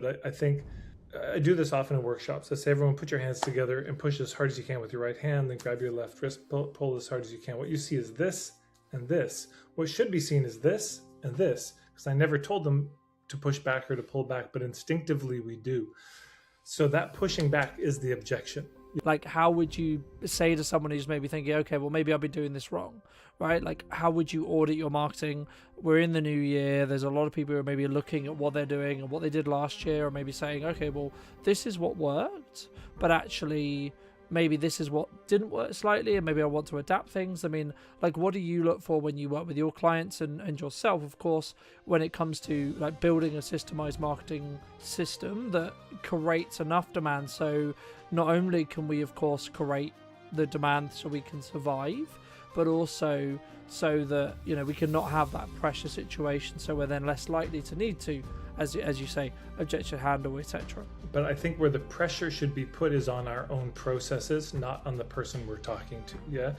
I think I do this often in workshops. I say, everyone put your hands together and push as hard as you can with your right hand, then grab your left wrist, pull as hard as you can. What you see is this and this. What should be seen is this and this, because I never told them to push back or to pull back, but instinctively we do. So that pushing back is the objection. Like, how would you say to someone who's maybe thinking, okay, well, maybe I've been doing this wrong, right? Like, how would you audit your marketing? We're in the new year. There's a lot of people who are maybe looking at what they're doing and what they did last year, or maybe saying, okay, well, this is what worked, but actually maybe this is what didn't work slightly, and maybe I want to adapt things. I mean, like, what do you look for when you work with your clients and yourself, of course, when it comes to like building a systemized marketing system that creates enough demand, so not only can we of course create the demand so we can survive, but also so that, you know, we can not have that pressure situation, so we're then less likely to need to, as you say, objection handle, etc. But I think where the pressure should be put is on our own processes, not on the person we're talking to. Yeah,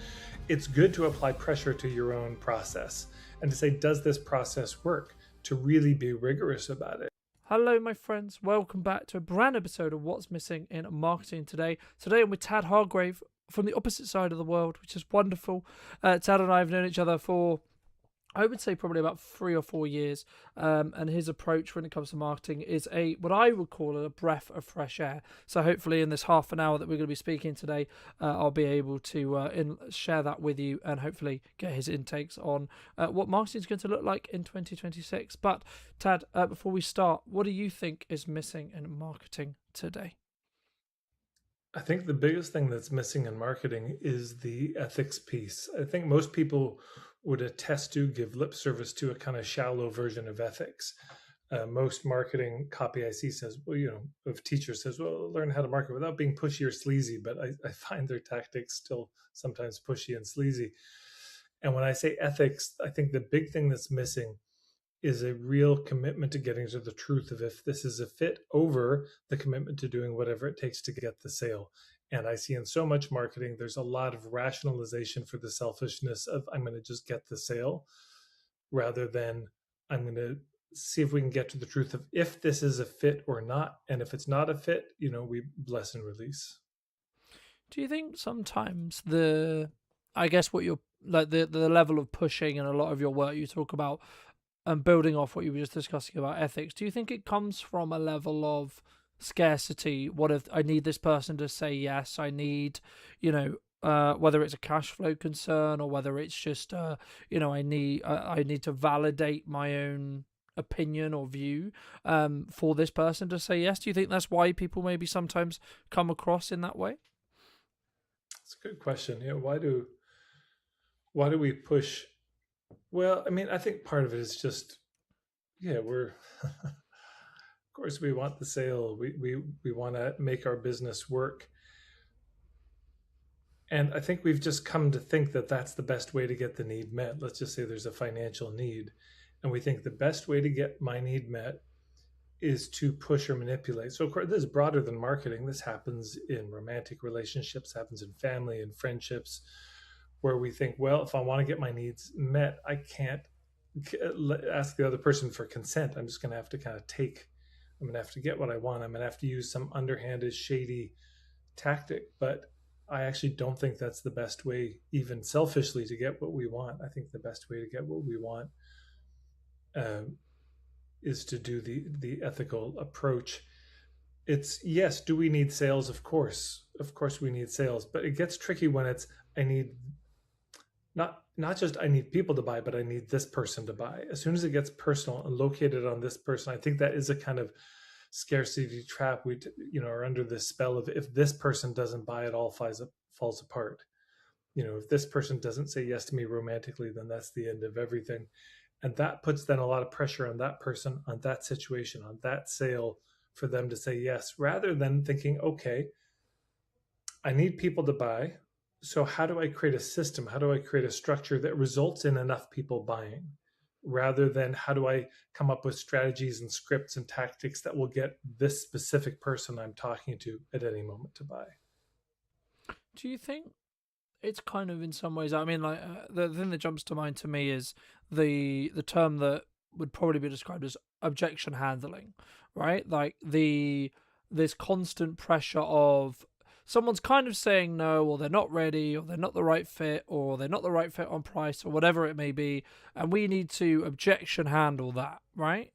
it's good to apply pressure to your own process and to say, does this process work? To really be rigorous about it. Hello, my friends. Welcome back to a brand new episode of What's Missing in Marketing Today. Today I'm with Tad Hargrave from the opposite side of the world, which is wonderful. Tad and I have known each other for, I would say, probably about 3 or 4 years, and his approach when it comes to marketing is what I would call a breath of fresh air. So hopefully in this half an hour that we're going to be speaking today, I'll be able to share that with you and hopefully get his intakes on what marketing is going to look like in 2026. But Tad, before we start, what do you think is missing in marketing today? I think the biggest thing that's missing in marketing is the ethics piece. I think most people would attest to, give lip service to, a kind of shallow version of ethics. Most marketing copy I see says, well, you know, of teachers says, well, learn how to market without being pushy or sleazy. But I find their tactics still sometimes pushy and sleazy. And when I say ethics, I think the big thing that's missing is a real commitment to getting to the truth of if this is a fit, over the commitment to doing whatever it takes to get the sale. And I see in so much marketing, there's a lot of rationalization for the selfishness of, I'm going to just get the sale, rather than I'm going to see if we can get to the truth of if this is a fit or not. And if it's not a fit, you know, we bless and release. Do you think sometimes I guess what you're like the level of pushing and a lot of your work you talk about, and building off what you were just discussing about ethics, do you think it comes from a level of scarcity? What if I need this person to say yes? I need, you know, whether it's a cash flow concern or whether it's just, I need to validate my own opinion or view for this person to say yes. Do you think that's why people maybe sometimes come across in that way? It's a good question. Yeah, why do we push? Well, I mean, I think part of it is just, yeah, we're of course we want the sale. We want to make our business work. And I think we've just come to think that that's the best way to get the need met. Let's just say there's a financial need, and we think the best way to get my need met is to push or manipulate. So of course, this is broader than marketing. This happens in romantic relationships, happens in family and friendships, where we think, well, if I want to get my needs met, I can't ask the other person for consent. I'm just going to have to kind of take, I'm going to have to get what I want. I'm going to have to use some underhanded, shady tactic. But I actually don't think that's the best way, even selfishly, to get what we want. I think the best way to get what we want um, is to do the ethical approach. It's, yes, do we need sales? Of course we need sales, but it gets tricky when it's, I need not just I need people to buy, but I need this person to buy. As soon as it gets personal and located on this person, I think that is a kind of scarcity trap. We, you know, are under this spell of, if this person doesn't buy, it all falls apart. You know, if this person doesn't say yes to me romantically, then that's the end of everything. And that puts then a lot of pressure on that person, on that situation, on that sale, for them to say yes, rather than thinking, okay, I need people to buy. So how do I create a system? How do I create a structure that results in enough people buying? Rather than how do I come up with strategies and scripts and tactics that will get this specific person I'm talking to at any moment to buy? Do you think it's kind of, in some ways, I mean, like, the thing that jumps to mind to me is the term that would probably be described as objection handling, right? Like this constant pressure of someone's kind of saying no, or they're not ready, or they're not the right fit, or they're not the right fit on price, or whatever it may be, and we need to objection handle that, right?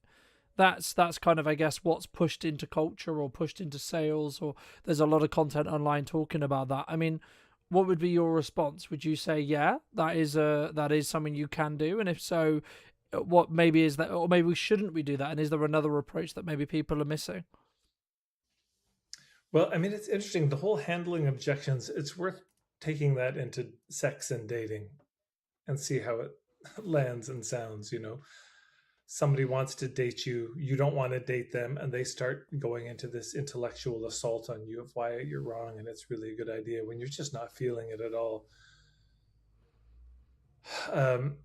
That's kind of, I guess, what's pushed into culture or pushed into sales, or there's a lot of content online talking about that. I mean, what would be your response? Would you say, yeah, that is something you can do, and if so, what maybe is that, or maybe shouldn't we do that, and is there another approach that maybe people are missing? Well, I mean, it's interesting. The whole handling objections, it's worth taking that into sex and dating and see how it lands and sounds. Somebody wants to date you, you don't want to date them, and they start going into this intellectual assault on you of why you're wrong and it's really a good idea when you're just not feeling it at all. Um,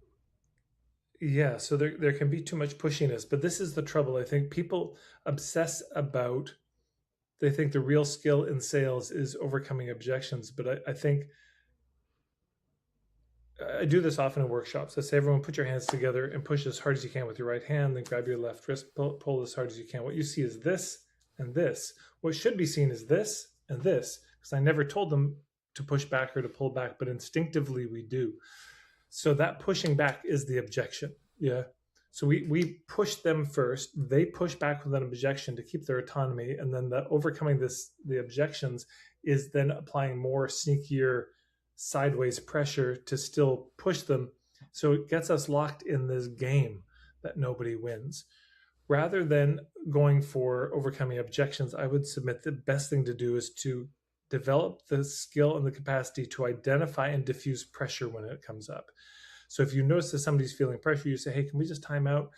yeah, so there can be too much pushiness, but this is the trouble. I think people obsess about, they think the real skill in sales is overcoming objections, but I think I do this often in workshops. I say, everyone put your hands together and push as hard as you can with your right hand, then grab your left wrist, pull as hard as you can. What you see is this and this. What should be seen is this and this, because I never told them to push back or to pull back, but instinctively we do. So that pushing back is the objection. Yeah. So we push them first. They push back with an objection to keep their autonomy, and then the overcoming the objections is then applying more sneakier sideways pressure to still push them. So it gets us locked in this game that nobody wins. Rather than going for overcoming objections, I would submit the best thing to do is to develop the skill and the capacity to identify and diffuse pressure when it comes up. So if you notice that somebody's feeling pressure, you say, hey, can we just time out?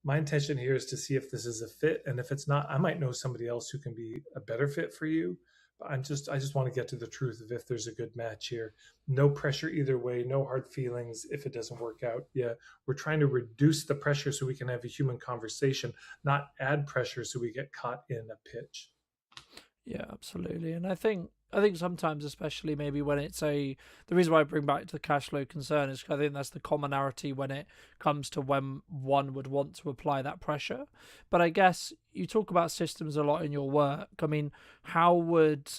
My intention here is to see if this is a fit. And if it's not, I might know somebody else who can be a better fit for you. But I just want to get to the truth of if there's a good match here. No pressure either way, no hard feelings if it doesn't work out. Yeah, we're trying to reduce the pressure so we can have a human conversation, not add pressure so we get caught in a pitch. Yeah, absolutely. And I think sometimes, especially maybe when it's the reason why I bring back to the cash flow concern is 'cause I think that's the commonality when it comes to when one would want to apply that pressure. But I guess you talk about systems a lot in your work. I mean, how would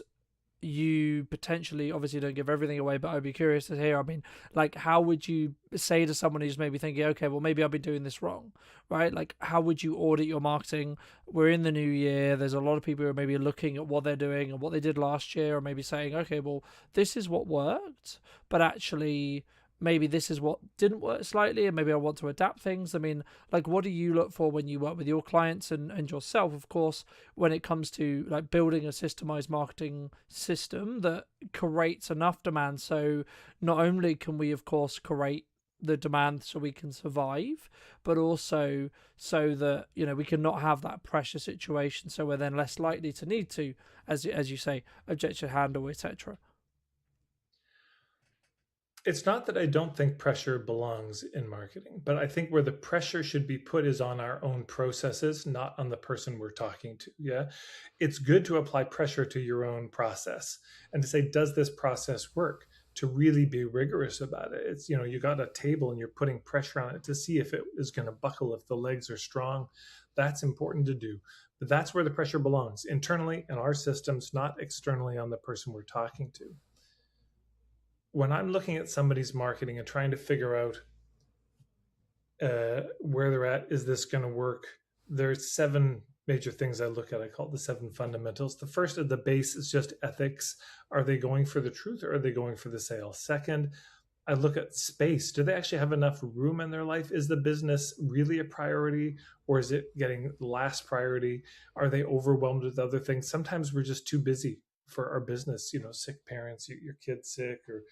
you potentially, obviously don't give everything away, but I'd be curious to hear, I mean, like, how would you say to someone who's maybe thinking, okay, well, maybe I've been doing this wrong, right? Like, how would you audit your marketing? We're in the new year, there's a lot of people who are maybe looking at what they're doing and what they did last year, or maybe saying, okay, well, this is what worked, but actually maybe this is what didn't work slightly, and maybe I want to adapt things. I mean, like, what do you look for when you work with your clients and yourself, of course, when it comes to like building a systemized marketing system that creates enough demand, so not only can we of course create the demand so we can survive, but also so that, we can not have that pressure situation, so we're then less likely to need to, as you say, objection handle, etc. It's not that I don't think pressure belongs in marketing, but I think where the pressure should be put is on our own processes, not on the person we're talking to. Yeah. It's good to apply pressure to your own process and to say, does this process work? To really be rigorous about it. It's, you got a table and you're putting pressure on it to see if it is going to buckle, if the legs are strong. That's important to do. But that's where the pressure belongs, internally in our systems, not externally on the person we're talking to. When I'm looking at somebody's marketing and trying to figure out where they're at, is this going to work? There's 7 major things I look at. I call it the 7 fundamentals. The first of the base is just ethics. Are they going for the truth, or are they going for the sale? Second, I look at space. Do they actually have enough room in their life? Is the business really a priority, or is it getting last priority? Are they overwhelmed with other things? Sometimes we're just too busy for our business. Sick parents, your kid's sick, or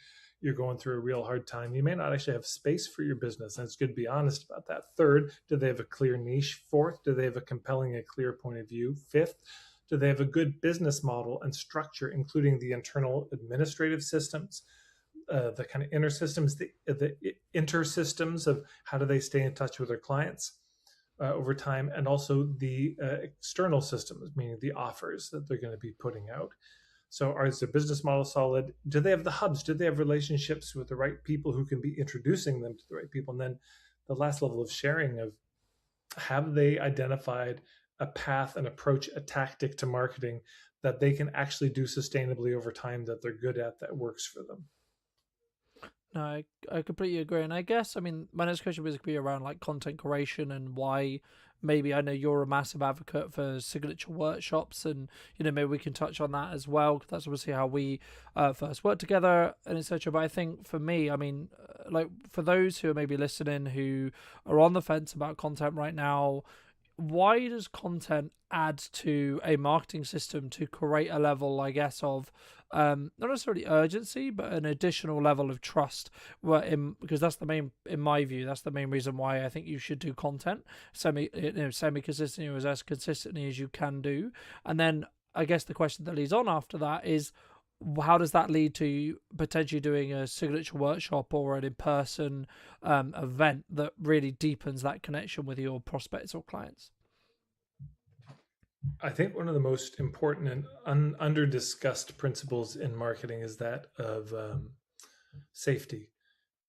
you're going through a real hard time. You may not actually have space for your business, and it's good to be honest about that. Third, do they have a clear niche? Fourth, do they have a compelling and clear point of view? Fifth, do they have a good business model and structure, including the internal administrative systems, the kind of inner systems, the inter systems of how do they stay in touch with their clients over time, and also the external systems, meaning the offers that they're going to be putting out. So is their business model solid? Do they have the hubs? Do they have relationships with the right people who can be introducing them to the right people? And then the last level of sharing of Have they identified a path, an approach, a tactic to marketing that they can actually do sustainably over time, that they're good at, that works for them? No, I completely agree. And I guess, I mean, my next question was going to be around like content creation and why maybe I know you're a massive advocate for signature workshops. And, you know, maybe we can touch on that as well. 'Cause that's obviously how we first worked together and etc. But I think for me, I mean, like for those who are maybe listening who are on the fence about content right now, why does content add to a marketing system to create a level, I guess, of not necessarily urgency, but an additional level of trust? Because that's the main, in my view, that's the main reason why I think you should do content semi consistently, or as consistently as you can do. And then I guess the question that leads on after that is, how does that lead to potentially doing a signature workshop or an in-person event that really deepens that connection with your prospects or clients? I think one of the most important and under discussed principles in marketing is that of safety,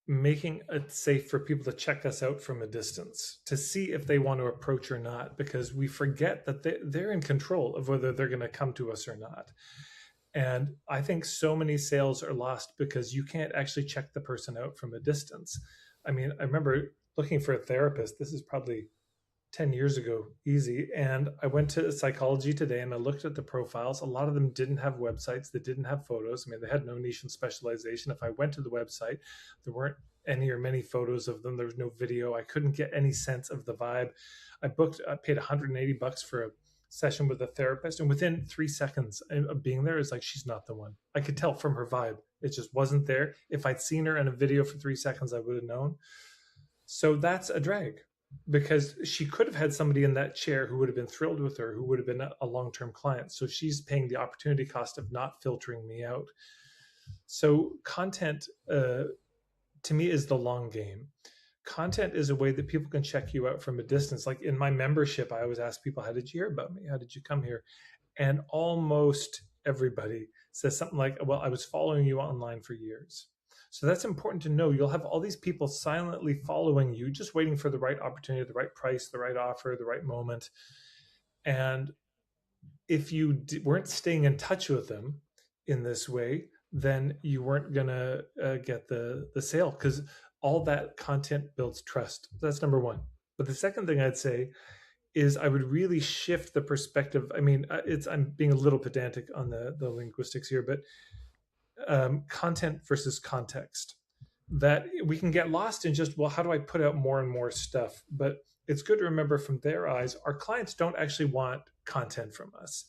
making it safe for people to check us out from a distance to see if they want to approach or not, because we forget that they're in control of whether they're going to come to us or not. And I think so many sales are lost because you can't actually check the person out from a distance. I mean, I remember looking for a therapist. This is probably 10 years ago, easy. And I went to Psychology Today and I looked at the profiles. A lot of them didn't have websites, they didn't have photos. I mean, they had no niche and specialization. If I went to the website, there weren't any or many photos of them. There was no video. I couldn't get any sense of the vibe. I paid $180 for a session with a therapist. And within 3 seconds of being there, it's like, she's not the one. I could tell from her vibe. It just wasn't there. If I'd seen her in a video for 3 seconds, I would have known. So that's a drag, because she could have had somebody in that chair who would have been thrilled with her, who would have been a long-term client. So she's paying the opportunity cost of not filtering me out. So content, to me, is the long game. Content is a way that people can check you out from a distance. Like in my membership, I always ask people, how did you hear about me? How did you come here? And almost everybody says something like, well, I was following you online for years. So that's important to know. You'll have all these people silently following you, just waiting for the right opportunity, the right price, the right offer, the right moment. And if you weren't staying in touch with them in this way, then you weren't going to get the sale, because all that content builds trust. That's number one. But the second thing I'd say is I would really shift the perspective. I mean, I'm being a little pedantic on the linguistics here, but content versus context. That we can get lost in just, well, how do I put out more and more stuff? But it's good to remember, from their eyes, our clients don't actually want content from us.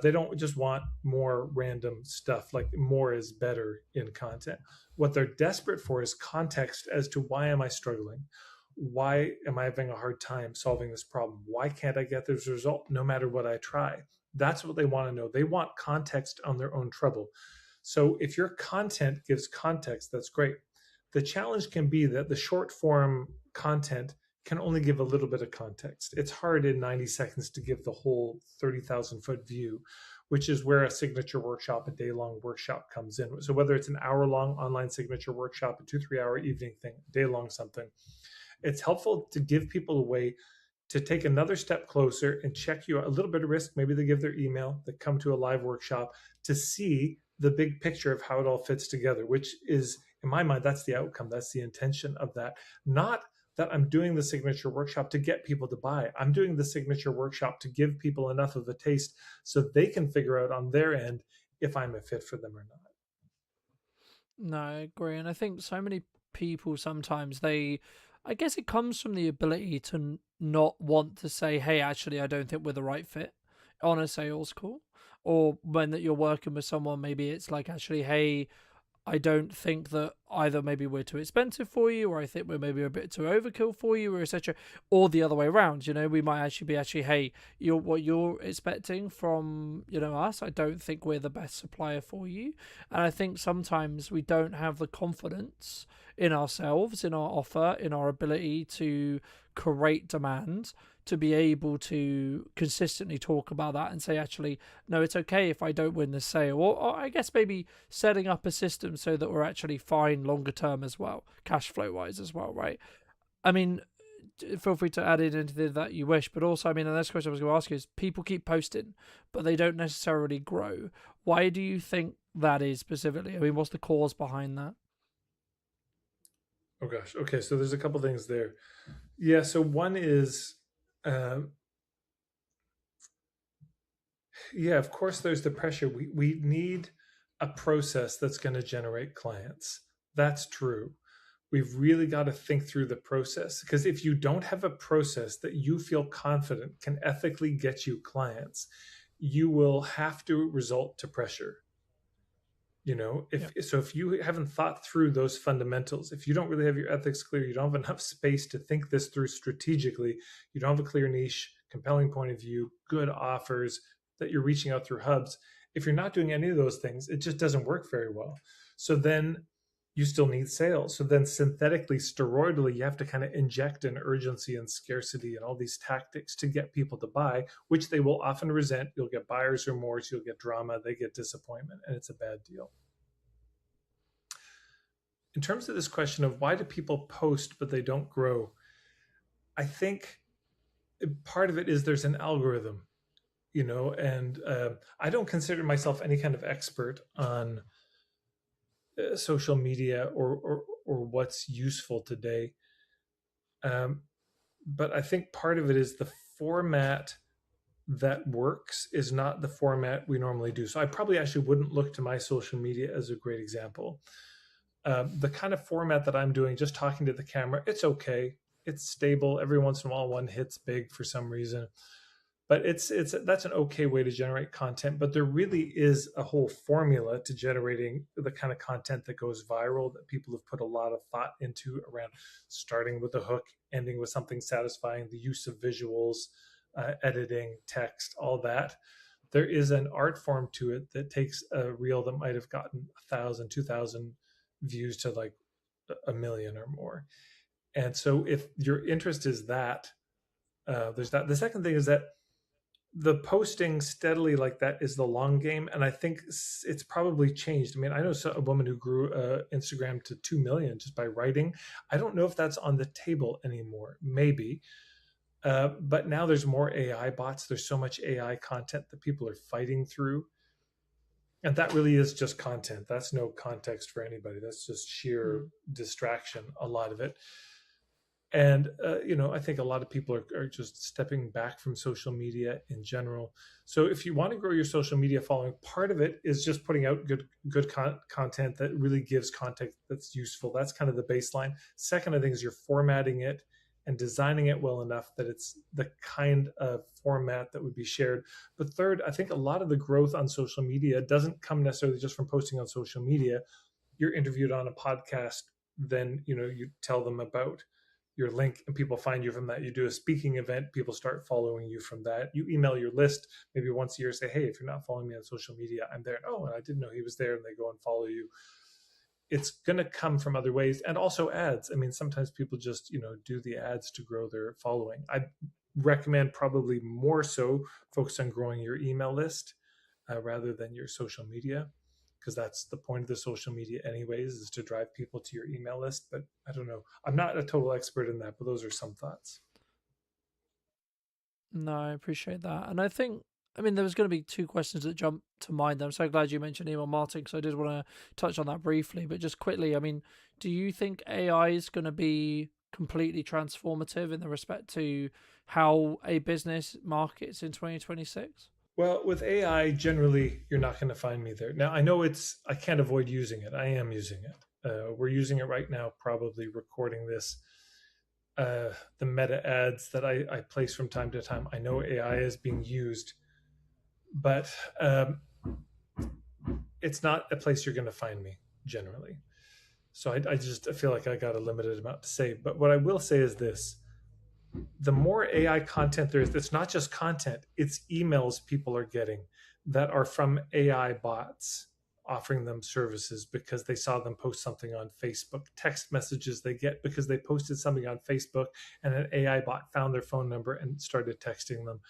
They don't just want more random stuff. Like, more is better in content. What they're desperate for is context as to, why am I struggling? Why am I having a hard time solving this problem? Why can't I get this result no matter what I try? That's what they want to know. They want context on their own trouble. So if your content gives context, that's great. The challenge can be that the short form content can only give a little bit of context. It's hard in 90 seconds to give the whole 30,000-foot view, which is where a signature workshop, a day-long workshop, comes in. So whether it's an hour-long online signature workshop, a 2-3 hour evening thing, day-long something, it's helpful to give people a way to take another step closer and check you out. A little bit of risk. Maybe they give their email, they come to a live workshop to see the big picture of how it all fits together, which is, in my mind, that's the outcome. That's the intention of that. Not that I'm doing the signature workshop to get people to buy. I'm doing the signature workshop to give people enough of a taste so they can figure out on their end if I'm a fit for them or not. No, I agree. And I think so many people sometimes I guess it comes from the ability to not want to say, hey, actually, I don't think we're the right fit on a sales call. Or when that you're working with someone, maybe it's like, actually, hey, I don't think that either maybe we're too expensive for you, or I think we're maybe a bit too overkill for you, or etc. Or the other way around. You know, we might actually be hey, you're what you're expecting from us. I don't think we're the best supplier for you, and I think sometimes we don't have the confidence in ourselves, in our offer, in our ability to create demand, to be able to consistently talk about that and say, actually, no, it's okay if I don't win the sale. Or I guess maybe setting up a system so that we're actually fine longer term as well, cash flow wise as well, right? I mean, feel free to add in anything that you wish. But also, I mean, the next question I was going to ask you is: people keep posting, but they don't necessarily grow. Why do you think that is specifically? I mean, what's the cause behind that? Oh gosh. Okay, so there's a couple things there. Yeah. So one is, um, yeah, of course, there's the pressure. We need a process that's going to generate clients. That's true. We've really got to think through the process, because if you don't have a process that you feel confident can ethically get you clients, you will have to resort to pressure. Yeah. If you haven't thought through those fundamentals, if you don't really have your ethics clear, you don't have enough space to think this through strategically, you don't have a clear niche, compelling point of view, good offers that you're reaching out through hubs, if you're not doing any of those things, it just doesn't work very well. So then you still need sales. So then synthetically, steroidally, you have to kind of inject an urgency and scarcity and all these tactics to get people to buy, which they will often resent. You'll get buyer's remorse, you'll get drama, they get disappointment, and it's a bad deal. In terms of this question of why do people post but they don't grow, I think part of it is there's an algorithm, and I don't consider myself any kind of expert on social media or what's useful today. Um, but I think part of it is the format that works is not the format we normally do. So I probably actually wouldn't look to my social media as a great example. The kind of format that I'm doing, just talking to the camera, it's okay. It's stable. Every once in a while, one hits big for some reason, but it's that's an okay way to generate content. But there really is a whole formula to generating the kind of content that goes viral that people have put a lot of thought into, around starting with a hook, ending with something satisfying, the use of visuals, editing, text, all that. There is an art form to it that takes a reel that might have gotten 1,000, 2,000 views to like a million or more. And so if your interest is that, there's that. The second thing is that the posting steadily like that is the long game, and I think it's probably changed. I mean, I know a woman who grew Instagram to 2 million just by writing. I don't know if that's on the table anymore. Maybe. But now there's more AI bots. There's so much AI content that people are fighting through, and that really is just content. That's no context for anybody. That's just sheer Mm. distraction, a lot of it. And I think a lot of people are just stepping back from social media in general. So if you want to grow your social media following, part of it is just putting out good content that really gives content that's useful. That's kind of the baseline. Second, I think, is you're formatting it and designing it well enough that it's the kind of format that would be shared. But third, I think a lot of the growth on social media doesn't come necessarily just from posting on social media. You're interviewed on a podcast, then you tell them about your link and people find you from that. You do a speaking event, people start following you from that. You email your list maybe once a year, say, hey, if you're not following me on social media, I'm there. Oh, and I didn't know he was there, and they go and follow you. It's going to come from other ways, and also ads. I mean, sometimes people just do the ads to grow their following. I recommend probably more so focus on growing your email list rather than your social media, because that's the point of the social media anyways, is to drive people to your email list. But I don't know, I'm not a total expert in that, but those are some thoughts. No, I appreciate that. And I think, I mean, there was going to be two questions that jumped to mind. I'm so glad you mentioned email marketing, because I did want to touch on that briefly. But just quickly, I mean, do you think AI is going to be completely transformative in the respect to how a business markets in 2026? Well, with AI, generally, you're not going to find me there. Now, I know I can't avoid using it. I am using it. We're using it right now, probably recording this. The meta ads that I place from time to time, I know AI is being used, but it's not a place you're going to find me generally. So I just feel like I got a limited amount to say. But what I will say is this: the more AI content there is, it's not just content, it's emails people are getting that are from AI bots offering them services because they saw them post something on Facebook, text messages they get because they posted something on Facebook and an AI bot found their phone number and started texting them.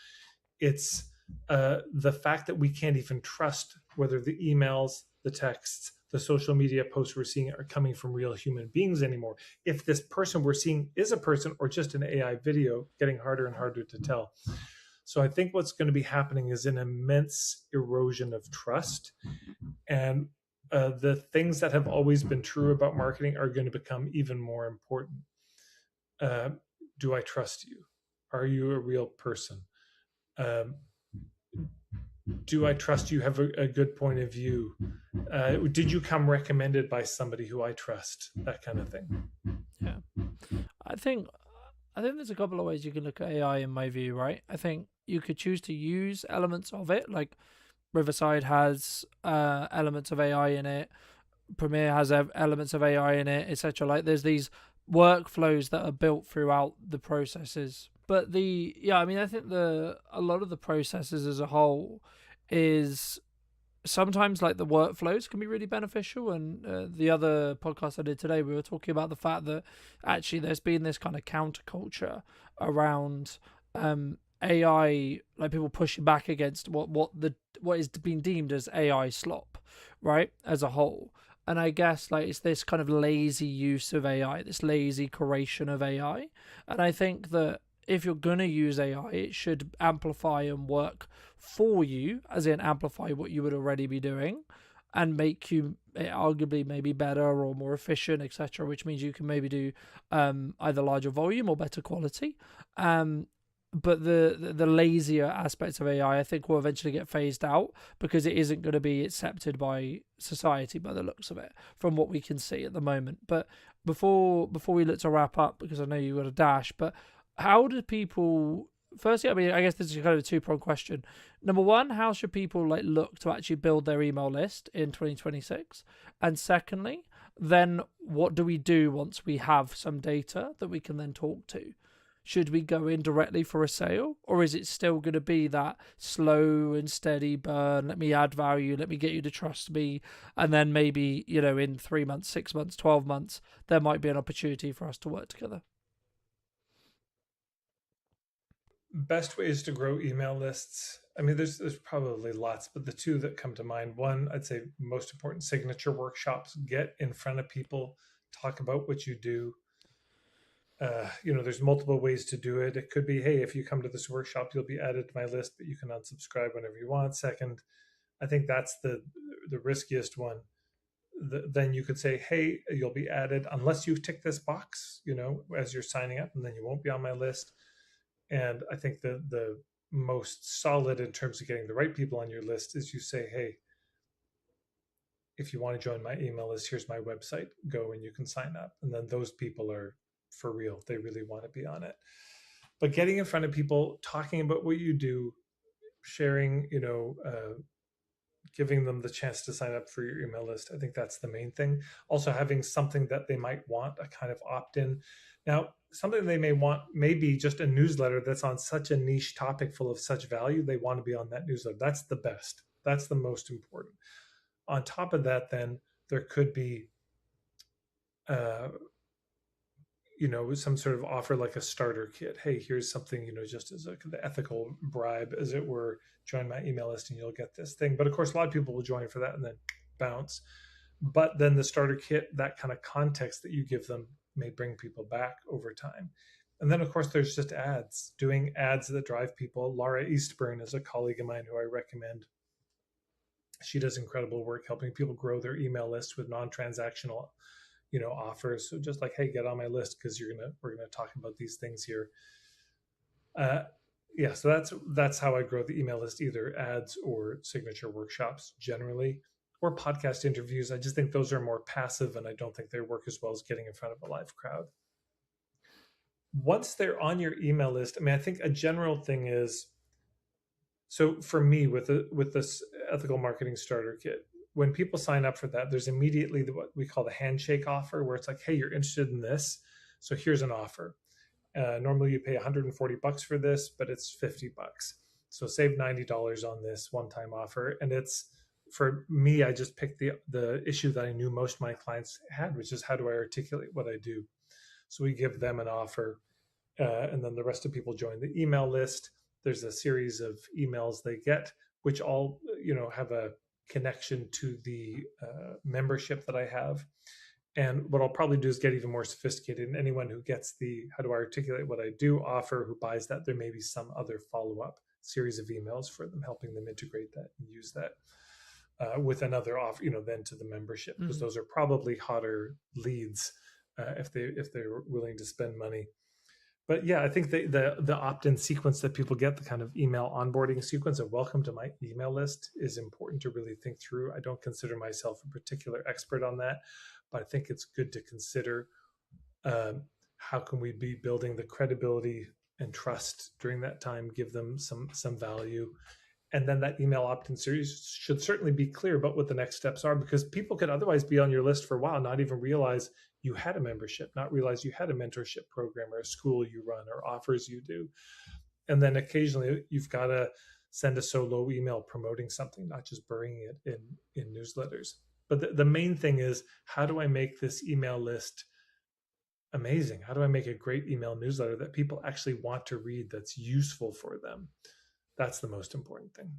It's the fact that we can't even trust whether the emails the texts, the social media posts we're seeing are coming from real human beings anymore. If this person we're seeing is a person or just an AI video, getting harder and harder to tell. So I think what's going to be happening is an immense erosion of trust. And the things that have always been true about marketing are going to become even more important. Uh, do I trust you? Are you a real person? Um, do I trust you have a good point of view? Did you come recommended by somebody who I trust? That kind of thing. Yeah. I think I think there's a couple of ways you can look at AI in my view, right? I think you could choose to use elements of it, like Riverside has elements of AI in it, Premiere has elements of AI in it, etc. Like there's these workflows that are built throughout the processes. But I mean, I think a lot of the processes as a whole is sometimes like the workflows can be really beneficial. And the other podcast I did today, we were talking about the fact that actually there's been this kind of counterculture around AI, like people pushing back against what is being deemed as AI slop, right, as a whole. And I guess like it's this kind of lazy use of AI, this lazy curation of AI. And I think that if you're going to use AI, it should amplify and work for you, as in amplify what you would already be doing and make you arguably maybe better or more efficient, etc., which means you can maybe do either larger volume or better quality. But the lazier aspects of AI, I think, will eventually get phased out because it isn't going to be accepted by society by the looks of it, from what we can see at the moment. But before we look to wrap up, because I know you've got a dash, but how do people? Firstly, I mean, I guess this is kind of a two-pronged question. Number one, how should people like look to actually build their email list in 2026? And secondly, then what do we do once we have some data that we can then talk to? Should we go in directly for a sale, or is it still going to be that slow and steady burn? Let me add value, let me get you to trust me, and then maybe, in 3 months, 6 months, 12 months, there might be an opportunity for us to work together. Best ways to grow email lists. I mean, there's probably lots, but the two that come to mind. One, I'd say most important, signature workshops. Get in front of people, talk about what you do. There's multiple ways to do it. It could be, hey, if you come to this workshop, you'll be added to my list, but you can unsubscribe whenever you want. Second, I think that's the riskiest one. Then you could say, hey, you'll be added unless you tick this box, as you're signing up, and then you won't be on my list. And I think the most solid in terms of getting the right people on your list is you say, hey, if you want to join my email list, here's my website, go and you can sign up. And then those people are for real. They really want to be on it. But getting in front of people, talking about what you do, sharing, giving them the chance to sign up for your email list. I think that's the main thing. Also, having something that they might want, a kind of opt in. Now, something they may want may be just a newsletter that's on such a niche topic full of such value, they want to be on that newsletter. That's the best. That's the most important. On top of that, then there could be uh, some sort of offer like a starter kit. Hey, here's something, just as the ethical bribe, as it were, join my email list and you'll get this thing. But of course, a lot of people will join for that and then bounce. But then the starter kit, that kind of context that you give them may bring people back over time. And then, of course, there's just ads, doing ads that drive people. Laura Eastburn is a colleague of mine who I recommend. She does incredible work helping people grow their email list with non-transactional offers. So just like, hey, get on my list because we're gonna talk about these things here. Yeah, so that's how I grow the email list, either ads or signature workshops generally, or podcast interviews. I just think those are more passive, and I don't think they work as well as getting in front of a live crowd. Once they're on your email list, I mean, I think a general thing is, so for me with this ethical marketing starter kit, when people sign up for that, there's immediately what we call the handshake offer, where it's like, hey, you're interested in this, so here's an offer. Normally you pay $140 for this, but it's $50. So save $90 on this one-time offer. And it's, for me, I just picked the issue that I knew most of my clients had, which is how do I articulate what I do? So we give them an offer, and then the rest of people join the email list. There's a series of emails they get, which all have a connection to the membership that I have. And what I'll probably do is get even more sophisticated. And anyone who gets the how do I articulate what I do offer, who buys that, there may be some other follow up series of emails for them, helping them integrate that and use that with another offer, then to the membership, because those are probably hotter leads if they're willing to spend money. But yeah, I think the opt-in sequence that people get, the kind of email onboarding sequence of welcome to my email list, is important to really think through. I don't consider myself a particular expert on that, but I think it's good to consider how can we be building the credibility and trust during that time, give them some value. And then that email opt-in series should certainly be clear about what the next steps are, because people could otherwise be on your list for a while, not even realize you had a membership, not realize you had a mentorship program or a school you run or offers you do. And then occasionally you've got to send a solo email promoting something, not just burying it in newsletters. But the main thing is, how do I make this email list amazing? How do I make a great email newsletter that people actually want to read, that's useful for them? That's the most important thing.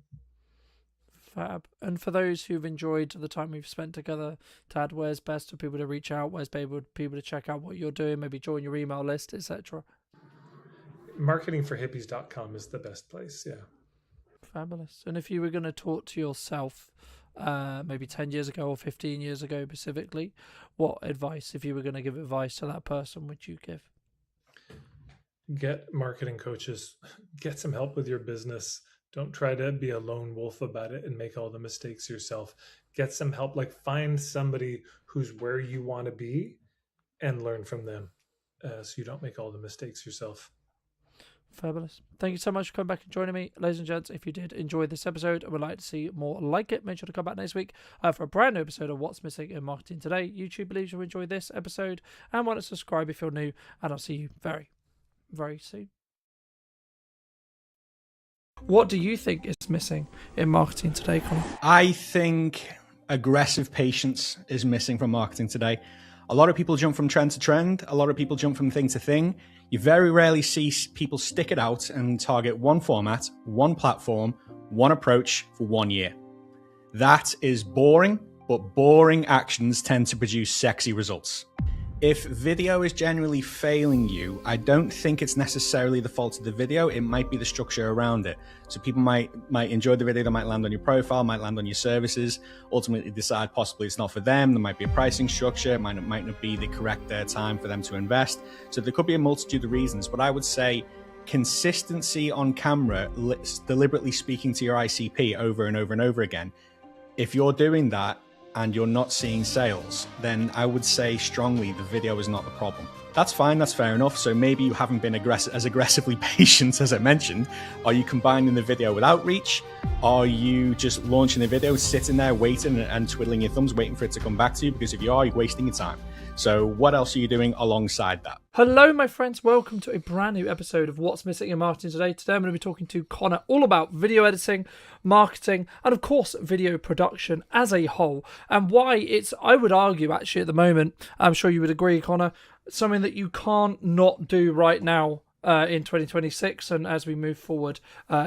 Fab. And for those who've enjoyed the time we've spent together, Tad, where's best for people to reach out? Where's people to check out what you're doing, maybe join your email list, etc.? Marketingforhippies.com is the best place. Yeah. Fabulous. And if you were going to talk to yourself maybe 10 years ago or 15 years ago specifically, what advice, if you were going to give advice to that person, would you give? Get marketing coaches, get some help with your business. Don't try to be a lone wolf about it and make all the mistakes yourself. Get some help, like find somebody who's where you want to be and learn from them so you don't make all the mistakes yourself. Fabulous. Thank you so much for coming back and joining me. Ladies and gents, if you did enjoy this episode and would like to see more like it, make sure to come back next week for a brand new episode of What's Missing in Marketing Today. YouTube believes you'll enjoy this episode and want to subscribe if you're new, and I'll see you very, very soon. What do you think is missing in marketing today, Connor? I think aggressive patience is missing from marketing today. A lot of people jump from trend to trend. A lot of people jump from thing to thing. You very rarely see people stick it out and target one format, one platform, one approach for 1 year. That is boring, but boring actions tend to produce sexy results. If video is genuinely failing you, I don't think it's necessarily the fault of the video. It might be the structure around it. So people might enjoy the video, that might land on your profile, might land on your services, ultimately decide possibly it's not for them. There might be a pricing structure. It might not be the correct time for them to invest. So there could be a multitude of reasons, but I would say consistency on camera, deliberately speaking to your ICP over and over and over again. If you're doing that, and you're not seeing sales, then I would say strongly the video is not the problem. That's fine, that's fair enough. So maybe you haven't been as aggressively patient as I mentioned. Are you combining the video with outreach? Are you just launching the video, sitting there waiting and twiddling your thumbs, waiting for it to come back to you? Because if you are, you're wasting your time. So what else are you doing alongside that? Hello, my friends. Welcome to a brand new episode of What's Missing in Marketing Today. Today I'm going to be talking to Connor all about video editing, marketing, and of course, video production as a whole, and why it's, I would argue actually at the moment, I'm sure you would agree, Connor, something that you can't not do right now in 2026 and as we move forward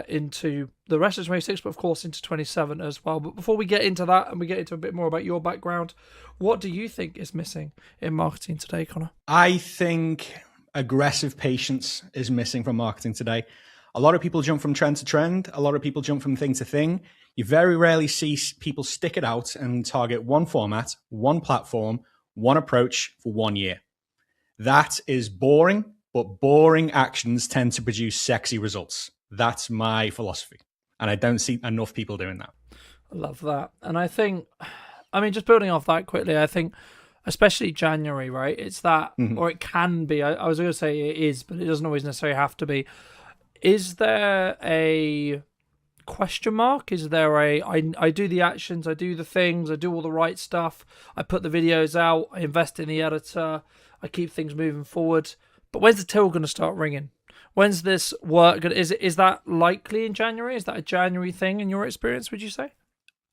into the rest of 26, but of course into 27 as well. But before we get into that and we get into a bit more about your background, what do you think is missing in marketing today, Connor? I think aggressive patience is missing from marketing today. A lot of people jump from trend to trend. A lot of people jump from thing to thing. You very rarely see people stick it out and target one format, one platform, one approach for 1 year. That is boring, but boring actions tend to produce sexy results. That's my philosophy. And I don't see enough people doing that. I love that. And I think, I mean, just building off that quickly, I think especially January, right? It's that, or it can be, I was going to say it is, but it doesn't always necessarily have to be. Is there a question mark? Is there I do the actions, I do the things, I do all the right stuff, I put the videos out, I invest in the editor, I keep things moving forward. But when's the till going to start ringing? When's this work? Is that likely in January? Is that a January thing in your experience, would you say?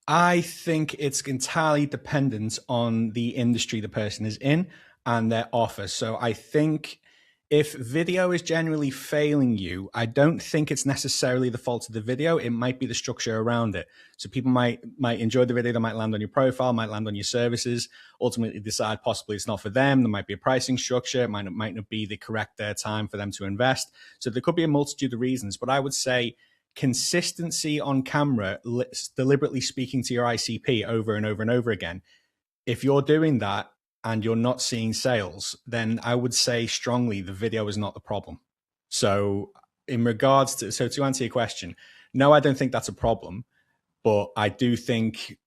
I think it's entirely dependent on the industry the person is in and their offer. So I think If video is generally failing you, I don't think it's necessarily the fault of the video. It might be the structure around it. So people might enjoy the video, they might land on your profile, might land on your services, ultimately decide possibly it's not for them. There might be a pricing structure. It might not be the correct time for them to invest. So there could be a multitude of reasons. But I would say consistency on camera, deliberately speaking to your ICP over and over and over again. If you're doing that, and you're not seeing sales, then I would say strongly the video is not the problem. So in regards to, so to answer your question, no, I don't think that's a problem, but I do think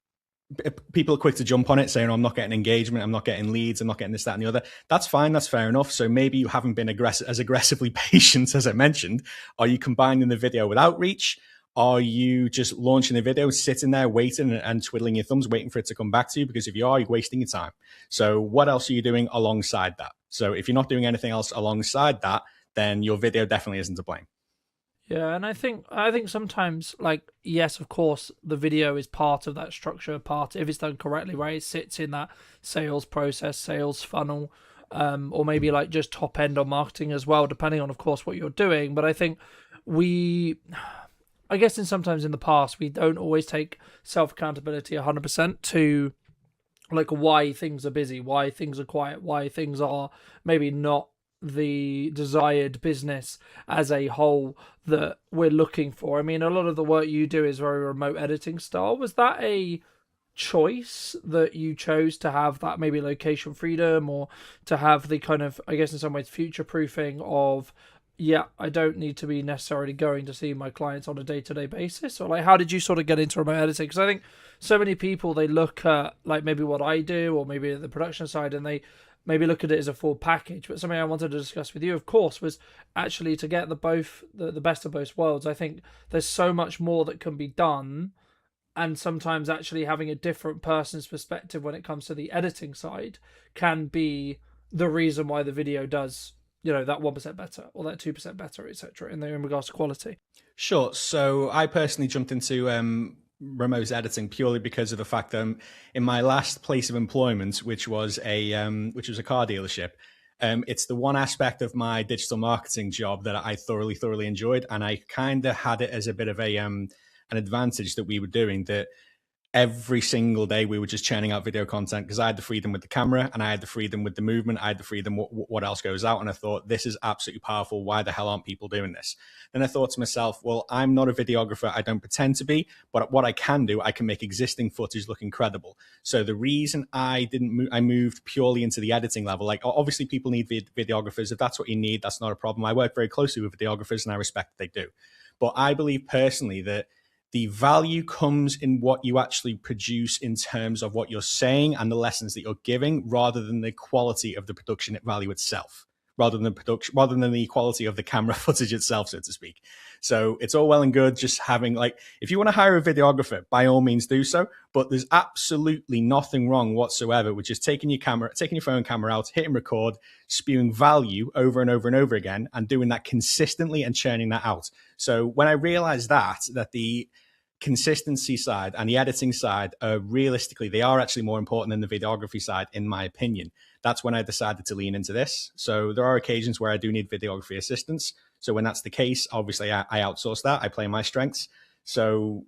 people are quick to jump on it saying, oh, I'm not getting engagement, I'm not getting leads, I'm not getting this, that, and the other. That's fine, that's fair enough. So maybe you haven't been as aggressively patient as I mentioned. Are you combining the video with outreach? Are you just launching a video, sitting there waiting and twiddling your thumbs, waiting for it to come back to you? Because if you are, you're wasting your time. So what else are you doing alongside that? So if you're not doing anything else alongside that, then your video definitely isn't to blame. Yeah, and I think sometimes, like, yes, of course, the video is part of that structure, part if it's done correctly, right? It sits in that sales process, sales funnel, or maybe like just top end on marketing as well, depending on, of course, what you're doing. But I think I guess sometimes in the past, we don't always take self-accountability 100% to like why things are busy, why things are quiet, why things are maybe not the desired business as a whole that we're looking for. I mean, a lot of the work you do is very remote editing style. Was that a choice that you chose to have that maybe location freedom, or to have the kind of, I guess in some ways, future proofing of, yeah, I don't need to be necessarily going to see my clients on a day-to-day basis? Or like, how did you sort of get into remote editing? Because I think so many people, they look at like maybe what I do, or maybe the production side, and they maybe look at it as a full package. But something I wanted to discuss with you, of course, was actually to get the best of both worlds. I think there's so much more that can be done, and sometimes actually having a different person's perspective when it comes to the editing side can be the reason why the video does, you know, that 1% better or that 2% better, etc. in regards to quality. Sure. So I personally jumped into remote editing purely because of the fact that in my last place of employment, which was a car dealership, it's the one aspect of my digital marketing job that I thoroughly enjoyed, and I kind of had it as a bit of a an advantage that we were doing that. Every single day we were just churning out video content because I had the freedom with the camera, and I had the freedom with the movement. I had the freedom what else goes out. And I thought, this is absolutely powerful. Why the hell aren't people doing this? Then I thought to myself, well, I'm not a videographer. I don't pretend to be, but what I can do, I can make existing footage look incredible. So the reason I moved purely into the editing level, like obviously people need videographers. If that's what you need, that's not a problem. I work very closely with videographers and I respect that they do. But I believe personally that the value comes in what you actually produce in terms of what you're saying and the lessons that you're giving, rather than the quality of the production value itself, rather than the quality of the camera footage itself, so to speak. So it's all well and good just having, like, if you want to hire a videographer, by all means do so, but there's absolutely nothing wrong whatsoever with just taking your phone camera out, hitting record, spewing value over and over and over again, and doing that consistently and churning that out. So when I realized that the consistency side and the editing side realistically, they are actually more important than the videography side, in my opinion. That's when I decided to lean into this. So there are occasions where I do need videography assistance. So when that's the case, obviously I outsource that. I play my strengths. So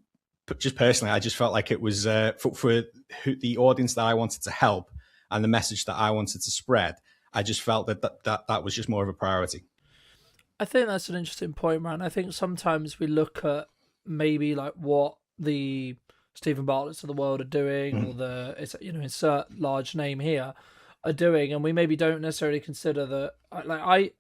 just personally, I just felt like it was for the audience that I wanted to help and the message that I wanted to spread. I just felt that was just more of a priority. I think that's an interesting point, man. I think sometimes we look at maybe like what the Stephen Bartlett's of the world are doing, or the insert large name here are doing, and we maybe don't necessarily consider that. I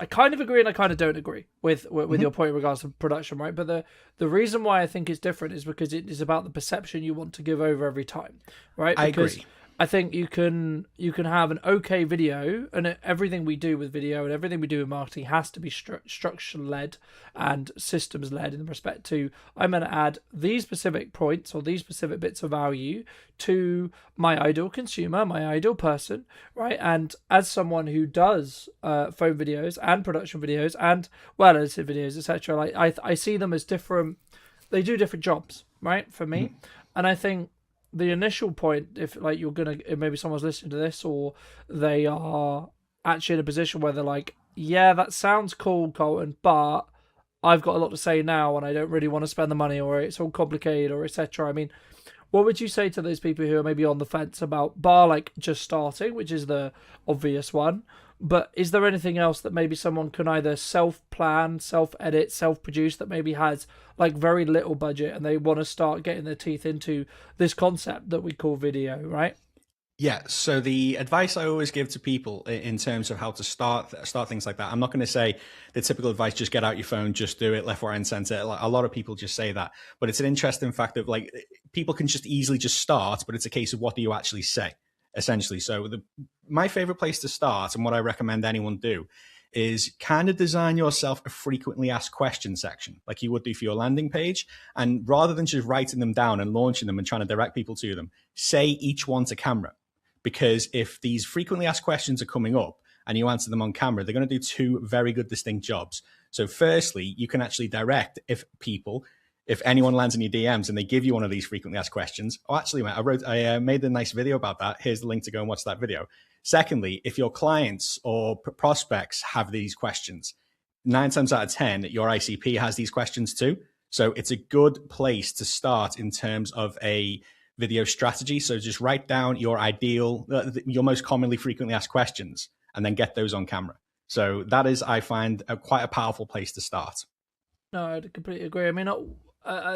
kind of agree and I kind of don't agree with your point in regards to production, right? But the reason why I think it's different is because it is about the perception you want to give over every time, right? Because I agree. I think you can have an okay video, and everything we do with video and everything we do in marketing has to be structure led and systems led in respect to, I'm going to add these specific points or these specific bits of value to my ideal consumer, my ideal person, right? And as someone who does phone videos and production videos and well edited videos, etc., like I see them as different. They do different jobs, right? For me, and I think the initial point, if like you're gonna, if maybe someone's listening to this or they are actually in a position where they're like, yeah, that sounds cool, Colton, but I've got a lot to say now and I don't really want to spend the money, or it's all complicated, or etc. I mean, what would you say to those people who are maybe on the fence about bar like just starting, which is the obvious one? But is there anything else that maybe someone can either self-plan, self-edit, self-produce that maybe has like very little budget and they want to start getting their teeth into this concept that we call video, right? Yeah. So the advice I always give to people in terms of how to start things like that, I'm not going to say the typical advice: just get out your phone, just do it, left, right, and center. Like, a lot of people just say that, but it's an interesting fact of like people can just easily just start, but it's a case of what do you actually say, essentially. So my favorite place to start, and what I recommend anyone do, is kind of design yourself a frequently asked questions section, like you would do for your landing page. And rather than just writing them down and launching them and trying to direct people to them, say each one to camera. Because if these frequently asked questions are coming up and you answer them on camera, they're going to do two very good, distinct jobs. So firstly, you can actually direct if anyone lands in your DMs and they give you one of these frequently asked questions. Oh, actually, mate, I made a nice video about that. Here's the link to go and watch that video. Secondly, if your clients or prospects have these questions, 9 times out of 10, your ICP has these questions too. So it's a good place to start in terms of a video strategy. So just write down your your most commonly frequently asked questions, and then get those on camera. So that is, I find, quite a powerful place to start. No, I completely agree. I mean,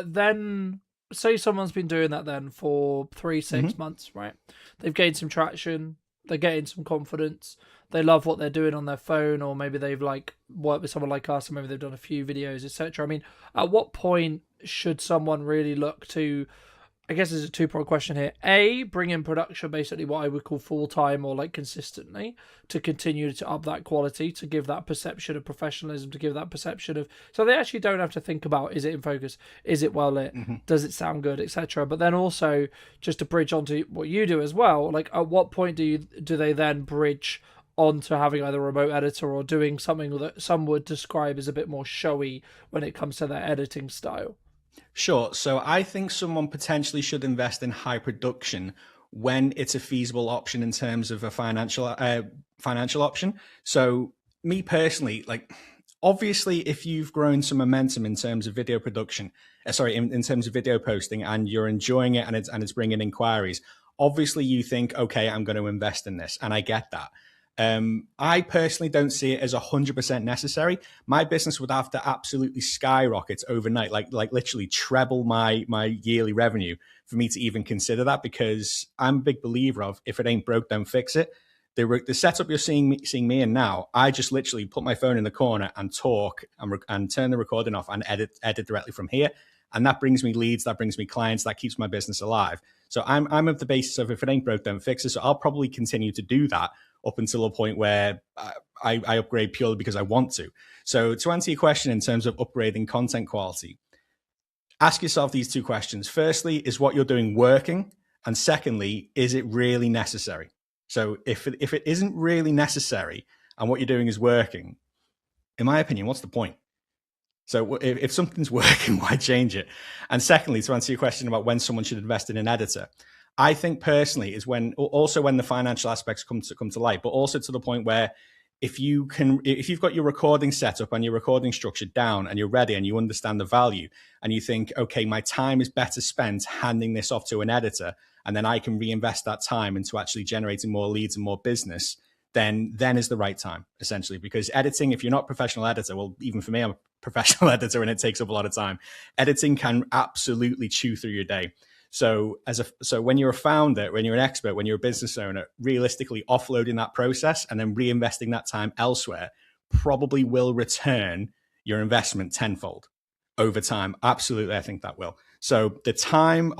then say someone's been doing that then for 3-6 months, right? They've gained some traction, they're getting some confidence, they love what they're doing on their phone, or maybe they've like worked with someone like us, or maybe they've done a few videos, etc. I mean, at what point should someone really look to, I guess there's a two-part question here. A, bring in production, basically what I would call full-time or like consistently, to continue to up that quality, to give that perception of professionalism, to give that perception of, so they actually don't have to think about, is it in focus, is it well lit, does it sound good, etc. But then also, just to bridge onto what you do as well, like at what point do they then bridge onto having either a remote editor or doing something that some would describe as a bit more showy when it comes to their editing style? Sure. So I think someone potentially should invest in high production when it's a feasible option in terms of a financial option. So me personally, like, obviously, if you've grown some momentum in terms of video production, in terms of video posting, and you're enjoying it and it's bringing inquiries, obviously you think, okay, I'm going to invest in this, and I get that. I personally don't see it as 100% necessary. My business would have to absolutely skyrocket overnight, like literally treble my yearly revenue for me to even consider that, because I'm a big believer of, if it ain't broke, don't fix it. The setup you're seeing me in now, I just literally put my phone in the corner and talk and turn the recording off and edit directly from here. And that brings me leads, that brings me clients, that keeps my business alive. So I'm of the basis of, if it ain't broke, don't fix it. So I'll probably continue to do that up until a point where I upgrade purely because I want to. So to answer your question in terms of upgrading content quality, ask yourself these two questions. Firstly, is what you're doing working? And secondly, is it really necessary? So if it isn't really necessary and what you're doing is working, in my opinion, what's the point? So if something's working, why change it? And secondly, to answer your question about when someone should invest in an editor, I think personally is when the financial aspects come to light, but also to the point where if you've got your recording set up and your recording structure down and you're ready and you understand the value and you think, okay, my time is better spent handing this off to an editor, and then I can reinvest that time into actually generating more leads and more business, then is the right time, essentially. Because editing, if you're not a professional editor, well, even for me, I'm a professional editor and it takes up a lot of time. Editing can absolutely chew through your day. So when you're a founder, when you're an expert, when you're a business owner, realistically offloading that process and then reinvesting that time elsewhere probably will return your investment tenfold over time. Absolutely, I think that will. So the time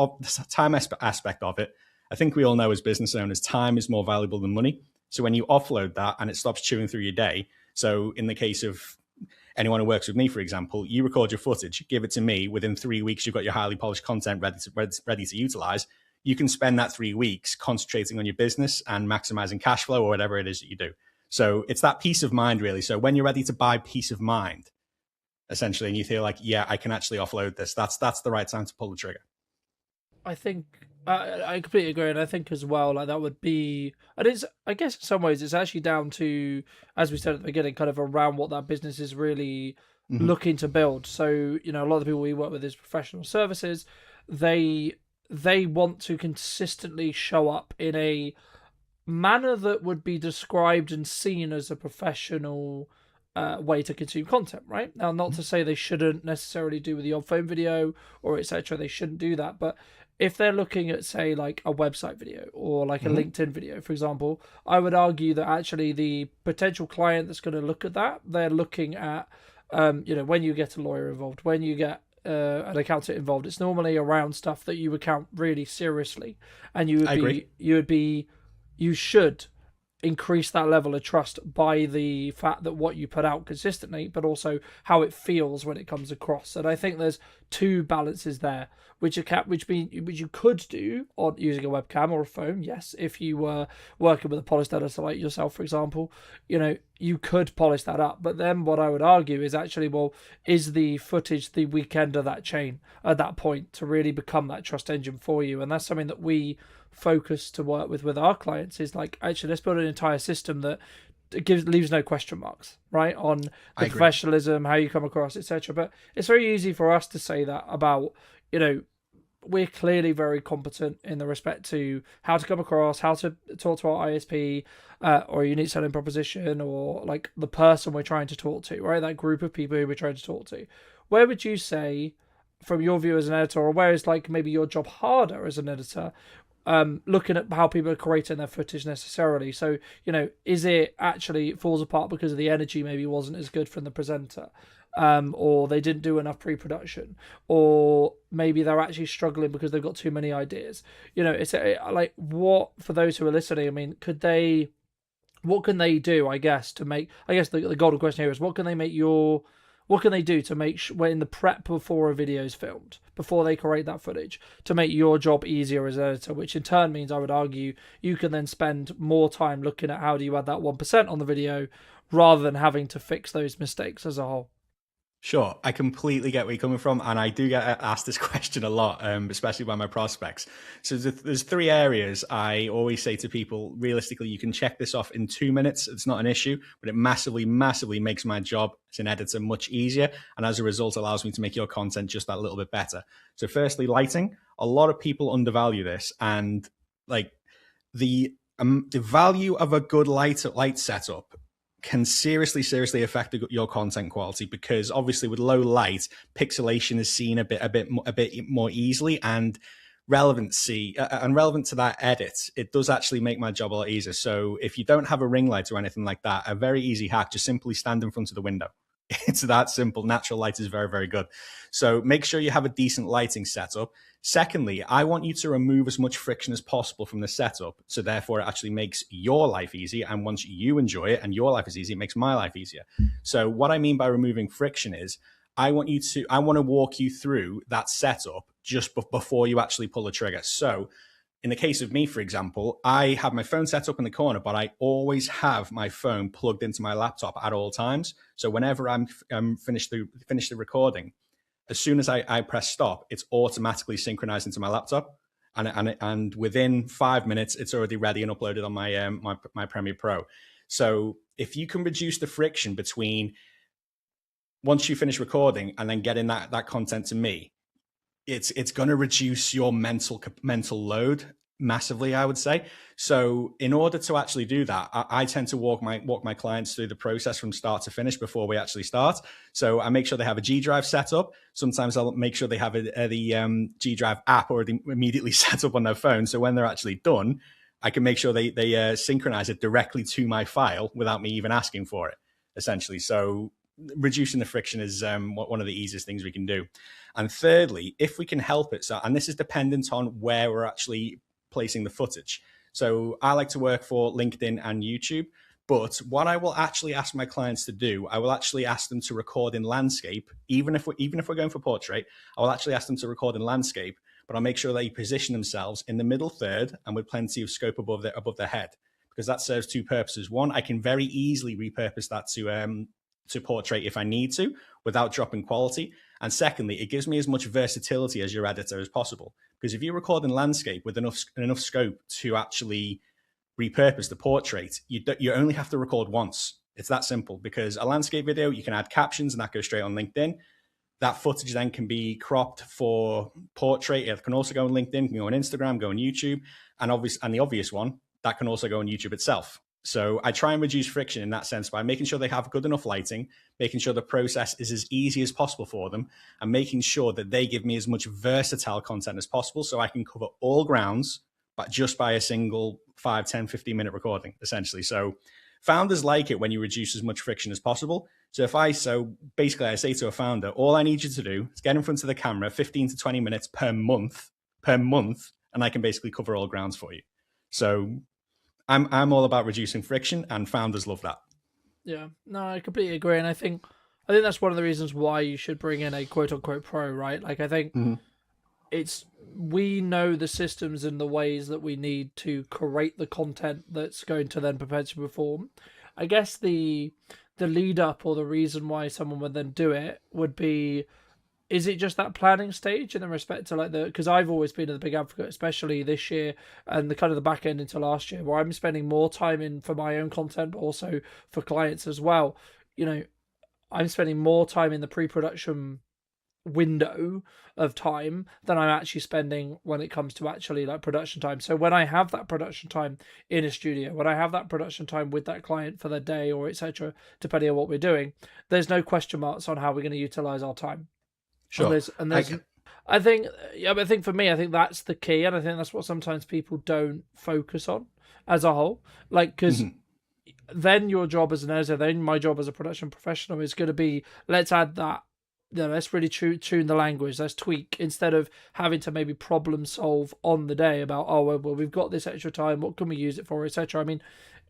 aspect of it, I think we all know as business owners, time is more valuable than money. So when you offload that and it stops chewing through your day, so in the case of anyone who works with me, for example, you record your footage, give it to me. Within 3 weeks, you've got your highly polished content ready to utilize. You can spend that 3 weeks concentrating on your business and maximizing cash flow or whatever it is that you do. So it's that peace of mind, really. So when you're ready to buy peace of mind, essentially, and you feel like, yeah, I can actually offload this, that's the right time to pull the trigger. I think I completely agree, and I think as well, like that would be, and it's, I guess in some ways it's actually down to, as we said at the beginning, kind of around what that business is really Hmm. looking to build. So, you know, a lot of the people we work with is professional services. They they want to consistently show up in a manner that would be described and seen as a professional way to consume content, right? Now, not to say they shouldn't necessarily do with the odd phone video or etc. They shouldn't do that, but if they're looking at, say, like a website video or like a Hmm. LinkedIn video, for example, I would argue that actually the potential client that's going to look at that, they're looking at, you know, when you get a lawyer involved, when you get an accountant involved, it's normally around stuff that you would count really seriously, and I agree. you should increase that level of trust by the fact that what you put out consistently, but also how it feels when it comes across. And I think there's two balances there, which you could do on using a webcam or a phone. Yes, if you were working with a polished editor like yourself, for example, you know, you could polish that up. But then what I would argue is actually, well, is the footage the weak end of that chain at that point to really become that trust engine for you? And that's something that we focus to work with our clients, is like, actually, let's build an entire system that leaves no question marks, right, on I the agree. professionalism, how you come across, etc. But it's very easy for us to say that about, you know, we're clearly very competent in the respect to how to come across, how to talk to our ISP, or unique selling proposition, or like the person we're trying to talk to, right? That group of people who we're trying to talk to. Where would you say, from your view as an editor, or where is like maybe your job harder as an editor, looking at how people are creating their footage necessarily? So, you know, is it actually it falls apart because of the energy maybe wasn't as good from the presenter, or they didn't do enough pre-production, or maybe they're actually struggling because they've got too many ideas? You know, it's like, what, for those who are listening, I mean, what can they do, I guess, to make, I guess the golden question here is, what can they do to make when in the prep before a video is filmed, before they create that footage, to make your job easier as an editor, which in turn means, I would argue, you can then spend more time looking at how do you add that 1% on the video rather than having to fix those mistakes as a whole. Sure, I completely get where you're coming from, and I do get asked this question a lot, especially by my prospects. So there's three areas I always say to people. Realistically, you can check this off in 2 minutes; it's not an issue, but it massively, massively makes my job as an editor much easier, and as a result, allows me to make your content just that little bit better. So, firstly, lighting. A lot of people undervalue this, and like the value of a good light setup can seriously affect your content quality, because obviously with low light, pixelation is seen a bit more easily, and relevancy and relevant to that edit, it does actually make my job a lot easier. So if you don't have a ring light or anything like that, a very easy hack: just simply stand in front of the window. It's that simple. Natural light is very, very good. So make sure you have a decent lighting setup. Secondly, I want you to remove as much friction as possible from the setup. So therefore, it actually makes your life easier. And once you enjoy it and your life is easy, it makes my life easier. So what I mean by removing friction is, I want to walk you through that setup just before you actually pull the trigger. So in the case of me, for example, I have my phone set up in the corner, but I always have my phone plugged into my laptop at all times. So whenever I'm finished the recording, as soon as I press stop, it's automatically synchronized into my laptop, and within 5 minutes, it's already ready and uploaded on my Premiere Pro. So if you can reduce the friction between once you finish recording and then getting that content to me, it's going to reduce your mental load massively, I would say. So in order to actually do that, I tend to walk my clients through the process from start to finish before we actually start. So I make sure they have a G Drive set up. Sometimes I'll make sure they have the G Drive app already immediately set up on their phone. So when they're actually done, I can make sure they synchronize it directly to my file without me even asking for it, essentially. So reducing the friction is one of the easiest things we can do. And thirdly, if we can help it, and this is dependent on where we're actually placing the footage. So I like to work for LinkedIn and YouTube, but what I will actually ask my clients to do, I will actually ask them to record in landscape. Even if we're going for portrait, I will actually ask them to record in landscape, but I'll make sure they position themselves in the middle third and with plenty of scope above their head, because that serves two purposes. One, I can very easily repurpose that portrait if I need to without dropping quality. And secondly, it gives me as much versatility as your editor as possible. Because if you record in landscape with enough scope to actually repurpose the portrait, you only have to record once. It's that simple. Because a landscape video, you can add captions and that goes straight on LinkedIn. That footage then can be cropped for portrait. It can also go on LinkedIn, can go on Instagram, go on YouTube, and the obvious one, that can also go on YouTube itself. So I try and reduce friction in that sense by making sure they have good enough lighting, making sure the process is as easy as possible for them, and making sure that they give me as much versatile content as possible so I can cover all grounds, but just by a single 5, 10, 15-minute recording, essentially. So founders like it when you reduce as much friction as possible. So basically I say to a founder, all I need you to do is get in front of the camera 15 to 20 minutes per month, and I can basically cover all grounds for you. So I'm all about reducing friction, and founders love that. Yeah, no, I completely agree, and I think that's one of the reasons why you should bring in a quote unquote pro, right? Like I think we know the systems and the ways that we need to create the content that's going to then perpetually perform. I guess the lead up or the reason why someone would then do it would be, is it just that planning stage in the respect to because I've always been a big advocate, especially this year and the kind of the back end into last year, where I'm spending more time in for my own content, but also for clients as well. I'm spending more time in the pre-production window of time than I'm actually spending when it comes to actually like production time. So when I have that production time in a studio, when I have that production time with that client for the day or etc., depending on what we're doing, there's no question marks on how we're going to utilize our time. Sure. I think for me, I think that's the key, and I think that's what sometimes people don't focus on as a whole. Like, because then your job as an editor, then my job as a production professional is going to be, let's add that. Let's really tune the language. Let's tweak instead of having to maybe problem solve on the day about, well, we've got this extra time. What can we use it for, etc. I mean,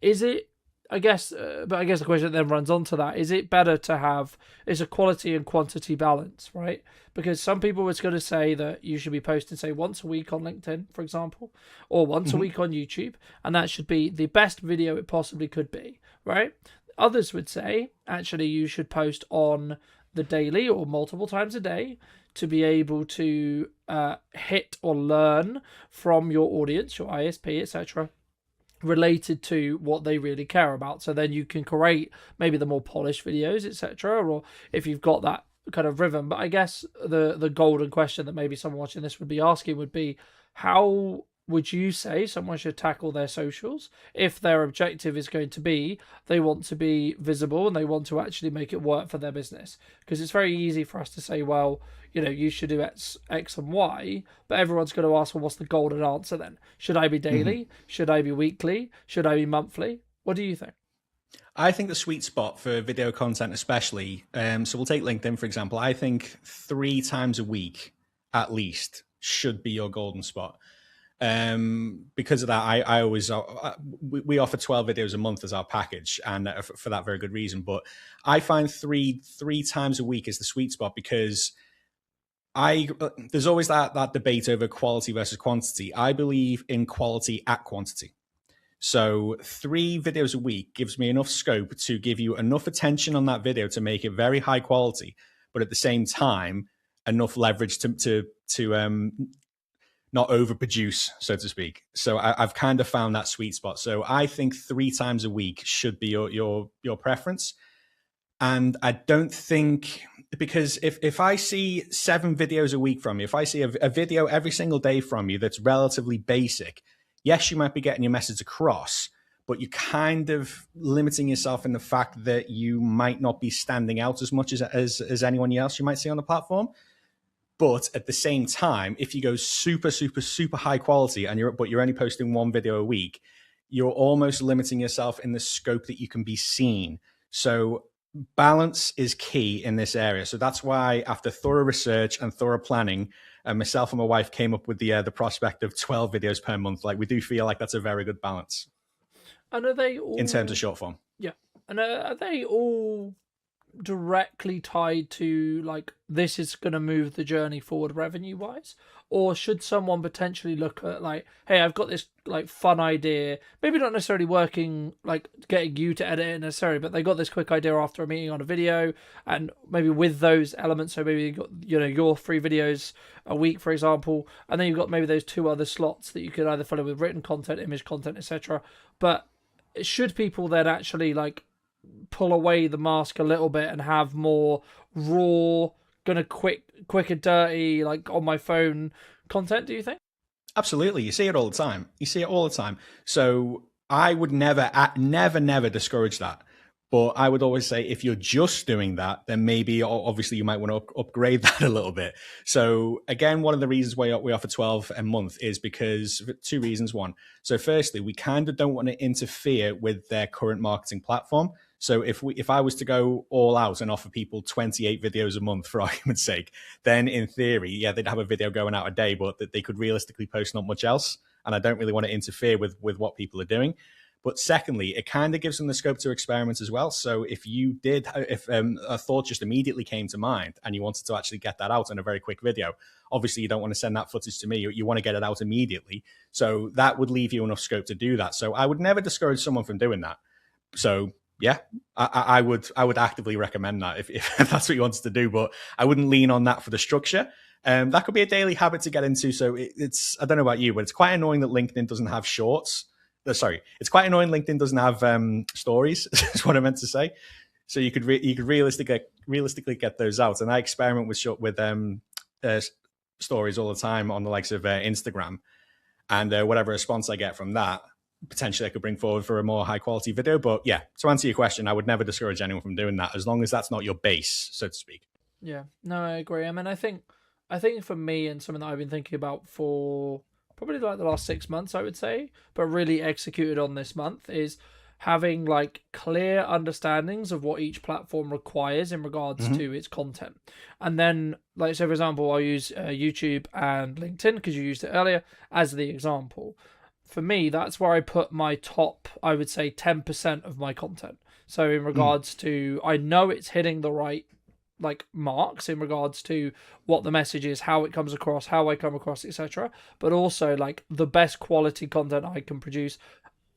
is it? I guess the question then runs onto that: is it better to have a quality and quantity balance, right? Because some people was going to say that you should be posting, say, once a week on LinkedIn, for example, or once a week on YouTube, and that should be the best video it possibly could be, right? Others would say actually you should post on the daily or multiple times a day to be able to hit or learn from your audience, your ISP, etc., related to what they really care about. So then you can create maybe the more polished videos, etc., or if you've got that kind of rhythm. But I guess the golden question that maybe someone watching this would be asking would be, how would you say someone should tackle their socials if their objective is going to be they want to be visible and they want to actually make it work for their business? Because it's very easy for us to say, well, you should do X and Y, but everyone's going to ask, well, what's the golden answer then? Should I be daily? Should I be weekly? Should I be monthly? What do you think? I think the sweet spot for video content especially, so we'll take LinkedIn, for example. I think 3 times a week at least should be your golden spot. Because of that, I always we offer 12 videos a month as our package, and for that very good reason. But I find three times a week is the sweet spot, because there's always that debate over quality versus quantity. I believe in quality at quantity. So 3 videos a week gives me enough scope to give you enough attention on that video to make it very high quality, but at the same time enough leverage to not overproduce, so to speak. So I've kind of found that sweet spot. So I think 3 times a week should be your preference. And I don't think, because if I see 7 videos a week from you, if I see a video every single day from you that's relatively basic, yes, you might be getting your message across, but you're kind of limiting yourself in the fact that you might not be standing out as much as anyone else you might see on the platform. But at the same time, if you go super, super, super high quality and you're only posting 1 video a week, you're almost limiting yourself in the scope that you can be seen. So balance is key in this area. So that's why, after thorough research and thorough planning, myself and my wife came up with the prospect of 12 videos per month. Like, we do feel like that's a very good balance. And are they all, in terms of short form? Yeah. And are they all directly tied to like this is going to move the journey forward revenue wise, or should someone potentially look at like, hey, I've got this like fun idea, maybe not necessarily working like getting you to edit it necessarily, but they got this quick idea after a meeting on a video, and maybe with those elements, so maybe you got, you know, your 3 videos a week, for example, and then you've got maybe those 2 other slots that you could either fill in with written content, image content, etc. But should people then actually like pull away the mask a little bit and have more raw, gonna quick and dirty, like on my phone content, do you think? Absolutely. You see it all the time. You see it all the time. So I would never discourage that. But I would always say if you're just doing that, then maybe obviously you might want to upgrade that a little bit. So again, one of the reasons why we offer 12 a month is because 2 reasons. One, so firstly, we kind of don't want to interfere with their current marketing platform. So if I was to go all out and offer people 28 videos a month for argument's sake, then in theory, yeah, they'd have a video going out a day, but that they could realistically post not much else. And I don't really want to interfere with what people are doing. But secondly, it kind of gives them the scope to experiment as well. So if a thought just immediately came to mind and you wanted to actually get that out in a very quick video, obviously you don't want to send that footage to me. You want to get it out immediately. So that would leave you enough scope to do that. So I would never discourage someone from doing that. So yeah, I would actively recommend that if that's what you wanted to do, but I wouldn't lean on that for the structure. That could be a daily habit to get into. So it's, I don't know about you, but it's quite annoying that LinkedIn doesn't have shorts. Sorry, it's quite annoying LinkedIn doesn't have stories, is what I meant to say. So you could realistically get those out. And I experiment with stories all the time on the likes of Instagram, and whatever response I get from that, potentially I could bring forward for a more high quality video. But yeah, to answer your question, I would never discourage anyone from doing that as long as that's not your base, so to speak. Yeah, no, I agree. I mean, I think for me, and something that I've been thinking about for probably like the last 6 months, I would say, but really executed on this month, is having like clear understandings of what each platform requires in regards to its content. And then, like, so for example, I'll use YouTube and LinkedIn, because you used it earlier as the example. For me, that's where I put my top, I would say 10% of my content. So in regards to, I know it's hitting the right like marks in regards to what the message is, how it comes across, how I come across, etc. But also like the best quality content I can produce.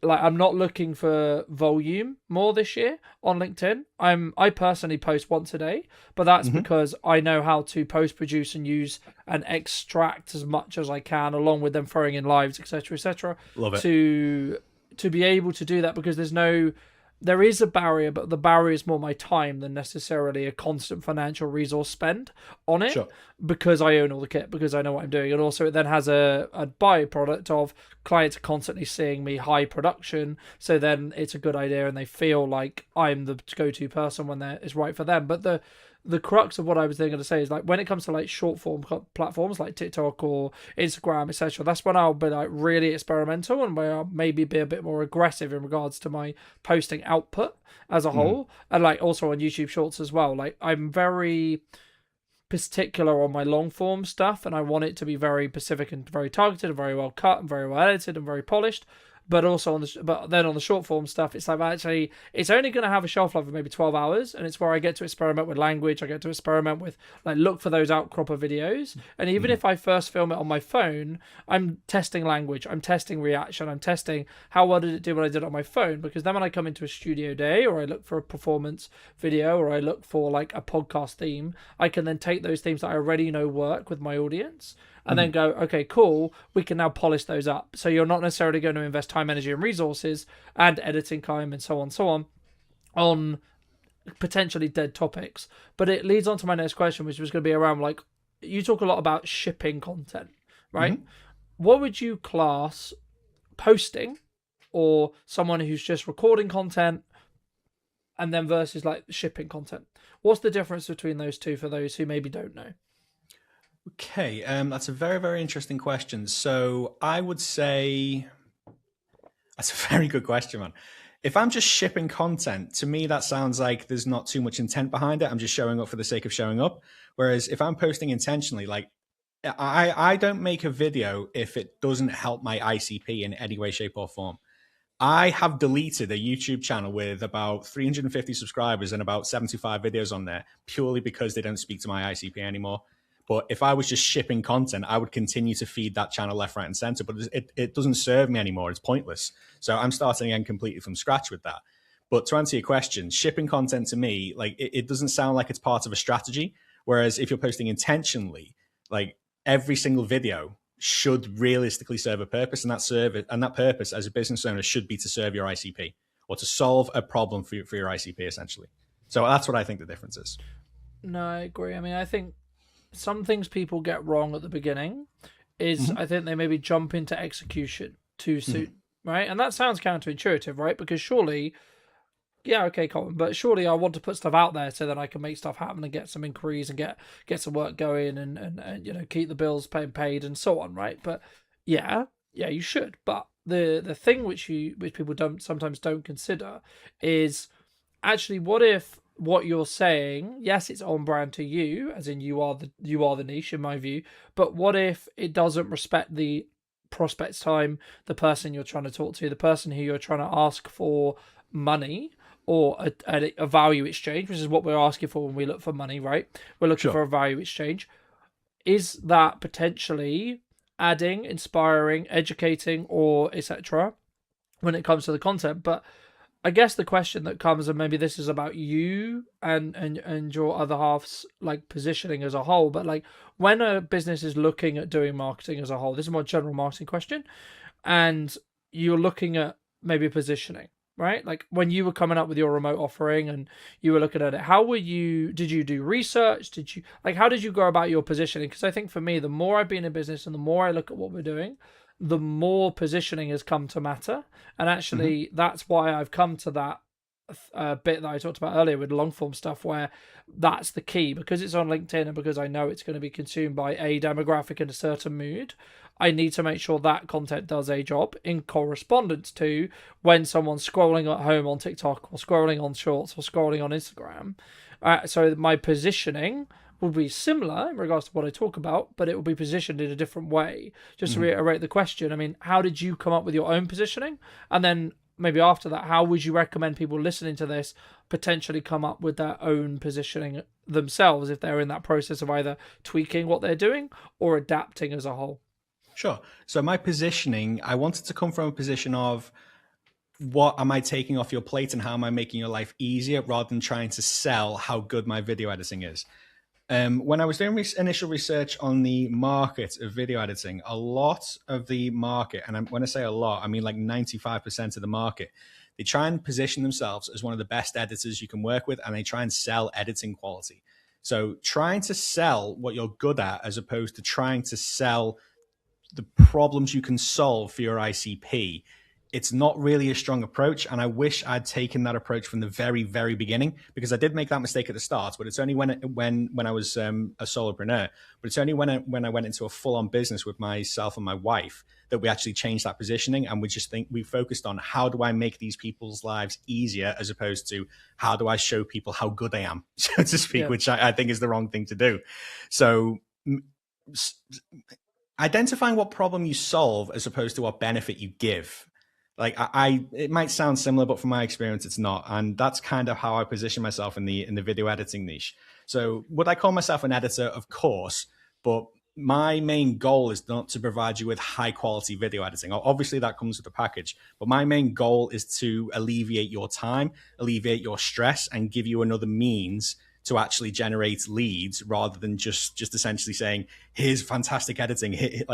Like, I'm not looking for volume more this year on LinkedIn. I personally post once a day, but that's because I know how to post produce and use and extract as much as I can, along with them throwing in lives, etc. Love it. To be able to do that, because there is a barrier, but the barrier is more my time than necessarily a constant financial resource spend on it. Sure. Because I own all the kit, because I know what I'm doing. And also it then has a byproduct of clients constantly seeing me high production. So then it's a good idea and they feel like I'm the go-to person when it's right for them. But the crux of what I was going to say is, like, when it comes to like short form platforms like TikTok or Instagram, etc., that's when I'll be like really experimental and where I'll maybe be a bit more aggressive in regards to my posting output as a whole. And like also on YouTube Shorts as well. Like, I'm very particular on my long form stuff, and I want it to be very specific and very targeted and very well cut and very well edited and very polished. But also but then on the short form stuff, it's like, actually it's only going to have a shelf life of maybe 12 hours, and it's where I get to experiment with language. I get to experiment with, like, look for those outcropper videos. And even if I first film it on my phone, I'm testing language, I'm testing reaction, I'm testing how well did it do when I did it on my phone, because then when I come into a studio day, or I look for a performance video, or I look for like a podcast theme, I can then take those themes that I already know work with my audience and then go, okay, cool, we can now polish those up. So you're not necessarily going to invest time, energy, and resources and editing time and so on potentially dead topics. But it leads on to my next question, which was going to be around, like, you talk a lot about shipping content, right? What would you class posting, or someone who's just recording content, and then versus like shipping content? What's the difference between those two for those who maybe don't know? Okay, that's a very, very interesting question. So I would say that's a very good question, man. If I'm just shipping content, to me, that sounds like there's not too much intent behind it. I'm just showing up for the sake of showing up. Whereas if I'm posting intentionally, like, I don't make a video if it doesn't help my ICP in any way, shape, or form. I have deleted a YouTube channel with about 350 subscribers and about 75 videos on there purely because they don't speak to my ICP anymore. But if I was just shipping content, I would continue to feed that channel left, right, and center. But it doesn't serve me anymore. It's pointless. So I'm starting again completely from scratch with that. But to answer your question, shipping content to me, like it doesn't sound like it's part of a strategy. Whereas if you're posting intentionally, like every single video should realistically serve a purpose, and that purpose as a business owner should be to serve your ICP or to solve a problem for your ICP essentially. So that's what I think the difference is. No, I agree. I mean, I think some things people get wrong at the beginning is I think they maybe jump into execution too soon, right? And that sounds counterintuitive, right? Because surely, yeah, okay, Colin, but surely I want to put stuff out there so that I can make stuff happen and get some inquiries and get some work going and keep the bills paid and so on, right? But yeah, you should. But the thing which people sometimes don't consider is actually what if what you're saying, yes, it's on brand to you, as in you are the niche in my view, but what if it doesn't respect the prospect's time, the person you're trying to talk to, the person who you're trying to ask for money or a value exchange, which is what we're asking for when we look for money, right? We're looking for a value exchange. Is that potentially adding, inspiring, educating, or etc. when it comes to the content? But I guess the question that comes, and maybe this is about you and your other half's like positioning as a whole, but like when a business is looking at doing marketing as a whole, this is a more general marketing question, and you're looking at maybe positioning, right? Like when you were coming up with your remote offering and you were looking at it, did you do research? How did you go about your positioning? Because I think for me, the more I've been in business and the more I look at what we're doing, the more positioning has come to matter. And actually, that's why I've come to that bit that I talked about earlier with long form stuff, where that's the key, because it's on LinkedIn and because I know it's going to be consumed by a demographic in a certain mood. I need to make sure that content does a job in correspondence to when someone's scrolling at home on TikTok or scrolling on Shorts or scrolling on Instagram. So my positioning will be similar in regards to what I talk about, but it will be positioned in a different way. Just to reiterate the question, I mean, how did you come up with your own positioning? And then maybe after that, how would you recommend people listening to this potentially come up with their own positioning themselves if they're in that process of either tweaking what they're doing or adapting as a whole? Sure. So my positioning, I wanted to come from a position of what am I taking off your plate and how am I making your life easier, rather than trying to sell how good my video editing is. When I was doing initial research on the market of video editing, a lot of the market, and when I say a lot, I mean like 95% of the market, they try and position themselves as one of the best editors you can work with, and they try and sell editing quality. So trying to sell what you're good at as opposed to trying to sell the problems you can solve for your ICP, it's not really a strong approach. And I wish I'd taken that approach from the very, very beginning, because I did make that mistake at the start. But it's only when I was a solopreneur, but it's only when I went into a full-on business with myself and my wife that we actually changed that positioning. And we focused on how do I make these people's lives easier, as opposed to how do I show people how good I am, so to speak, which I think is the wrong thing to do. So identifying what problem you solve as opposed to what benefit you give. Like it might sound similar, but from my experience, it's not. And that's kind of how I position myself in the video editing niche. So would I call myself an editor? Of course, but my main goal is not to provide you with high quality video editing. Obviously that comes with a package, but my main goal is to alleviate your time, alleviate your stress, and give you another means to actually generate leads, rather than just essentially saying, here's fantastic editing, here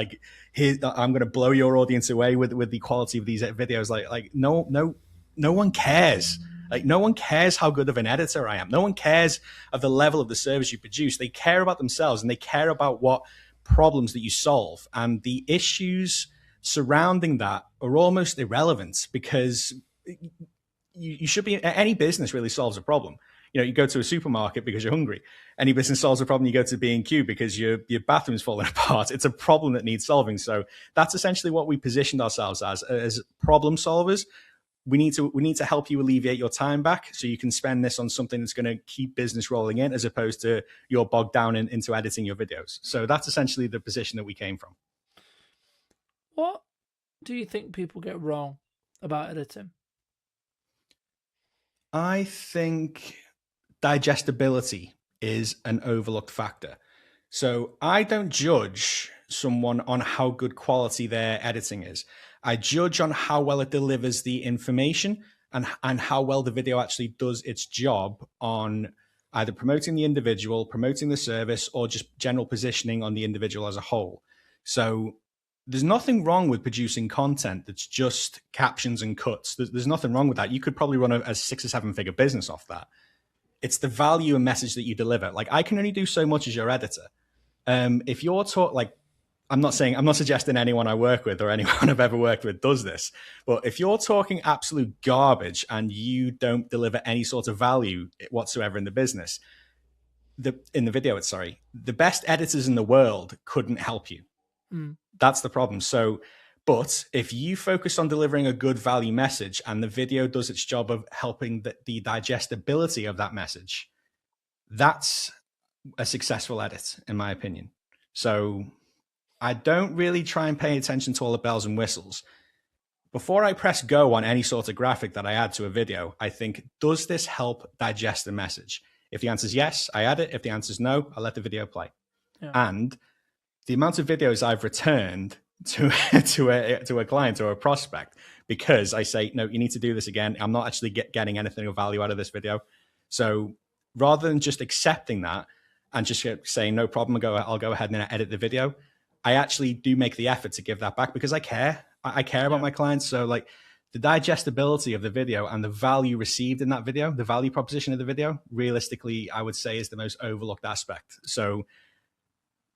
I'm going to blow your audience away with the quality of these videos. No one cares. Like, no one cares how good of an editor I am. No one cares of the level of the service you produce. They care about themselves, and they care about what problems that you solve. And the issues surrounding that are almost irrelevant, because you should be, any business really solves a problem. You go to a supermarket because you're hungry. Any business solves a problem. You go to B&Q because your bathroom's falling apart. It's a problem that needs solving. So that's essentially what we positioned ourselves as problem solvers. We need to help you alleviate your time back, so you can spend this on something that's going to keep business rolling in, as opposed to you're bogged down into editing your videos. So that's essentially the position that we came from. What do you think people get wrong about editing? I think digestibility is an overlooked factor. So I don't judge someone on how good quality their editing is. I judge on how well it delivers the information and how well the video actually does its job on either promoting the individual, promoting the service, or just general positioning on the individual as a whole. So there's nothing wrong with producing content that's just captions and cuts. There's nothing wrong with that. You could probably run a 6 or 7 figure business off that. It's the value and message that you deliver. Like, I can only do so much as your editor. If you're I'm not suggesting anyone I work with or anyone I've ever worked with does this, but if you're talking absolute garbage and you don't deliver any sort of value whatsoever in the business, the best editors in the world couldn't help you. That's the problem. So, but if you focus on delivering a good value message and the video does its job of helping the digestibility of that message, that's a successful edit, in my opinion. So I don't really try and pay attention to all the bells and whistles. Before I press go on any sort of graphic that I add to a video, I think, does this help digest the message? If the answer is yes, I add it. If the answer is no, I let the video play. Yeah. And the amount of videos I've returned to a client or a prospect because I say, no, you need to do this again. I'm not actually getting anything of value out of this video. So rather than just accepting that and just saying, no problem, I'll go ahead and edit the video, I actually do make the effort to give that back because I care. I care about my clients. So like the digestibility of the video and the value received in that video, the value proposition of the video, realistically, I would say is the most overlooked aspect. So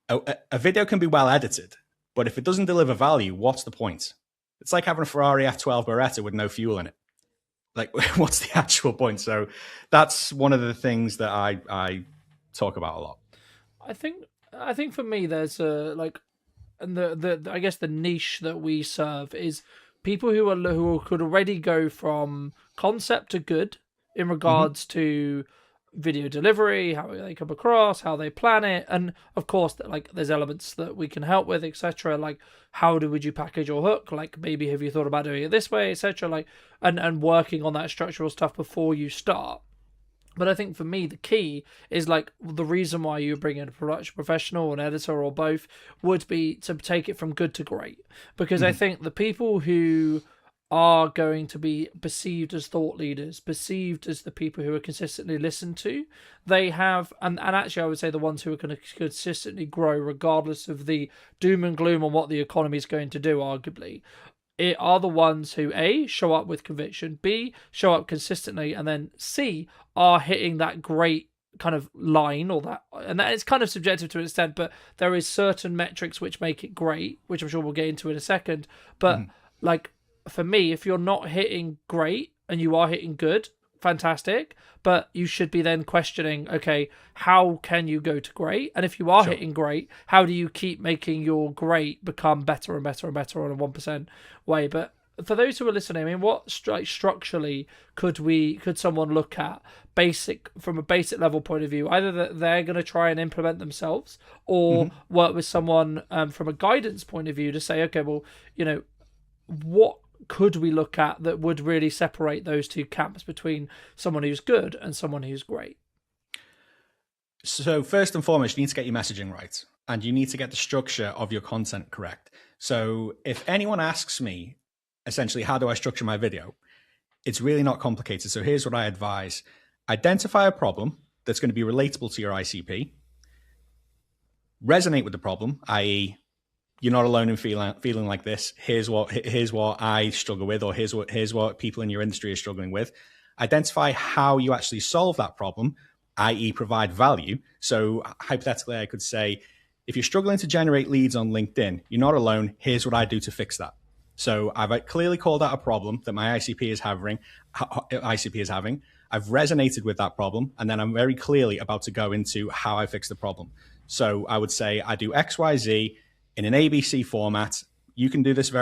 a video can be well edited, but if it doesn't deliver value, what's the point? It's like having a Ferrari F12 Beretta with no fuel in it. Like, what's the actual point? So that's one of the things that I talk about a lot. I think for me, there's and I guess the niche that we serve is people who could already go from concept to good in regards to video delivery, how they come across, how they plan it, and of course, like there's elements that we can help with, etc. Like would you package your hook? Like maybe have you thought about doing it this way, etc. Like and working on that structural stuff before you start. But I think for me, the key is like the reason why you bring in a production professional, an editor, or both would be to take it from good to great. Because I think the people who are going to be perceived as thought leaders, perceived as the people who are consistently listened to, they have, and actually I would say the ones who are going to consistently grow regardless of the doom and gloom on what the economy is going to do, arguably, it are the ones who A, show up with conviction, B, show up consistently, and then C, are hitting that great kind of line or that, and that is kind of subjective to an extent, but there is certain metrics which make it great, which I'm sure we'll get into in a second. But like for me, if you're not hitting great and you are hitting good, fantastic, but you should be then questioning, okay, how can you go to great? And if you are hitting great, how do you keep making your great become better and better and better on a 1% way? But for those who are listening, I mean, what structurally could someone look at from a basic level point of view, either that they're going to try and implement themselves or work with someone from a guidance point of view to say, okay, well, what could we look at that would really separate those two camps between someone who's good and someone who's great? So first and foremost, you need to get your messaging right and you need to get the structure of your content correct. So if anyone asks me, essentially, how do I structure my video? It's really not complicated. So here's what I advise. Identify a problem that's going to be relatable to your ICP. Resonate with the problem, i.e., you're not alone in feeling like this. Here's what I struggle with, or here's what people in your industry are struggling with. Identify how you actually solve that problem, i.e., provide value. So hypothetically, I could say, if you're struggling to generate leads on LinkedIn, you're not alone. Here's what I do to fix that. So I've clearly called out a problem that my ICP is having. I've resonated with that problem, and then I'm very clearly about to go into how I fix the problem. So I would say I do X, Y, Z in an ABC format. You can do this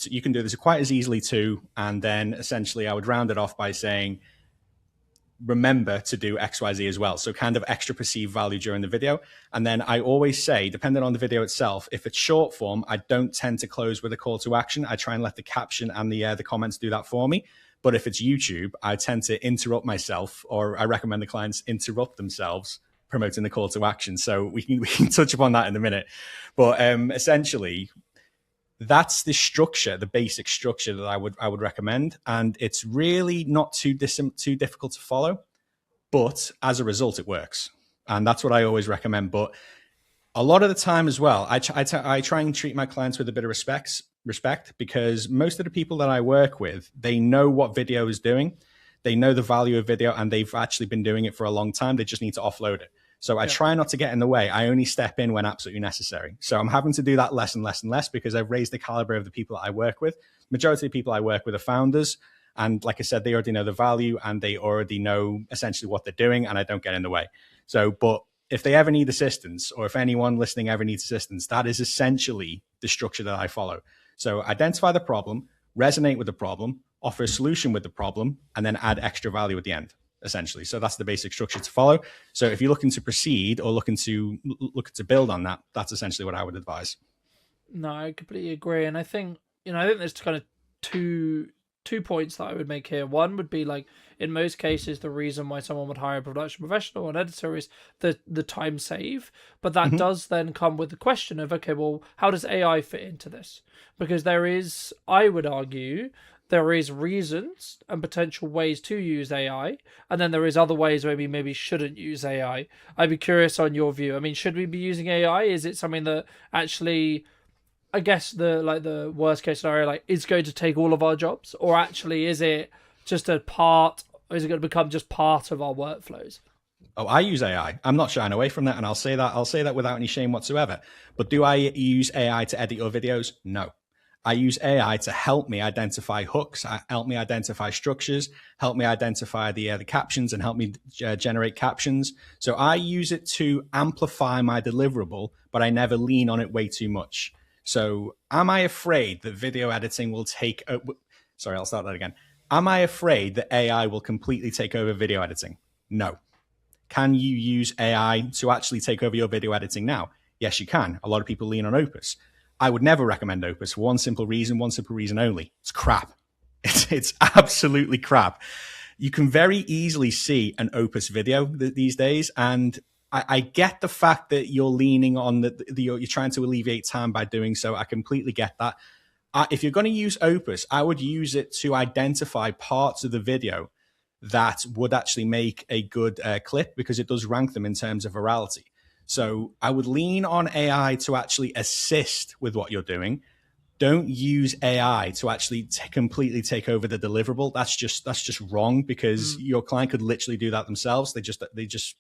you can do this quite as easily too. And then essentially I would round it off by saying, remember to do XYZ as well. So kind of extra perceived value during the video. And then I always say, depending on the video itself, if it's short form, I don't tend to close with a call to action. I try and let the caption and the comments do that for me. But if it's YouTube, I tend to interrupt myself, or I recommend the clients interrupt themselves promoting the call to action. So we can touch upon that in a minute. But essentially, that's the structure, the basic structure that I would recommend, and it's really not too difficult to follow. But as a result, it works, and that's what I always recommend. But a lot of the time as well, I try and treat my clients with a bit of respect, because most of the people that I work with, they know what video is doing, they know the value of video, and they've actually been doing it for a long time. They just need to offload it. So I try not to get in the way. I only step in when absolutely necessary. So I'm having to do that less and less and less, because I've raised the caliber of the people that I work with. Majority of the people I work with are founders. And like I said, they already know the value and they already know essentially what they're doing, and I don't get in the way. So, but if they ever need assistance, or if anyone listening ever needs assistance, that is essentially the structure that I follow. So identify the problem, resonate with the problem, offer a solution with the problem, and then add extra value at the end, essentially. So that's the basic structure to follow. So if you're looking to proceed or looking to build on that, that's essentially what I would advise. No, I completely agree. And I think, I think there's kind of two points that I would make here. One would be, like, in most cases, the reason why someone would hire a production professional or an editor is the time save. But that does then come with the question of, okay, well, how does AI fit into this? Because there is, I would argue, there is reasons and potential ways to use AI, and then there is other ways where we maybe shouldn't use AI. I'd be curious on your view. I mean, should we be using AI? Is it something that actually, I guess the worst case scenario, like, is going to take all of our jobs, or actually is it just a part, or is it going to become just part of our workflows? Oh, I use AI. I'm not shying away from that, and I'll say that without any shame whatsoever. But do I use AI to edit your videos? No. I use AI to help me identify hooks, help me identify structures, help me identify the captions, and help me generate captions. So I use it to amplify my deliverable, but I never lean on it way too much. So am I afraid that video editing will take... sorry, I'll start that again. Am I afraid that AI will completely take over video editing? No. Can you use AI to actually take over your video editing now? Yes, you can. A lot of people lean on Opus. I would never recommend Opus for one simple reason only. It's crap. It's absolutely crap. You can very easily see an Opus video these days, and I get the fact that you're leaning on you're trying to alleviate time by doing so. I completely get that. If you're going to use Opus, I would use it to identify parts of the video that would actually make a good clip, because it does rank them in terms of virality. So I would lean on AI to actually assist with what you're doing. Don't use AI to actually completely take over the deliverable. That's just wrong, because your client could literally do that themselves. They just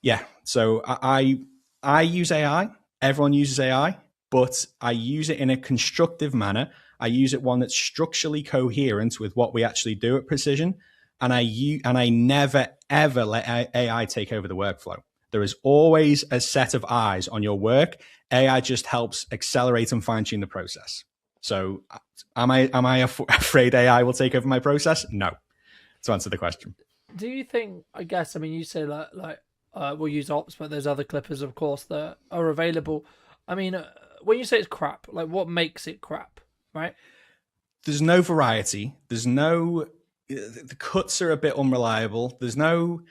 yeah. So I use AI. Everyone uses AI, but I use it in a constructive manner. I use it one that's structurally coherent with what we actually do at Precision, and I never ever let AI take over the workflow. There is always a set of eyes on your work. AI just helps accelerate and fine tune the process. So am I afraid AI will take over my process? No. To answer the question. Do you think, I guess, I mean, you say we'll use Ops, but there's other clippers, of course, that are available. I mean, when you say it's crap, like, what makes it crap, right? There's no variety. The cuts are a bit unreliable. There's no...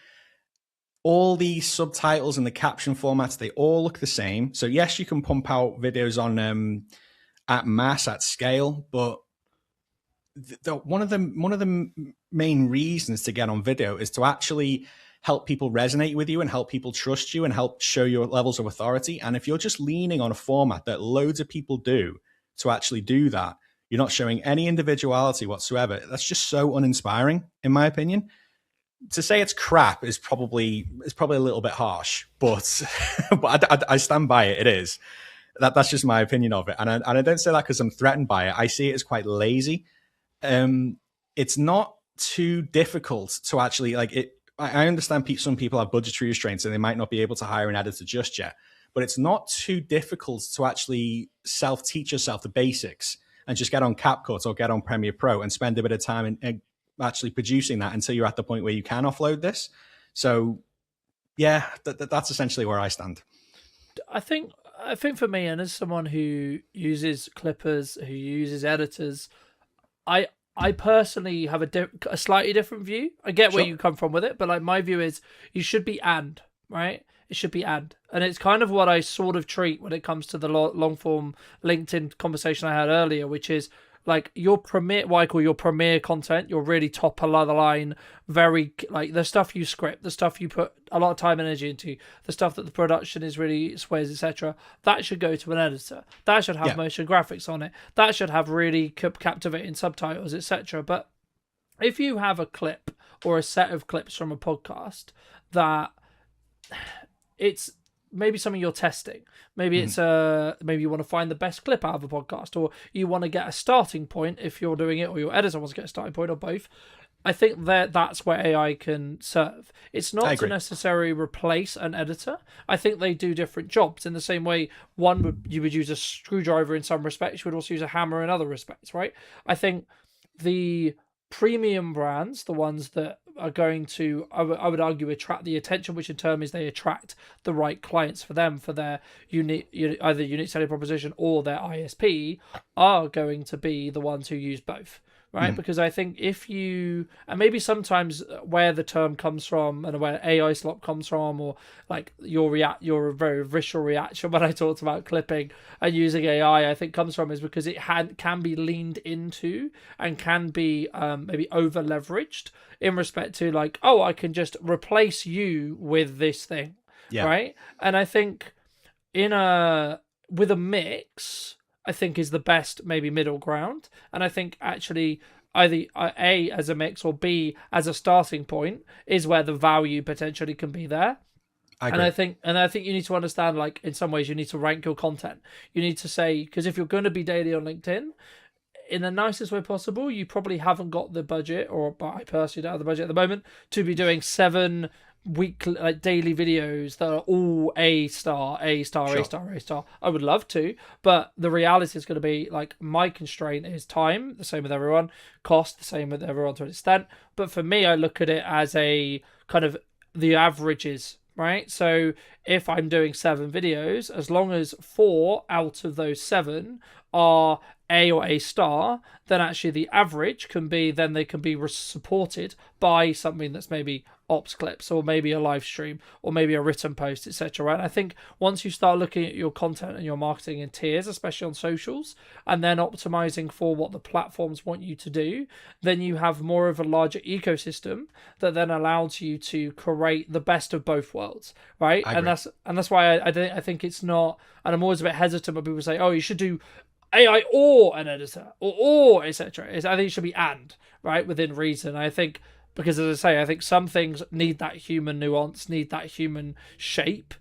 All the subtitles and the caption formats, they all look the same. So yes, you can pump out videos on at mass, at scale, but one of the main reasons to get on video is to actually help people resonate with you and help people trust you and help show your levels of authority. And if you're just leaning on a format that loads of people do to actually do that, you're not showing any individuality whatsoever. That's just so uninspiring, in my opinion. To say it's crap is probably a little bit harsh, but I stand by it. It is. That's just my opinion of it, and I don't say that because I'm threatened by it. I see it as quite lazy. It's not too difficult to actually I understand some people have budgetary restraints and they might not be able to hire an editor just yet, but it's not too difficult to actually self-teach yourself the basics and just get on CapCut or get on Premiere Pro and spend a bit of time and actually producing that until you're at the point where you can offload this. So yeah, that's essentially where I stand. I think for me, and as someone who uses clippers, who uses editors, I I personally have a slightly different view. I get where Sure. you come from with it, but like my view is you should be right. It should be and it's kind of what I sort of treat when it comes to the long form LinkedIn conversation I had earlier, which is like your premier, what I call your premier content, your really top of the line, very like the stuff you script, the stuff you put a lot of time and energy into, the stuff that the production is really sways, etc. That should go to an editor. That should have motion graphics on it. That should have really captivating subtitles, etc. But if you have a clip or a set of clips from a podcast that it's maybe something you're testing. Maybe it's maybe you want to find the best clip out of a podcast, or you want to get a starting point if you're doing it, or your editor wants to get a starting point, or both. I think that's where AI can serve. It's not to necessarily replace an editor. I think they do different jobs in the same way. You would use a screwdriver in some respects. You would also use a hammer in other respects, right? I think the premium brands, the ones that are going to, I would argue, attract the attention, which in turn is they attract the right clients for them, for their either unique selling proposition or their ISP, are going to be the ones who use both. Right, because I think if you, and maybe sometimes where the term comes from and where AI slop comes from, or like your very visceral reaction when I talked about clipping and using AI, I think comes from is because it can be leaned into and can be maybe over leveraged in respect to like, oh, I can just replace you with this thing, right? And I think with a mix, I think is the best maybe middle ground. And I think actually either A as a mix or B as a starting point is where the value potentially can be there. I agree. And I think you need to understand, like, in some ways you need to rank your content. You need to say, because if you're going to be daily on LinkedIn, in the nicest way possible, you probably haven't got the budget, or I personally don't have the budget at the moment, to be doing 7 weekly, like daily videos that are all A star, A star, sure. A star, A star. I would love to, but the reality is going to be like my constraint is time, the same with everyone, cost, the same with everyone to an extent. But for me, I look at it as a kind of the averages, right? So if I'm doing 7 videos, as long as 4 out of those 7 are A or A star, then actually the average can be, then they can be supported by something that's maybe ops clips, or maybe a live stream, or maybe a written post, etc. Right? And I think once you start looking at your content and your marketing in tiers, especially on socials, and then optimizing for what the platforms want you to do, then you have more of a larger ecosystem that then allows you to create the best of both worlds, right? And that's why I think it's not, and I'm always a bit hesitant when people say, oh, you should do AI or an editor or etc. I think it should be right, within reason. I think, because as I say, I think some things need that human nuance, need that human shape,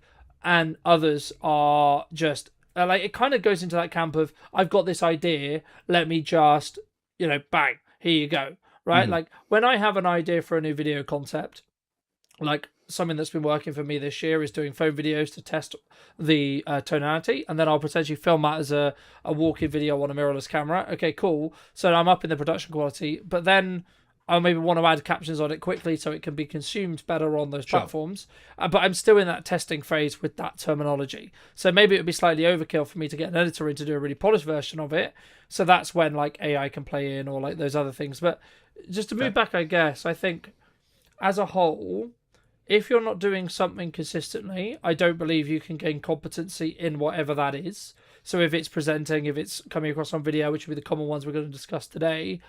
and others are just like, it kind of goes into that camp of, I've got this idea, let me just, bang, here you go, right? Like when I have an idea for a new video concept, like something that's been working for me this year is doing phone videos to test the tonality, and then I'll potentially film that as a walk-in video on a mirrorless camera. Okay, cool. So I'm up in the production quality, but then I maybe want to add captions on it quickly so it can be consumed better on those platforms. But I'm still in that testing phase with that terminology. So maybe it would be slightly overkill for me to get an editor in to do a really polished version of it. So that's when like AI can play in, or like those other things. But just to move back, I guess, I think as a whole, if you're not doing something consistently, I don't believe you can gain competency in whatever that is. So if it's presenting, if it's coming across on video, which will be the common ones we're going to discuss today.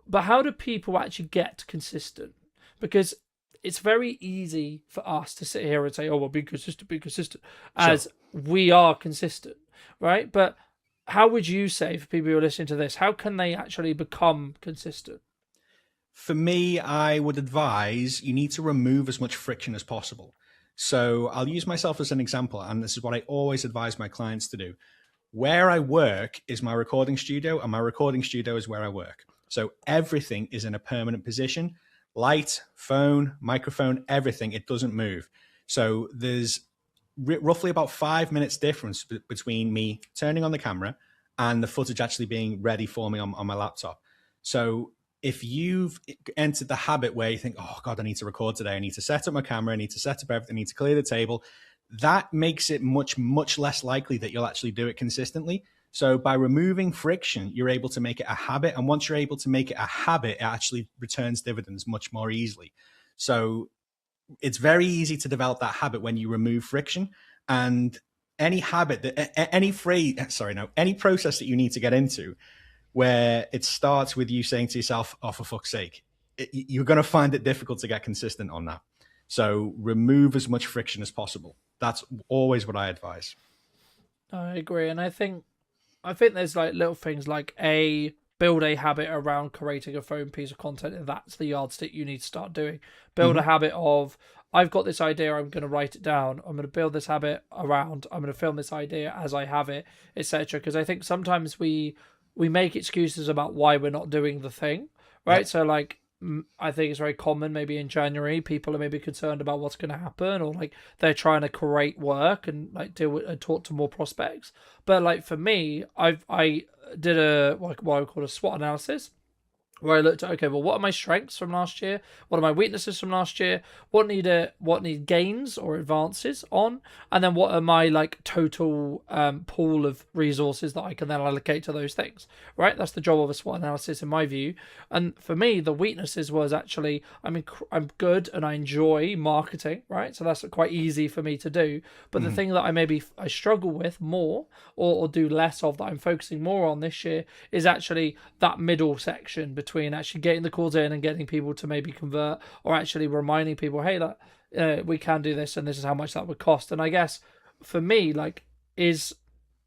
But how do people actually get consistent? Because it's very easy for us to sit here and say, oh, well, be consistent, as we are consistent, right? But how would you say, for people who are listening to this, how can they actually become consistent? For me, I would advise you need to remove as much friction as possible. So I'll use myself as an example, and this is what I always advise my clients to do. Where I work is my recording studio, and my recording studio is where I work. So everything is in a permanent position. Light, phone, microphone, everything, it doesn't move. So there's roughly about 5 minutes difference between me turning on the camera and the footage actually being ready for me on my laptop. So if you've entered the habit where you think, oh God, I need to record today, I need to set up my camera, I need to set up everything, I need to clear the table, that makes it much, much less likely that you'll actually do it consistently. So by removing friction, you're able to make it a habit. And once you're able to make it a habit, it actually returns dividends much more easily. So it's very easy to develop that habit when you remove friction. And any habit that any process that you need to get into where it starts with you saying to yourself, oh, for fuck's sake, you're going to find it difficult to get consistent on that. So remove as much friction as possible. That's always what I advise. I agree. And I think there's like little things like build a habit around creating a phone piece of content, and that's the yardstick you need to start doing. Build a habit of, I've got this idea, I'm going to write it down, I'm going to build this habit around, I'm going to film this idea as I have it, etc. Because I think sometimes we make excuses about why we're not doing the thing, right? Yep. So like, I think it's very common maybe in January, people are maybe concerned about what's going to happen, or like they're trying to create work and like deal with and talk to more prospects. But like for me, I did what I call a SWOT analysis, where I looked at, okay, well, what are my strengths from last year? What are my weaknesses from last year? What need gains or advances on? And then what are my like total pool of resources that I can then allocate to those things, right? That's the job of a SWOT analysis in my view. And for me, the weaknesses was actually, I'm good and I enjoy marketing, right? So that's quite easy for me to do. But the thing that I struggle with more or do less of, that I'm focusing more on this year, is actually that middle section between actually getting the calls in and getting people to maybe convert, or actually reminding people, hey, we can do this and this is how much that would cost. And I guess for me, like, is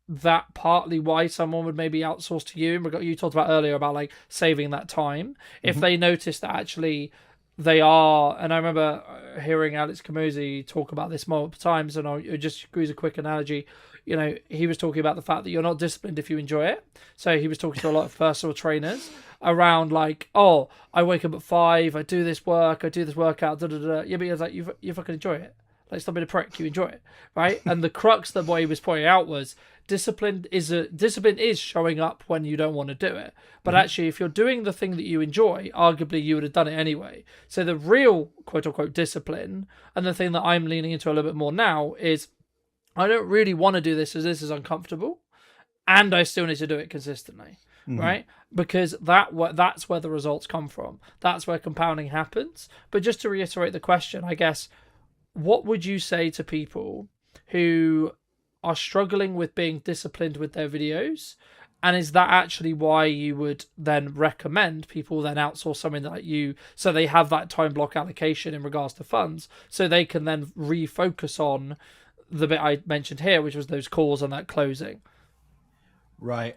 that partly why someone would maybe outsource to you? You talked about earlier about like saving that time. If they notice that actually they are, and I remember hearing Alex Camozzi talk about this multiple times, and I'll just use a quick analogy. You know, he was talking about the fact that you're not disciplined if you enjoy it. So he was talking to a lot of personal trainers around like, oh, I wake up at 5, I do this work, I do this workout, da da da. Yeah, but he was like, you fucking enjoy it. Like, stop being a prick, you enjoy it, right? And the crux that what he was pointing out was discipline is showing up when you don't want to do it. But actually, if you're doing the thing that you enjoy, arguably you would have done it anyway. So the real quote unquote discipline, and the thing that I'm leaning into a little bit more now, is I don't really want to do this as this is uncomfortable, and I still need to do it consistently, right? Because that's where the results come from. That's where compounding happens. But just to reiterate the question, I guess, what would you say to people who are struggling with being disciplined with their videos? And is that actually why you would then recommend people then outsource something like you, so they have that time block allocation in regards to funds, so they can then refocus on the bit I mentioned here, which was those calls and that closing? Right.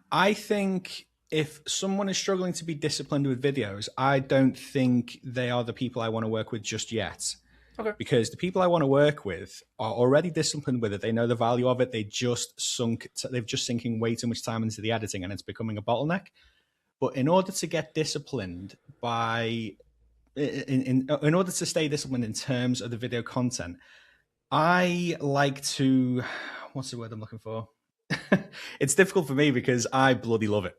I think if someone is struggling to be disciplined with videos, I don't think they are the people I want to work with just yet. Okay. Because the people I want to work with are already disciplined with it. They know the value of it. They've just sinking way too much time into the editing, and it's becoming a bottleneck. But in order to get disciplined in order to stay disciplined in terms of the video content, I like to, what's the word I'm looking for? It's difficult for me because I bloody love it.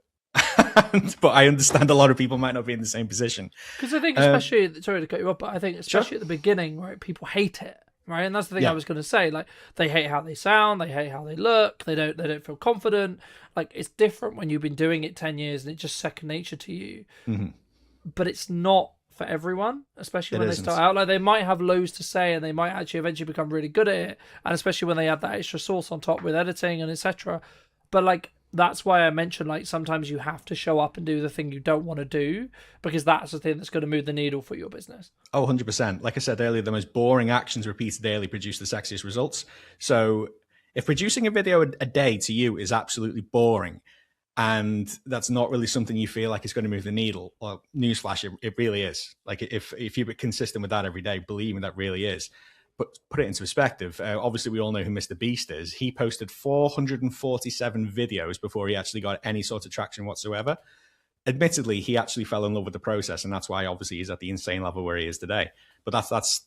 But I understand a lot of people might not be in the same position. Because I think especially, sorry to cut you off, but I think especially at the beginning, right, people hate it, right? And that's the thing I was going to say. Like, they hate how they sound, they hate how they look, they don't feel confident. Like, it's different when you've been doing it 10 years and it's just second nature to you. But it's not for everyone, especially when they start out. Like, they might have loads to say and they might actually eventually become really good at it, and especially when they add that extra sauce on top with editing and etc. But like, that's why I mentioned, like, sometimes you have to show up and do the thing you don't want to do, because that's the thing that's going to move the needle for your business. Oh, 100%. Like I said earlier, the most boring actions repeated daily produce the sexiest results. So if producing a video a day to you is absolutely boring, and that's not really something you feel like is going to move the needle, well, newsflash, it really is. Like, if you're consistent with that every day, believe me, that really is. But put it into perspective, obviously we all know who Mr. Beast is. He posted 447 videos before he actually got any sort of traction whatsoever. Admittedly, he actually fell in love with the process, and that's why obviously he's at the insane level where he is today. But that's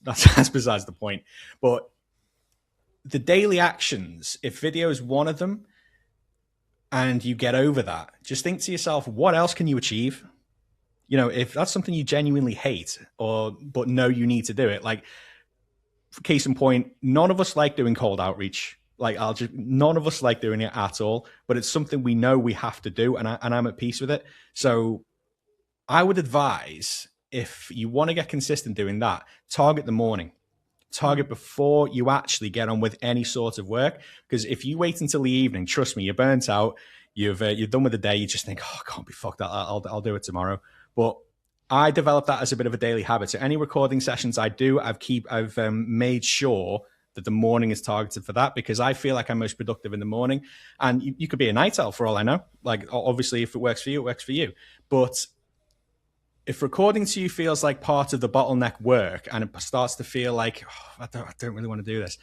besides the point. But the daily actions, if video is one of them, and you get over that, just think to yourself, what else can you achieve? if that's something you genuinely hate but know you need to do it, like, case in point, none of us like doing cold outreach. Like, none of us like doing it at all, but it's something we know we have to do, and I'm at peace with it. So I would advise, if you want to get consistent doing that, target the morning. Target before you actually get on with any sort of work. Because if you wait until the evening, trust me, you're burnt out. You're done with the day. You just think, oh, I can't be fucked. I'll do it tomorrow. But I developed that as a bit of a daily habit. So any recording sessions I do, I've made sure that the morning is targeted for that, because I feel like I'm most productive in the morning. And you could be a night owl for all I know. Like, obviously, if it works for you, it works for you. But if recording to you feels like part of the bottleneck work, and it starts to feel like, I don't really want to do this.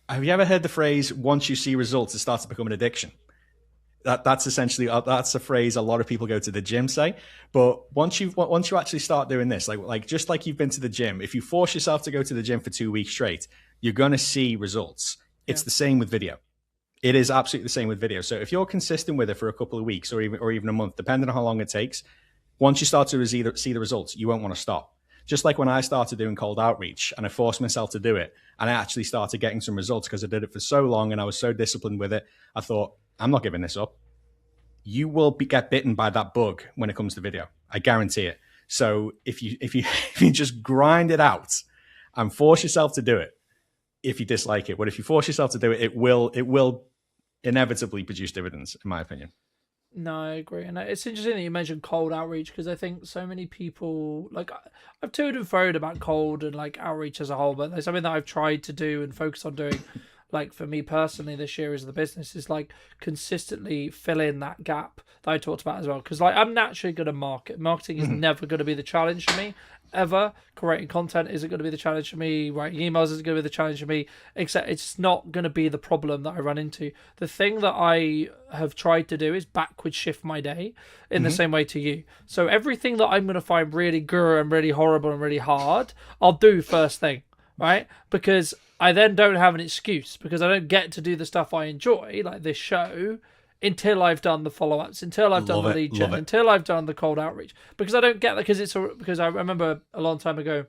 Have you ever heard the phrase, once you see results, it starts to become an addiction? That's essentially, that's a phrase a lot of people go to the gym say. But once you actually start doing this, like just like you've been to the gym, if you force yourself to go to the gym for 2 weeks straight, you're going to see results. It's the same with video. It is absolutely the same with video. So if you're consistent with it for a couple of weeks or even a month, depending on how long it takes, once you start to see the results, you won't want to stop. Just like when I started doing cold outreach and I forced myself to do it, and I actually started getting some results because I did it for so long and I was so disciplined with it, I thought, I'm not giving this up. You will get bitten by that bug when it comes to video. I guarantee it. So if you if you just grind it out and force yourself to do it, if you dislike it, but if you force yourself to do it, it will inevitably produce dividends, in my opinion. No, I agree. And it's interesting that you mentioned cold outreach, because I think so many people, like, I've told and froed about cold and like outreach as a whole, but there's something that I've tried to do and focus on doing, like for me personally this year as the business, is like consistently fill in that gap that I talked about as well. Because like, I'm naturally good at marketing is never going to be the challenge for me, ever. Creating content isn't going to be the challenge for me. Writing emails isn't going to be the challenge for me. Except it's not going to be the problem that I run into. The thing that I have tried to do is backward shift my day in the same way to you. So everything that I'm going to find really guru and really horrible and really hard, I'll do first thing, right? Because I then don't have an excuse, because I don't get to do the stuff I enjoy, like this show, until I've done the follow-ups, until I've done the lead gen, until I've done the cold outreach. Because I don't get that, because I remember a long time ago,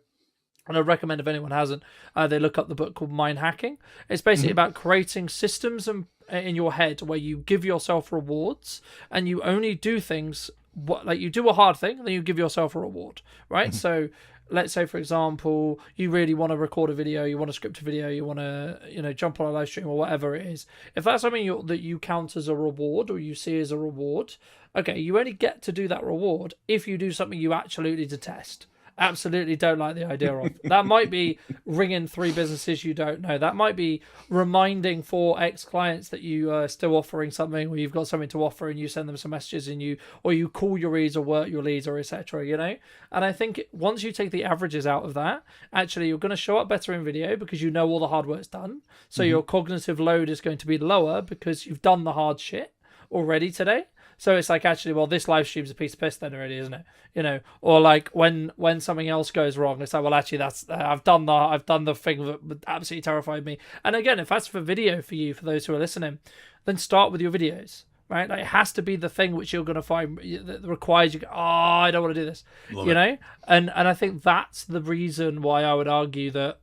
and I recommend if anyone hasn't, they look up the book called Mind Hacking. It's basically about creating systems in your head where you give yourself rewards, and you only do things, like you do a hard thing, and then you give yourself a reward, right? So let's say, for example, you really want to record a video, you want to script a video, you want to, jump on a live stream or whatever it is. If that's something that you count as a reward, or you see as a reward, okay, you only get to do that reward if you do something you absolutely detest. Absolutely don't like the idea of. That might be ringing 3 businesses you don't know. That might be reminding 4 ex-clients that you are still offering something, or you've got something to offer, and you send them some messages, and you call your leads or work your leads, or etc. And I think once you take the averages out of that, actually you're going to show up better in video, because you know all the hard work's done. So your cognitive load is going to be lower because you've done the hard shit already today. So it's like, actually, well, this live stream's a piece of piss then already, isn't it? Or like when something else goes wrong, it's like, well, actually, that's I've done the thing that absolutely terrified me. And again, if that's for video for you, for those who are listening, then start with your videos, right? Like, it has to be the thing which you're going to find that requires you. Oh, I don't want to do this, And I think that's the reason why I would argue that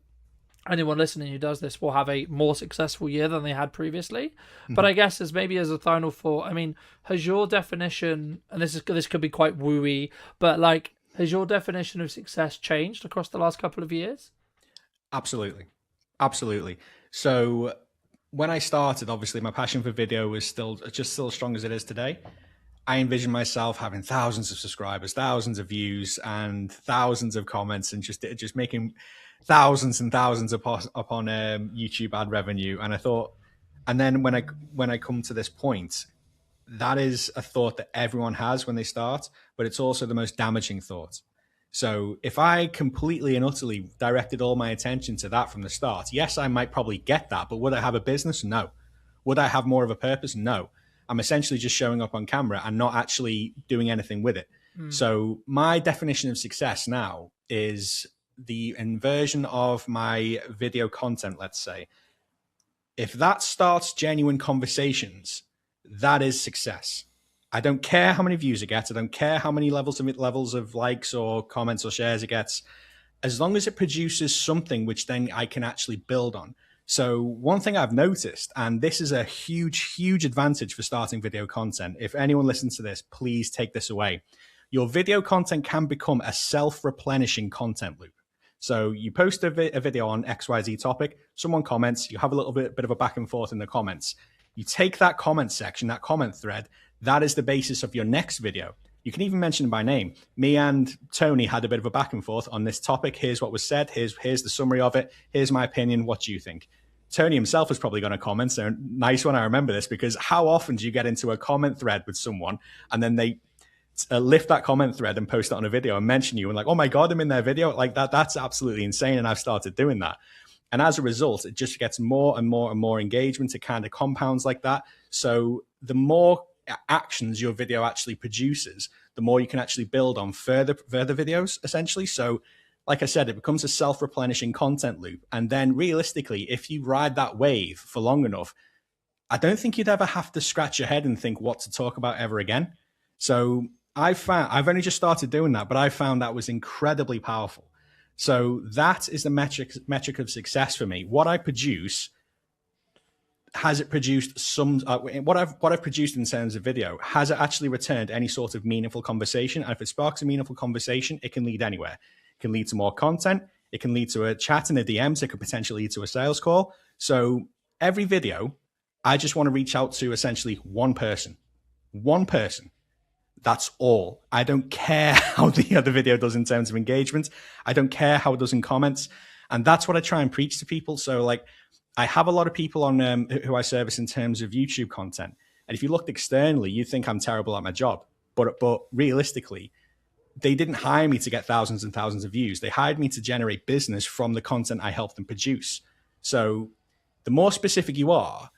anyone listening who does this will have a more successful year than they had previously. But I guess as a final thought, I mean, has your definition, and this could be quite wooey, but like, has your definition of success changed across the last couple of years? Absolutely. So when I started, obviously my passion for video was still as strong as it is today. I envisioned myself having thousands of subscribers, thousands of views, and thousands of comments, and just making thousands and thousands upon YouTube ad revenue. And I thought, and then when I come to this point, that is a thought that everyone has when they start, but it's also the most damaging thought. So if I completely and utterly directed all my attention to that from the start, yes, I might probably get that, but would I have a business? No. Would I have more of a purpose? No. I'm essentially just showing up on camera and not actually doing anything with it. So my definition of success now is the inversion of my video content, let's say. If that starts genuine conversations, that is success. I don't care how many views it gets. I don't care how many levels of likes or comments or shares it gets, as long as it produces something which then I can actually build on. So one thing I've noticed, and this is a huge, huge advantage for starting video content. If anyone listens to this, please take this away. Your video content can become a self-replenishing content loop. So you post a video on XYZ topic, someone comments, you have a little bit of a back and forth in the comments. You take that comment section, that comment thread, that is the basis of your next video. You can even mention it by name. Me and Tony had a bit of a back and forth on this topic. Here's what was said. Here's the summary of it. Here's my opinion. What do you think? Tony himself is probably going to comment. So nice one. I remember this, because how often do you get into a comment thread with someone and then they lift that comment thread and post it on a video and mention you and like, oh my God, I'm in their video. Like that's absolutely insane. And I've started doing that. And as a result, it just gets more and more and more engagement. It kind of compounds like that. So the more actions your video actually produces, the more you can actually build on further videos, essentially. So like I said, it becomes a self-replenishing content loop. And then realistically, if you ride that wave for long enough, I don't think you'd ever have to scratch your head and think what to talk about ever again. So I've only just started doing that, but I found that was incredibly powerful. So that is the metric of success for me. What I produce, has it produced some, what I've produced in terms of video, has it actually returned any sort of meaningful conversation? And if it sparks a meaningful conversation, it can lead anywhere. It can lead to more content. It can lead to a chat in the DMs. It could potentially lead to a sales call. So every video, I just want to reach out to essentially one person. That's all. I don't care how the other video does in terms of engagement. I don't care how it does in comments. And that's what I try and preach to people. So like, I have a lot of people on who I service in terms of YouTube content. And if you looked externally, you'd think I'm terrible at my job. But realistically, they didn't hire me to get thousands and thousands of views. They hired me to generate business from the content I helped them produce. So the more specific you are,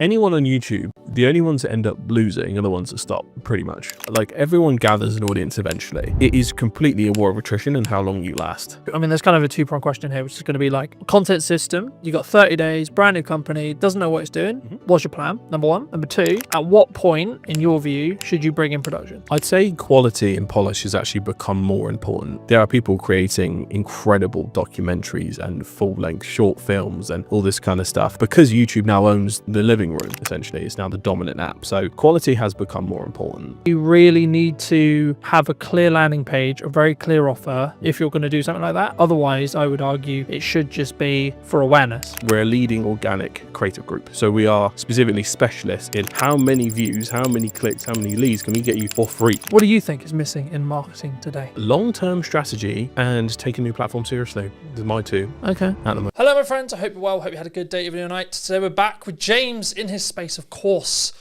anyone on YouTube, the only ones that end up losing are the ones that stop, pretty much. Like, everyone gathers an audience eventually. It is completely a war of attrition and how long you last. I mean, there's kind of a two-pronged question here, which is going to be like, content system, you got 30 days, brand new company, doesn't know what it's doing. What's your plan? Number one. Number two, at what point, in your view, should you bring in production? I'd say quality and polish has actually become more important. There are people creating incredible documentaries and full-length short films and all this kind of stuff because YouTube now owns the living room, essentially. It's now the dominant app. So quality has become more important. You really need to have a clear landing page, a very clear offer if you're going to do something like that. Otherwise, I would argue it should just be for awareness. We're a leading organic creative group. So we are specifically specialists in how many views, how many clicks, how many leads can we get you for free. What do you think is missing in marketing today? Long-term strategy and take a new platform seriously. These are my two. Okay. At the moment. Hello, my friends. I hope you're well. Hope you had a good day, evening, or night. Today we're back with James in his space, of course,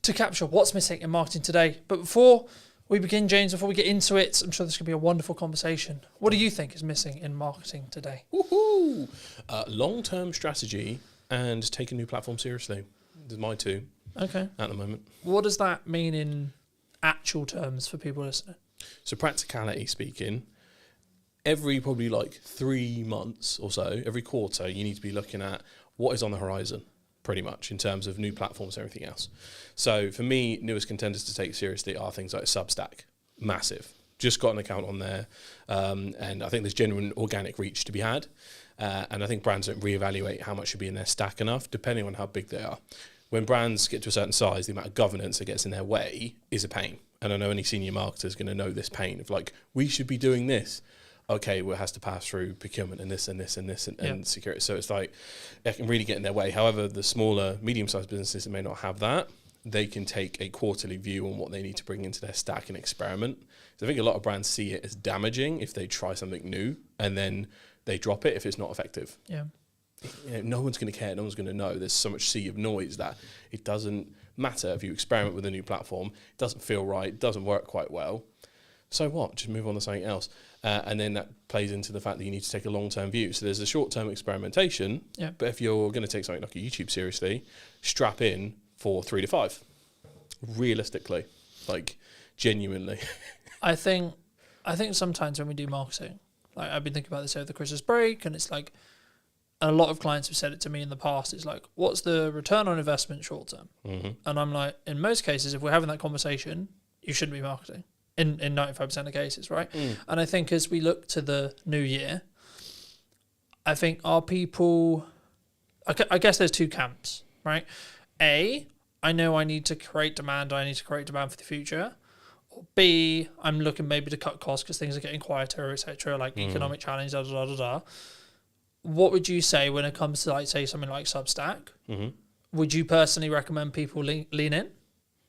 to capture what's missing in marketing today. But before we begin, James, before we get into it, I'm sure this could be a wonderful conversation. What do you think is missing in marketing today? Woohoo! Long-term strategy and take a new platform seriously. These are my two. Okay. At the moment. What does that mean in actual terms for people listening? So practicality speaking, every probably like 3 months or so, every quarter, you need to be looking at what is on the horizon, pretty much, in terms of new platforms and everything else. So for me, newest contenders to take seriously are things like Substack. Massive. Just got an account on there. And I think there's genuine organic reach to be had. And I think brands don't reevaluate how much should be in their stack enough, depending on how big they are. When brands get to a certain size, the amount of governance that gets in their way is a pain. And I know any senior marketer is going to know this pain of like, we should be doing this. Okay, well, it has to pass through procurement and this and this and this and security. So it's like, it can really get in their way. However, the smaller, medium-sized businesses that may not have that, they can take a quarterly view on what they need to bring into their stack and experiment. So I think a lot of brands see it as damaging if they try something new and then they drop it if it's not effective. Yeah. You know, no one's going to care. No one's going to know. There's so much sea of noise that it doesn't matter if you experiment with a new platform. It doesn't feel right. It doesn't work quite well. So what? Just move on to something else. And then that plays into the fact that you need to take a long-term view. So there's a short-term experimentation, but if you're going to take something like a YouTube seriously, strap in for 3 to 5. Realistically, like genuinely. I think sometimes when we do marketing, like I've been thinking about this over the Christmas break, and it's like and a lot of clients have said it to me in the past, it's like, what's the return on investment short term? And I'm like, in most cases, if we're having that conversation, you shouldn't be marketing in 95% of cases, right? And I think as we look to the new year, I think our people, I guess there's two camps, right? A, I know I need to create demand. I need to create demand for the future. Or B, I'm looking maybe to cut costs because things are getting quieter, etc. Like economic challenge, da da da da. What would you say when it comes to, like, say, something like Substack? Would you personally recommend people lean in?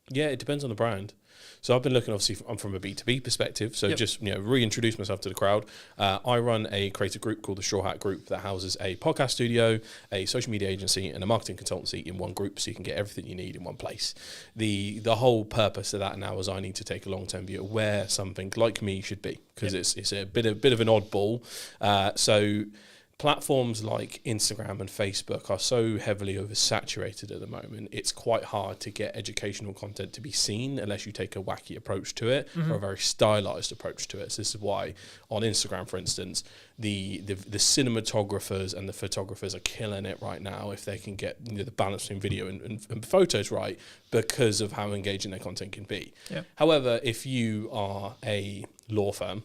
Yeah, it depends on the brand. So I've been looking, obviously, I'm from a B2B perspective, so just reintroduce myself to the crowd. I run a creative group called the Straw Hat Group that houses a podcast studio, a social media agency, and a marketing consultancy in one group, so you can get everything you need in one place. The whole purpose of that now is I need to take a long-term view of where something like me should be, because it's a bit of an oddball. So platforms like Instagram and Facebook are so heavily oversaturated at the moment, it's quite hard to get educational content to be seen unless you take a wacky approach to it or a very stylized approach to it. So this is why on Instagram, for instance, the cinematographers and the photographers are killing it right now if they can get the balance between video and photos right, because of how engaging their content can be. However, if you are a law firm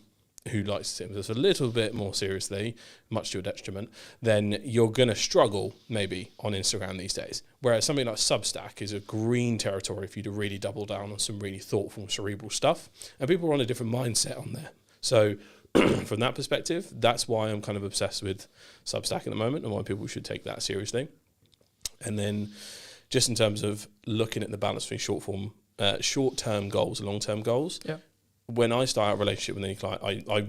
who likes to take this a little bit more seriously, much to a detriment, then you're going to struggle maybe on Instagram these days. Whereas something like Substack is a green territory for you to really double down on some really thoughtful, cerebral stuff. And people are on a different mindset on there. So from that perspective, that's why I'm kind of obsessed with Substack at the moment and why people should take that seriously. And then just in terms of looking at the balance between short-term goals and long-term goals, when I start a relationship with any client,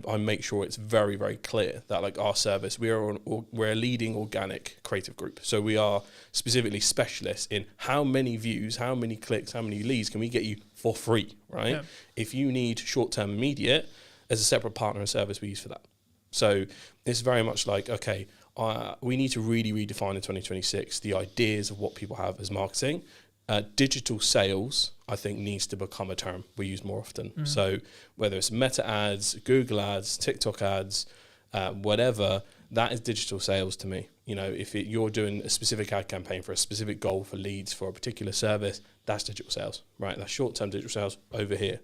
I make sure it's very, very clear that, like, our service, we're a leading organic creative group. So we are specifically specialists in how many views, how many clicks, how many leads can we get you for free, right? If you need short-term immediate, there's a separate partner and service we use for that. So it's very much like, okay, we need to really redefine in 2026 the ideas of what people have as marketing. Digital sales, I think, needs to become a term we use more often. So whether it's Meta ads, Google ads, TikTok ads, whatever, that is digital sales to me. You know, if you're doing a specific ad campaign for a specific goal for leads for a particular service, that's digital sales, right? That's short-term digital sales over here.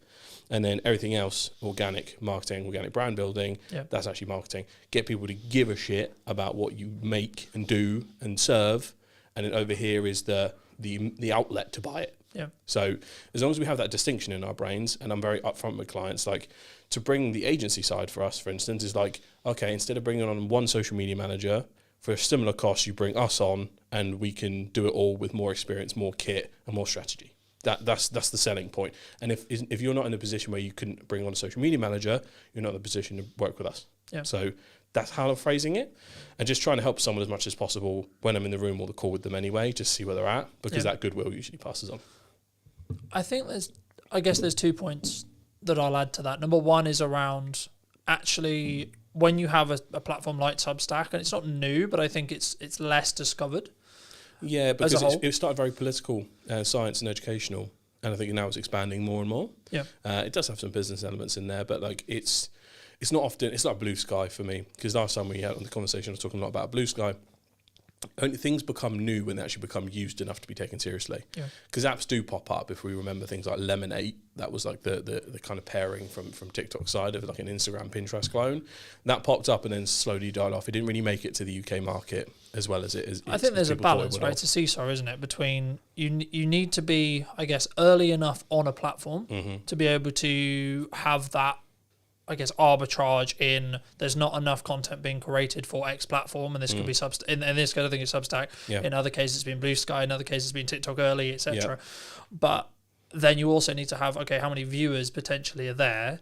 And then everything else, organic marketing, organic brand building, that's actually marketing. Get people to give a shit about what you make and do and serve. And then over here is the outlet to buy it. So as long as we have that distinction in our brains, and I'm very upfront with clients, like, to bring the agency side for us, for instance, is like, okay, instead of bringing on one social media manager for a similar cost, you bring us on and we can do it all with more experience, more kit and more strategy. That's the selling point. And if you're not in a position where you couldn't bring on a social media manager, you're not in a position to work with us. So that's how I'm phrasing it, and just trying to help someone as much as possible when I'm in the room or the call with them anyway, just see where they're at, because that goodwill usually passes on. I think there's 2 points that I'll add to that. Number one is around, actually, when you have a platform like Substack, and it's not new, but I think it's less discovered. Yeah, because it started very political, science and educational, and I think now it's expanding more and more. It does have some business elements in there, but like it's not often, it's like blue sky for me, because last time we had on the conversation, I was talking a lot about blue sky. Only things become new when they actually become used enough to be taken seriously. Because apps do pop up. If we remember things like Lemonade, that was like the kind of pairing from TikTok side of like an Instagram Pinterest clone. That popped up and then slowly died off. It didn't really make it to the UK market as well as it is. I think there's a balance, right? It's a seesaw, isn't it? Between you need to be, I guess, early enough on a platform to be able to have that, I guess, arbitrage in there's not enough content being created for X platform, and this could be in this case I think it's Substack. In other cases it's been Blue Sky, in other cases it's been TikTok early, etc. But then you also need to have, okay, how many viewers potentially are there?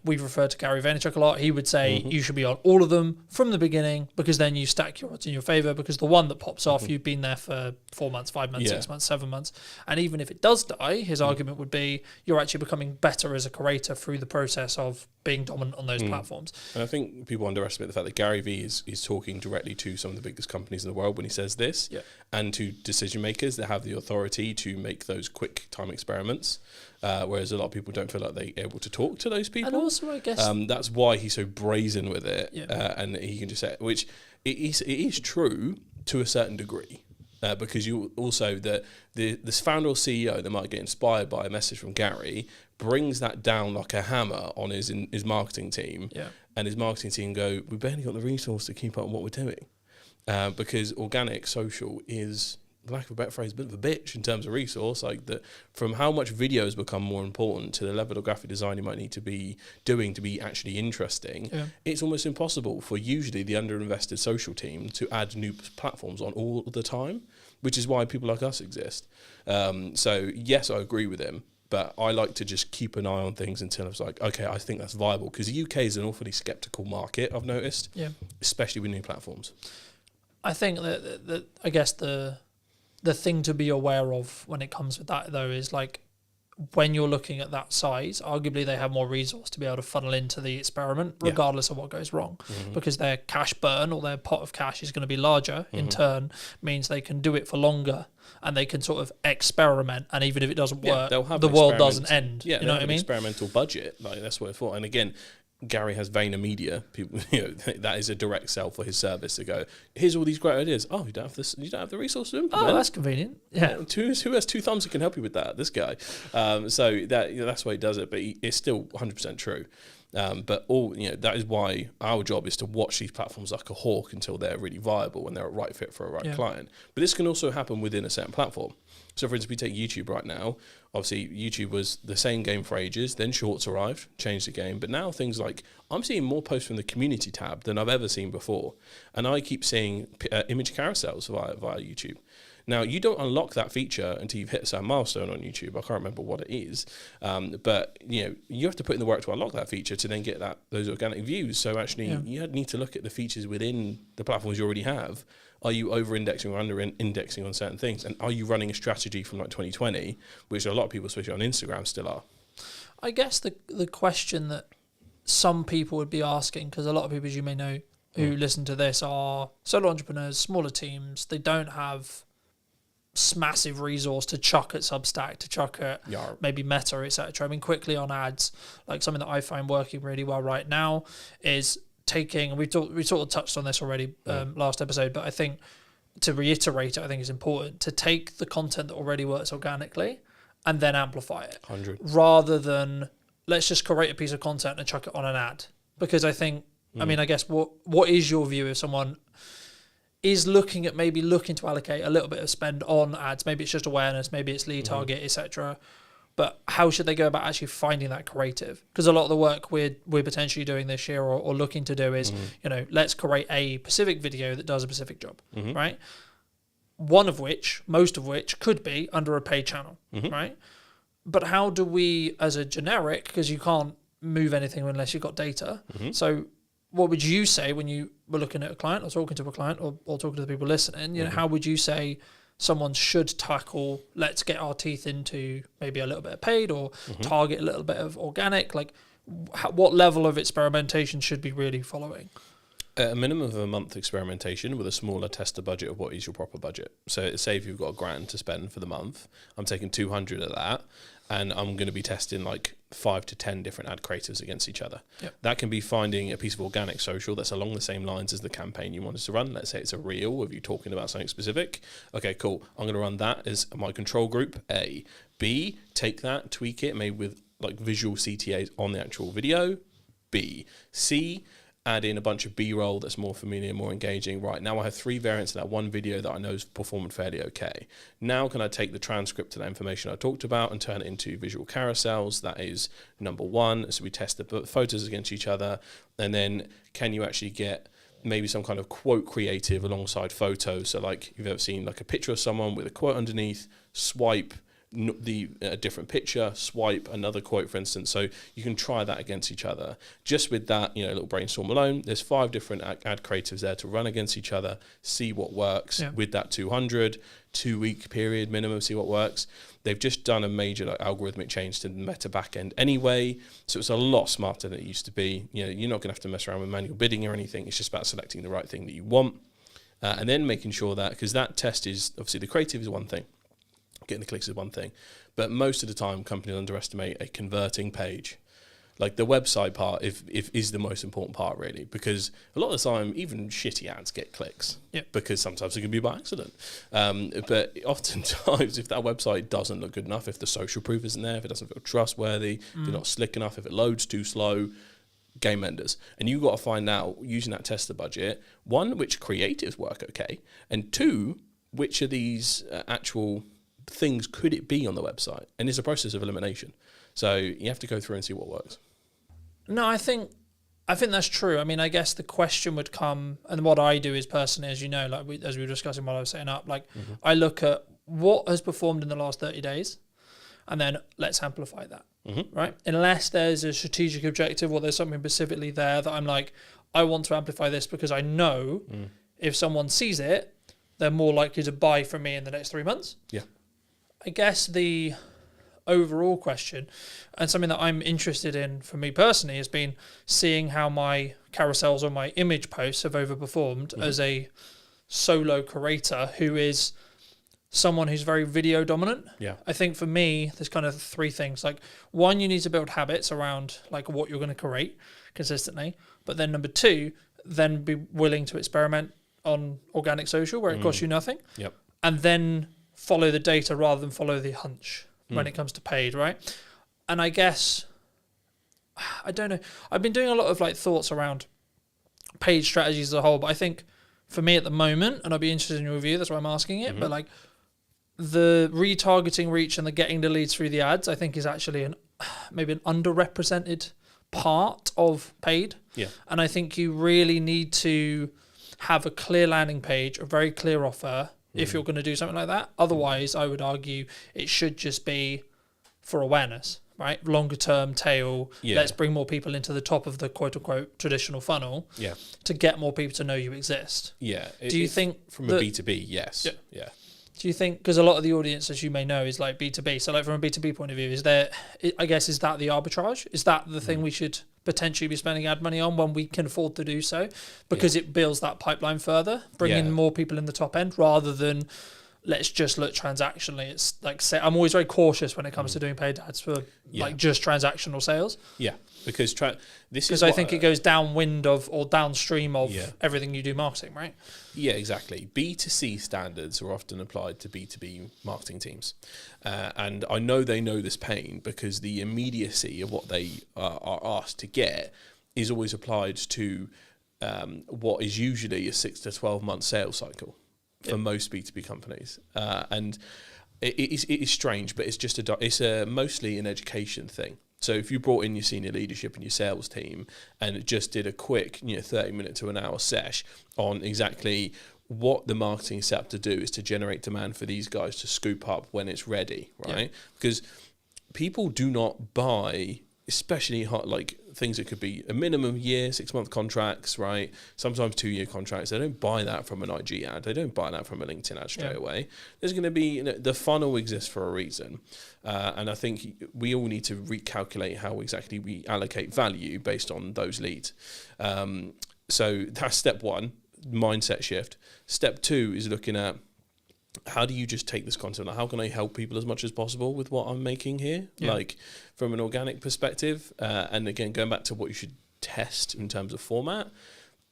We've referred to Gary Vaynerchuk a lot. He would say you should be on all of them from the beginning, because then you stack your odds in your favor, because the one that pops off, you've been there for 4 months, 5 months, 6 months, 7 months. And even if it does die, his argument would be you're actually becoming better as a creator through the process of being dominant on those platforms. And I think people underestimate the fact that Gary Vee is talking directly to some of the biggest companies in the world when he says this, and to decision makers that have the authority to make those quick time experiments. Whereas a lot of people don't feel like they're able to talk to those people. And also, I guess... that's why he's so brazen with it. And he can just say, which it is true to a certain degree. Because you also this founder or CEO that might get inspired by a message from Gary brings that down like a hammer on his marketing team, and his marketing team go, we barely got the resource to keep up with what we're doing, because organic social is, for lack of a better phrase, a bit of a bitch in terms of resource. Like that, from how much video has become more important to the level of graphic design you might need to be doing to be actually interesting, it's almost impossible for usually the underinvested social team to add new platforms on all the time, which is why people like us exist. So yes, I agree with him, but I like to just keep an eye on things until it's like, okay, I think that's viable, because the UK is an awfully skeptical market, I've noticed, especially with new platforms. I think that I guess the thing to be aware of when it comes with that, though, is like when you're looking at that size, arguably they have more resource to be able to funnel into the experiment regardless of what goes wrong, because their cash burn or their pot of cash is going to be larger. In turn, means they can do it for longer and they can sort of experiment. And even if it doesn't work, the world doesn't end. Yeah, you know what I mean? Experimental budget, like that's what it's for. And again, Gary has VaynerMedia. People, that is a direct sell for his service to go, here's all these great ideas. Oh, you don't have this. You don't have the resources to implement. Oh, that's convenient. Yeah. Who has two thumbs who can help you with that? This guy. So that's why he does it. But it's still 100% true. But that is why our job is to watch these platforms like a hawk until they're really viable and they're a right fit for a right client. But this can also happen within a certain platform. So, for instance, we take YouTube right now. Obviously, YouTube was the same game for ages. Then Shorts arrived, changed the game. But now things like, I'm seeing more posts from the community tab than I've ever seen before. And I keep seeing image carousels via YouTube. Now, you don't unlock that feature until you've hit a certain milestone on YouTube. I can't remember what it is. But, you have to put in the work to unlock that feature to then get those organic views. So, actually, you need to look at the features within the platforms you already have. Are you over-indexing or under-indexing on certain things? And are you running a strategy from like 2020, which a lot of people, especially on Instagram, still are? I guess the question that some people would be asking, because a lot of people, as you may know, who listen to this are solo entrepreneurs, smaller teams. They don't have massive resource to chuck at Substack, to chuck at maybe Meta, etc. I mean, quickly on ads, like something that I find working really well right now is taking, we sort of touched on this already last episode, but I think to reiterate it, I think it's important to take the content that already works organically and then amplify it. 100. Rather than let's just create a piece of content and chuck it on an ad. Because I think, I mean, I guess what is your view if someone is looking to allocate a little bit of spend on ads? Maybe it's just awareness, maybe it's lead target, etc. But how should they go about actually finding that creative? Because a lot of the work we're potentially doing this year or looking to do is, let's create a specific video that does a specific job, right? Most of which could be under a paid channel, right? But how do we, as a generic, because you can't move anything unless you've got data. So what would you say when you were looking at a client or talking to a client or talking to the people listening? How would you say someone should tackle, let's get our teeth into maybe a little bit of paid or target a little bit of organic? Like what level of experimentation should be really following? A minimum of a month experimentation with a smaller tester budget of what is your proper budget. So say if you've got $1,000 to spend for the month, I'm taking 200 of that and I'm going to be testing like 5 to 10 different ad creatives against each other. That can be finding a piece of organic social that's along the same lines as the campaign you wanted to run. Let's say it's a reel of you talking about something specific. Okay, cool. I'm going to run that as my control group A. B, take that, tweak it, maybe with like visual CTAs on the actual video. B. C, add in a bunch of B-roll that's more familiar, more engaging. Right, now I have 3 variants of that one video that I know is performing fairly okay. Now can I take the transcript of that information I talked about and turn it into visual carousels? That is number 1. So we test the photos against each other. And then can you actually get maybe some kind of quote creative alongside photos? So like you've ever seen like a picture of someone with a quote underneath, swipe a different picture, swipe another quote, for instance. So you can try that against each other. Just with that, a little brainstorm alone, there's 5 different ad creatives there to run against each other, see what works with that 2-week period minimum, see what works. They've just done a major algorithmic change to the Meta backend anyway, so it's a lot smarter than it used to be. You're not going to have to mess around with manual bidding or anything. It's just about selecting the right thing that you want, and then making sure that, because that test is obviously the creative is one thing, getting the clicks is one thing, but most of the time companies underestimate a converting page. Like the website part, if is the most important part really, because a lot of the time even shitty ads get clicks. Yep. Because sometimes it can be by accident. But oftentimes, if that website doesn't look good enough, if the social proof isn't there, if it doesn't feel trustworthy, if they're not slick enough, if it loads too slow, game enders. And you've got to find out, using that tester budget, one, which creatives work okay, and two, which of these actual things could it be on the website? And it's a process of elimination. So you have to go through and see what works. No, I think that's true. I mean, I guess the question would come, and what I do is personally, as you know, like as we were discussing while I was setting up, like I look at what has performed in the last 30 days, and then let's amplify that, right? Unless there's a strategic objective or there's something specifically there that I'm like, I want to amplify this because I know if someone sees it, they're more likely to buy from me in the next 3 months. Yeah. I guess the overall question, and something that I'm interested in for me personally, has been seeing how my carousels or my image posts have overperformed as a solo creator who is someone who's very video dominant. Yeah. I think for me, there's kind of three things. Like, one, you need to build habits around like what you're going to create consistently. But then number two, then be willing to experiment on organic social where it costs you nothing. Yep. And then follow the data rather than follow the hunch when it comes to paid, right? And I guess, I don't know, I've been doing a lot of like thoughts around paid strategies as a whole, but I think for me at the moment, and I'd be interested in your review, that's why I'm asking it, but like the retargeting reach and the getting the leads through the ads, I think is actually maybe an underrepresented part of paid. Yeah. And I think you really need to have a clear landing page, a very clear offer, if you're going to do something like that. Otherwise, I would argue it should just be for awareness, right? Longer term tail. Yeah. Let's bring more people into the top of the quote unquote traditional funnel to get more people to know you exist. Yeah. Do you think from a B2B? Yes. Yeah. Do you think, because a lot of the audience, as you may know, is like B2B. So like from a B2B point of view, is that the arbitrage? Is that the thing we should potentially be spending ad money on when we can afford to do so? Because it builds that pipeline further, bringing more people in the top end rather than let's just look transactionally. It's like, I'm always very cautious when it comes to doing paid ads for like just transactional sales. Yeah. Because because I think it goes downwind of or downstream of everything you do marketing, right? Yeah, exactly. B2C standards are often applied to B2B marketing teams. And I know they know this pain because the immediacy of what they are asked to get is always applied to what is usually a 6 to 12 month sales cycle for most B2B companies. And it is strange, but it's mostly an education thing. So if you brought in your senior leadership and your sales team and just did a quick 30-minute to an hour sesh on exactly what the marketing is set up to do is to generate demand for these guys to scoop up when it's ready, right? Because people do not buy, especially like things that could be a minimum year, 6-month contracts, right? Sometimes 2-year contracts. They don't buy that from an IG ad. They don't buy that from a LinkedIn ad straight away. There's going to be, the funnel exists for a reason. And I think we all need to recalculate how exactly we allocate value based on those leads. So that's step one, mindset shift. Step two is looking at how do you just take this content? How can I help people as much as possible with what I'm making here? Like from an organic perspective, and again, going back to what you should test in terms of format,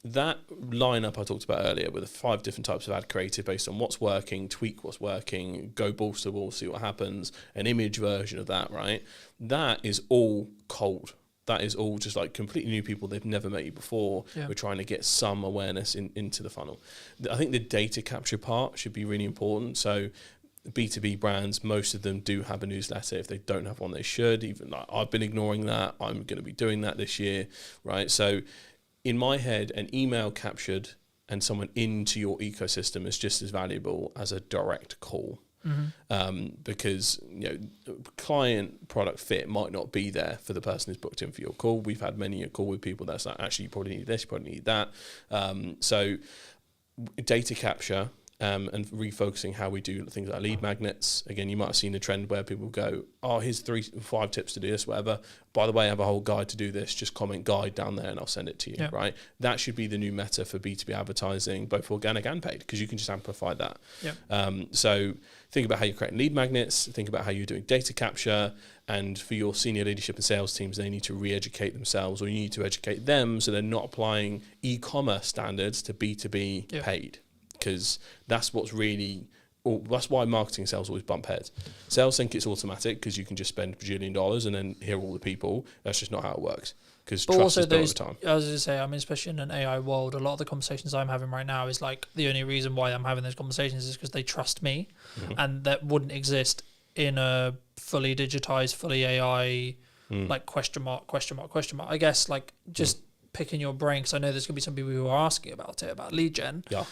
that lineup I talked about earlier with the 5 different types of ad creative based on what's working, tweak what's working, go balls to wall, see what happens, an image version of that, right? That is all cold. That is all just like completely new people. They've never met you before. We're trying to get some awareness into the funnel. I think the data capture part should be really important. So B2B brands, most of them do have a newsletter. If they don't have one, they should. Even like I've been ignoring that. I'm going to be doing that this year, right? So in my head, an email captured and someone into your ecosystem is just as valuable as a direct call. Because client product fit might not be there for the person who's booked in for your call. We've had many a call with people that's like, actually you probably need this, you probably need that. So data capture and refocusing how we do things like lead magnets. Again, you might have seen a trend where people go, oh, here's 3-5 tips to do this, whatever. By the way, I have a whole guide to do this. Just comment guide down there and I'll send it to you, right? That should be the new meta for B2B advertising, both organic and paid, because you can just amplify that. So think about how you're creating lead magnets, think about how you're doing data capture, and for your senior leadership and sales teams, they need to re-educate themselves, or you need to educate them so they're not applying e-commerce standards to B2B paid. Because that's what's really, that's why marketing and sales always bump heads. Sales think it's automatic because you can just spend $1 bajillion and then hear all the people. That's just not how it works. Because trust is built over time. I was going to say, I mean, especially in an AI world, a lot of the conversations I'm having right now is like the only reason why I'm having those conversations is because they trust me, and that wouldn't exist in a fully digitized, fully AI, like question mark. I guess like just picking your brain, because I know there's going to be some people who are asking about it, about lead gen. Yeah.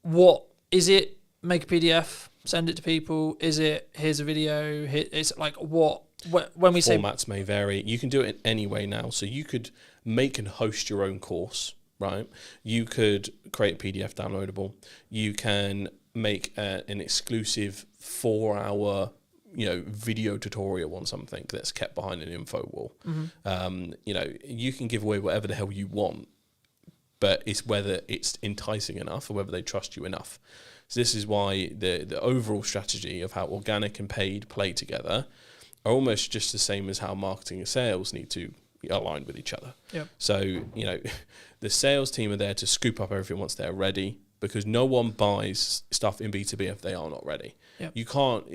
What is it? Make a PDF, send it to people. Is it, here's a video? It's like what? When we say formats may vary, you can do it in any way now. So you could make and host your own course, right? You could create a PDF downloadable. You can make an exclusive 4-hour, video tutorial on something that's kept behind an info wall. You can give away whatever the hell you want, but it's whether it's enticing enough or whether they trust you enough. So this is why the overall strategy of how organic and paid play together are almost just the same as how marketing and sales need to align with each other. Yep. So, the sales team are there to scoop up everything once they're ready, because no one buys stuff in B2B if they are not ready. Yep. You can't,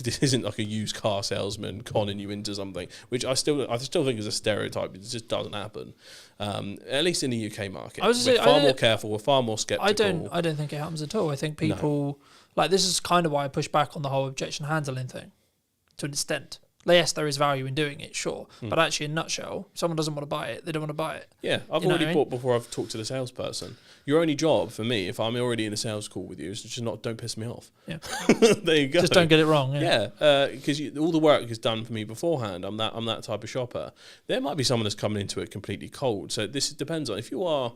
this isn't like a used car salesman conning you into something, which I still think is a stereotype. It just doesn't happen. At least in the UK market. We're far more careful, we're far more skeptical. I don't think it happens at all. I think people, like, this is kind of why I push back on the whole objection handling thing, to an extent. Yes, there is value in doing it, sure. But actually, in a nutshell, if someone doesn't want to buy it, they don't want to buy it. Yeah, I've already bought before I've talked to the salesperson. Your only job for me, if I'm already in a sales call with you, is just don't piss me off. Yeah. There you go. Just don't get it wrong. Yeah, because all the work is done for me beforehand. I'm that type of shopper. There might be someone that's coming into it completely cold. So this depends on if you're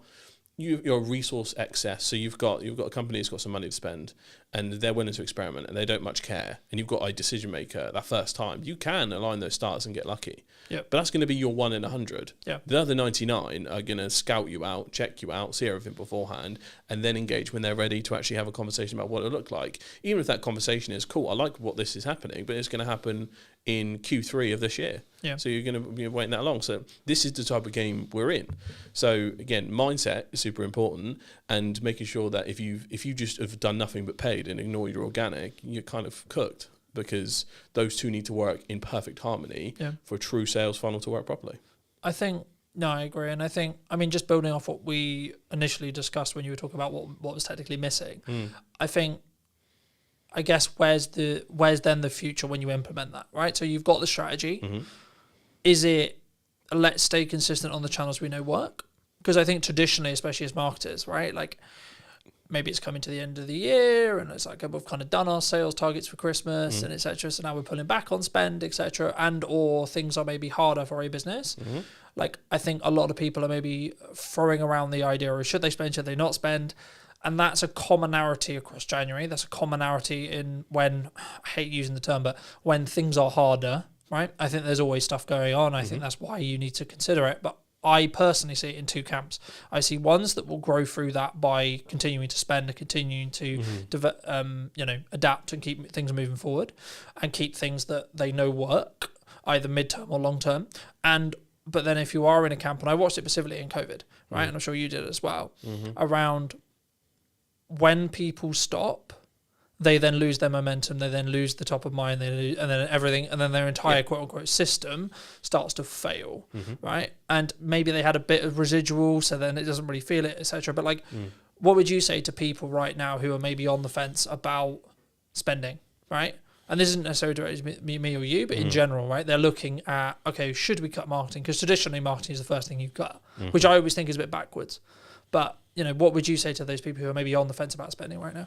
resource excess. So you've got a company that's got some money to spend, and they're willing to experiment, and they don't much care, and you've got a decision maker that first time. You can align those stars and get lucky. Yep. But that's going to be your 1 in 100. Yep. The other 99 are going to scout you out, check you out, see everything beforehand, and then engage when they're ready to actually have a conversation about what it looked like. Even if that conversation is cool, I like what this is happening, but it's going to happen in Q3 of this year. Yeah. So you're going to be waiting that long. So this is the type of game we're in. So again, mindset is super important, and making sure that if you just have done nothing but paid and ignore your organic, you're kind of cooked, because those two need to work in perfect harmony for a true sales funnel to work properly. I agree. And I think, just building off what we initially discussed when you were talking about what was technically missing, I guess where's then the future when you implement that, right? So you've got the strategy. Is it, let's stay consistent on the channels we know work? Because I think traditionally, especially as marketers, right, like maybe it's coming to the end of the year and it's like, we've kind of done our sales targets for Christmas and etc. So now we're pulling back on spend, etc. And or things are maybe harder for a business. Like, I think a lot of people are maybe throwing around the idea of should they spend, should they not spend? And that's a commonality across January. That's a commonality in when, I hate using the term, but when things are harder, right? I think there's always stuff going on. I think that's why you need to consider it. But I personally see it in two camps. I see ones that will grow through that by continuing to spend and continuing to adapt and keep things moving forward, and keep things that they know work, either midterm or long term. But then if you are in a camp, and I watched it specifically in COVID, right, and I'm sure you did as well, around when people stop, they then lose their momentum, they then lose the top of mind, and then everything, and then their entire quote-unquote system starts to fail, right? And maybe they had a bit of residual, so then it doesn't really feel it, etc. But like, what would you say to people right now who are maybe on the fence about spending, right? And this isn't necessarily directed to me or you, but in general, right? They're looking at, okay, should we cut marketing? Because traditionally, marketing is the first thing you cut, which I always think is a bit backwards. But, what would you say to those people who are maybe on the fence about spending right now?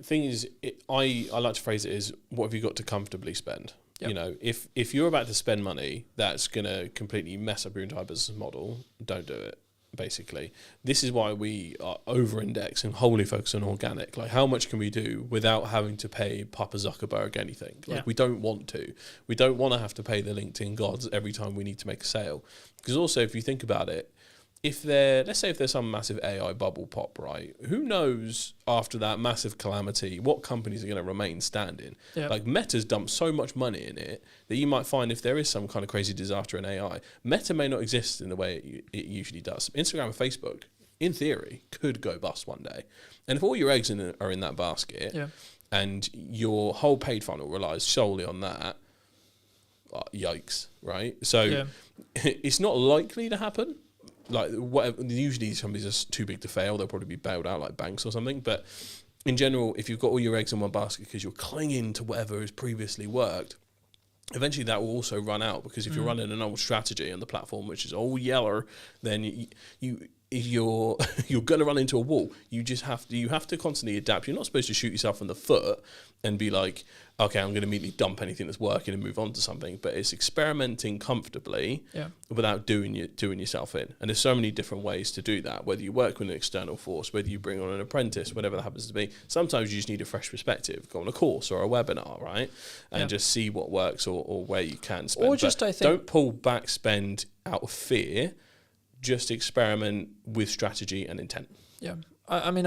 Thing is, I like to phrase it as, what have you got to comfortably spend? Yep. If you're about to spend money that's going to completely mess up your entire business model, don't do it. basically. This is why we are over-index and wholly focus on organic. Like, how much can we do without having to pay Papa Zuckerberg anything? Like, we don't want to. We don't want to have to pay the LinkedIn gods every time we need to make a sale. Because also, if you think about it, let's say if there's some massive AI bubble pop, right? Who knows after that massive calamity what companies are going to remain standing? Yep. Like, Meta's dumped so much money in it that you might find if there is some kind of crazy disaster in AI, Meta may not exist in the way it usually does. Instagram and Facebook, in theory, could go bust one day. And if all your eggs are in that basket and your whole paid funnel relies solely on that, yikes, right? So it's not likely to happen. Like, whatever, usually these companies are too big to fail. They'll probably be bailed out like banks or something. But in general, if you've got all your eggs in one basket because you're clinging to whatever has previously worked, eventually that will also run out. Because if you're running an old strategy on the platform which is all yeller, then you're going to run into a wall. You have to constantly adapt. You're not supposed to shoot yourself in the foot and be like, okay, I'm going to immediately dump anything that's working and move on to something. But it's experimenting comfortably without doing yourself in. And there's so many different ways to do that, whether you work with an external force, whether you bring on an apprentice, whatever that happens to be. Sometimes you just need a fresh perspective. Go on a course or a webinar, right? And just see what works or where you can spend. Or just, I think, don't pull back spend out of fear. Just experiment with strategy and intent. Yeah. I mean,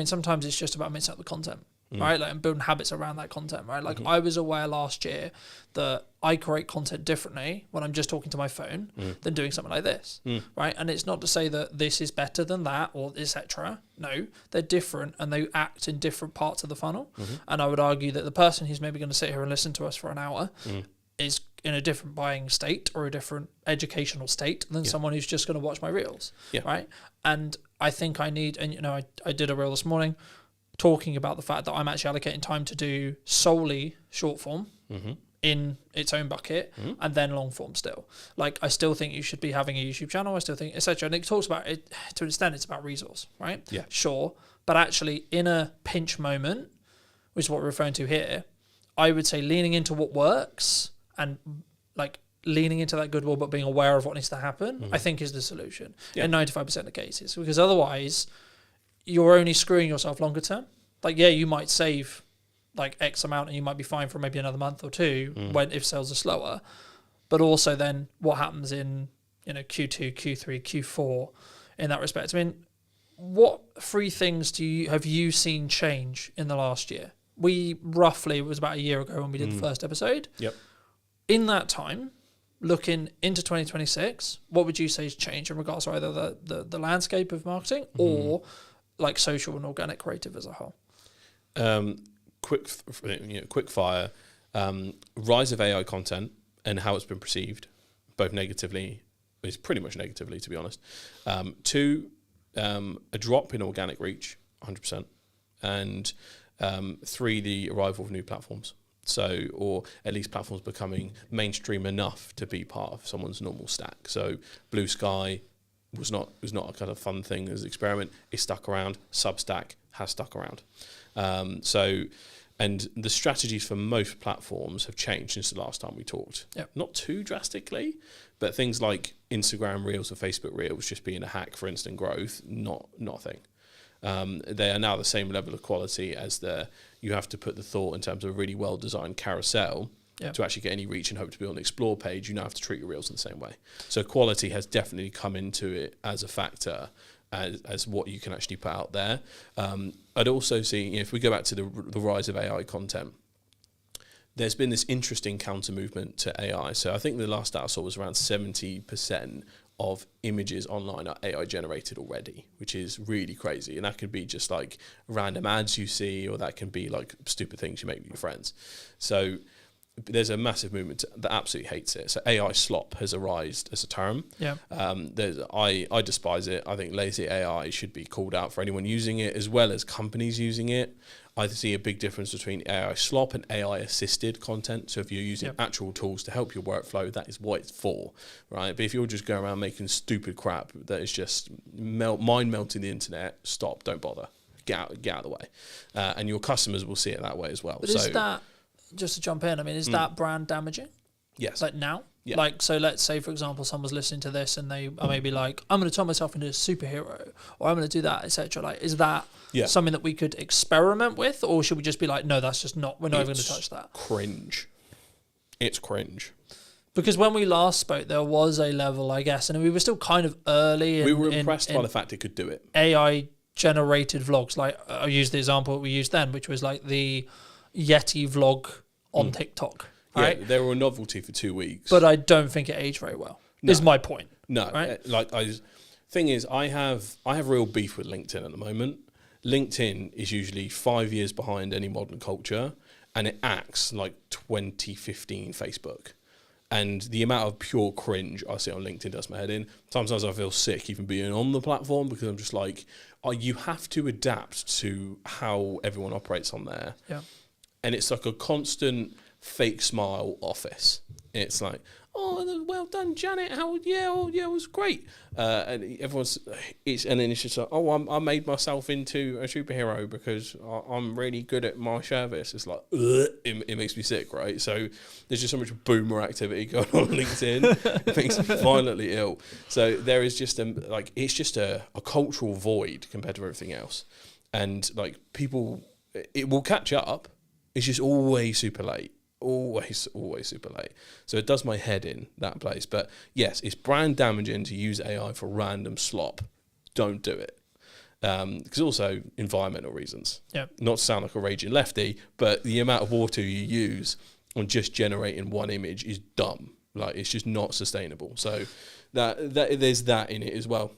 sometimes it's just about mixing up the content. Right, like, and building habits around that content, right? Like, I was aware last year that I create content differently when I'm just talking to my phone than doing something like this, right? And it's not to say that this is better than that or etc. No, they're different and they act in different parts of the funnel. And I would argue that the person who's maybe going to sit here and listen to us for an hour is in a different buying state or a different educational state than someone who's just going to watch my reels, right? And I think I need, and I did a reel this morning talking about the fact that I'm actually allocating time to do solely short form in its own bucket and then long form still. Like, I still think you should be having a YouTube channel. I still think, etc. And it talks about it to an extent. It's about resource, right? Yeah, sure. But actually, in a pinch moment, which is what we're referring to here, I would say leaning into what works and like leaning into that goodwill, but being aware of what needs to happen, I think is the solution in 95% of cases. Because otherwise, you're only screwing yourself longer term. Like, you might save like X amount and you might be fine for maybe another month or two if sales are slower. But also then what happens in, Q2, Q3, Q4 in that respect? I mean, what 3 things have you seen change in the last year? It was about a year ago when we did the first episode. Yep. In that time, looking into 2026, what would you say has changed in regards to either the landscape of marketing or like social and organic creative as a whole? Quick fire. Rise of AI content and how it's been perceived, both negatively, it's pretty much negatively, to be honest. 2, a drop in organic reach, 100%. And 3, the arrival of new platforms. So, or at least platforms becoming mainstream enough to be part of someone's normal stack. So Blue Sky was not a kind of fun thing as an experiment. It stuck around. Substack has stuck around. And the strategies for most platforms have changed since the last time we talked. Yep. Not too drastically, but things like Instagram Reels or Facebook Reels just being a hack for instant growth, not a thing. They are now the same level of quality as you have to put the thought in terms of a really well-designed carousel to actually get any reach and hope to be on the explore page. You now have to treat your reels in the same way. So quality has definitely come into it as a factor as what you can actually put out there. I'd also see, if we go back to the rise of AI content, there's been this interesting counter movement to AI. So I think the last stat I saw was around 70% of images online are AI generated already, which is really crazy. And that could be just like random ads you see, or that can be like stupid things you make with your friends. So there's a massive movement that absolutely hates it. So AI slop has arisen as a term. Yeah. I despise it. I think lazy AI should be called out for anyone using it, as well as companies using it. I see a big difference between AI slop and AI assisted content. So if you're using actual tools to help your workflow, that is what it's for, right? But if you're just going around making stupid crap that is just mind melting the internet, stop, don't bother, get out of the way, and your customers will see it that way as well. But is that, just to jump in, I mean, is that brand damaging? Yes. Like now? Yeah. Like, so let's say, for example, someone's listening to this and they are maybe like, I'm going to turn myself into a superhero, or I'm going to do that, etc. Like, is that something that we could experiment with, or should we just be like, no, that's just not, we're not even going to touch that? Cringe. It's cringe. Because when we last spoke, there was a level, I guess, and we were still kind of early. We were impressed by the fact it could do it. AI generated vlogs. Like, I'll use the example we used then, which was like the Yeti vlog on TikTok. Right? Yeah, they were a novelty for 2 weeks. But I don't think it aged very well. No. Is my point. No, right? Thing is, I have real beef with LinkedIn at the moment. LinkedIn is usually 5 years behind any modern culture, and it acts like 2015 Facebook. And the amount of pure cringe I see on LinkedIn does my head in. Sometimes I feel sick even being on the platform, because I'm just like, you have to adapt to how everyone operates on there. Yeah. And it's like a constant fake smile office. It's like, oh, well done, Janet. It was great. And everyone's, and then it's just like, oh, I made myself into a superhero because I'm really good at my service. It's like, it makes me sick, right? So there's just so much boomer activity going on LinkedIn. It makes me violently ill. So there is just it's just a cultural void compared to everything else. And like people, it will catch up. It's just always super late. Always super late. So it does my head in, that place. But yes, it's brand damaging to use AI for random slop. Don't do it. Because also environmental reasons. Yeah. Not to sound like a raging lefty, but the amount of water you use on just generating one image is dumb. Like, it's just not sustainable. So that there's that in it as well.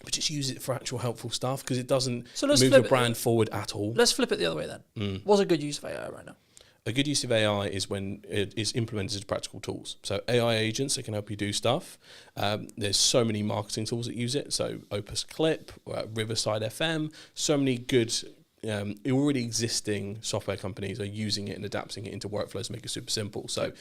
But just use it for actual helpful stuff, because it doesn't move your brand forward at all. Let's flip it the other way then. What's a good use of AI right now? A good use of AI is when it is implemented as practical tools. So AI agents that can help you do stuff. There's so many marketing tools that use it. So Opus Clip, Riverside FM, so many good already existing software companies are using it and adapting it into workflows to make it super simple. So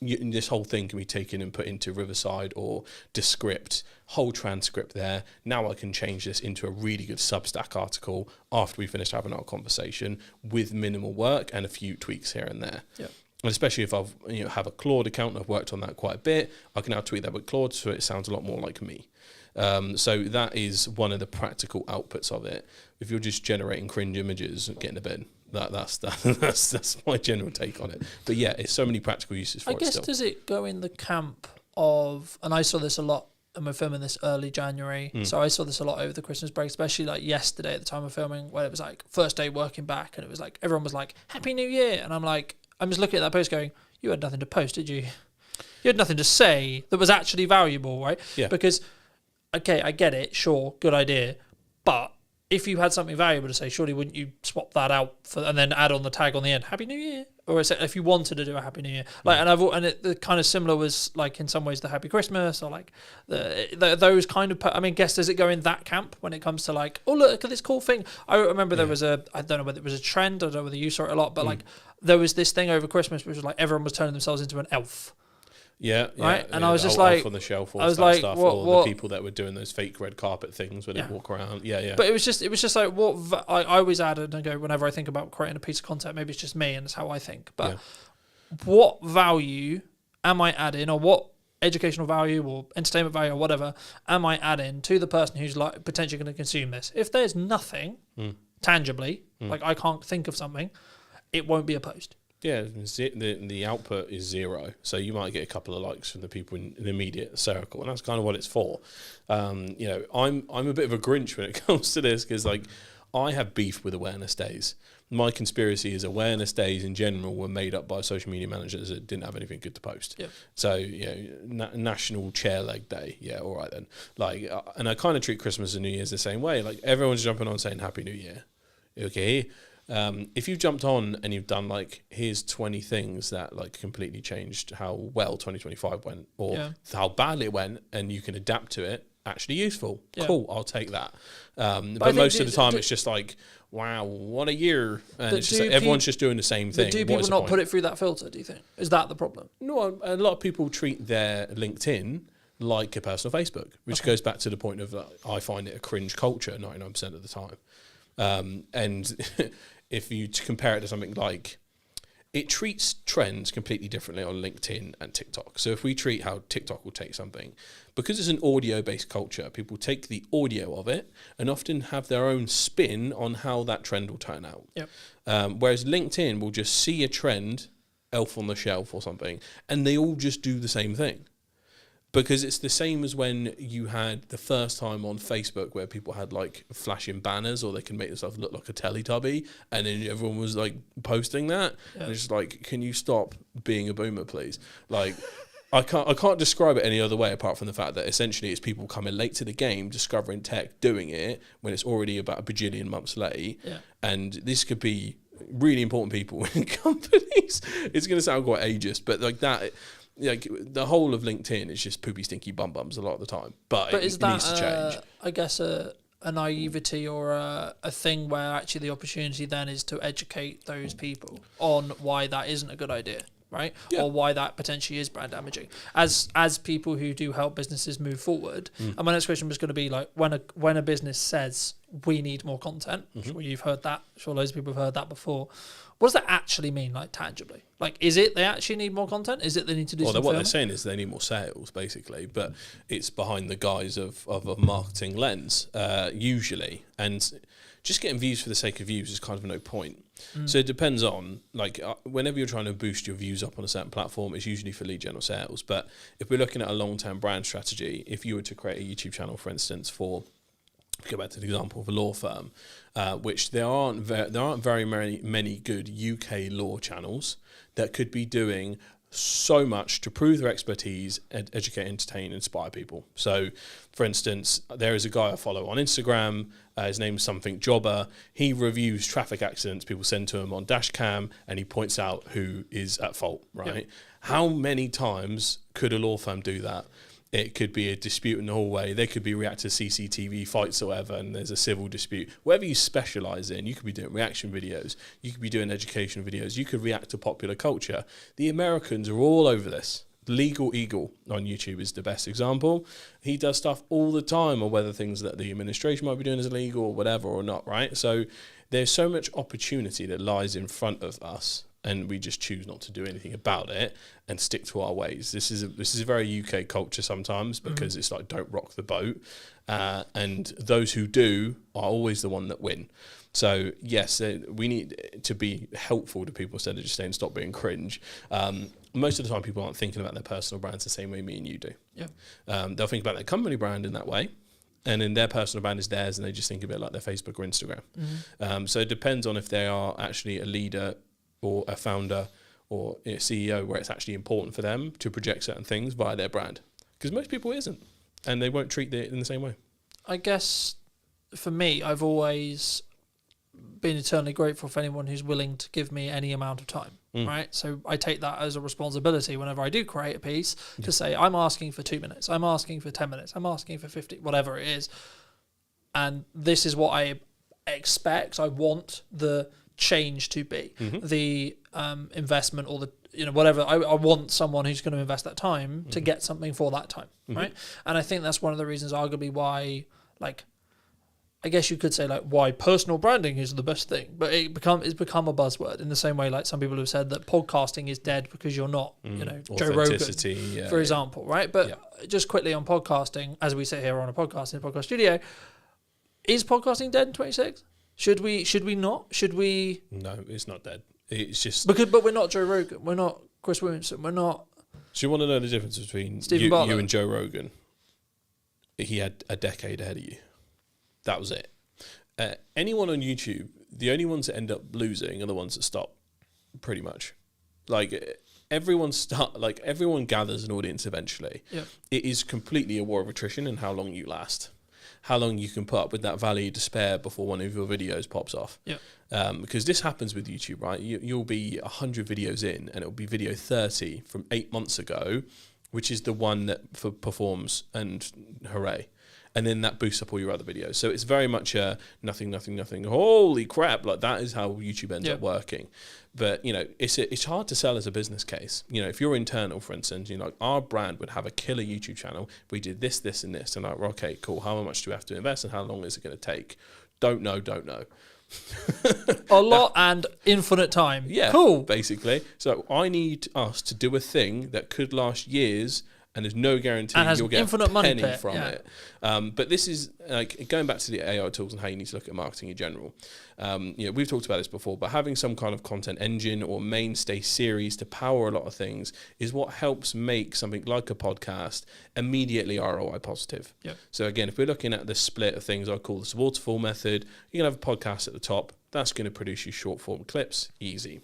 this whole thing can be taken and put into Riverside or Descript, whole transcript there. Now I can change this into a really good Substack article after we finish having our conversation with minimal work and a few tweaks here and there. Yeah. And especially if I've have a Claude account, I've worked on that quite a bit, I can now tweak that with Claude so it sounds a lot more like me. So that is one of the practical outputs of it. If you're just generating cringe images, get in the bin. That's my general take on it. But yeah, it's so many practical uses for it. I guess still. Does it go in the camp of, and I saw this a lot, and we're filming this early January, so I saw this a lot over the Christmas break, especially like yesterday at the time of filming, where it was like first day working back, and it was like everyone was like Happy New Year, and I'm just looking at that post going, you had nothing to post, did you? You had nothing to say that was actually valuable, right? Yeah. Because okay, I get it, sure, good idea, but if you had something valuable to say, surely wouldn't you swap that out and then add on the tag on the end, Happy New Year? Or if you wanted to do a Happy New Year, like, the kind of similar was like in some ways the Happy Christmas, or like those kind of. I mean, guess does it go in that camp when it comes to like, oh look at this cool thing? I remember there was I don't know whether it was a trend, I don't know whether you saw it a lot, but like there was this thing over Christmas which was like everyone was turning themselves into an elf. Yeah, right. And I was just like, on the shelf, I was like, stuff, what, or the people that were doing those fake red carpet things where they walk around. Yeah. But it was just like what I always added and go whenever I think about creating a piece of content. Maybe it's just me and it's how I think. But what value am I adding, or what educational value or entertainment value or whatever am I adding to the person who's like potentially going to consume this? If there's nothing tangibly, like I can't think of something, it won't be a post. Yeah, the output is zero, so you might get a couple of likes from the people in the immediate circle, and that's kind of what it's for. I'm a bit of a Grinch when it comes to this, because like I have beef with awareness days. My conspiracy is awareness days in general were made up by social media managers that didn't have anything good to post. Yeah. So National Chair Leg Day. Yeah, all right then. Like, and I kind of treat Christmas and New Year's the same way. Like everyone's jumping on saying Happy New Year. Okay. If you've jumped on and you've done like, here's 20 things that like completely changed how well 2025 went, or how badly it went, and you can adapt to it, actually useful. Yeah. Cool, I'll take that. But most of the time it's just like, wow, what a year. And it's just like everyone's just doing the same thing. But do people not put it through that filter, do you think? Is that the problem? No, a lot of people treat their LinkedIn like a personal Facebook, which goes back to the point of I find it a cringe culture 99% of the time. And if you compare it to something like it treats trends completely differently on LinkedIn and TikTok. So if we treat how TikTok will take something, because it's an audio-based culture, people take the audio of it and often have their own spin on how that trend will turn out. Yep. Whereas LinkedIn will just see a trend, elf on the shelf or something, and they all just do the same thing. Because it's the same as when you had the first time on Facebook where people had like flashing banners or they can make themselves look like a Teletubby, and then everyone was like posting that. Yeah. And it's just like, can you stop being a boomer, please? Like, I can't describe it any other way apart from the fact that essentially it's people coming late to the game, discovering tech, doing it when it's already about a bajillion months late. Yeah. And this could be really important people in companies. It's going to sound quite ageist, but like that. Like the whole of LinkedIn is just poopy, stinky bum bums a lot of the time. But it needs to change. I guess a naivety or a thing where actually the opportunity then is to educate those people on why that isn't a good idea, right? Yeah. Or why that potentially is brand damaging. As people who do help businesses move forward, and my next question was going to be like, when a business says we need more content, sure you've heard that, sure loads of people have heard that before. What does that actually mean, like tangibly? Like, is it they actually need more content? Is it they need to do something? Well, what they're saying is they need more sales, basically, but it's behind the guise of a marketing lens, usually. And just getting views for the sake of views is kind of no point. So it depends on, like, whenever you're trying to boost your views up on a certain platform, it's usually for lead gen or sales. But if we're looking at a long-term brand strategy, if you were to create a YouTube channel, for instance, for... go back to the example of a law firm, which there aren't very many good UK law channels that could be doing so much to prove their expertise, educate, entertain, inspire people. So, for instance, there is a guy I follow on Instagram. His name's something Jobber. He reviews traffic accidents people send to him on Dashcam, and he points out who is at fault. Right? Yep. How many times could a law firm do that? It could be a dispute in the hallway. They could be reacting to CCTV fights or whatever, and there's a civil dispute. Whatever you specialise in, you could be doing reaction videos. You could be doing education videos. You could react to popular culture. The Americans are all over this. Legal Eagle on YouTube is the best example. He does stuff all the time on whether things that the administration might be doing is illegal or whatever or not, right? So there's so much opportunity that lies in front of us, and we just choose not to do anything about it and stick to our ways. This is a very UK culture sometimes, because it's like, don't rock the boat. And those who do are always the one that win. So yes, we need to be helpful to people instead of just saying stop being cringe. Most of the time people aren't thinking about their personal brands the same way me and you do. Yeah. They'll think about their company brand in that way, and then their personal brand is theirs, and they just think of it like their Facebook or Instagram. So it depends on if they are actually a leader or a founder or a CEO where it's actually important for them to project certain things via their brand. Because most people isn't, and they won't treat it in the same way. I guess for me, I've always been eternally grateful for anyone who's willing to give me any amount of time, right? So I take that as a responsibility whenever I do create a piece to say, I'm asking for 2 minutes, I'm asking for 10 minutes, I'm asking for 50, whatever it is. And this is what I expect, I want the change to be, the investment or the whatever. I want someone who's going to invest that time to get something for that time, right? And I think that's one of the reasons arguably why, like, I guess you could say like why personal branding is the best thing, but it's become a buzzword in the same way like some people have said that podcasting is dead because you're not Joe Rogan, for example, right? But just quickly on podcasting, as we sit here on a podcast in a podcast studio, is podcasting dead in 26? Should we not? Should we? No, it's not dead. It's just but we're not Joe Rogan. We're not Chris Williamson. We're not. So you want to know the difference between you and Joe Rogan? He had a decade ahead of you. That was it. Anyone on YouTube, the only ones that end up losing are the ones that stop. Pretty much, like everyone gathers an audience eventually. Yeah. It is completely a war of attrition and how long you last. How long you can put up with that valley of despair before one of your videos pops off. Yeah. Because this happens with YouTube, right? You'll be 100 videos in, and it'll be video 30 from 8 months ago, which is the one that performs, and hooray. And then that boosts up all your other videos. So it's very much a nothing. Holy crap! Like that is how YouTube ends up working. But it's hard to sell as a business case. If you're internal, for instance, our brand would have a killer YouTube channel. We did this, and this, and like, okay, cool. How much do we have to invest, and how long is it going to take? Don't know. A lot and infinite time. Yeah, Cool. basically. So I need us to do a thing that could last years, and there's no guarantee And has you'll get infinite a money penny pit, from yeah. it. But this is like going back to the AI tools and how you need to look at marketing in general. We've talked about this before, but having some kind of content engine or mainstay series to power a lot of things is what helps make something like a podcast immediately ROI positive. Yep. So again, if we're looking at the split of things I call this waterfall method, you can have a podcast at the top. That's going to produce you short form clips, easy.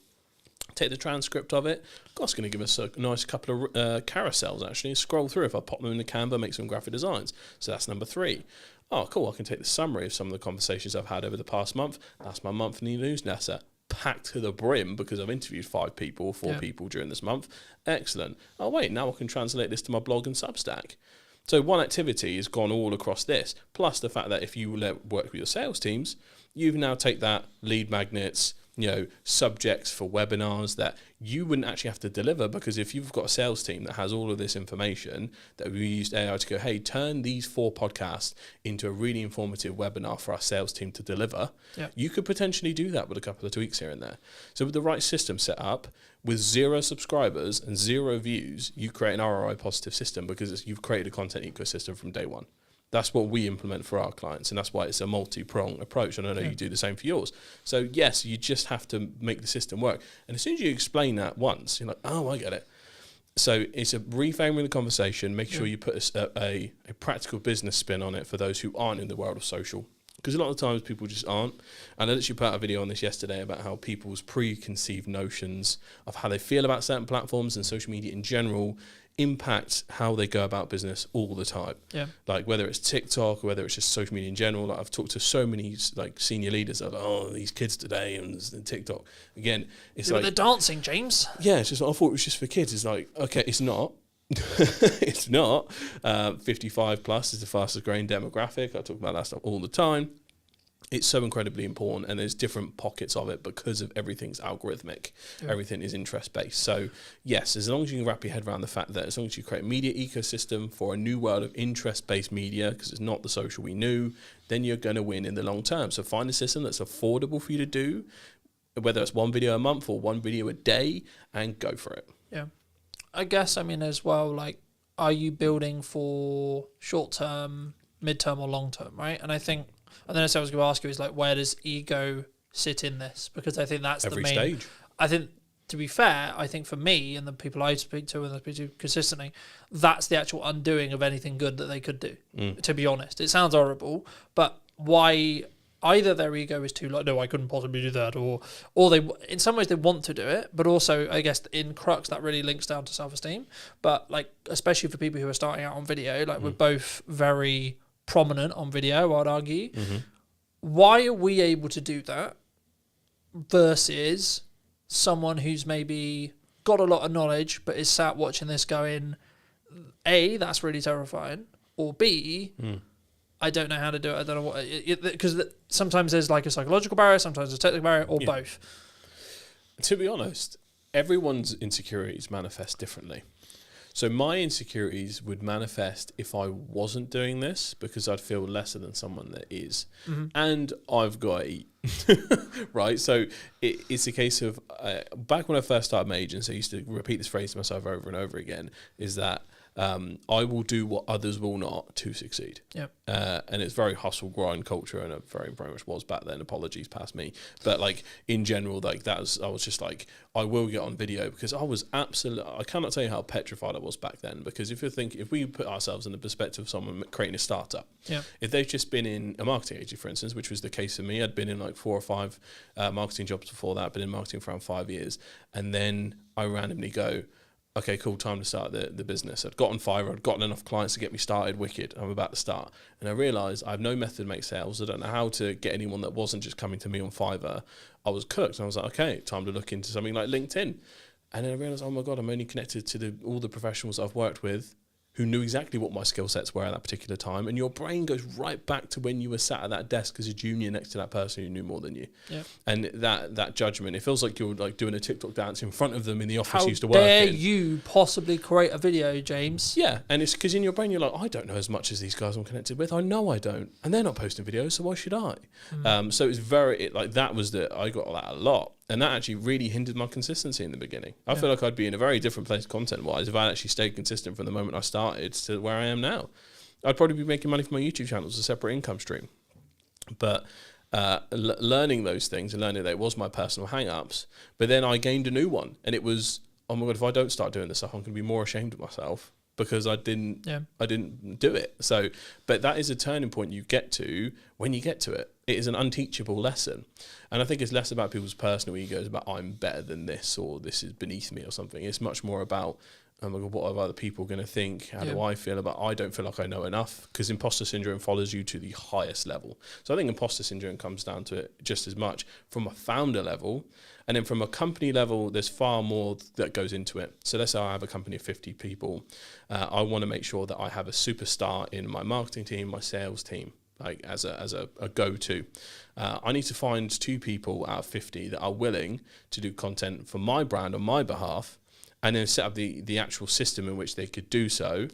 Take the transcript of it. That's going to give us a nice couple of carousels, actually. Scroll through. If I pop them in the Canva, make some graphic designs. So that's number 3. Oh, cool. I can take the summary of some of the conversations I've had over the past month. That's my monthly newsletter. Packed to the brim because I've interviewed 5 people or 4 people during this month. Excellent. Oh, wait, now I can translate this to my blog and Substack. So one activity has gone all across this, plus the fact that if you work with your sales teams, you now take that lead magnets, subjects for webinars that you wouldn't actually have to deliver, because if you've got a sales team that has all of this information, that we used AI to go, hey, turn these 4 podcasts into a really informative webinar for our sales team to deliver. Yep. You could potentially do that with a couple of tweaks here and there. So with the right system set up, with 0 subscribers and 0 views, you create an ROI positive system because you've created a content ecosystem from day one. That's what we implement for our clients, and that's why it's a multi-pronged approach, and I know you do the same for yours. So, yes, you just have to make the system work. And as soon as you explain that once, you're like, oh, I get it. So it's a reframing the conversation, make sure you put a practical business spin on it for those who aren't in the world of social. Because a lot of times people just aren't. And I literally put out a video on this yesterday about how people's preconceived notions of how they feel about certain platforms and social media in general impact how they go about business all the time. Yeah. Like whether it's TikTok or whether it's just social media in general. Like I've talked to so many like senior leaders that are like, oh, these kids today and TikTok. Again, it's like they're dancing, James. Yeah, it's just I thought it was just for kids. It's like, okay, it's not. It's not. 55 plus is the fastest growing demographic. I talk about that stuff all the time. It's so incredibly important, and there's different pockets of it because of everything's algorithmic. Yeah. Everything is interest-based. So, yes, as long as you can wrap your head around the fact that as long as you create a media ecosystem for a new world of interest-based media, because it's not the social we knew, then you're going to win in the long term. So find a system that's affordable for you to do, whether it's 1 video a month or 1 video a day, and go for it. Yeah. I guess, as well, like, are you building for short-term, mid-term, or long-term, right? And I think, I don't know if I was going to ask you, is like, where does ego sit in this? Because I think that's every the main stage. I think, to be fair, I think for me and the people I speak to and I speak to consistently, that's the actual undoing of anything good that they could do, to be honest. It sounds horrible, but why either their ego is too like, no, I couldn't possibly do that, or they, in some ways they want to do it, but also I guess in crux that really links down to self-esteem. But like, especially for people who are starting out on video, like we're both very prominent on video, I'd argue. Why are we able to do that versus someone who's maybe got a lot of knowledge but is sat watching this going, A, that's really terrifying, or B, I don't know how to do it, I don't know what, because sometimes there's like a psychological barrier, sometimes a technical barrier, or both. To be honest, everyone's insecurities manifest differently. So my insecurities would manifest if I wasn't doing this, because I'd feel lesser than someone that is. And I've got to eat, right? So it's a case of, back when I first started my agency, I used to repeat this phrase to myself over and over again, is that I will do what others will not to succeed. Yep. And it's very hustle grind culture, and it very much was back then. Apologies past me, but like in general, like I was just like, I will get on video, because I was I cannot tell you how petrified I was back then. Because if we put ourselves in the perspective of someone creating a startup, if they've just been in a marketing agency, for instance, which was the case for me, I'd been in like 4 or 5 marketing jobs before that, been in marketing for around 5 years, and then I randomly go, okay, cool, time to start the business. I'd got on Fiverr, I'd gotten enough clients to get me started, wicked, I'm about to start. And I realised I have no method to make sales, I don't know how to get anyone that wasn't just coming to me on Fiverr. I was cooked, and I was like, okay, time to look into something like LinkedIn. And then I realised, oh my God, I'm only connected to all the professionals I've worked with who knew exactly what my skill sets were at that particular time, and your brain goes right back to when you were sat at that desk as a junior next to that person who knew more than you. Yeah. And that judgment, it feels like you're like doing a TikTok dance in front of them in the office How you used to work in. dare you possibly create a video, James? Yeah, and it's because in your brain you're like, I don't know as much as these guys I'm connected with. I know I don't, and they're not posting videos, so why should I? So it's that was I got that a lot, and that actually really hindered my consistency in the beginning. I feel like I'd be in a very different place content-wise if I actually stayed consistent from the moment I started to where I am now. I'd probably be making money from my YouTube channel as a separate income stream, but learning those things and learning that it was my personal hang-ups, but then I gained a new one, and it was, oh my God, if I don't start doing this stuff, I'm going to be more ashamed of myself because I didn't do it. So, but that is a turning point you get to when you get to it. It is an unteachable lesson. And I think it's less about people's personal egos, about I'm better than this or this is beneath me or something. It's much more about, oh my God, what are other people going to think? How do I feel about, I don't feel like I know enough, because imposter syndrome follows you to the highest level. So I think imposter syndrome comes down to it just as much from a founder level. And then from a company level, there's far more that goes into it. So let's say I have a company of 50 people. I want to make sure that I have a superstar in my marketing team, my sales team, like as a go-to. I need to find 2 people out of 50 that are willing to do content for my brand on my behalf, and then set up the actual system in which they could do so.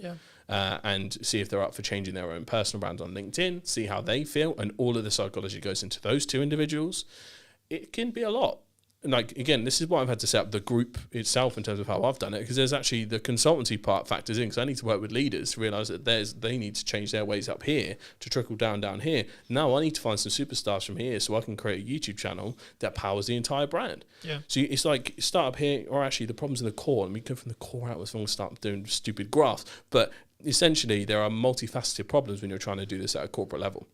And see if they're up for changing their own personal brand on LinkedIn, see how they feel, and all of the psychology goes into those 2 individuals. It can be a lot. Like, again, this is why I've had to set up the group itself in terms of how I've done it, because there's actually the consultancy part factors in, because I need to work with leaders to realise that they need to change their ways up here to trickle down here. Now I need to find some superstars from here so I can create a YouTube channel that powers the entire brand. So it's like start up here, or actually the problem's in the core, and we go from the core out as long as start doing stupid graphs. But essentially there are multifaceted problems when you're trying to do this at a corporate level.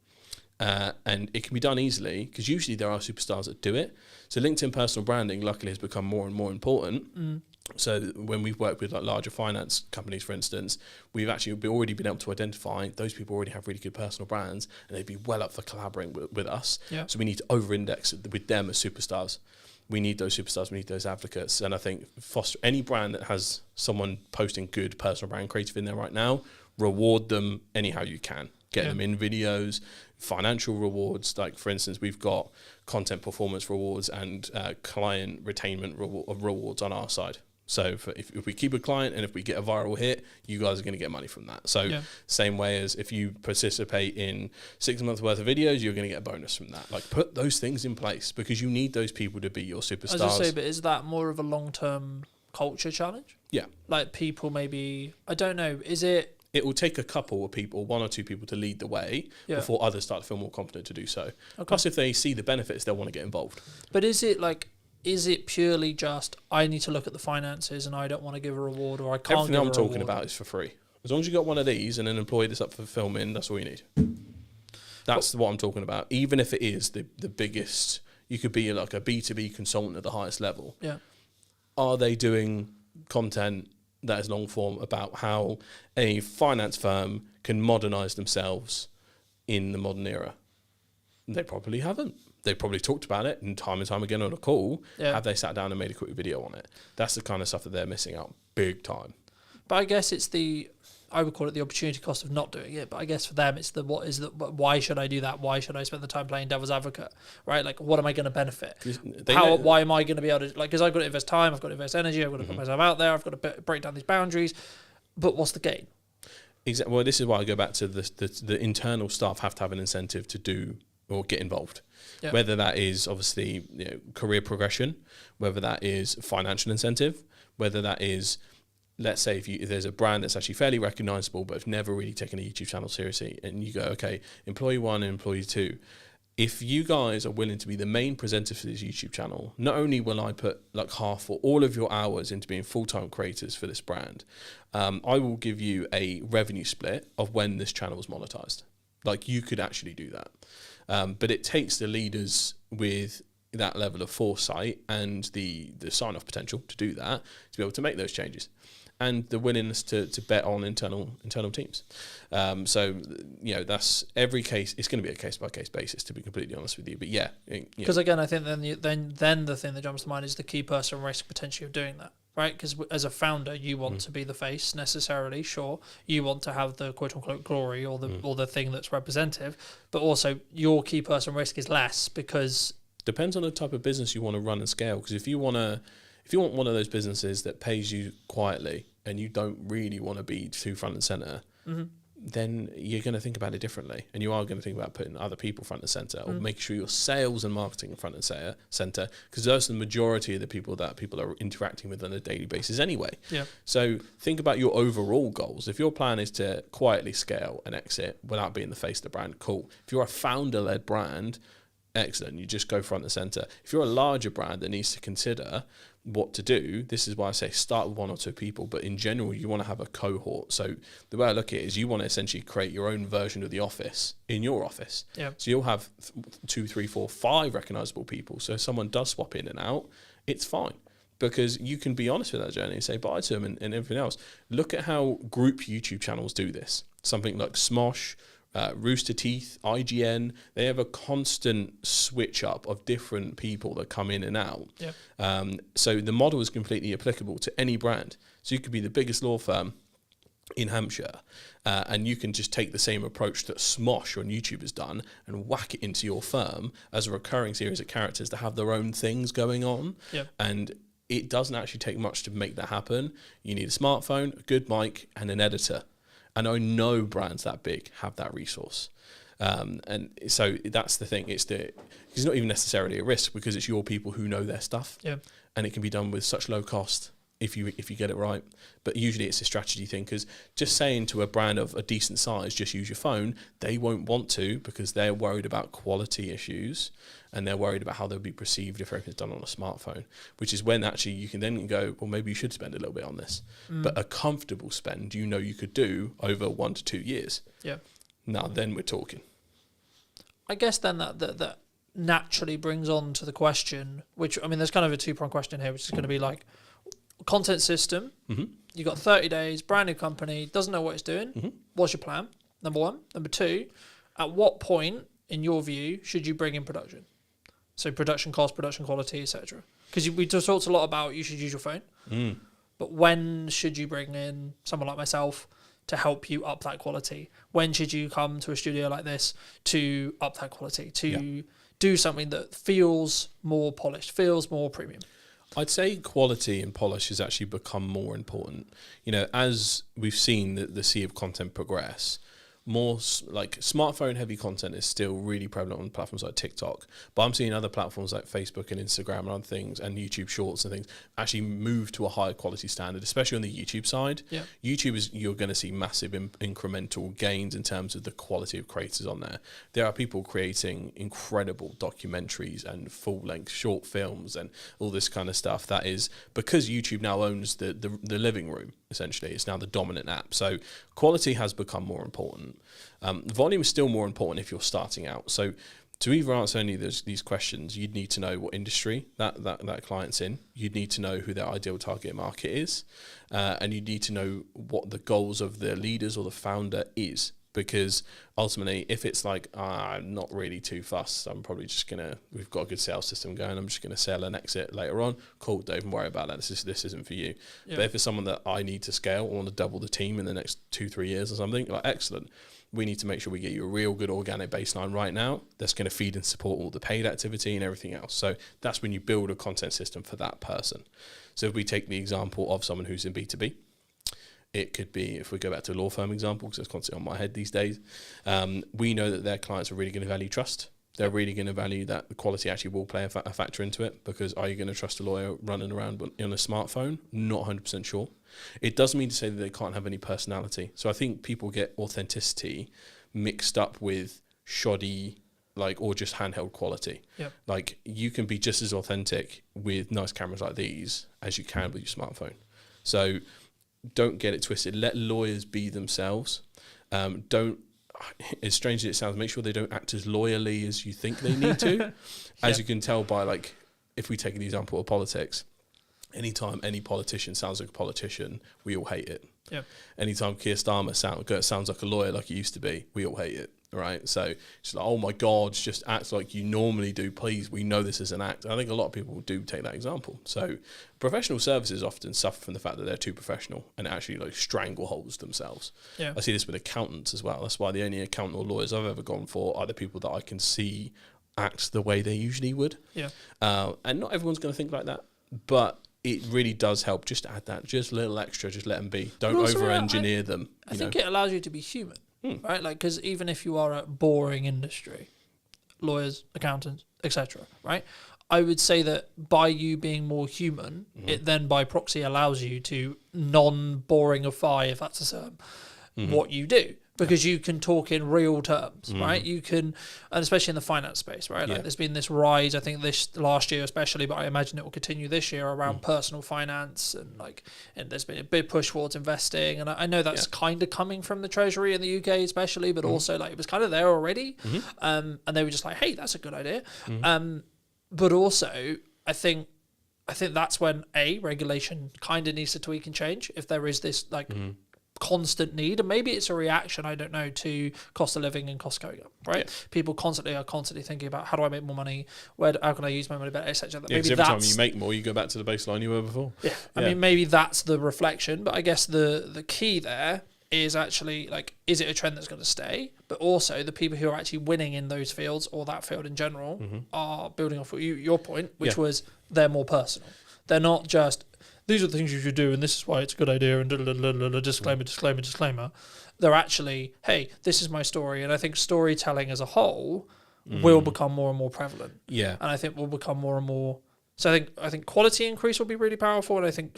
And it can be done easily because usually there are superstars that do it. So LinkedIn personal branding luckily has become more and more important. So when we've worked with like larger finance companies, for instance, we've actually already been able to identify those people already have really good personal brands and they'd be well up for collaborating with us. So we need to over-index with them as superstars. We need those superstars, we need those advocates. And I think foster any brand that has someone posting good personal brand creative in there right now, reward them anyhow you can. Get them in videos, financial rewards. Like, for instance, we've got content performance rewards and client retainment rewards on our side. So if we keep a client and if we get a viral hit, you guys are going to get money from that. So same way as if you participate in 6 months worth of videos, you're going to get a bonus from that. Like, put those things in place because you need those people to be your superstars. As I say, but is that more of a long-term culture challenge? Yeah. Like people maybe, I don't know, is it... It will take a couple of people, 1 or 2 people to lead the way before others start to feel more confident to do so. Plus, if they see the benefits, they'll want to get involved. But is it purely just, I need to look at the finances and I don't want to give a reward, or I can't Everything give I'm a talking reward? about is for free. As long as you got one of these and an employee that's up for filming, that's all you need. That's what I'm talking about. Even if it is the biggest, you could be like a B2B consultant at the highest level. Are they doing content that is long form about how a finance firm can modernize themselves in the modern era? They probably haven't. They probably talked about it and time again on a call. Have they sat down and made a quick video on it? That's the kind of stuff that they're missing out big time. But I guess it's I would call it the opportunity cost of not doing it. But I guess for them, it's why should I do that? Why should I spend the time playing devil's advocate? Right? Like, what am I going to benefit? Why am I going to be able to, like, because I've got to invest time, I've got to invest energy, I've got to put myself out there, I've got to break down these boundaries. But what's the gain? Exactly. Well, this is why I go back to the internal staff have to have an incentive to do or get involved. Whether that is obviously career progression, whether that is financial incentive, whether that is, let's say if there's a brand that's actually fairly recognizable but have never really taken a YouTube channel seriously, and you go, okay, employee 1 and employee 2, if you guys are willing to be the main presenter for this YouTube channel, not only will I put like half or all of your hours into being full-time creators for this brand, I will give you a revenue split of when this channel is monetized. Like, you could actually do that. But it takes the leaders with that level of foresight and the sign-off potential to do that, to be able to make those changes, and the willingness to bet on internal teams. So that's every case. It's going to be a case-by-case basis, to be completely honest with you. But because again, I think then the thing that jumps to mind is the key person risk potentially of doing that. right? Because as a founder, you want to be the face necessarily, sure. You want to have the quote unquote glory or the thing that's representative, but also your key person risk is less because depends on the type of business you want to run and scale. Because if you want one of those businesses that pays you quietly and you don't really want to be too front and center, then you're going to think about it differently, and you are going to think about putting other people front and center, or making sure your sales and marketing front and center, because those are the majority of the people that people are interacting with on a daily basis anyway. Yeah. So think about your overall goals. If your plan is to quietly scale and exit without being the face of the brand, cool. If you're a founder-led brand, excellent. You just go front and center. If you're a larger brand that needs to consider what to do, this is why I say start with 1 or 2 people, but in general you want to have a cohort. So the way I look at it is you want to essentially create your own version of the office in your office. Yeah. So you'll have 2, 3, 4, 5 recognizable people. So if someone does swap in and out, it's fine, because you can be honest with that journey and say bye to them and everything else. Look at how group YouTube channels do this. Something like Smosh, Rooster Teeth, IGN, they have a constant switch up of different people that come in and out. Yeah. So the model is completely applicable to any brand. So you could be the biggest law firm in Hampshire, and you can just take the same approach that Smosh on YouTube has done and whack it into your firm as a recurring series of characters that have their own things going on. Yep. And it doesn't actually take much to make that happen. You need a smartphone, a good mic, and an editor. And I know brands that big have that resource. And so that's the thing. It's not even necessarily a risk, because it's your people who know their stuff. Yeah. And it can be done with such low cost if you get it right. But usually it's a strategy thing, because just saying to a brand of a decent size, just use your phone, they won't want to, because they're worried about quality issues, and they're worried about how they'll be perceived if everything's done on a smartphone, which is when actually you can then go, well, maybe you should spend a little bit on this. But a comfortable spend, you could do over 1 to 2 years. Yeah. Now, then we're talking. I guess then that naturally brings on to the question, which, I mean, there's kind of a 2-pronged question here, which is going to be like, content system, you've got 30 days, brand new company, doesn't know what it's doing. What's your plan? Number 1. Number 2, at what point, in your view, should you bring in production? So production cost, production quality, etc. Because we just talked a lot about you should use your phone. But when should you bring in someone like myself to help you up that quality? When should you come to a studio like this to up that quality, to do something that feels more polished, feels more premium? I'd say quality and polish has actually become more important. As we've seen the sea of content progress, more like smartphone heavy content is still really prevalent on platforms like TikTok, but I'm seeing other platforms like Facebook and Instagram and other things, and YouTube Shorts and things actually move to a higher quality standard, especially on the YouTube side. Yeah. YouTube you're going to see massive incremental gains in terms of the quality of creators on there. There are people creating incredible documentaries and full length short films and all this kind of stuff. That is because YouTube now owns the living room. Essentially, it's now the dominant app. So quality has become more important. Volume is still more important if you're starting out. So to either answer any of these questions, you'd need to know what industry that client's in. You'd need to know who their ideal target market is. And you need to know what the goals of the leaders or the founder is. Because ultimately, if it's like, I'm not really too fussed, I'm probably just we've got a good sales system going, I'm just going to sell and exit later on, cool, don't even worry about that, this isn't for you. Yeah. But if it's someone that I need to scale, I want to double the team in the next 2-3 years or something, like excellent, we need to make sure we get you a real good organic baseline right now that's going to feed and support all the paid activity and everything else. So that's when you build a content system for that person. So if we take the example of someone who's in B2B, it could be, if we go back to a law firm example, because it's constantly on my head these days, we know that their clients are really going to value trust. They're really going to value that the quality actually will play a factor into it, because are you going to trust a lawyer running around on a smartphone? Not 100% sure. It doesn't mean to say that they can't have any personality. So I think people get authenticity mixed up with shoddy, or just handheld quality. Yep. Like, you can be just as authentic with nice cameras like these as you can with your smartphone. So don't get it twisted. Let lawyers be themselves. Don't, as strange as it sounds, make sure they don't act as loyally as you think they need to. As you can tell by, if we take an example of politics, anytime any politician sounds like a politician, we all hate it. Yep. Anytime Keir Starmer sounds like a lawyer like he used to be, we all hate it. right? So it's like, oh my God, just act like you normally do, please. We know this is an act. And I think a lot of people do take that example. So professional services often suffer from the fact that they're too professional and actually like strangleholds themselves. Yeah. I see this with accountants as well. That's why the only accountant or lawyers I've ever gone for are the people that I can see act the way they usually would. Yeah. And not everyone's going to think like that, but it really does help just to add that just a little extra, just let them be. Don't over-engineer them. I think it allows you to be human, right? Like, because even if you are a boring industry, lawyers, accountants, etc., right? I would say that by you being more human, it then by proxy allows you to non-boringify, if that's a term, what you do. Because you can talk in real terms, right? You can, and especially in the finance space, right? Like there's been this rise, I think this last year especially, but I imagine it will continue this year around personal finance and there's been a big push towards investing. And I know that's kind of coming from the Treasury in the UK especially, but also like it was kind of there already. And they were just like, hey, that's a good idea. But also I think that's when regulation kind of needs to tweak and change if there is this like constant need, and maybe it's a reaction, I don't know, to cost of living and cost going up, right? People are constantly thinking about how do I make more money, how can I use my money better, etc. Maybe every time you make more, you go back to the baseline you were before. I mean, maybe that's the reflection, but I guess the key there is actually like, is it a trend that's going to stay? But also the people who are actually winning in those fields or that field in general are building off your point, which was they're more personal. They're not just, these are the things you should do and this is why it's a good idea and disclaimer. They're actually, hey, this is my story. And I think storytelling as a whole will become more and more prevalent. Yeah. And I think will become more and more. So I think quality increase will be really powerful, and I think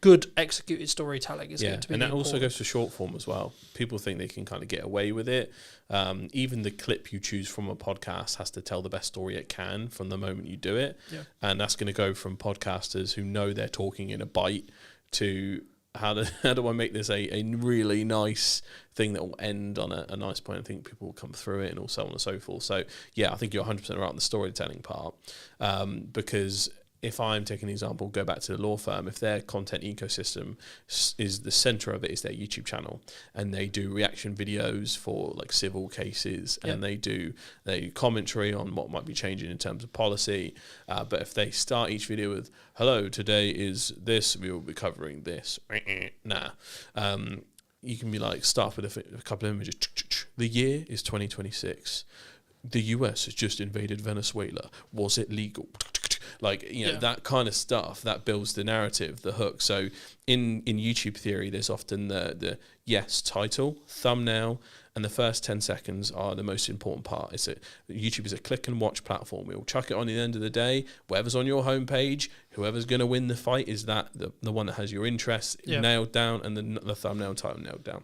good executed storytelling is going to be. And that also goes to short form as well. People think they can kind of get away with it. Even the clip you choose from a podcast has to tell the best story it can from the moment you do it, and that's going to go from podcasters who know they're talking in a bite to how do I make this a really nice thing that will end on a nice point. I think people will come through it and so on and so forth. So I think you're 100% right on the storytelling part, because if I'm taking an example, go back to the law firm, if their content ecosystem is the center of it is their YouTube channel, and they do reaction videos for like civil cases, and they do commentary on what might be changing in terms of policy. But if they start each video with, hello, today is this, we will be covering this. You can be like, start with a couple of images. The year is 2026. The US has just invaded Venezuela. Was it legal? Like, that kind of stuff that builds the narrative, the hook. So in YouTube theory, there's often the title, thumbnail, and the first 10 seconds are the most important part. YouTube is a click and watch platform. We'll chuck it on at the end of the day. Whatever's on your homepage, whoever's going to win the fight is that the one that has your interests nailed down, and the thumbnail title nailed down.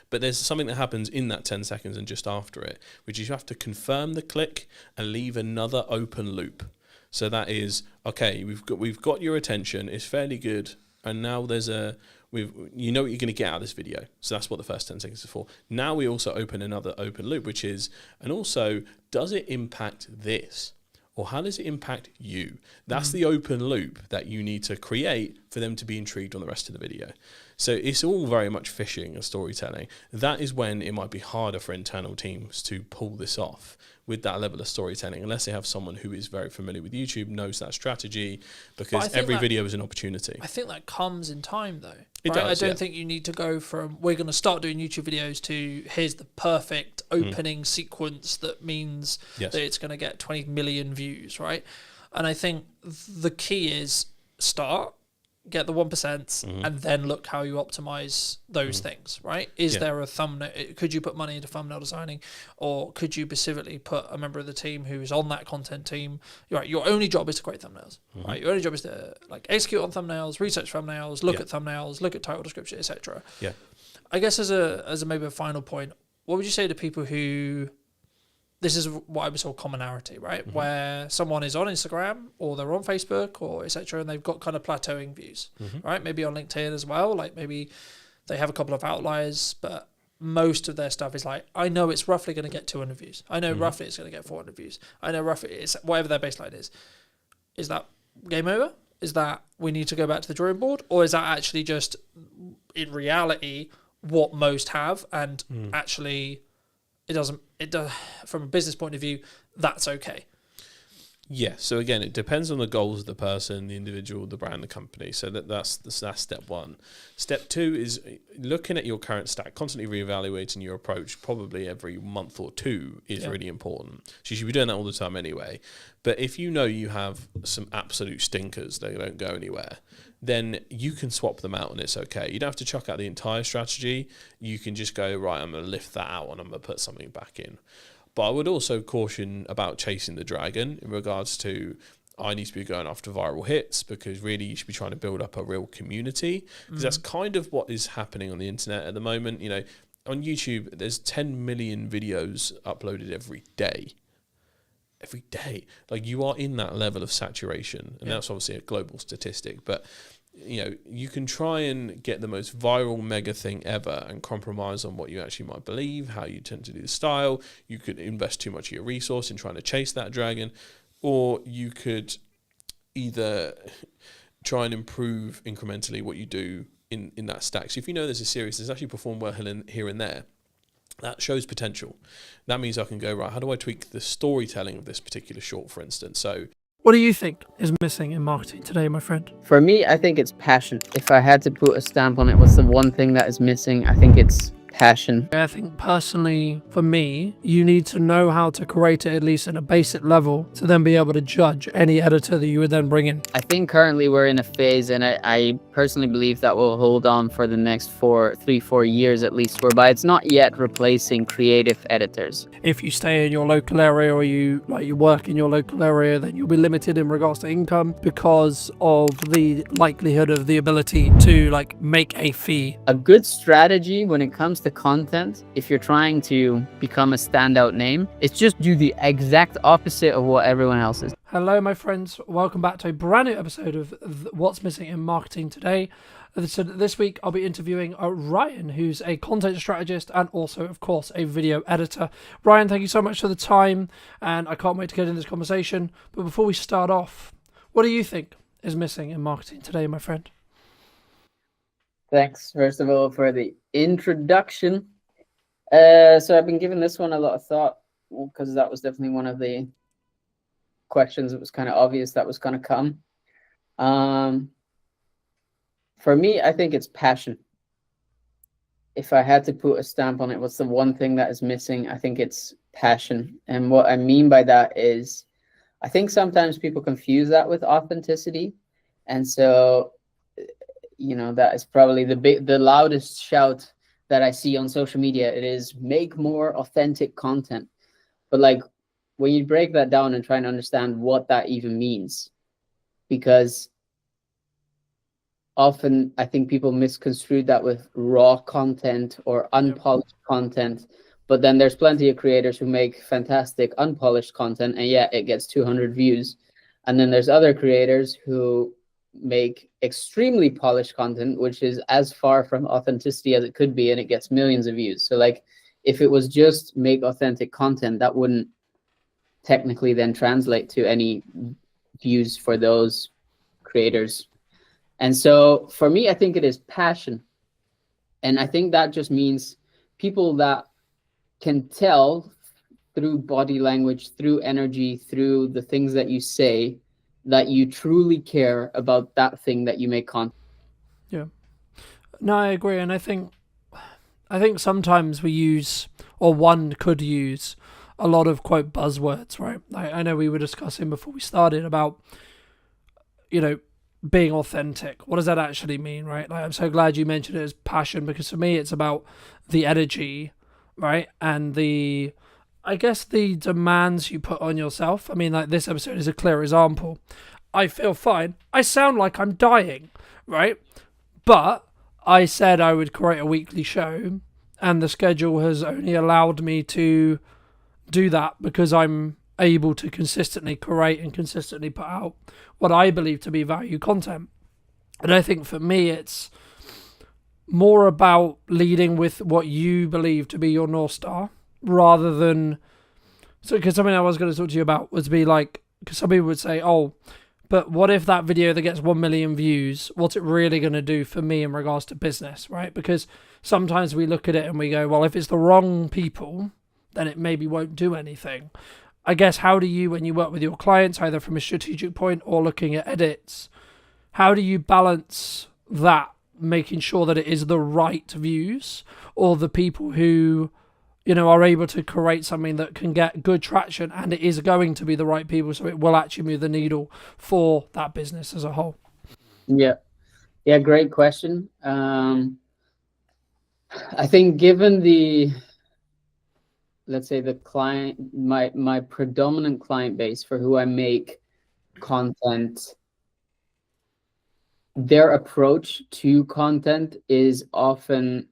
But there's something that happens in that 10 seconds and just after it, which is you have to confirm the click and leave another open loop. So that is, okay, we've got your attention, it's fairly good, and now there's you know what you're going to get out of this video. So that's what the first 10 seconds is for. Now we also open another open loop, which is, and also, does it impact this? Or how does it impact you? That's the open loop that you need to create for them to be intrigued on the rest of the video. So it's all very much fishing and storytelling. That is when it might be harder for internal teams to pull this off with that level of storytelling, unless they have someone who is very familiar with YouTube, knows that strategy, because every video is an opportunity. I think that comes in time, though. It does, I don't think you need to go from, we're going to start doing YouTube videos, to here's the perfect opening sequence that means that it's going to get 20 million views, right? And I think the key is start, get the 1%, and then look how you optimize those things, right? Is there a thumbnail? Could you put money into thumbnail designing, or could you specifically put a member of the team who is on that content team? Right, your only job is to create thumbnails, right? Your only job is to like execute on thumbnails, research thumbnails, look at thumbnails, look at title description, etc. Yeah. I guess as a maybe a final point, what would you say to people who, this is what I would call commonality, right? Where someone is on Instagram or they're on Facebook or etc., and they've got kind of plateauing views, right? Maybe on LinkedIn as well. Like maybe they have a couple of outliers, but most of their stuff is like, I know it's roughly going to get 200 views. I know roughly it's going to get 400 views. I know roughly it's whatever their baseline is. Is that game over? Is that we need to go back to the drawing board? Or is that actually just in reality what most have, and actually it doesn't. It does from a business point of view. That's okay. Yeah. So again, it depends on the goals of the person, the individual, the brand, the company. So that's step one. Step two is looking at your current stack, constantly reevaluating your approach. Probably every month or two is really important. So you should be doing that all the time anyway. But if you know you have some absolute stinkers, they don't go anywhere, then you can swap them out and it's okay. You don't have to chuck out the entire strategy. You can just go, right, I'm going to lift that out and I'm going to put something back in. But I would also caution about chasing the dragon in regards to I need to be going after viral hits, because really you should be trying to build up a real community, because that's kind of what is happening on the internet at the moment. You know, on YouTube, there's 10 million videos uploaded every day. Every day. Like, you are in that level of saturation, and that's obviously a global statistic. But you know, you can try and get the most viral mega thing ever and compromise on what you actually might believe, how you tend to do the style. You could invest too much of your resource in trying to chase that dragon, or you could either try and improve incrementally what you do in that stack. So if you know there's a series that's actually performed well here and there, that shows potential. That means I can go, right, how do I tweak the storytelling of this particular short, for instance? So What do you think is missing in marketing today, my friend? For me, I think it's passion. If I had to put a stamp on it, what's the one thing that is missing? I think it's passion. I think personally, for me, you need to know how to create it at least at a basic level to then be able to judge any editor that you would then bring in. I think currently we're in a phase, and I personally believe that will hold on for the next 4 years at least, whereby it's not yet replacing creative editors. If you stay in your local area or you work in your local area, then you'll be limited in regards to income because of the likelihood of the ability to make a fee. A good strategy when it comes to content, if you're trying to become a standout name, is just do the exact opposite of what everyone else is. Hello, my friends. Welcome back to a brand new episode of What's Missing in Marketing Today. So this week, I'll be interviewing Ryan, who's a content strategist and also, of course, a video editor. Ryan, thank you so much for the time, and I can't wait to get into this conversation. But before we start off, what do you think is missing in marketing today, my friend? Thanks, first of all, for the introduction. So I've been giving this one a lot of thought, because that was definitely one of the questions that was kind of obvious that was going to come. For me, I think it's passion. If I had to put a stamp on it, what's the one thing that is missing? I think it's passion. And what I mean by that is, I think sometimes people confuse that with authenticity. And so, that is probably the loudest shout that I see on social media. It is make more authentic content. But when you break that down and try and understand what that even means, because often I think people misconstrue that with raw content or unpolished content, but then there's plenty of creators who make fantastic unpolished content, and it gets 200 views. And then there's other creators who make extremely polished content, which is as far from authenticity as it could be, and it gets millions of views. So if it was just make authentic content, that wouldn't technically then translate to any views for those creators. And so for me, I think it is passion. And I think that just means people that can tell through body language, through energy, through the things that you say, that you truly care about that thing that you make content. Yeah. No, I agree. And I think sometimes we use, or one could use, a lot of quote buzzwords, right? I know we were discussing before we started about, being authentic. What does that actually mean, right? I'm so glad you mentioned it as passion, because for me, it's about the energy, right? And the demands you put on yourself. I mean, this episode is a clear example. I feel fine. I sound like I'm dying, right? But I said I would create a weekly show, and the schedule has only allowed me to do that because I'm able to consistently create and consistently put out what I believe to be value content. And I think for me, it's more about leading with what you believe to be your North Star, rather than, because something I was going to talk to you about was because some people would say, oh, but what if that video that gets 1 million views, what's it really going to do for me in regards to business, right? Because sometimes we look at it and we go, well, if it's the wrong people, then it maybe won't do anything. I guess, how do you, when you work with your clients, either from a strategic point or looking at edits, how do you balance that, making sure that it is the right views, or the people who, you know, are able to create something that can get good traction and it is going to be the right people, so it will actually move the needle for that business as a whole? Yeah, great question. I think given the, let's say, the client, my predominant client base for who I make content, their approach to content is often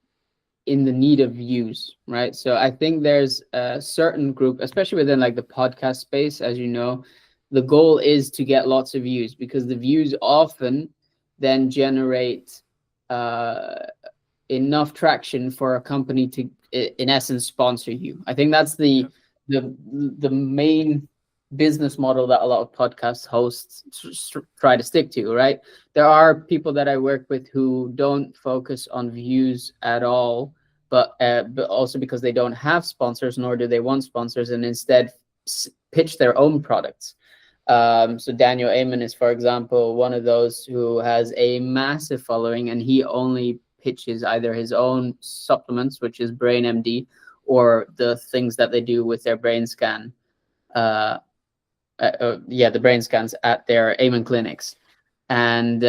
in the need of views, right? So I think there's a certain group, especially within like the podcast space, as you know, the goal is to get lots of views, because the views often then generate enough traction for a company to, in essence, sponsor you. I think that's the main business model that a lot of podcast hosts try to stick to, right? There are people that I work with who don't focus on views at all, but also because they don't have sponsors, nor do they want sponsors, and instead pitch their own products. So Daniel Amen is, for example, one of those who has a massive following, and he only pitches either his own supplements, which is Brain MD, or the things that they do with their brain scan. The brain scans at their Amen clinics. And,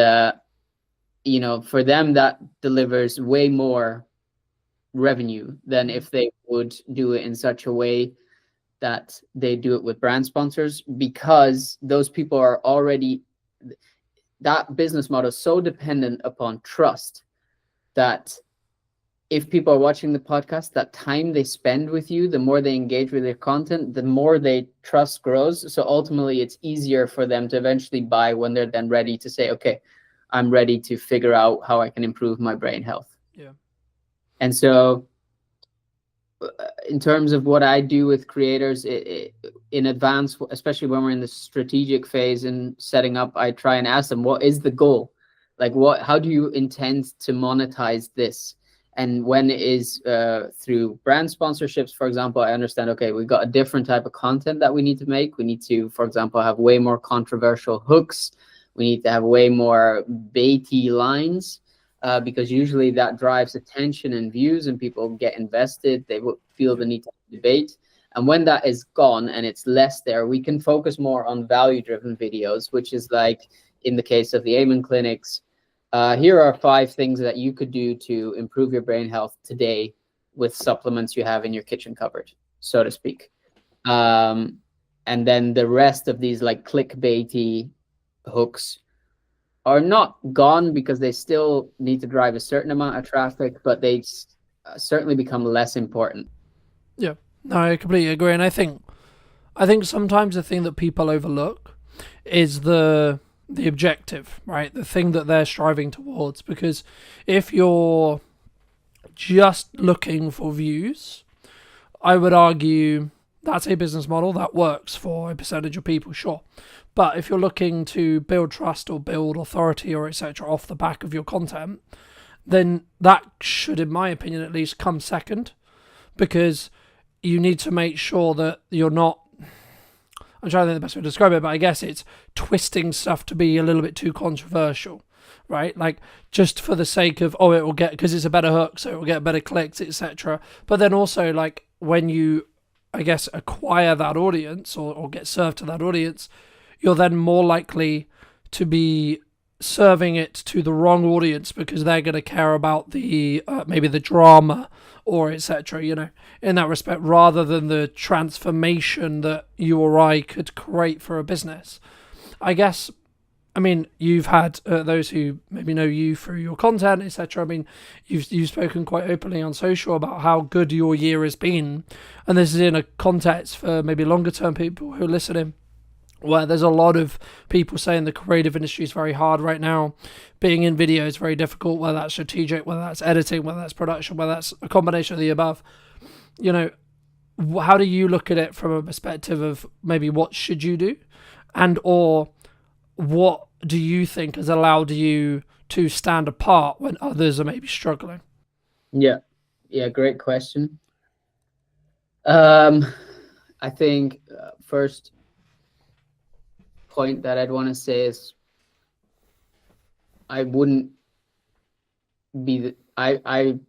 you know, for them, that delivers way more revenue than if they would do it in such a way that they do it with brand sponsors, because those people are already, that business model is so dependent upon trust that if people are watching the podcast, that time they spend with you, the more they engage with your content, the more they trust grows. So ultimately, it's easier for them to eventually buy when they're then ready to say, okay, I'm ready to figure out how I can improve my brain health. Yeah. And so in terms of what I do with creators in advance, especially when we're in the strategic phase and setting up, I try and ask them, what is the goal? Like, how do you intend to monetize this? And when it is through brand sponsorships, for example, I understand, okay, we've got a different type of content that we need to make. We need to, for example, have way more controversial hooks. We need to have way more baity lines, because usually that drives attention and views, and people get invested. They will feel the need to debate. And when that is gone and it's less there, we can focus more on value-driven videos, which is like in the case of the Amen clinics. Here are 5 things that you could do to improve your brain health today with supplements you have in your kitchen cupboard, so to speak. And then the rest of these like clickbaity hooks are not gone, because they still need to drive a certain amount of traffic, but they certainly become less important. Yeah, no, I completely agree. And I think sometimes the thing that people overlook is the objective, right? The thing that they're striving towards. Because if you're just looking for views, I would argue that's a business model that works for a percentage of people, sure. But if you're looking to build trust or build authority or etc. off the back of your content, then that should, in my opinion at least, come second, because you need to make sure that you're not, I'm trying to think the best way to describe it, but I guess it's twisting stuff to be a little bit too controversial, right? Like, just for the sake of, oh, it will get, because it's a better hook, so it will get better clicks, etc. But then also, like, when you, I guess, acquire that audience or get served to that audience, you're then more likely to be serving it to the wrong audience, because they're going to care about the maybe the drama or etc., you know, in that respect, rather than the transformation that you or I could create for a business. I guess, I mean, you've had those who maybe know you through your content, etc. I mean, you've spoken quite openly on social about how good your year has been, and this is in a context for maybe longer term people who are listening, where there's a lot of people saying the creative industry is very hard right now. Being in video is very difficult, whether that's strategic, whether that's editing, whether that's production, whether that's a combination of the above. You know, how do you look at it from a perspective of maybe what should you do, and or what do you think has allowed you to stand apart when others are maybe struggling? Yeah, great question. I think first point that I'd want to say is I wouldn't be the I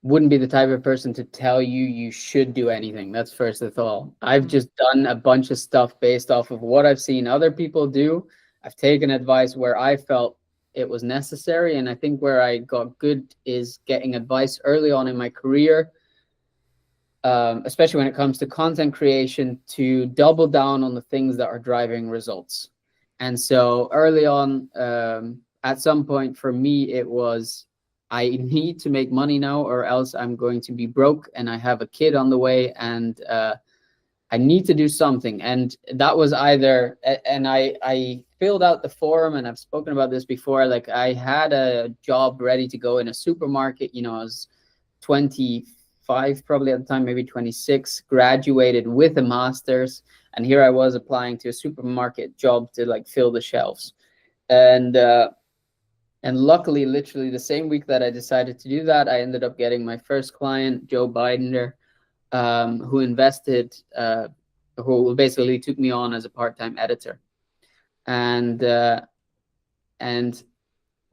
wouldn't be the type of person to tell you you should do anything. That's first of all. I've just done a bunch of stuff based off of what I've seen other people do. I've taken advice where I felt it was necessary, and I think where I got good is getting advice early on in my career, especially when it comes to content creation, to double down on the things that are driving results. And so early on, at some point for me, it was I need to make money now, or else I'm going to be broke, and I have a kid on the way, and I need to do something. And that was either, and I filled out the form, and I've spoken about this before. Like, I had a job ready to go in a supermarket. You know, I was 25 probably at the time, maybe 26, graduated with a master's, and here I was applying to a supermarket job to like fill the shelves. And luckily, literally the same week that I decided to do that, I ended up getting my first client, Joe Bidender, who invested, who basically took me on as a part-time editor. And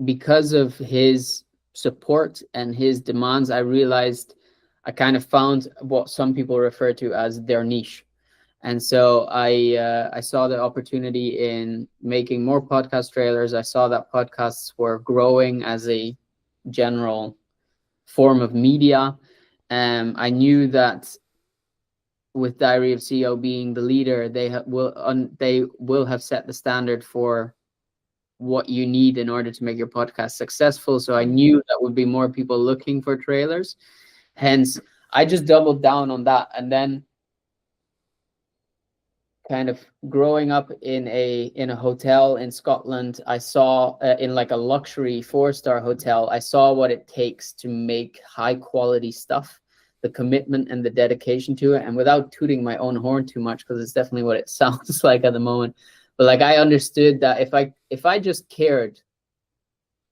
because of his support and his demands, I realized I kind of found what some people refer to as their niche. And so I saw the opportunity in making more podcast trailers. I saw that podcasts were growing as a general form of media. I knew that with Diary of CEO being the leader, they will have set the standard for what you need in order to make your podcast successful. So I knew that would be more people looking for trailers. Hence, I just doubled down on that. And then kind of growing up in a hotel in Scotland, I saw in like a luxury 4-star hotel, I saw what it takes to make high quality stuff, the commitment and the dedication to it. And without tooting my own horn too much, because it's definitely what it sounds like at the moment, but like I understood that if I just cared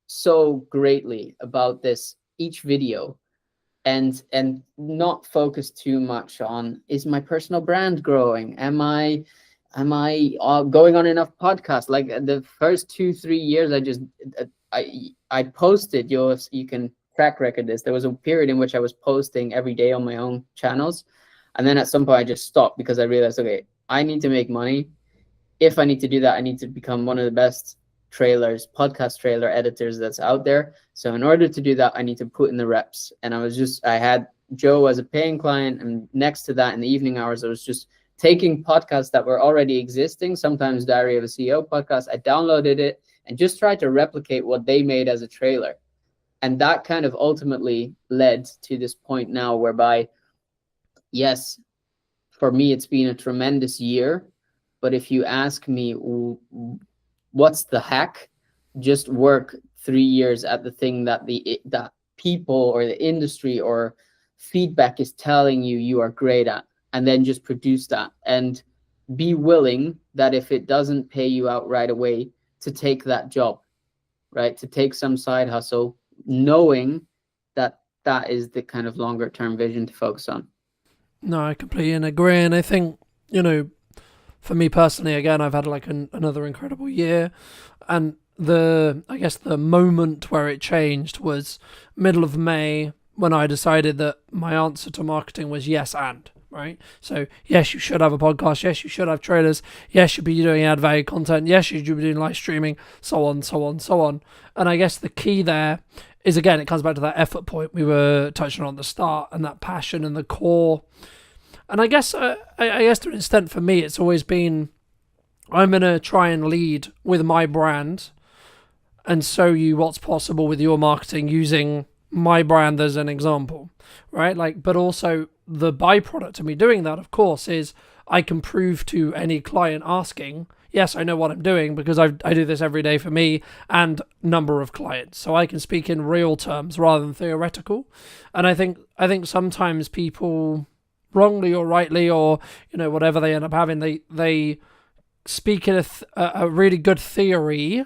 so greatly about this each video, and not focus too much on, is my personal brand growing? Am I going on enough podcasts? Like the first 2-3 years, I posted. You can track record this. There was a period in which I was posting every day on my own channels, and then at some point I just stopped because I realized, okay, I need to make money. If I need to do that, I need to become one of the best podcast trailer editors that's out there. So in order to do that, I need to put in the reps. And I had Joe as a paying client, and next to that, in the evening hours, I was just taking podcasts that were already existing, sometimes Diary of a CEO podcast. I downloaded it and just tried to replicate what they made as a trailer. And that kind of ultimately led to this point now whereby, yes, for me, it's been a tremendous year. But if you ask me, what's the hack? Just work 3 years at the thing that that people or the industry or feedback is telling you are great at, and then just produce that, and be willing that if it doesn't pay you out right away, to take that job, right? To take some side hustle, knowing that that is the kind of longer term vision to focus on. No, I completely agree. And I think, for me personally, again, I've had like another incredible year. And I guess the moment where it changed was middle of May, when I decided that my answer to marketing was yes and, right? So yes, you should have a podcast. Yes, you should have trailers. Yes, you should be doing add value content. Yes, you should be doing live streaming, so on, so on, so on. And I guess the key there is, again, it comes back to that effort point we were touching on at the start, and that passion and the core. And I guess to an extent for me, it's always been, I'm going to try and lead with my brand and show you what's possible with your marketing using my brand as an example, right? Like, but also the byproduct of me doing that, of course, is I can prove to any client asking, yes, I know what I'm doing because I do this every day for me and number of clients. So I can speak in real terms rather than theoretical. And I think sometimes people, wrongly or rightly, or whatever they end up having, they speak in a really good theory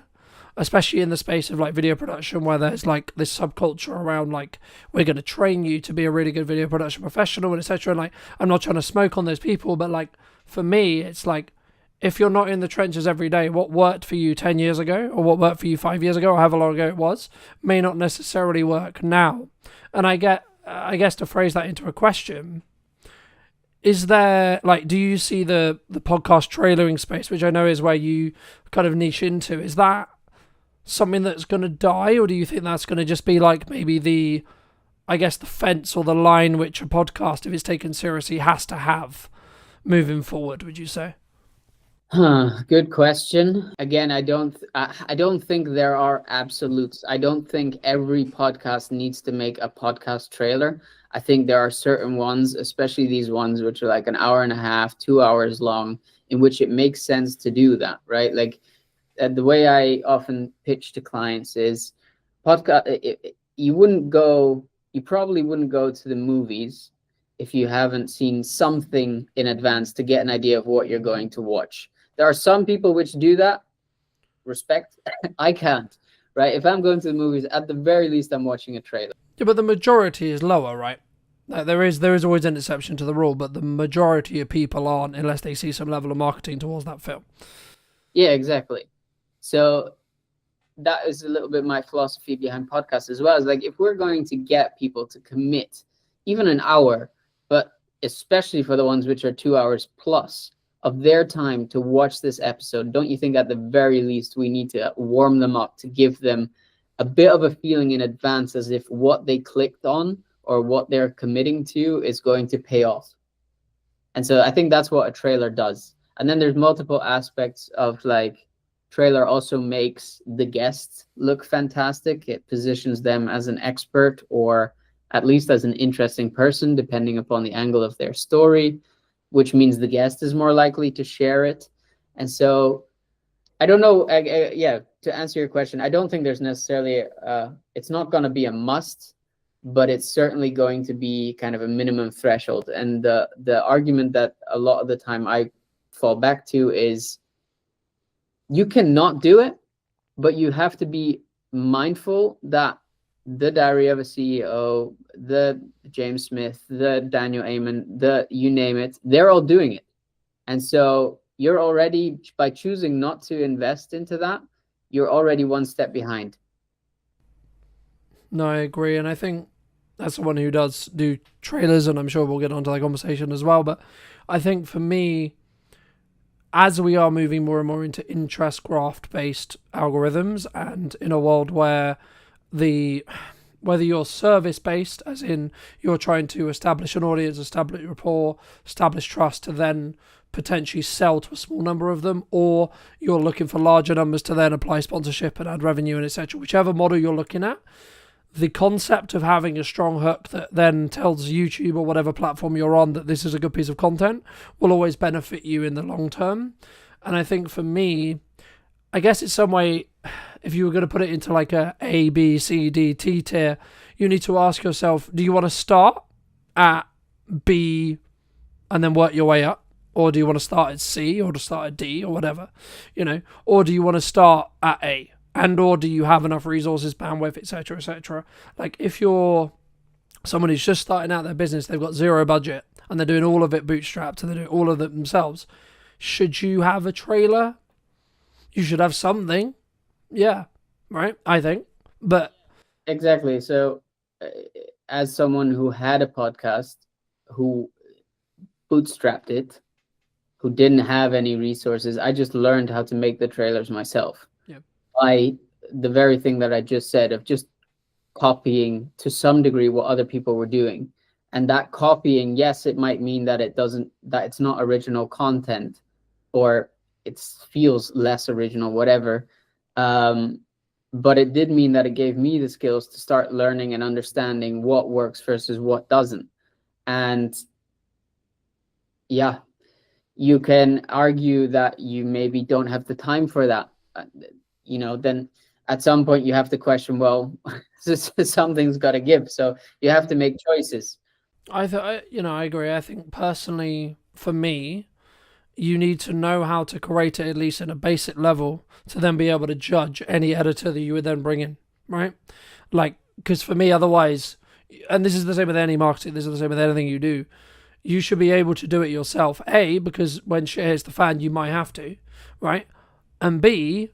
especially in the space of like video production, where there's like this subculture around like we're going to train you to be a really good video production professional and etc. And like I'm not trying to smoke on those people, but like for me, it's like if you're not in the trenches every day, what worked for you 10 years ago or what worked for you 5 years ago or however long ago it was may not necessarily work now. And I guess to phrase that into a question, is there like, do you see the podcast trailering space, which I know is where you kind of niche into, is that something that's going to die, or do you think that's going to just be like maybe the fence or the line which a podcast, if it's taken seriously, has to have moving forward, would you say? Good question. Again, I don't think there are absolutes. I don't think every podcast needs to make a podcast trailer. I think there are certain ones, especially these ones which are like an hour and a half, 2 hours long, in which it makes sense to do that, right? Like the way I often pitch to clients is podcast. You probably wouldn't go to the movies if you haven't seen something in advance to get an idea of what you're going to watch. There are some people which do that. Respect. I can't, right? If I'm going to the movies, at the very least, I'm watching a trailer. Yeah, but the majority is lower, right? Like there is always an exception to the rule, but the majority of people aren't unless they see some level of marketing towards that film. Yeah, exactly. So that is a little bit my philosophy behind podcasts as well. Is like if we're going to get people to commit even an hour, but especially for the ones which are 2 hours plus of their time to watch this episode, don't you think at the very least we need to warm them up to give them a bit of a feeling in advance as if what they clicked on or what they're committing to is going to pay off? And so I think that's what a trailer does. And then there's multiple aspects of like trailer also makes the guests look fantastic. It positions them as an expert or at least as an interesting person, depending upon the angle of their story, which means the guest is more likely to share it. And so I don't know. Yeah, to answer your question, I don't think there's necessarily, it's not going to be a must, but it's certainly going to be kind of a minimum threshold. And the argument that a lot of the time I fall back to is you cannot do it, but you have to be mindful that the Diary of a CEO, the James Smith, the Daniel Amen, you name it, they're all doing it. And so you're already, by choosing not to invest into that, you're already one step behind. No, I agree. And I think as someone who does do trailers, and I'm sure we'll get onto that conversation as well, but I think for me, as we are moving more and more into interest graph-based algorithms, and in a world where whether you're service-based, as in you're trying to establish an audience, establish rapport, establish trust to then potentially sell to a small number of them, or you're looking for larger numbers to then apply sponsorship and add revenue and etc. Whichever model you're looking at, the concept of having a strong hook that then tells YouTube or whatever platform you're on that this is a good piece of content will always benefit you in the long term. And I think for me, I guess it's some way, if you were going to put it into like A, B, C, D, T tier, you need to ask yourself, do you want to start at B and then work your way up? Or do you want to start at C or to start at D or whatever, or do you want to start at A? And or do you have enough resources, bandwidth, etc., etc.? Like if you're someone who's just starting out their business, they've got zero budget and they're doing all of it bootstrapped and they're doing all of it themselves, should you have a trailer? You should have something. Yeah, right? I think. But exactly. So as someone who had a podcast, who bootstrapped it, who didn't have any resources, I just learned how to make the trailers myself. Yeah. By the very thing that I just said of just copying to some degree what other people were doing. And that copying, yes, it might mean that it's not original content or it feels less original, whatever. But it did mean that it gave me the skills to start learning and understanding what works versus what doesn't. And yeah, you can argue that you maybe don't have the time for that. Then at some point you have to question, well, something's got to give. So you have to make choices. I agree. I think personally, for me, you need to know how to create it, at least in a basic level, to then be able to judge any editor that you would then bring in, right? Like, because for me, otherwise, and this is the same with any marketing, this is the same with anything you do, you should be able to do it yourself. A, because when shit hits the fan, you might have to, right? And B,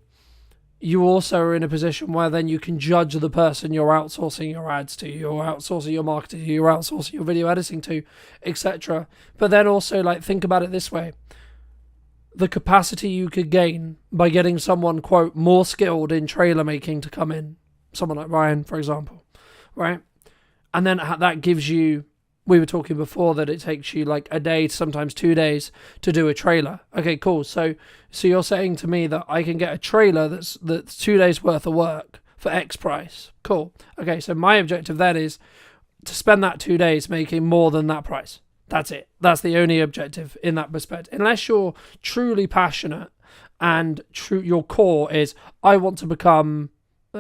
you also are in a position where then you can judge the person you're outsourcing your ads to, you're outsourcing your marketing to, you're outsourcing your video editing to, etc. But then also, like, think about it this way. The capacity you could gain by getting someone, quote, more skilled in trailer making to come in, someone like Ryan, for example, right? And then that gives you, we were talking before that it takes you like a day, sometimes 2 days to do a trailer. Okay, cool. So you're saying to me that I can get a trailer that's 2 days worth of work for X price. Cool. Okay, so my objective then is to spend that 2 days making more than that price. That's it. That's the only objective in that respect. Unless you're truly passionate and your core is, I want to become,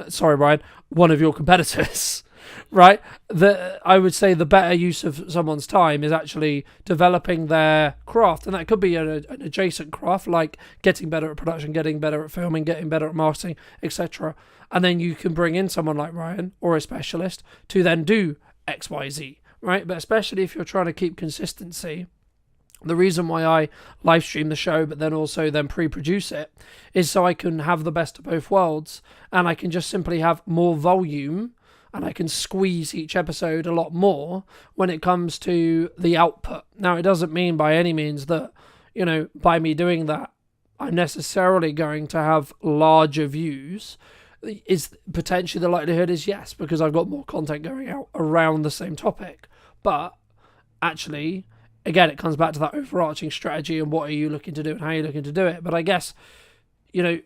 sorry, Ryan, one of your competitors, right? I would say the better use of someone's time is actually developing their craft. And that could be an adjacent craft, like getting better at production, getting better at filming, getting better at marketing, etc. And then you can bring in someone like Ryan or a specialist to then do X, Y, Z. Right, but especially if you're trying to keep consistency, the reason why I live stream the show but then also then pre-produce it is so I can have the best of both worlds, and I can just simply have more volume, and I can squeeze each episode a lot more when it comes to the output. Now, it doesn't mean by any means that, you know, by me doing that, I'm necessarily going to have larger views. Is potentially the likelihood is yes, because I've got more content going out around the same topic. But actually, again, it comes back to that overarching strategy and what are you looking to do and how are you looking to do it. But I guess, you know,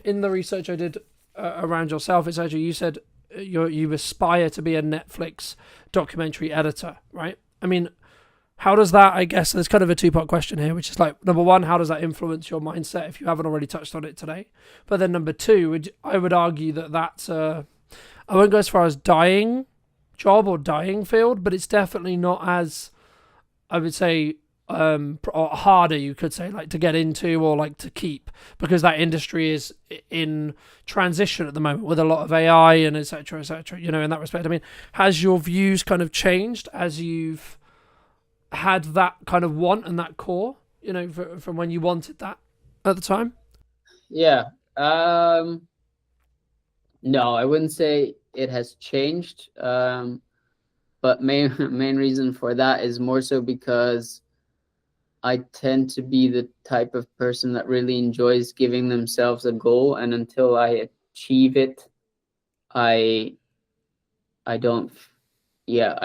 in the research I did around yourself, it's actually, you said you aspire to be a Netflix documentary editor, right? I mean, how does that, I guess, there's kind of a two-part question here, which is like, number one, how does that influence your mindset if you haven't already touched on it today? But then number two, I would argue that that's I won't go as far as dying job or dying field, but it's definitely not as, I would say, or harder, you could say, like to get into or like to keep, because that industry is in transition at the moment with a lot of AI and et cetera, you know, in that respect. I mean, has your views kind of changed as you've had that kind of want and that core, you know, from when you wanted that at the time? Yeah. No, I wouldn't say it has changed. But main reason for that is more so because I tend to be the type of person that really enjoys giving themselves a goal, and until I achieve it, I don't, yeah,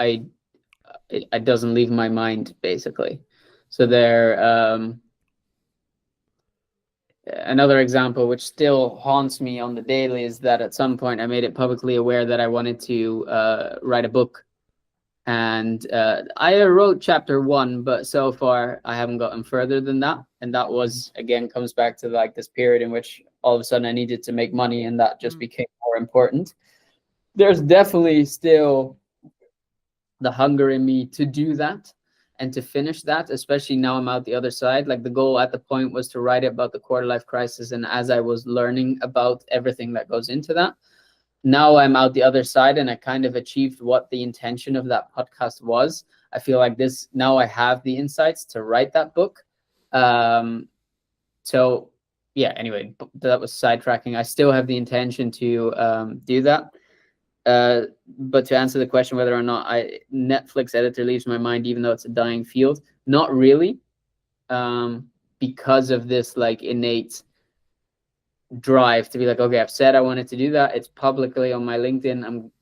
it doesn't leave my mind, basically. So another example which still haunts me on the daily is that at some point I made it publicly aware that I wanted to write a book. And I wrote chapter 1, but so far I haven't gotten further than that. And that was, again, comes back to like this period in which all of a sudden I needed to make money, and that just became more important. There's definitely still the hunger in me to do that and to finish that, especially now I'm out the other side. Like, the goal at the point was to write about the quarter life crisis, and as I was learning about everything that goes into that, now I'm out the other side and I kind of achieved what the intention of that podcast was. I feel like this, now I have the insights to write that book. So yeah, anyway, that was sidetracking. I still have the intention to do that. But to answer the question whether or not Netflix editor leaves my mind, even though it's a dying field, not really, because of this like innate drive to be like, okay, I've said I wanted to do that. It's publicly on my LinkedIn. I'm,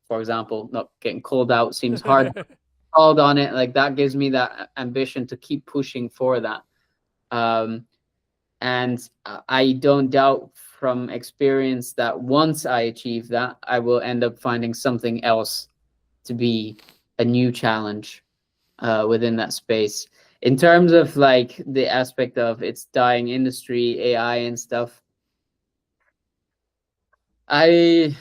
for example, not getting called out seems hard. Called on it, like that gives me that ambition to keep pushing for that. And I don't doubt from experience that once I achieve that, I will end up finding something else to be a new challenge within that space. In terms of like the aspect of its dying industry, AI and stuff, I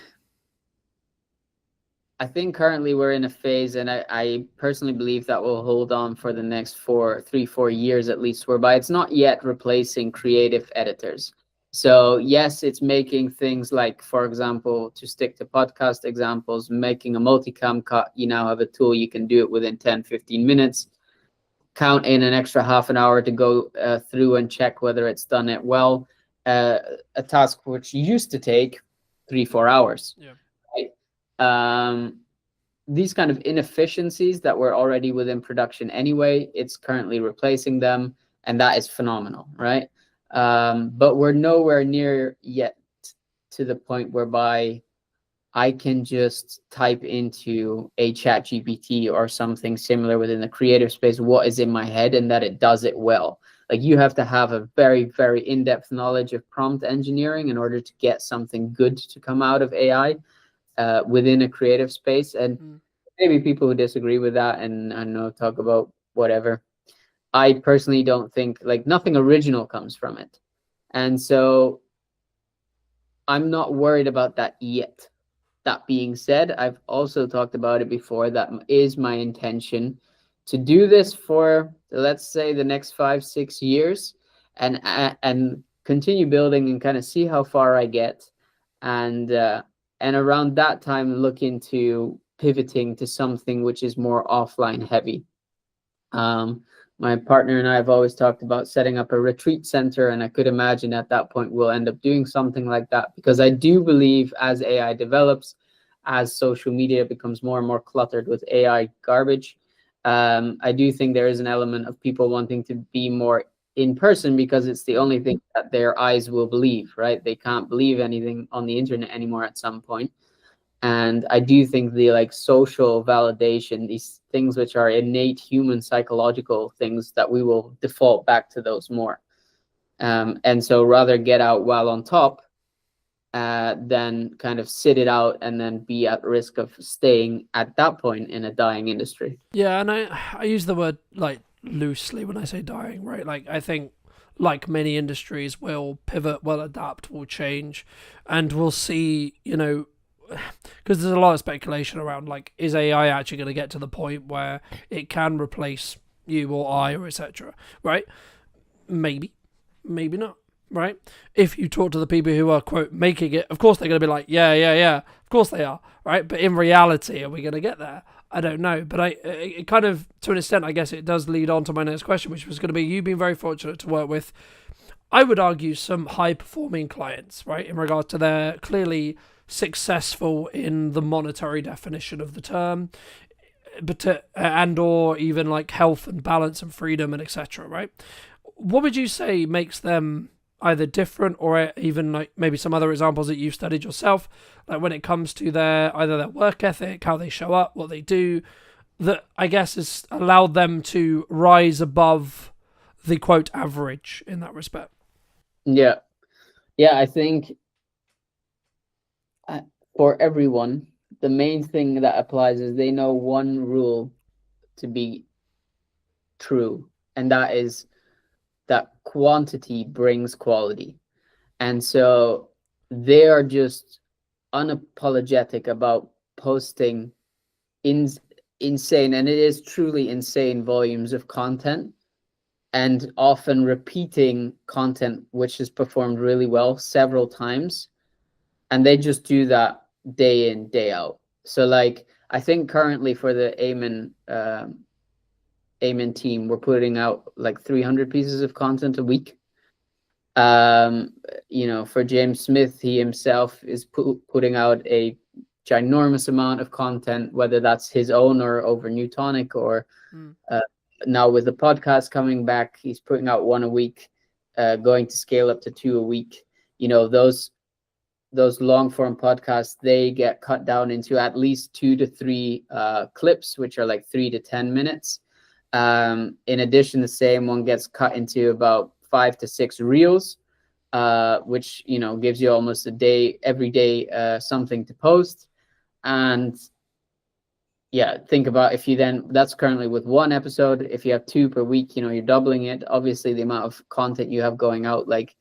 I think currently we're in a phase, and I personally believe that will hold on for the next 4 years at least, whereby it's not yet replacing creative editors. So yes, it's making things like, for example, to stick to podcast examples, making a multicam cut. You now have a tool, you can do it within 10-15 minutes. Count in an extra half an hour to go through and check whether it's done it well. A task which used to take 3-4 hours. Yeah. Right? These kind of inefficiencies that were already within production anyway, it's currently replacing them, and that is phenomenal, right? But we're nowhere near yet to the point whereby I can just type into a chat GPT or something similar within the creative space what is in my head, and that it does it well. Like, you have to have a very, very in-depth knowledge of prompt engineering in order to get something good to come out of AI within a creative space. And maybe people who disagree with that and I don't know, talk about whatever. I personally don't think, like, nothing original comes from it. And so I'm not worried about that yet. That being said, I've also talked about it before. That is my intention, to do this for, let's say, the next 5-6 years, and continue building and kind of see how far I get, and around that time look into pivoting to something which is more offline heavy. My partner and I have always talked about setting up a retreat center, and I could imagine at that point we'll end up doing something like that, because I do believe as AI develops, as social media becomes more and more cluttered with AI garbage, I do think there is an element of people wanting to be more in person, because it's the only thing that their eyes will believe, right? They can't believe anything on the internet anymore at some point. And I do think the, like, social validation, these things which are innate human psychological things, that we will default back to those more. And so rather get out while on top than kind of sit it out and then be at risk of staying at that point in a dying industry. Yeah, and I use the word, like, loosely when I say dying, right? Like, I think, like many industries, will pivot, will adapt, will change, and we'll see, you know, because there's a lot of speculation around, like, is AI actually going to get to the point where it can replace you or I or etc., right? Maybe not, right? If you talk to the people who are, quote, making it, of course they're going to be like, yeah, of course they are, right? But in reality, are we going to get there? I don't know. But it kind of, to an extent, I guess it does lead on to my next question, which was going to be, you've been very fortunate to work with, I would argue, some high-performing clients, right, in regards to their clearly successful in the monetary definition of the term, but and or even like health and balance and freedom and etc., right? What would you say makes them either different, or even like maybe some other examples that you've studied yourself, like when it comes to either their work ethic, how they show up, what they do, that I guess has allowed them to rise above the, quote, average in that respect? Yeah, I think for everyone, the main thing that applies is they know one rule to be true, and that is that quantity brings quality. And so they are just unapologetic about posting insane, and it is truly insane, volumes of content, and often repeating content which is performed really well several times. And they just do that day in, day out. So, like, I think currently for the Amen team, we're putting out like 300 pieces of content a week. You know, for James Smith, he himself is putting out a ginormous amount of content, whether that's his own or over Newtonic, or now with the podcast coming back, he's putting out 1 a week, going to scale up to 2 a week. You know, those long form podcasts, they get cut down into at least 2 to 3 clips, which are like 3 to 10 minutes. In addition, the same one gets cut into about 5 to 6 reels, which, you know, gives you almost a day, every day, something to post. And yeah, think about, if you then, that's currently with 1 episode. If you have 2 per week, you know, you're doubling it. Obviously, the amount of content you have going out, like,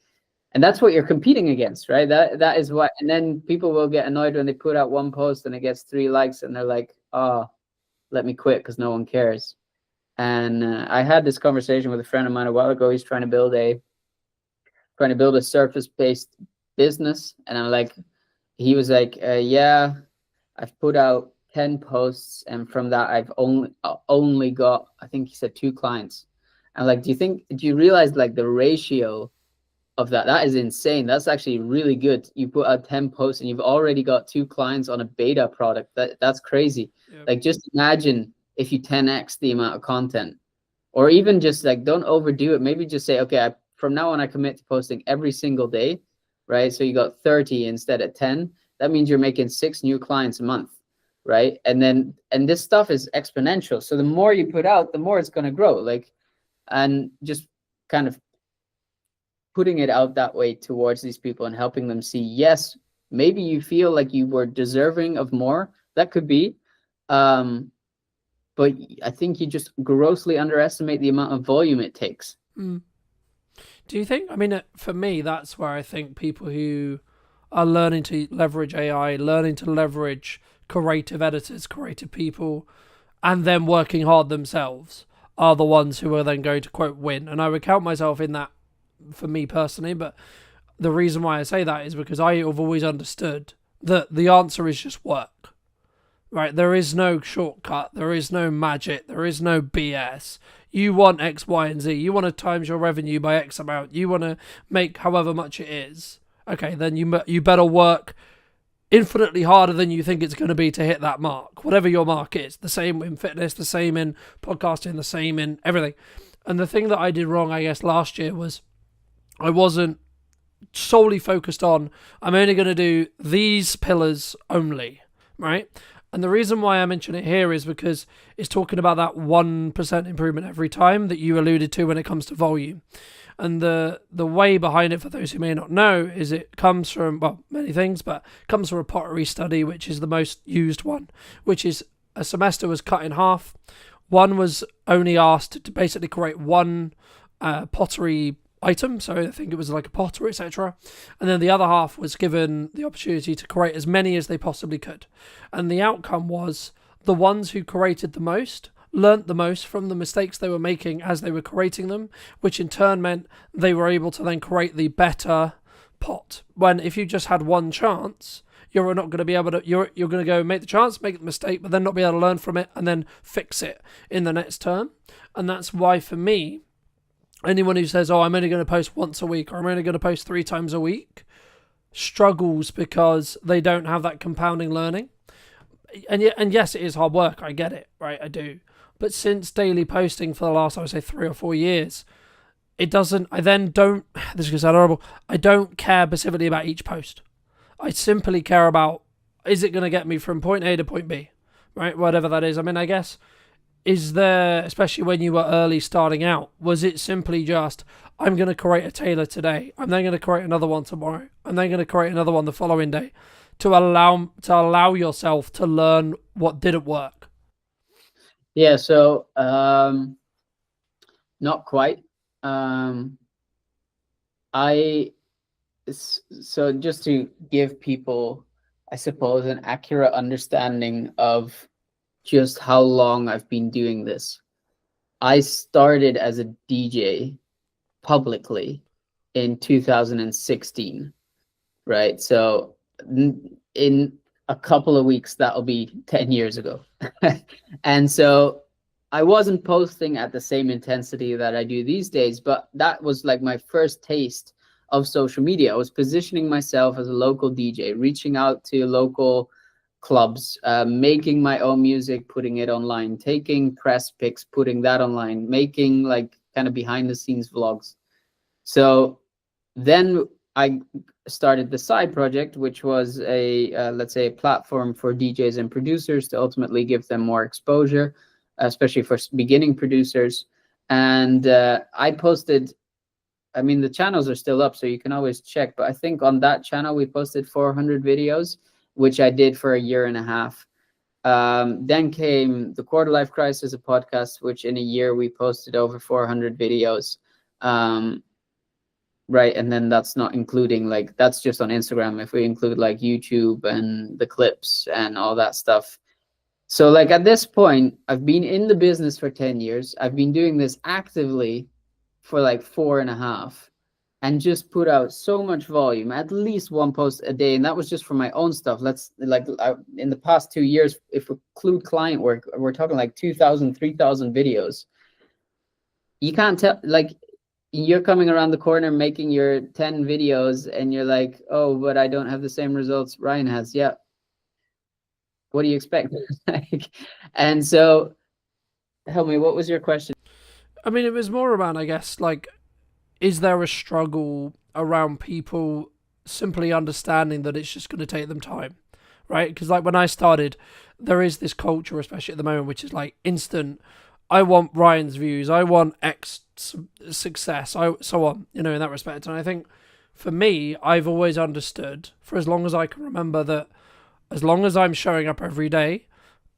And that's what you're competing against, right? That is what, and then people will get annoyed when they put out one post and it gets 3 likes and they're like, oh, let me quit because no one cares. And I had this conversation with a friend of mine a while ago. He's trying to build a surface-based business, and I'm like, he was like, yeah, I've put out 10 posts, and from that I've only got, I think he said 2 clients. And like, do you realize like the ratio of that is insane. That's actually really good. You put out 10 posts and you've already got 2 clients on a beta product. That's crazy. Yep. Like, just imagine if you 10x the amount of content, or even just like, don't overdo it. Maybe just say, okay, from now on I commit to posting every single day, right? So you got 30 instead of 10. That means you're making 6 new clients a month, right? And this stuff is exponential. So the more you put out, the more it's going to grow. Like, and just kind of putting it out that way towards these people and helping them see, yes, maybe you feel like you were deserving of more. That could be. But I think you just grossly underestimate the amount of volume it takes. Do you think, I mean, for me, that's where I think people who are learning to leverage AI, learning to leverage creative editors, creative people, and then working hard themselves are the ones who are then going to, quote, win. And I would count myself in that for me personally, but the reason why I say that is because I have always understood that the answer is just work, right? There is no shortcut, there is no magic, there is no BS. You want X, Y, and Z. You want to times your revenue by X amount. You want to make however much it is. Okay, then you better work infinitely harder than you think it's going to be to hit that mark, whatever your mark is. The same in fitness, the same in podcasting, the same in everything. And the thing that I did wrong, I guess, last year was I wasn't solely focused on, I'm only going to do these pillars only, right? And the reason why I mention it here is because it's talking about that 1% improvement every time that you alluded to when it comes to volume. And the way behind it, for those who may not know, is it comes from, well, many things, but it comes from a pottery study, which is the most used one, which is a semester was cut in half. One was only asked to basically create one pottery item, so I think it was like a potter, etc. And then the other half was given the opportunity to create as many as they possibly could. And the outcome was the ones who created the most learnt the most from the mistakes they were making as they were creating them, which in turn meant they were able to then create the better pot. When if you just had one chance, you're not going to be able to, you're going to go make the chance, make the mistake, but then not be able to learn from it and then fix it in the next turn. And that's why, for me, anyone who says, oh, I'm only going to post once a week or I'm only going to post 3 times a week struggles because they don't have that compounding learning. And yes, it is hard work. I get it, right? I do. But since daily posting for the last, I would say 3 or 4 years, it doesn't, I then don't, this is going to sound horrible, I don't care specifically about each post. I simply care about, is it going to get me from point A to point B, right? Whatever that is. I mean, I guess, is there, especially when you were early starting out, was it simply just, I'm going to create a tailor today, I'm then going to create another one tomorrow, I'm then going to create another one the following day, to allow yourself to learn what didn't work? Yeah, so not quite. So just to give people, I suppose, an accurate understanding of just how long I've been doing this. I started as a DJ publicly in 2016, right? So in a couple of weeks, that'll be 10 years ago. And so I wasn't posting at the same intensity that I do these days, but that was like my first taste of social media. I was positioning myself as a local DJ, reaching out to local clubs, making my own music, putting it online, taking press pics, putting that online, making like kind of behind the scenes vlogs. So then I started the side project, which was a let's say a platform for DJs and producers to ultimately give them more exposure, especially for beginning producers. And I posted, I mean, the channels are still up, so you can always check, but I think on that channel we posted 400 videos, which I did for a year and a half. Then came the Quarter Life Crisis, a podcast, which in a year we posted over 400 videos. right? And then that's not including, like, that's just on Instagram. If we include like YouTube and the clips and all that stuff. So like at this point, I've been in the business for 10 years. I've been doing this actively for like 4.5, and just put out so much volume, at least one post a day. And that was just for my own stuff. Let's like, in the past 2 years, if we include client work, we're talking like 2,000, 3,000 videos. You can't tell, like, you're coming around the corner making your 10 videos and you're like, oh, but I don't have the same results Ryan has. Yeah. What do you expect? Like, and so help me, what was your question? I mean, it was more around, I guess, like, is there a struggle around people simply understanding that it's just going to take them time, right? Because like when I started, there is this culture, especially at the moment, which is like instant. I want Ryan's views. I want X success. So on, in that respect. And I think for me, I've always understood, for as long as I can remember, that as long as I'm showing up every day,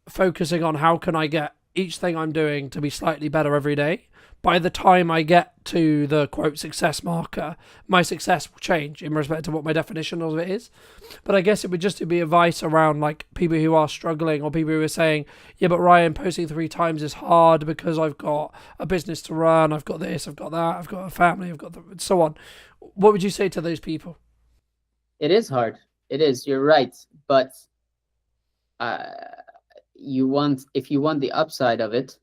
focusing on how can I get each thing I'm doing to be slightly better every day, by the time I get to the quote success marker, my success will change in respect to what my definition of it is. But I guess it would just be advice around like people who are struggling, or people who are saying, yeah, but Ryan, posting 3 times is hard because I've got a business to run, I've got this, I've got that, I've got a family, I've got so on. What would you say to those people? It is hard. It is. You're right. But if you want the upside of it,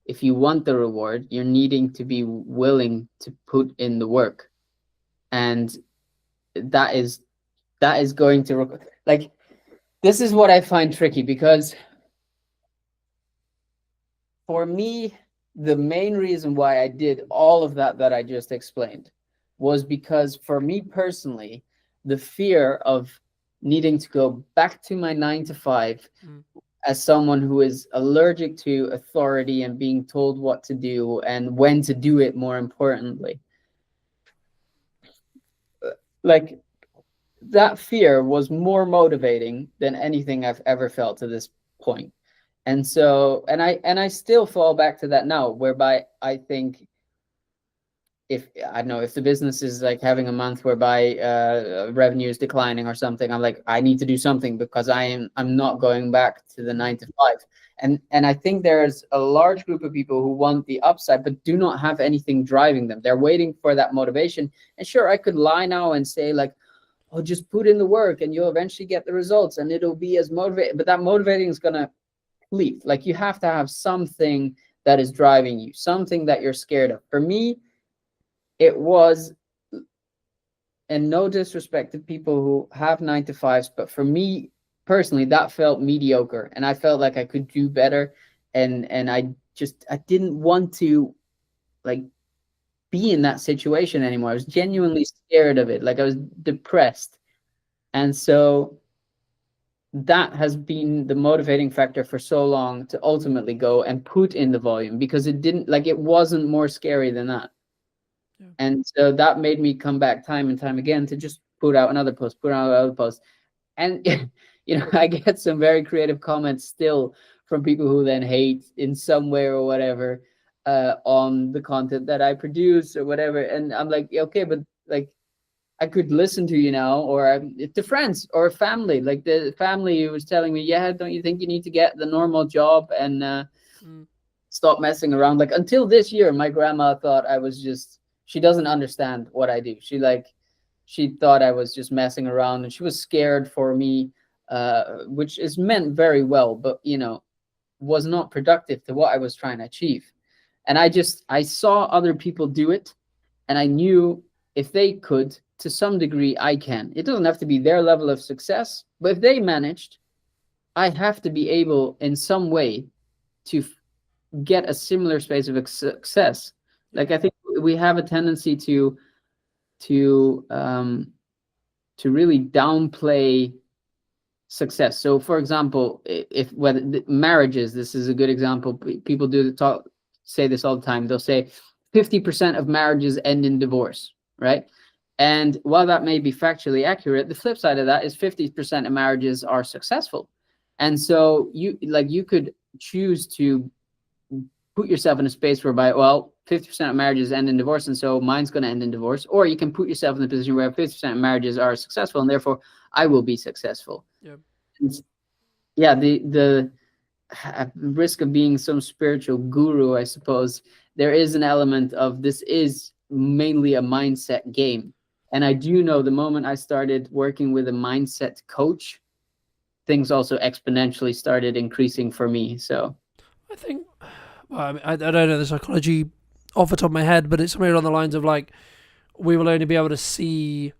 if you want the reward, you're needing to be willing to put in the work. And that is going to, like, this is what I find tricky, because for me, the main reason why I did all of that I just explained was because for me personally, the fear of needing to go back to my 9 to 5 as someone who is allergic to authority and being told what to do and when to do it, more importantly. Like, that fear was more motivating than anything I've ever felt to this point. And so, and I still fall back to that now, whereby I think, if I don't know, if the business is like having a month whereby revenue is declining or something, I'm like, I need to do something, because I'm not going back to the 9 to 5. And I think there's a large group of people who want the upside but do not have anything driving them. They're waiting for that motivation. And sure, I could lie now and say like, oh, just put in the work and you'll eventually get the results and it'll be as motivating, but that motivating is gonna leave. Like, you have to have something that is driving you, something that you're scared of. For me, it was, and no disrespect to people who have 9 to 5s, but for me personally, that felt mediocre, and I felt like I could do better, and I didn't want to like be in that situation anymore. I was genuinely scared of it. Like, I was depressed, and so that has been the motivating factor for so long to ultimately go and put in the volume, because it wasn't more scary than that. Yeah. And so that made me come back time and time again to just put out another post. And, I get some very creative comments still from people who then hate in some way or whatever on the content that I produce or whatever. And I'm like, okay, but like, I could listen to you now, or to friends or family. Like, the family who was telling me, yeah, don't you think you need to get the normal job and stop messing around? Like, until this year, my grandma thought I was just, she doesn't understand what I do. She thought I was just messing around, and she was scared for me, which is meant very well, but, was not productive to what I was trying to achieve. And I saw other people do it, and I knew if they could, to some degree, I can. It doesn't have to be their level of success, but if they managed, I have to be able in some way to get a similar space of success. Like, I think we have a tendency to really downplay success. So, for example, whether marriages, this is a good example. People say this all the time. They'll say 50% of marriages end in divorce, right? And while that may be factually accurate, the flip side of that is 50% of marriages are successful. And so you could choose to put yourself in a space whereby, well, 50% of marriages end in divorce, and so mine's going to end in divorce. Or you can put yourself in the position where 50% of marriages are successful, and therefore I will be successful. Yep. And yeah, the risk of being some spiritual guru, I suppose, there is an element of this is mainly a mindset game. And I do know the moment I started working with a mindset coach, things also exponentially started increasing for me. So I think, well, I mean, I don't know the psychology off the top of my head, but it's somewhere along the lines of like, we will only be able to see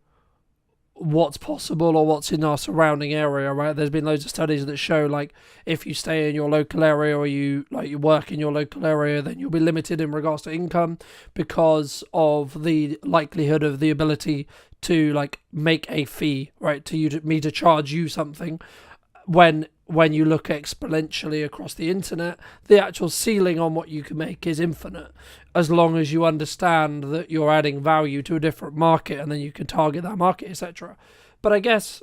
what's possible or what's in our surrounding area, right? There's been loads of studies that show like if you stay in your local area or you work in your local area, then you'll be limited in regards to income because of the likelihood of the ability to like make a fee, right? To me to charge you something. When you look exponentially across the internet, the actual ceiling on what you can make is infinite, as long as you understand that you're adding value to a different market and then you can target that market, etc. But I guess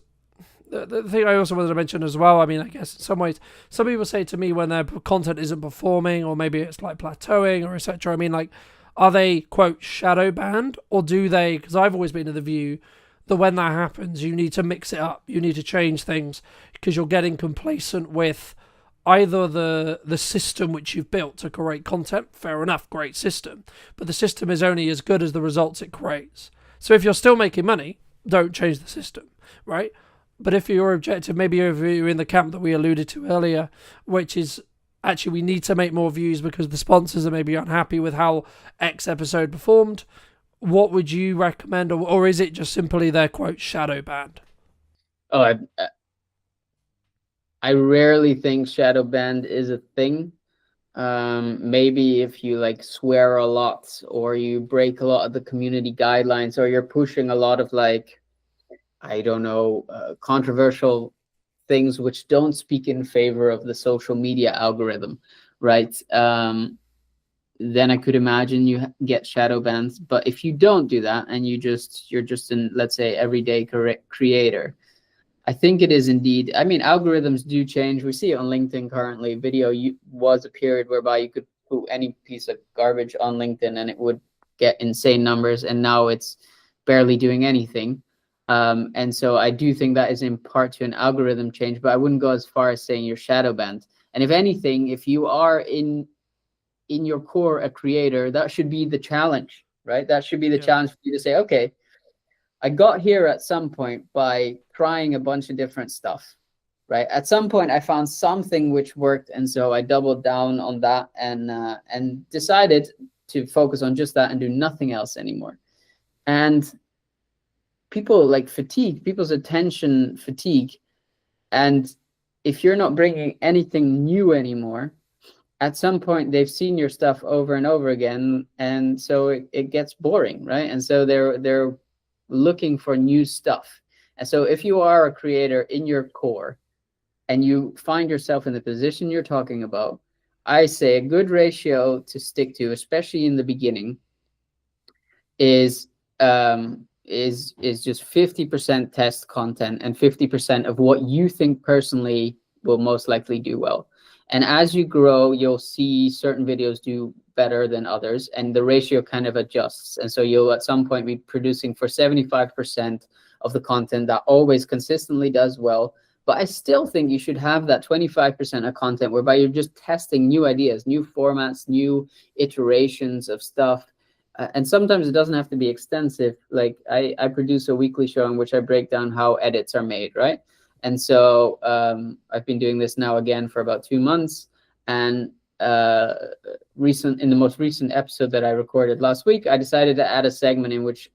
the thing I also wanted to mention as well, I mean, I guess in some ways, some people say to me when their content isn't performing or maybe it's like plateauing or etc. I mean, like, are they, quote, shadow banned, or do they, because I've always been of the view that when that happens, you need to mix it up. You need to change things because you're getting complacent with either the system which you've built to create content. Fair enough, great system. But the system is only as good as the results it creates. So if you're still making money, don't change the system, right? But if your objective, maybe you're in the camp that we alluded to earlier, which is actually we need to make more views because the sponsors are maybe unhappy with how X episode performed, what would you recommend, or is it just simply their, quote, shadow banned? Oh, I rarely think shadow banned is a thing. Maybe if you like swear a lot or you break a lot of the community guidelines or you're pushing a lot of like, I don't know, controversial things which don't speak in favor of the social media algorithm, right? Then I could imagine you get shadow bans. But if you don't do that and you're just an, let's say, everyday creator, I think it is indeed. I mean, algorithms do change. We see it on LinkedIn currently. Video was a period whereby you could put any piece of garbage on LinkedIn and it would get insane numbers, and now it's barely doing anything. And so I do think that is in part to an algorithm change, but I wouldn't go as far as saying you're shadow banned. And if anything, if you are in your core a creator, that should be the challenge, right? That should be the challenge for you to say, okay, I got here at some point by trying a bunch of different stuff, right? At some point I found something which worked, and so I doubled down on that and decided to focus on just that and do nothing else anymore. And people like fatigue, people's attention fatigue, and if you're not bringing anything new anymore, at some point they've seen your stuff over and over again, and so it gets boring, right? And so they're looking for new stuff. And so if you are a creator in your core and you find yourself in the position you're talking about, I say a good ratio to stick to, especially in the beginning, is just 50% test content and 50% of what you think personally will most likely do well. And as you grow, you'll see certain videos do better than others, and the ratio kind of adjusts. And so you'll at some point be producing for 75% of the content that always consistently does well. But I still think you should have that 25% of content whereby you're just testing new ideas, new formats, new iterations of stuff. And sometimes it doesn't have to be extensive. Like I produce a weekly show in which I break down how edits are made, right? And so I've been doing this now again for about 2 months. And in the most recent episode that I recorded last week, I decided to add a segment in which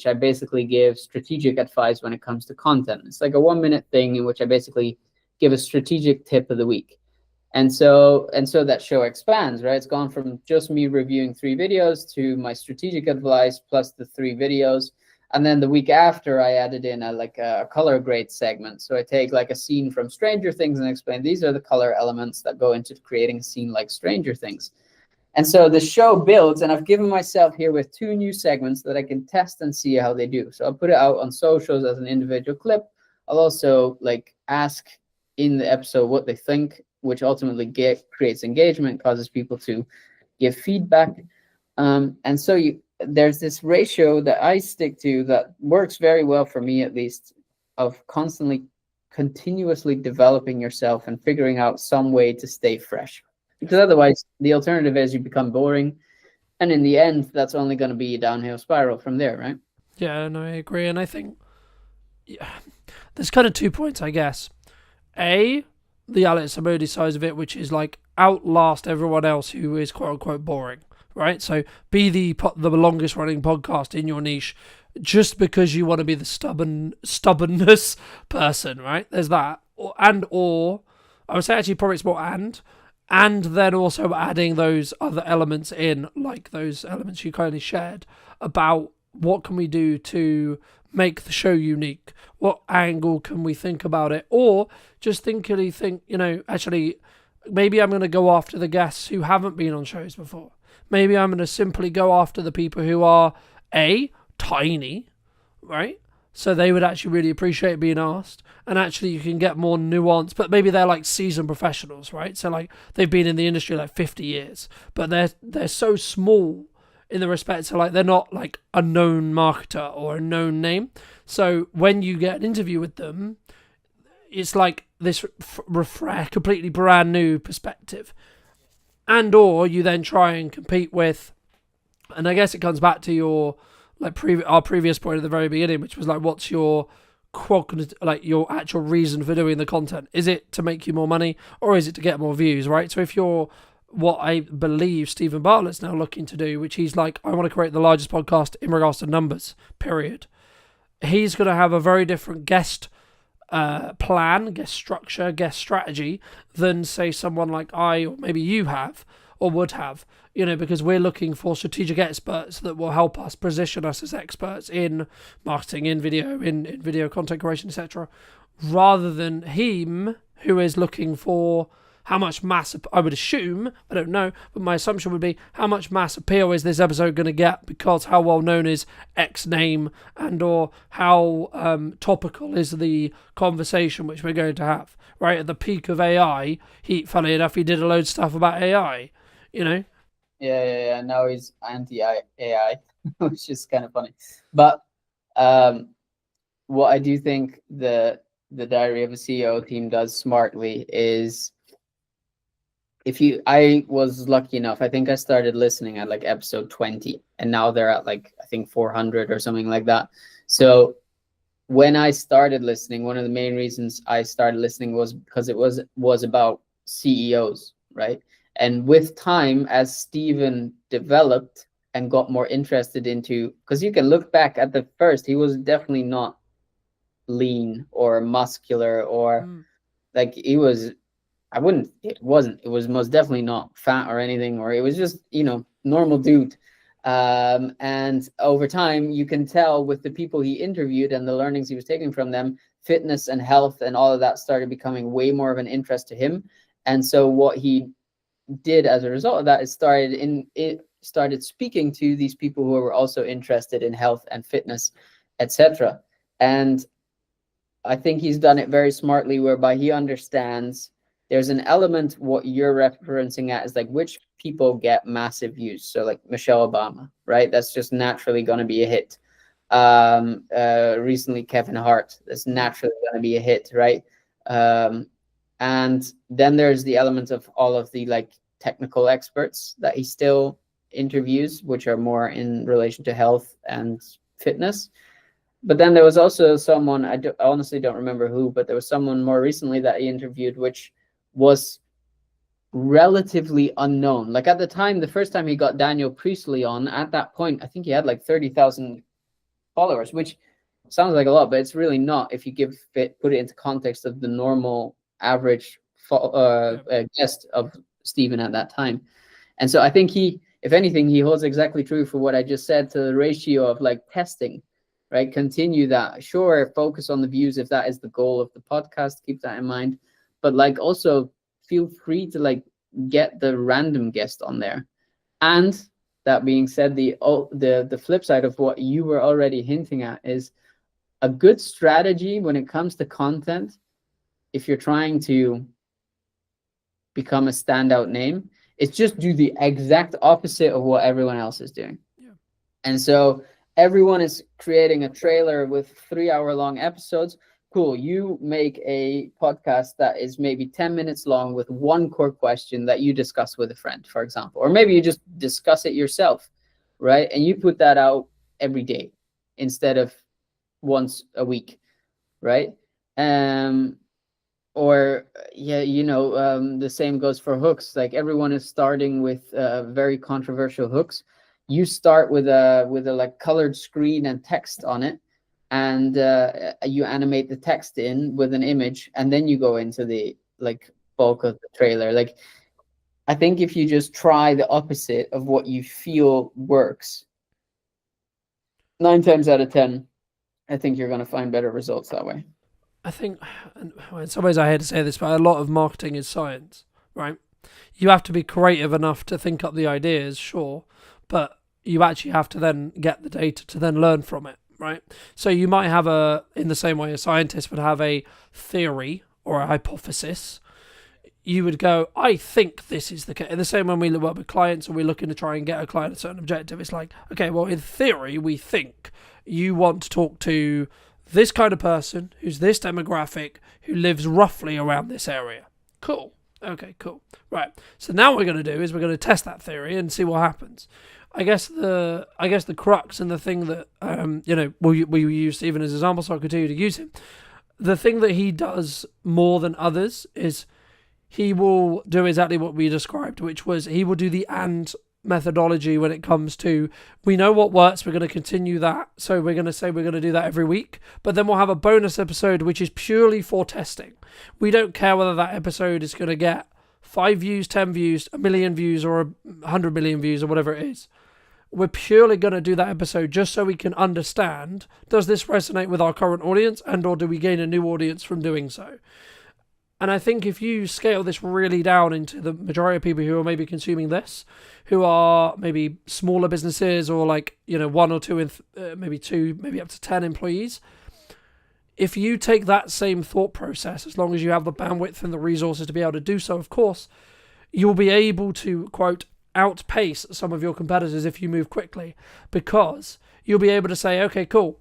I basically give strategic advice when it comes to content. It's like a 1-minute thing in which I basically give a strategic tip of the week. And so that show expands, right? It's gone from just me reviewing 3 videos to my strategic advice plus the 3 videos. And then the week after, I added in a color grade segment. So I take like a scene from Stranger Things and explain these are the color elements that go into creating a scene like Stranger Things. And so the show builds, and I've given myself here with 2 new segments that I can test and see how they do. So I'll put it out on socials as an individual clip. I'll also like ask in the episode what they think, which ultimately creates engagement, causes people to give feedback. And so there's this ratio that I stick to that works very well for me, at least, of continuously developing yourself and figuring out some way to stay fresh. Because otherwise, the alternative is you become boring, and in the end, that's only going to be a downhill spiral from there, right? Yeah, no, I agree. And I think there's kind of 2 points, I guess. A, the Alex Samodi side of it, which is like outlast everyone else who is quote unquote boring, right? So be the longest running podcast in your niche just because you want to be the stubbornness person, right? There's that. Or I would say actually probably it's more and then also adding those other elements in, like those elements you kindly shared about what can we do to make the show unique? What angle can we think about it? Or just think, actually, maybe I'm going to go after the guests who haven't been on shows before. Maybe I'm going to simply go after the people who are, tiny, right? So they would actually really appreciate being asked. And actually you can get more nuance, but maybe they're like seasoned professionals, right? So like they've been in the industry like 50 years, but they're so small in the respect to like they're not like a known marketer or a known name. So when you get an interview with them, it's like this completely brand new perspective. And or you then try and compete with, and I guess it comes back to your our previous point at the very beginning, which was like, what's your your actual reason for doing the content? Is it to make you more money, or is it to get more views, right? So if you're what I believe Stephen Bartlett's now looking to do, which he's like, I want to create the largest podcast in regards to numbers, period. He's going to have a very different guest plan, guest structure, guest strategy than say someone like I or maybe you have or would have, because we're looking for strategic experts that will help us position us as experts in marketing, in video, in video content creation, etc., rather than him who is looking for how much mass, I would assume, I don't know, but my assumption would be how much mass appeal is this episode going to get because how well known is X name, and or how topical is the conversation which we're going to have, right? At the peak of AI, funnily enough, he did a load of stuff about AI, Yeah. Now he's anti-AI, which is kind of funny. But what I do think the Diary of a CEO team does smartly is, I was lucky enough, I think I started listening at like episode 20, and now they're at like, I think 400 or something like that. So when I started listening, one of the main reasons I started listening was because it was about CEOs, right? And with time, as Stephen developed and got more interested into, because you can look back at the first, he was definitely not lean or muscular or like he was, it was most definitely not fat or anything, or it was just, normal dude. And over time, you can tell with the people he interviewed and the learnings he was taking from them, fitness and health and all of that started becoming way more of an interest to him. And so what he did as a result of that is started speaking to these people who were also interested in health and fitness, etc. And I think he's done it very smartly, whereby he understands there's an element, what you're referencing at is like which people get massive views. So like Michelle Obama, right? That's just naturally going to be a hit. Recently, Kevin Hart, that's naturally going to be a hit, right? And then there's the element of all of the like technical experts that he still interviews, which are more in relation to health and fitness. But then there was also someone, I honestly don't remember who, but there was someone more recently that he interviewed, which was relatively unknown. Like at the time, the first time he got Daniel Priestley on, at that point, I think he had like 30,000 followers, which sounds like a lot, but it's really not if you put it into context of the normal average guest of Stephen at that time. And so I think if anything, he holds exactly true for what I just said to the ratio of like testing, right? Continue that. Sure, focus on the views if that is the goal of the podcast. Keep that in mind. But like also feel free to like get the random guest on there. And that being said, the flip side of what you were already hinting at is a good strategy when it comes to content. If you're trying to become a standout name, It's just do the exact opposite of what everyone else is doing. Yeah. And so everyone is creating a trailer with 3-hour-long episodes. Cool. You make a podcast that is maybe 10 minutes long with one core question that you discuss with a friend, for example, or maybe you just discuss it yourself, right? And you put that out every day instead of once a week, right? Or the same goes for hooks. Like everyone is starting with very controversial hooks. You start with a like colored screen and text on it, and you animate the text in with an image, and then you go into the like bulk of the trailer. Like I think if you just try the opposite of what you feel works, 9 times out of 10, I think you're going to find better results that way. I think, in some ways I hate to say this, but a lot of marketing is science, right? You have to be creative enough to think up the ideas, sure, but you actually have to then get the data to then learn from it, right? So you might have in the same way a scientist would have a theory or a hypothesis. You would go, I think this is the case. In the same when we work with clients or we're looking to try and get a client a certain objective, it's like, okay, well, in theory, we think you want to talk to this kind of person who's this demographic who lives roughly around this area. Cool. Okay, cool. Right. So now what we're going to do is we're going to test that theory and see what happens. I guess the crux and the thing that we use Stephen as an example, so I'll continue to use him. The thing that he does more than others is he will do exactly what we described, which was he will do the and methodology when it comes to, we know what works, we're going to continue that, so we're going to say we're going to do that every week, but then we'll have a bonus episode which is purely for testing. We don't care whether that episode is going to get 5 views, 10 views, 1 million views, or 100 million views, or whatever it is. We're purely going to do that episode just so we can understand, does this resonate with our current audience, and or do we gain a new audience from doing so? And I think if you scale this really down into the majority of people who are maybe consuming this, who are maybe smaller businesses or like, 1 or 2, maybe 2, maybe up to 10 employees, if you take that same thought process, as long as you have the bandwidth and the resources to be able to do so, of course, you'll be able to, quote, outpace some of your competitors if you move quickly, because you'll be able to say, okay, cool.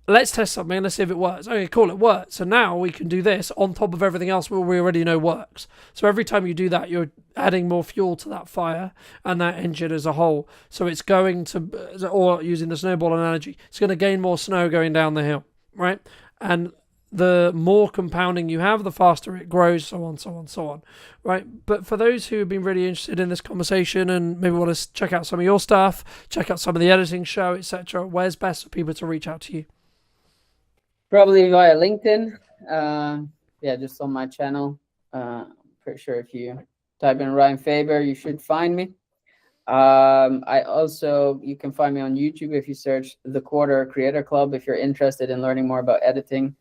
Let's test something. Let's see if it works. Okay, cool, it works. So now we can do this on top of everything else we already know works. So every time you do that, you're adding more fuel to that fire and that engine as a whole. So it's going to, or using the snowball analogy, it's going to gain more snow going down the hill, right? And the more compounding you have, the faster it grows, so on, so on, so on, right? But for those who have been really interested in this conversation and maybe want to check out some of your stuff, check out some of the editing show, etc., where's best for people to reach out to you? Probably via LinkedIn. Just on my channel. Pretty sure if you type in Ryan Faber, you should find me. You can find me on YouTube if you search The Quarter Creator Club if you're interested in learning more about editing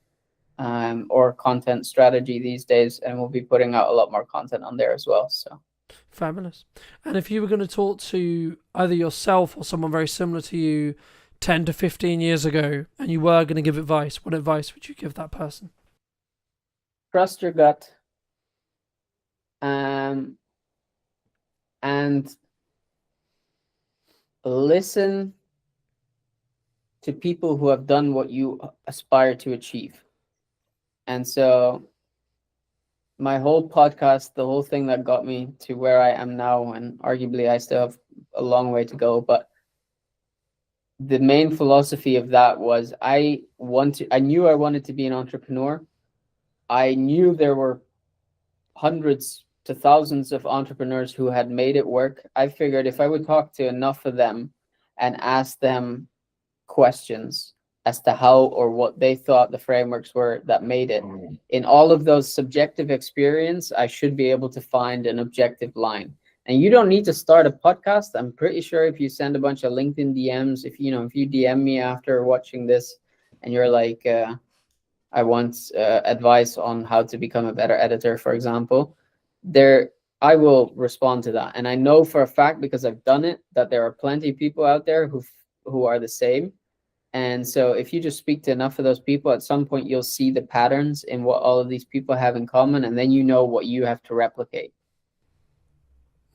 or content strategy these days, and we'll be putting out a lot more content on there as well. So fabulous. And if you were going to talk to either yourself or someone very similar to you 10 to 15 years ago, and you were going to give advice, what advice would you give that person? Trust your gut. And listen to people who have done what you aspire to achieve. And so my whole podcast, the whole thing that got me to where I am now, and arguably I still have a long way to go, but the main philosophy of that was I knew I wanted to be an entrepreneur. I knew there were hundreds to thousands of entrepreneurs who had made it work. I figured if I would talk to enough of them and ask them questions as to how or what they thought the frameworks were that made it, in all of those subjective experience, I should be able to find an objective line. And you don't need to start a podcast. I'm pretty sure if you send a bunch of LinkedIn DMs, if you DM me after watching this and you're like, I want advice on how to become a better editor, for example, I will respond to that. And I know for a fact, because I've done it, that there are plenty of people out there who are the same. And so if you just speak to enough of those people, at some point you'll see the patterns in what all of these people have in common, and then you know what you have to replicate.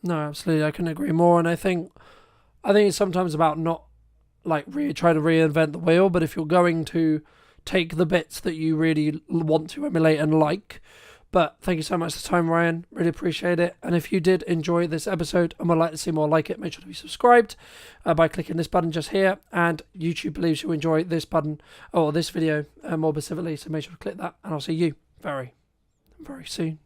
No, absolutely. I couldn't agree more. And I think it's sometimes about not like try to reinvent the wheel, but if you're going to take the bits that you really want to emulate and like. But thank you so much for the time, Ryan. Really appreciate it. And if you did enjoy this episode and would like to see more like it, make sure to be subscribed by clicking this button just here. And YouTube believes you'll enjoy this button or this video more specifically. So make sure to click that. And I'll see you very, very soon.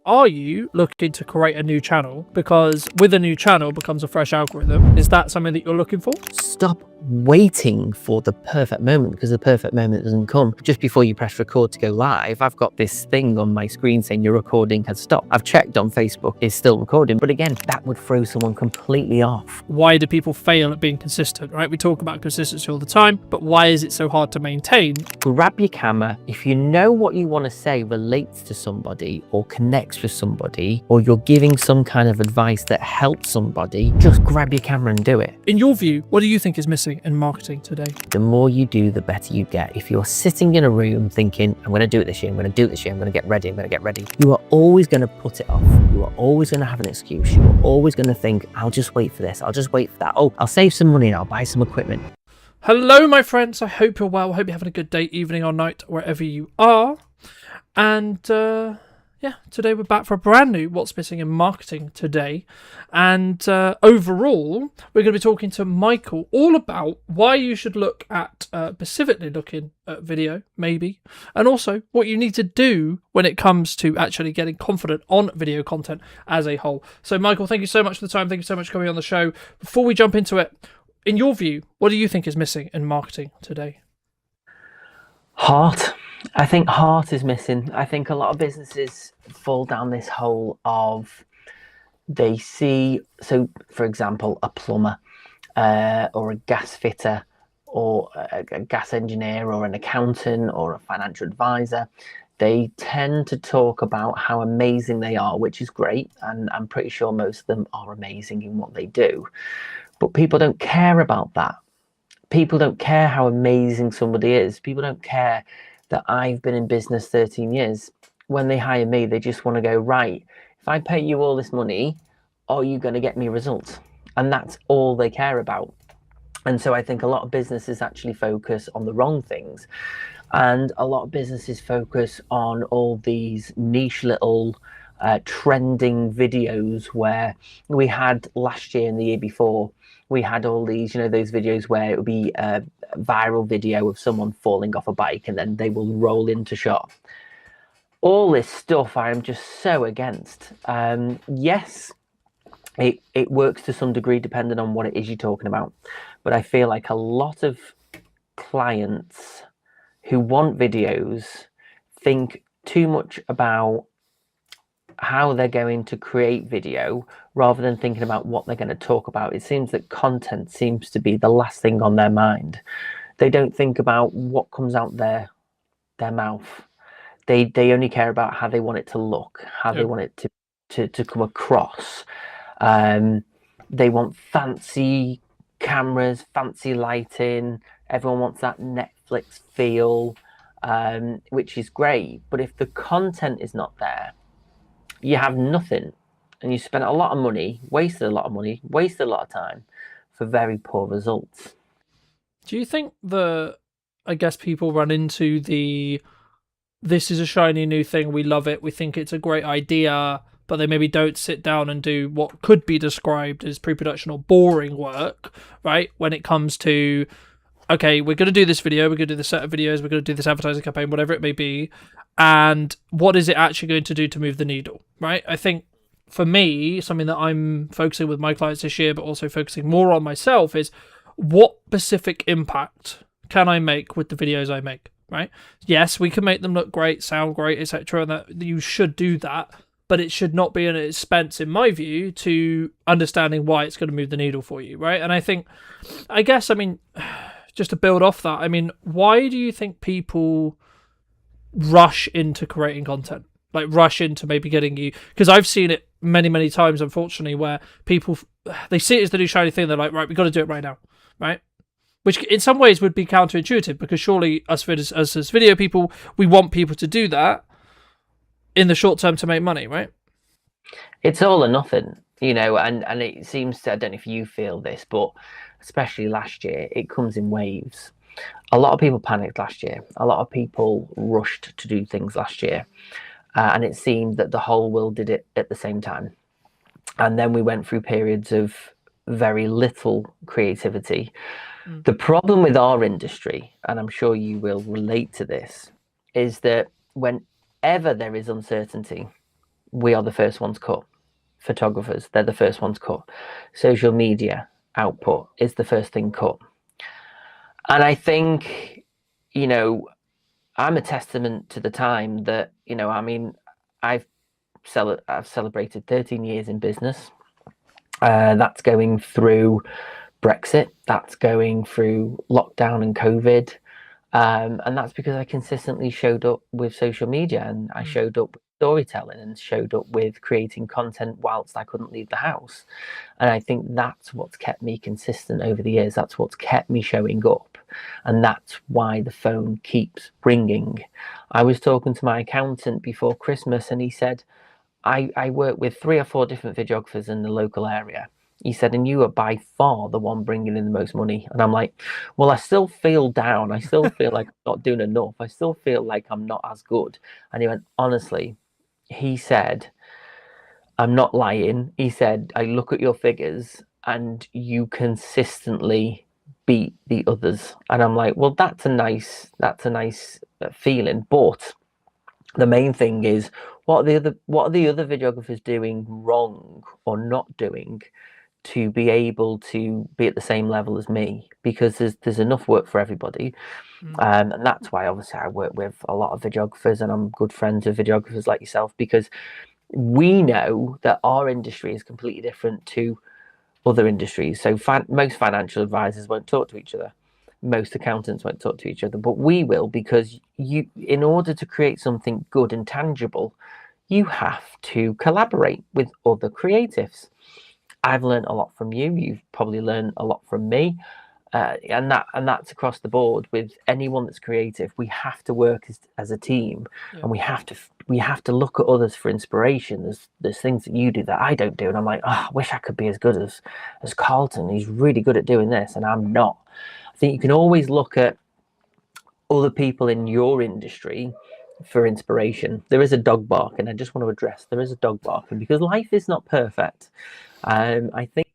Are you looking to create a new channel? Because with a new channel becomes a fresh algorithm. Is that something that you're looking for? Stop waiting for the perfect moment, because the perfect moment doesn't come. Just before you press record to go live, I've got this thing on my screen saying your recording has stopped. I've checked on Facebook, it's still recording, but again, that would throw someone completely off. Why do people fail at being consistent, right? We talk about consistency all the time, but why is it so hard to maintain? Grab your camera. If you know what you want to say relates to somebody or connects with somebody, or you're giving some kind of advice that helps somebody, just grab your camera and do it. In your view, what do you think is missing in marketing today? The more you do, the better you get. If you're sitting in a room thinking, I'm going to do it this year, I'm going to do it this year, I'm going to get ready, you are always going to put it off. You are always going to have an excuse. You are always going to think, I'll just wait for this, I'll just wait for that. Oh, I'll save some money and I'll buy some equipment. Hello, my friends. I hope you're well. I hope you're having a good day, evening, or night, wherever you are. And yeah, today we're back for a brand new What's Missing in Marketing today. And overall, we're going to be talking to Michael all about why you should look at, specifically looking at video, maybe, and also what you need to do when it comes to actually getting confident on video content as a whole. So, Michael, thank you so much for the time. Thank you so much for coming on the show. Before we jump into it, in your view, what do you think is missing in marketing today? Heart. I think heart is missing. I think a lot of businesses fall down this hole of they see, so for example, a plumber or a gas fitter or a gas engineer or an accountant or a financial advisor. They tend to talk about how amazing they are, which is great. And I'm pretty sure most of them are amazing in what they do. But people don't care about that. People don't care how amazing somebody is. People don't care that I've been in business 13 years. When they hire me, they just want to go, right, if I pay you all this money, are you going to get me results? And that's all they care about. And so I think a lot of businesses actually focus on the wrong things. And a lot of businesses focus on all these niche little trending videos where we had last year and the year before, we had all these, those videos where it would be a viral video of someone falling off a bike and then they will roll into shot. All this stuff I am just so against. Yes, it works to some degree depending on what it is you're talking about. But I feel like a lot of clients who want videos think too much about how they're going to create video rather than thinking about what they're going to talk about. It seems that content seems to be the last thing on their mind. They don't think about what comes out their mouth. They only care about how they want it to look, how they want it to come across. They want fancy cameras, fancy lighting. Everyone wants that Netflix feel, which is great. But if the content is not there, you have nothing, and you spent a lot of money, wasted a lot of time for very poor results. Do you think I guess people run into this is a shiny new thing, we love it, we think it's a great idea, but they maybe don't sit down and do what could be described as pre-production or boring work, right? When it comes to, okay, we're going to do this video, we're going to do this set of videos, we're going to do this advertising campaign, whatever it may be, and what is it actually going to do to move the needle, right? I think for me, something that I'm focusing with my clients this year, but also focusing more on myself, is what specific impact can I make with the videos I make, right? Yes, we can make them look great, sound great, etc., and that you should do that, but it should not be an expense, in my view, to understanding why it's going to move the needle for you, right? And I guess, just to build off that, why do you think people rush into creating content? Like rush into maybe getting you, because I've seen it many times, unfortunately, where people, they see it as the new shiny thing. They're like, right, we've got to do it right now, right? Which in some ways would be counterintuitive, because surely us as video people, we want people to do that in the short term to make money, right? It's all or nothing, you know, and it seems to, I don't know if you feel this, but especially last year, it comes in waves. A lot of people panicked last year. A lot of people rushed to do things last year. And it seemed that the whole world did it at the same time. And then we went through periods of very little creativity. The problem with our industry, and I'm sure you will relate to this, is that whenever there is uncertainty, we are the first ones cut. Photographers, they're the first ones cut. Social media output is the first thing cut. And I think, you know, I'm a testament to the time that, you know, I mean, I've celebrated 13 years in business. That's going through Brexit, that's going through lockdown and COVID. And that's because I consistently showed up with social media, and I showed up with storytelling, and showed up with creating content whilst I couldn't leave the house. And I think that's what's kept me consistent over the years. That's what's kept me showing up. And that's why the phone keeps ringing. I was talking to my accountant before Christmas, and he said, I work with 3 or 4 different videographers in the local area. He said, and you are by far the one bringing in the most money. And I'm like, well, I still feel down. I still feel like I'm not doing enough. I still feel like I'm not as good. And he went, honestly, he said, I'm not lying. He said, I look at your figures and you consistently beat the others. And I'm like, well, that's a nice feeling. But the main thing is, what are the other videographers doing wrong or not doing to be able to be at the same level as me? Because there's enough work for everybody. And that's why obviously I work with a lot of videographers, and I'm good friends with videographers like yourself, because we know that our industry is completely different to other industries. So most financial advisors won't talk to each other. Most accountants won't talk to each other, but we will, because in order to create something good and tangible, you have to collaborate with other creatives. I've learned a lot from you. You've probably learned a lot from me. And that's across the board with anyone that's creative. We have to work as a team, and we have to look at others for inspiration. There's things that you do that I don't do, and I'm like, oh, I wish I could be as good as Carlton. He's really good at doing this, and I'm not. I think you can always look at other people in your industry for inspiration. There is a dog bark, and I just want to address there is a dog barking because life is not perfect. I think.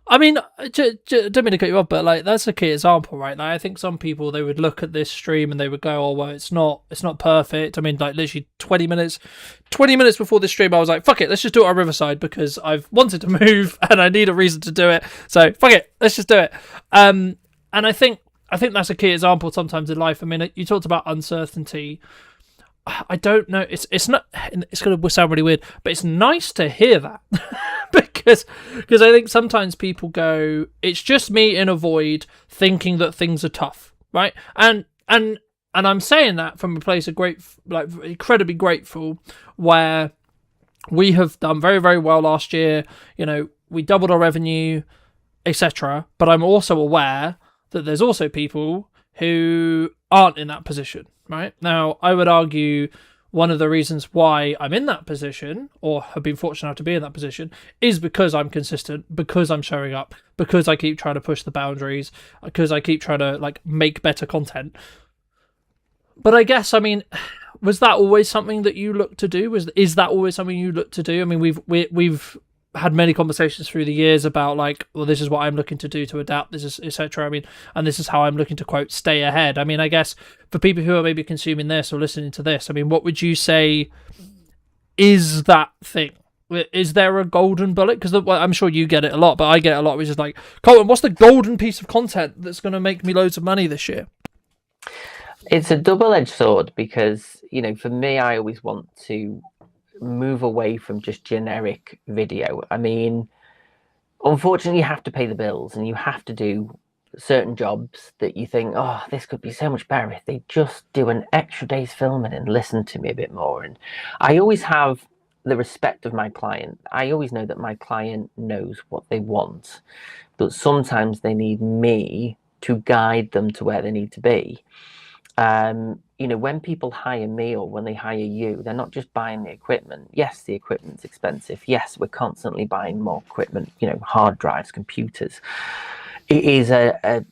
I mean, don't mean to cut you off, but like that's a key example, right? Like, I think some people, they would look at this stream and they would go, "Oh well, it's not perfect." I mean, like literally 20 minutes before this stream, I was like, "Fuck it, let's just do it on Riverside because I've wanted to move and I need a reason to do it. So fuck it, let's just do it." And I think that's a key example sometimes in life. I mean, you talked about uncertainty. I don't know. It's not. It's going to sound really weird, but it's nice to hear that because I think sometimes people go, "It's just me in a void thinking that things are tough," right? And I'm saying that from a place of incredibly grateful, where we have done very, very well last year. You know, we doubled our revenue, etc. But I'm also aware that there's also people who aren't in that position. Right now, I would argue one of the reasons why I'm in that position, or have been fortunate enough to be in that position, is because I'm consistent, because I'm showing up, because I keep trying to push the boundaries, because I keep trying to make better content. But I guess, I mean, was that always something that you looked to do? Is that always something you looked to do? I mean, we've had many conversations through the years about well, this is what I'm looking to do to adapt, this is etc. I mean, and this is how I'm looking to quote stay ahead. I mean, I guess for people who are maybe consuming this or listening to this, I mean, what would you say is that thing? Is there a golden bullet? Because I'm sure you get it a lot, but I get it a lot, which is like, Colton, what's the golden piece of content that's going to make me loads of money this year? It's a double-edged sword because, you know, for me, I always want to move away from just generic video. I mean, unfortunately, you have to pay the bills and you have to do certain jobs that you think, oh, this could be so much better if they just do an extra day's filming and listen to me a bit more. And I always have the respect of my client. I always know that my client knows what they want, but sometimes they need me to guide them to where they need to be. You know, when people hire me or when they hire you, they're not just buying the equipment. Yes, the equipment's expensive. Yes, we're constantly buying more equipment, you know, hard drives, computers. It is a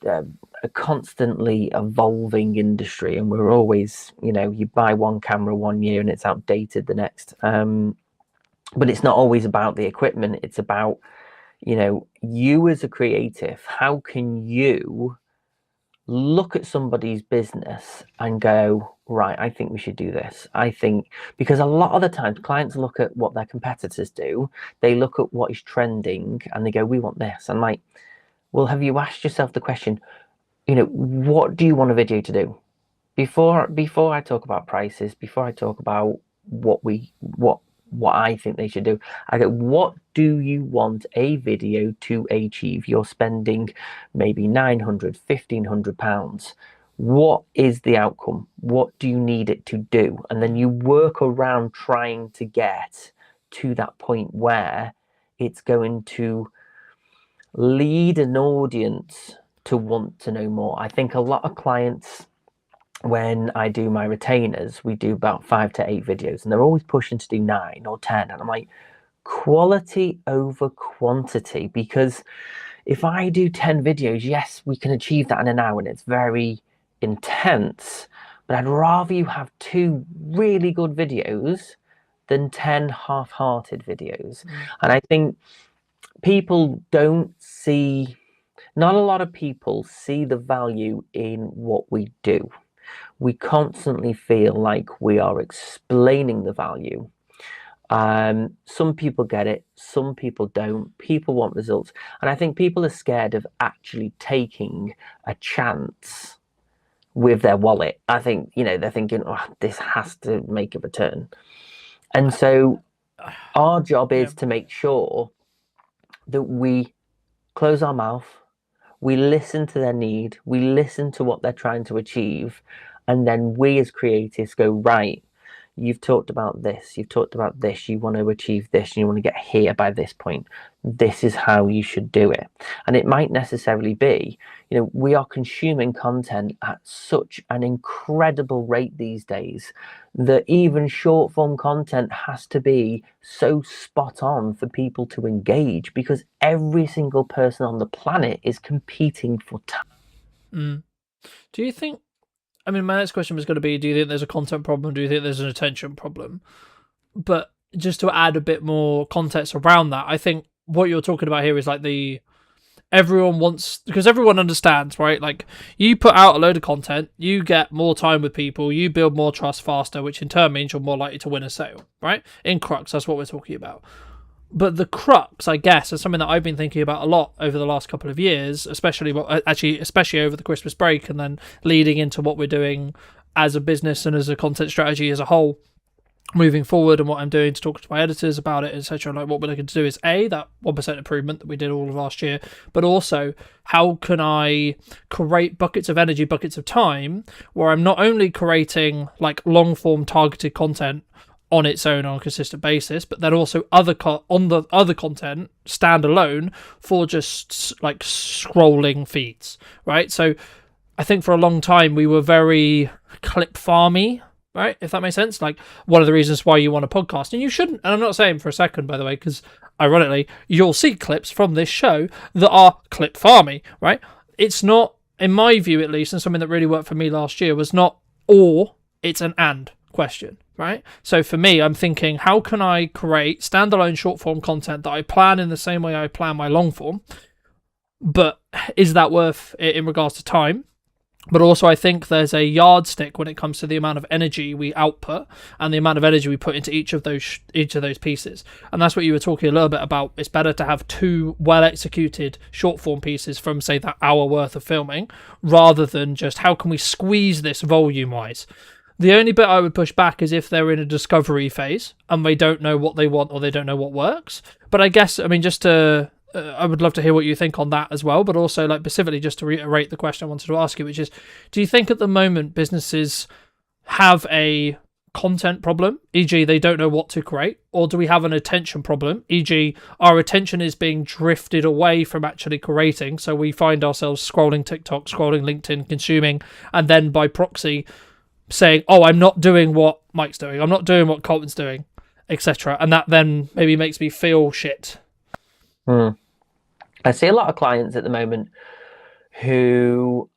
constantly evolving industry, and we're always, you know, you buy one camera one year and it's outdated the next. But it's not always about the equipment. It's about, you know, you as a creative, how can you look at somebody's business and go, right, I think we should do this. I think, because a lot of the times clients look at what their competitors do, they look at what is trending and they go, we want this. And like, well, have you asked yourself the question, you know, what do you want a video to do? Before I talk about prices, before I talk about what I think they should do, I go, what do you want a video to achieve? You're spending maybe £900, £1,500. What is the outcome? What do you need it to do? And then you work around trying to get to that point where it's going to lead an audience to want to know more. I think a lot of clients, when I do my retainers, we do about 5 to 8 videos and they're always pushing to do 9 or 10. And I'm like, quality over quantity, because if I do 10 videos, yes, we can achieve that in an hour and it's very intense, but I'd rather you have 2 really good videos than 10 half-hearted videos. And I think people don't see, not a lot of people see the value in what we do. We constantly feel like we are explaining the value. Some people get it, some people don't. People want results. And I think people are scared of actually taking a chance with their wallet. I think, you know, they're thinking, oh, this has to make a return. And so our job is to make sure that we close our mouth, we listen to their need, we listen to what they're trying to achieve, and then we as creatives go, right, you've talked about this, you've talked about this, you want to achieve this, and you want to get here by this point. This is how you should do it. And it might necessarily be, you know, we are consuming content at such an incredible rate these days that even short form content has to be so spot on for people to engage, because every single person on the planet is competing for time. Do you think, I mean, my next question was going to be, do you think there's a content problem? Do you think there's an attention problem? But just to add a bit more context around that, I think what you're talking about here is like everyone wants, because everyone understands, right? Like, you put out a load of content, you get more time with people, you build more trust faster, which in turn means you're more likely to win a sale, right? In crux, that's what we're talking about. But the crux, I guess, is something that I've been thinking about a lot over the last couple of years, especially over the Christmas break, and then leading into what we're doing as a business and as a content strategy as a whole moving forward, and what I'm doing to talk to my editors about it, etc. Like, what we're looking to do is that 1% improvement that we did all of last year, but also how can I create buckets of energy, buckets of time, where I'm not only creating like long form targeted content on its own on a consistent basis, but then also other content standalone for just like scrolling feeds, right? So I think for a long time we were very clip farmy, right? If that makes sense. Like, one of the reasons why you want a podcast, and you shouldn't, and I'm not saying for a second, by the way, because ironically, you'll see clips from this show that are clip farmy, right? It's not, in my view at least, and something that really worked for me last year was not or, it's an and question, right? So for me, I'm thinking, how can I create standalone short form content that I plan in the same way I plan my long form, but is that worth it in regards to time? But also, I think there's a yardstick when it comes to the amount of energy we output and the amount of energy we put into each of those pieces. And that's what you were talking a little bit about. It's better to have 2 well-executed short-form pieces from, say, that hour worth of filming, rather than just how can we squeeze this volume-wise. The only bit I would push back is if they're in a discovery phase and they don't know what they want or they don't know what works. But I guess, I mean, just to... I would love to hear what you think on that as well, but also, like, specifically just to reiterate the question I wanted to ask you, which is, do you think at the moment businesses have a content problem, e.g. they don't know what to create, or do we have an attention problem, e.g. our attention is being drifted away from actually creating, so we find ourselves scrolling TikTok, scrolling LinkedIn, consuming, and then by proxy saying, oh, I'm not doing what Mike's doing, I'm not doing what Colton's doing, etc. And that then maybe makes me feel shit. I see a lot of clients at the moment who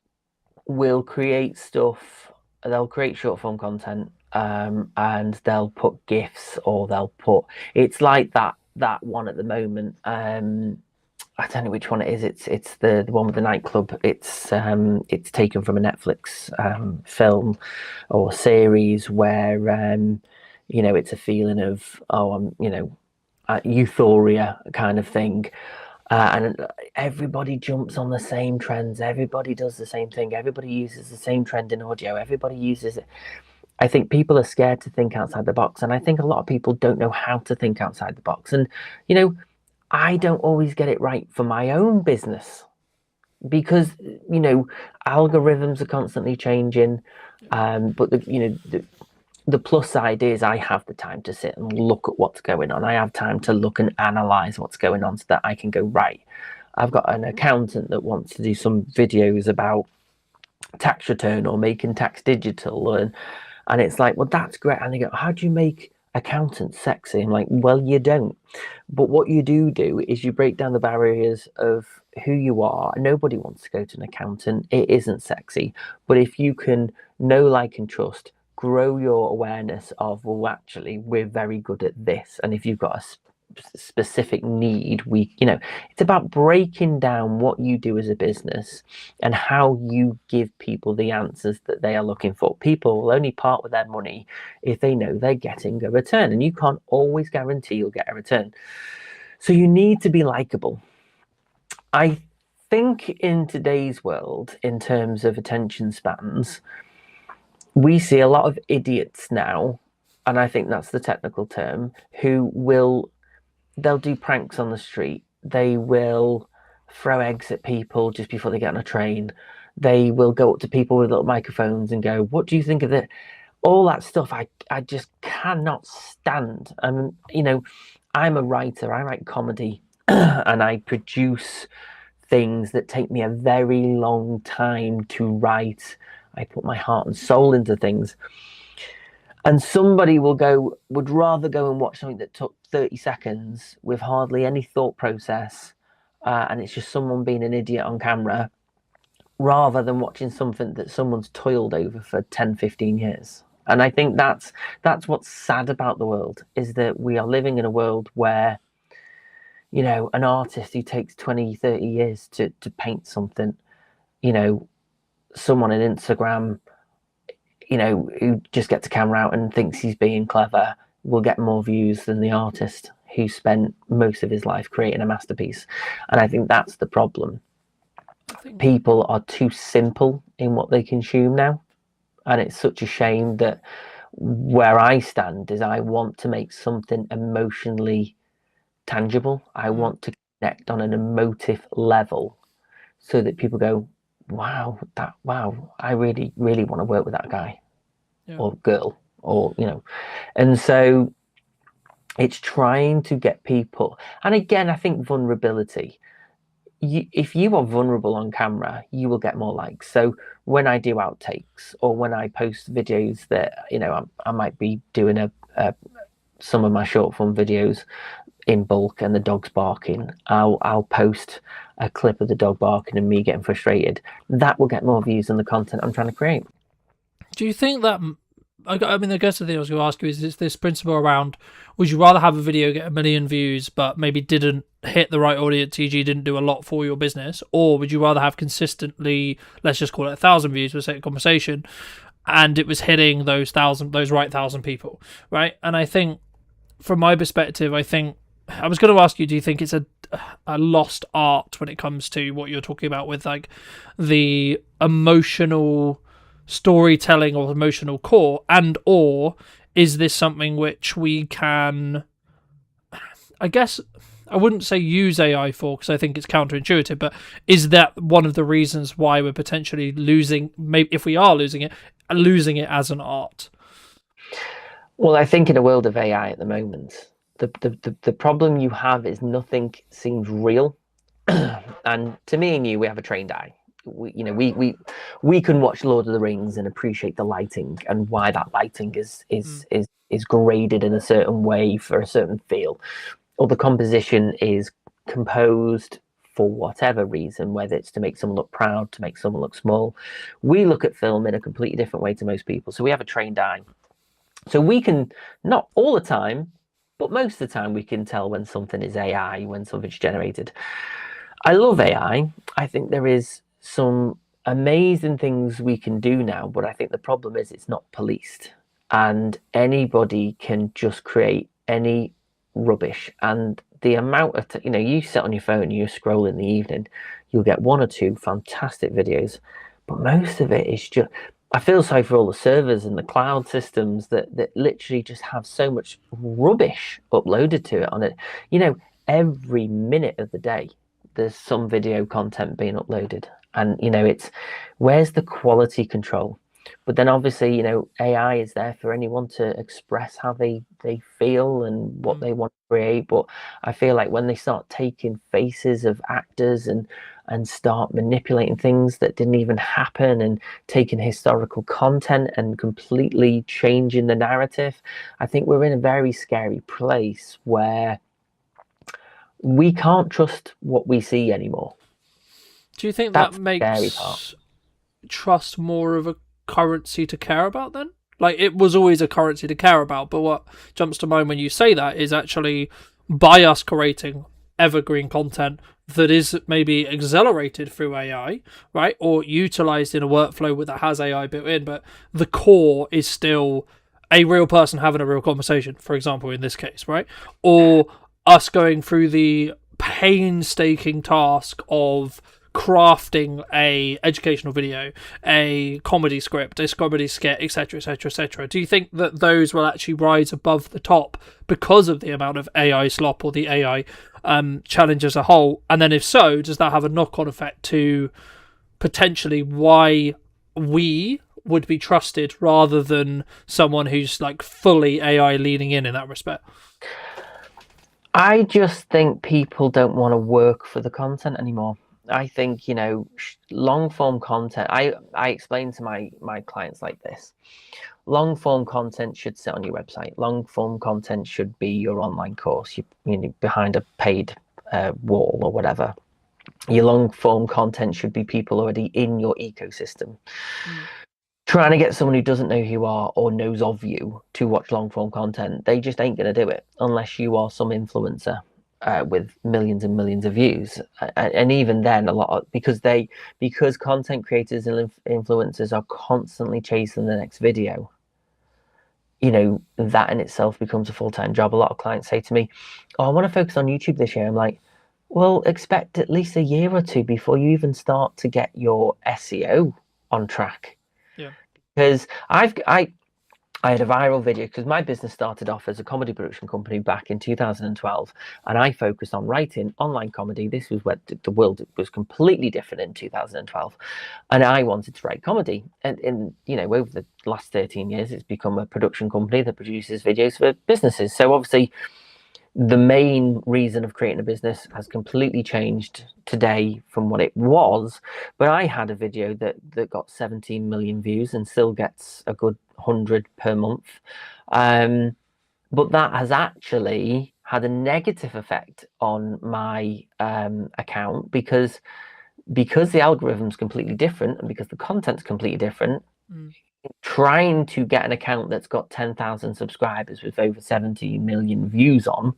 will create stuff, they'll create short form content, and they'll put GIFs, or they'll put, it's like that one at the moment. I don't know which one it is. It's the one with the nightclub. It's taken from a Netflix film or series where it's a feeling of euphoria kind of thing. And everybody jumps on the same trends. Everybody does the same thing. Everybody uses the same trend in audio. Everybody uses it. I think people are scared to think outside the box. And I think a lot of people don't know how to think outside the box. And, I don't always get it right for my own business because, algorithms are constantly changing. But the plus side is I have the time to sit and look at what's going on. I have time to look and analyze what's going on so that I can go, right, I've got an accountant that wants to do some videos about tax return or making tax digital. And it's like, well, that's great. And they go, how do you make accountants sexy? I'm like, well, you don't. But what you do is you break down the barriers of who you are. Nobody wants to go to an accountant. It isn't sexy. But if you can know, like, and trust, grow your awareness of, well, actually, we're very good at this. And if you've got a specific need, it's about breaking down what you do as a business and how you give people the answers that they are looking for. People will only part with their money if they know they're getting a return, and you can't always guarantee you'll get a return. So you need to be likable. I think in today's world, in terms of attention spans, we see a lot of idiots now, and I think that's the technical term, they'll do pranks on the street. They will throw eggs at people just before they get on a train. They will go up to people with little microphones and go, what do you think of it? All that stuff I just cannot stand. I'm a writer. I write comedy and I produce things that take me a very long time to write. I put my heart and soul into things. And somebody would rather go and watch something that took 30 seconds with hardly any thought process, and it's just someone being an idiot on camera, rather than watching something that someone's toiled over for 10, 15 years. And I think that's what's sad about the world, is that we are living in a world where, an artist who takes 20, 30 years to paint something, someone on Instagram, who just gets a camera out and thinks he's being clever, will get more views than the artist who spent most of his life creating a masterpiece. And I think that's the problem. People are too simple in what they consume now. And it's such a shame that where I stand is I want to make something emotionally tangible. I want to connect on an emotive level so that people go, wow, I really, really want to work with that guy or girl, or, and so it's trying to get people. And again, I think vulnerability, if you are vulnerable on camera, you will get more likes. So when I do outtakes, or when I post videos that, I might be doing some of my short form videos in bulk and the dog's barking, I'll post a clip of the dog barking and me getting frustrated. That will get more views than the content I'm trying to create. Do you think that, I guess the thing I was going to ask you is this principle around, would you rather have a video get 1 million views but maybe didn't hit the right audience, e.g. didn't do a lot for your business, or would you rather have consistently, let's just call it 1,000 views for sake of conversation, and it was hitting those right 1,000 people, right? And I think, from my perspective, I was going to ask you, do you think it's a lost art when it comes to what you're talking about with, like, the emotional storytelling or emotional core, and or is this something which we can, I guess, I wouldn't say use AI for, because I think it's counterintuitive, but is that one of the reasons why we're potentially losing, maybe if we are losing it as an art? Well, I think in a world of AI at the moment, the problem you have is nothing seems real. And to me and you, we have a trained eye. We can watch Lord of the Rings and appreciate the lighting and why that lighting is graded in a certain way for a certain feel, or the composition is composed for whatever reason, whether it's to make someone look proud, to make someone look small. We look at film in a completely different way to most people, so we have a trained eye. So we can, not all the time, but most of the time, we can tell when something is AI, when something's generated. I love AI. I think there is some amazing things we can do now, but I think the problem is it's not policed, and anybody can just create any rubbish. And the amount of, you sit on your phone, you scroll in the evening, you'll get one or two fantastic videos, but most of it is just, I feel sorry for all the servers and the cloud systems that literally just have so much rubbish uploaded to it on it. Every minute of the day, there's some video content being uploaded. And, it's, where's the quality control? But then obviously, AI is there for anyone to express how they feel and what they want to create. But I feel like when they start taking faces of actors and start manipulating things that didn't even happen, and taking historical content and completely changing the narrative, I think we're in a very scary place where we can't trust what we see anymore. Do you think That's that the scary makes part. trust more of a currency to care about then? Like, it was always a currency to care about, but what jumps to mind when you say that is actually, by us creating evergreen content that is maybe accelerated through AI, right, or utilized in a workflow that has AI built in, but the core is still a real person having a real conversation, for example, in this case, right? Or us going through the painstaking task of crafting a educational video, a comedy script, a comedy skit, etc., etc., etc. Do you think that those will actually rise above the top because of the amount of AI slop or the AI challenge as a whole? And then if so, does that have a knock-on effect to potentially why we would be trusted rather than someone who's like fully AI leaning in that respect? I just think people don't want to work for the content anymore. I think, long form content, I explain to my clients like this. Long form content should sit on your website. Long form content should be your online course, behind a paid wall or whatever. Your long form content should be people already in your ecosystem. Trying to get someone who doesn't know who you are or knows of you to watch long form content, they just ain't going to do it unless you are some influencer with millions and millions of views. And even then, because content creators and influencers are constantly chasing the next video, that in itself becomes a full-time job. A lot of clients say to me, "Oh, I want to focus on YouTube this year." I'm like, well, expect at least a year or two before you even start to get your SEO on track. Yeah. Because I had a viral video, because my business started off as a comedy production company back in 2012, and I focused on writing online comedy. This was where the world was completely different in 2012, and I wanted to write comedy. And over the last 13 years, it's become a production company that produces videos for businesses. So obviously, the main reason of creating a business has completely changed today from what it was. But I had a video that got 17 million views and still gets a good 100 per month. But that has actually had a negative effect on my account because the algorithm's completely different, and because the content's completely different. Trying to get an account that's got 10,000 subscribers with over 70 million views on,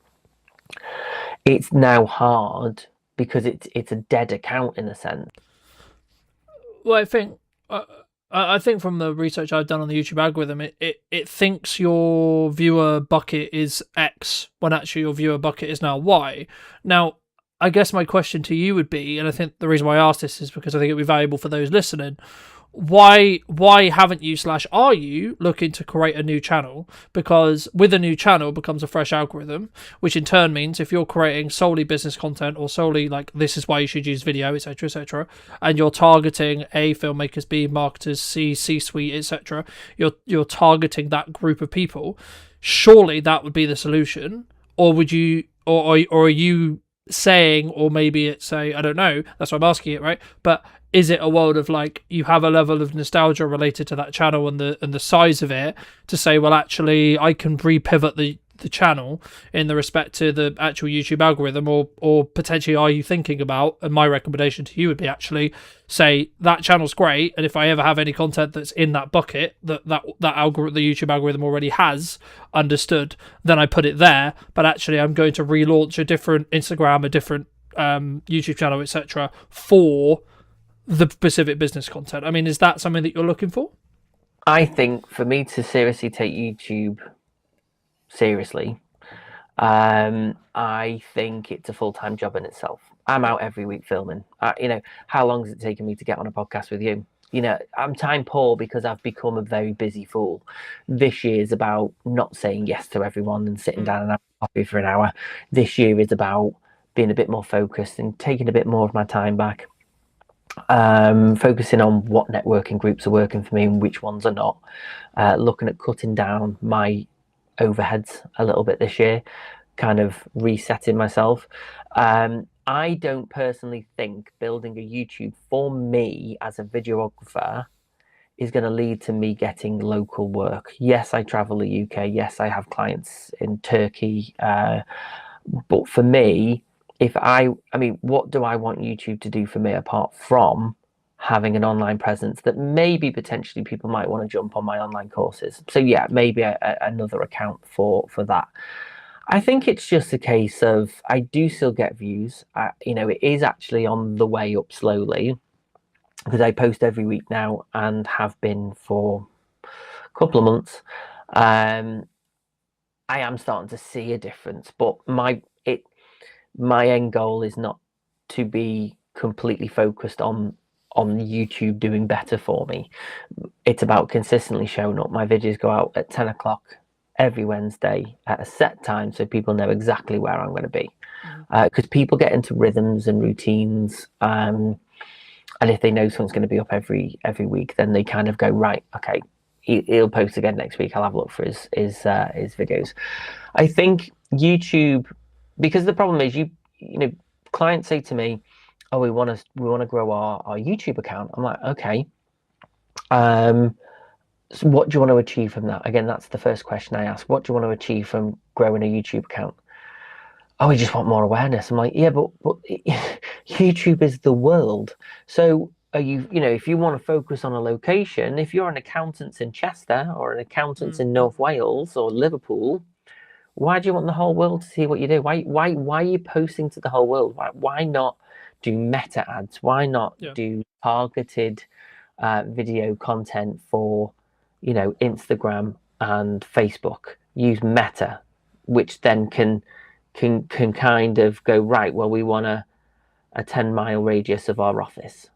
it's now hard because it's a dead account in a sense. Well, I think from the research I've done on the YouTube algorithm, it thinks your viewer bucket is X when actually your viewer bucket is now Y. Now, I guess my question to you would be, and I think the reason why I asked this is because I think it'd be valuable for those listening. Why haven't you / are you looking to create a new channel? Because with a new channel becomes a fresh algorithm, which in turn means if you're creating solely business content or solely like this is why you should use video, etc., and you're targeting A, filmmakers, B, marketers, C-suite, etc., you're targeting that group of people. surely that would be the solution. Or would you, or are you saying, or maybe it's I don't know, that's why I'm asking it, right? But is it a world of like, you have a level of nostalgia related to that channel and the size of it, to say, well, actually I can re-pivot the channel in the respect to the actual YouTube algorithm, or potentially are you thinking about, and my recommendation to you would be actually say that channel's great, and if I ever have any content that's in that bucket that algorithm, the YouTube algorithm already has understood, then I put it there, but actually I'm going to relaunch a different Instagram, a different YouTube channel, etc., for the specific business content. I mean, is that something that you're looking for? I think for me to seriously take YouTube seriously, I think it's a full-time job in itself. I'm out every week filming. How long has it taken me to get on a podcast with you? I'm time poor because I've become a very busy fool. This year is about not saying yes to everyone and sitting down and having coffee for an hour. This year is about being a bit more focused and taking a bit more of my time back. Focusing on what networking groups are working for me and which ones are not. Looking at cutting down my overheads a little bit this year, kind of resetting myself. I don't personally think building a YouTube for me as a videographer is going to lead to me getting local work. Yes, I travel the UK. Yes, I have clients in Turkey. But for me, what do I want YouTube to do for me apart from having an online presence that maybe potentially people might want to jump on my online courses? So yeah, maybe another account for that. I think it's just a case of I do still get views. It is actually on the way up slowly because I post every week now and have been for a couple of months. I am starting to see a difference, but my end goal is not to be completely focused on YouTube doing better for me. It's about consistently showing up. My videos go out at 10 o'clock every Wednesday at a set time, so people know exactly where I'm going to be. Because people get into rhythms and routines, and if they know someone's going to be up every week, then they kind of go, right, okay, he'll post again next week. I'll have a look for his videos. I think YouTube, because the problem is clients say to me, oh, we want to grow our YouTube account. I'm like, okay. So what do you want to achieve from that? Again, that's the first question I ask. What do you want to achieve from growing a YouTube account? Oh, we just want more awareness. I'm like, yeah, but YouTube is the world. So are if you want to focus on a location, if you're an accountant in Chester or an accountant in North Wales or Liverpool, why do you want the whole world to see what you do? Why are you posting to the whole world? Why not do meta ads? Why not do targeted video content for Instagram and Facebook? Use meta, which then can kind of go, right, well, we want a 10-mile radius of our office.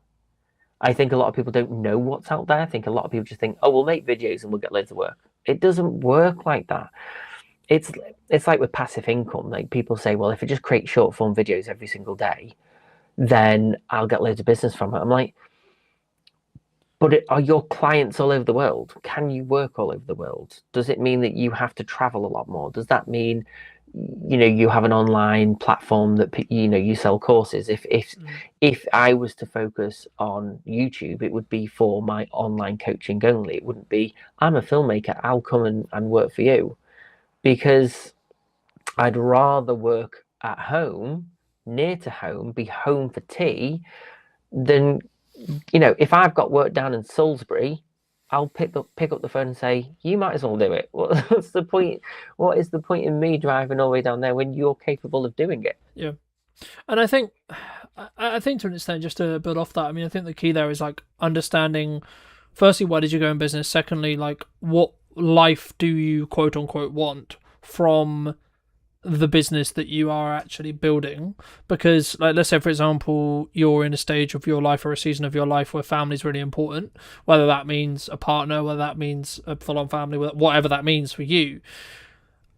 I think a lot of people don't know what's out there. I think a lot of people just think, oh, we'll make videos and we'll get loads of work. It doesn't work like that. It's like with passive income. Like people say, well, if I just create short form videos every single day, then I'll get loads of business from it. I'm like, but are your clients all over the world? Can you work all over the world? Does it mean that you have to travel a lot more? Does that mean, you have an online platform that, you sell courses? If I was to focus on YouTube, it would be for my online coaching only. It wouldn't be, I'm a filmmaker, I'll come and work for you. Because I'd rather work at home, near to home, be home for tea, than, if I've got work down in Salisbury, I'll pick up the phone and say, you might as well do it. What's the point? What is the point in me driving all the way down there when you're capable of doing it? Yeah. And I think to an extent, just to build off that, I mean, I think the key there is like understanding, firstly, why did you go in business? Secondly, like what life do you quote unquote want from the business that you are actually building? Because like, let's say for example, you're in a stage of your life or a season of your life where family is really important, whether that means a partner, whether that means a full-on family, whatever that means for you.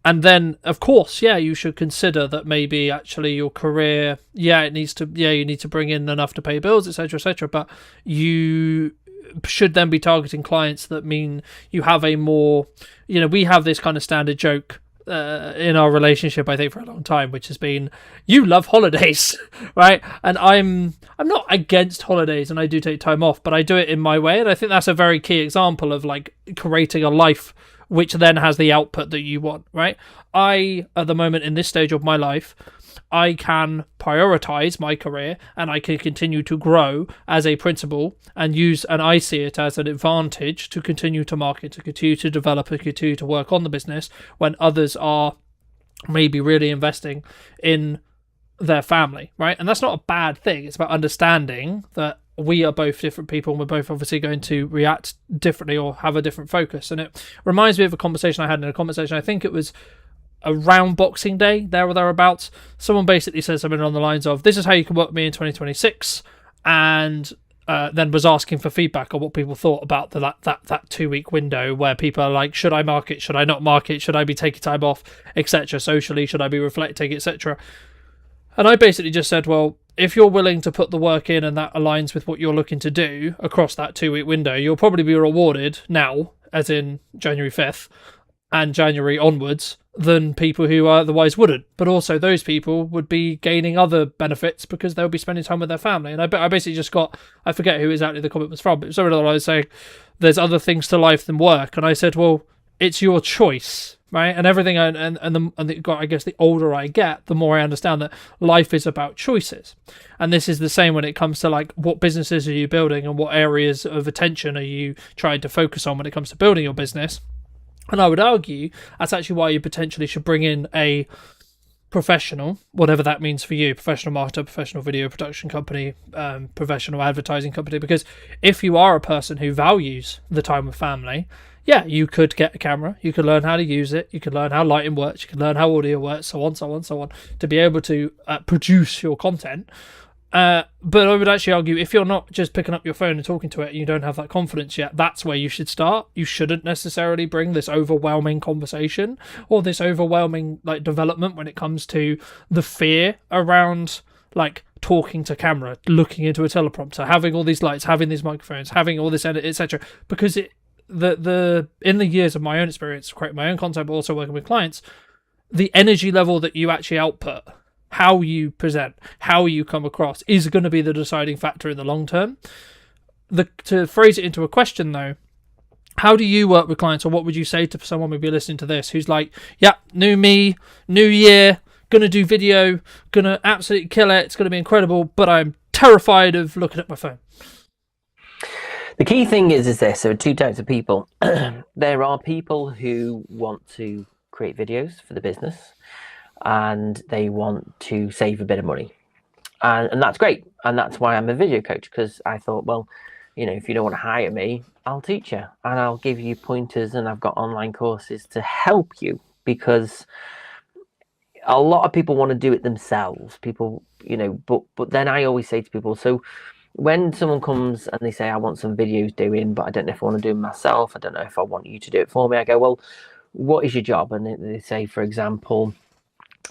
And then of course, you should consider that maybe actually your career, you need to bring in enough to pay bills, etc., but should then be targeting clients that mean you have a more, we have this kind of standard joke in our relationship, I think, for a long time, which has been, you love holidays, right? And I'm not against holidays, and I do take time off, but I do it in my way. And I think that's a very key example of like creating a life which then has the output that you want, right? I, at the moment in this stage of my life, I can prioritize my career and I can continue to grow as a principal and I see it as an advantage to continue to market, to continue to develop, and continue to work on the business when others are maybe really investing in their family, right? And that's not a bad thing. It's about understanding that we are both different people and we're both obviously going to react differently or have a different focus. And it reminds me of a conversation I had in a conversation, I think it was around Boxing Day, there or thereabouts. Someone basically said something on the lines of, this is how you can work with me in 2026, and then was asking for feedback on what people thought about that 2-week window where people are like, should I market, should I not market, should I be taking time off, etc., socially, should I be reflecting, etc. And I basically just said, well, if you're willing to put the work in and that aligns with what you're looking to do across that 2-week window, you'll probably be rewarded now, as in January 5th and January onwards, than people who otherwise wouldn't. But also those people would be gaining other benefits because they'll be spending time with their family. And I basically just got, I forget who exactly the comment was from, but it was something like I was saying, there's other things to life than work. And I said, well, it's your choice, right? And everything, I guess the older I get, the more I understand that life is about choices. And this is the same when it comes to like, what businesses are you building and what areas of attention are you trying to focus on when it comes to building your business. And I would argue that's actually why you potentially should bring in a professional, whatever that means for you, professional marketer, professional video production company, professional advertising company, because if you are a person who values the time with family, yeah, you could get a camera, you could learn how to use it, you could learn how lighting works, you could learn how audio works, so on, to be able to produce your content. But I would actually argue, if you're not just picking up your phone and talking to it and you don't have that confidence yet, that's where you should start. You shouldn't necessarily bring this overwhelming conversation or this overwhelming like development when it comes to the fear around like talking to camera, looking into a teleprompter, having all these lights, having these microphones, having all this edit, etc. Because in the years of my own experience, creating my own content, but also working with clients, the energy level that you actually output, how you present, how you come across is going to be the deciding factor in the long term. To phrase it into a question though, how do you work with clients, or what would you say to someone maybe listening to this who's like, yeah, new me, new year, gonna do video, gonna absolutely kill it, it's gonna be incredible, but I'm terrified of looking at my phone? The key thing is this, there are two types of people. There are people who want to create videos for the business and they want to save a bit of money. And that's great. And that's why I'm a video coach, because I thought, well, if you don't want to hire me, I'll teach you and I'll give you pointers, and I've got online courses to help you, because a lot of people want to do it themselves. But then I always say to people, so when someone comes and they say, I want some videos doing, but I don't know if I want to do them myself, I don't know if I want you to do it for me, I go, well, what is your job? And they say, for example,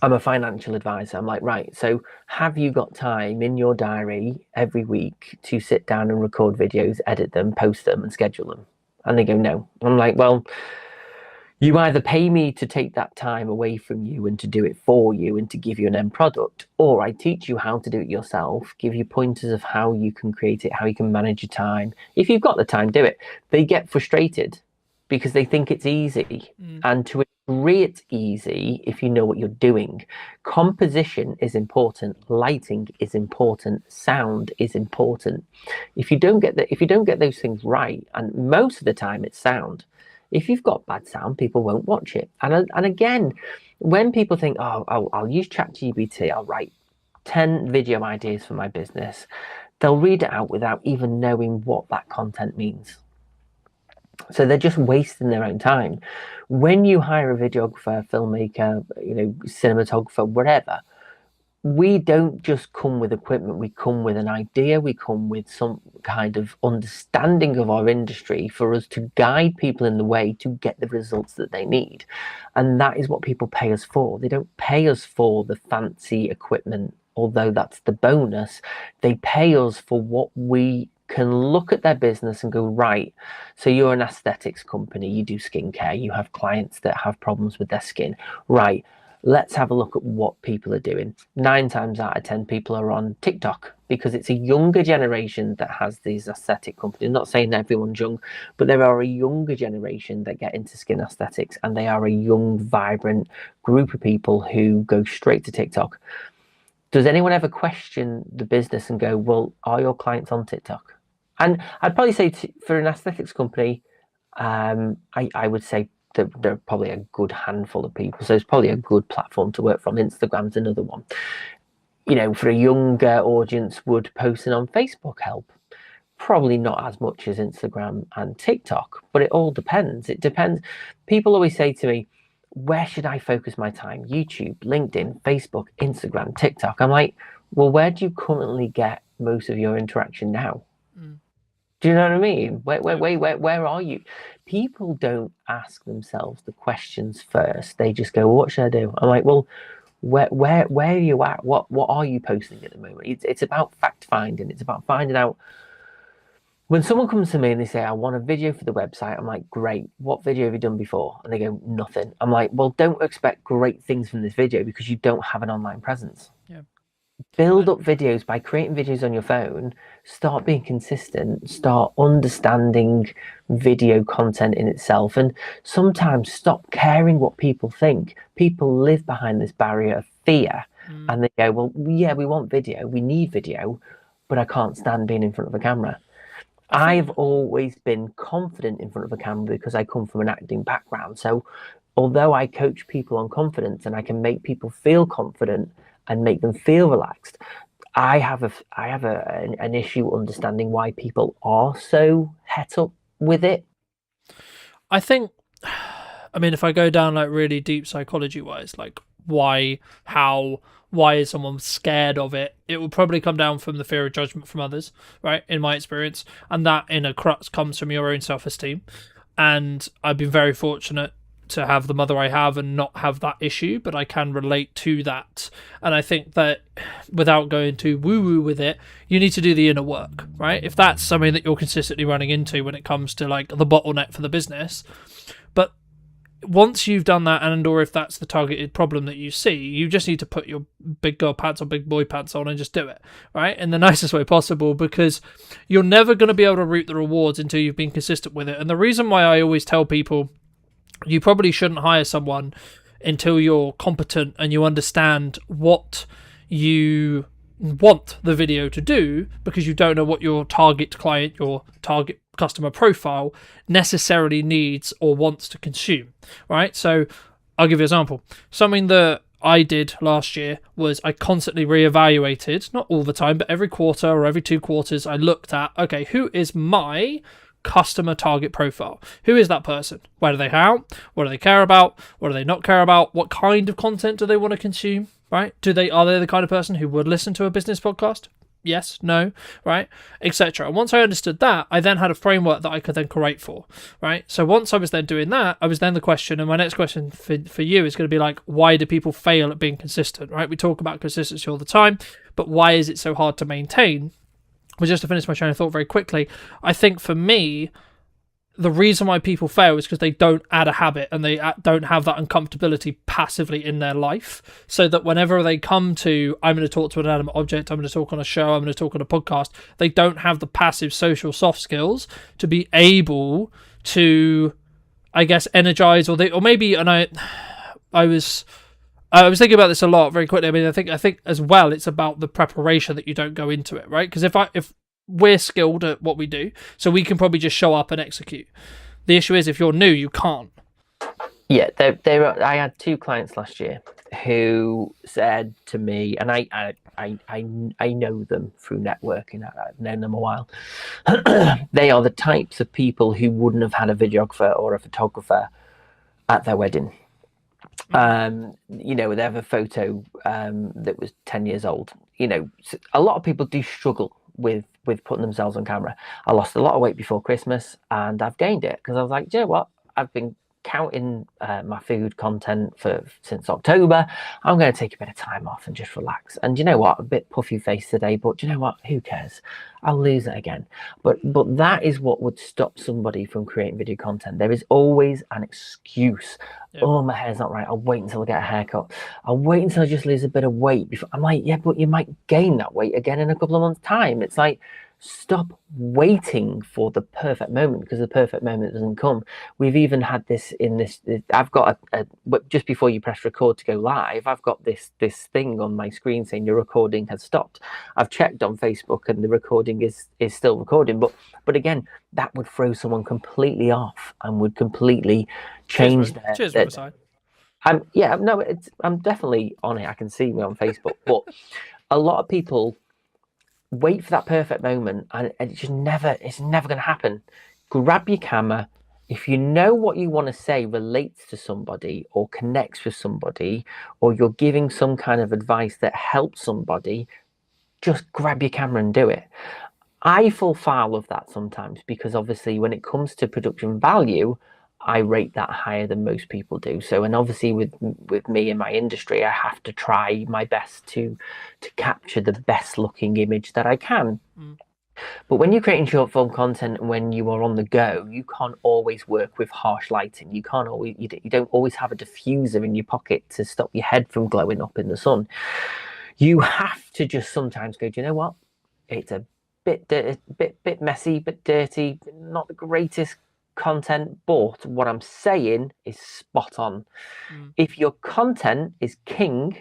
I'm a financial advisor. I'm like, right, so have you got time in your diary every week to sit down and record videos, edit them, post them and schedule them? And they go, no. I'm like, well, you either pay me to take that time away from you and to do it for you and to give you an end product, or I teach you how to do it yourself, give you pointers of how you can create it, how you can manage your time. If you've got the time, do it. They get frustrated because they think it's easy. And to agree it's easy, if you know what you're doing, composition is important, lighting is important, sound is important. If you don't get those things right, and most of the time it's sound, if you've got bad sound, people won't watch it. And again, when people think, oh, I'll use ChatGPT, I'll write 10 video ideas for my business, they'll read it out without even knowing what that content means. So they're just wasting their own time. When you hire a videographer, filmmaker, cinematographer, whatever, we don't just come with equipment. We come with an idea. We come with some kind of understanding of our industry for us to guide people in the way to get the results that they need. And that is what people pay us for. They don't pay us for the fancy equipment, although that's the bonus. They pay us for what we can look at their business and go, right, so you're an aesthetics company, you do skincare, you have clients that have problems with their skin, right? Let's have a look at what people are doing. 9 times out of 10 people are on TikTok, because it's a younger generation that has these aesthetic companies. I'm not saying everyone's young, but there are a younger generation that get into skin aesthetics, and they are a young, vibrant group of people who go straight to TikTok. Does anyone ever question the business and go, well, are your clients on TikTok? And I'd probably say for an aesthetics company, I would say that there are probably a good handful of people. So it's probably a good platform to work from. Instagram's another one. You know, for a younger audience, would posting on Facebook help? Probably not as much as Instagram and TikTok, but it all depends. It depends. People always say to me, where should I focus my time? YouTube, LinkedIn, Facebook, Instagram, TikTok. I'm like, well, where do you currently get most of your interaction now? Do you know what I mean? Where are you? People don't ask themselves the questions first. They just go, well, what should I do? I'm like, well, where are you at? What are you posting at the moment? It's about fact finding. It's about finding out. When someone comes to me and they say, I want a video for the website, I'm like, great. What video have you done before? And they go, nothing. I'm like, well, don't expect great things from this video because you don't have an online presence. Yeah. Build up videos by creating videos on your phone. Start being consistent. Start understanding video content in itself. And sometimes stop caring what people think. People live behind this barrier of fear. And they go, well, yeah, we want video. We need video. But I can't stand being in front of a camera. I've always been confident in front of a camera because I come from an acting background. So although I coach people on confidence and I can make people feel confident and make them feel relaxed, I have an issue understanding why people are so het up with it. I think, I mean, if I go down like really deep psychology wise, like why is someone scared of it? It will probably come down from the fear of judgment from others, right? In my experience, and that in a crux comes from your own self-esteem. And I've been very fortunate to have the mother I have and not have that issue, but I can relate to that. And I think that without going too woo-woo with it, you need to do the inner work, right? If that's something that you're consistently running into when it comes to like the bottleneck for the business, but once you've done that, and or if that's the targeted problem that you see, you just need to put your big girl pants or big boy pants on and just do it, right? In the nicest way possible, because you're never going to be able to reap the rewards until you've been consistent with it. And the reason why I always tell people you probably shouldn't hire someone until you're competent and you understand what you want the video to do, because you don't know what your target client, your target customer profile necessarily needs or wants to consume, right? So I'll give you an example. Something that I did last year was I constantly reevaluated, not all the time, but every quarter or every 2 quarters, I looked at, okay, who is my customer target profile? Who is that person? Where do they hang out? What do they care about? What do they not care about? What kind of content do they want to consume? Right? Are they the kind of person who would listen to a business podcast? Yes, no, right, etc. And once I understood that, I then had a framework that I could then create for, right? So once I was then doing that, I was then the question, and my next question for you is going to be like, why do people fail at being consistent, right? We talk about consistency all the time, but why is it so hard to maintain? Well, just to finish my train of thought very quickly, I think for me, the reason why people fail is because they don't add a habit and they don't have that uncomfortability passively in their life, so that whenever they come to, I'm going to talk to an animate object, I'm going to talk on a show, I'm going to talk on a podcast, they don't have the passive social soft skills to be able to, I guess, energize, or maybe, and I was thinking about this a lot very quickly. I mean, I think as well, it's about the preparation that you don't go into it, right? Because if we're skilled at what we do, so we can probably just show up and execute. The issue is if you're new, you can't. Yeah, I had 2 clients last year who said to me, and I know them through networking. I've known them a while. They are the types of people who wouldn't have had a videographer or a photographer at their wedding. You know, they have a photo that was 10 years old. You know, a lot of people do struggle with putting themselves on camera. I lost a lot of weight before Christmas and I've gained it because I was like, you know what? I've been counting my food content since October. I'm going to take a bit of time off and just relax. And you know what? A bit puffy face today, but you know what? Who cares? I'll lose it again. But that is what would stop somebody from creating video content. There is always an excuse. Yep. Oh, my hair's not right. I'll wait until I get a haircut. I'll wait until I just lose a bit of weight before. I'm like, yeah, but you might gain that weight again in a couple of months' time. It's like, stop waiting for the perfect moment, because the perfect moment doesn't come. We've even had this in this. I've got just before you press record to go live, I've got this thing on my screen saying your recording has stopped. I've checked on Facebook and the recording is still recording, but again, that would throw someone completely off and would completely change their side. Yeah, no, I'm definitely on it. I can see me on Facebook, but a lot of people wait for that perfect moment, and it's never going to happen. Grab your camera. If you know what you want to say relates to somebody or connects with somebody, or you're giving some kind of advice that helps somebody, just grab your camera and do it. I fall foul of that sometimes, because obviously when it comes to production value, I rate that higher than most people do. So, and obviously with me in my industry, I have to try my best to capture the best looking image that I can. But when you're creating short form content and when you are on the go, you can't always work with harsh lighting. You don't always have a diffuser in your pocket to stop your head from glowing up in the sun. You have to just sometimes go, do you know what? It's a bit messy, bit dirty, not the greatest content, but what I'm saying is spot on. If your content is king,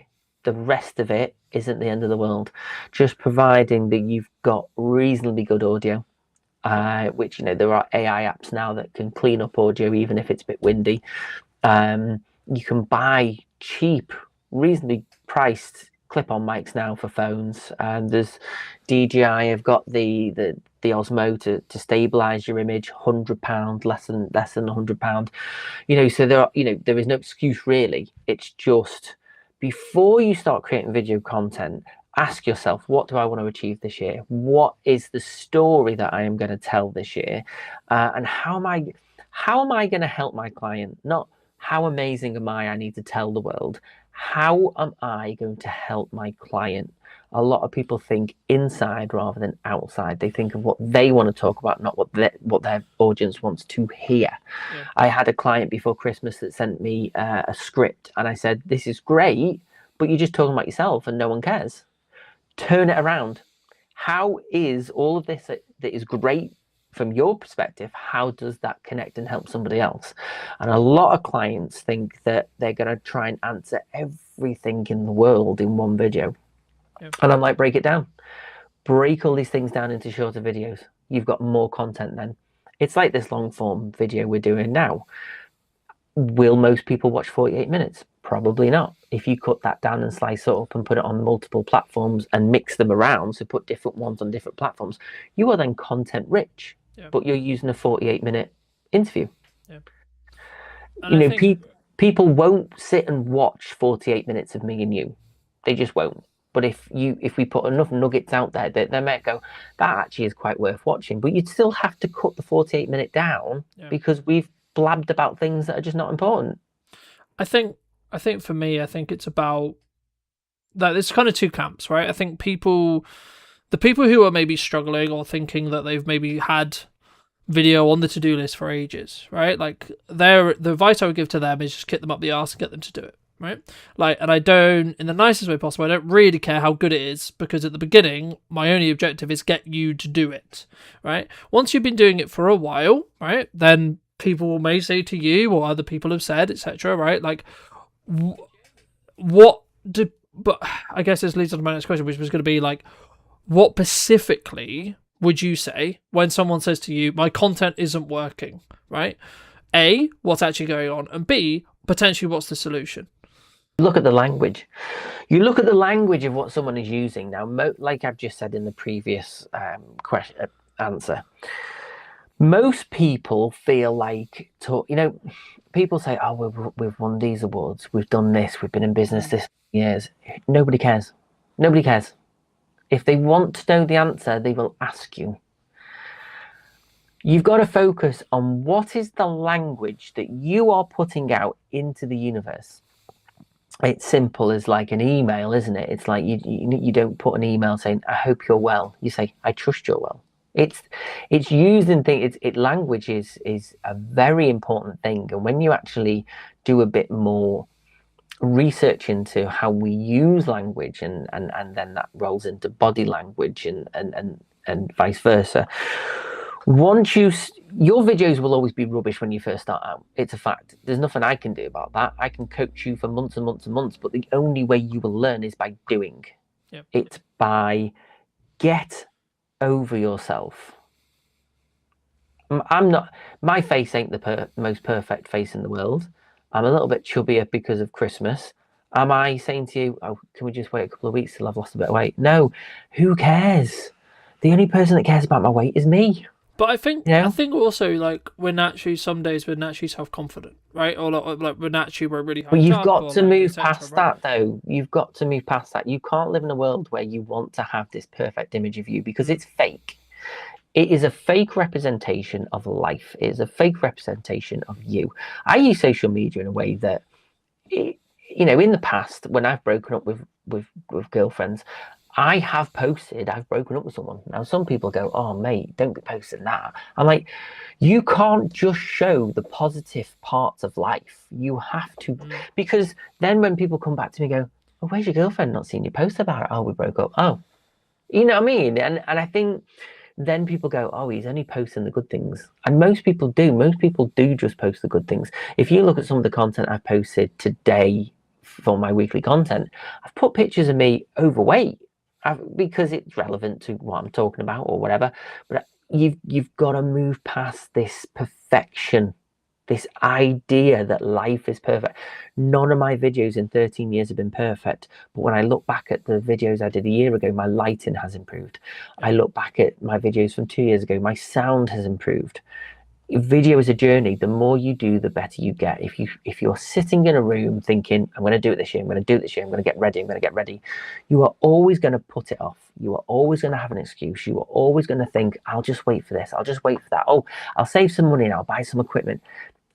the rest of it isn't the end of the world, just providing that you've got reasonably good audio, which, you know, there are AI apps now that can clean up audio even if it's a bit windy. You can buy cheap, reasonably priced clip-on mics now for phones, and there's DJI have got the Osmo to stabilize your image, £100, less than £100. You know, so there is no excuse really. It's just, before you start creating video content, ask yourself, what do I want to achieve this year? What is the story that I am going to tell this year? And how am I going to help my client? Not how amazing am I need to tell the world. How am I going to help my client? A lot of people think inside rather than outside. They think of what they want to talk about, not what their audience wants to hear. Yeah. I had a client before Christmas that sent me a script, and I said, this is great, but you're just talking about yourself and no one cares. Turn it around. How is all of this that is great from your perspective, how does that connect and help somebody else? And a lot of clients think that they're going to try and answer everything in the world in one video. Yep. And I'm like, break it down. Break all these things down into shorter videos. You've got more content then. It's like this long form video we're doing now. Will most people watch 48 minutes? Probably not. If you cut that down and slice it up and put it on multiple platforms and mix them around, so put different ones on different platforms, you are then content rich. Yeah. But you're using a 48-minute interview. Yeah. You know, people won't sit and watch 48 minutes of me and you. They just won't. But if we put enough nuggets out there, they might go, that actually is quite worth watching. But you'd still have to cut the 48-minute down, because we've blabbed about things that are just not important. I think for me, I think it's about that. There's kind of two camps, right? I think the people who are maybe struggling or thinking that they've maybe had video on the to-do list for ages, right? Like, the advice I would give to them is just kick them up the arse and get them to do it, right? Like, and I don't, in the nicest way possible, I don't really care how good it is, because at the beginning, my only objective is get you to do it, right? Once you've been doing it for a while, right, then people may say to you, or other people have said, etc., right? Like, but I guess this leads on to my next question, which was going to be like, what specifically would you say when someone says to you, my content isn't working, right? A, what's actually going on? And B, potentially what's the solution? Look at the language. You look at the language of what someone is using. Now, like I've just said in the previous answer, most people feel like, people say, oh, we've won these awards, we've done this, we've been in business this years. Nobody cares. Nobody cares. If they want to know the answer, they will ask you. You've got to focus on what is the language that you are putting out into the universe. It's simple as like an email, isn't it? It's like you don't put an email saying, I hope you're well. You say, I trust you're well. It's used in things. Language is a very important thing. And when you actually do a bit more research into how we use language, and then that rolls into body language and vice versa. Once your videos will always be rubbish when you first start out. It's a fact. There's nothing I can do about that. I can coach you for months and months and months, but the only way you will learn is by doing. Yep. It's by get over yourself. My face ain't the most perfect face in the world. I'm a little bit chubbier because of Christmas. Am I saying to you, oh, can we just wait a couple of weeks till I've lost a bit of weight? No, who cares? The only person that cares about my weight is me. But I think Yeah. I think also like some days we're naturally self-confident, right? Or like we're really. But you've got to move past that, though. You've got to move past that. You can't live in a world where you want to have this perfect image of you because it's fake. It is a fake representation of life. It is a fake representation of you. I use social media in a way that, in the past when I've broken up with girlfriends, I have posted I've broken up with someone. Now, some people go, oh, mate, don't be posting that. I'm like, you can't just show the positive parts of life. You have to, because then when people come back to me and go, oh, where's your girlfriend? Not seen you post about it. Oh, we broke up. Oh, you know what I mean? And I think then people go, oh, he's only posting the good things. And most people do. Most people do just post the good things. If you look at some of the content I've posted today for my weekly content, I've put pictures of me overweight. Because it's relevant to what I'm talking about or whatever. But you've got to move past this perfection, this idea that life is perfect. None of my videos in 13 years have been perfect. But when I look back at the videos I did a year ago, my lighting has improved. I look back at my videos from 2 years ago, my sound has improved. Video is a journey. The more you do, the better you get. If you're sitting in a room thinking, I'm going to do it this year, I'm going to do it this year, I'm going to get ready, you are always going to put it off. You are always going to have an excuse. You are always going to think, I'll just wait for this, I'll just wait for that. Oh, I'll save some money and I'll buy some equipment.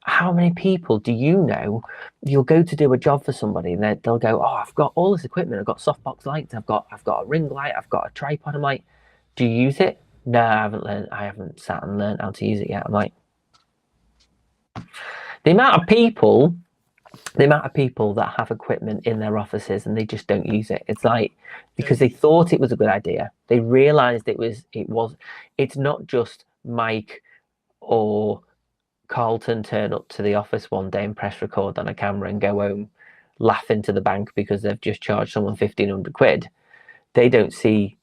How many people do you know you'll go to do a job for somebody and they'll go, oh, I've got all this equipment, I've got softbox lights, I've got a ring light, I've got a tripod. I'm like, do you use it? No, I haven't sat and learned how to use it yet. I'm like, the amount of people that have equipment in their offices and they just don't use it. It's like, because they thought it was a good idea. They realized it's not just Mike or Carlton turn up to the office one day and press record on a camera and go home laughing to the bank because they've just charged someone 1,500 quid. They don't see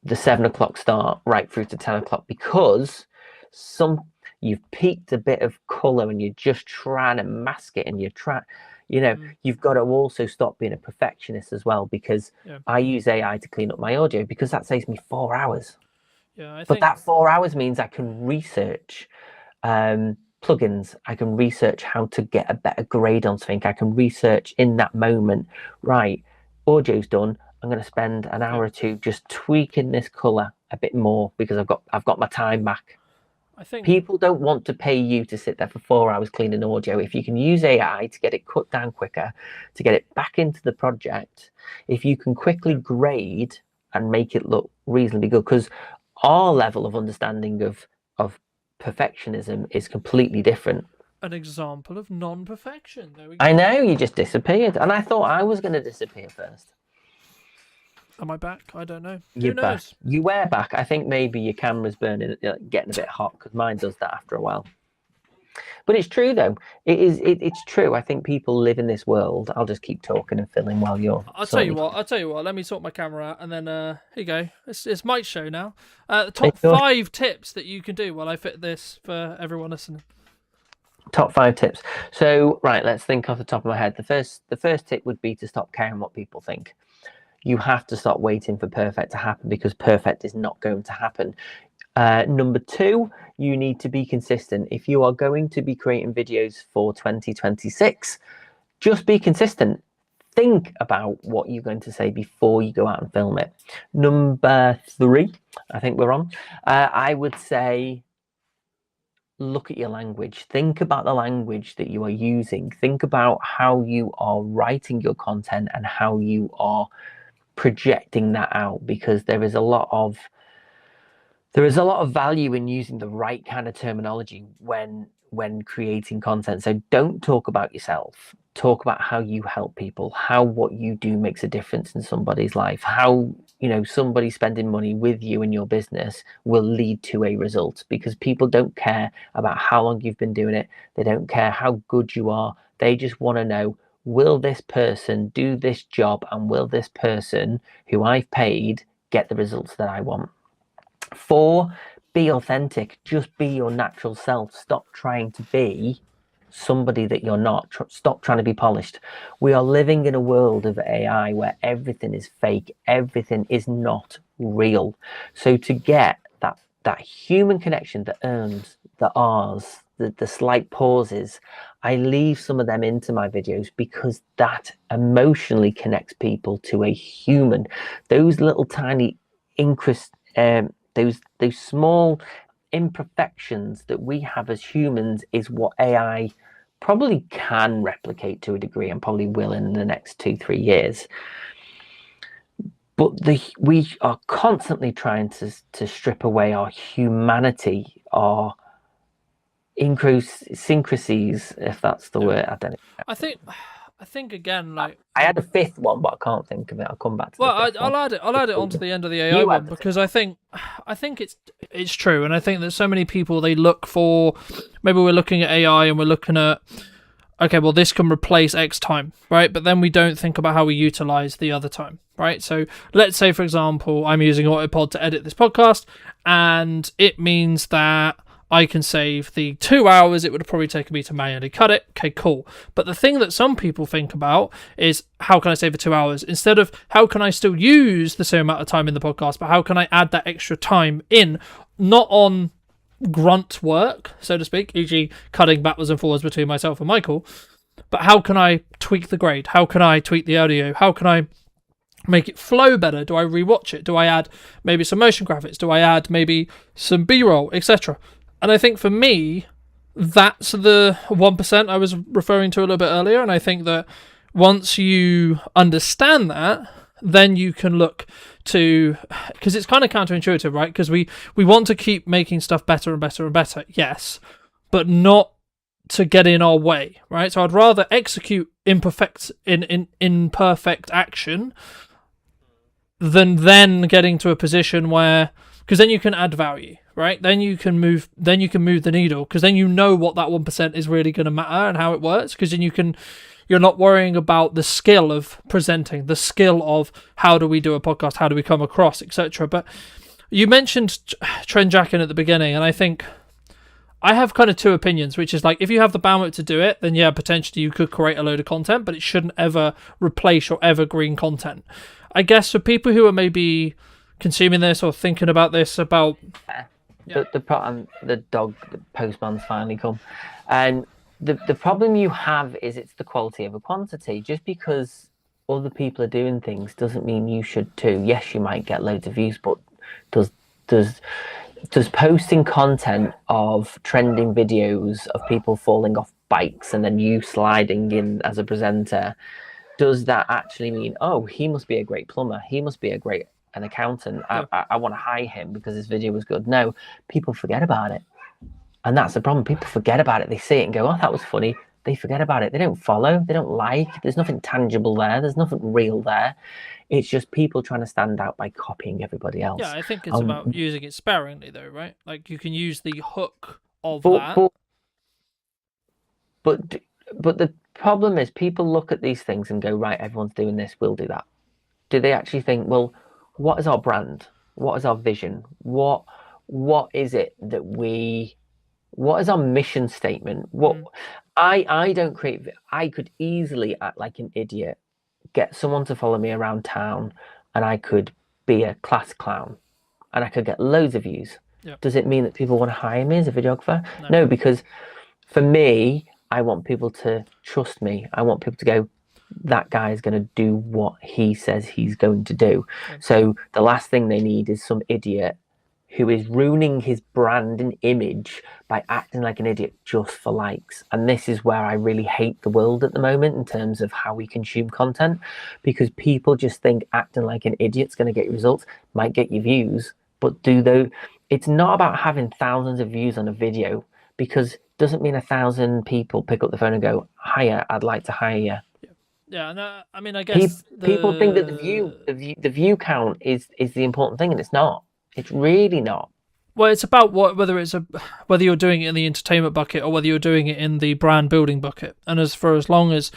the 7 o'clock start right through to 10 o'clock because you've peaked a bit of color and you're just trying to mask it, and you've got to also stop being a perfectionist as well, because I use AI to clean up my audio because that saves me 4 hours. But that 4 hours means I can research plugins, I can research how to get a better grade on something, I can research in that moment, right, audio's done, I'm going to spend an hour or two just tweaking this color a bit more because I've got my time back. I think people don't want to pay you to sit there for 4 hours cleaning audio. If you can use AI to get it cut down quicker, to get it back into the project, if you can quickly grade and make it look reasonably good, because our level of understanding of perfectionism is completely different. An example of non-perfection. There we go. I know, you just disappeared, and I thought I was going to disappear first. Am I back? I don't know. You're Who knows? back. You were back. I think maybe your camera's burning, getting a bit hot, because mine does that after a while. But it's true, though. It's true. I think people live in this world. I'll just keep talking and filling while you're. I'll tell you what. Let me sort my camera out, and then here you go. It's Mike's show now. The top 5 tips that you can do while I fit this for everyone listening. Top 5 tips. So right, let's think off the top of my head. The first tip would be to stop caring what people think. You have to stop waiting for perfect to happen, because perfect is not going to happen. Number 2, you need to be consistent. If you are going to be creating videos for 2026, just be consistent. Think about what you're going to say before you go out and film it. Number 3, I think we're on. I would say look at your language. Think about the language that you are using. Think about how you are writing your content and how you are projecting that out, because there is a lot of value in using the right kind of terminology when creating content. So don't talk about yourself. Talk about how you help people, how what you do makes a difference in somebody's life, how, you know, somebody spending money with you in your business will lead to a result, because people don't care about how long you've been doing it. They don't care how good you are. They just want to know, will this person do this job, and will this person who I've paid get the results that I want? 4, be authentic. Just be your natural self. Stop trying to be somebody that you're not. Stop trying to be polished. We are living in a world of AI where everything is fake. Everything is not real. So to get that human connection, the the R's, the slight pauses, I leave some of them into my videos because that emotionally connects people to a human. Those little tiny those small imperfections that we have as humans is what AI probably can replicate to a degree, and probably will in the next 2-3 years. But we are constantly trying to strip away our humanity, our idiosyncrasies, if that's the word. I don't know. I think again, like, I had a 5th one, but I can't think of it. I'll come back to the 5th one. I'll add it onto the end of the AI one, because I think it's true, and I think that so many people, they look for, maybe we're looking at AI and we're looking at, okay, well, this can replace X time, right? But then we don't think about how we utilize the other time, right? So let's say, for example, I'm using Autopod to edit this podcast, and it means that I can save the 2 hours it would have probably taken me to manually cut it. Okay, cool. But the thing that some people think about is, how can I save the 2 hours? Instead of how can I still use the same amount of time in the podcast, but how can I add that extra time in, not on grunt work, so to speak, e.g. cutting backwards and forwards between myself and Michael, but how can I tweak the grade? How can I tweak the audio? How can I make it flow better? Do I rewatch it? Do I add maybe some motion graphics? Do I add maybe some B-roll, etc.? And I think for me, that's the 1% I was referring to a little bit earlier. And I think that once you understand that, then you can look to, because it's kind of counterintuitive, right? Because we want to keep making stuff better and better and better, yes, but not to get in our way, right? So I'd rather execute imperfect action than getting to a position where, because then you can add value, right? Then you can move the needle, because then you know what that 1% is really going to matter and how it works, because then you're not worrying about the skill of presenting, the skill of how do we do a podcast, how do we come across, etc. But you mentioned trend jacking at the beginning, and I think I have kind of 2 opinions, which is like, if you have the bandwidth to do it, then yeah, potentially you could create a load of content, but it shouldn't ever replace your evergreen content. I guess for people who are maybe consuming this or thinking about this, about the postman's finally come, and the problem you have is it's the quality over quantity. Just because other people are doing things doesn't mean you should too. Yes, you might get loads of views, but does posting content of trending videos of people falling off bikes and then you sliding in as a presenter, does that actually mean, oh, he must be a great plumber, he must be an accountant, I want to hire him because his video was good? No, people forget about it. And that's the problem. People forget about it. They see it and go, oh, that was funny. They forget about it. They don't follow. They don't like. There's nothing tangible there. There's nothing real there. It's just people trying to stand out by copying everybody else. Yeah, I think it's about using it sparingly, though, right? Like, you can use the hook of that. But the problem is, people look at these things and go, right, everyone's doing this, we'll do that. Do they actually think, well, what is our brand? What is our vision? What is it that what is our mission statement? I don't create. I could easily act like an idiot, get someone to follow me around town, and I could be a class clown, and I could get loads of views. Yep. Does it mean that people want to hire me as a videographer? No, because for me, I want people to trust me. I want people to go, that guy is going to do what he says he's going to do. Okay. So the last thing they need is some idiot who is ruining his brand and image by acting like an idiot just for likes. And this is where I really hate the world at the moment in terms of how we consume content, because people just think acting like an idiot's going to get you results, might get you views, but it's not about having thousands of views on a video, because it doesn't mean 1,000 people pick up the phone and go, hiya, I'd like to hire you. Yeah, no, I mean, I guess people think that the view count is the important thing, and it's not. It's really not. Well, it's about whether you're doing it in the entertainment bucket or whether you're doing it in the brand building bucket. And as long as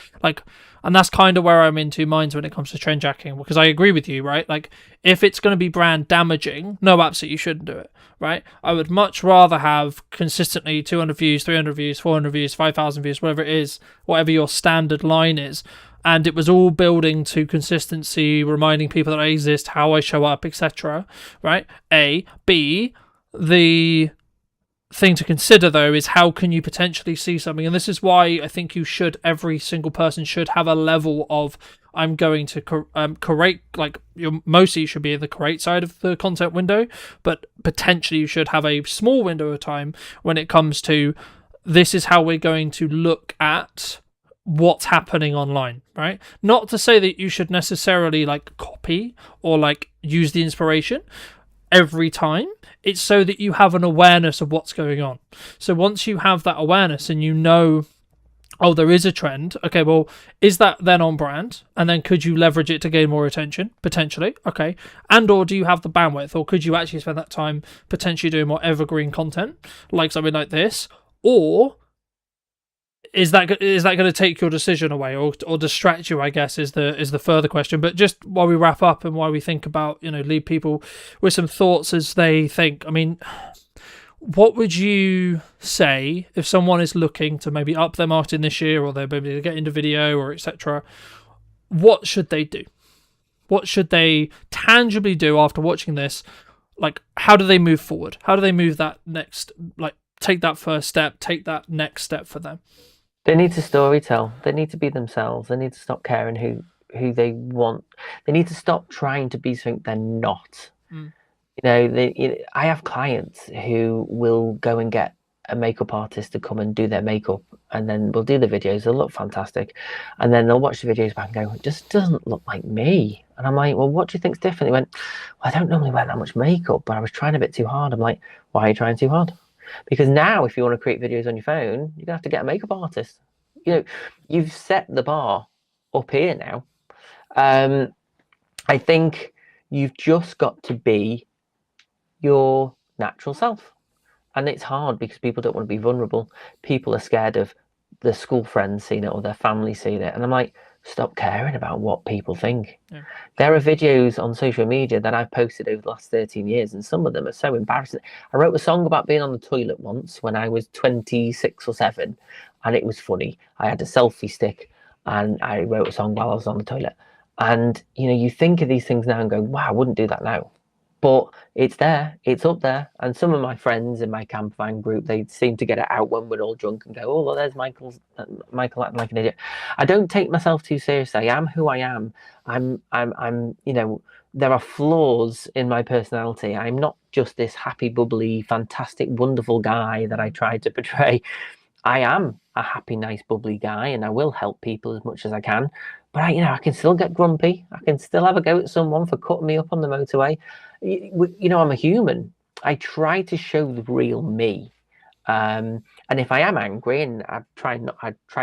and that's kind of where I'm in two minds when it comes to trend jacking, because I agree with you, right? Like, if it's going to be brand damaging, no, absolutely, you shouldn't do it, right? I would much rather have consistently 200 views, 300 views, 400 views, 5,000 views, whatever it is, whatever your standard line is. And it was all building to consistency, reminding people that I exist, how I show up, etc. Right? A. B. The thing to consider, though, is how can you potentially see something? And this is why I think every single person should have a level of, I'm going to curate, mostly you should be in the curate side of the content window, but potentially you should have a small window of time when it comes to, this is how we're going to look at what's happening online, right? Not to say that you should necessarily copy or use the inspiration every time. It's so that you have an awareness of what's going on. So once you have that awareness and you know, oh, there is a trend, okay, well, is that then on brand? And then could you leverage it to gain more attention? Potentially, okay. And or do you have the bandwidth, or could you actually spend that time potentially doing more evergreen content, like something like this? Or is that going to take your decision away or distract you, I guess, is the further question. But just while we wrap up and while we think about, leave people with some thoughts as they think, I mean, what would you say if someone is looking to maybe up their marketing this year, or they're maybe to get into video or etc.? What should they do? What should they tangibly do after watching this? How do they move forward? How do they move that next, take that first step, take that next step for them? They need to storytell. They need to be themselves. They need to stop caring who they want. They need to stop trying to be something they're not. I have clients who will go and get a makeup artist to come and do their makeup, and then we'll do the videos. They'll look fantastic, and then they'll watch the videos back and go, it just doesn't look like me. And I'm like, well, what do you think's different? He went, well, I don't normally wear that much makeup, but I was trying a bit too hard. I'm like, why are you trying too hard? Because now, if you want to create videos on your phone, you're gonna have to get a makeup artist. You've set the bar up here now. I think you've just got to be your natural self, and it's hard because people don't want to be vulnerable. People are scared of their school friends seeing it or their family seeing it, and I'm like, stop caring about what people think. Yeah. There are videos on social media that I've posted over the last 13 years, and some of them are so embarrassing. I wrote a song about being on the toilet once when I was 26 or 7, and it was funny. I had a selfie stick, and I wrote a song while I was on the toilet. And, you think of these things now and go, wow, I wouldn't do that now. But it's there, it's up there. And some of my friends in my camp van group, they seem to get it out when we're all drunk and go, oh, well, there's Michael acting like an idiot. I don't take myself too seriously. I am who I am. I'm there are flaws in my personality. I'm not just this happy, bubbly, fantastic, wonderful guy that I try to portray. I am a happy, nice, bubbly guy, and I will help people as much as I can. But I can still get grumpy. I can still have a go at someone for cutting me up on the motorway. I'm a human. I try to show the real me. And if I am angry, and I try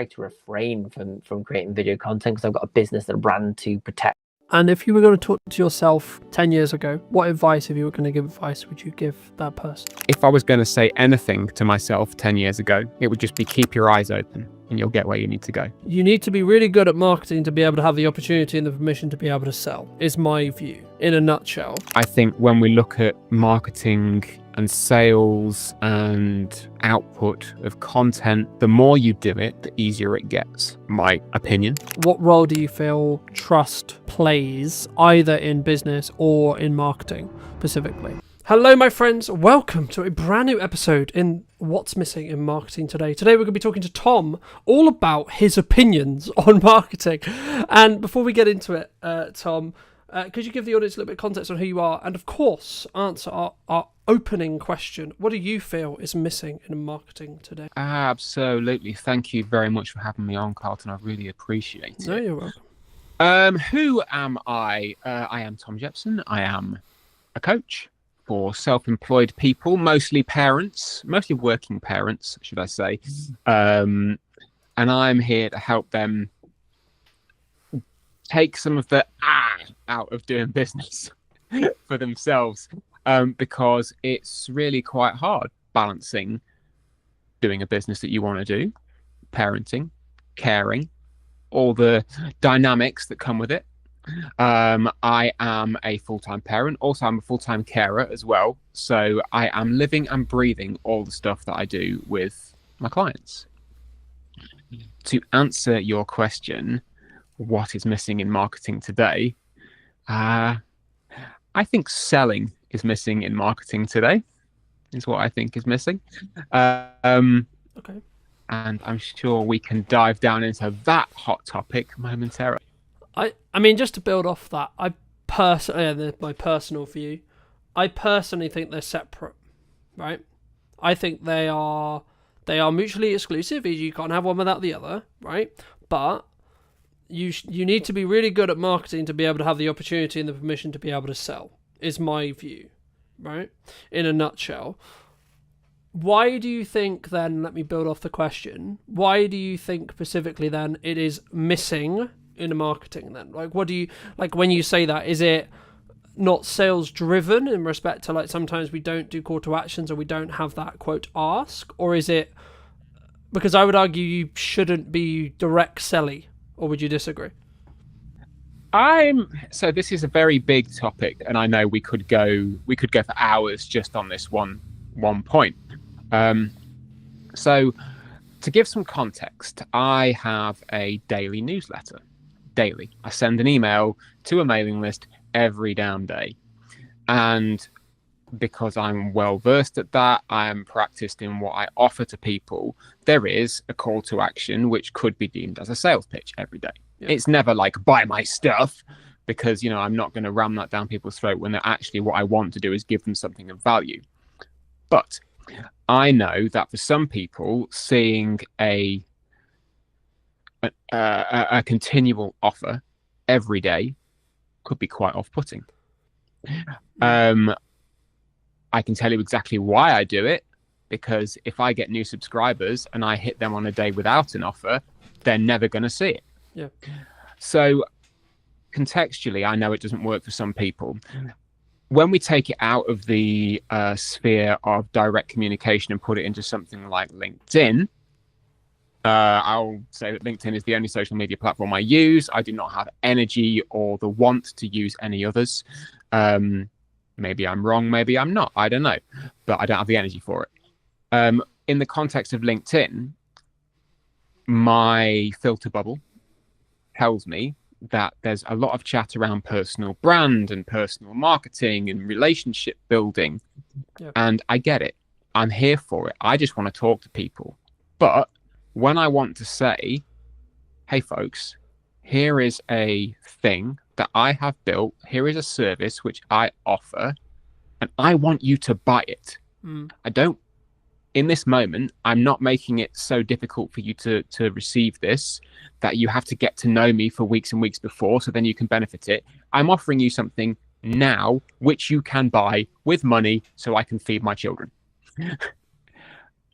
to refrain from creating video content because I've got a business and a brand to protect. And if you were going to talk to yourself 10 years ago, what advice, if you were going to give advice, would you give that person? If I was going to say anything to myself 10 years ago, it would just be keep your eyes open and you'll get where you need to go. You need to be really good at marketing to be able to have the opportunity and the permission to be able to sell, is my view, in a nutshell. I think when we look at marketing and sales and output of content, the more you do it, the easier it gets, my opinion. What role do you feel trust plays either in business or in marketing specifically? Hello, my friends. Welcome to a brand new episode in What's Missing in Marketing Today. Today, we're going to be talking to Tom all about his opinions on marketing. And before we get into it, Tom, Could you give the audience a little bit of context on who you are, and of course answer our opening question? What do you feel is missing in marketing today? Absolutely. Thank you very much for having me on, Carlton. I really appreciate it. No, you're welcome. Who am I? I am Tom Jepson. I am a coach for self-employed people, mostly parents, mostly working parents, should I say. And I'm here to help them take some of the out of doing business for themselves, because it's really quite hard balancing doing a business that you want to do, parenting, caring, all the dynamics that come with it. I am a full-time parent. Also, I'm a full-time carer as well. So I am living and breathing all the stuff that I do with my clients. To answer your question, what is missing in marketing today? I think selling is missing in marketing today, is what I think is missing. Okay. And I'm sure we can dive down into that hot topic momentarily. I mean, just to build off that, my personal view, I personally think they're separate, right? I think they are mutually exclusive. You can't have one without the other, right? But you need to be really good at marketing to be able to have the opportunity and the permission to be able to sell, is my view, right? In a nutshell. Why do you think then, let me build off the question, why do you think specifically then it is missing in marketing then? Like, what do you, like when you say that, is it not sales driven in respect to like sometimes we don't do call to actions or we don't have that quote ask, or is it, because I would argue you shouldn't be direct selling, or would you disagree? So this is a very big topic, and I know we could go for hours just on this one point. So to give some context, I have a daily newsletter. Daily, I send an email to a mailing list every damn day, and because I'm well versed at that, I am practiced in what I offer to people. There is a call to action which could be deemed as a sales pitch every day. Yeah. It's never like buy my stuff, because I'm not going to ram that down people's throat when they're actually, what I want to do is give them something of value. But I know that for some people, seeing a continual offer every day could be quite off-putting. I can tell you exactly why I do it, because if I get new subscribers and I hit them on a day without an offer, they're never going to see it. Yeah. So contextually, I know it doesn't work for some people. When we take it out of the sphere of direct communication and put it into something like LinkedIn, I'll say that LinkedIn is the only social media platform I use. I do not have energy or the want to use any others. Maybe I'm wrong, maybe I'm not, I don't know, but I don't have the energy for it. In the context of LinkedIn, my filter bubble tells me that there's a lot of chat around personal brand and personal marketing and relationship building. Yep. And I get it. I'm here for it. I just want to talk to people. But when I want to say, hey folks, here is a thing that I have built, here is a service which I offer, and I want you to buy it. I don't, in this moment, I'm not making it so difficult for you to receive this that you have to get to know me for weeks and weeks before, so then you can benefit it. I'm offering you something now which you can buy with money so I can feed my children.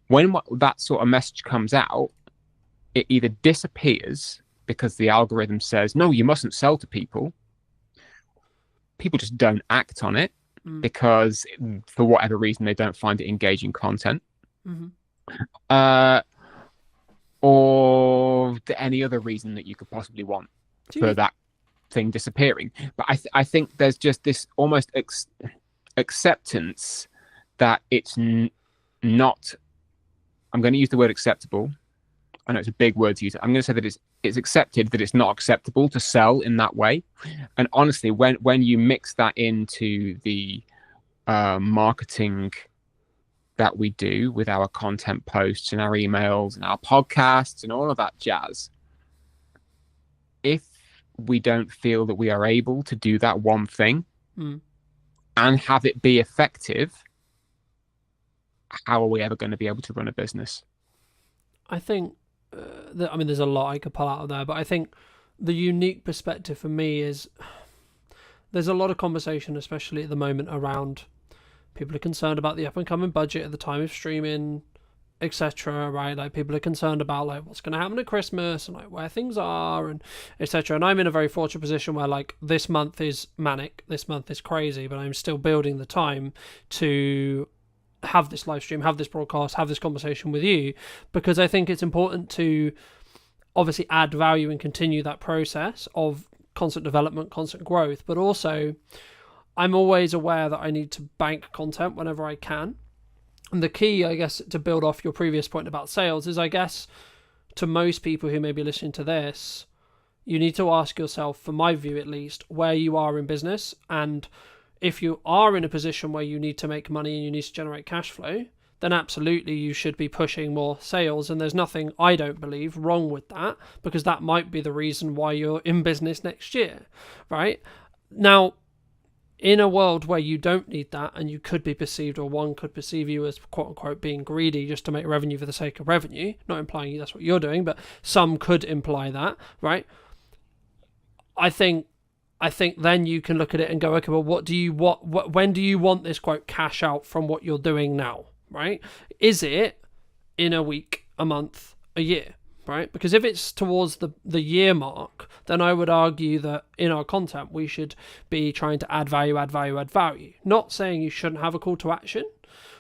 When that sort of message comes out, it either disappears because the algorithm says, no, you mustn't sell to people. People just don't act on it because for whatever reason, they don't find it engaging content. Or any other reason that you could possibly want for that thing disappearing. But I think there's just this almost acceptance that it's not, I'm going to use the word acceptable. I know it's a big word to use. I'm going to say that it's accepted that it's not acceptable to sell in that way. And honestly, when you mix that into the marketing that we do with our content posts and our emails and our podcasts and all of that jazz, if we don't feel that we are able to do that one thing Mm. and have it be effective, how are we ever going to be able to run a business? I think, I mean, there's a lot I could pull out of there, but I think the unique perspective for me is there's a lot of conversation, especially at the moment, around people are concerned about the up and coming budget at the time of streaming, etc. Right? Like, people are concerned about like what's going to happen at Christmas and like where things are and etc. And I'm in a very fortunate position where like this month is manic, this month is crazy, but I'm still building the time to have this live stream, have this broadcast, have this conversation with you, because I think it's important to obviously add value and continue that process of constant development, constant growth, but also I'm always aware that I need to bank content whenever I can. And the key, I guess, to build off your previous point about sales is, I guess, to most people who may be listening to this, you need to ask yourself, from my view at least, where you are in business. And if you are in a position where you need to make money and you need to generate cash flow, then absolutely you should be pushing more sales. And there's nothing, I don't believe, wrong with that, because that might be the reason why you're in business next year, right? Now, in a world where you don't need that and you could be perceived, or one could perceive you as quote unquote being greedy just to make revenue for the sake of revenue, not implying that's what you're doing, but some could imply that, right? I think then you can look at it and go, okay, well, when do you want this quote cash out from what you're doing now, right? Is it in a week, a month, a year, right? Because if it's towards the year mark, then I would argue that in our content we should be trying to add value. Not saying you shouldn't have a call to action,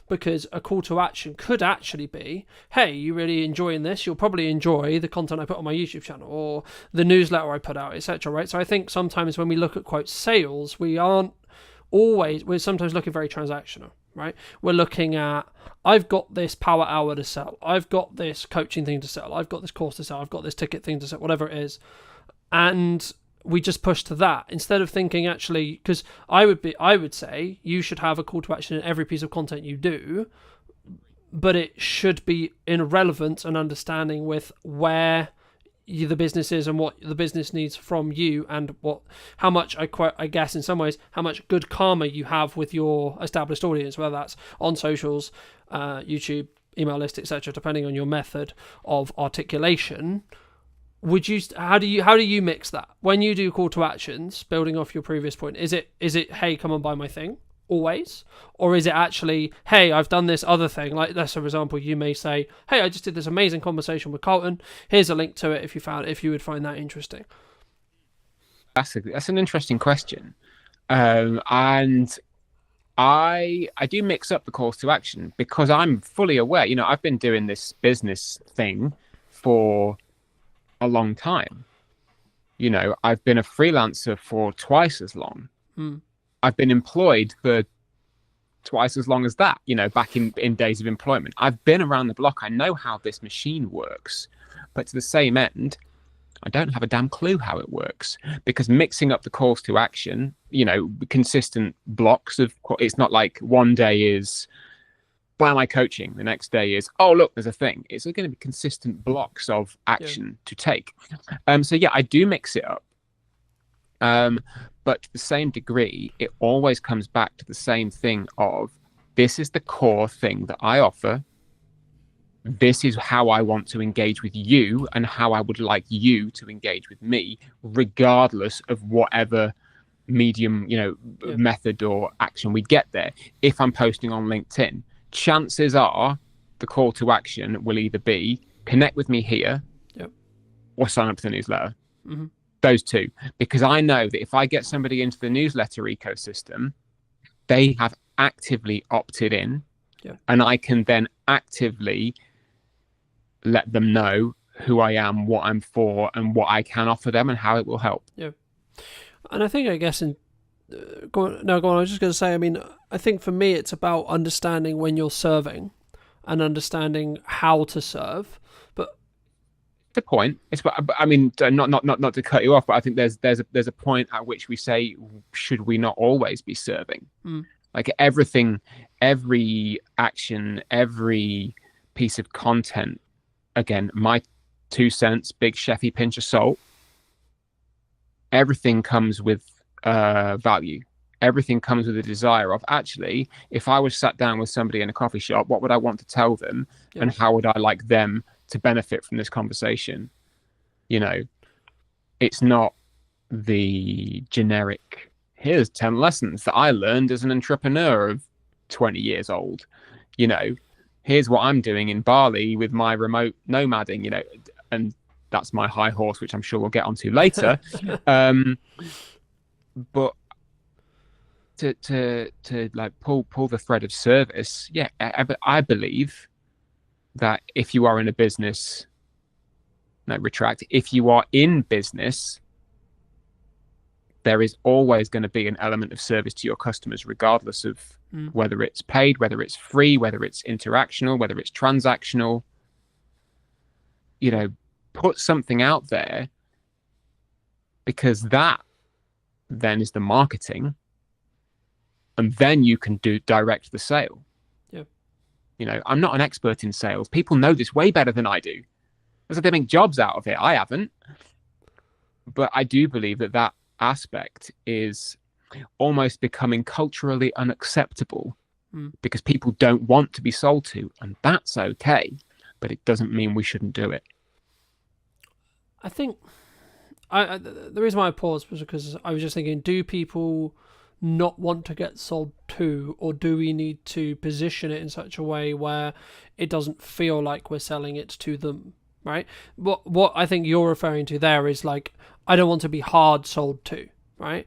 because a call to action could actually be, hey, you really enjoying this, you'll probably enjoy the content I put on my YouTube channel or the newsletter I put out, etc. Right? So I think sometimes when we look at quote sales, we're sometimes looking very transactional, right? We're looking at, I've got this power hour to sell, I've got this coaching thing to sell, I've got this course to sell, I've got this ticket thing to sell, whatever it is. And we just push to that instead of thinking, actually, because I would say you should have a call to action in every piece of content you do, but it should be in relevance and understanding with where the business is and what the business needs from you, and how much, I guess in some ways, how much good karma you have with your established audience, whether that's on socials, YouTube, email list, etc., depending on your method of articulation. How do you mix that when you do call to actions, building off your previous point? Is it, hey, come and buy my thing always? Or is it actually, hey, I've done this other thing? Like, let's, for example, you may say, hey, I just did this amazing conversation with Carlton. Here's a link to it if you would find that interesting. That's an interesting question. And I do mix up the calls to action because I'm fully aware, I've been doing this business thing for a long time. I've been a freelancer for twice as long. I've been employed for twice as long as that, back in days of employment. I've been around the block. I know how this machine works, but to the same end, I don't have a damn clue how it works, because mixing up the calls to action, consistent blocks of, it's not like one day is buy my coaching, the next day is, oh, look, there's a thing. It's going to be consistent blocks of action to take. So yeah, I do mix it up. But to the same degree, it always comes back to the same thing of, this is the core thing that I offer. This is how I want to engage with you and how I would like you to engage with me, regardless of whatever medium, method or action we get there. If I'm posting on LinkedIn, chances are the call to action will either be connect with me here or sign up to the newsletter. Mm-hmm. Those two, because I know that if I get somebody into the newsletter ecosystem, they have actively opted in, and I can then actively let them know who I am, what I'm for, and what I can offer them and how it will help. Yeah. And I think, I guess, go on. I was just going to say, I think for me, it's about understanding when you're serving and understanding how to serve. But the point is, not to cut you off, but I think there's a point at which we say, should we not always be serving? Like everything, every action, every piece of content. Again, my 2 cents, big chefy pinch of salt. everything comes with value. Everything comes with a desire of, actually, if I was sat down with somebody in a coffee shop, what would I want to tell them? And how would I like them to benefit from this conversation? You know, it's not the generic, here's 10 lessons that I learned as an entrepreneur of 20 years old. You know, here's what I'm doing in Bali with my remote nomading, you know, and that's my high horse, which I'm sure we'll get onto later. But to like pull the thread of service, yeah, I believe that if you are in a business, if you are in business, there is always going to be an element of service to your customers, regardless of whether it's paid, whether it's free, whether it's interactional, whether it's transactional. You know, put something out there, because that then is the marketing, and then you can direct the sale. Yeah. You know, I'm not an expert in sales. People know this way better than I do. It's like they make jobs out of it. I haven't. But I do believe that aspect is almost becoming culturally unacceptable because people don't want to be sold to, and that's okay, but it doesn't mean we shouldn't do it. I think the reason why I paused was because I was just thinking, do people not want to get sold to, or do we need to position it in such a way where it doesn't feel like we're selling it to them, right? What I think you're referring to there is like, I don't want to be hard sold to, right?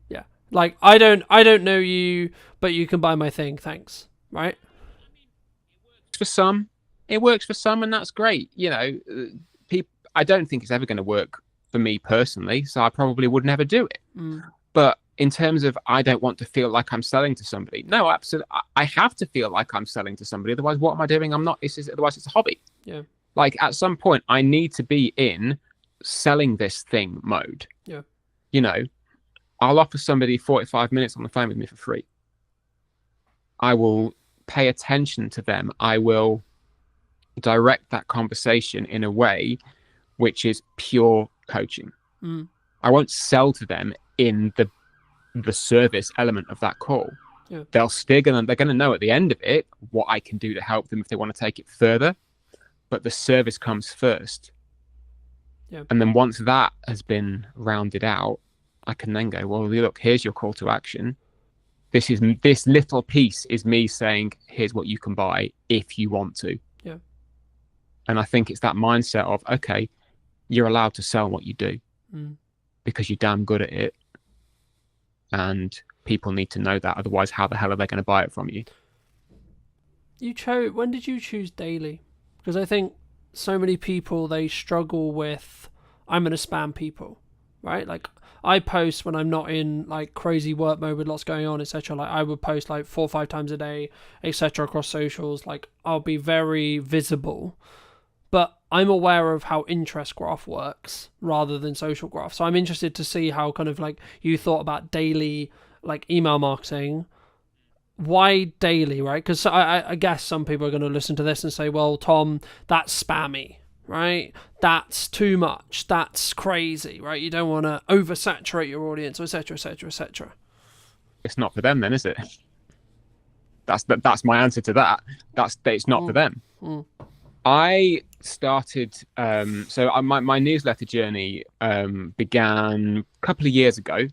Yeah. Like, I don't know you, but you can buy my thing, thanks, right? For some, it works for some, and that's great. You know, I don't think it's ever going to work for me personally, so I probably would never do it. But in terms of, I don't want to feel like I'm selling to somebody. No, absolutely. I have to feel like I'm selling to somebody. Otherwise, what am I doing? I'm not. Otherwise, it's a hobby. Yeah. Like, at some point, I need to be in selling this thing mode. Yeah. You know, I'll offer somebody 45 minutes on the phone with me for free. I will pay attention to them. I will direct that conversation in a way which is pure coaching. I won't sell to them in the service element of that call. Yeah. They're going to know at the end of it what I can do to help them if they want to take it further. But the service comes first. Yeah. And then once that has been rounded out, I can then go, well, look, here's your call to action. This little piece is me saying, here's what you can buy if you want to. Yeah. And I think it's that mindset of, okay, you're allowed to sell what you do because you're damn good at it. And people need to know that. Otherwise, how the hell are they going to buy it from you? When did you choose daily? Because I think so many people, they struggle with, I'm going to spam people, right? Like, I post when I'm not in like crazy work mode with lots going on, etc. Like, I would post like 4 or 5 times a day, etc. across socials. Like, I'll be very visible, but I'm aware of how interest graph works rather than social graph. So I'm interested to see how kind of like you thought about daily like email marketing. Why daily, right? Because I guess some people are going to listen to this and say, well, Tom, that's spammy, right? That's too much. That's crazy, right? You don't want to oversaturate your audience, etc., etc., etc. It's not for them then, is it? That's my answer to that. It's not for them. I started, my newsletter journey began a couple of years ago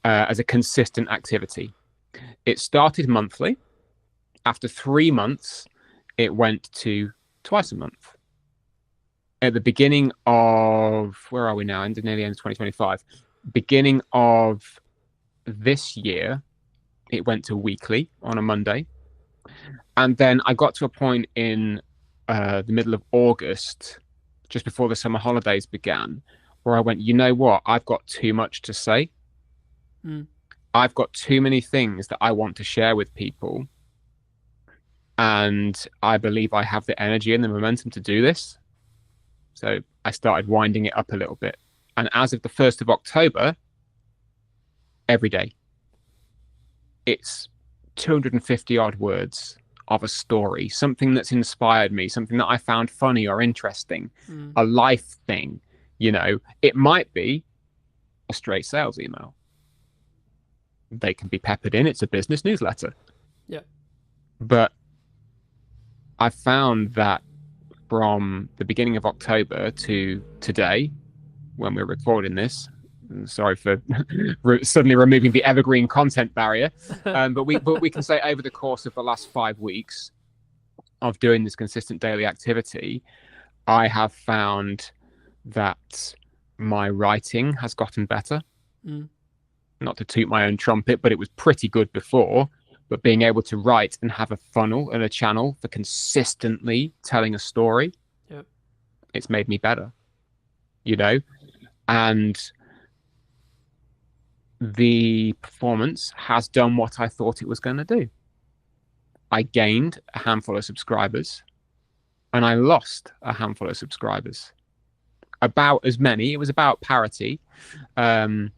as a consistent activity. It started monthly. After 3 months, it went to twice a month. At the beginning of, where are we now? Near the end of 2025. Beginning of this year, it went to weekly on a Monday. And then I got to a point in the middle of August, just before the summer holidays began, where I went, you know what? I've got too much to say. I've got too many things that I want to share with people. And I believe I have the energy and the momentum to do this. So I started winding it up a little bit. And as of the 1st of October, every day, it's 250 odd words of a story, something that's inspired me, something that I found funny or interesting, a life thing, You know, it might be a straight sales email. They can be peppered in. It's a business newsletter. Yeah. But I found that from the beginning of October to today, when we're recording this, sorry for suddenly removing the evergreen content barrier, but we can say over the course of the last 5 weeks of doing this consistent daily activity, I have found that my writing has gotten better. Not to toot my own trumpet, but it was pretty good before. But being able to write and have a funnel and a channel for consistently telling a story, it's made me better, you know? And the performance has done what I thought it was going to do. I gained a handful of subscribers and I lost a handful of subscribers. About as many, it was about parity for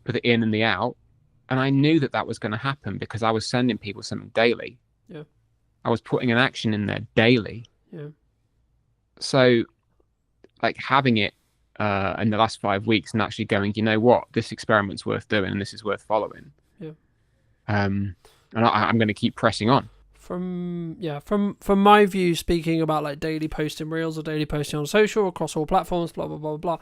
the in and the out. And I knew that that was going to happen because I was sending people something daily. Yeah. I was putting an action in there daily. Yeah. So, like, having it in the last 5 weeks and actually going, you know what, this experiment's worth doing and this is worth following. Yeah. And I'm going to keep pressing on. From my view, speaking about like daily posting reels or daily posting on social across all platforms, blah blah blah blah.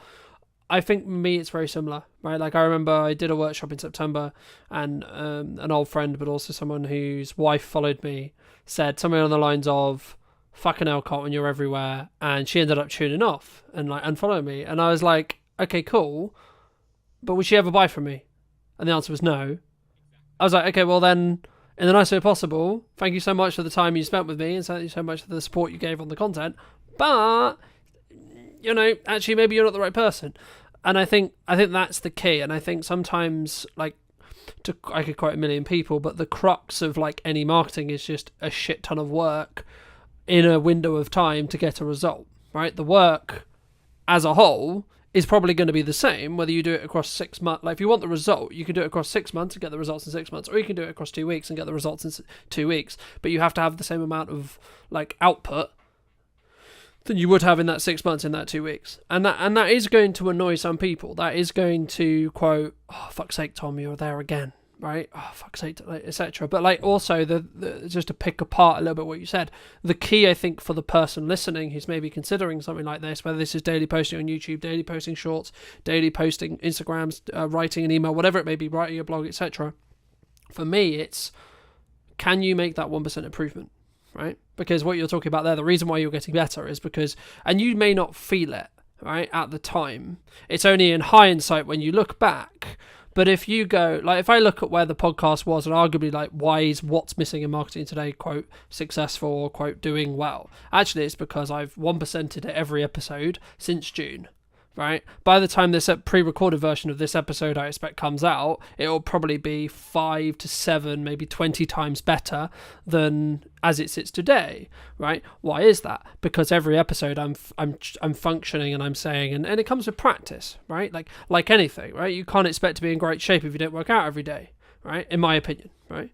I think me, it's very similar, right? Like I remember I did a workshop in September, and an old friend, but also someone whose wife followed me, said something on the lines of, "Fucking hell, Carlton, you're everywhere," and she ended up tuning off and like unfollowing me, and I was like, okay, cool, but would she ever buy from me? And the answer was no. I was like, okay, well then, in the nicest way possible, thank you so much for the time you spent with me, and thank you so much for the support you gave on the content, but you know, actually maybe you're not the right person. And I think that's the key. And I think sometimes, like, I could quote a million people, but the crux of like any marketing is just a shit ton of work in a window of time to get a result, right? The work as a whole is probably going to be the same whether you do it across 6 months. Like if you want the result, you can do it across 6 months and get the results in 6 months, or you can do it across 2 weeks and get the results in 2 weeks. But you have to have the same amount of like output than you would have in that 6 months in that 2 weeks. And that is going to annoy some people. That is going to quote, "Oh, fuck's sake, Tom, you're there again," right? "Oh, fuck's sake," etc. But like also the just to pick apart a little bit what you said, the key I think for the person listening who's maybe considering something like this, whether this is daily posting on YouTube, daily posting shorts, daily posting Instagrams, writing an email, whatever it may be, writing a blog, etc. For me, it's, can you make that 1% improvement? Right? Because what you're talking about there, the reason why you're getting better is because, and you may not feel it, right, at the time. It's only in hindsight when you look back. But if you go, like, if I look at where the podcast was and arguably, like, why is what's missing in marketing today, quote, successful or, quote, doing well? Actually, it's because I've 1%ed it every episode since June. Right? By the time this pre-recorded version of this episode I expect comes out, it will probably be 5 to 7, maybe 20 times better than as it sits today. Right? Why is that? Because every episode I'm functioning and I'm saying, and it comes with practice, right? Like anything, right? You can't expect to be in great shape if you don't work out every day, right? In my opinion, right?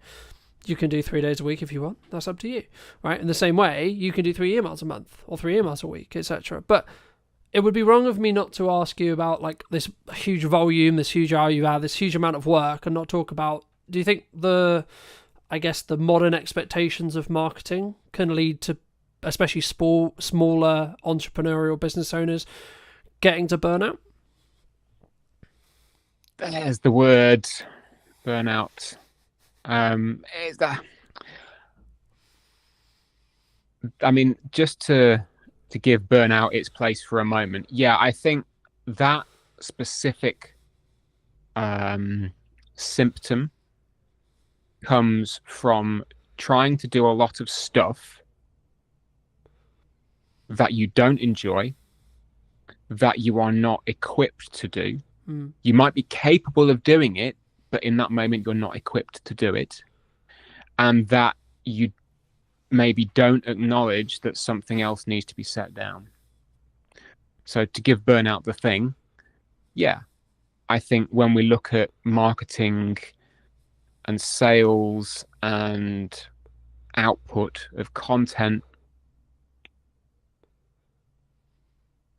You can do 3 days a week if you want. That's up to you, right? In the same way, you can do 3 emails a month or 3 emails a week, etc. But it would be wrong of me not to ask you about like this huge volume, this huge value add, this huge amount of work, and not talk about, do you think the modern expectations of marketing can lead to, especially smaller entrepreneurial business owners, getting to burnout? There's the word burnout. Is that? I mean, just to give burnout its place for a moment. Yeah, I think that specific symptom comes from trying to do a lot of stuff that you don't enjoy, that you are not equipped to do. You might be capable of doing it, but in that moment you're not equipped to do it. And that you maybe don't acknowledge that something else needs to be set down. So to give burnout the thing, yeah, I think when we look at marketing and sales and output of content,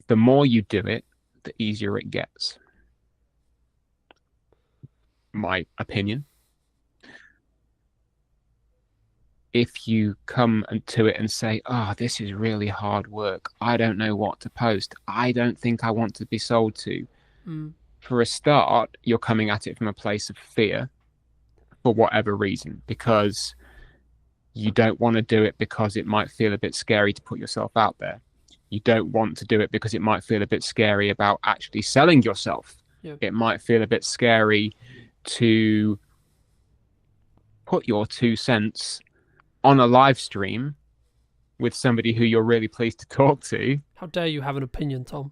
the more you do it, the easier it gets. My opinion. If you come to it and say, oh, this is really hard work, I don't know what to post, I don't think I want to be sold to. For a start, you're coming at it from a place of fear for whatever reason, because you don't want to do it because it might feel a bit scary to put yourself out there. You don't want to do it because it might feel a bit scary about actually selling yourself. Yeah. It might feel a bit scary to put your 2 cents on a live stream with somebody who you're really pleased to talk to. How dare you have an opinion, Tom?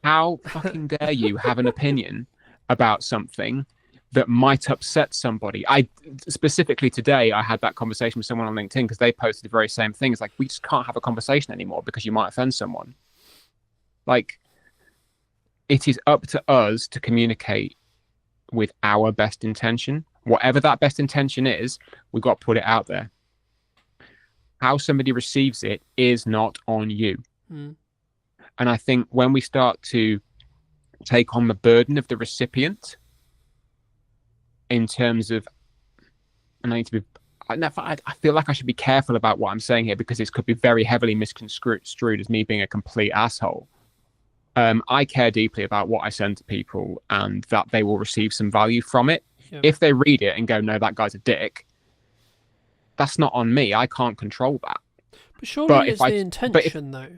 How fucking dare you have an opinion about something that might upset somebody? I specifically today, I had that conversation with someone on LinkedIn because they posted the very same thing. It's like, we just can't have a conversation anymore because you might offend someone. Like, it is up to us to communicate with our best intention. Whatever that best intention is, we've got to put it out there. How somebody receives it is not on you. And I think when we start to take on the burden of the recipient in terms of, and I feel like I should be careful about what I'm saying here because this could be very heavily misconstrued as me being a complete asshole. I care deeply about what I send to people and that they will receive some value from it. Yeah. If they read it and go, no, that guy's a dick, that's not on me. I can't control that. But surely it's the intention, though,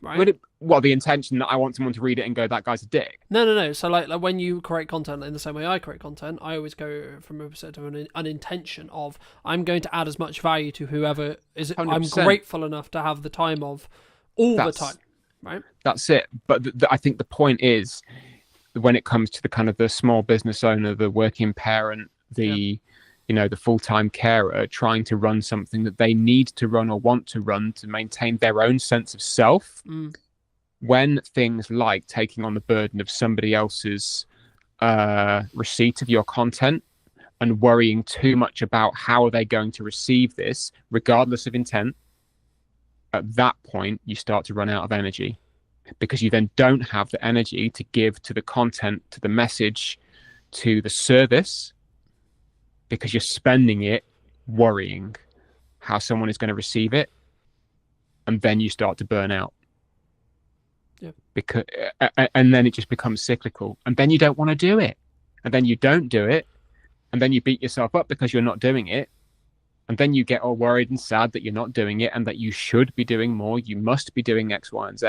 right? The intention that I want someone to read it and go, that guy's a dick. No. So like when you create content in the same way I create content, I always go from a perspective of an intention of, I'm going to add as much value to whoever is. 100%. I'm grateful enough to have the time of the time, right? That's it. But I think the point is, when it comes to the kind of the small business owner, the working parent, the full-time carer trying to run something that they need to run or want to run to maintain their own sense of self, when things like taking on the burden of somebody else's receipt of your content and worrying too much about how are they going to receive this, regardless of intent, at that point, you start to run out of energy because you then don't have the energy to give to the content, to the message, to the service, because you're spending it worrying how someone is going to receive it, and then you start to burn out. Yeah. And then it just becomes cyclical, and then you don't want to do it, and then you don't do it, and then you beat yourself up because you're not doing it, and then you get all worried and sad that you're not doing it and that you should be doing more. You must be doing X, Y, and Z,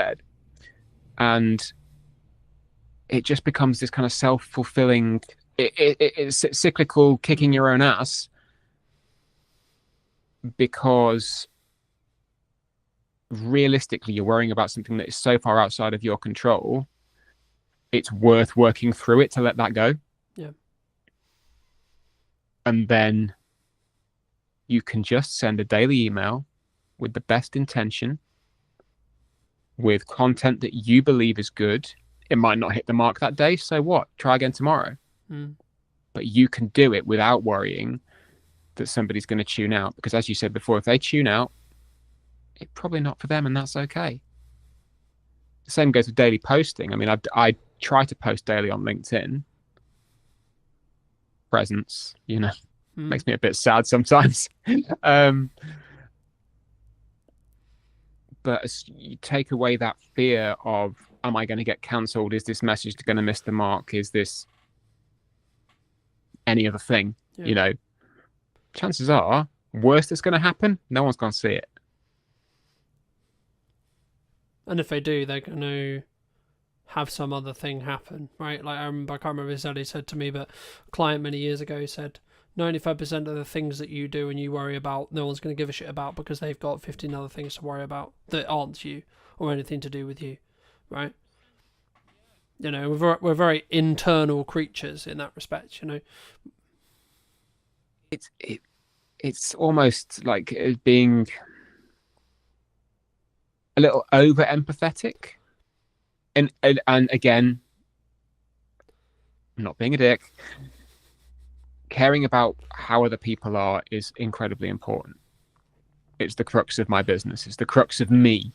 and it just becomes this kind of self-fulfilling. It's cyclical, kicking your own ass, because realistically you're worrying about something that is so far outside of your control, it's worth working through it to let that go. Yeah. And then you can just send a daily email with the best intention, with content that you believe is good. It might not hit the mark that day, so what? Try again tomorrow. But you can do it without worrying that somebody's going to tune out, because as you said before, if they tune out, it's probably not for them, and that's okay. The same goes with daily posting. I mean, I try to post daily on LinkedIn. Presence, makes me a bit sad sometimes. But as you take away that fear of, am I going to get cancelled? Is this message going to miss the mark? Is this any other thing? Yeah. Chances are, worst that's going to happen, no one's going to see it. And if they do, they're going to have some other thing happen, right? Like I can't remember exactly he said to me, but a client many years ago said 95% of the things that you do and you worry about, no one's going to give a shit about because they've got 15 other things to worry about that aren't you or anything to do with you, right? We're very internal creatures in that respect, It's almost like being a little over empathetic, and again, I'm not being a dick. Caring about how other people are is incredibly important. It's the crux of my business. It's the crux of me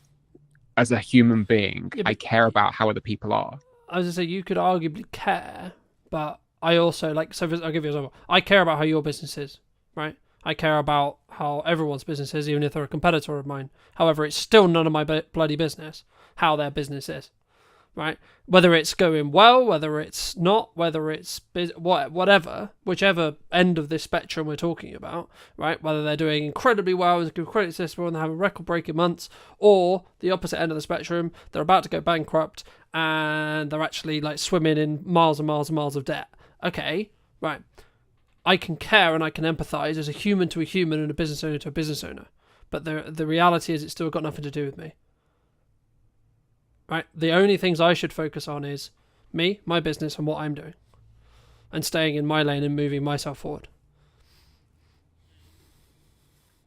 as a human being. Yeah, I care about how other people are. as I say, you could arguably care, but I also like. So I'll give you an example. I care about how your business is, right? I care about how everyone's business is, even if they're a competitor of mine. However, it's still none of my bloody business how their business is, right? Whether it's going well, whether it's not, whether it's whatever, whichever end of this spectrum we're talking about, right? Whether they're doing incredibly well, incredibly successful, and they have a record-breaking months, or the opposite end of the spectrum, they're about to go bankrupt and they're actually like swimming in miles and miles and miles of debt. Okay, right. I can care and I can empathize as a human to a human and a business owner to a business owner. But the reality is it's still got nothing to do with me. Right? The only things I should focus on is me, my business, and what I'm doing. And staying in my lane and moving myself forward.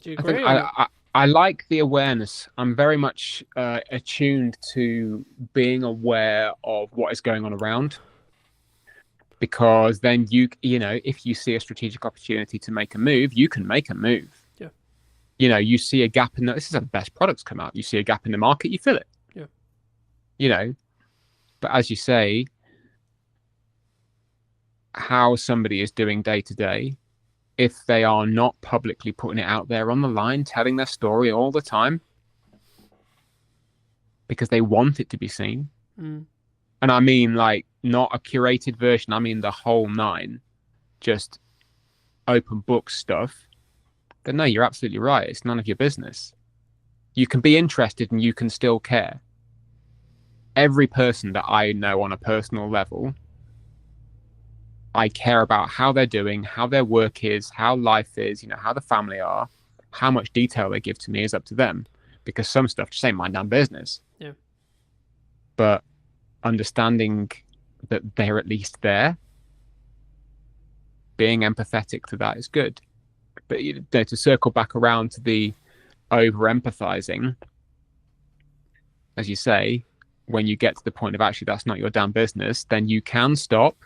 Do you agree? I like the awareness. I'm very much attuned to being aware of what is going on around. Because then you know, if you see a strategic opportunity to make a move, you can make a move. Yeah. You know, you see a gap in this is how the best products come out. You see a gap in the market, you fill it. Yeah. You know, but as you say, how somebody is doing day to day, if they are not publicly putting it out there on the line, telling their story all the time, because they want it to be seen. Mm. And I mean, like, not a curated version. I mean, the whole nine, just open book stuff. Then no, you're absolutely right. It's none of your business. You can be interested and you can still care. Every person that I know on a personal level, I care about how they're doing, how their work is, how life is, you know, how the family are, how much detail they give to me is up to them. Because some stuff just ain't my damn business. Yeah. But understanding that they're at least there, being empathetic to that is good. But you know, to circle back around to the over empathizing, as you say, when you get to the point of actually that's not your damn business, then you can stop.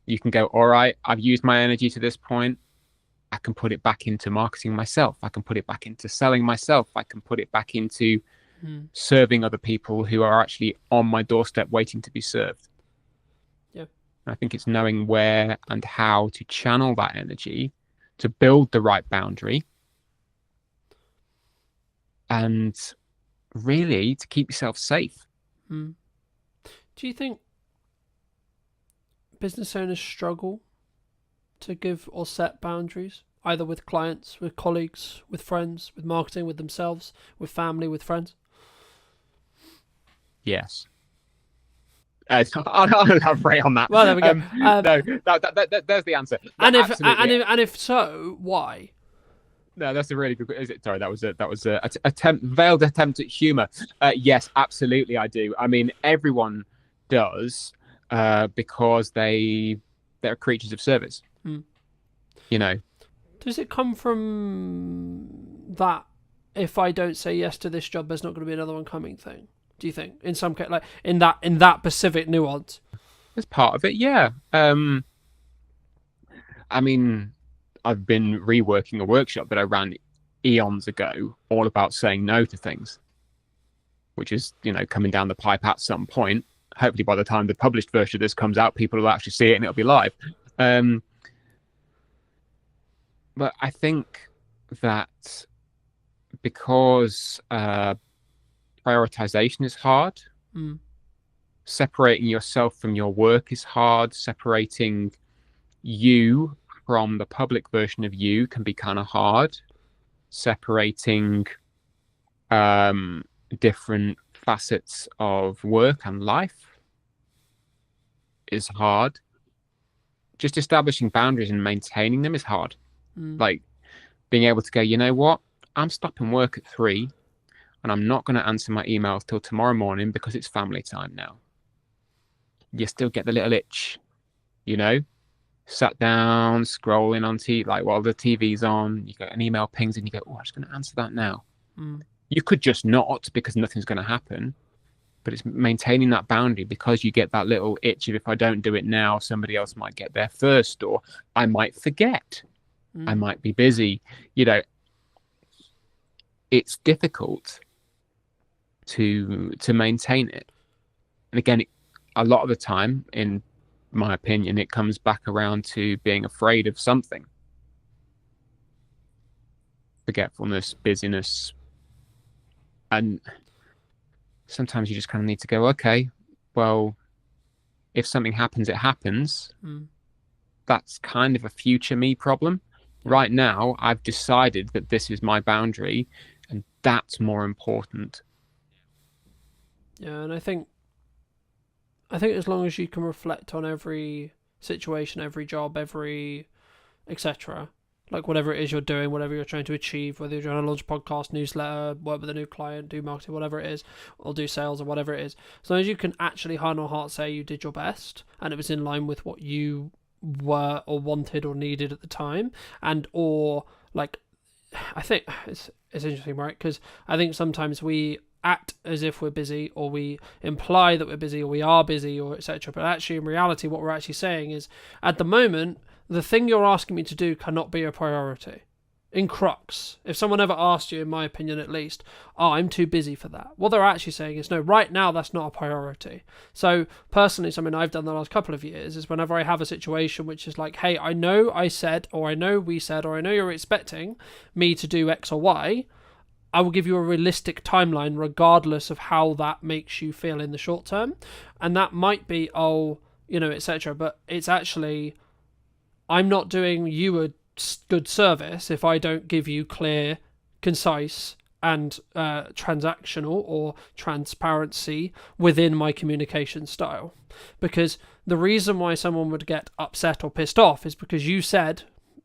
You can go, all right, I've used my energy to this point. I can put it back into marketing myself. I can put it back into selling myself. I can put it back into serving other people who are actually on my doorstep waiting to be served. Yeah. I think it's knowing where and how to channel that energy to build the right boundary and really to keep yourself safe. Do you think business owners struggle to give or set boundaries, either with clients, with colleagues, with friends, with marketing, with themselves, with family, with friends? Yes. I'll elaborate on that. Well, there we go. No, there's the answer. And if so, why? No, that's a really good. Sorry, that was a veiled attempt at humour. Yes, absolutely, I do. I mean, everyone does because they're creatures of service. You know. Does it come from that? If I don't say yes to this job, there's not going to be another one coming thing. Do you think, in some case, like in that specific nuance? As part of it, yeah. I mean, I've been reworking a workshop that I ran eons ago, all about saying no to things, which is, you know, coming down the pipe at some point. Hopefully, by the time the published version of this comes out, people will actually see it and it'll be live. But I think that because prioritization is hard. Separating yourself from your work is hard. Separating you from the public version of you can be kind of hard. Separating different facets of work and life is hard. Just establishing boundaries and maintaining them is hard. Like being able to go, you know what? I'm stopping work at 3. And I'm not going to answer my emails till tomorrow morning because it's family time now. You still get the little itch, you know? Sat down, scrolling on TV, like while the TV's on, you get an email pings and you go, oh, I'm just going to answer that now. You could just not because nothing's going to happen. But it's maintaining that boundary because you get that little itch of if I don't do it now, somebody else might get there first, or I might forget. I might be busy. You know, it's difficult to maintain it. And again, a lot of the time, in my opinion, it comes back around to being afraid of something. Forgetfulness, busyness. And sometimes you just kind of need to go, okay, well, if something happens, it happens. That's kind of a future me problem. Right now, I've decided that this is my boundary, and that's more important. Yeah, and I think as long as you can reflect on every situation, every job, every etc., like whatever it is you're doing, whatever you're trying to achieve, whether you're trying to launch a podcast, newsletter, work with a new client, do marketing, whatever it is, or do sales or whatever it is, as long as you can actually hand on heart say you did your best and it was in line with what you were or wanted or needed at the time, and or like, I think it's interesting, right? Because I think sometimes we act as if we're busy, or we imply that we're busy, or we are busy, or etc. But actually, in reality, what we're actually saying is, at the moment, the thing you're asking me to do cannot be a priority. In crux, if someone ever asked you, in my opinion at least, oh, I'm too busy for that, what they're actually saying is, no, right now that's not a priority. So personally, something I've done the last couple of years is whenever I have a situation which is like, hey, I know I said, or I know we said, or I know you're expecting me to do X or Y, I will give you a realistic timeline regardless of how that makes you feel in the short term. And that might be, oh, etc. But it's actually, I'm not doing you a good service if I don't give you clear, concise, and transactional or transparency within my communication style. Because the reason why someone would get upset or pissed off is because you said,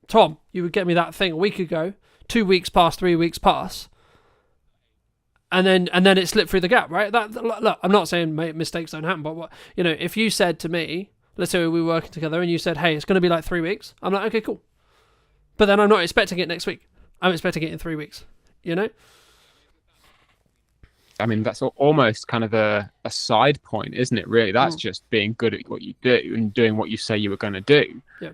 Tom, you would get me that thing a week ago, 2 weeks pass, 3 weeks pass, and then it slipped through the gap, right? Look, I'm not saying mistakes don't happen, but if you said to me, let's say we were working together and you said, hey, it's going to be like 3 weeks, I'm like, okay, cool. But then I'm not expecting it next week. I'm expecting it in 3 weeks, I mean, that's almost kind of a side point, isn't it, really? That's just being good at what you do and doing what you say you were going to do. Yeah.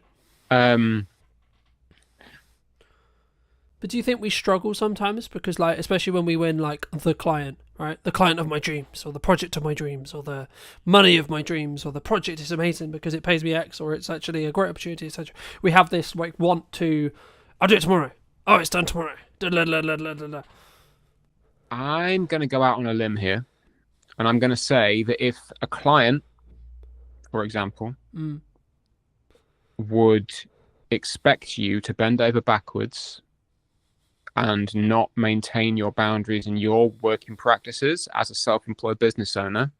But do you think we struggle sometimes? Because, like, especially when we win, like, the client, right? The client of my dreams, or the project of my dreams, or the money of my dreams, or the project is amazing because it pays me X, or it's actually a great opportunity, etc. We have this, like, want to, I'll do it tomorrow. Oh, it's done tomorrow. I'm going to go out on a limb here, and I'm going to say that if a client, for example, would expect you to bend over backwards and not maintain your boundaries and your working practices as a self-employed business owner,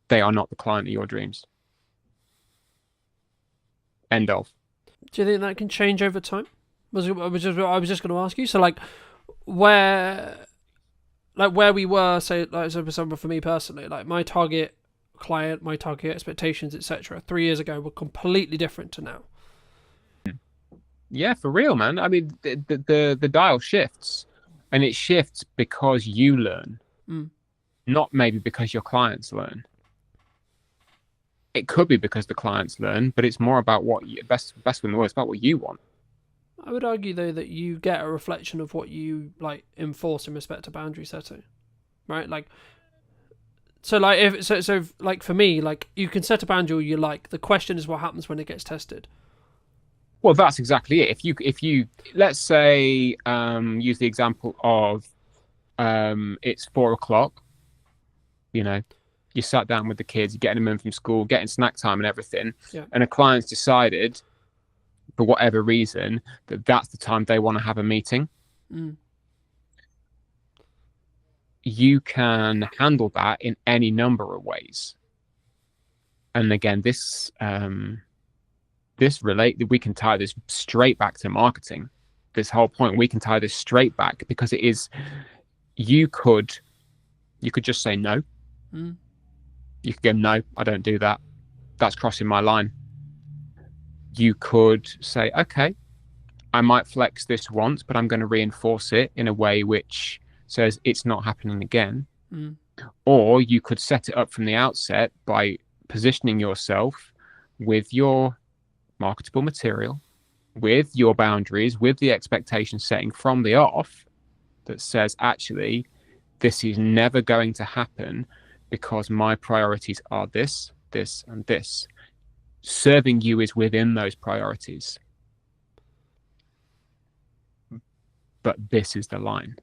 they are not the client of your dreams. End of. Do you think that can change over time? I was just going to ask you. So, like, where we were, say, like, for example, for me personally, like, my target client, my target expectations, etc., 3 years ago were completely different to now. Yeah, for real, man. I mean, the dial shifts, and it shifts because you learn, not maybe because your clients learn. It could be because the clients learn, but it's more about what you best in the world. It's about what you want. I would argue though that you get a reflection of what you like enforce in respect to boundary setting, right? Like, so like like for me, like you can set a boundary you like. The question is what happens when it gets tested. Well, that's exactly it. If you let's say use the example of it's 4 o'clock, you sat down with the kids, you're getting them in from school, getting snack time and everything, and a client's decided for whatever reason that that's the time they want to have a meeting. You can handle that in any number of ways. And again, we can tie this straight back to marketing. This whole point, we can tie this straight back because it is, you could just say no. You could go, no, I don't do that. That's crossing my line. You could say, okay, I might flex this once, but I'm going to reinforce it in a way which says it's not happening again. Or you could set it up from the outset by positioning yourself with your marketable material, with your boundaries, with the expectation setting from the off that says, actually, this is never going to happen because my priorities are this. this, and this. Serving you is within those priorities. But this is the line.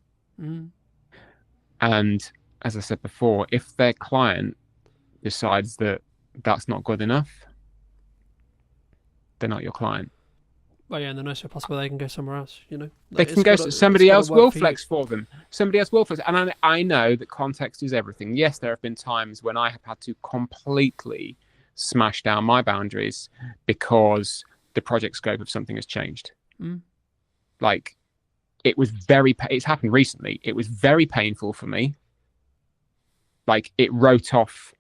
And as I said before, if their client decides that that's not good enough, they're not your client. Well, yeah, in the nicest way possible, they can go somewhere else, you know. They can go, somebody else will flex for them. Somebody else will flex. And I know that context is everything. Yes, there have been times when I have had to completely smash down my boundaries because the project scope of something has changed. Like, it's happened recently. It was very painful for me. Like, it wrote off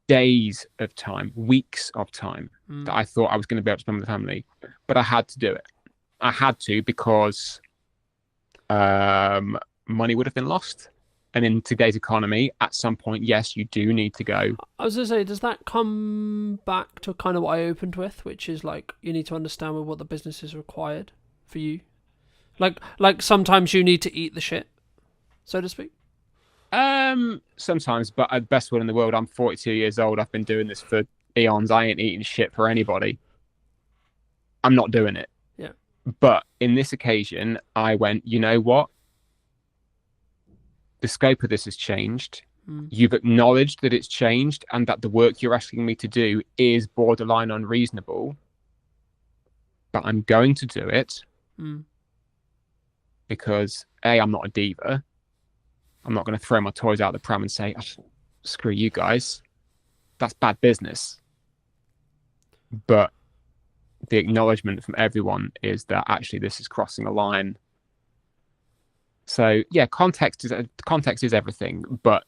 days of time, weeks of time that I thought I was going to be able to spend with the family, but I had to do it. I had to because money would have been lost. And in today's economy, at some point, yes, you do need to go. I was going to say, does that come back to kind of what I opened with, which is like, you need to understand what the business is required for you? Like sometimes you need to eat the shit, so to speak. Sometimes, but at best will in the world, I'm 42 years old. I've been doing this for eons. I ain't eating shit for anybody. I'm not doing it. Yeah. But in this occasion, I went, you know what? The scope of this has changed. You've acknowledged that it's changed and that the work you're asking me to do is borderline unreasonable. But I'm going to do it because A, I'm not a diva. I'm not going to throw my toys out the pram and say, oh, screw you guys. That's bad business. But the acknowledgement from everyone is that actually this is crossing a line. So yeah, context is everything, but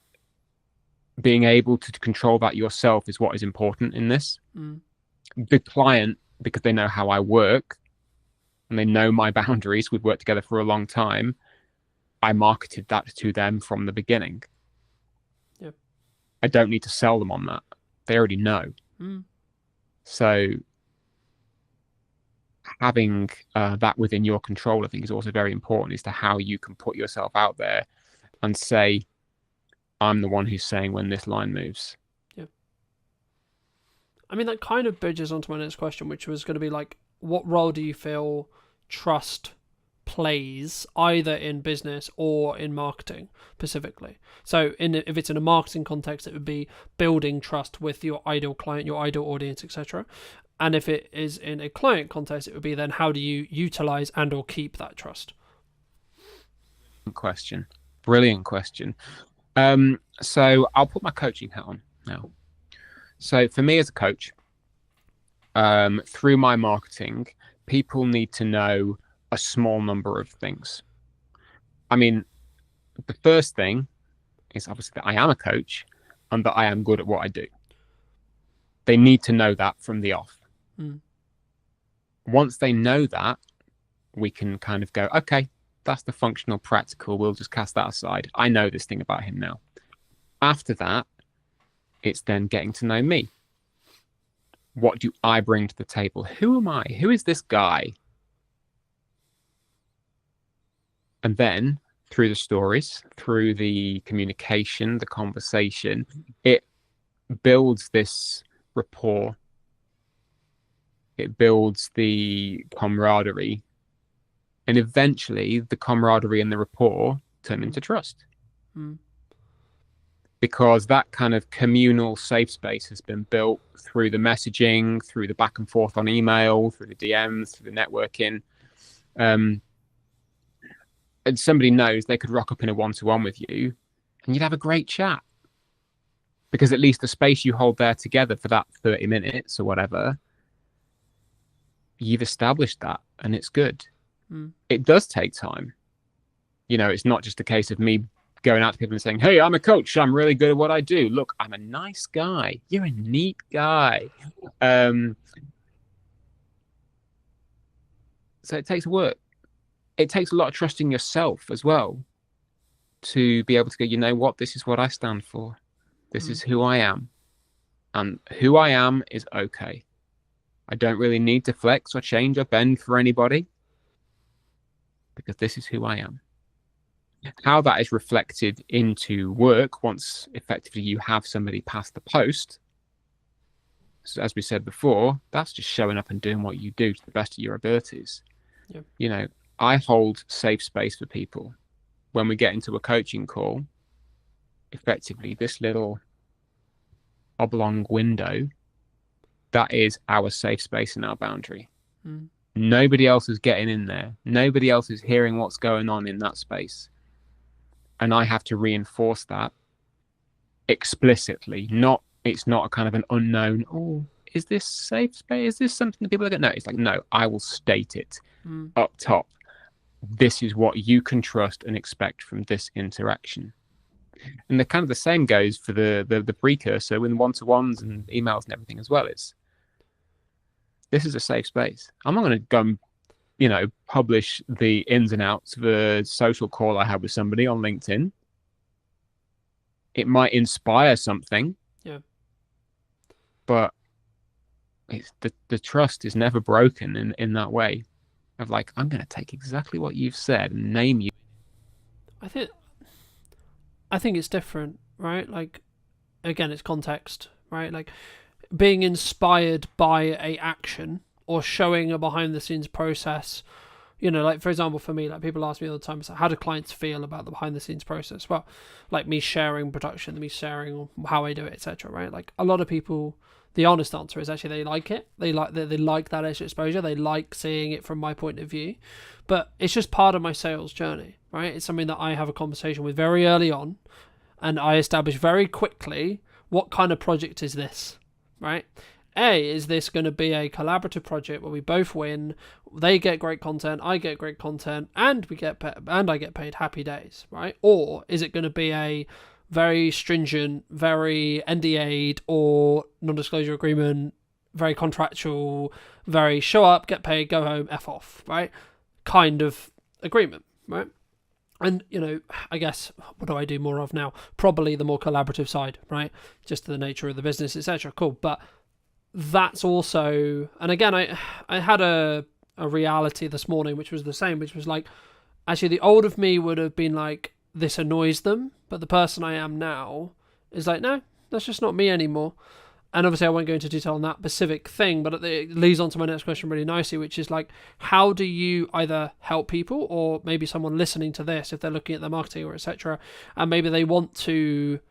being able to control that yourself is what is important in this. The client, because they know how I work and they know my boundaries, we've worked together for a long time, I marketed that to them from the beginning. Yep. I don't need to sell them on that. They already know. So having that within your control, I think, is also very important as to how you can put yourself out there and say, I'm the one who's saying when this line moves. Yeah. I mean, that kind of bridges onto my next question, which was going to be like, what role do you feel trust plays either in business or in marketing specifically? So if it's in a marketing context, it would be building trust with your ideal client, your ideal audience, etc. And if it is in a client context, it would be then how do you utilize and or keep that trust? Brilliant question. So I'll put my coaching hat on now. So for me as a coach, through my marketing, people need to know a small number of things. I mean, the first thing is obviously that I am a coach and that I am good at what I do. They need to know that from the off. Once they know that, we can kind of go, okay, that's the functional practical. We'll just cast that aside. I know this thing about him now. After that, it's then getting to know me. What do I bring to the table? Who am I? Who is this guy? And then through the stories, through the communication, the conversation, it builds this rapport. It builds the camaraderie. And eventually the camaraderie and the rapport turn into trust. Because that kind of communal safe space has been built through the messaging, through the back and forth on email, through the DMs, through the networking. And somebody knows they could rock up in a one-to-one with you and you'd have a great chat. Because at least the space you hold there together for that 30 minutes or whatever, you've established that and it's good. It does take time. You know, it's not just a case of me going out to people and saying, hey, I'm a coach. I'm really good at what I do. Look, I'm a nice guy. You're a neat guy. So it takes work. It takes a lot of trust in yourself as well to be able to go, you know what, this is what I stand for. This is who I am. And who I am is okay. I don't really need to flex or change or bend for anybody because this is who I am. How that is reflected into work once effectively you have somebody pass the post So as we said before, that's just showing up and doing what you do to the best of your abilities. Yeah. I hold safe space for people. When we get into a coaching call, effectively this little oblong window, that is our safe space and our boundary. Nobody else is getting in there. Nobody else is hearing what's going on in that space. And I have to reinforce that explicitly. It's not a kind of an unknown, oh, is this safe space? Is this something that people are going to know? It's like, no, I will state it up top. This is what you can trust and expect from this interaction. And the same goes for the precursor with one-to-ones and emails and everything as well. This is a safe space. I'm not going to go and, publish the ins and outs of a social call I had with somebody on LinkedIn. It might inspire something. Yeah. But it's the trust is never broken in that way. Of like, I'm going to take exactly what you've said and name you. I think it's different, right? Like, again, it's context, right? Like, being inspired by a action or showing a behind the scenes process, like, for example, for me, like, people ask me all the time, it's like, how do clients feel about the behind the scenes process? Well, like, me sharing production, me sharing how I do it, etc., right? Like, a lot of people, the honest answer is actually they like it. They like that extra exposure. They like seeing it from my point of view. But it's just part of my sales journey, right? It's something that I have a conversation with very early on, and I establish very quickly what kind of project is this, right? Is this going to be a collaborative project where we both win? They get great content, I get great content, and I get paid, happy days, right? Or is it going to be a very stringent, very NDA'd or non-disclosure agreement, very contractual, very show up, get paid, go home, F off, right? Kind of agreement, right? And, I guess, what do I do more of now? Probably the more collaborative side, right? Just the nature of the business, etc. Cool. But that's also, and again, I had a reality this morning, which was the same, which was like, actually the old of me would have been like, this annoys them, but the person I am now is like, no, that's just not me anymore. And obviously I won't go into detail on that specific thing, but it leads on to my next question really nicely, which is like, how do you either help people, or maybe someone listening to this, if they're looking at their marketing or etc., and maybe they want to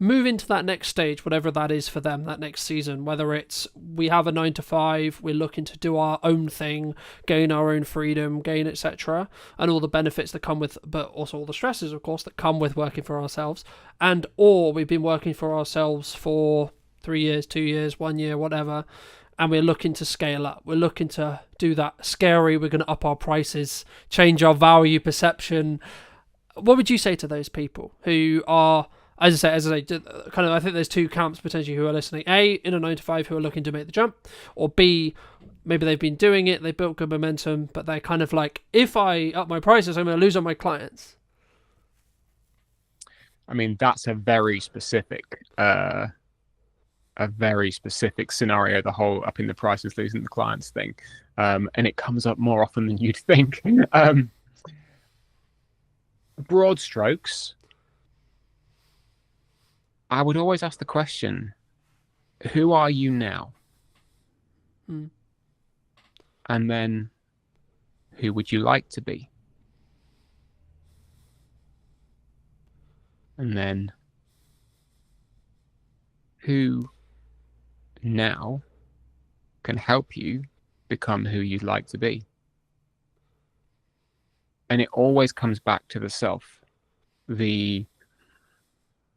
move into that next stage, whatever that is for them, that next season, whether it's we have a 9 to 5, we're looking to do our own thing, gain our own freedom, gain etc., and all the benefits that come with, but also all the stresses, of course, that come with working for ourselves, and or we've been working for ourselves for 3 years, 2 years, 1 year, whatever, and we're looking to scale up. We're looking to do that scary, we're going to up our prices, change our value perception. What would you say to those people who are, as I say, kind of, I think there's two camps potentially who are listening. A, in a 9 to 5 who are looking to make the jump, or B, maybe they've been doing it, they built good momentum, but they're kind of like, if I up my prices, I'm going to lose on my clients. I mean, that's a very specific scenario, the whole upping the prices, losing the clients thing. And it comes up more often than you'd think. Broad strokes, I would always ask the question, who are you now? And then, who would you like to be? And then, who now can help you become who you'd like to be? And it always comes back to the self, the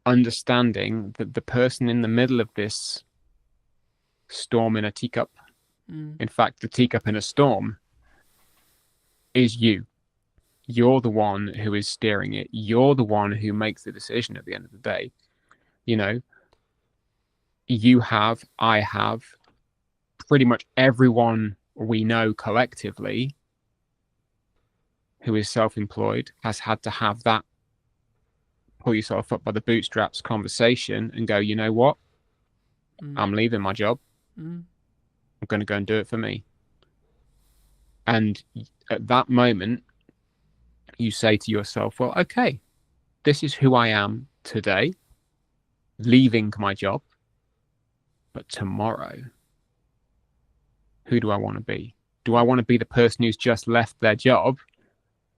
understanding that the person in the middle of this storm in a teacup, in fact, the teacup in a storm, is you. You're the one who is steering it. You're the one who makes the decision at the end of the day. You have, I have, pretty much everyone we know collectively who is self-employed has had to have that pull yourself up by the bootstraps conversation and go, you know what? I'm leaving my job. I'm going to go and do it for me. And at that moment, you say to yourself, well, okay, this is who I am today, leaving my job. But tomorrow, who do I want to be? Do I want to be the person who's just left their job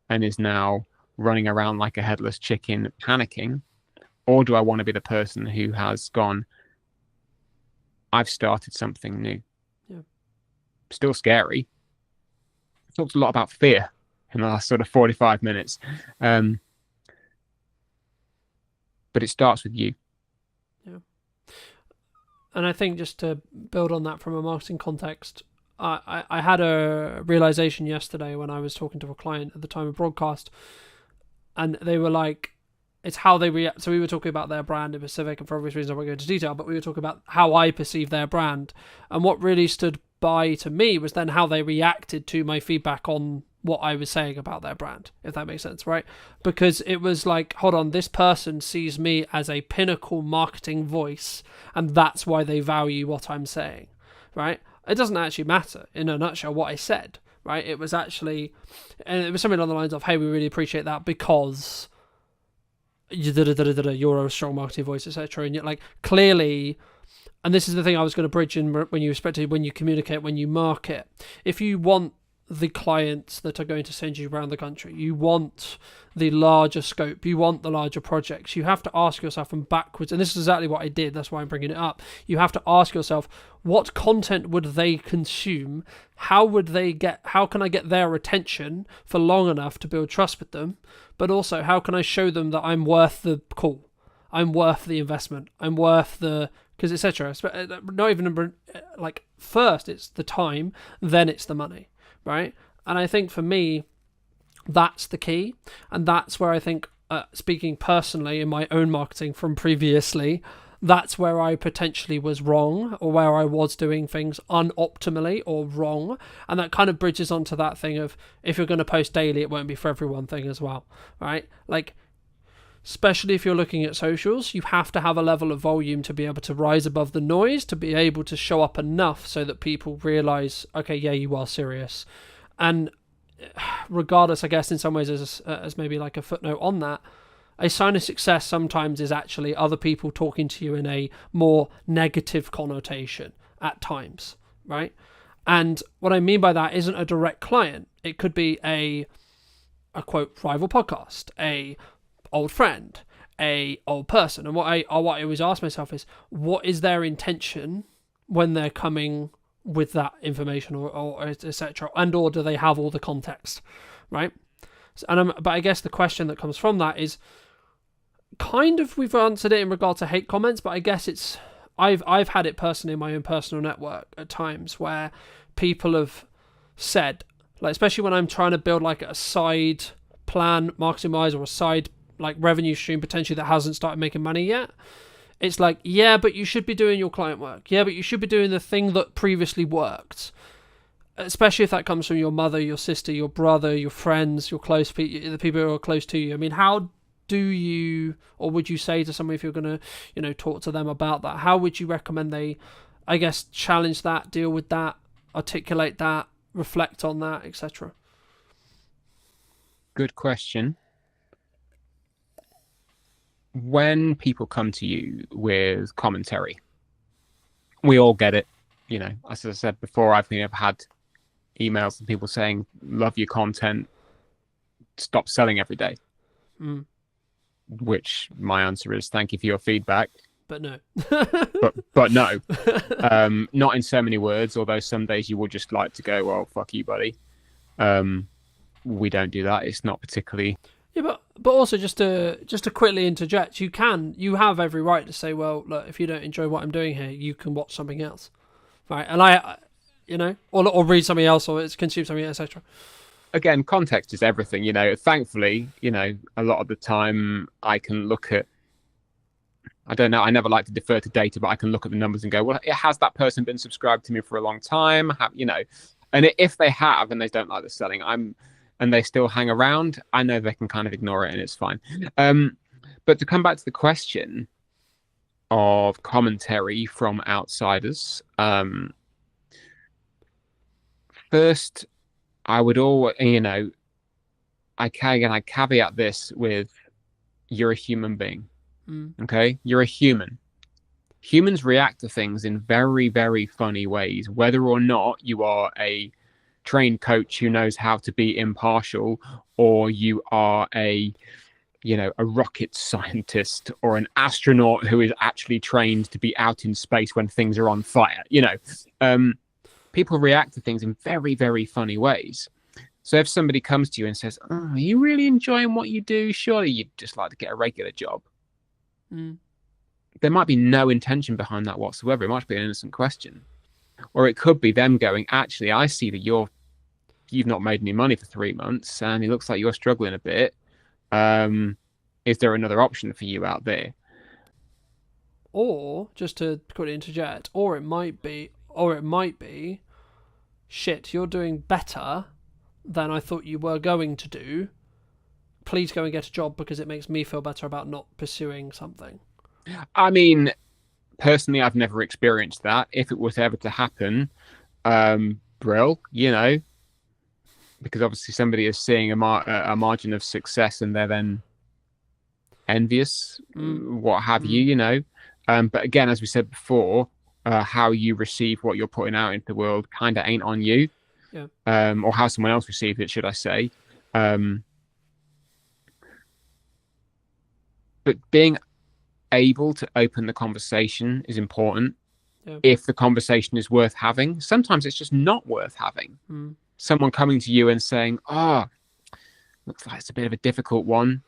and is now running around like a headless chicken panicking? Or do I want to be the person who has gone, I've started something new? Yeah. Still scary. Talked a lot about fear in the last sort of 45 minutes. But it starts with you. Yeah. And I think just to build on that from a marketing context, I had a realization yesterday when I was talking to a client at the time of broadcast, and they were like, it's how they react. So we were talking about their brand in Pacific, and for obvious reasons I won't go into detail, but we were talking about how I perceive their brand. And what really stood by to me was then how they reacted to my feedback on what I was saying about their brand, if that makes sense, right? Because it was like, hold on, this person sees me as a pinnacle marketing voice, and that's why they value what I'm saying, right? It doesn't actually matter, in a nutshell, what I said, right? It was actually, and it was something along the lines of, hey, we really appreciate that because you're a strong marketing voice, etc. And yet, like, clearly, and this is the thing I was going to bridge in when you communicate, when you market. If you want the clients that are going to send you around the country, you want the larger scope, you want the larger projects, you have to ask yourself from backwards, and this is exactly what I did, that's why I'm bringing it up. You have to ask yourself, what content would they consume? How can I get their attention for long enough to build trust with them? But also, how can I show them that I'm worth the call? I'm worth the investment. I'm worth the, because etc. Not even like, first it's the time, then it's the money, right? And I think for me, that's the key. And that's where I think, speaking personally in my own marketing from previously, that's where I potentially was wrong, or where I was doing things unoptimally or wrong. And that kind of bridges onto that thing of, if you're going to post daily, it won't be for everyone thing as well, right? Like, especially if you're looking at socials, you have to have a level of volume to be able to rise above the noise, to be able to show up enough so that people realize, okay, yeah, you are serious. And regardless, I guess in some ways, as maybe like a footnote on that, a sign of success sometimes is actually other people talking to you in a more negative connotation at times, right? And what I mean by that isn't a direct client. It could be a quote rival podcast, a old friend, a old person. And what I always ask myself is, what is their intention when they're coming with that information, or etc., and or do they have all the context, right? But I guess the question that comes from that is, kind of, we've answered it in regard to hate comments, but I guess it's, I've had it personally in my own personal network at times where people have said, like, especially when I'm trying to build like a side plan marketing wise, or a side like revenue stream potentially that hasn't started making money yet, it's like, yeah, but you should be doing your client work, yeah, but you should be doing the thing that previously worked, especially if that comes from your mother, your sister, your brother, your friends, your close people, the people who are close to you. I mean, how do you, or would you say to somebody, if you're going to, talk to them about that, how would you recommend they, I guess, challenge that, deal with that, articulate that, reflect on that, etc.? Good question. When people come to you with commentary, we all get it. As I said before, I've had emails from people saying, love your content, stop selling every day. Which my answer is, thank you for your feedback, but no. but no. Not in so many words, although some days you would just like to go, well, fuck you, buddy. We don't do that. It's not particularly. Yeah, but also just to quickly interject, you have every right to say, well, look, if you don't enjoy what I'm doing here, you can watch something else, right? And or read something else, or consume something, etc. Again, context is everything. Thankfully, a lot of the time I can look at, I don't know, I never like to defer to data, but I can look at the numbers and go, well, has that person been subscribed to me for a long time? And if they have and they don't like the selling, and they still hang around, I know they can kind of ignore it and it's fine. But to come back to the question of commentary from outsiders, first, I would always, I caveat this with, you're a human being. Okay? You're a human. Humans react to things in very, very funny ways, whether or not you are a trained coach who knows how to be impartial, or you are a rocket scientist or an astronaut who is actually trained to be out in space when things are on fire. People react to things in very, very funny ways. So if somebody comes to you and says, "Oh, are you really enjoying what you do? Surely you'd just like to get a regular job." There might be no intention behind that whatsoever. It might be an innocent question. Or it could be them going, "Actually, I see that you've not made any money for 3 months and it looks like you're struggling a bit. Is there another option for you out there?" Or, just to quickly interject, or it might be, shit, you're doing better than I thought you were going to do. Please go and get a job because it makes me feel better about not pursuing something. I mean, personally, I've never experienced that. If it was ever to happen, brill, because obviously somebody is seeing a margin of success and they're then envious, what have you, But again, as we said before, how you receive what you're putting out into the world kind of ain't on you. Yeah. Or how someone else received it, should I say. But being able to open the conversation is important. Yeah. If the conversation is worth having. Sometimes it's just not worth having. Someone coming to you and saying, looks like it's a bit of a difficult one,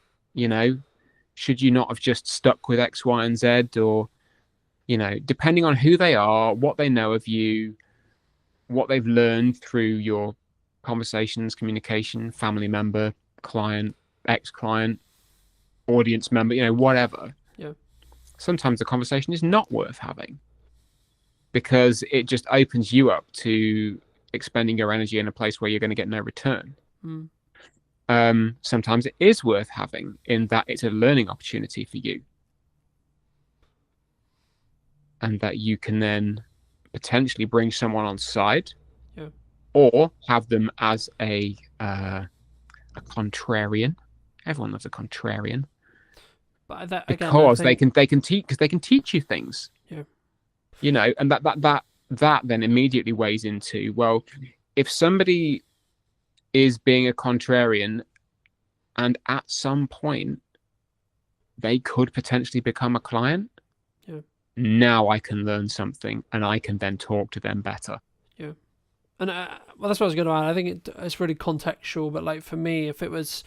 should you not have just stuck with X, Y, and Z? Or, depending on who they are, what they know of you, what they've learned through your conversations, communication, family member, client, ex-client, audience member, whatever. Yeah. Sometimes the conversation is not worth having because it just opens you up to expending your energy in a place where you're going to get no return. Sometimes it is worth having in that it's a learning opportunity for you, and that you can then potentially bring someone on side, or have them as a contrarian. Everyone loves a contrarian, but that, again, because they can teach you things. Yeah. And that then immediately weighs into, well, if somebody is being a contrarian and at some point they could potentially become a client, now I can learn something and I can then talk to them better. Yeah. And well, that's what I was going to add. I think it's really contextual, but like for me, if it was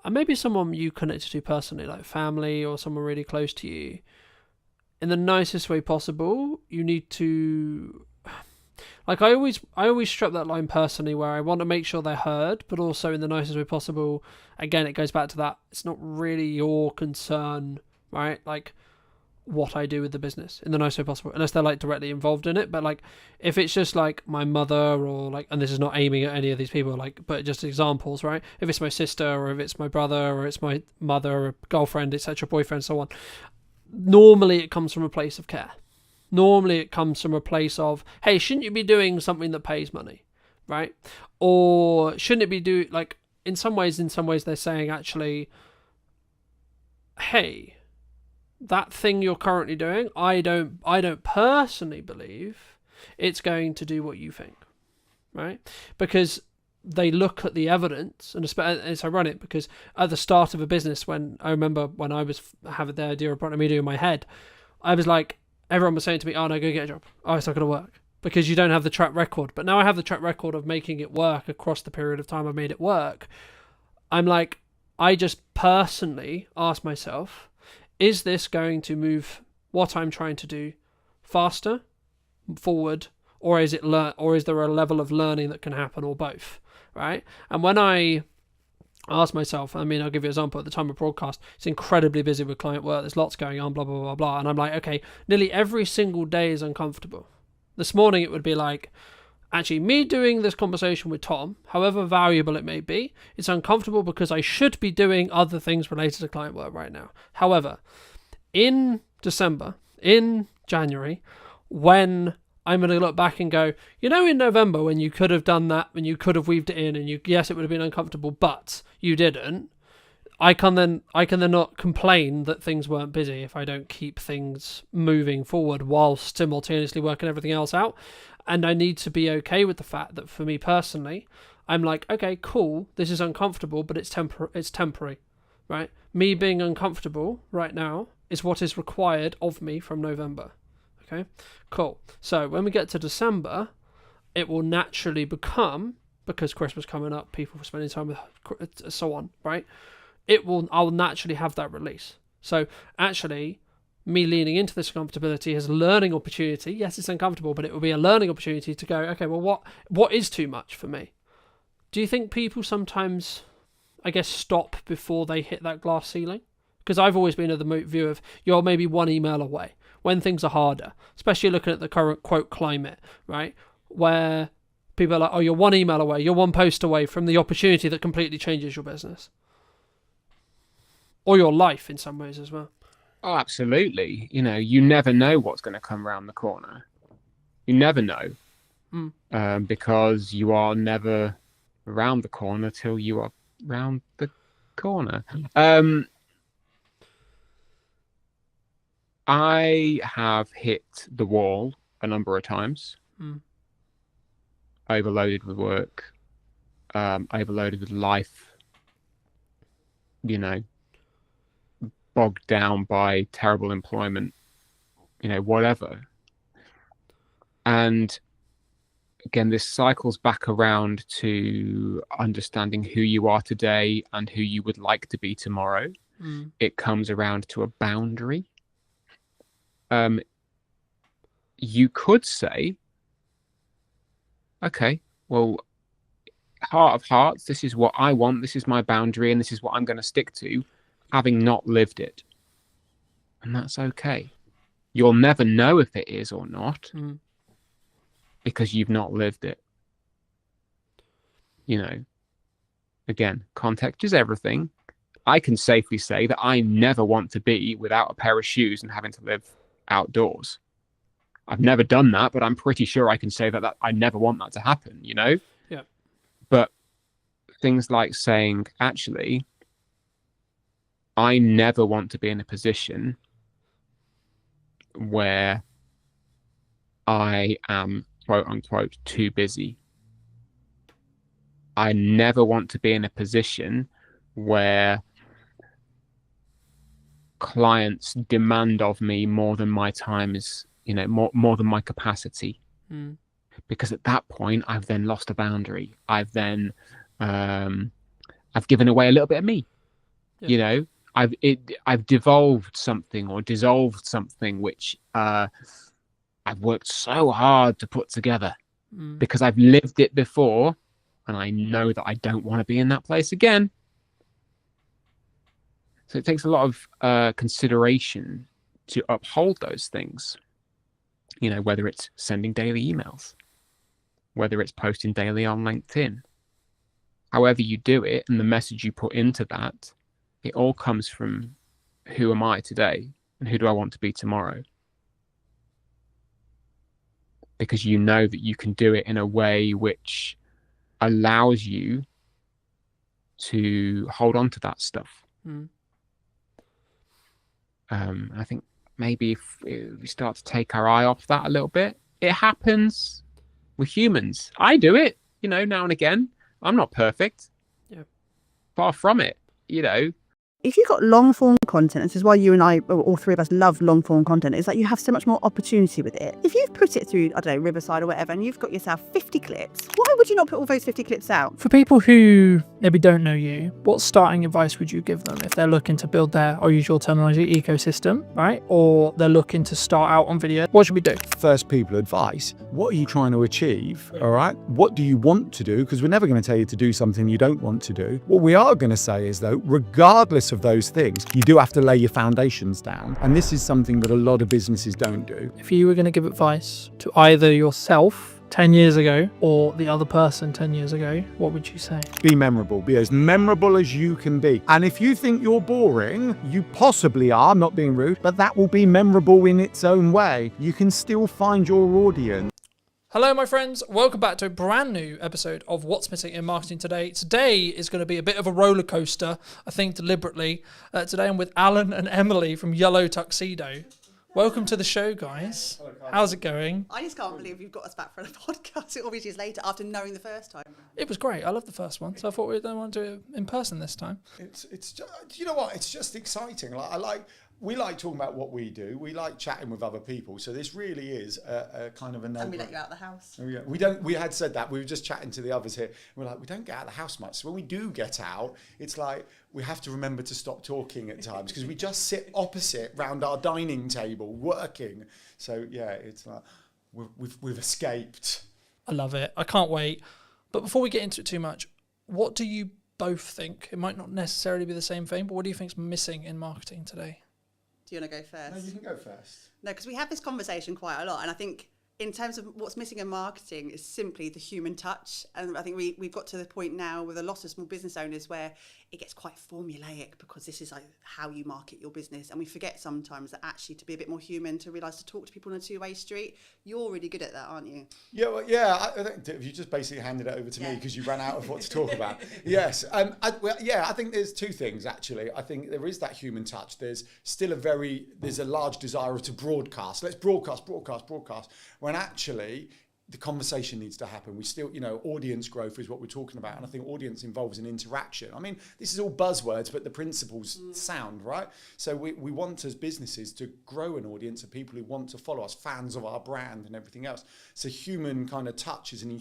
maybe someone you connected to personally, like family or someone really close to you, in the nicest way possible, you need to, like, I always strip that line personally, where I want to make sure they're heard, but also in the nicest way possible. Again, it goes back to that, it's not really your concern, right? Like, what I do with the business in the nicest way possible, unless they're like directly involved in it. But like, if it's just like my mother, or like, and this is not aiming at any of these people, like, but just examples, right? If it's my sister, or if it's my brother, or it's my mother, or girlfriend, etc., boyfriend, so on. Normally it comes from a place of care. Normally it comes from a place of, hey, shouldn't you be doing something that pays money, right? Or shouldn't it be like, in some ways they're saying, actually, hey, that thing you're currently doing, I don't personally believe it's going to do what you think, right? Because they look at the evidence, and it's ironic because at the start of a business, when I remember when I was having the idea of Brand Media in my head, I was like, everyone was saying to me, "Oh no, go get a job. Oh, it's not going to work because you don't have the track record." But now I have the track record of making it work across the period of time I've made it work. I'm like, I just personally ask myself, is this going to move what I'm trying to do faster, forward, or is there a level of learning that can happen, or both? Right? And when I ask myself, I mean, I'll give you an example. At the time of broadcast, it's incredibly busy with client work. There's lots going on, blah, blah, blah, blah. And I'm like, okay, nearly every single day is uncomfortable. This morning, it would be like, actually, me doing this conversation with Tom, however valuable it may be, it's uncomfortable because I should be doing other things related to client work right now. However, in December, in January, when I'm going to look back and go, in November when you could have done that, when you could have weaved it in, and yes, it would have been uncomfortable, but you didn't. I can then not complain that things weren't busy if I don't keep things moving forward whilst simultaneously working everything else out. And I need to be okay with the fact that for me personally, I'm like, okay, cool, this is uncomfortable, but it's temporary, right? Me being uncomfortable right now is what is required of me from November. Okay, cool. So when we get to December, it will naturally become, because Christmas coming up, people spending time with, so on, right? I'll naturally have that release. So actually, me leaning into this comfortability is a learning opportunity. Yes, it's uncomfortable, but it will be a learning opportunity to go, okay, well, what is too much for me? Do you think people sometimes, I guess, stop before they hit that glass ceiling? Because I've always been of the view of you're maybe one email away when things are harder, especially looking at the current quote climate, right? Where people are like, oh, you're one email away, you're one post away from the opportunity that completely changes your business. Or your life in some ways as well. Oh, absolutely. You know, you never know what's going to come around the corner. You never know. Because you are never around the corner till you are round the corner. I have hit the wall a number of times. Overloaded with work, overloaded with life, you know, bogged down by terrible employment, you know, whatever. And again, this cycles back around to understanding who you are today and who you would like to be tomorrow. It comes around to a boundary. You could say, okay, well, heart of hearts, this is what I want, this is my boundary, and this is what I'm going to stick to, having not lived it. And that's okay. You'll never know if it is or not, because you've not lived it. You know, again, context is everything. I can safely say that I never want to be without a pair of shoes and having to live outdoors. I've never done that, but I'm pretty sure I can say that I never want that to happen, you know? Yeah. But things like saying, actually, I never want to be in a position where I am, quote unquote, too busy. I never want to be in a position where clients demand of me more than my time is, you know, more than my capacity. Because at that point, I've then lost a boundary. I've then, I've given away a little bit of me. You know, I've devolved something or dissolved something which I've worked so hard to put together because I've lived it before, and I know that I don't want to be in that place again. So it takes a lot of consideration to uphold those things. You know, whether it's sending daily emails, whether it's posting daily on LinkedIn, however you do it, and the message you put into that, it all comes from who am I today and who do I want to be tomorrow? Because you know that you can do it in a way which allows you to hold on to that stuff. I think maybe if we start to take our eye off that a little bit, it happens with humans. I do it, you know, now and again. I'm not perfect. Yeah. Far from it, you know. If you've got long form content, this is why you and I, or all three of us, love long form content, is that you have so much more opportunity with it. If you've put it through, I don't know, Riverside or whatever, and you've got yourself 50 clips, why would you not put all those 50 clips out? For people who maybe don't know you, what starting advice would you give them if they're looking to build their, I'll use your terminology, ecosystem, right? Or they're looking to start out on video? What should we do? First people advice. What are you trying to achieve? All right. What do you want to do? Because we're never going to tell you to do something you don't want to do. What we are going to say is, though, regardless of those things, you do have to lay your foundations down. And this is something that a lot of businesses don't do. If you were going to give advice to either yourself 10 years ago or the other person 10 years ago, what would you say? Be memorable. Be as memorable as you can be. And if you think you're boring, you possibly are, not being rude, but that will be memorable in its own way. You can still find your audience. Hello, my friends. Welcome back to a brand new episode of What's Missing in Marketing Today. Today is going to be a bit of a roller coaster, I think deliberately. Today I'm with Alan and Emily from Yellow Tuxedo. Welcome to the show, guys. How's it going? I just can't believe you've got us back for a podcast all these years later after knowing the first time. It was great. I loved the first one, so I thought we don't want to do it in person this time. It's just, you know what? It's just exciting. We like talking about what we do. We like chatting with other people. So this really is a kind of a no. And we let you out of the house. We had said that. We were just chatting to the others here. We're like, we don't get out of the house much. So when we do get out, it's like we have to remember to stop talking at times because we just sit opposite round our dining table working. So yeah, it's like we've escaped. I love it. I can't wait. But before we get into it too much, what do you both think? It might not necessarily be the same thing, but what do you think is missing in marketing today? Do you want to go first? No, you can go first. No, because we have this conversation quite a lot. And I think in terms of what's missing in marketing is simply the human touch. And I think we've got to the point now with a lot of small business owners where it gets quite formulaic because this is like how you market your business. And we forget sometimes that actually to be a bit more human, to realise to talk to people on a two-way street, you're really good at that, aren't you? Yeah, well, yeah. I think you just basically handed it over to me because you ran out of what to talk about. Yes. I think there's two things, actually. I think there is that human touch. There's still there's a large desire to broadcast. Let's broadcast. When actually the conversation needs to happen. We still, audience growth is what we're talking about. And I think audience involves an interaction. I mean, this is all buzzwords, but the principles sound, right? So we want as businesses to grow an audience of people who want to follow us, fans of our brand and everything else. So human kind of touch is an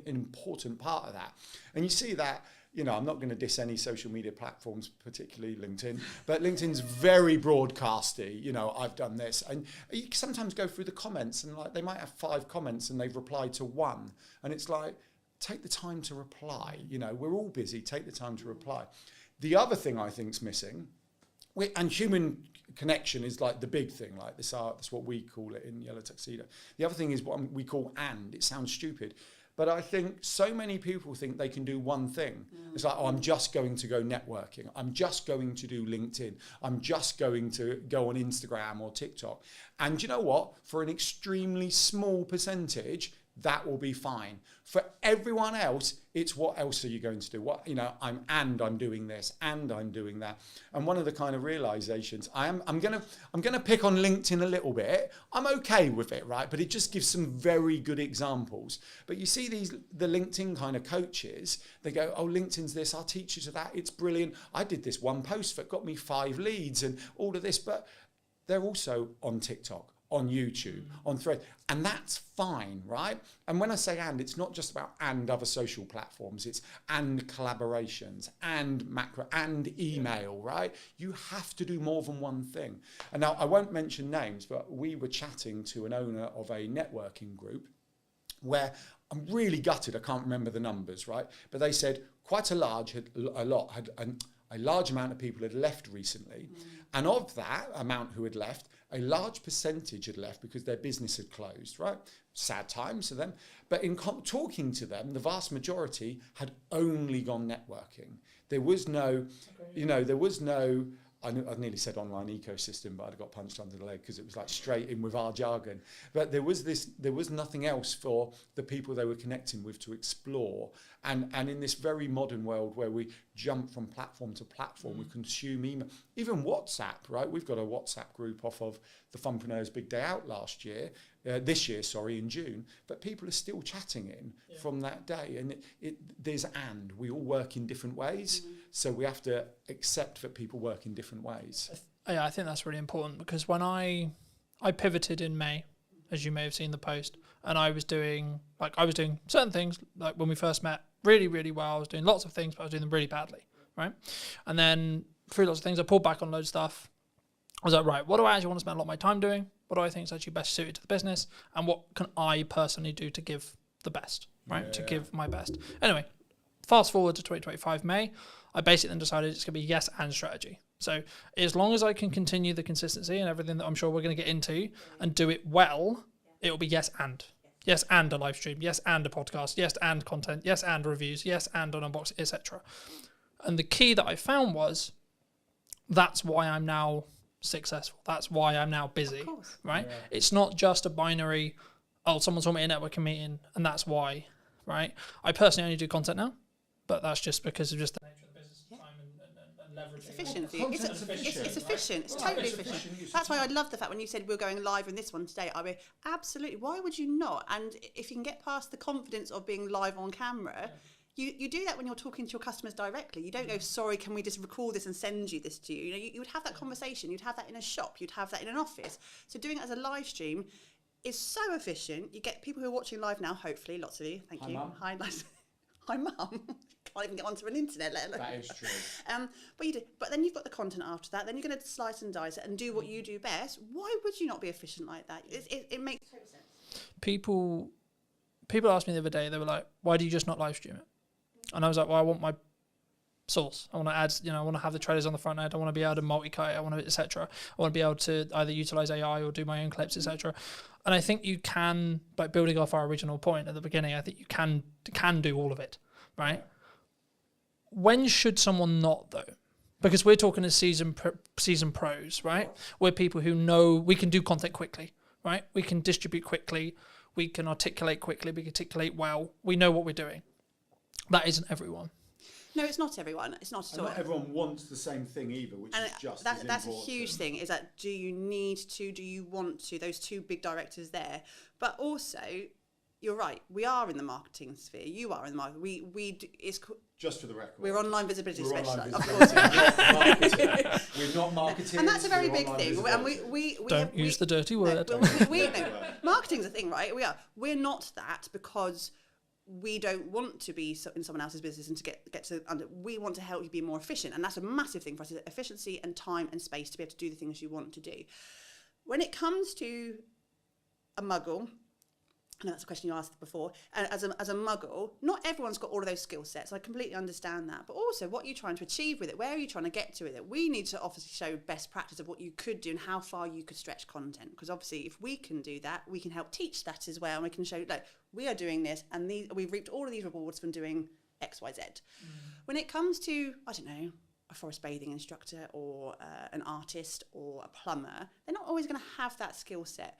important part of that. And you see that, I'm not going to diss any social media platforms, particularly LinkedIn, but LinkedIn's very broadcasty. I've done this. And you sometimes go through the comments and they might have 5 comments and they've replied to 1. And it's like, take the time to reply. We're all busy. Take the time to reply. The other thing I think is missing, and human connection is like the big thing, like this art, that's what we call it in Yellow Tuxedo. The other thing is what we call and. It sounds stupid. But I think so many people think they can do one thing. It's like, I'm just going to go networking. I'm just going to do LinkedIn. I'm just going to go on Instagram or TikTok. And you know what? For an extremely small percentage, that will be fine. For everyone else, it's what else are you going to do? I'm doing this and I'm doing that. And one of the kind of realizations, I'm gonna pick on LinkedIn a little bit. I'm okay with it, right? But it just gives some very good examples. But you see the LinkedIn kind of coaches, they go, oh, LinkedIn's this, I'll teach you to that. It's brilliant. I did this one post that got me 5 leads and all of this, but they're also on TikTok, on YouTube, on Thread, and that's fine, right? And when I say and, it's not just about and other social platforms, it's and collaborations, and macro, and email, right? You have to do more than one thing. And now I won't mention names, but we were chatting to an owner of a networking group where I'm really gutted, I can't remember the numbers, right? But they said quite a large amount of people had left recently. And of that amount who had left, a large percentage had left because their business had closed, right? Sad times for them. But in talking to them, the vast majority had only gone networking. There was no, I nearly said online ecosystem, but I got punched under the leg because it was like straight in with our jargon. But there was nothing else for the people they were connecting with to explore. And in this very modern world where we jump from platform to platform, we consume email, even WhatsApp, right? We've got a WhatsApp group off of the Funpreneurs Big Day Out this year, in June, but people are still chatting from that day. And we all work in different ways. So we have to accept that people work in different ways. Yeah, I think that's really important because when I pivoted in May, as you may have seen the post, and I was doing certain things, like when we first met, really, really well. I was doing lots of things, but I was doing them really badly, right? And then through lots of things, I pulled back on loads of stuff. I was like, right, what do I actually want to spend a lot of my time doing? What do I think is actually best suited to the business? And what can I personally do to give the best, right? Yeah. To give my best. Anyway, fast forward to 2025 May, I basically then decided it's going to be yes and strategy. So as long as I can continue the consistency and everything that I'm sure we're going to get into and do it well, it'll be yes and. Yes and a live stream. Yes and a podcast. Yes and content. Yes and reviews. Yes and an unboxing, etc. And the key that I found was that's why I'm now successful. That's why I'm now busy, right? Yeah. It's not just a binary, oh, someone saw me at a networking meeting and that's why, right? I personally only do content now, but that's just because of just the nature of the business, time and leveraging. It's efficient for you. It's efficient. It's totally efficient. That's why I love the fact when you said we're going live in this one today. I mean, absolutely. Why would you not? And if you can get past the confidence of being live on camera, you do that when you're talking to your customers directly. You don't go, sorry, can we just record this and send you this to you? You know, you would have that conversation. You'd have that in a shop. You'd have that in an office. So doing it as a live stream is so efficient. You get people who are watching live now, hopefully, lots of you. Thank you. Mum. Hi, nice. Hi, Mum. Can't even get onto an internet, let alone. That is true. But you do. But then you've got the content after that. Then you're going to slice and dice it and do what you do best. Why would you not be efficient like that? It makes total sense. People asked me the other day, they were like, why do you just not live stream it? And I was like, well, I want my source. I want to add, I want to have the trailers on the front end. I want to be able to multi-cut it. I want to, etc. I want to be able to either utilize AI or do my own clips, etc. And I think you can, by building off our original point at the beginning, I think you can do all of it, right? When should someone not, though? Because we're talking as season pros, right? We're people who know we can do content quickly, right? We can distribute quickly. We can articulate quickly. We can articulate well. We know what we're doing. That isn't everyone. No, it's not everyone. It's not at all. Not everyone wants the same thing either, which is just that's a huge thing. Is that do you need to? Do you want to? Those two big directors there, but also, you're right. We are in the marketing sphere. You are in the market. It's just for the record. We're online visibility specialists. Of course, we're not marketing. And that's a very big thing. And we don't use the dirty word. Marketing's a thing, right? We're not that because we don't want to be in someone else's business and to get to under. We want to help you be more efficient, and that's a massive thing for us: is efficiency and time and space to be able to do the things you want to do. When it comes to a muggle, I know that's a question you asked before. And as a muggle, not everyone's got all of those skill sets. I completely understand that. But also, what are you trying to achieve with it? Where are you trying to get to with it? We need to obviously show best practice of what you could do and how far you could stretch content. Because obviously, if we can do that, we can help teach that as well. And we can show, like, we are doing this and we've reaped all of these rewards from doing X, Y, Z. When it comes to, I don't know, a forest bathing instructor or an artist or a plumber, they're not always going to have that skill set.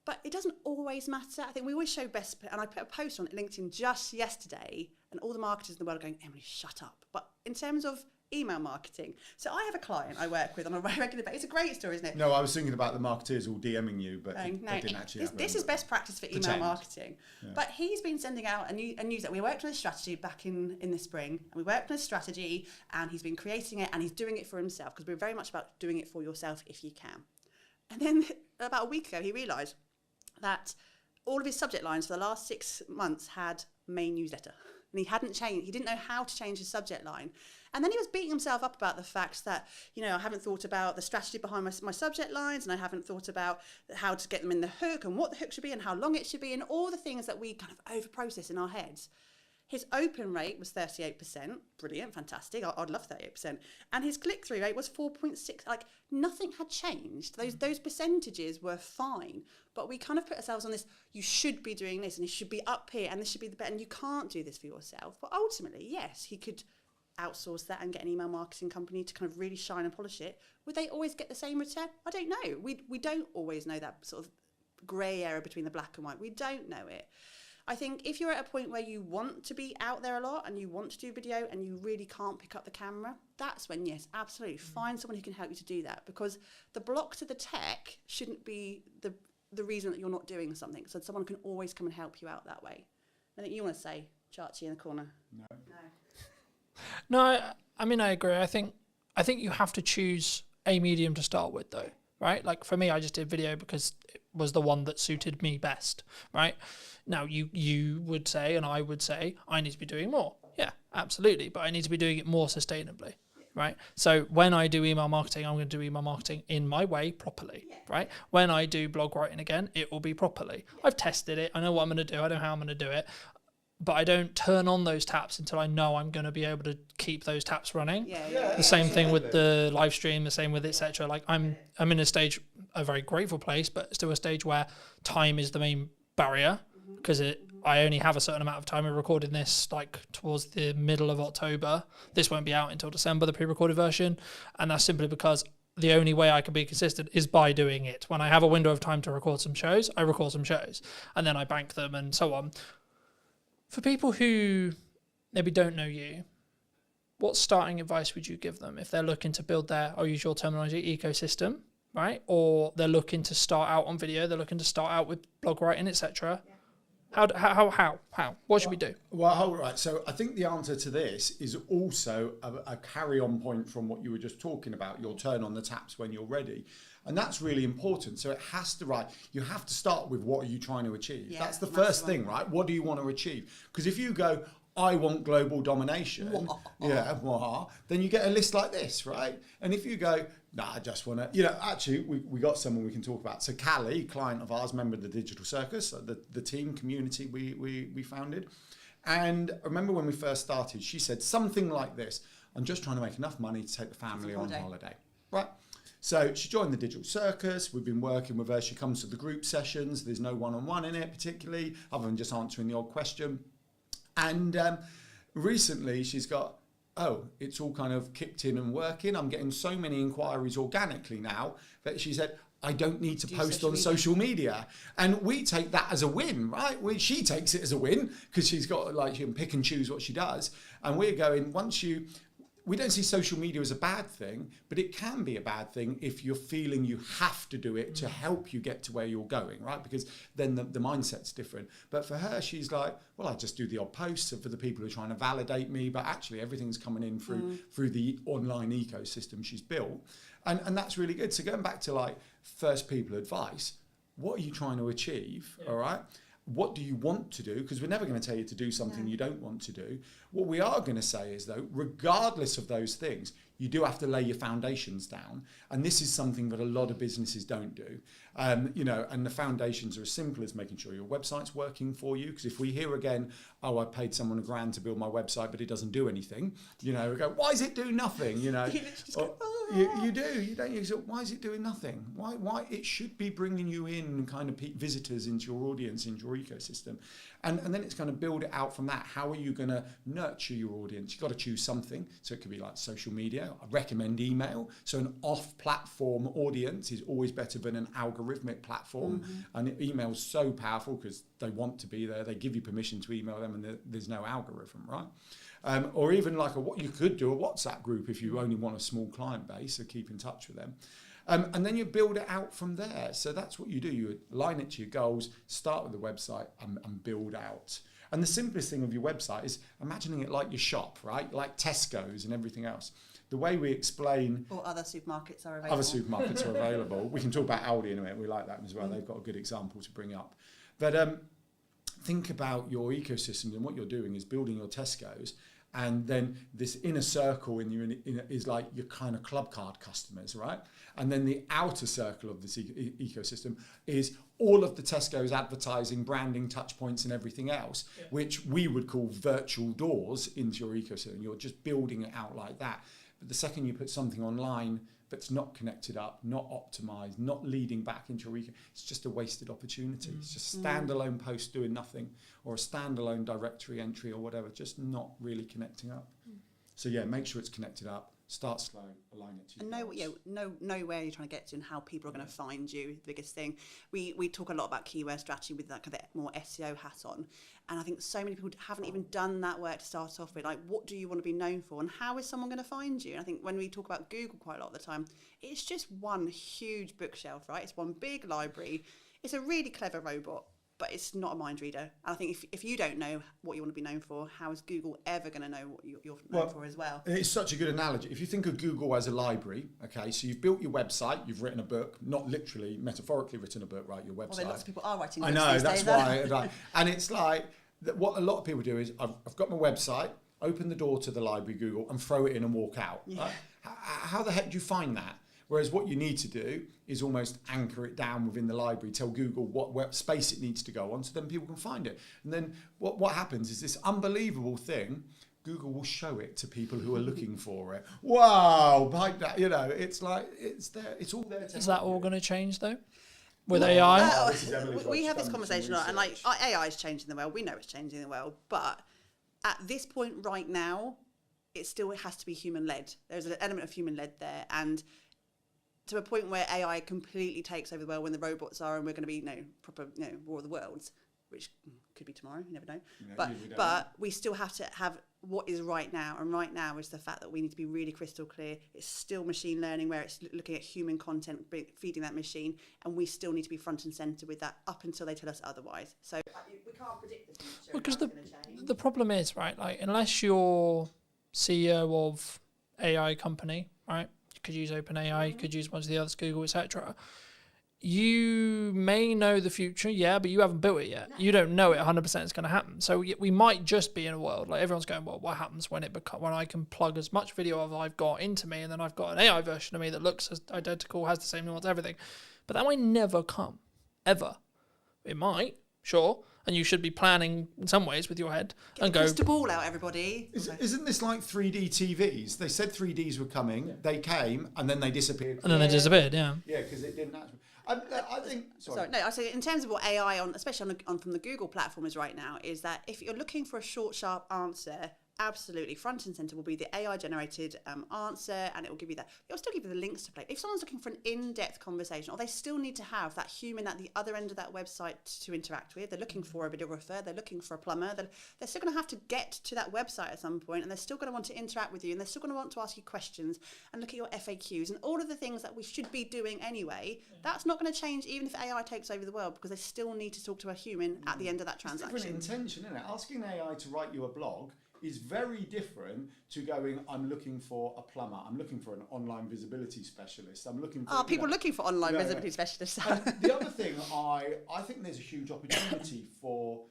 But it doesn't always matter. I think we always show best, and I put a post on LinkedIn just yesterday, and all the marketers in the world are going, Emily, shut up. But in terms of email marketing, so I have a client I work with on a regular basis. It's a great story, isn't it? No, I was thinking about the marketers all DMing you, but they didn't actually. This is best practice for email marketing. Yeah. But he's been sending out a news that we worked on a strategy back in the spring, and we worked on a strategy, and he's been creating it, and he's doing it for himself, because we're very much about doing it for yourself if you can. And then about a week ago, he realised that all of his subject lines for the last 6 months had main newsletter, and he hadn't changed. He didn't know how to change his subject line, and then he was beating himself up about the fact that I haven't thought about the strategy behind my subject lines, and I haven't thought about how to get them in the hook and what the hook should be and how long it should be and all the things that we kind of over process in our heads. His open rate was 38%. Brilliant, fantastic. I'd love 38%. And his click-through rate was 4.6. Like, nothing had changed. Those percentages were fine. But we kind of put ourselves on this, you should be doing this, and it should be up here, and this should be the better, and you can't do this for yourself. But ultimately, yes, he could outsource that and get an email marketing company to kind of really shine and polish it. Would they always get the same return? I don't know. We don't always know that sort of grey area between the black and white. We don't know it. I think if you're at a point where you want to be out there a lot and you want to do video and you really can't pick up the camera, that's when, yes, absolutely, find someone who can help you to do that, because the block to the tech shouldn't be the reason that you're not doing something. So someone can always come and help you out that way. I think you want to say, Chachi in the corner. No, I mean, I agree. I think you have to choose a medium to start with, though, right? Like for me, I just did video because it was the one that suited me best, right? Now, you would say, and I would say, I need to be doing more. Yeah, absolutely. But I need to be doing it more sustainably, right? So when I do email marketing, I'm going to do email marketing in my way properly, right? When I do blog writing again, it will be properly. I've tested it. I know what I'm going to do. I know how I'm going to do it. But I don't turn on those taps until I know I'm going to be able to keep those taps running. The same thing with the live stream, the same with etc. Like I'm in a very grateful place, but still a stage where time is the main barrier, because I only have a certain amount of time. We're recording this like towards the middle of October. This won't be out until December, the pre-recorded version, and that's simply because the only way I can be consistent is by doing it. When I have a window of time to record some shows, I record some shows, and then I bank them and so on. For people who maybe don't know you, what starting advice would you give them if they're looking to build their, I'll use your terminology, ecosystem, right? Or they're looking to start out on video, they're looking to start out with blog writing, etc. How? What should we do? Well, all right. So I think the answer to this is also a carry-on point from what you were just talking about. You'll turn on the taps when you're ready. And that's really important. So it has to, you have to start with what are you trying to achieve? Yeah, that's the first thing, right? What do you want to achieve? Because if you go, I want global domination, then you get a list like this, right? And if you go, I just want to, actually, we got someone we can talk about. So Callie, client of ours, member of the Digital Circus, the team community we founded. And I remember when we first started, she said something like this: I'm just trying to make enough money to take the family on holiday, right? So she joined the Digital Circus. We've been working with her. She comes to the group sessions. There's no one-on-one in it particularly, other than just answering the odd question. And recently she's got, it's all kind of kicked in and working. I'm getting so many inquiries organically now that she said, I don't need to post on social media. And we take that as a win, right? She takes it as a win because she's got, she can pick and choose what she does. And we're going, we don't see social media as a bad thing, but it can be a bad thing if you're feeling you have to do it to help you get to where you're going, right? Because then the mindset's different. But for her, she's like, well, I just do the odd posts for the people who are trying to validate me, but actually everything's coming in through the online ecosystem she's built. And that's really good. So going back to first people advice, what are you trying to achieve, all right? What do you want to do? Because we're never going to tell you to do something you don't want to do. What we are going to say is, though, regardless of those things, you do have to lay your foundations down. And this is something that a lot of businesses don't do. And the foundations are as simple as making sure your website's working for you. Because if we hear again, I paid someone $1,000 to build my website, but it doesn't do anything, we go, why does it do nothing? You do. You don't. You say, why is it doing nothing? Why? It should be bringing you in kind of visitors into your audience, into your ecosystem. And then it's going to build it out from that. How are you going to nurture your audience? You've got to choose something. So it could be like social media. I recommend email. So an off-platform audience is always better than an algorithmic platform. And email's so powerful because they want to be there. They give you permission to email them and there's no algorithm, right? Or even what you could do a WhatsApp group if you only want a small client base, so keep in touch with them. And then you build it out from there. So that's what you do. You align it to your goals, start with the website and build out. And the simplest thing of your website is imagining it like your shop, right? Like Tesco's and everything else. The way we explain... Or other supermarkets are available. Other supermarkets are available. We can talk about Aldi in a minute. We like that as well. They've got a good example to bring up. But think about your ecosystem, and what you're doing is building your Tesco's. And then this inner circle is like your kind of club card customers, right? And then the outer circle of this ecosystem is all of the Tesco's advertising, branding, touch points and everything else, which we would call virtual doors into your ecosystem. You're just building it out like that. But the second you put something online that's not connected up, not optimized, not leading back into your ecosystem, it's just a wasted opportunity. It's just a standalone post doing nothing, or a standalone directory entry or whatever, just not really connecting up. So make sure it's connected up. Start slow, align it to you. And know where you're trying to get to and how people are going to find you. The biggest thing. We talk a lot about keyword strategy with that kind of more SEO hat on. And I think so many people haven't even done that work to start off with. What do you want to be known for? And how is someone going to find you? And I think when we talk about Google quite a lot of the time, it's just one huge bookshelf, right? It's one big library. It's a really clever robot, but it's not a mind reader. And I think if you don't know what you want to be known for, how is Google ever going to know what you're known for as well? It's such a good analogy. If you think of Google as a library, okay, so you've built your website, you've written a book, not literally, metaphorically written a book, right, your website. Well, lots of people are writing books. I know, that's why. And it's like, what a lot of people do is, I've got my website, open the door to the library, Google, and throw it in and walk out. Yeah. Right? How the heck do you find that? Whereas what you need to do is almost anchor it down within the library, tell Google what space it needs to go on, so then people can find it. And then what happens is this unbelievable thing, Google will show it to people who are looking for it. Wow, like that, it's like, it's there, it's all there. Is that all going to change though? With AI? We have this conversation, and AI is changing the world. We know it's changing the world, but at this point right now, it has to be human-led. There's an element of human-led there, and to a point where AI completely takes over the world, when the robots are, and we're going to be proper War of the Worlds, which could be tomorrow, you never know. But we still have to have what is right now, and right now is the fact that we need to be really crystal clear. It's still machine learning, where it's looking at human content, feeding that machine, and we still need to be front and centre with that up until they tell us otherwise. So we can't predict the future. Well, because the problem is, right, like, unless you're CEO of AI company, right, you could use OpenAI, you could use one of the others, Google, etc. You may know the future, yeah, but you haven't built it yet. You don't know it 100% is going to happen. So we might just be in a world like everyone's going, well, what happens when when I can plug as much video as I've got into me, and then I've got an AI version of me that looks as identical, has the same nuance, everything. But that might never come, ever. It might, sure, and you should be planning in some ways with your head. Get and the crystal ball out, everybody. Isn't this like 3D TVs? They said 3Ds were coming, they came, and then they disappeared. And then they disappeared, yeah. Yeah, because it didn't actually. I think. Sorry. No, I say in terms of what AI especially from the Google platform is right now, is that if you're looking for a short, sharp answer, absolutely front and center will be the AI generated answer, and it will give you that. It will still give you the links to play. If someone's looking for an in-depth conversation, or they still need to have that human at the other end of that website to interact with, they're looking for a videographer, they're looking for a plumber, they're still going to have to get to that website at some point, and they're still going to want to interact with you, and they're still going to want to ask you questions and look at your FAQs and all of the things that we should be doing anyway. That's not going to change even if AI takes over the world, because they still need to talk to a human at the end of that transaction. It's different intention, isn't it? Asking AI to write you a blog is very different to going, I'm looking for a plumber, I'm looking for an online visibility specialist, I'm looking for... people looking for online visibility specialists. The other thing, I think there's a huge opportunity for...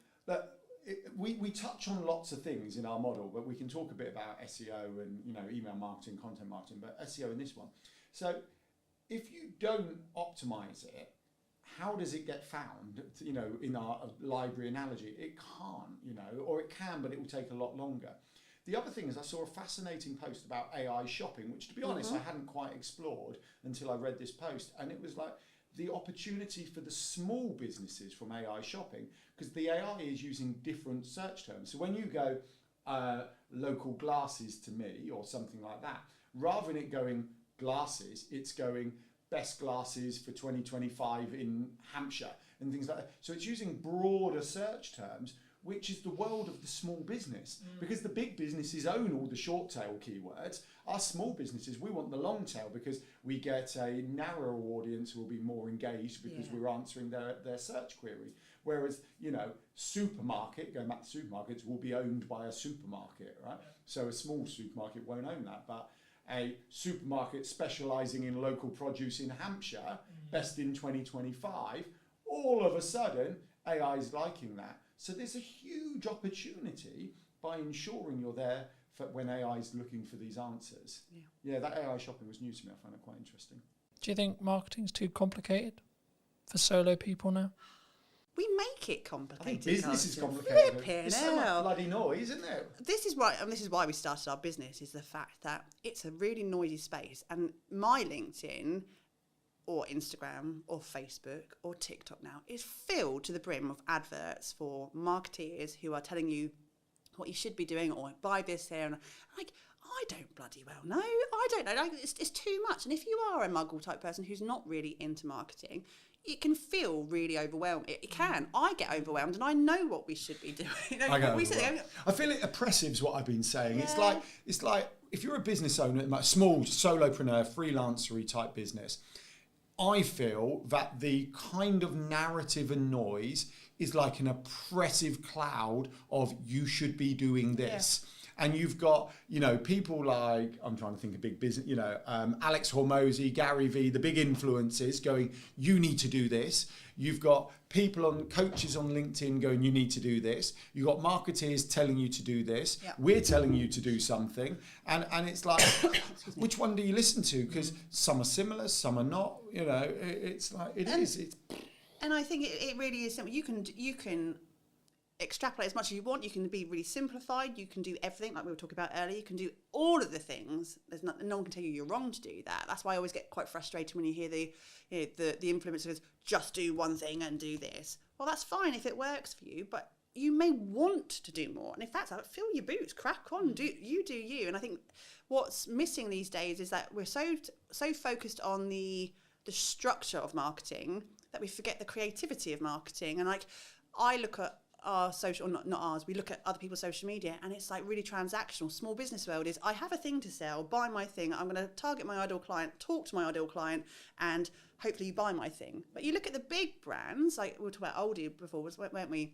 We touch on lots of things in our model, but we can talk a bit about SEO and email marketing, content marketing, but SEO in this one. So if you don't optimize it, how does it get found, in our library analogy? It can't, or it can, but it will take a lot longer. The other thing is I saw a fascinating post about AI shopping, which, to be honest, I hadn't quite explored until I read this post. And it was like the opportunity for the small businesses from AI shopping, because the AI is using different search terms. So when you go local glasses to me or something like that, rather than it going glasses, it's going best glasses for 2025 in Hampshire and things like that. So it's using broader search terms, which is the world of the small business, because the big businesses own all the short tail keywords. Our small businesses, we want the long tail, because we get a narrower audience who will be more engaged because we're answering their search query. Whereas, supermarket, going back to supermarkets, will be owned by a supermarket, right? So a small supermarket won't own that, but a supermarket specialising in local produce in Hampshire, best in 2025, all of a sudden AI is liking that. So there's a huge opportunity by ensuring you're there for when AI is looking for these answers. Yeah, that AI shopping was new to me. I found it quite interesting. Do you think marketing's too complicated for solo people now? We make it complicated. I think business is complicated. It's so much bloody noise, isn't it? This is why we started our business, is the fact that it's a really noisy space. And my LinkedIn or Instagram or Facebook or TikTok now is filled to the brim of adverts for marketeers who are telling you what you should be doing, or buy this here. And I don't bloody well know. I don't know. It's too much. And if you are a muggle type person who's not really into marketing, it can feel really overwhelming. It can. I get overwhelmed, and I know what we should be doing. I feel it oppressive is what I've been saying. Yeah. It's like if you're a business owner, like small solopreneur, freelancery type business, I feel that the kind of narrative and noise is like an oppressive cloud of you should be doing this. Yeah. And you've got, people like, I'm trying to think of big business, Alex Hormozy, Gary Vee, the big influencers going, you need to do this. You've got coaches on LinkedIn going, you need to do this. You've got marketeers telling you to do this. Yep. We're telling you to do something. And it's like, which one do you listen to? Because some are similar, some are not. It's like, it is. And I think it really is simple. You can extrapolate as much as you want. You can be really simplified. You can do everything like we were talking about earlier. You can do all of the things. No one can tell you you're wrong to do that. That's why I always get quite frustrated when you hear the influencers just do one thing and do this. Well, that's fine if it works for you, but you may want to do more. And if that's how, fill your boots, crack on, do you. And I think what's missing these days is that we're so focused on the structure of marketing that we forget the creativity of marketing. And like, I look at our social, not ours, we look at other people's social media, and it's like really transactional. Small business world is, I have a thing to sell, buy my thing, I'm going to target my ideal client, talk to my ideal client, and hopefully you buy my thing. But you look at the big brands, like we were talking about Aldi before, weren't we?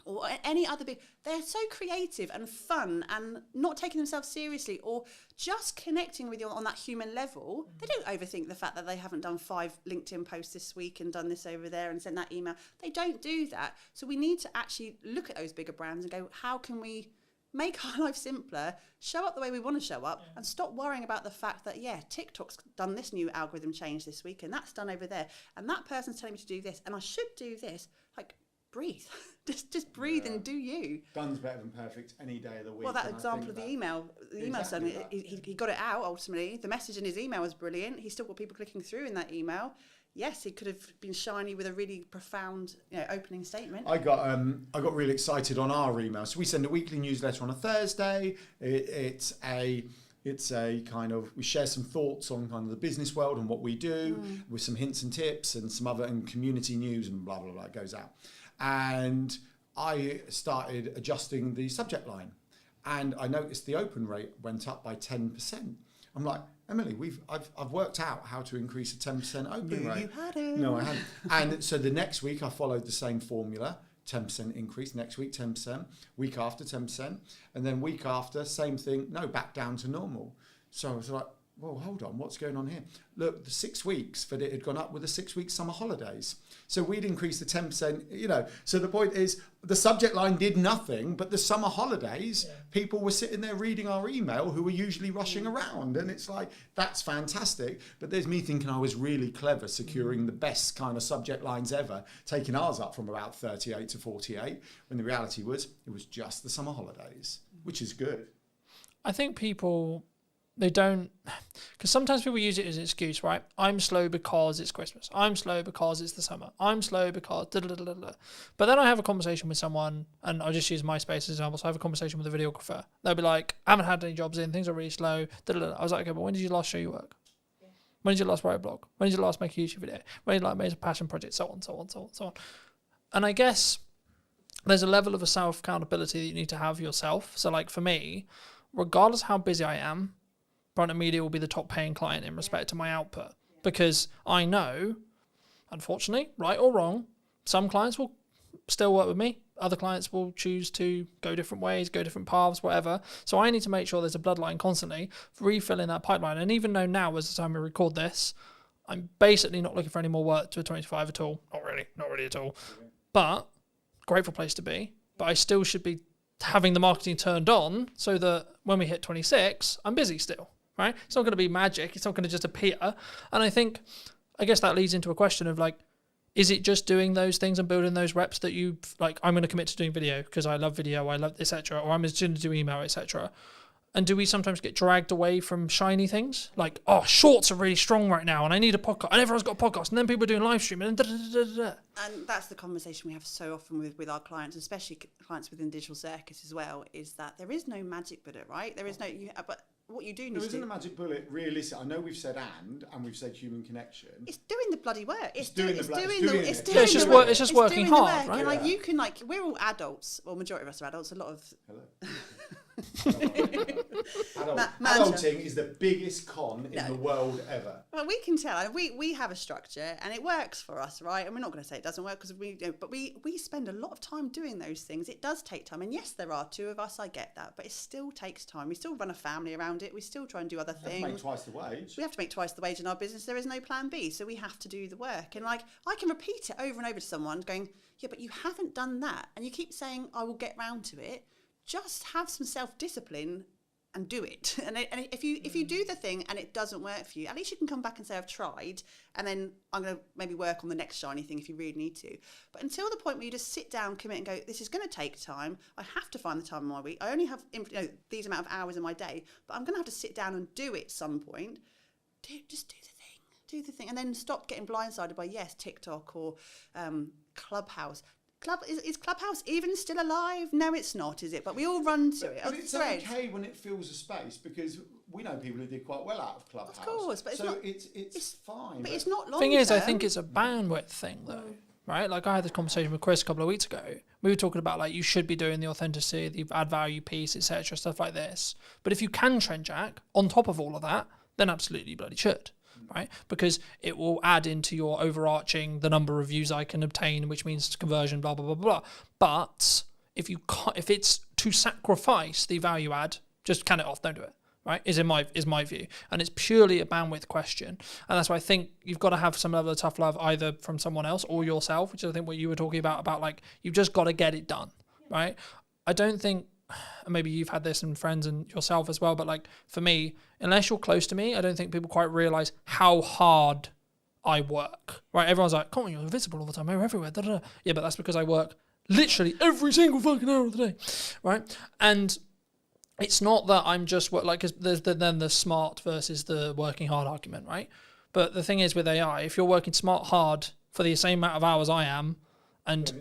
Or any other big, they're so creative and fun and not taking themselves seriously, or just connecting with you on that human level. They don't overthink the fact that they haven't done 5 LinkedIn posts this week and done this over there and sent that email. They don't do that. So we need to actually look at those bigger brands and go, how can we make our life simpler, show up the way we want to show up, and stop worrying about the fact that, TikTok's done this new algorithm change this week, and that's done over there, and that person's telling me to do this, and I should do this. Like, breathe. just breathe and do you. Done's better than perfect any day of the week. Well, that example of the email Exactly suddenly, he got it out ultimately. The message in his email was brilliant. He still got people clicking through in that email. Yes, he could have been shiny with a really profound, opening statement. I got really excited on our email. So we send a weekly newsletter on a Thursday. It's a kind of, we share some thoughts on kind of the business world and what we do, with some hints and tips and some other, and community news and blah, blah, blah, it goes out. And I started adjusting the subject line, and I noticed the open rate went up by 10%. I'm like, Emily, I've worked out how to increase a 10% open rate. You hadn't. No, I hadn't. And so the next week I followed the same formula, 10% increase, next week 10%, week after 10%, and then week after, same thing, no, back down to normal. So I was like, well, hold on, what's going on here? Look, the 6 weeks that it had gone up with the 6 week summer holidays. So we'd increased the 10%, So the point is, the subject line did nothing, but the summer holidays, people were sitting there reading our email who were usually rushing around. And it's like, that's fantastic. But there's me thinking I was really clever, securing the best kind of subject lines ever, taking ours up from about 38 to 48, when the reality was, it was just the summer holidays, which is good. I think people, they don't, because sometimes people use it as an excuse, right? I'm slow because it's Christmas. I'm slow because it's the summer. I'm slow because da da da da da. But then I have a conversation with someone, and I'll just use MySpace as an example. So I have a conversation with a videographer. They'll be like, I haven't had any jobs in, things are really slow. Da da da. I was like, okay, but when did you last show your work? When did you last write a blog? When did you last make a YouTube video? When did you make a passion project? So on, so on, so on, so on. And I guess there's a level of a self-accountability that you need to have yourself. So like for me, regardless how busy I am, Brunton Media will be the top paying client in respect to my output, because I know, unfortunately, right or wrong, some clients will still work with me. Other clients will choose to go different ways, go different paths, whatever. So I need to make sure there's a bloodline constantly, refilling that pipeline. And even though now, as the time we record this, I'm basically not looking for any more work to 25 at all. Not really at all. But grateful place to be. But I still should be having the marketing turned on so that when we hit 26, I'm busy still. Right? It's not going to be magic. It's not going to just appear. And I guess that leads into a question of like, is it just doing those things and building those reps that you like, I'm going to commit to doing video because I love video, I love etc. Or I'm just going to do email, etc. And do we sometimes get dragged away from shiny things? Like, oh, shorts are really strong right now and I need a podcast. And everyone's got a podcast. And then people are doing live streaming and da-da-da-da-da. And that's the conversation we have so often with our clients, especially clients within Digital Circus as well, is that there is no magic bullet, right? There is no, but what you do need to do. There isn't a magic bullet, realistic. I know we've said and we've said human connection. It's doing the bloody work. It's just working hard, right? And like you can we're all adults. Well, majority of us are adults. A lot of Adulting is the biggest con in the world ever. Well, we can tell. We have a structure and it works for us, right? And we're not going to say it doesn't work because we spend a lot of time doing those things. It does take time. And yes, there are 2 of us. I get that. But it still takes time. We still run a family around it. We still try and do other things. We have to make twice the wage. We have to make twice the wage in our business. There is no plan B. So we have to do the work. And I can repeat it over and over to someone going, yeah, but you haven't done that. And you keep saying, I will get round to it. Just have some self-discipline and do it. And if you do the thing and it doesn't work for you, at least you can come back and say, I've tried, and then I'm going to maybe work on the next shiny thing if you really need to. But until the point where you just sit down, commit and go, this is going to take time. I have to find the time in my week. I only have these amount of hours in my day, but I'm going to have to sit down and do it at some point. Just do the thing. Do the thing. And then stop getting blindsided by, TikTok or Clubhouse. Is Clubhouse even still alive? No, it's not, is it? But we all run to it. But it's okay when it fills a space, because we know people who did quite well out of Clubhouse. Of course, but it's so not. it's fine. But it's not long. Thing is, I term. think it's a bandwidth thing, though. Right? Like I had this conversation with Chris a couple of weeks ago. We were talking about like you should be doing the authenticity, the add value piece, etc., stuff like this. But if you can trend jack on top of all of that, then absolutely you bloody should, right? Because it will add into your overarching the number of views I can obtain, which means conversion, blah blah blah blah. But if it's to sacrifice the value add, just can it off, don't do it. Right, is my view, and it's purely a bandwidth question, and that's why I think you've got to have some level of tough love either from someone else or yourself, which is I think what you were talking about like you've just got to get it done, right? I don't think, maybe you've had this in friends and yourself as well, but like for me, unless you're close to me, I don't think people quite realize how hard I work. Right, everyone's like, "Come on, you're invisible all the time, you're everywhere." Da, da, da. Yeah, but that's because I work literally every single fucking hour of the day, right? And it's not that I'm just like, because there's then the smart versus the working hard argument, right? But the thing is with AI, if you're working smart hard for the same amount of hours I am, and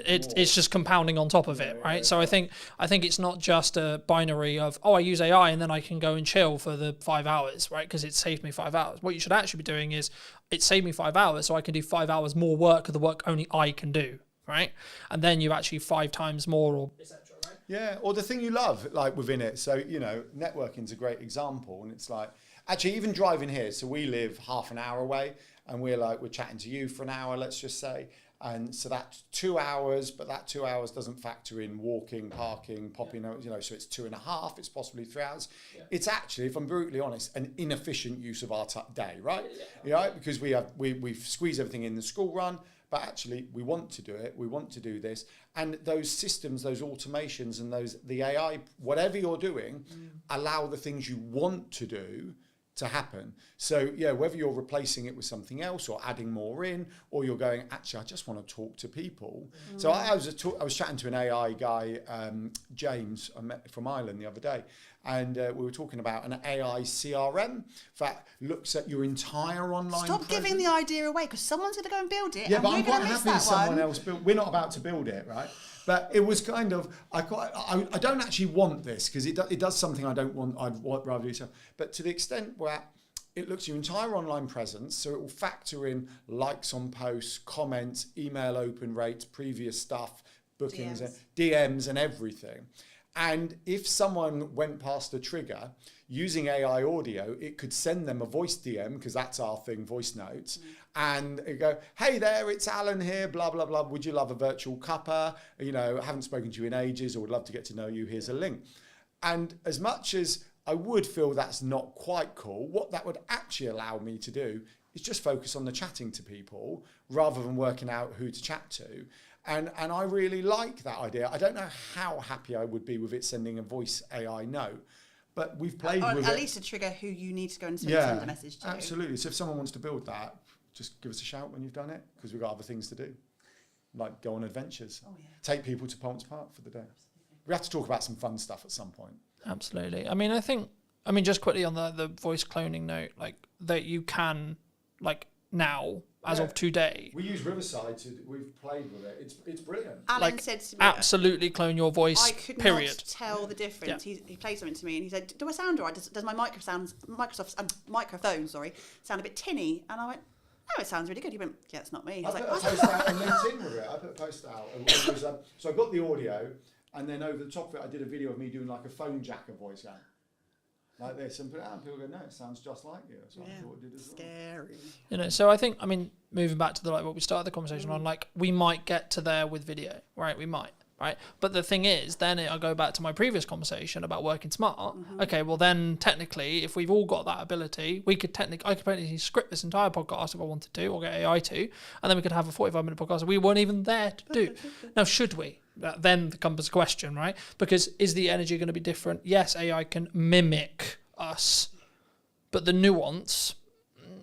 it's just compounding on top of it, right? So I think it's not just a binary of, oh, I use AI and then I can go and chill for the 5 hours, right? Because it saved me 5 hours. What you should actually be doing is, it saved me 5 hours, so I can do 5 hours more work of the work only I can do, right? And then you actually 5 times more or etc. Yeah, or the thing you love, like within it. So, you know, networking's a great example. And it's like, actually, even driving here. So we live half an hour away and we're chatting to you for an hour, let's just say. And so that's 2 hours, but that 2 hours doesn't factor in walking, parking, popping out, you know, so it's 2.5, it's possibly 3 hours. Yeah. It's actually, if I'm brutally honest, an inefficient use of our day, right? Yeah. Because we've squeezed everything in the school run. But actually, we want to do it. We want to do this, and those systems, those automations, and the AI, whatever you're doing, allow the things you want to do to happen. So yeah, whether you're replacing it with something else or adding more in, or you're going, actually, I just want to talk to people. So I was chatting to an AI guy, James, I met from Ireland the other day. And we were talking about an AI CRM that looks at your entire online Stop presence. giving the idea away, because someone's going to go and build it. Yeah, and but we're I'm quite gonna miss happy that someone one. else build. We're not about to build it, right? But it was kind of, I don't actually want this, because it does something I don't want. I'd rather do so. But to the extent where it looks at your entire online presence, so it will factor in likes on posts, comments, email open rates, previous stuff, bookings, DMs and everything. And if someone went past a trigger, using AI audio, it could send them a voice DM, because that's our thing, voice notes, and it go, hey there, it's Alan here, blah, blah, blah. Would you love a virtual cuppa? You know, I haven't spoken to you in ages, or would love to get to know you. Here's a link. And as much as I would feel that's not quite cool, what that would actually allow me to do is just focus on the chatting to people rather than working out who to chat to. And I really like that idea. I don't know how happy I would be with it sending a voice AI note, but we've played with it. At least a trigger who you need to go and send a message to. Absolutely. So if someone wants to build that, just give us a shout when you've done it, because we've got other things to do, like go on adventures, take people to Ponce Park for the day. We have to talk about some fun stuff at some point. Absolutely. I mean, just quickly on the voice cloning note, like that you can, like now, as of today. We use Riverside we've played with it. It's brilliant. Alan said to me, absolutely clone your voice. I could period. not tell the difference. Yeah. He played something to me and he said, "Do I sound alright? Does my microphone sound a bit tinny?" And I went, "Oh, it sounds really good." He went, "Yeah, it's not me." I put a post out on LinkedIn with it. I put a post out. It was, so I got the audio, and then over the top of it, I did a video of me doing like a phone jacker voice going like this, and put it out, and people go, "No, it sounds just like you." So I thought it did as well. Scary. You know, so I think, moving back to what we started the conversation on, like we might get to there with video, right? We might, right? But the thing is, then I'll go back to my previous conversation about working smart. Okay, well then technically, if we've all got that ability, I could technically script this entire podcast if I wanted to, or get AI to, and then we could have a 45-minute podcast that we weren't even there to do. Now, should we? Then comes the question, right? Because is the energy going to be different? Yes, AI can mimic us, but the nuance,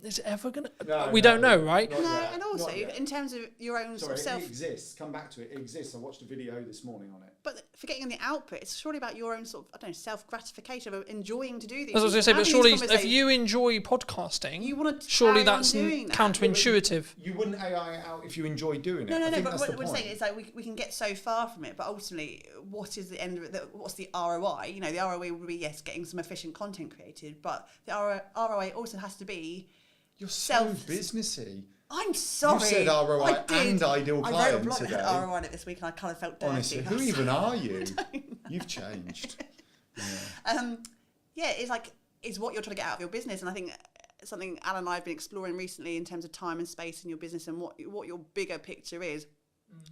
is it ever going to... we don't know, right? No, and also, in terms of your own sort of self... It exists. Come back to it. It exists. I watched a video this morning on it. but forgetting the output, it's surely about your own sort of, I don't know, self-gratification of enjoying to do these. As I was going to say, but surely if you enjoy podcasting, you want to surely that's counterintuitive. You wouldn't AI it out if you enjoy doing it. No, but what we're saying is like we can get so far from it, but ultimately, what is the end of it? What's the ROI? You know, the ROI would be, yes, getting some efficient content created, but the ROI also has to be You're so businessy. I'm sorry. You said ROI and ideal I client wrote today. ROI on it this week, and I kind of felt dirty. Honestly, who even are you? You've changed. Yeah, it's like, it's what you're trying to get out of your business, and I think something Alan and I have been exploring recently in terms of time and space in your business and what your bigger picture is.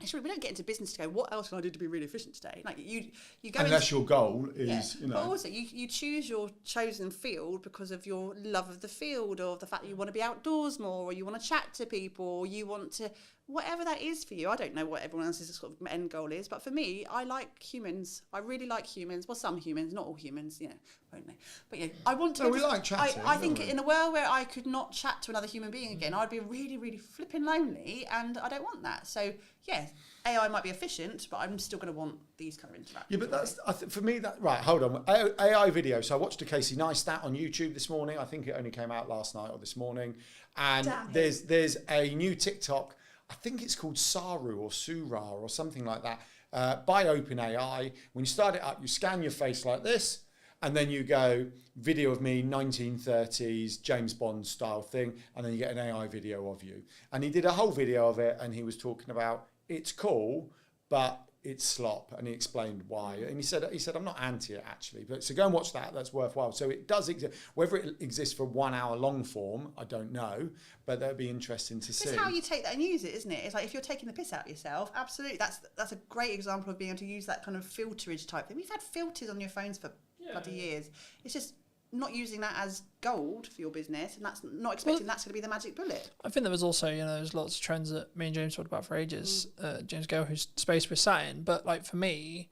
Actually, we don't get into business to go, what else can I do to be really efficient today? Like you go unless your goal is, yeah, you know. But also, you choose your chosen field because of your love of the field, or the fact that you want to be outdoors more, or you want to chat to people, or you want to, whatever that is for you. I don't know what everyone else's sort of end goal is, but for me, I like humans. I really like humans. Well, some humans, not all humans, you know, won't they? But yeah, I want to. No, we like chatting. I think in a world where I could not chat to another human being again, I'd be really, really flipping lonely, and I don't want that. So yeah, AI might be efficient, but I'm still going to want these kind of interactions. Yeah, but that's for me. That right? Hold on. AI video. So I watched a Casey Neistat on YouTube this morning. I think it only came out last night or this morning. And there's a new TikTok. I think it's called Saru or Sura or something like that, by OpenAI. When you start it up, you scan your face like this, and then you go video of me 1930s James Bond style thing, and then you get an AI video of you. And he did a whole video of it, and he was talking about it's cool, but it's slop, and he explained why. And he said I'm not anti it actually, but so go and watch that. That's worthwhile. So it does exist. Whether it exists for 1 hour long form, I don't know, but that'd be interesting to see. It's how you take that and use it, isn't it? It's like if you're taking the piss out of yourself, absolutely. That's a great example of being able to use that kind of filterage type thing. We've had filters on your phones for bloody years. It's just not using that as gold for your business, and that's not expecting that's going to be the magic bullet. I think there was also, there's lots of trends that me and James talked about for ages. James Gale, whose space we're sat in, but like for me,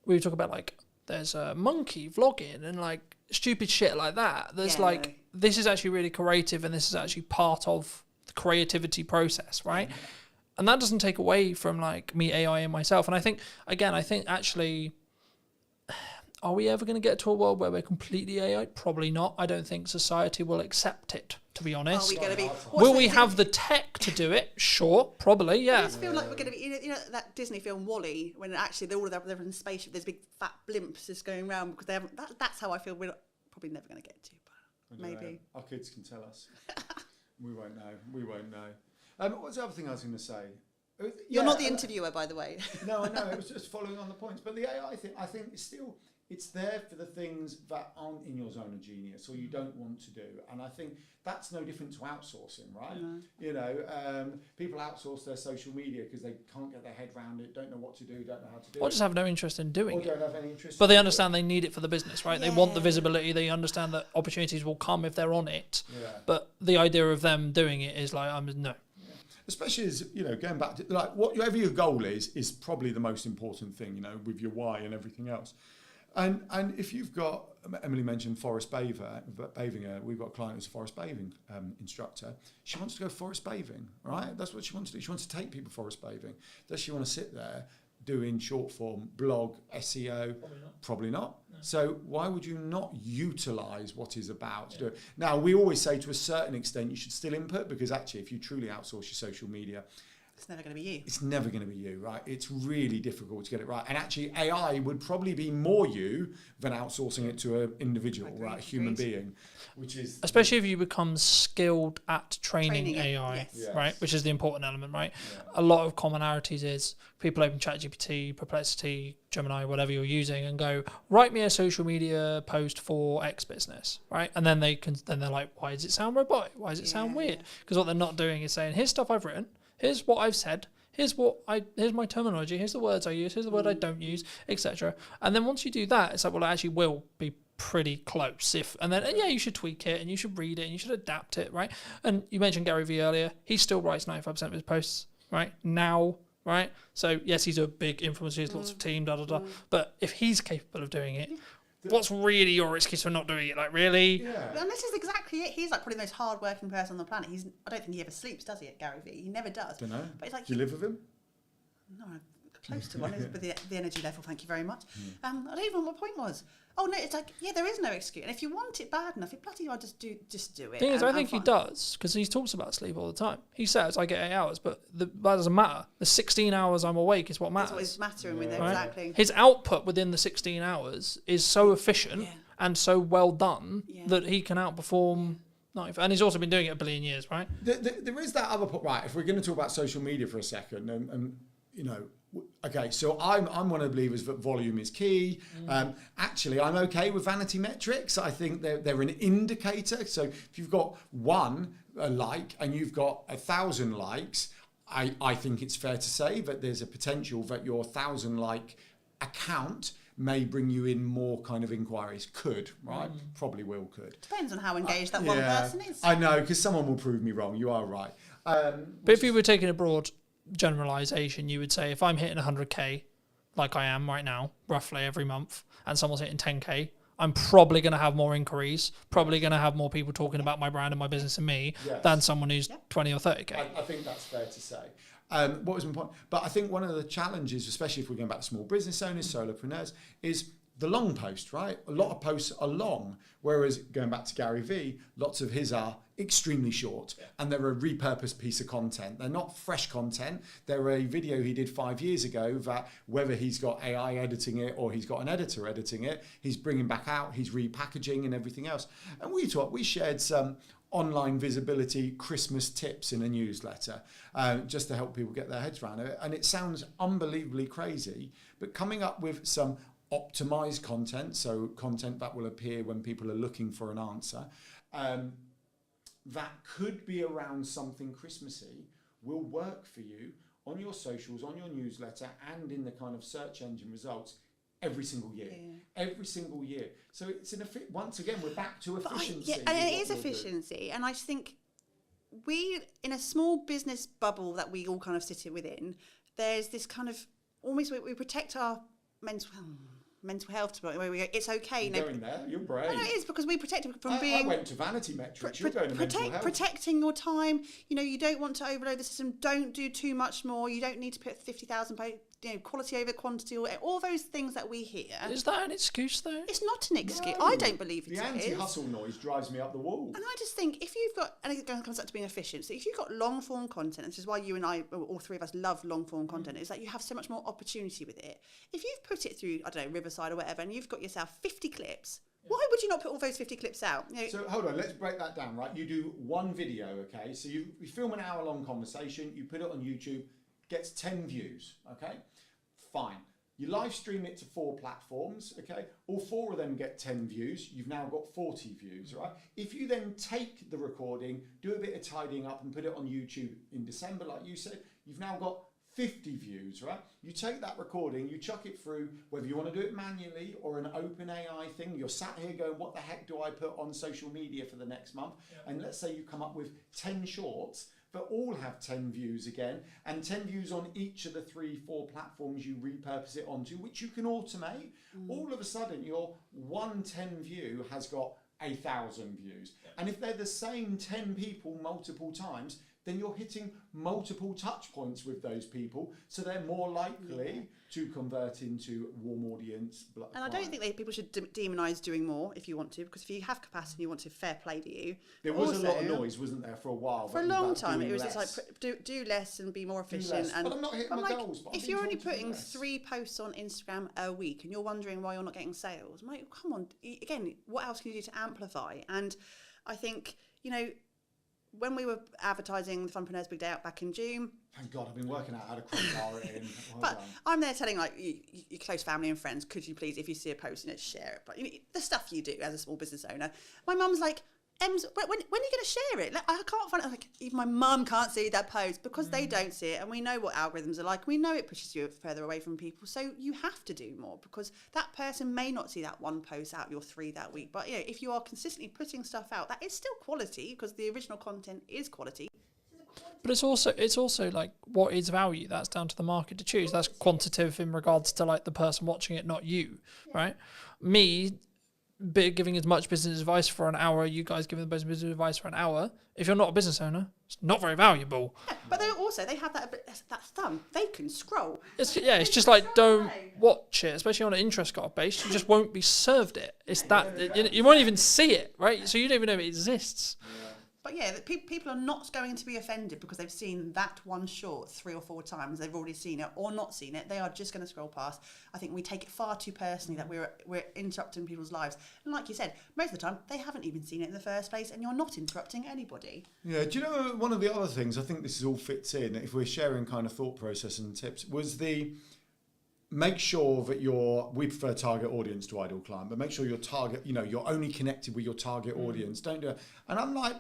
we talk about like there's a monkey vlogging and like stupid shit like that. There's this is actually really creative, and this is actually part of the creativity process, right? Yeah. And that doesn't take away from like me AI and myself. And I think actually, are we ever going to get to a world where we're completely AI? Probably not. I don't think society will accept it, to be honest. Are we going to be? Will we have the tech to do it? Sure, probably, yeah. I just feel like we're going to be, you know that Disney film WALL-E, when actually they're in a spaceship, there's big fat blimps just going around because they haven't. That's how I feel we're probably never going to get to, but maybe. Our kids can tell us. We won't know. What's the other thing I was going to say? You're not the interviewer, by the way. No, I know. It was just following on the points. But the AI thing, I think, is still, it's there for the things that aren't in your zone of genius or you don't want to do. And I think that's no different to outsourcing, right? Mm-hmm. People outsource their social media because they can't get their head around it, don't know what to do, don't know how to do it. Or just have no interest in doing it. Or don't have any interest. But they understand they need it for the business, right? Yeah. They want the visibility. They understand that opportunities will come if they're on it. Yeah. But the idea of them doing it is like, no. Especially as, going back to, like, whatever your goal is probably the most important thing, with your why and everything else. And if you've got, Emily mentioned forest bathing, we've got a client who's a forest bathing instructor. She wants to go forest bathing, right? That's what she wants to do. She wants to take people forest bathing. Does she want to sit there doing short form, blog, SEO? Probably not. No. So why would you not utilise what is about to do it? Now, we always say to a certain extent you should still input, because actually if you truly outsource your social media, it's never going to be you. It's never going to be you, right? It's really difficult to get it right. And actually AI would probably be more you than outsourcing it to an individual, right? A human being, which is... Especially if you become skilled at training AI, right? Which is the important element, right? Yeah. A lot of commonalities is people open ChatGPT, Perplexity, Gemini, whatever you're using, and go, write me a social media post for X business, right? And then they're like, why does it sound robotic? Why does it sound weird? Because what they're not doing is saying, here's stuff I've written. Here's what I've said. Here's my terminology. Here's the words I use. Here's the word I don't use, etc. And then once you do that, it's like, well, it actually will be pretty close. And then you should tweak it and you should read it and you should adapt it, right? And you mentioned Gary Vee earlier. He still writes 95% of his posts, right? Now, right? So yes, he's a big influencer. He has lots of team, But if he's capable of doing it, what's really your excuse for not doing it? Like, really? Yeah. And this is exactly it. He's like probably the most hard-working person on the planet. I don't think he ever sleeps, does he, at Gary Vee? He never does. Don't know. But it's like, do you live with him? No, close to one with the energy level. Thank you very much. I don't even know what my point was. Oh no, it's like, yeah, there is no excuse. And if you want it bad enough, you bloody well just do it. Thing is, I think he does, because he talks about sleep all the time. He says I get 8 hours, but that doesn't matter. The 16 hours I'm awake is what matters. That's what is mattering with it, right? exactly. His output within the 16 hours is so efficient and so well done that he can outperform. And he's also been doing it a billion years, right? There is that other point, right? If we're going to talk about social media for a second, and you know, okay, so I'm one of the believers that volume is key. Actually, I'm okay with vanity metrics. I think they're an indicator. So if you've got one like and you've got 1,000 likes, I think it's fair to say that there's a potential that your 1,000 like account may bring you in more kind of inquiries. Could, right? Probably will, could. Depends on how engaged that one person is. I know, because someone will prove me wrong. You are right. But if you were taking a broad generalization, you would say if I'm hitting 100k, like I am right now, roughly every month, and someone's hitting 10k, I'm probably going to have more inquiries, probably going to have more people talking about my brand and my business and me than someone who's 20 or 30k. I think that's fair to say. What was my point? But I think one of the challenges, especially if we're going back to small business owners, solopreneurs, is the long post, right? A lot of posts are long, whereas going back to Gary Vee, lots of his are extremely short, and they're a repurposed piece of content. They're not fresh content. They're a video he did 5 years ago that, whether he's got AI editing it or he's got an editor editing it, he's bringing back out, he's repackaging and everything else. And we shared some online visibility Christmas tips in a newsletter, just to help people get their heads around it. And it sounds unbelievably crazy, but coming up with some optimized content, so content that will appear when people are looking for an answer, that could be around something Christmassy, will work for you on your socials, on your newsletter, and in the kind of search engine results every single year. Every single year. So it's once again, we're back to efficiency. And it is efficiency. And I just think we, in a small business bubble that we all kind of sit within, there's this kind of, almost we protect our mental health, where we go, it's okay. You're going there, you're brave. No, it is, because we protect it from being... I went to vanity metrics, you're going to mental health. Protecting your time, you don't want to overload the system, don't do too much more, you don't need to put 50,000 quality over quantity, or all those things that we hear. Is that an excuse though? It's not an excuse. No. I don't believe it is. The anti-hustle noise drives me up the wall. And I just think if you've got, and it comes back to being efficient, so if you've got long form content, and this is why you and I, all three of us, love long form content, is that you have so much more opportunity with it. If you've put it through, I don't know, Riverside or whatever, and you've got yourself 50 clips, why would you not put all those 50 clips out? So hold on, let's break that down, right? You do one video, okay? So you film an hour-long conversation, you put it on YouTube, gets 10 views, okay? Fine. You live stream it to 4 platforms, okay? All 4 of them get 10 views. You've now got 40 views, right? If you then take the recording, do a bit of tidying up and put it on YouTube in December, like you said, you've now got 50 views, right? You take that recording, you chuck it through, whether you want to do it manually or an open AI thing, you're sat here going, what the heck do I put on social media for the next month? Yeah. And let's say you come up with 10 shorts that all have 10 views again, and 10 views on each of the 3-4 platforms you repurpose it onto, which you can automate. All of a sudden, your 110 view has got 1,000 views. And if they're the same 10 people multiple times, then you're hitting multiple touch points with those people, so they're more likely to convert into warm audience. And I don't think people should demonise doing more if you want to, because if you have capacity and you want to, fair play to you. There was also a lot of noise, wasn't there, for a while? For a long time, it was just like do less and be more efficient. And but I'm not hitting my goals. If you're only putting 3 posts on Instagram a week and you're wondering why you're not getting sales, mate, come on. Again, what else can you do to amplify? And I think, when we were advertising the Funpreneurs Big Day Out back in June. Thank God, I've been working out how to crowbar it in. But I'm there telling your close family and friends, could you please, if you see a post, share it. But the stuff you do as a small business owner. My mum's like, Ems, when are you going to share it? I can't find it. Like, even my mum can't see that post because they don't see it, and we know what algorithms are like. We know it pushes you further away from people, so you have to do more because that person may not see that one post out of your 3 that week. But if you are consistently putting stuff out, that is still quality because the original content is quality. But it's also like, what is value? That's down to the market to choose. That's quantitative in regards to like the person watching it, not you, right? Me giving as much business advice for an hour, you guys giving the business advice for an hour, if you're not a business owner, it's not very valuable. Yeah, but they have that thumb. They can scroll. It's just like, don't watch it, especially on an interest got base. You just won't be served it. It's you won't even see it, right? So you don't even know it exists. But yeah, people are not going to be offended because they've seen that one short 3 or 4 times. They've already seen it or not seen it. They are just going to scroll past. I think we take it far too personally that we're interrupting people's lives. And like you said, most of the time they haven't even seen it in the first place, and you're not interrupting anybody. Yeah, do you know one of the other things, I think this all fits in, if we're sharing kind of thought process and tips, was the make sure that we prefer target audience to ideal client, but make sure your target, you're only connected with your target audience. Don't do it. And I'm like,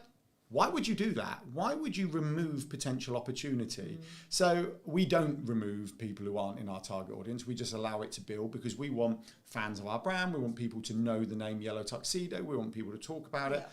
why would you do that? Why would you remove potential opportunity? So we don't remove people who aren't in our target audience. We just allow it to build because we want fans of our brand. We want people to know the name Yellow Tuxedo. We want people to talk about it.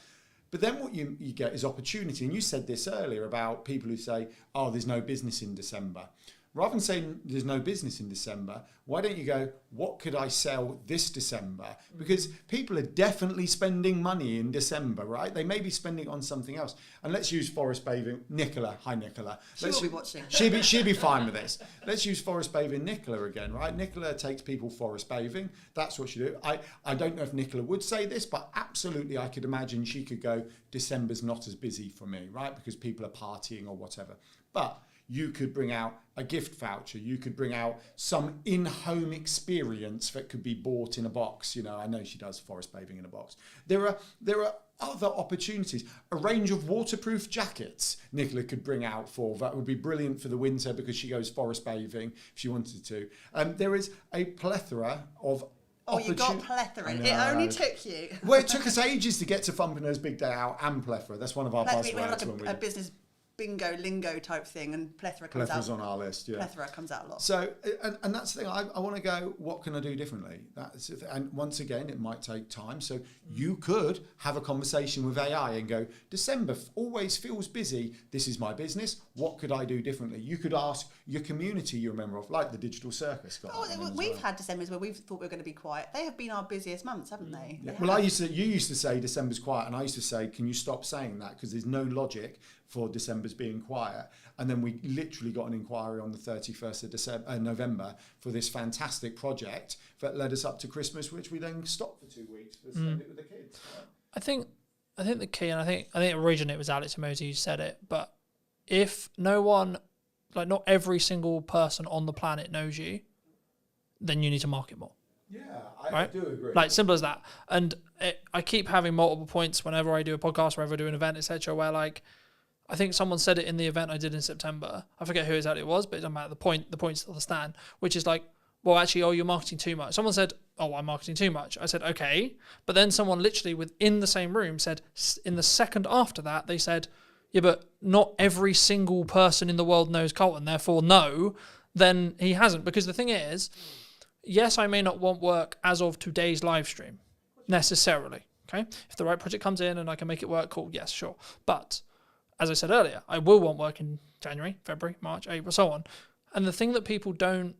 But then what you get is opportunity. And you said this earlier about people who say, oh, there's no business in December. Rather than saying there's no business in December, why don't you go, what could I sell this December? Because people are definitely spending money in December, right? They may be spending on something else. And let's use forest bathing. Nicola, hi Nicola. She'll be watching. She'll be fine with this. Let's use forest bathing Nicola again, right? Nicola takes people forest bathing. That's what she do. I don't know if Nicola would say this, but absolutely I could imagine she could go, December's not as busy for me, right? Because people are partying or whatever. But you could bring out a gift voucher. You could bring out some in-home experience that could be bought in a box. I know she does forest bathing in a box. There are other opportunities. A range of waterproof jackets Nicola could bring out that would be brilliant for the winter because she goes forest bathing if she wanted to. There is a plethora of you got plethora. It only took you. Well, it took us ages to get to Fumpernose Big Day Out and plethora. That's one of our buzzwords. We have like a business bingo lingo type thing, and plethora comes Plethора's out. on our list, yeah. Plethora comes out a lot. So, and that's the thing, I want to go, what can I do differently? And once again, it might take time. So you could have a conversation with AI and go, December always feels busy. This is my business. What could I do differently? You could ask your community you remember of, like the Digital Circus. We've had Decembers where we've thought we were going to be quiet. They have been our busiest months, haven't they? Yeah. Well, you used to say December's quiet, and I used to say, can you stop saying that? Because there's no logic for December's being quiet. And then we literally got an inquiry on the 31st of November for this fantastic project that led us up to Christmas, which we then stopped for 2 weeks to spend it with the kids. Right? I think the key, and I think originally it was Alex Emosi who said it, but if no one, like not every single person on the planet knows you, then you need to market more. Yeah, I do agree. Like, simple as that. And I keep having multiple points whenever I do a podcast, whenever I do an event, etc., where like, I think someone said it in the event I did in September. I forget who exactly it was, but it doesn't matter. The point still stands, which is like, well, actually, you're marketing too much. Someone said, oh, I'm marketing too much. I said, okay. But then someone literally within the same room said, in the second after that, they said, yeah, but not every single person in the world knows Colton, therefore no, then he hasn't. Because the thing is, yes, I may not want work as of today's live stream, necessarily, okay? If the right project comes in and I can make it work, cool, yes, sure. But as I said earlier, I will want work in January, February, March, April, so on. And the thing that people don't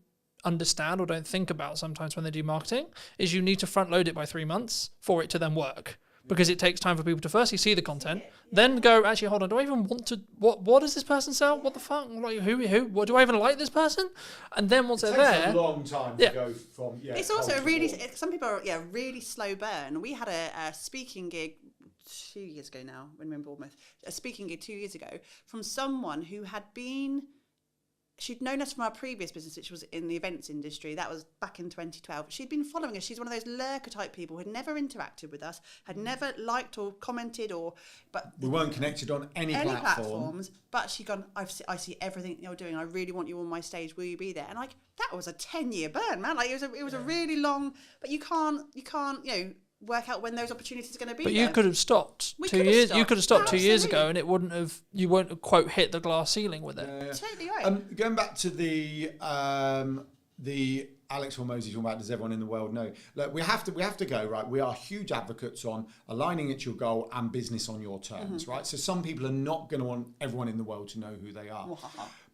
understand or don't think about sometimes when they do marketing is you need to front load it by 3 months for it to then work. Because it takes time for people to firstly see the content, then go, actually, hold on, do I even want to, what does this person sell? What the fuck? Like, who, what, do I even like this person? And then once they're there. It takes a long time to go from, It's also some people are, really slow burn. We had a speaking gig 2 years ago now, when we were in Bournemouth, a speaking gig 2 years ago from someone who had been, she'd known us from our previous business, which was in the events industry. That was back in 2012. She'd been following us. She's one of those lurker type people who had never interacted with us, had never liked or commented but we weren't connected on any platforms. But she'd gone, I see everything you're doing. I really want you on my stage. Will you be there? And like, that was a 10-year burn, man. Like it was a really long, but you can't, work out when those opportunities are going to be. But you could have stopped 2 years. You could have stopped 2 years ago, and it wouldn't have. You wouldn't have, quote, hit the glass ceiling with it. Yeah. Totally right. Going back to the Alex Hormozy talking about, does everyone in the world know? Look, we have to go, right. We are huge advocates on aligning it to your goal and business on your terms, right? So some people are not going to want everyone in the world to know who they are.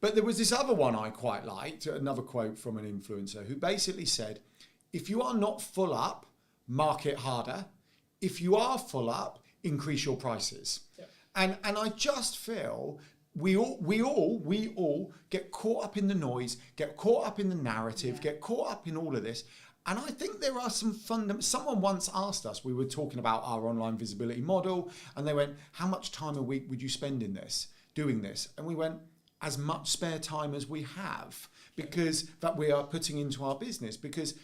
But there was this other one I quite liked, another quote from an influencer who basically said, if you are not full up, market harder. if you are full up, increase your prices. Yeah. And I just feel we all get caught up in the noise, get caught up in the narrative, get caught up in all of this. And I think there are some someone once asked us, we were talking about our online visibility model, and they went, how much time a week would you spend in this, doing this? And we went, as much spare time as we have, because that we are putting into our business. Because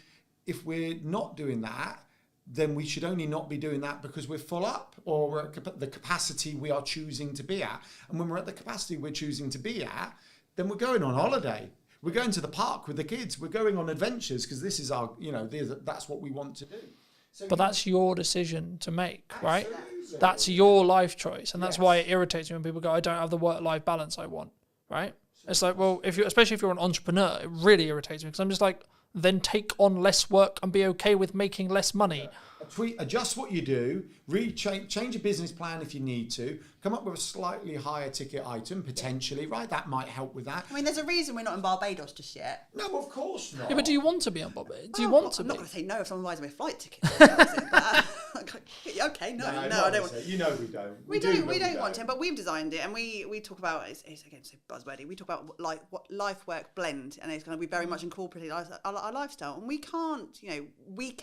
if we're not doing that, then we should only not be doing that because we're full up, or we're at the capacity we are choosing to be at. And when we're at the capacity we're choosing to be at, then we're going on holiday. We're going to the park with the kids. We're going on adventures because this is our, that's what we want to do. So But that's your decision to make, right? Absolutely. That's your life choice. And that's why it irritates me when people go, I don't have the work-life balance I want, right? It's like, well, especially if you're an entrepreneur, it really irritates me because I'm just like, then take on less work and be okay with making less money. Adjust what you do, change your business plan if you need to, come up with a slightly higher ticket item, potentially, right? That might help with that. I mean, there's a reason we're not in Barbados just yet. No, of course not. Yeah, but do you want to be on Barbados? Do you want to I'm be? not going to say no if someone buys me a flight ticket. Okay, no, I don't want. You know we don't. We don't want to, but we've designed it, and we talk about it's again so buzzwordy. We talk about like what life work blend, and it's going to be very much incorporated our lifestyle. And we can't, we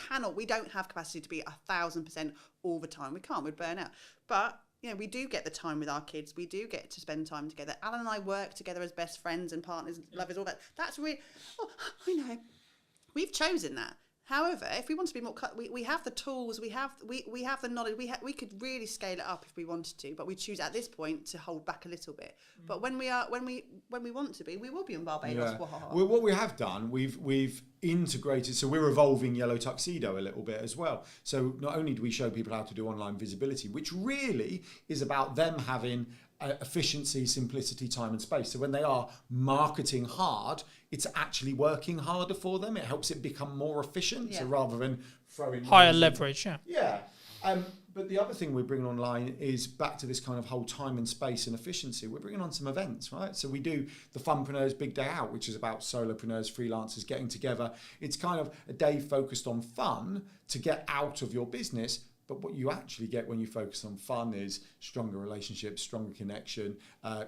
don't have capacity to be 1,000% all the time. We can't. We'd burn out. But we do get the time with our kids. We do get to spend time together. Alan and I work together as best friends and partners, lovers, all that. That's really. Oh, I know. We've chosen that. However, if we want to be more, we have the tools, we have the knowledge. We could really scale it up if we wanted to, but we choose at this point to hold back a little bit. But when we want to be, we will be in Barbados. Yeah. Well, what we have done, we've integrated. So we're evolving Yellow Tuxedo a little bit as well. So not only do we show people how to do online visibility, which really is about them having efficiency, simplicity, time and space. So when they are marketing hard, it's actually working harder for them. It helps it become more efficient. So rather than throwing higher leverage, yeah. But the other thing we're bringing online is back to this kind of whole time and space and efficiency. We're bringing on some events, right? So we do the Funpreneurs Big Day Out, which is about solopreneurs, freelancers getting together. It's kind of a day focused on fun to get out of your business. But what you actually get when you focus on fun is stronger relationships, stronger connection,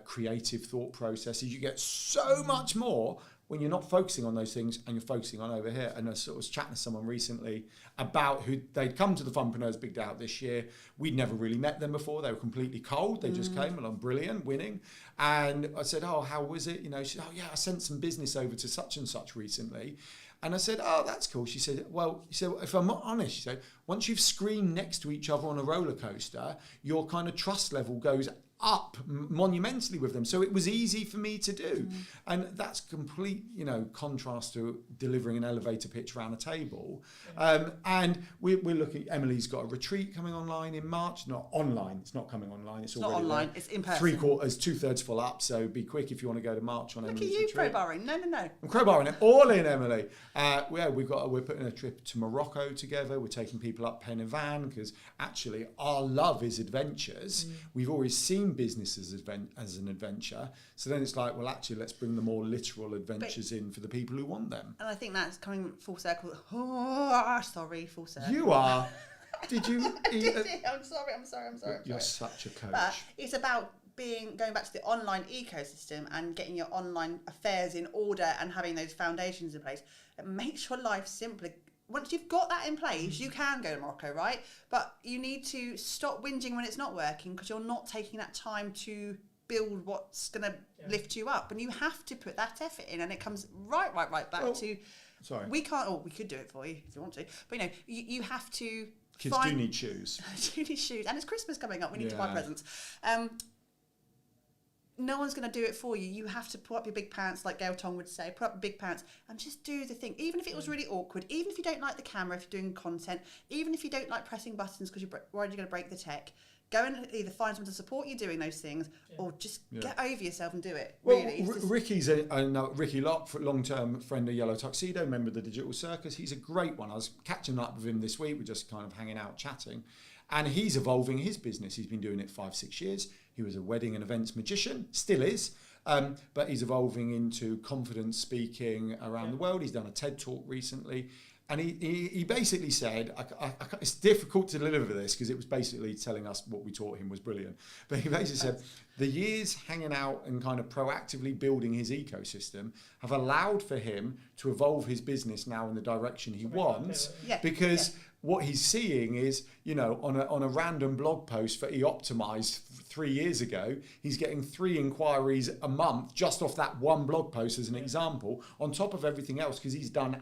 creative thought processes. You get so much more when you're not focusing on those things and you're focusing on over here. And I sort of was chatting to someone recently about who they'd come to the Funpreneurs Big Day Out this year. We'd never really met them before. They were completely cold. They just came along, brilliant, winning. And I said, oh, how was it? She said, oh yeah, I sent some business over to such and such recently. And I said, oh, that's cool. She said, well, if I'm not honest, she said, once you've screamed next to each other on a roller coaster, your kind of trust level goes up monumentally with them. So it was easy for me to do. And that's complete, contrast to delivering an elevator pitch around a table. And we're looking, Emily's got a retreat coming online in March. Not online, it's not coming online. It's already not online, there. it's in person. 2/3 full up. So be quick if you want to go to March on Emily's retreat. Look at you crowbarring. No. I'm crowbarring it all in, Emily. We're putting a trip to Morocco together. We're taking people up Pen y Fan because actually our love is adventures. We've always seen business as an adventure. So then it's like, well, actually, let's bring the more literal adventures in for the people who want them. And I think that's coming full circle. Full circle. You are. Did you? I'm sorry. You're such a coach. But it's about going back to the online ecosystem and getting your online affairs in order and having those foundations in place. It makes your life simpler. Once you've got that in place, you can go to Morocco, right? But you need to stop whinging when it's not working because you're not taking that time to build what's going to lift you up. And you have to put that effort in, and it comes right back to... Sorry. We can't... Oh, we could do it for you if you want to. But, you have to... Kids do need shoes. do need shoes. And it's Christmas coming up. We need to buy presents. No one's going to do it for you. You have to put up your big pants, like Gail Tong would say, put up your big pants and just do the thing. Even if it was really awkward, even if you don't like the camera, if you're doing content, even if you don't like pressing buttons because you're worried you're going to break the tech, go and either find someone to support you doing those things or just get over yourself and do it. Well, really. Ricky's Ricky Lott, long-term friend of Yellow Tuxedo, member of the Digital Circus. He's a great one. I was catching up with him this week. We're just kind of hanging out, chatting. And he's evolving his business. He's been doing it 5-6 years. He was a wedding and events magician, still is, but he's evolving into confidence speaking around the world. He's done a TED Talk recently. And he basically said, it's difficult to deliver this because it was basically telling us what we taught him was brilliant. But he basically said, the years hanging out and kind of proactively building his ecosystem have allowed for him to evolve his business now in the direction he wants. Because what he's seeing is, you know, on a random blog post that he optimized 3 years ago, he's getting 3 inquiries a month just off that one blog post as an example, on top of everything else, because he's done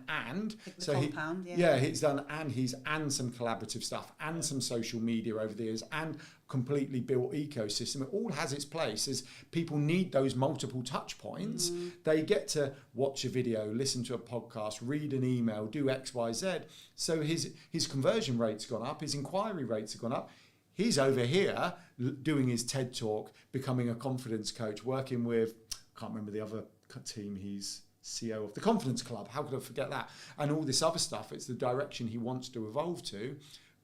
he's done and some collaborative stuff and some social media over the years and completely built ecosystem. It all has its place. As people need those multiple touch points, they get to watch a video, listen to a podcast, read an email, do X, Y, Z. So his conversion rate's gone up, his inquiry rates have gone up. He's over here doing his TED talk, becoming a confidence coach, working with, I can't remember the other team, he's CEO of the Confidence Club. How could I forget that? And all this other stuff. It's the direction he wants to evolve to.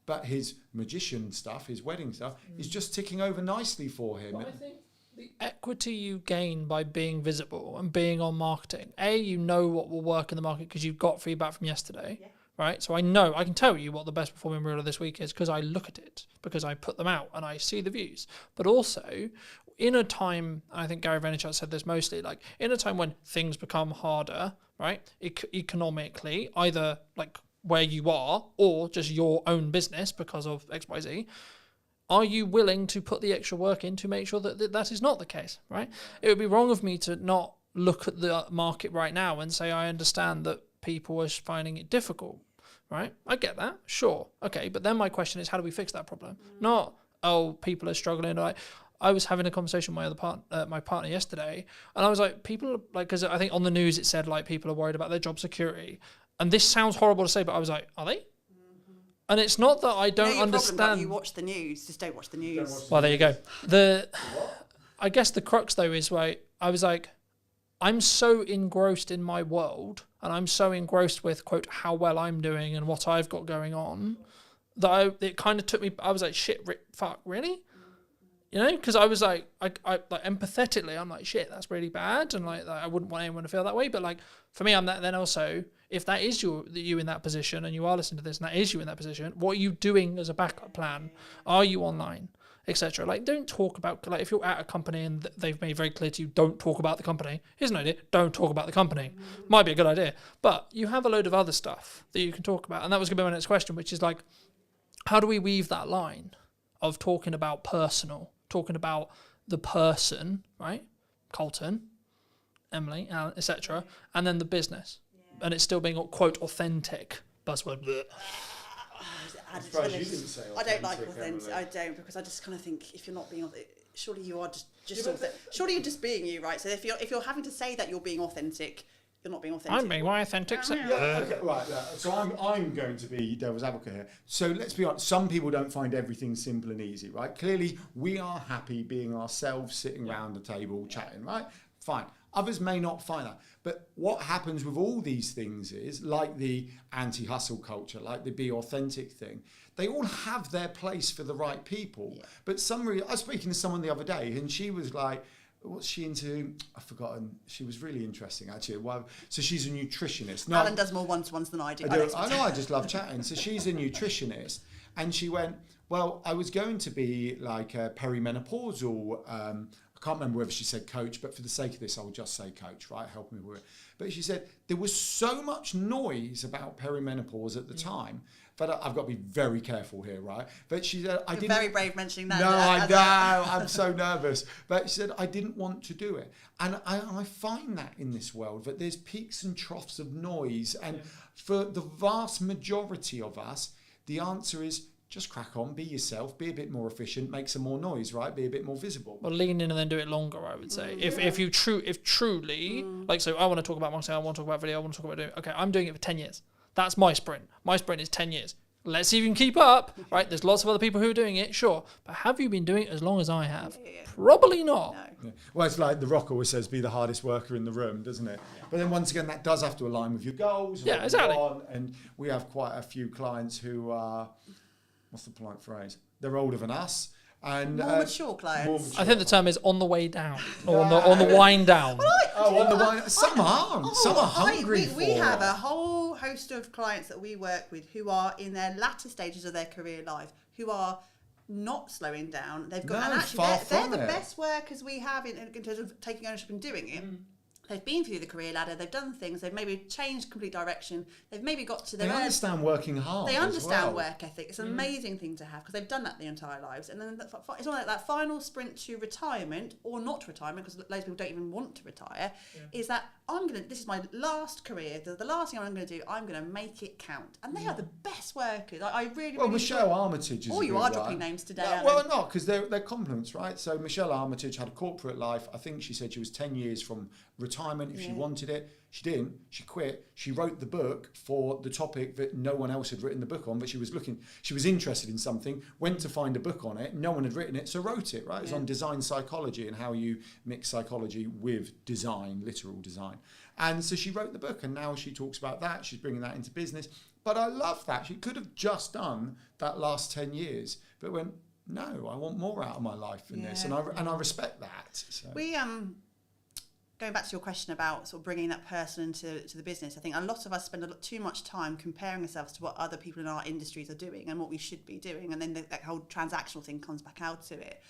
But his magician stuff, his wedding stuff, is just ticking over nicely for him. Well, I think the equity you gain by being visible and being on marketing, you know what will work in the market because you've got feedback from yesterday. Right, so I can tell you what the best performing reel of this week is because I look at it, because I put them out and I see the views. But also, in a time, I think Gary Vaynerchuk said this mostly, like in a time when things become harder, right, economically, either like where you are or just your own business because of XYZ, are you willing to put the extra work in to make sure that is not the case, right? It would be wrong of me to not look at the market right now and say I understand that people are finding it difficult, right? I get that, sure, okay, but then my question is, how do we fix that problem? Not, people are struggling. I was having a conversation with my partner yesterday, and I was like, people are like, because I think on the news it said like people are worried about their job security, and this sounds horrible to say, but I was like, are they? And it's not that I don't understand. Problem, you watch the news, just don't watch the news. Well, there you go. I guess the crux though is I was like, I'm so engrossed in my world and I'm so engrossed with, quote, how well I'm doing and what I've got going on that it kind of took me, I was like, shit, fuck, really? You know, because I was like, I like empathetically, I'm like, shit, that's really bad. And like, I wouldn't want anyone to feel that way. But like, for me, I'm that then also, if that is you in that position and you are listening to this and that is you in that position, what are you doing as a backup plan? Are you online? Etc. Like, don't talk about, like, if you're at a company and they've made very clear to you, don't talk about the company. Here's an idea, don't talk about the company. Might be a good idea. But you have a load of other stuff that you can talk about. And that was going to be my next question, which is like, how do we weave that line of talking about personal, talking about the person, right? Colton, Emily, Alan, etc. And then the business. And it's still being, quote, authentic. Buzzword. Bleh. I don't like authentic. I don't, because I just kind of think if you're not being authentic, surely you are surely you're just being you, right? So if you're having to say that you're being authentic, you're not being authentic. I'm being my authentic. Okay, right. So I'm going to be devil's advocate here. So let's be honest. Some people don't find everything simple and easy, right? Clearly, we are happy being ourselves, sitting around the table, chatting, right? Fine. Others may not find that. But what happens with all these things is, like the anti-hustle culture, like the be authentic thing, they all have their place for the right people. Yeah. But I was speaking to someone the other day, and she was like, what's she into? I've forgotten. She was really interesting, actually. So she's a nutritionist. No, Alan does more one-to-ones than I do. I know, I just love chatting. So she's a nutritionist, and she went, well, I was going to be like a perimenopausal, I can't remember whether she said coach, but for the sake of this, I'll just say coach, right? Help me with it. But she said there was so much noise about perimenopause at the time, but I've got to be very careful here, right? But she said, You're very brave mentioning that. No, I know, I'm so nervous. But she said, I didn't want to do it. And I find that in this world, that there's peaks and troughs of noise. And for the vast majority of us, the answer is, just crack on, be yourself, be a bit more efficient, make some more noise, right? Be a bit more visible. Well, lean in and then do it longer, I would say. If truly, like, so I want to talk about marketing, I want to talk about video, I want to talk about doing, okay, I'm doing it for 10 years. That's my sprint. My sprint is 10 years. Let's see if you can keep up, right? There's lots of other people who are doing it, sure. But have you been doing it as long as I have? Probably not. No. Yeah. Well, it's like The Rock always says, be the hardest worker in the room, doesn't it? Yeah. But then once again, that does have to align with your goals. And yeah, exactly. And we have quite a few clients who are, what's the polite phrase? They're older than us. And more mature clients. I think the term is on the way down, or on the wind down. On the wind. Some aren't. Some are hungry we have a whole host of clients that we work with who are in their latter stages of their career life, who are not slowing down. They've got, and actually they're the best workers we have in terms of taking ownership and doing it. They've been through the career ladder, they've done things, they've maybe changed complete direction, they've maybe got to their They understand working hard. They understand well. work ethic. It's an amazing thing to have because they've done that their entire lives. And then it's on that final sprint to retirement or not retirement, because loads of people don't even want to retire, is that this is my last career, the last thing I'm going to do, I'm going to make it count. And they are the best workers. I really, well, really Michelle Armitage is you are dropping names today. Well, not, because they're compliments, right? So Michelle Armitage had a corporate life. I think she said she was 10 years from retirement if she wanted it. She didn't. She quit. She wrote the book for the topic that no one else had written the book on, but she was interested in something, went to find a book on it. No one had written it, so wrote it, right? It was on design psychology and how you mix psychology with design, literal design. And so she wrote the book, and now she talks about that. She's bringing that into business. But I love that. She could have just done that last 10 years, but went, no, I want more out of my life in this. And I respect that. So. We, going back to your question about sort of bringing that person into the business, I think a lot of us spend too much time comparing ourselves to what other people in our industries are doing and what we should be doing, and then that whole transactional thing comes back out to it.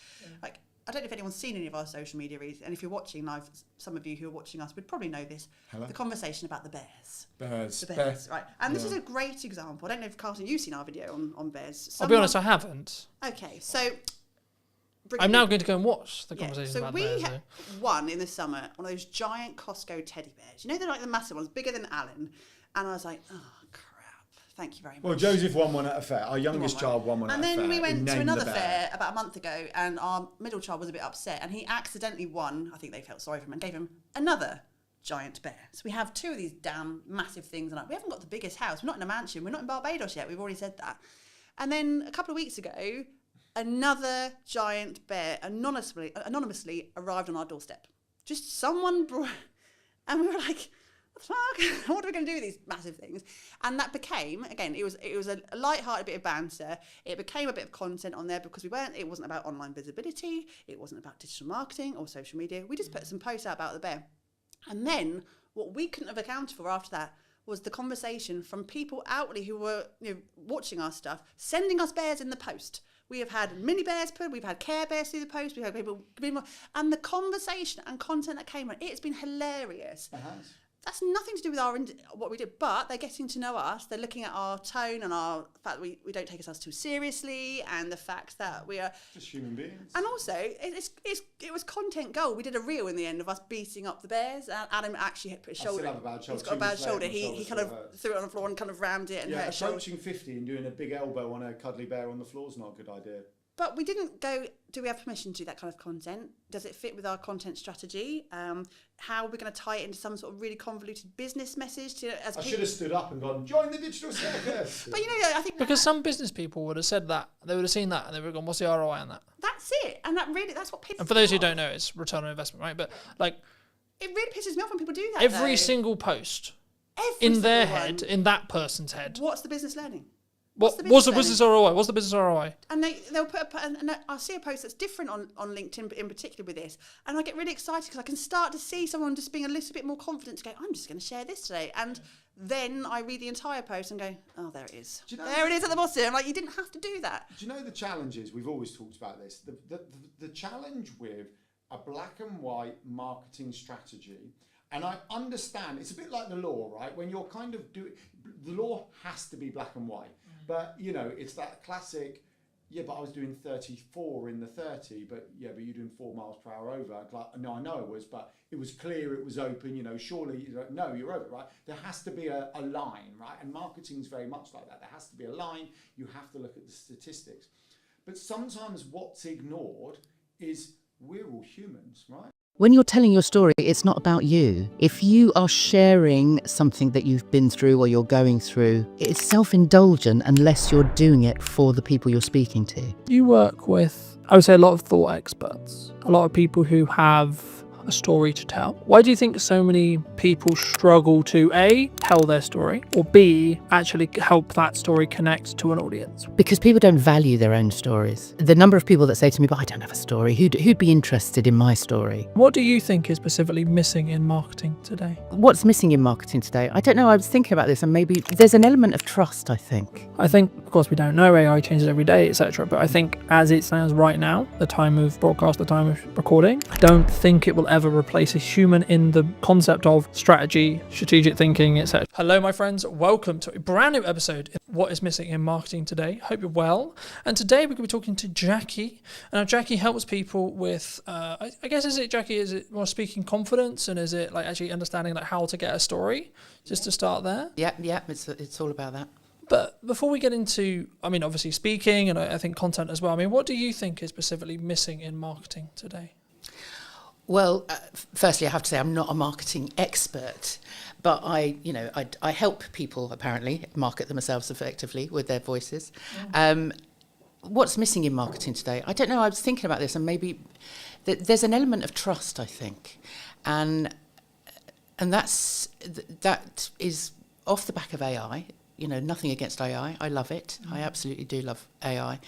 Like, I don't know if anyone's seen any of our social media reads, and if you're watching live, some of you who are watching us would probably know this. Hello? The conversation about the bears. The bears, right? And this is a great example. I don't know if, Carlton, you've seen our video on bears. I'll be honest, I haven't. Okay, so I'm now going to go and watch the conversation about bears. So we had one in the summer, one of those giant Costco teddy bears. You know, they're like the massive ones, bigger than Alan. And I was like, oh, crap. Thank you very much. Well, Joseph won one at a fair. Our youngest child won one at a fair. And then we went to another fair about a month ago, and our middle child was a bit upset, and he accidentally won. I think they felt sorry for him and gave him another giant bear. So we have two of these damn massive things, and we haven't got the biggest house. We're not in a mansion. We're not in Barbados yet. We've already said that. And then a couple of weeks ago, another giant bear anonymously arrived on our doorstep. Just someone brought, and we were like, what the fuck? What are we going to do with these massive things? And that became, again, it was a light-hearted bit of banter. It became a bit of content on there because it wasn't about online visibility. It wasn't about digital marketing or social media. We just put some posts out about the bear. And then what we couldn't have accounted for after that was the conversation from people outwardly who were watching our stuff, sending us bears in the post. We have had mini bears put, we've had Care Bears through the post, we've had people, and the conversation and content that came on, it's been hilarious. That's nothing to do with what we did, but they're getting to know us. They're looking at our tone and our fact that we don't take ourselves too seriously, and the fact that we are just human beings. And also, it was content gold. We did a reel in the end of us beating up the bears. Adam actually put his shoulder. I still have a bad shoulder. He's got a bad shoulder. He kind of threw it on the floor and kind of rammed it and hurt his shoulder. Approaching 50 and doing a big elbow on a cuddly bear on the floor is not a good idea. But we didn't go, do we have permission to do that kind of content? Does it fit with our content strategy? How are we going to tie it into some sort of really convoluted business message? I should have stood up and gone, join the digital circus. But I think... Because some business people would have said that. They would have seen that and they would have gone, what's the ROI on that? That's it. And that's what pisses me off. And for those who don't know, it's return on investment, right? But like... It really pisses me off when people do that, Every single post in their head, in that person's head. What's the business learning? What's the business ROI? What's the business ROI? And they'll put and I'll see a post that's different on LinkedIn, in particular with this, and I get really excited because I can start to see someone just being a little bit more confident to go, I'm just going to share this today, and then I read the entire post and go, oh, there it is. There it is at the bottom. I'm like, you didn't have to do that. Do you know the challenges? We've always talked about this. The challenge with a black and white marketing strategy. And I understand, it's a bit like the law, right? When you're kind of doing, the law has to be black and white. But, it's that classic, but I was doing 34 in the 30, but you're doing 4 miles per hour over. Like, no, I know it was, but it was clear, it was open, surely, no, you're over, right? There has to be a line, right? And marketing is very much like that. There has to be a line. You have to look at the statistics. But sometimes what's ignored is we're all humans, right? When you're telling your story, it's not about you. If you are sharing something that you've been through or you're going through, it's self-indulgent unless you're doing it for the people you're speaking to. You work with, I would say, a lot of thought experts, a lot of people who have a story to tell. Why do you think so many people struggle to A, tell their story, or B, actually help that story connect to an audience? Because people don't value their own stories. The number of people that say to me, but I don't have a story, who'd be interested in my story? What do you think is specifically missing in marketing today? What's missing in marketing today? I don't know. I was thinking about this, and maybe there's an element of trust, I think. I think, of course, we don't know, AI changes every day, etc. But I think as it stands right now, the time of broadcast, the time of recording, I don't think it will ever replace a human in the concept of strategy, strategic thinking, etc. Hello, my friends. Welcome to a brand new episode of What is Missing in Marketing Today. Hope you're well. And today we're going to be talking to Jackie. And now Jackie helps people with, I guess, is it more speaking confidence, and is it like actually understanding like how to get a story? Just to start there. Yeah, it's all about that. But before we get into, I mean, obviously speaking and I think content as well, I mean, what do you think is specifically missing in marketing today? Well, firstly, I have to say I'm not a marketing expert, but I help people apparently market themselves effectively with their voices. Yeah. What's missing in marketing today? I don't know. I was thinking about this, and maybe there's an element of trust, I think, and that is off the back of AI. You know, nothing against AI. I love it. I absolutely do love AI.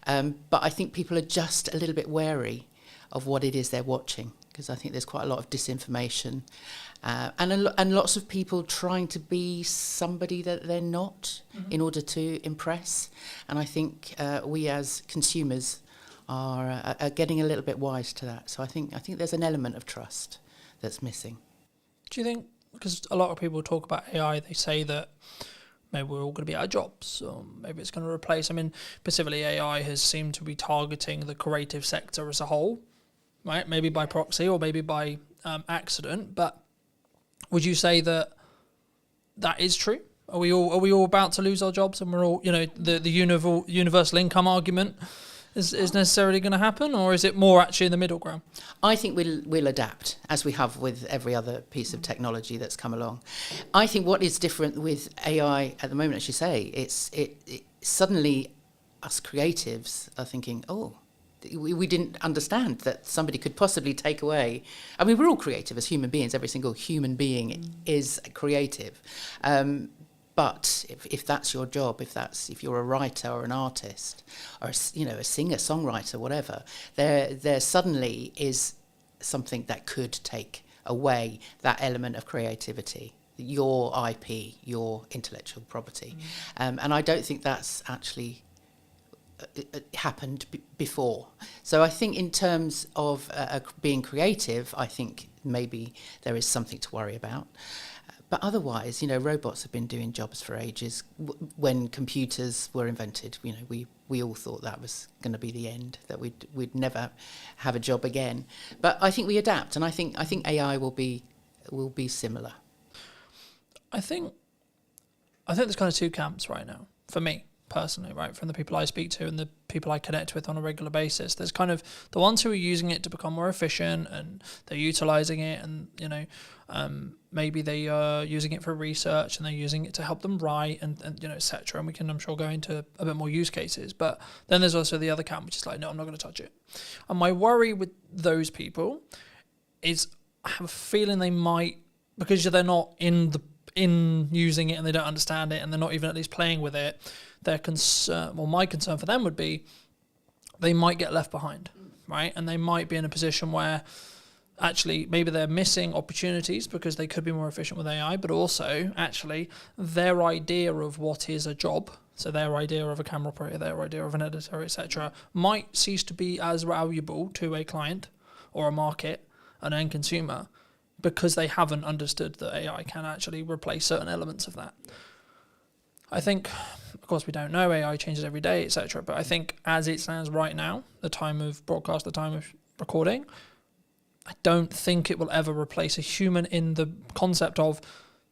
But I think people are just a little bit wary of what it is they're watching, because I think there's quite a lot of disinformation and lots of people trying to be somebody that they're not in order to impress. And I think we as consumers are getting a little bit wise to that. So I think there's an element of trust that's missing. Do you think, because a lot of people talk about AI, they say that maybe we're all going to be out of jobs, or maybe it's going to replace, I mean, specifically AI has seemed to be targeting the creative sector as a whole, right? Maybe by proxy or maybe by accident, but would you say that is true? Are we all about to lose our jobs, and we're all, you know, the universal income argument is necessarily going to happen, or is it more actually in the middle ground? I think we'll adapt, as we have with every other piece of technology that's come along. I think what is different with AI at the moment, as you say, it suddenly us creatives are thinking, oh, we didn't understand that somebody could possibly take away. I mean, we're all creative as human beings. Every single human being is creative. But if that's your job, if you're a writer or an artist or a singer, songwriter, whatever, there suddenly is something that could take away that element of creativity, your IP, your intellectual property, and I don't think that's actually happened before. So I think in terms of being creative, I think maybe there is something to worry about. But otherwise, robots have been doing jobs for ages. When computers were invented, we all thought that was going to be the end, that we'd never have a job again. But I think we adapt, and I think AI will be similar. I think there's kind of two camps right now for me personally, right? From the people I speak to and the people I connect with on a regular basis, there's kind of the ones who are using it to become more efficient, and they're utilizing it, and maybe they are using it for research, and they're using it to help them write, and etc. And we can, I'm sure, go into a bit more use cases. But then there's also the other camp, which is like, no, I'm not going to touch it. And my worry with those people is I have a feeling they might, because they're not in using it and they don't understand it, and they're not even at least playing with it, their concern, well, my concern for them would be they might get left behind, right? And they might be in a position where actually maybe they're missing opportunities because they could be more efficient with AI, but also actually their idea of what is a job, so their idea of a camera operator, their idea of an editor, etc., might cease to be as valuable to a client or a market, an end consumer, because they haven't understood that AI can actually replace certain elements of that. I think, of course, we don't know, AI changes every day, etc. But I think as it stands right now, the time of broadcast, the time of recording, I don't think it will ever replace a human in the concept of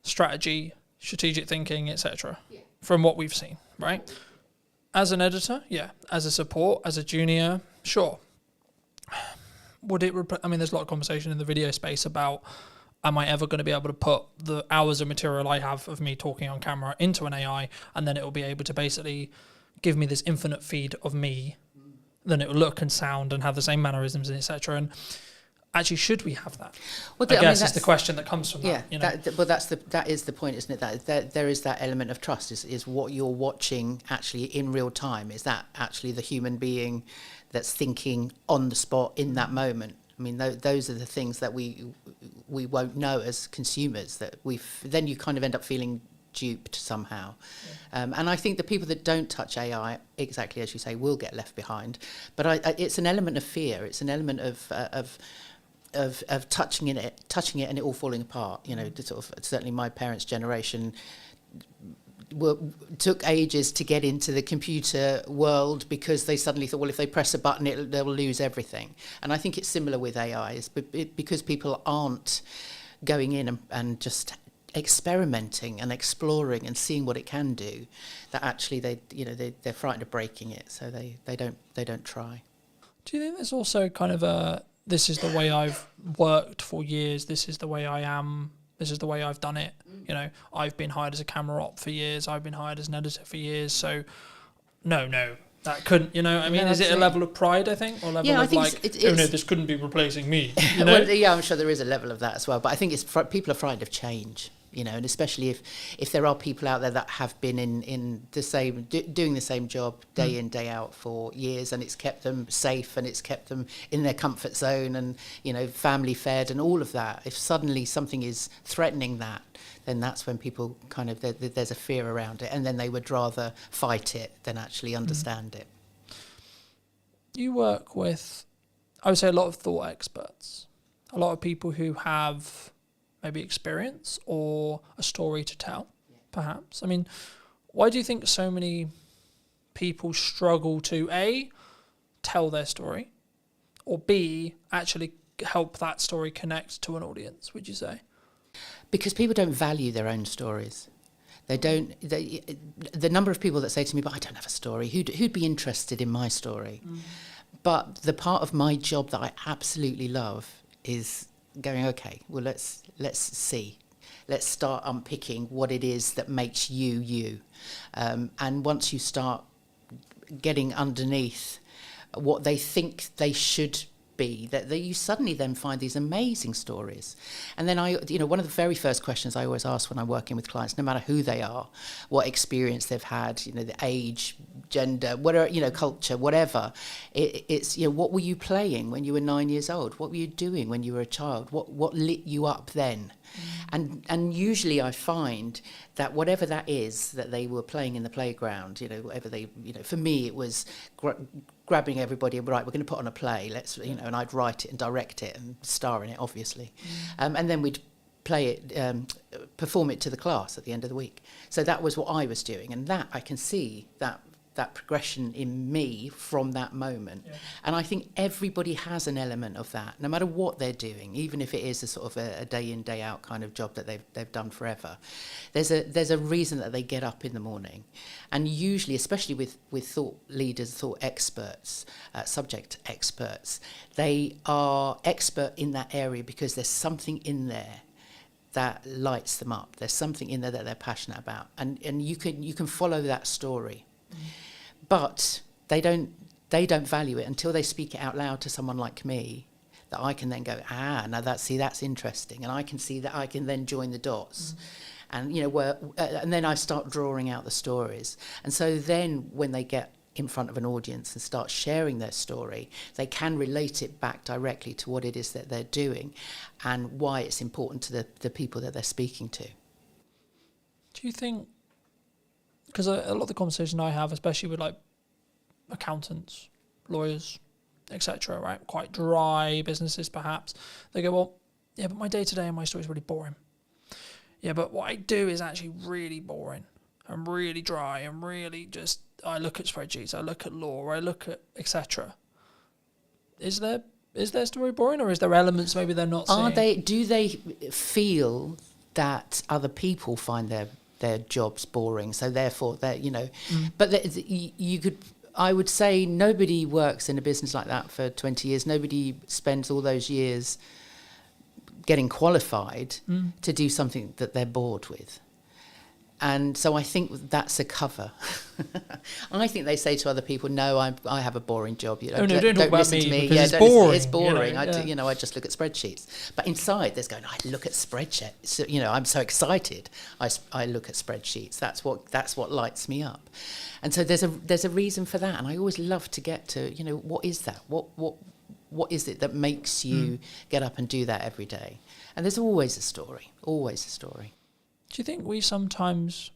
strategy, strategic thinking, etc. From what we've seen, right? As an editor, yeah. As a support, as a junior, sure. Would it I mean, there's a lot of conversation in the video space about, am I ever going to be able to put the hours of material I have of me talking on camera into an AI, and then it will be able to basically give me this infinite feed of me, then it will look and sound and have the same mannerisms, etc. And actually, should we have that? Well, I guess is the question that comes from that. You know? That is the point, isn't it? That there is that element of trust. Is what you're watching actually in real time? Is that actually the human being that's thinking on the spot in that moment? I mean, those are the things that we won't know as consumers. That then you kind of end up feeling duped somehow. And I think the people that don't touch AI, exactly as you say, will get left behind. But it's an element of fear. It's an element of touching it and it all falling apart. You know, certainly my parents' generation took ages to get into the computer world because they suddenly thought, well, if they press a button, they'll lose everything. And I think it's similar with AI, because people aren't going in and just experimenting and exploring and seeing what it can do, that actually they're frightened of breaking it, so they don't try. Do you think there's also kind of this is the way I've worked for years, this is the way I am, this is the way I've done it. You know, I've been hired as a camera op for years, I've been hired as an editor for years, so no, that couldn't, you know, I mean, is it a level of pride, I think, or level of like, oh no, this couldn't be replacing me, you know? Well, yeah, I'm sure there is a level of that as well, but I think people are frightened of change, you know, and especially if there are people out there that have been in the same, doing the same job day in, day out for years, and it's kept them safe and it's kept them in their comfort zone and, you know, family fed and all of that. If suddenly something is threatening that, then that's when people kind of, there's a fear around it, and then they would rather fight it than actually understand it. You work with, I would say, a lot of thought experts, a lot of people who have maybe experience or a story to tell, perhaps. I mean, why do you think so many people struggle to, A, tell their story, or B, actually help that story connect to an audience, would you say? Because people don't value their own stories. The number of people that say to me, but I don't have a story, who'd be interested in my story? But the part of my job that I absolutely love is going, okay, well, let's see. Let's start unpicking what it is that makes you, you. And once you start getting underneath what they think they should be, that you suddenly then find these amazing stories. And then one of the very first questions I always ask when I'm working with clients, no matter who they are, what experience they've had, you know, the age, gender, whatever, you know, culture, whatever, it's, you know, what were you playing when you were 9 years old? What were you doing when you were a child? What lit you up then? And usually I find that whatever that is that they were playing in the playground, you know, whatever they, you know, for me it was grabbing everybody and, right, we're going to put on a play, let's, you know, and I'd write it and direct it and star in it, obviously. And then we'd play it, perform it to the class at the end of the week. So that was what I was doing, and that I can see that progression in me from that moment. And I think everybody has an element of that, no matter what they're doing, even if it is a sort of a day in, day out kind of job that they've done forever. There's a reason that they get up in the morning. And usually, especially with thought leaders, thought experts, subject experts, they are expert in that area because there's something in there that lights them up. There's something in there that they're passionate about. And you can follow that story. But they don't value it until they speak it out loud to someone like me, that I can then go, now that's interesting, and I can see that I can then join the dots, and you know and then I start drawing out the stories, and so then when they get in front of an audience and start sharing their story, they can relate it back directly to what it is that they're doing, and why it's important to the people that they're speaking to. Do you think? Because a lot of the conversation I have, especially with like accountants, lawyers, etc., right, quite dry businesses perhaps, they go, well, yeah, but my day-to-day and my story is really boring. Yeah, but what I do is actually really boring and really dry and really just, I look at spreadsheets, I look at law, I look at etc. Is their story boring, or is there elements maybe they're not seeing? Do they feel that other people find their jobs boring, so therefore they're, you know, but I would say nobody works in a business like that for 20 years. Nobody spends all those years getting qualified to do something that they're bored with. And so I think that's a cover. I think they say to other people, "No, I have a boring job. You know, don't talk about listen me to me. because Yeah, it's don't listen- boring, It's boring. you know, I just look at spreadsheets." But inside, there's going, "I look at spreadsheets. So, you know, I'm so excited. I look at spreadsheets. That's what lights me up." And so there's a reason for that. And I always love to get to, you know, what is that? What is it that makes you get up and do that every day? And there's always a story. Always a story. Do you think we sometimes,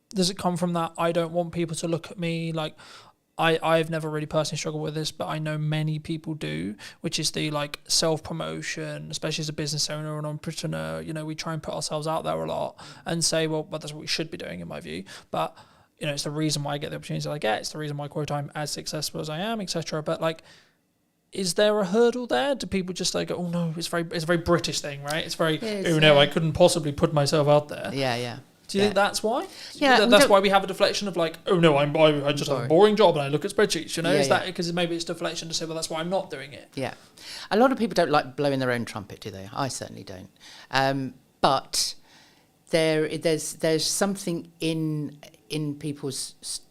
does it come from that I don't want people to look at me like, I've never really personally struggled with this, but I know many people do, which is the like self-promotion, especially as a business owner or an entrepreneur. You know, we try and put ourselves out there a lot and say, well, that's what we should be doing in my view. But, you know, it's the reason why I get the opportunities that I get. It's the reason why, quote, I'm as successful as I am, etc. But like, is there a hurdle there? Do people just like, oh no, it's a very British thing, right? It's very, oh no, I couldn't possibly put myself out there. Yeah. Do you think that's why? Yeah, that's why we have a deflection of like, oh no, I just have a boring job and I look at spreadsheets. You know, is that because maybe it's deflection to say, well, that's why I'm not doing it? Yeah, a lot of people don't like blowing their own trumpet, do they? I certainly don't. But there's something in people's.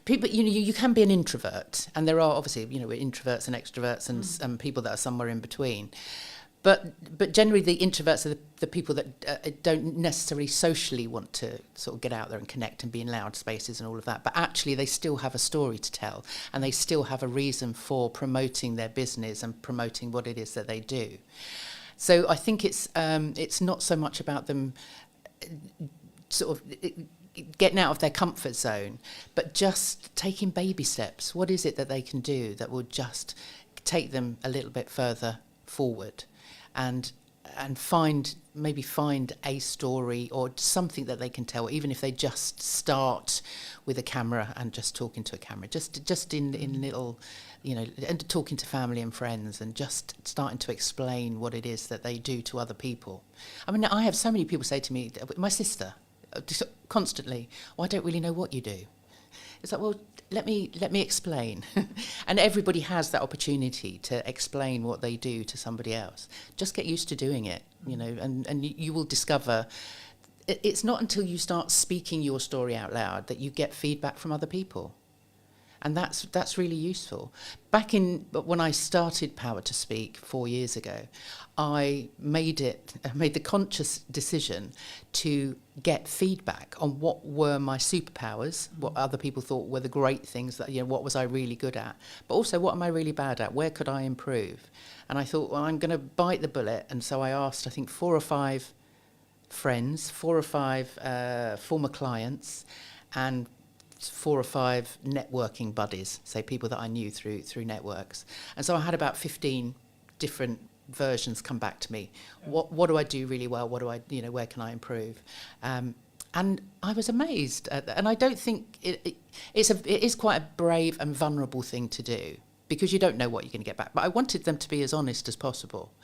People, you know, you can be an introvert, and there are obviously, you know, we're introverts and extroverts, and people that are somewhere in between. But generally, the introverts are the people that don't necessarily socially want to sort of get out there and connect and be in loud spaces and all of that. But actually, they still have a story to tell, and they still have a reason for promoting their business and promoting what it is that they do. So I think it's not so much about them sort of getting out of their comfort zone, but just taking baby steps. What is it that they can do that will just take them a little bit further forward, and find a story or something that they can tell, even if they just start with a camera and just talking to a camera, just in little, you know, and talking to family and friends and just starting to explain what it is that they do to other people. I mean, I have so many people say to me, my sister, constantly, I don't really know what you do. It's like, well, let me explain. And everybody has that opportunity to explain what they do to somebody else. Just get used to doing it, you know, and you will discover it's not until you start speaking your story out loud that you get feedback from other people. And that's really useful. When I started Power to Speak 4 years ago, I made the conscious decision to get feedback on what were my superpowers, what other people thought were the great things, that, you know, what was I really good at, but also what am I really bad at, where could I improve? And I thought, well, I'm going to bite the bullet. And so I asked, I think, 4 or 5 friends, 4 or 5 former clients, and 4 or 5 networking buddies, say people that I knew through networks. And so I had about 15 different versions come back to me. What do I do really well? What do I, you know, where can I improve? And I was amazed. And I don't think it is quite a brave and vulnerable thing to do, because you don't know what you're going to get back. But I wanted them to be as honest as possible.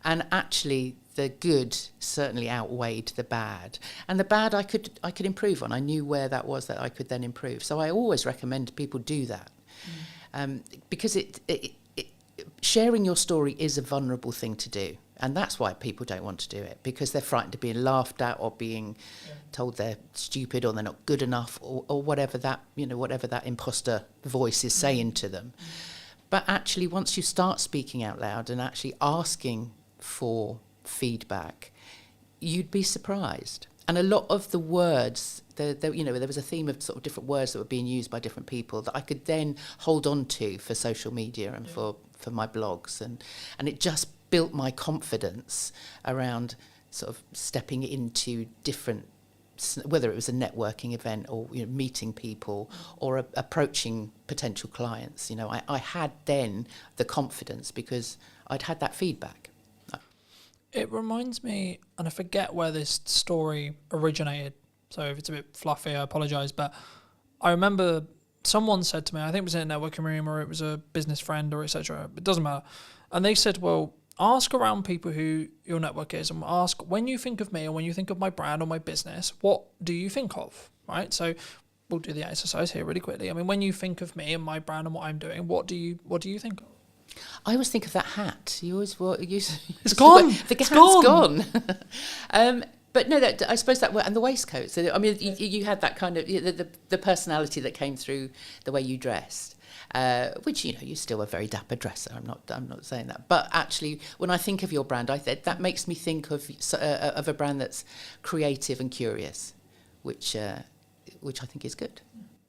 And actually, the good certainly outweighed the bad. And the bad I could improve on. I knew where that was that I could then improve. So I always recommend people do that. Because sharing your story is a vulnerable thing to do. And that's why people don't want to do it, because they're frightened of being laughed at or being told they're stupid or they're not good enough, or whatever that imposter voice is saying to them. But actually, once you start speaking out loud and actually asking for feedback, you'd be surprised. And a lot of the words, there was a theme of sort of different words that were being used by different people that I could then hold on to for social media and for my blogs, and it just built my confidence around sort of stepping into different, whether it was a networking event or, you know, meeting people or approaching potential clients. You know, I had then the confidence because I'd had that feedback. It reminds me, and I forget where this story originated, so if it's a bit fluffy, I apologise, but I remember someone said to me, I think it was in a networking room or it was a business friend or etc., it doesn't matter, and they said, well, ask around people who your network is and ask, when you think of me or when you think of my brand or my business, what do you think of, right? So we'll do the exercise here really quickly. I mean, when you think of me and my brand and what I'm doing, what do you think of? I always think of that hat. You always it's gone. The hat's gone. But no, that I suppose that and the waistcoat. So I mean, you had that kind of the personality that came through the way you dressed, which you're still a very dapper dresser. I'm not saying that, but actually, when I think of your brand, that makes me think of a brand that's creative and curious, which I think is good.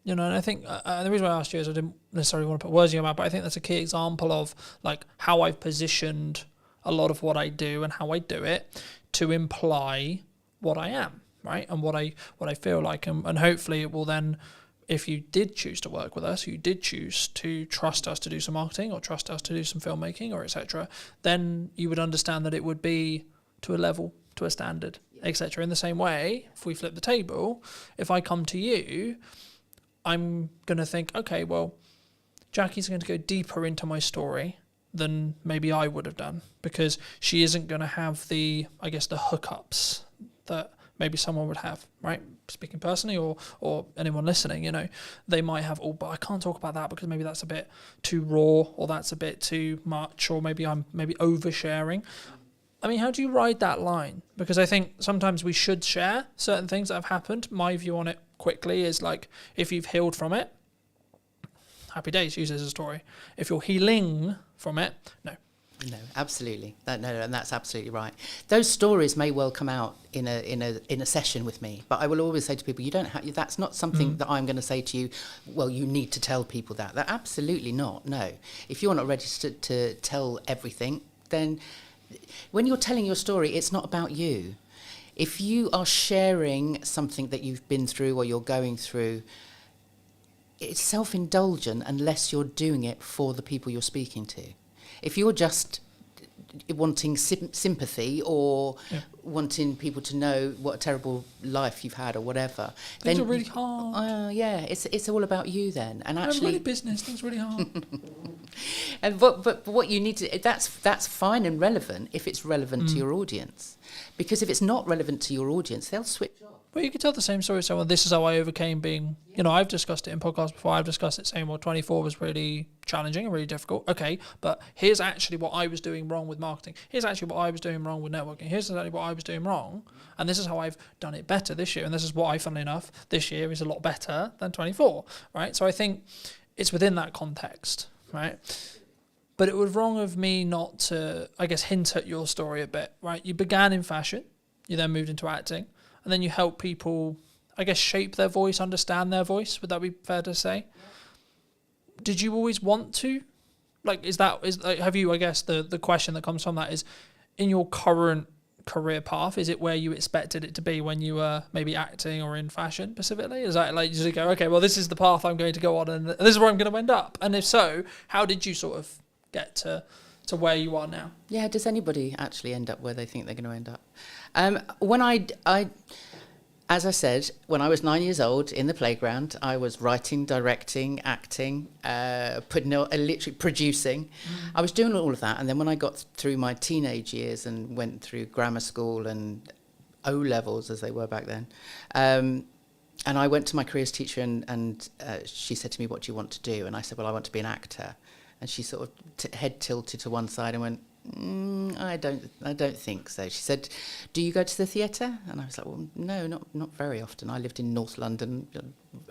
And I think the reason why I asked you is I didn't necessarily want to put words in your mouth, but I think that's a key example of like how I've positioned a lot of what I do and how I do it to imply what I am, right? And what I feel like, and hopefully it will then, if you did choose to work with us, you did choose to trust us to do some marketing or trust us to do some filmmaking or etc., then you would understand that it would be to a level, to a standard, etc. In the same way, if we flip the table, if I come to you, I'm going to think, okay, well, Jackie's going to go deeper into my story than maybe I would have done, because she isn't going to have the hookups that maybe someone would have, right? Speaking personally, or anyone listening, they might have, but I can't talk about that because maybe that's a bit too raw, or that's a bit too much, or maybe I'm oversharing. I mean, how do you ride that line? Because I think sometimes we should share certain things that have happened. My view on it quickly is like, if you've healed from it, happy days, use it as a story. If you're healing from it, no. No, absolutely. No, and that's absolutely right. Those stories may well come out in a session with me, but I will always say to people, you don't have. That's not something that I'm going to say to you. Well, you need to tell people that. That absolutely not. No, if you're not ready to tell everything, then when you're telling your story, it's not about you. If you are sharing something that you've been through or you're going through, it's self-indulgent unless you're doing it for the people you're speaking to. If you're just wanting sympathy or wanting people to know what a terrible life you've had or whatever, things are really hard. It's all about you then. And actually, really business, things really hard. And but what you need to that's fine and relevant if it's relevant to your audience, because if it's not relevant to your audience, they'll switch off. Well, you could tell the same story. So, this is how I overcame being, I've discussed it in podcasts before. I've discussed it saying, 24 was really challenging and really difficult. Okay, but here's actually what I was doing wrong with marketing. Here's actually what I was doing wrong with networking. Here's exactly what I was doing wrong. And this is how I've done it better this year. And this is why, funnily enough, this year is a lot better than 24, right? So I think it's within that context, right? But it was wrong of me not to, hint at your story a bit, right? You began in fashion. You then moved into acting. And then you help people, shape their voice, understand their voice. Would that be fair to say? Yeah. Did you always want to? Have you, the question that comes from that is, in your current career path, is it where you expected it to be when you were maybe acting or in fashion specifically? Is that like, you go, okay, well, this is the path I'm going to go on and this is where I'm going to end up? And if so, how did you sort of get to where you are now? Yeah, does anybody actually end up where they think they're going to end up? When I, as I said, when I was 9 years old in the playground, I was writing, directing, acting, literally producing. I was doing all of that. And then when I got through my teenage years and went through grammar school and O-levels, as they were back then, and I went to my careers teacher and she said to me, what do you want to do? And I said, well, I want to be an actor. And she sort of head tilted to one side and went, I don't think so. She said, do you go to the theatre? And I was like, well, no, not very often. I lived in North London.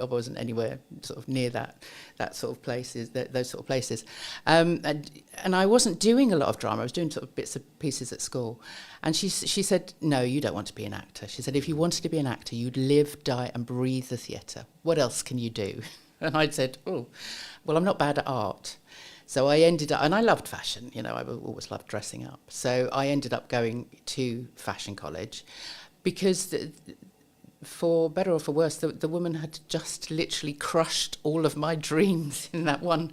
I wasn't anywhere sort of near that sort of places, those sort of places. And I wasn't doing a lot of drama. I was doing sort of bits and pieces at school. And she said, no, you don't want to be an actor. She said, if you wanted to be an actor, you'd live, die and breathe the theatre. What else can you do? And I'd said, oh, well, I'm not bad at art. So I ended up, and I loved fashion, I always loved dressing up. So I ended up going to fashion college because for better or for worse, the woman had just literally crushed all of my dreams in that one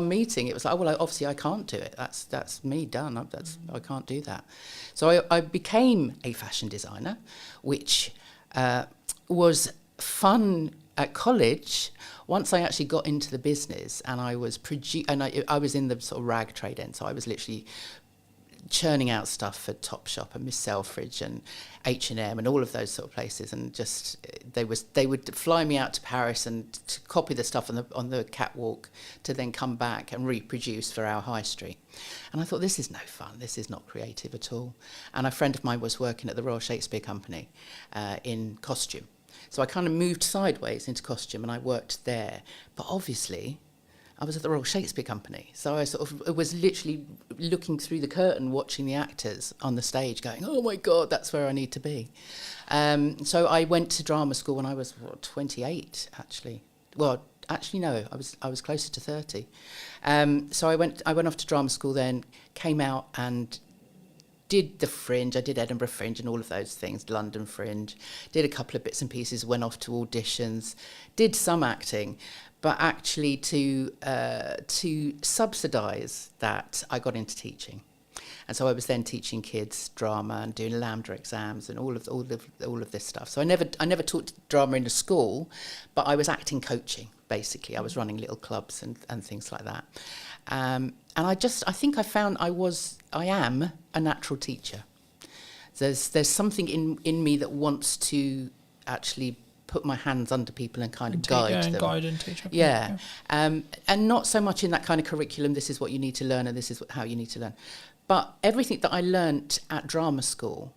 meeting. It was like, well, obviously I can't do it. That's me done. I can't do that. So I became a fashion designer, which was fun at college. Once I actually got into the business and I was I was in the sort of rag trade end, so I was literally churning out stuff for Topshop and Miss Selfridge and H&M and all of those sort of places, and just they would fly me out to Paris and to copy the stuff on the catwalk to then come back and reproduce for our high street. And I thought, this is no fun, this is not creative at all. And a friend of mine was working at the Royal Shakespeare Company in costume. So I kind of moved sideways into costume and I worked there. But obviously, I was at the Royal Shakespeare Company. So I sort of was literally looking through the curtain, watching the actors on the stage going, oh my God, that's where I need to be. So I went to drama school when I was, 28, actually. Well, actually, no, I was closer to 30. So I went off to drama school then, came out and did the Fringe. I did Edinburgh Fringe and all of those things, London Fringe. Did a couple of bits and pieces, went off to auditions, did some acting. But actually, to subsidise that, I got into teaching, and so I was then teaching kids drama and doing Lambda exams and all of this stuff. So I never taught drama in a school, but I was acting coaching basically. I was running little clubs and things like that. And I think I found I am a natural teacher. There's something in me that wants to actually put my hands under people and kind of guide them. Guide and teach. Yeah. And not so much in that kind of curriculum, this is what you need to learn and this is how you need to learn. But everything that I learnt at drama school,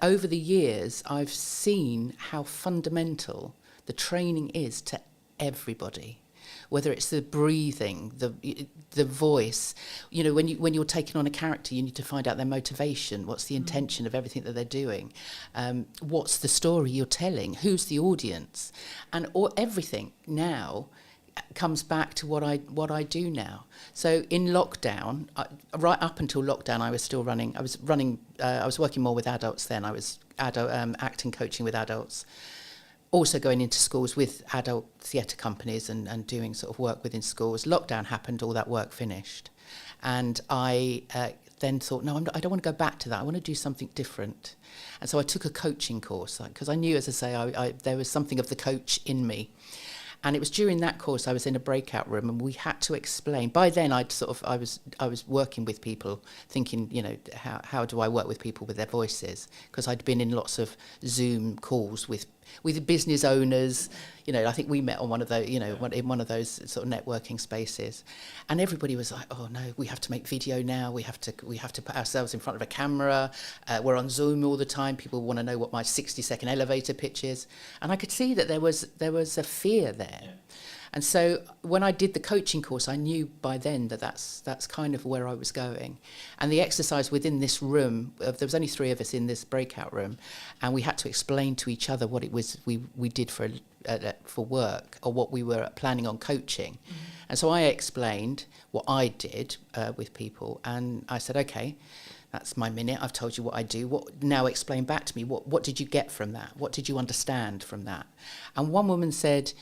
over the years, I've seen how fundamental the training is to everybody. Whether it's the breathing, the voice, you know, when you're taking on a character, you need to find out their motivation. What's the intention of everything that they're doing? What's the story you're telling? Who's the audience? And everything now comes back to what I do now. So in lockdown, right up until lockdown, I was still running. I was working more with adults then. I was acting coaching with adults. Also going into schools with adult theatre companies and doing sort of work within schools. Lockdown happened, all that work finished. And I then thought, no, I don't want to go back to that. I want to do something different. And so I took a coaching course, because I knew, as I say, there was something of the coach in me. And it was during that course I was in a breakout room and we had to explain. By then I was working with people, thinking, you know, how do I work with people with their voices? Because I'd been in lots of Zoom calls with business owners. You know, I think we met on one of those, you know, in one of those sort of networking spaces, and everybody was like, "Oh no, we have to make video now. We have to put ourselves in front of a camera. We're on Zoom all the time. People want to know what my 60-second elevator pitch is." And I could see that there was a fear there. Yeah. And so when I did the coaching course, I knew by then that that's kind of where I was going. And the exercise within this room, there was only 3 of us in this breakout room, and we had to explain to each other what it was we did for work, or what we were planning on coaching. Mm-hmm. And so I explained what I did with people, and I said, okay, that's my minute. I've told you what I do. Now explain back to me, what did you get from that? What did you understand from that? And one woman said,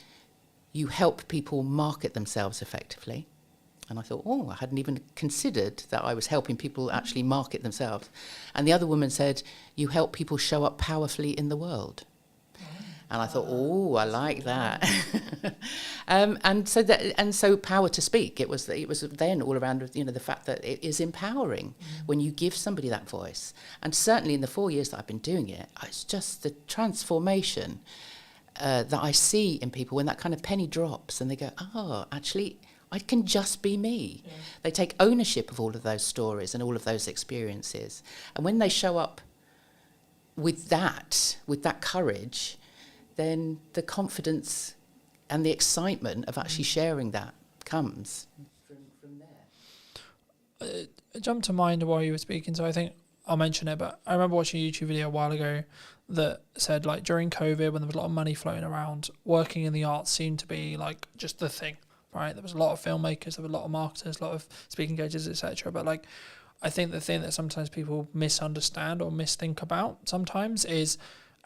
you help people market themselves effectively. And I thought, I hadn't even considered that I was helping people actually market themselves. And the other woman said, you help people show up powerfully in the world. And I thought, I like that. And so power to speak. It was then all around, you know, the fact that it is empowering when you give somebody that voice. And certainly in the 4 years that I've been doing it, it's just the transformation that I see in people when that kind of penny drops and they go, actually, I can just be me. Yeah. They take ownership of all of those stories and all of those experiences. And when they show up with that courage, then the confidence and the excitement of actually sharing that comes from there. It jumped to mind while you were speaking, so I think I'll mention it, but I remember watching a YouTube video a while ago that said, like, during COVID, when there was a lot of money floating around, working in the arts seemed to be like just the thing, right? There was a lot of filmmakers, there were a lot of marketers, a lot of speaking engagements, etc. But like, I think the thing that sometimes people misunderstand or misthink about sometimes is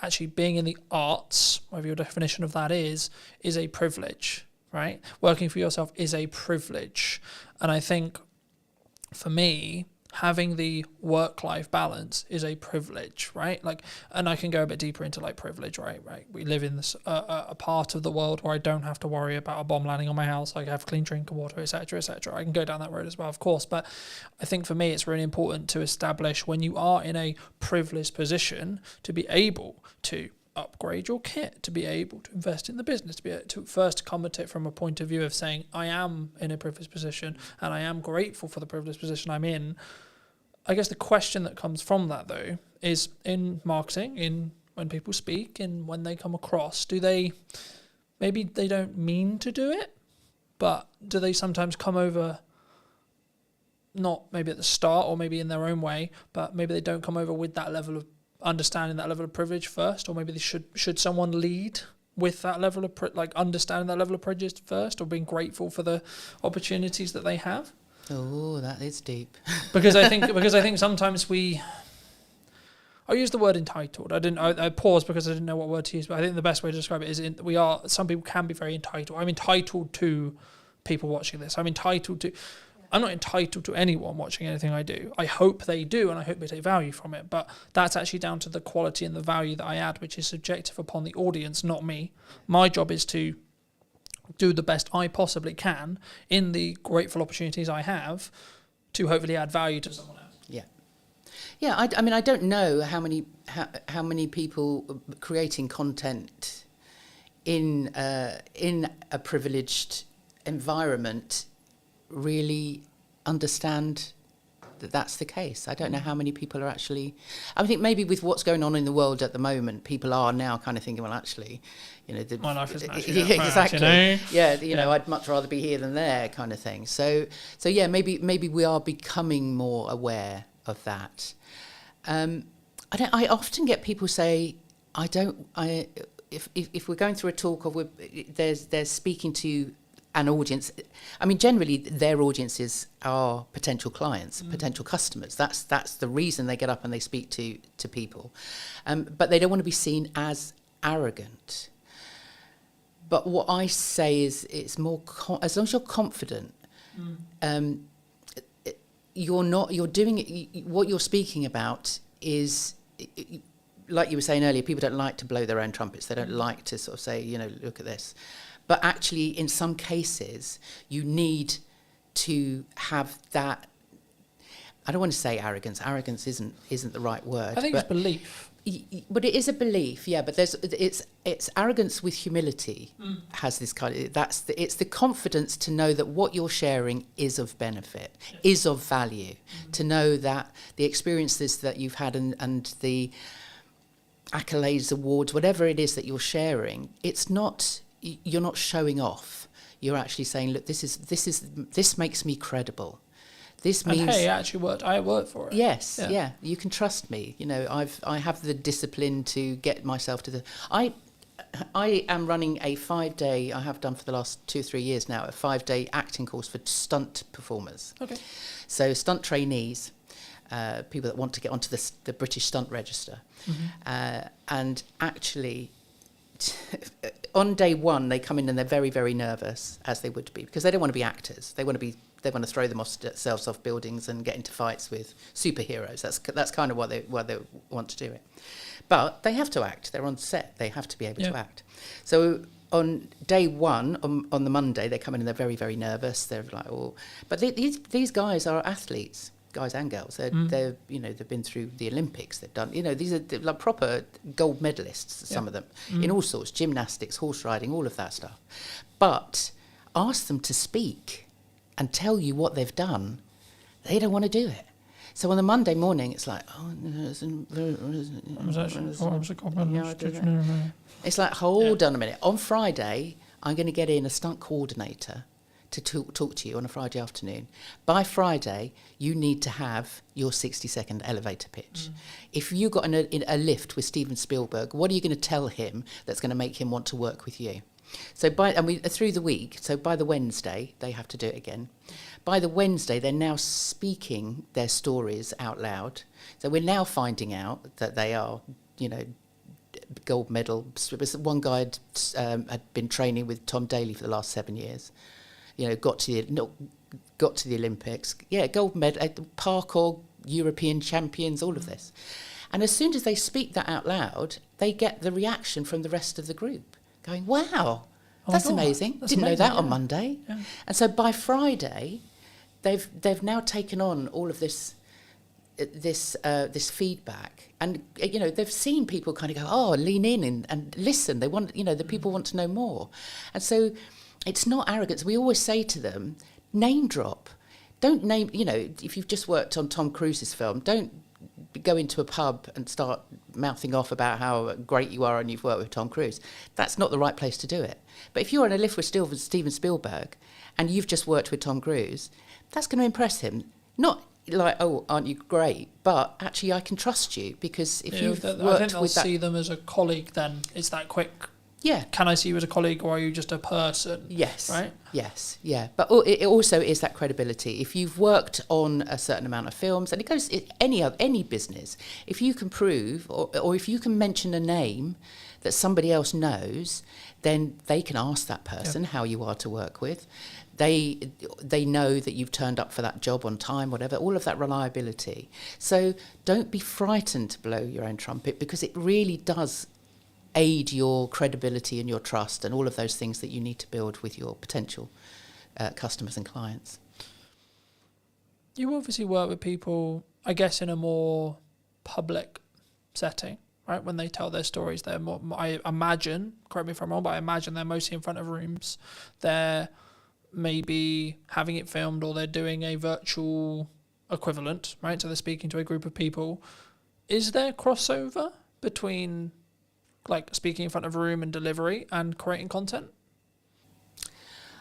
actually being in the arts, whatever your definition of that is a privilege, right? Working for yourself is a privilege. And I think for me, having the work-life balance is a privilege, right? Like, and I can go a bit deeper into like privilege, right? We live in this a part of the world where I don't have to worry about a bomb landing on my house. I have clean drinking water, etc., etc. I can go down that road as well, of course. But I think for me, it's really important to establish when you are in a privileged position to be able to upgrade your kit, to be able to invest in the business, to be able to first come at it from a point of view of saying, I am in a privileged position and I am grateful for the privileged position I'm in. I guess the question that comes from that, though, is in marketing, in when people speak, in when they come across, maybe they don't mean to do it, but do they sometimes come over, not maybe at the start or maybe in their own way, but maybe they don't come over with that level of understanding, that level of privilege first, or maybe they should someone lead with that level of understanding that level of privilege first, or being grateful for the opportunities that they have? Oh, that is deep. because I think sometimes I use the word entitled. I paused because I didn't know what word to use, but I think the best way to describe it is some people can be very entitled. I'm entitled to people watching this. I'm not entitled to anyone watching anything I do. I hope they do, and I hope they take value from it. But that's actually down to the quality and the value that I add, which is subjective upon the audience, not me. My job is to do the best I possibly can in the grateful opportunities I have to hopefully add value to someone else. Yeah. I mean, I don't know how many people creating content in a privileged environment really understand that that's the case. I don't know how many people are actually. I think maybe with what's going on in the world at the moment, people are now kind of thinking, well, actually, my life isn't actually that exactly. bad, Yeah, I'd much rather be here than there, kind of thing. So yeah, maybe we are becoming more aware of that. I often get people say, if we're going through a talk or they're speaking to an audience, I mean, generally their audiences are potential clients, potential customers. That's the reason they get up and they speak to people, but they don't want to be seen as arrogant. But what I say is, it's more as long as you're confident, you're doing it. What you're speaking about is, like you were saying earlier, people don't like to blow their own trumpets. They don't like to sort of say, look at this. But actually, in some cases, you need to have that. I don't want to say arrogance. Arrogance isn't the right word. I think it's belief. But it is a belief, yeah. But it's arrogance with humility. Has this kind of it's the confidence to know that what you're sharing is of benefit, is of value. To know that the experiences that you've had and the accolades, awards, whatever it is that you're sharing, it's not. You're not showing off. You're actually saying, look, this makes me credible. This means, and hey, I worked for it. Yes, yeah. You can trust me. I have the discipline to get myself to the. I am running a 5-day. I have done for the last 2 or 3 years now, a 5-day acting course for stunt performers. Okay. So stunt trainees, people that want to get onto the British Stunt Register, and actually. On day one, they come in and they're very, very nervous, as they would be, because they don't want to be actors. They want to throw themselves off buildings and get into fights with superheroes. That's kind of why they want to do it. But they have to act. They're on set. They have to be able to act. So on day one, on the Monday, they come in and they're very, very nervous. They're like, oh, but these guys are athletes. Guys and girls, they've been through the Olympics. They've done, these are like proper gold medalists. Some of them in all sorts, gymnastics, horse riding, all of that stuff. But ask them to speak and tell you what they've done, they don't want to do it. So on the Monday morning, it's like, it's like, hold on a minute. On Friday, I'm going to get in a stunt coordinator to talk to you on a Friday afternoon. By Friday, you need to have your 60-second elevator pitch. If you got in a lift with Steven Spielberg, what are you going to tell him that's going to make him want to work with you? So through the week, so by the Wednesday, they have to do it again. By the Wednesday, they're now speaking their stories out loud. So we're now finding out that they are, gold medal. One guy had been training with Tom Daly for the last 7 years. Got to got to the Olympics, gold medal, parkour, European champions, all of this. And as soon as they speak that out loud, they get the reaction from the rest of the group going, wow, that's amazing. Didn't know that on Monday. Yeah. And so by Friday, they've now taken on all of this feedback, and they've seen people kind of go, lean in and listen. They want, the people want to know more. And so it's not arrogance. We always say to them, name drop. Don't name, if you've just worked on Tom Cruise's film, don't go into a pub and start mouthing off about how great you are and you've worked with Tom Cruise. That's not the right place to do it. But if you're on a lift with Steven Spielberg and you've just worked with Tom Cruise, that's going to impress him. Not like, oh, aren't you great? But actually, I can trust you, because if you've worked I think they'll with that, see them as a colleague. Then it's that quick. Yeah. Can I see you as a colleague, or are you just a person? Yes. Right? Yes. Yeah. But it also is that credibility. If you've worked on a certain amount of films, and it goes any business, if you can prove or if you can mention a name that somebody else knows, then they can ask that person how you are to work with. They know that you've turned up for that job on time, whatever, all of that reliability. So don't be frightened to blow your own trumpet, because it really does aid your credibility and your trust and all of those things that you need to build with your potential customers and clients. You obviously work with people, I guess, in a more public setting, right? When they tell their stories, they're more, I imagine, correct me if I'm wrong, but I imagine they're mostly in front of rooms. They're maybe having it filmed, or they're doing a virtual equivalent, right? So they're speaking to a group of people. Is there crossover between like speaking in front of a room and delivery and creating content?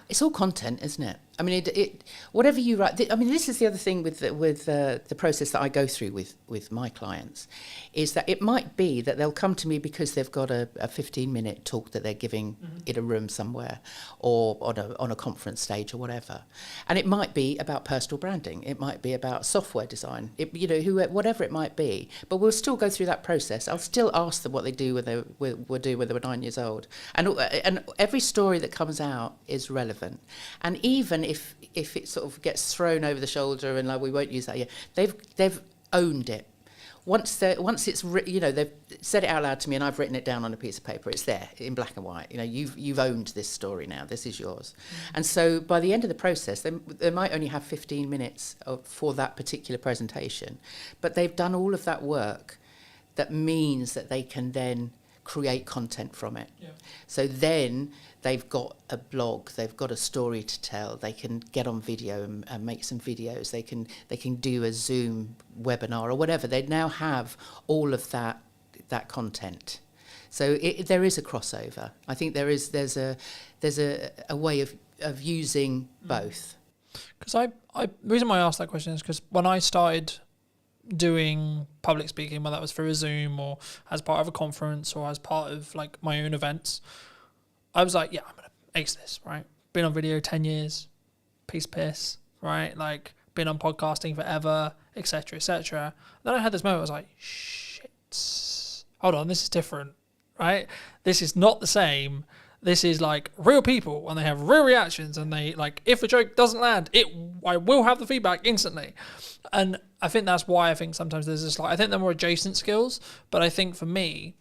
It's all content, isn't it? I mean, it whatever you write. I mean, this is the other thing with the process that I go through with my clients, is that it might be that they'll come to me because they've got a 15-minute talk that they're giving in a room somewhere, or on a conference stage or whatever, and it might be about personal branding. It might be about software design. Whatever it might be. But we'll still go through that process. I'll still ask them what they do when they were 9 years old, and every story that comes out is relevant. And even if it sort of gets thrown over the shoulder and like, we won't use that yet, they've owned it. Once it's they've said it out loud to me and I've written it down on a piece of paper. It's there in black and white. You've owned this story now. This is yours. And so by the end of the process, they might only have 15 minutes for that particular presentation, but they've done all of that work. That means that they can then create content from it. Yeah. So then they've got a blog, they've got a story to tell, they can get on video and make some videos, they can do a Zoom webinar or whatever. They now have all of that content. So there is a crossover. I think there's a way of using both. Because the reason why I asked that question is because when I started doing public speaking, whether that was through a Zoom or as part of a conference or as part of like my own events, I was like, yeah, I'm going to ace this, right? Been on video 10 years, piss, right? Like, been on podcasting forever, etc., etc. Then I had this moment, I was like, shit, hold on, this is different, right? This is not the same. This is like real people, and they have real reactions, and they like, if a joke doesn't land, I will have the feedback instantly. And I think that's why I think sometimes there's this, like, I think they're more adjacent skills, but I think for me,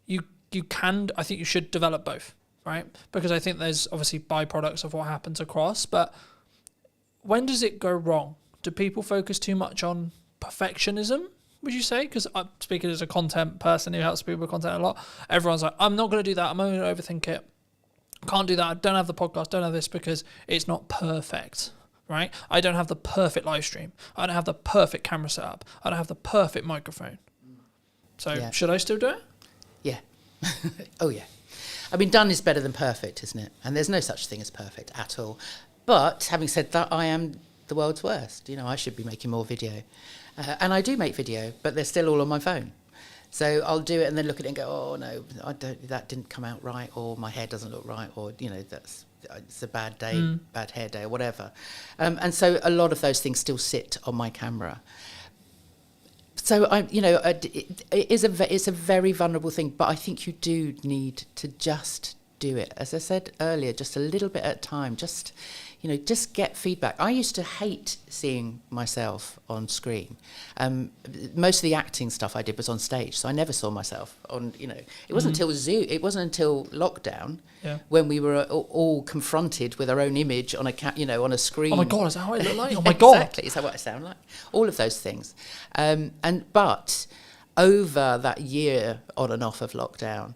I think you should develop both, right? Because I think there's obviously byproducts of what happens across, but when does it go wrong? Do people focus too much on perfectionism, would you say? Because I'm speaking as a content person who helps people with content a lot, everyone's like, I'm not going to do that, I'm only going to overthink it. Can't do that, I don't have the podcast, don't have this because it's not perfect, right? I don't have the perfect live stream. I don't have the perfect camera setup. I don't have the perfect microphone. So should I still do it? Yeah. Oh, yeah. I mean, done is better than perfect, isn't it? And there's no such thing as perfect at all. But having said that, I am the world's worst. I should be making more video. And I do make video, but they're still all on my phone. So I'll do it and then look at it and go, oh, no, that didn't come out right, or my hair doesn't look right, or, it's a bad day, bad hair day, or whatever. And so a lot of those things still sit on my camera. So it's a very vulnerable thing, but I think you do need to just do it. As I said earlier, just a little bit at a time, just get feedback. I used to hate seeing myself on screen. Most of the acting stuff I did was on stage, so I never saw myself on, it wasn't until Zoom, it wasn't until lockdown when we were all confronted with our own image on on a screen. Oh my God, is that how I look like? Oh my God. Exactly, is that what I sound like? All of those things. But over that year on and off of lockdown,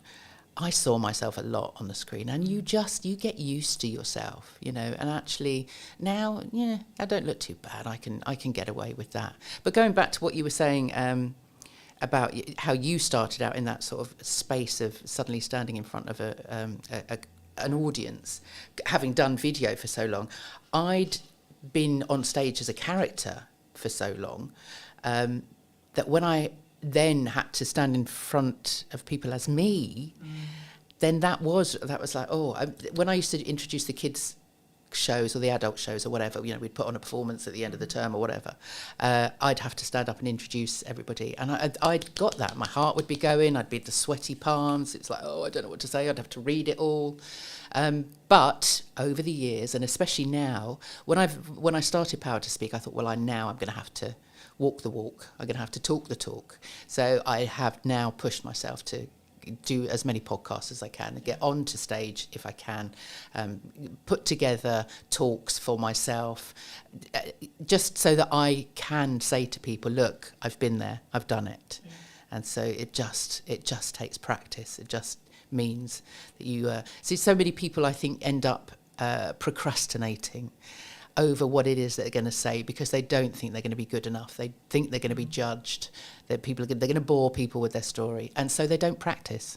I saw myself a lot on the screen, and you get used to yourself, and actually now, I don't look too bad. I can get away with that. But going back to what you were saying about how you started out in that sort of space of suddenly standing in front of an audience, having done video for so long, I'd been on stage as a character for so long that when I then had to stand in front of people as me, then that was like, when I used to introduce the kids shows or the adult shows or whatever, we'd put on a performance at the end of the term or whatever, I'd have to stand up and introduce everybody, and I'd got that. My heart would be going, I'd be the sweaty palms, it's like, I don't know what to say, I'd have to read it all. But over the years, and especially now, when I started Power to Speak, I thought, now I'm going to have to walk the walk. I'm going to have to talk the talk. So I have now pushed myself to do as many podcasts as I can, and get onto stage if I can, put together talks for myself, just so that I can say to people, look, I've been there, I've done it. Yeah. And so it just takes practice. It just means that you see so many people, I think, end up procrastinating over what it is they're going to say, because they don't think they're going to be good enough. They think they're going to be judged, that they're going to bore people with their story, and so they don't practice.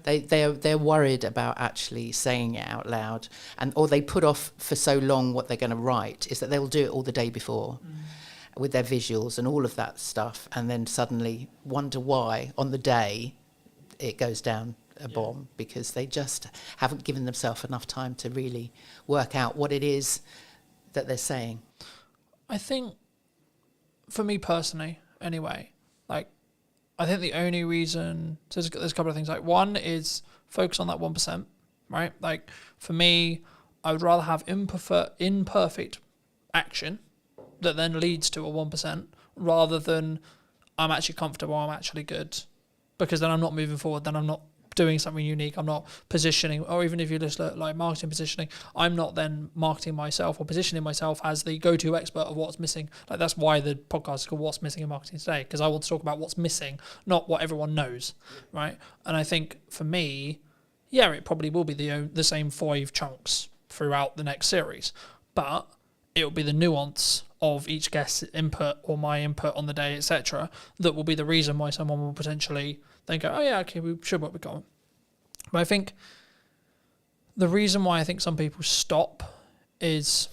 They're worried about actually saying it out loud, or they put off for so long what they're going to write, is that they'll do it all the day before with their visuals and all of that stuff, and then suddenly wonder why on the day it goes down a bomb, because they just haven't given themselves enough time to really work out what it is that they're saying. I think, for me personally, anyway, I think the only reason, so there's a couple of things. One is focus on that 1%, right? For me, I would rather have imperfect action that then leads to a 1%, rather than I'm actually comfortable, I'm actually good, because then I'm not moving forward, then I'm not doing something unique, I'm not positioning, or even if you just look like marketing positioning, I'm not then marketing myself or positioning myself as the go-to expert of what's missing. That's why the podcast is called What's Missing in Marketing Today, because I want to talk about what's missing, not what everyone knows, right? And I think for me, it probably will be the same 5 chunks throughout the next series, but it will be the nuance of each guest's input or my input on the day, etc., that will be the reason why someone will potentially then go, okay, we should what we got. But I think the reason why I think some people stop is,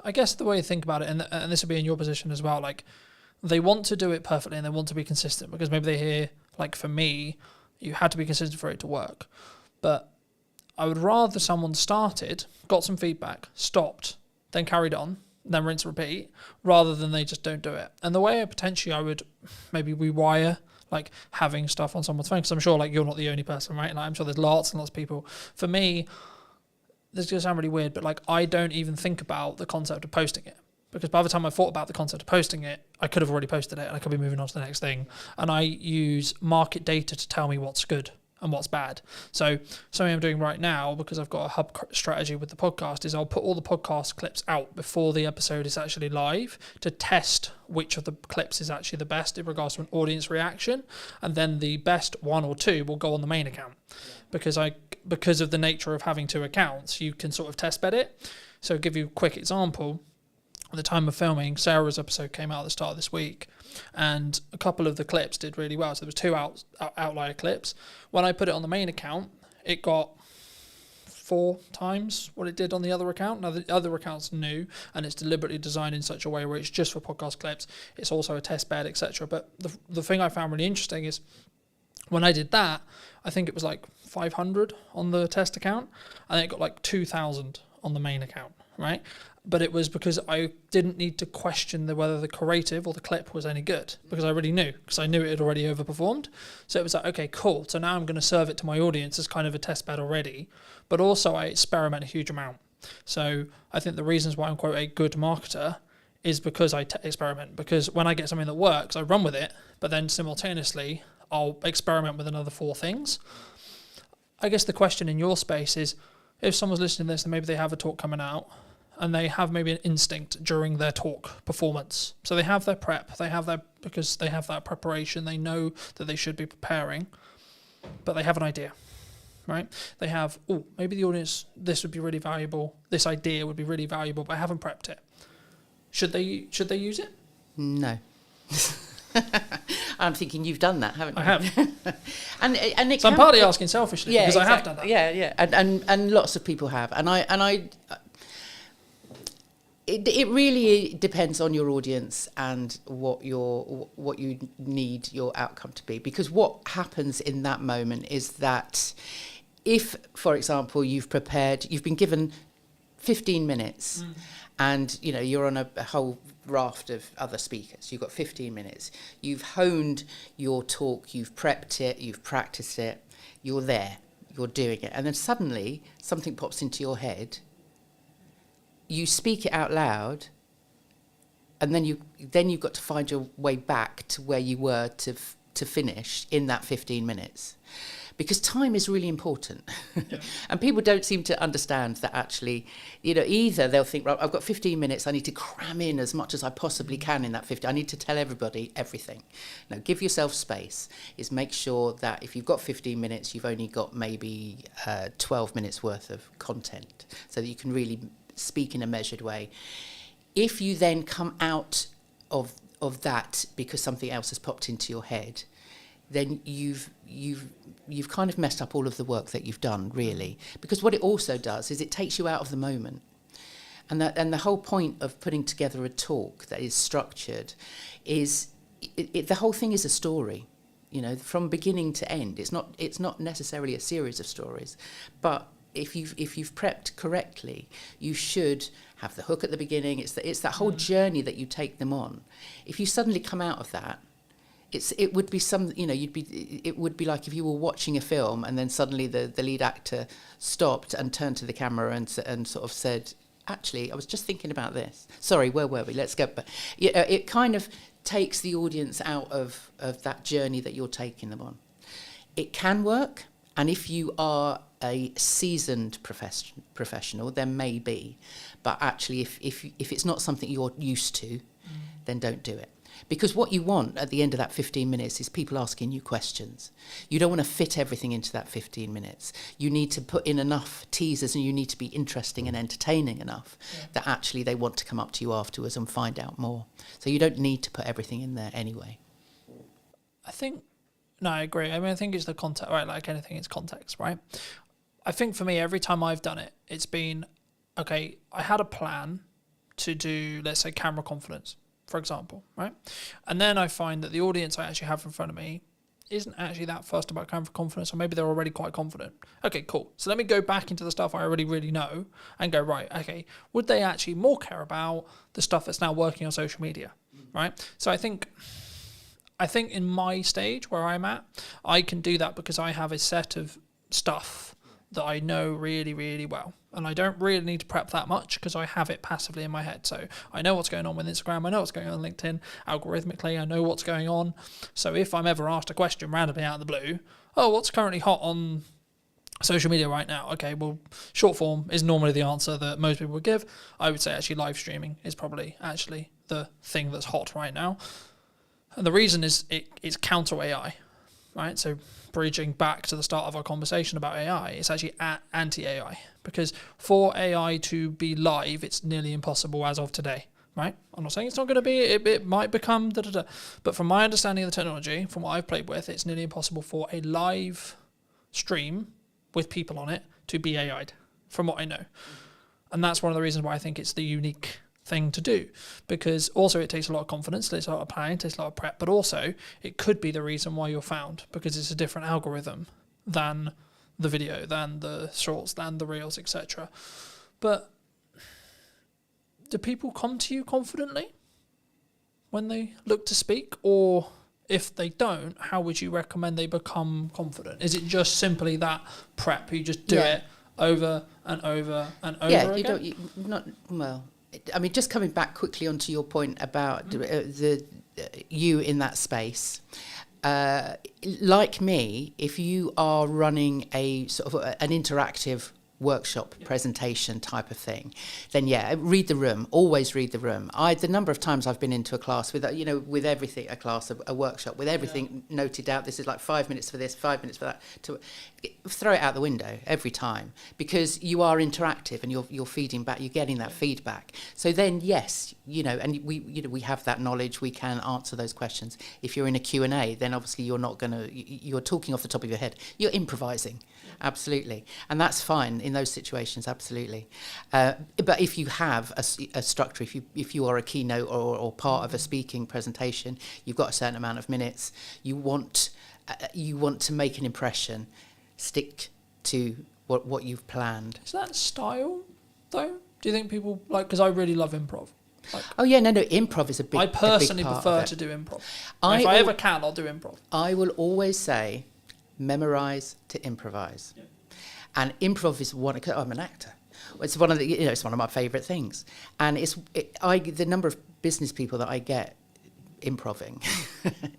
I guess the way to think about it, and this will be in your position as well, they want to do it perfectly and they want to be consistent, because maybe they hear, for me, you had to be consistent for it to work. But I would rather someone started, got some feedback, stopped, then carried on, then rinse and repeat, rather than they just don't do it. And the way I would maybe rewire having stuff on someone's phone, because I'm sure you're not the only person, right? And I'm sure there's lots and lots of people. For me, this is going to sound really weird, but I don't even think about the concept of posting it, because by the time I thought about the concept of posting it, I could have already posted it and I could be moving on to the next thing. And I use market data to tell me what's good and what's bad. So something I'm doing right now, because I've got a hub strategy with the podcast, is I'll put all the podcast clips out before the episode is actually live to test which of the clips is actually the best in regards to an audience reaction, and then the best 1 or 2 will go on the main account. Because of the nature of having 2 accounts, you can sort of test bed it. So I'll give you a quick example. At the time of filming, Sarah's episode came out at the start of this week, and a couple of the clips did really well. So there was 2 outlier clips. When I put it on the main account, it got 4 times what it did on the other account. Now, the other account's new, and it's deliberately designed in such a way where it's just for podcast clips. It's also a test bed, etc. But the thing I found really interesting is when I did that, I think it was 500 on the test account, and then it got 2,000 on the main account, right? but it was because I didn't need to question whether the creative or the clip was any good, because I already knew, because I knew it had already overperformed. So it was like, okay, cool. So now I'm going to serve it to my audience as kind of a test bed already, but also I experiment a huge amount. So I think the reasons why I'm quite a good marketer is because I experiment, because when I get something that works, I run with it, but then simultaneously I'll experiment with another 4 things. I guess the question in your space is, if someone's listening to this and maybe they have a talk coming out and they have maybe an instinct during their talk performance. So they have their prep, because they have that preparation, they know that they should be preparing, but they have an idea, right? They have, maybe the audience, this would be really valuable, this idea would be really valuable, but I haven't prepped it. Should they use it? No. I'm thinking you've done that, haven't you? I have. and it so I'm partly asking selfishly, because I have done that. Yeah. And lots of people have. It really depends on your audience and what you need your outcome to be. Because what happens in that moment is that if, for example, you've been given 15 minutes and you're on a whole raft of other speakers, you've got 15 minutes, you've honed your talk, you've prepped it, you've practiced it, you're there, you're doing it, and then suddenly something pops into your head, you speak it out loud, and then you've got to find your way back to where you were to finish in that 15 minutes. Because time is really important. Yeah. And people don't seem to understand that actually, either they'll think, right, I've got 15 minutes, I need to cram in as much as I possibly can in that 15. I need to tell everybody everything. Now, give yourself space. Is make sure that if you've got 15 minutes, you've only got maybe 12 minutes worth of content, so that you can really speak in a measured way. If you then come out of that because something else has popped into your head, then you've kind of messed up all of the work that you've done, really. Because what it also does is it takes you out of the moment. And the whole point of putting together a talk that is structured is the whole thing is a story, from beginning to end. It's not necessarily a series of stories, but if you've prepped correctly, you should have the hook at the beginning. It's that whole journey that you take them on. If you suddenly come out of that, it would be it would be like if you were watching a film and then suddenly the lead actor stopped and turned to the camera and sort of said, actually, I was just thinking about this. Sorry, where were we? Let's go. But it kind of takes the audience out of that journey that you're taking them on. It can work, and if you are a seasoned professional, then maybe. But actually, if it's not something you're used to, then don't do it. Because what you want at the end of that 15 minutes is people asking you questions. You don't want to fit everything into that 15 minutes. You need to put in enough teasers, and you need to be interesting and entertaining enough that actually they want to come up to you afterwards and find out more. So you don't need to put everything in there anyway. I agree. I think it's the context, right? Like anything, it's context, right? I think for me, every time I've done it, it's been, okay, I had a plan to do, let's say, camera confidence, for example, right? And then I find that the audience I actually have in front of me isn't actually that fussed about camera confidence, or maybe they're already quite confident. Okay, cool. So let me go back into the stuff I already really know and go, right, okay, would they actually more care about the stuff that's now working on social media, right? So I think in my stage where I'm at, I can do that because I have a set of stuff that I know really, really well. And I don't really need to prep that much because I have it passively in my head. So I know what's going on with Instagram. I know what's going on LinkedIn. Algorithmically, I know what's going on. So if I'm ever asked a question randomly out of the blue, what's currently hot on social media right now? Okay, well, short form is normally the answer that most people would give. I would say actually live streaming is probably actually the thing that's hot right now. And the reason is it's counter AI, right? So bridging back to the start of our conversation about AI, it's actually anti-AI, because for AI to be live, it's nearly impossible as of today, right? I'm not saying it's not going to be, it might become da-da-da. But from my understanding of the technology, from what I've played with, it's nearly impossible for a live stream with people on it to be AI'd, from what I know. And that's one of the reasons why I think it's the unique thing to do, because also it takes a lot of confidence, it takes a lot of planning, it takes a lot of prep, but also it could be the reason why you're found, because it's a different algorithm than the video, than the shorts, than the reels, etc. But do people come to you confidently when they look to speak? Or if they don't, how would you recommend they become confident? Is it just simply that prep? You just do it over and over and over again? I mean, just coming back quickly onto your point about you in that space. Like me, if you are running a sort of an interactive workshop presentation type of thing, then read the room. Always read the room. The number of times I've been into a class with everything, a workshop with everything noted out. This is like 5 minutes for this, 5 minutes for that. To throw it out the window every time, because you are interactive and you're feeding back. You're getting that feedback. So then and we have that knowledge. We can answer those questions. If you're in a Q&A, then obviously you're talking off the top of your head. You're improvising. Absolutely. And that's fine in those situations, absolutely. But if you have a structure, if you are a keynote or part of a speaking presentation, you've got a certain amount of minutes, you want to make an impression, stick to what you've planned. Is that style, though? Do you think people, because I really love improv. Improv is a big part. I personally prefer to do improv. If I ever can, I'll do improv. I will always say, memorize to improvise. Yeah. And improv is I'm an actor. It's one of it's one of my favourite things. And the number of business people that I get improving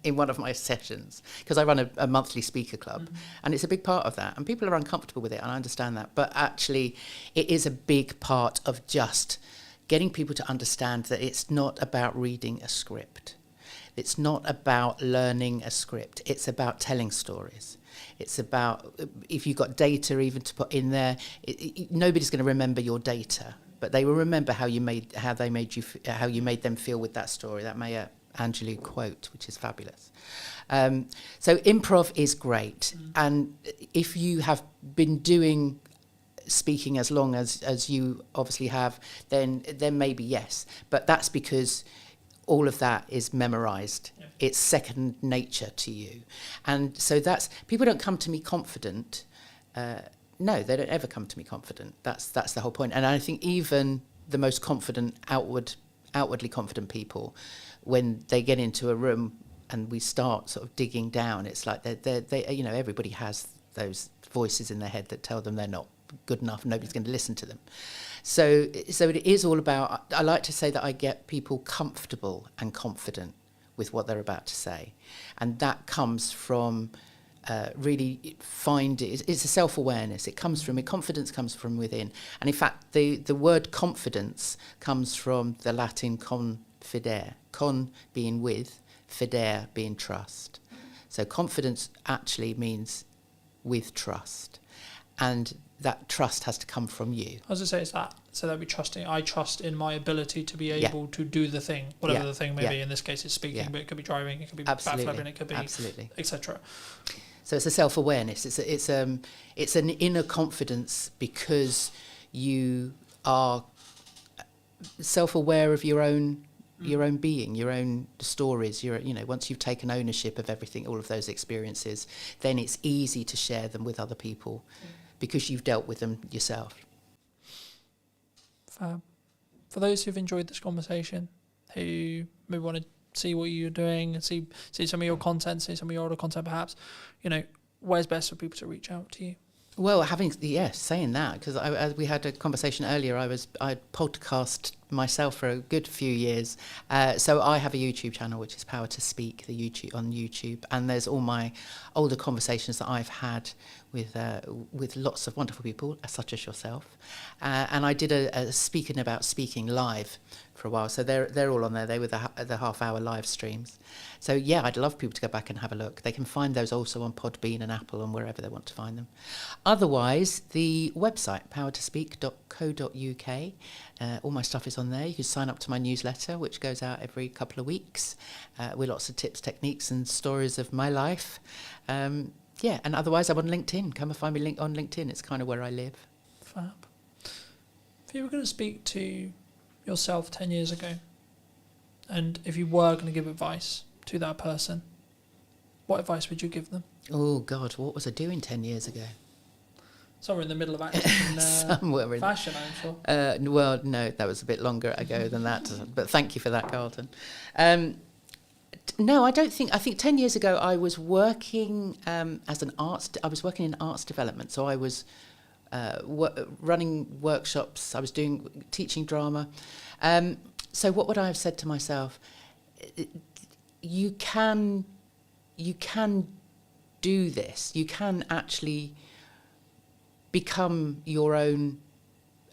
in one of my sessions, because I run a monthly speaker club, and it's a big part of that. And people are uncomfortable with it, and I understand that. But actually, it is a big part of just getting people to understand that it's not about reading a script. It's not about learning a script. It's about telling stories. It's about, if you've got data even to put in there, nobody's going to remember your data, but they will remember how you made them feel with that story. That Maya Angelou quote, which is fabulous. So improv is great, and if you have been doing speaking as long as you obviously have, then maybe yes, but that's because all of that is memorized. Yeah. It's second nature to you. And so people don't come to me confident. No, they don't ever come to me confident. That's the whole point. And I think even the most confident, outwardly confident people, when they get into a room and we start sort of digging down, it's like they everybody has those voices in their head that tell them they're not good enough, nobody's going to listen to them. So it is all about, I like to say that I get people comfortable and confident with what they're about to say. And that comes from really it's a self-awareness. Confidence comes from within. And in fact, the word confidence comes from the Latin confidere, con being with, fidere being trust. So confidence actually means with trust. And that trust has to come from you. I was going to say, it's that. So that I trust in my ability to be able to do the thing, whatever the thing may be. In this case, it's speaking, but it could be driving, it could be backflipping, it could be etc. So it's a self-awareness. It's an inner confidence because you are self-aware of your own being, your own stories. Once you've taken ownership of everything, all of those experiences, then it's easy to share them with other people. Because you've dealt with them yourself. Fab. For those who've enjoyed this conversation, who maybe want to see what you're doing and see some of your content, see some of your older content perhaps, where's best for people to reach out to you? Well, saying that, because we had a conversation earlier, I podcast myself for a good few years. So I have a YouTube channel, which is Power to Speak, on YouTube, and there's all my older conversations that I've had with lots of wonderful people, such as yourself. And I did a speaking about speaking live for a while, so they're all on there. They were the half-hour live streams. So I'd love people to go back and have a look. They can find those also on Podbean and Apple and wherever they want to find them. Otherwise, the website, powertospeak.co.uk, all my stuff is on there. You can sign up to my newsletter, which goes out every couple of weeks, with lots of tips, techniques and stories of my life. And otherwise I'm on LinkedIn. Come and find me on LinkedIn. It's kind of where I live. Fab. If you were going to speak to yourself 10 years ago, and if you were going to give advice to that person, what advice would you give them? Oh God, what was I doing 10 years ago? Somewhere in the middle of acting and somewhere in fashion, I'm sure. Well, no, that was a bit longer ago than that. But thank you for that, Carlton. No, I don't think. I think 10 years ago I was working as an arts. I was working in arts development, so I was running workshops. I was teaching drama. So what would I have said to myself? You can do this. You can actually become your own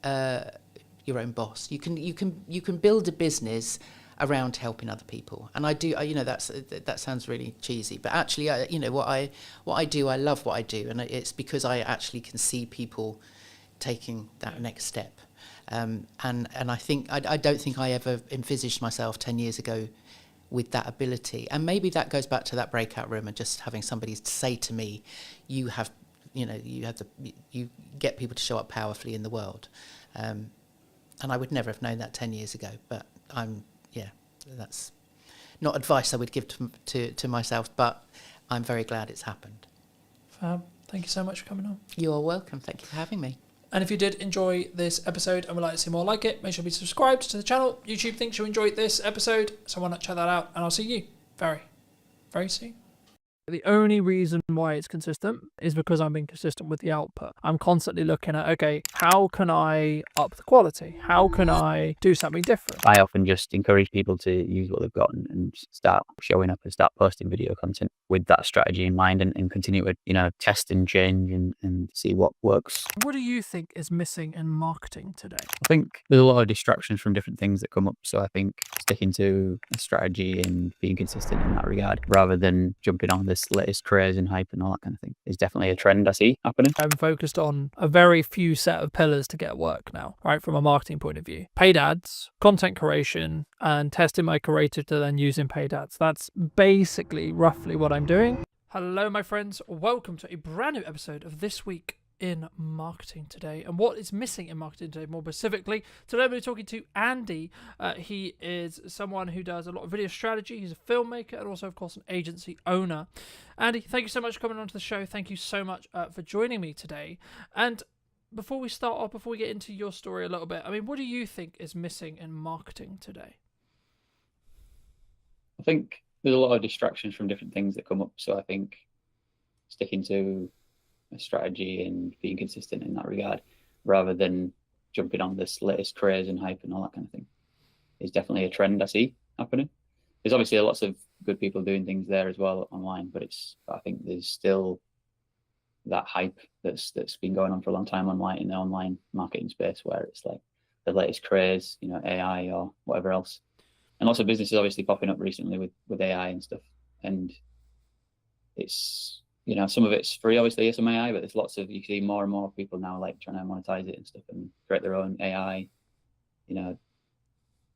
boss. You can build a business around helping other people. And I do. That sounds really cheesy, but actually, what I do, I love what I do, and it's because I actually can see people taking that next step. And I think I don't think I ever envisaged myself 10 years ago with that ability. And maybe that goes back to that breakout room and just having somebody say to me, you get people to show up powerfully in the world. And I would never have known that 10 years ago, but that's not advice I would give to myself, but I'm very glad it's happened. Fab. Thank you so much for coming on. You're welcome. Thank you for having me. And if you did enjoy this episode and would like to see more like it, make sure to be subscribed to the channel. YouTube thinks you enjoyed this episode, so why not check that out? And I'll see you very, very soon. The only reason why it's consistent is because I'm being consistent with the output. I'm constantly looking at, okay, how can I up the quality? How can I do something different? I often just encourage people to use what they've got and start showing up and start posting video content with that strategy in mind and continue to, test and change and see what works. What do you think is missing in marketing today? I think there's a lot of distractions from different things that come up. So I think sticking to a strategy and being consistent in that regard, rather than jumping on this latest craze and hype and all that kind of thing, is definitely a trend I see happening. I'm focused on a very few set of pillars to get work now, right? From a marketing point of view. Paid ads, content creation, and testing my creative to then use in paid ads. That's basically roughly what I'm doing. Hello, my friends. Welcome to a brand new episode of This Week in Marketing Today. And what is missing in marketing today, more specifically, today I'm going to be talking to Andy. He is someone who does a lot of video strategy. He's a filmmaker and also, of course, an agency owner. Andy, thank you so much for coming onto the show. Thank you so much for joining me today. And before we start off, before we get into your story a little bit, I mean, what do you think is missing in marketing today? I think there's a lot of distractions from different things that come up. So I think sticking to a strategy and being consistent in that regard, rather than jumping on this latest craze and hype and all that kind of thing, is definitely a trend I see happening. There's obviously lots of good people doing things there as well online, but I think there's still that hype that's been going on for a long time online, in the online marketing space, where it's like the latest craze, AI or whatever else. And lots of businesses obviously popping up recently with AI and stuff. And it's, some of it's free, obviously, some AI, but you see more and more people now like trying to monetize it and stuff and create their own AI,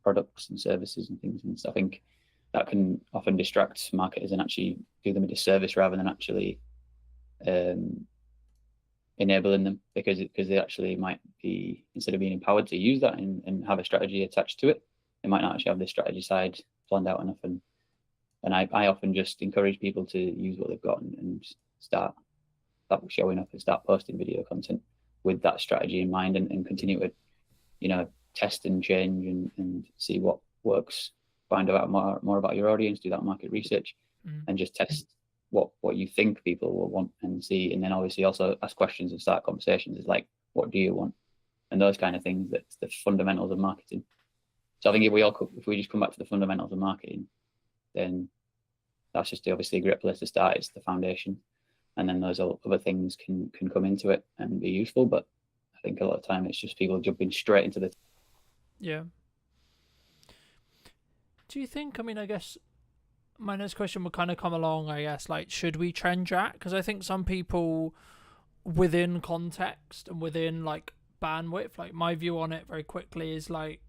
products and services and things. And so I think that can often distract marketers and actually do them a disservice rather than actually enabling them, because they actually might be, instead of being empowered to use that and have a strategy attached to it, they might not actually have the strategy side planned out enough. And I often just encourage people to use what they've got and start showing up and start posting video content with that strategy in mind and continue to, test and change and see what works, find out more about your audience, do that market research, and just test what you think people will want and see. And then obviously also ask questions and start conversations. It's like, what do you want? And those kind of things, that's the fundamentals of marketing. So I think if we just come back to the fundamentals of marketing, then that's just obviously a great place to start. It's the foundation, and then those other things can come into it and be useful. But I think a lot of time it's just people jumping straight into the. Yeah. Do you think? I mean, I guess my next question would kind of come along. I guess, like, should we trend track? Because I think some people, within context and within like bandwidth, like my view on it very quickly is like,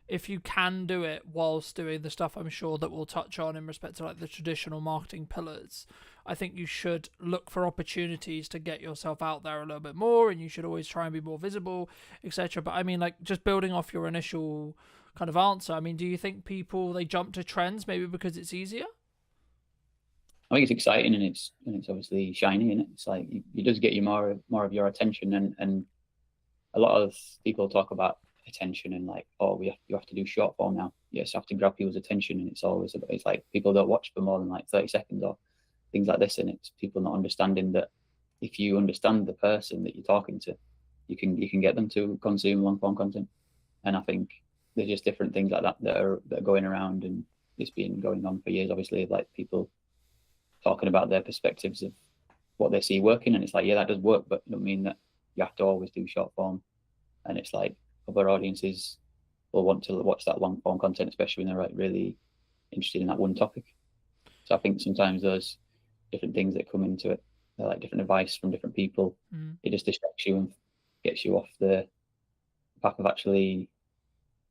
if you can do it whilst doing the stuff I'm sure that we'll touch on in respect to like the traditional marketing pillars, I think you should look for opportunities to get yourself out there a little bit more, and you should always try and be more visible, etc. But I mean, like, just building off your initial kind of answer, I mean, do you think people, they jump to trends maybe because it's easier? I think it's exciting, and it's obviously shiny, and it's like it does get you more of your attention, and a lot of people talk about attention and like, oh, you have to do short form now. Yes, you have to grab people's attention, and it's like people don't watch for more than like 30 seconds or things like this, and it's people not understanding that if you understand the person that you're talking to, you can get them to consume long form content. And I think there's just different things like that that are going around, and it's been going on for years. Obviously, like people talking about their perspectives of what they see working, and it's like, yeah, that does work, but it don't mean that you have to always do short form. And it's like other audiences will want to watch that long form content, especially when they're like really interested in that one topic. So I think sometimes those different things that come into it, they're like different advice from different people. It just distracts you and gets you off the path of actually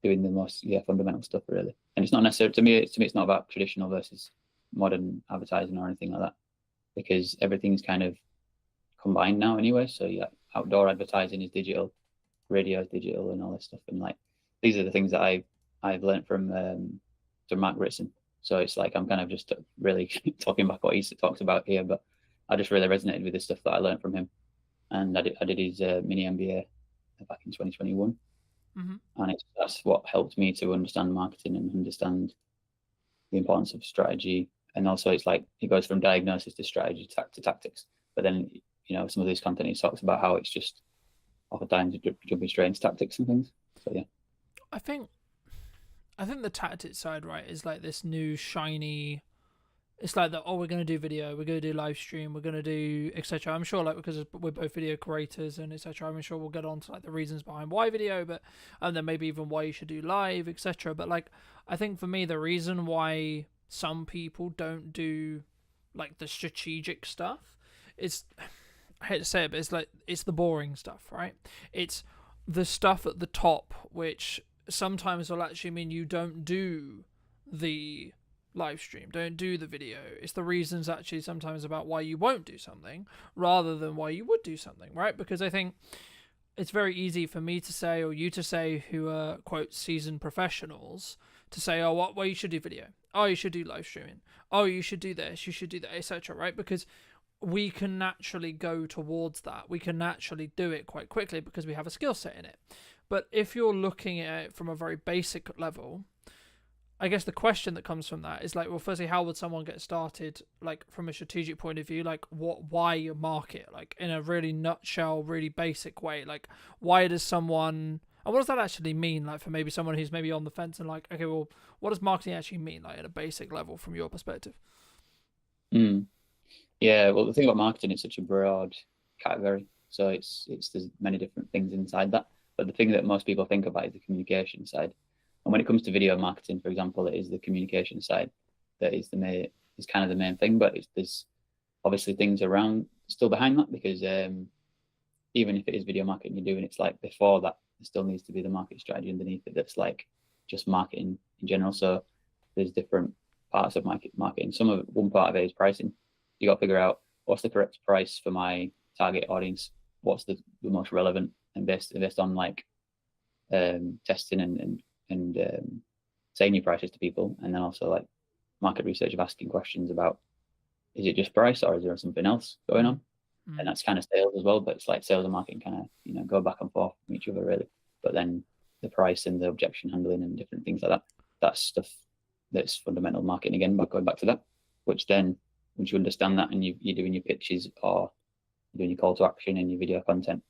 doing the most fundamental stuff, really. And it's not necessarily, to me it's not about traditional versus modern advertising or anything like that, because everything's kind of combined now anyway. So yeah, outdoor advertising is digital, radio is digital, and all this stuff. And like these are the things that I've learned from Mark Ritson. So it's like I'm kind of just really talking about what he talks about here, but I just really resonated with the stuff that I learned from him. And I did his mini MBA back in 2021. And that's what helped me to understand marketing and understand the importance of strategy. And also it's like it goes from diagnosis to strategy to tactics. But then, you know, some of these content he talks about how it's just oftentimes jumping straight into tactics and things. So yeah. I think the tactics side, right, is like this new shiny. It's like that. Oh, we're gonna do video. We're gonna do live stream. We're gonna do etc. I'm sure, like, because we're both video creators and etc. I'm sure we'll get on to like the reasons behind why video, but and then maybe even why you should do live, etc. But like, I think for me, the reason why some people don't do like the strategic stuff is, I hate to say it, but it's like it's the boring stuff, right? It's the stuff at the top, which sometimes will actually mean you don't do the live stream, don't do the video. It's the reasons actually sometimes about why you won't do something rather than why you would do something, right? Because I think it's very easy for me to say, or you to say, who are quote seasoned professionals, to say, oh, well, you should do video, oh, you should do live streaming, oh, you should do this, you should do that, etc., right? Because we can naturally go towards that. We can naturally do it quite quickly because we have a skill set in it. But if you're looking at it from a very basic level, I guess the question that comes from that is like, well, firstly, how would someone get started, like from a strategic point of view, like why you market, like in a really nutshell, really basic way, like why does someone, and what does that actually mean, like for maybe someone who's maybe on the fence and like, okay, well, what does marketing actually mean, like at a basic level from your perspective? Yeah, well, the thing about marketing, it's such a broad category, so it's there's many different things inside that. But the thing that most people think about is the communication side. And when it comes to video marketing, for example, it is the communication side that is kind of the main thing. But there's obviously things around still behind that, because even if it is video marketing you're doing, it's like before that there still needs to be the market strategy underneath it that's like just marketing in general. So there's different parts of marketing. One part of it is pricing. You got to figure out what's the correct price for my target audience, what's the most relevant, and based on like testing and saying your prices to people, and then also like market research of asking questions about, is it just price or is there something else going on? And that's kind of sales as well, but it's like sales and marketing kind of, you know, go back and forth from each other really. But then the price and the objection handling and different things like that, that's stuff that's fundamental marketing again, but going back to that, which then once you understand that and you're doing your pitches or you're doing your call to action and your video content,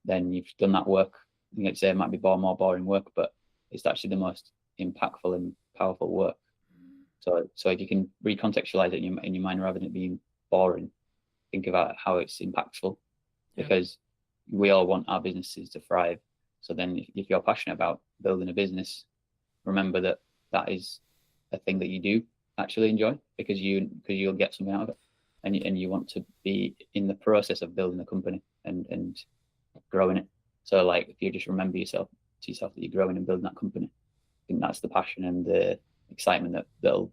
then you've done that work. Let's say it might be more boring work, but it's actually the most impactful and powerful work. So if you can recontextualize it in your mind rather than it being boring, think about how it's impactful, because we all want our businesses to thrive. So then if you're passionate about building a business, remember that is a thing that you do actually enjoy, because you'll get something out of it, and you want to be in the process of building a company and growing it. So like if you just remember yourself that you're growing and building that company, I think that's the passion and the excitement that'll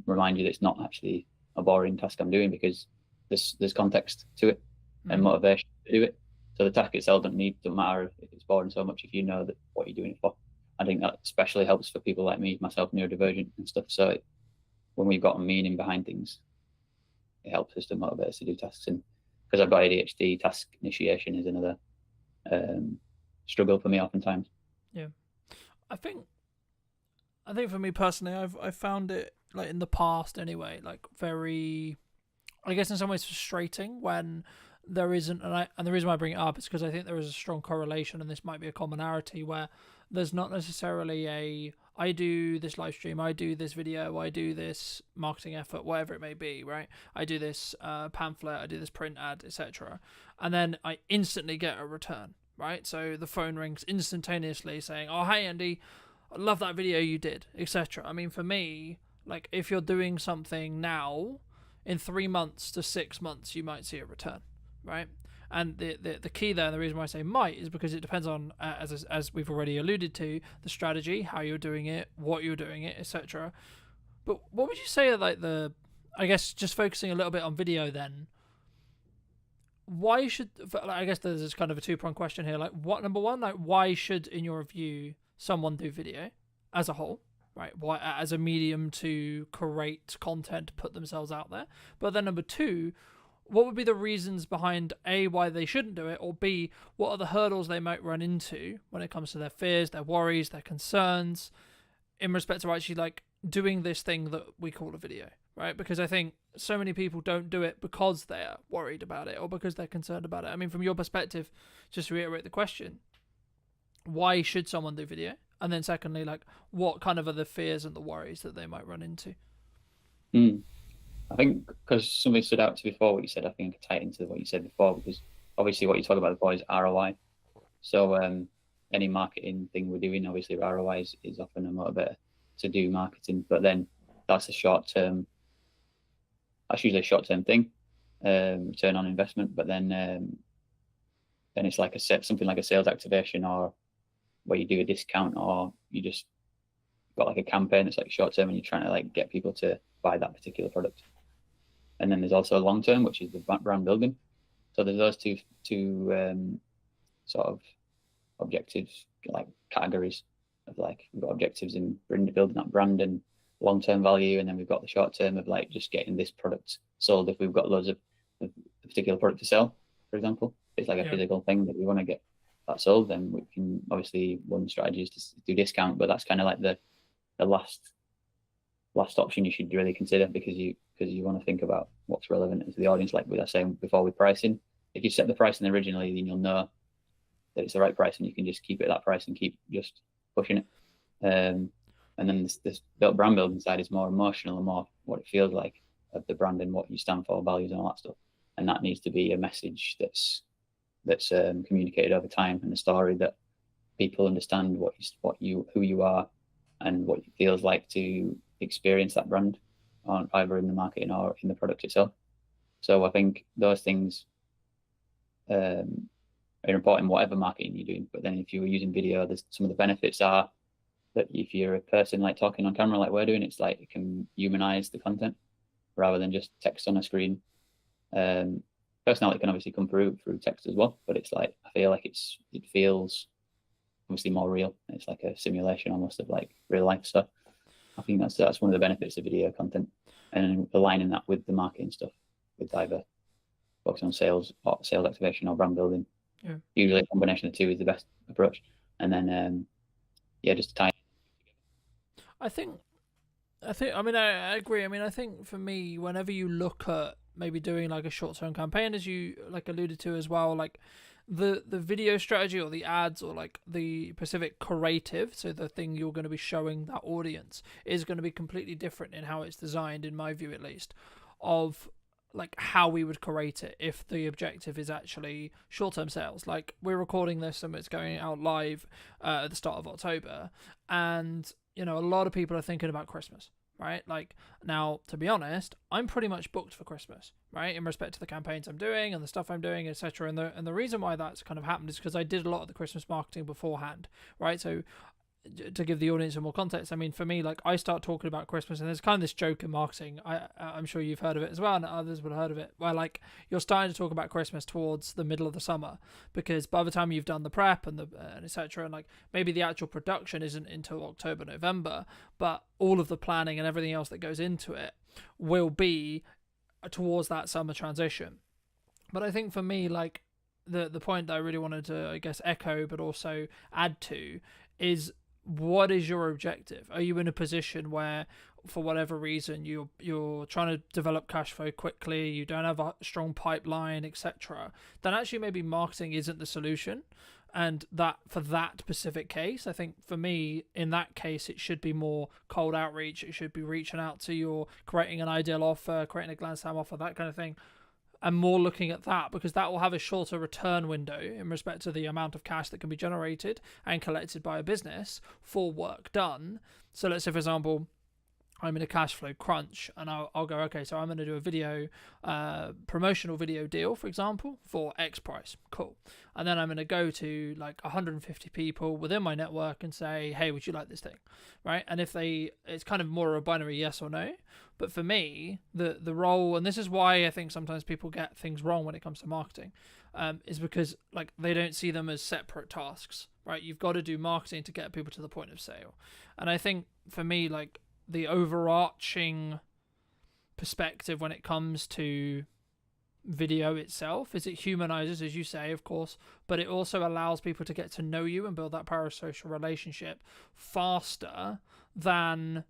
remind you that it's not actually a boring task I'm doing, because there's context to it and motivation to do it. So the task itself doesn't matter if it's boring so much if you know that what you're doing it for. I think that especially helps for people like me, myself, neurodivergent and stuff. So when we've got a meaning behind things, helps us to motivate us to do tasks. And because I've got ADHD, task initiation is another struggle for me oftentimes. Yeah, I think for me personally, I've found it, like in the past anyway, like very, I guess in some ways frustrating when there isn't, and the reason why I bring it up is because I think there is a strong correlation, and this might be a commonality, where there's not necessarily a, I do this live stream, I do this video, I do this marketing effort, whatever it may be, right? I do this pamphlet, I do this print ad, etc. And then I instantly get a return, right? So the phone rings instantaneously saying, oh, hey, Andy, I love that video you did, etc. I mean, for me, like, if you're doing something now, in 3 months to 6 months, you might see a return, right? And the key there, and the reason why I say might, is because it depends on, as we've already alluded to, the strategy, how you're doing it, what you're doing it, etc. But what would you say are like I guess just focusing a little bit on video then, why should, I guess there's this kind of a two-pronged question here, like, what, number one, like, why should, in your view, someone do video as a whole, right? Why, as a medium to create content, put themselves out there? But then number two, what would be the reasons behind A, why they shouldn't do it, or B, what are the hurdles they might run into when it comes to their fears, their worries, their concerns in respect to actually like doing this thing that we call a video, right? Because I think so many people don't do it because they're worried about it or because they're concerned about it. I mean, from your perspective, just to reiterate the question, why should someone do video? And then secondly, like, what kind of are the fears and the worries that they might run into? I think because something stood out to before what you said, I think I could tie it into what you said before, because obviously what you talk about before is ROI. So any marketing thing we're doing, obviously ROI is often a motivator to do marketing, but then that's usually a short-term thing, return on investment. But then it's like something like a sales activation, or where you do a discount, or you just got like a campaign that's like short-term and you're trying to like get people to buy that particular product. And then there's also long term, which is the brand building. So there's those two sort of objectives, like categories of like, we've got objectives in building that brand and long term value, and then we've got the short term of like just getting this product sold. If we've got loads of a particular product to sell, for example, it's like a physical thing that we want to get that sold, then we can, obviously one strategy is to do discount, but that's kind of like the last option you should really consider, because you want to think about what's relevant to the audience. Like we were saying before with pricing, if you set the pricing originally, then you'll know that it's the right price and you can just keep it at that price and keep just pushing it. And then this brand building side is more emotional and more what it feels like of the brand and what you stand for, values and all that stuff. And that needs to be a message that's communicated over time, and a story that people understand who you are and what it feels like to experience that brand, on either in the marketing or in the product itself. So I think those things are important, whatever marketing you're doing. But then if you're using video, there's some of the benefits are that if you're a person like talking on camera like we're doing, it's like it can humanize the content rather than just text on a screen. Personality can obviously come through text as well, but it's like, I feel like it feels obviously more real. It's like a simulation almost of like real life. So I think that's one of the benefits of video content, and aligning that with the marketing stuff, with either focusing on sales activation or brand building. Yeah. Usually a combination of the two is the best approach. And then just to tie. I mean, I agree. I mean, I think for me, whenever you look at maybe doing like a short-term campaign, as you like alluded to as well, like the video strategy or the ads or like the specific creative, so the thing you're going to be showing that audience, is going to be completely different in how it's designed, in my view at least, of like how we would create it if the objective is actually short-term sales. Like, we're recording this and it's going out live at the start of October, and you know, a lot of people are thinking about Christmas, right? Like, now, to be honest, I'm pretty much booked for Christmas, right, in respect to the campaigns I'm doing and the stuff I'm doing, etc. And the reason why that's kind of happened is because I did a lot of the Christmas marketing beforehand, right? So to give the audience some more context, I mean, for me, like, I start talking about Christmas, and there's kind of this joke in marketing, I'm sure you've heard of it as well, and others would have heard of it, where like you're starting to talk about Christmas towards the middle of the summer, because by the time you've done the prep and etc., and like maybe the actual production isn't until October, November, but all of the planning and everything else that goes into it will be towards that summer transition. But I think for me, like the point that I really wanted to, I guess, echo but also add to is, what is your objective? Are you in a position where, for whatever reason, you're trying to develop cash flow quickly, you don't have a strong pipeline, etc., then actually maybe marketing isn't the solution. And that for that specific case, I think for me, in that case, it should be more cold outreach. It should be reaching out to your, creating an ideal offer, creating a glance time offer, that kind of thing, and more looking at that, because that will have a shorter return window in respect to the amount of cash that can be generated and collected by a business for work done. So let's say, for example, I'm in a cash flow crunch, and I'll go, okay, so I'm going to do a video, promotional video deal, for example, for X price. Cool. And then I'm going to go to like 150 people within my network and say, hey, would you like this thing? Right. And if it's kind of more a binary yes or no. But for me, the role, and this is why I think sometimes people get things wrong when it comes to marketing, is because like they don't see them as separate tasks, right? You've got to do marketing to get people to the point of sale. And I think for me, like, the overarching perspective when it comes to video itself is it humanizes, as you say, of course, but it also allows people to get to know you and build that parasocial relationship faster than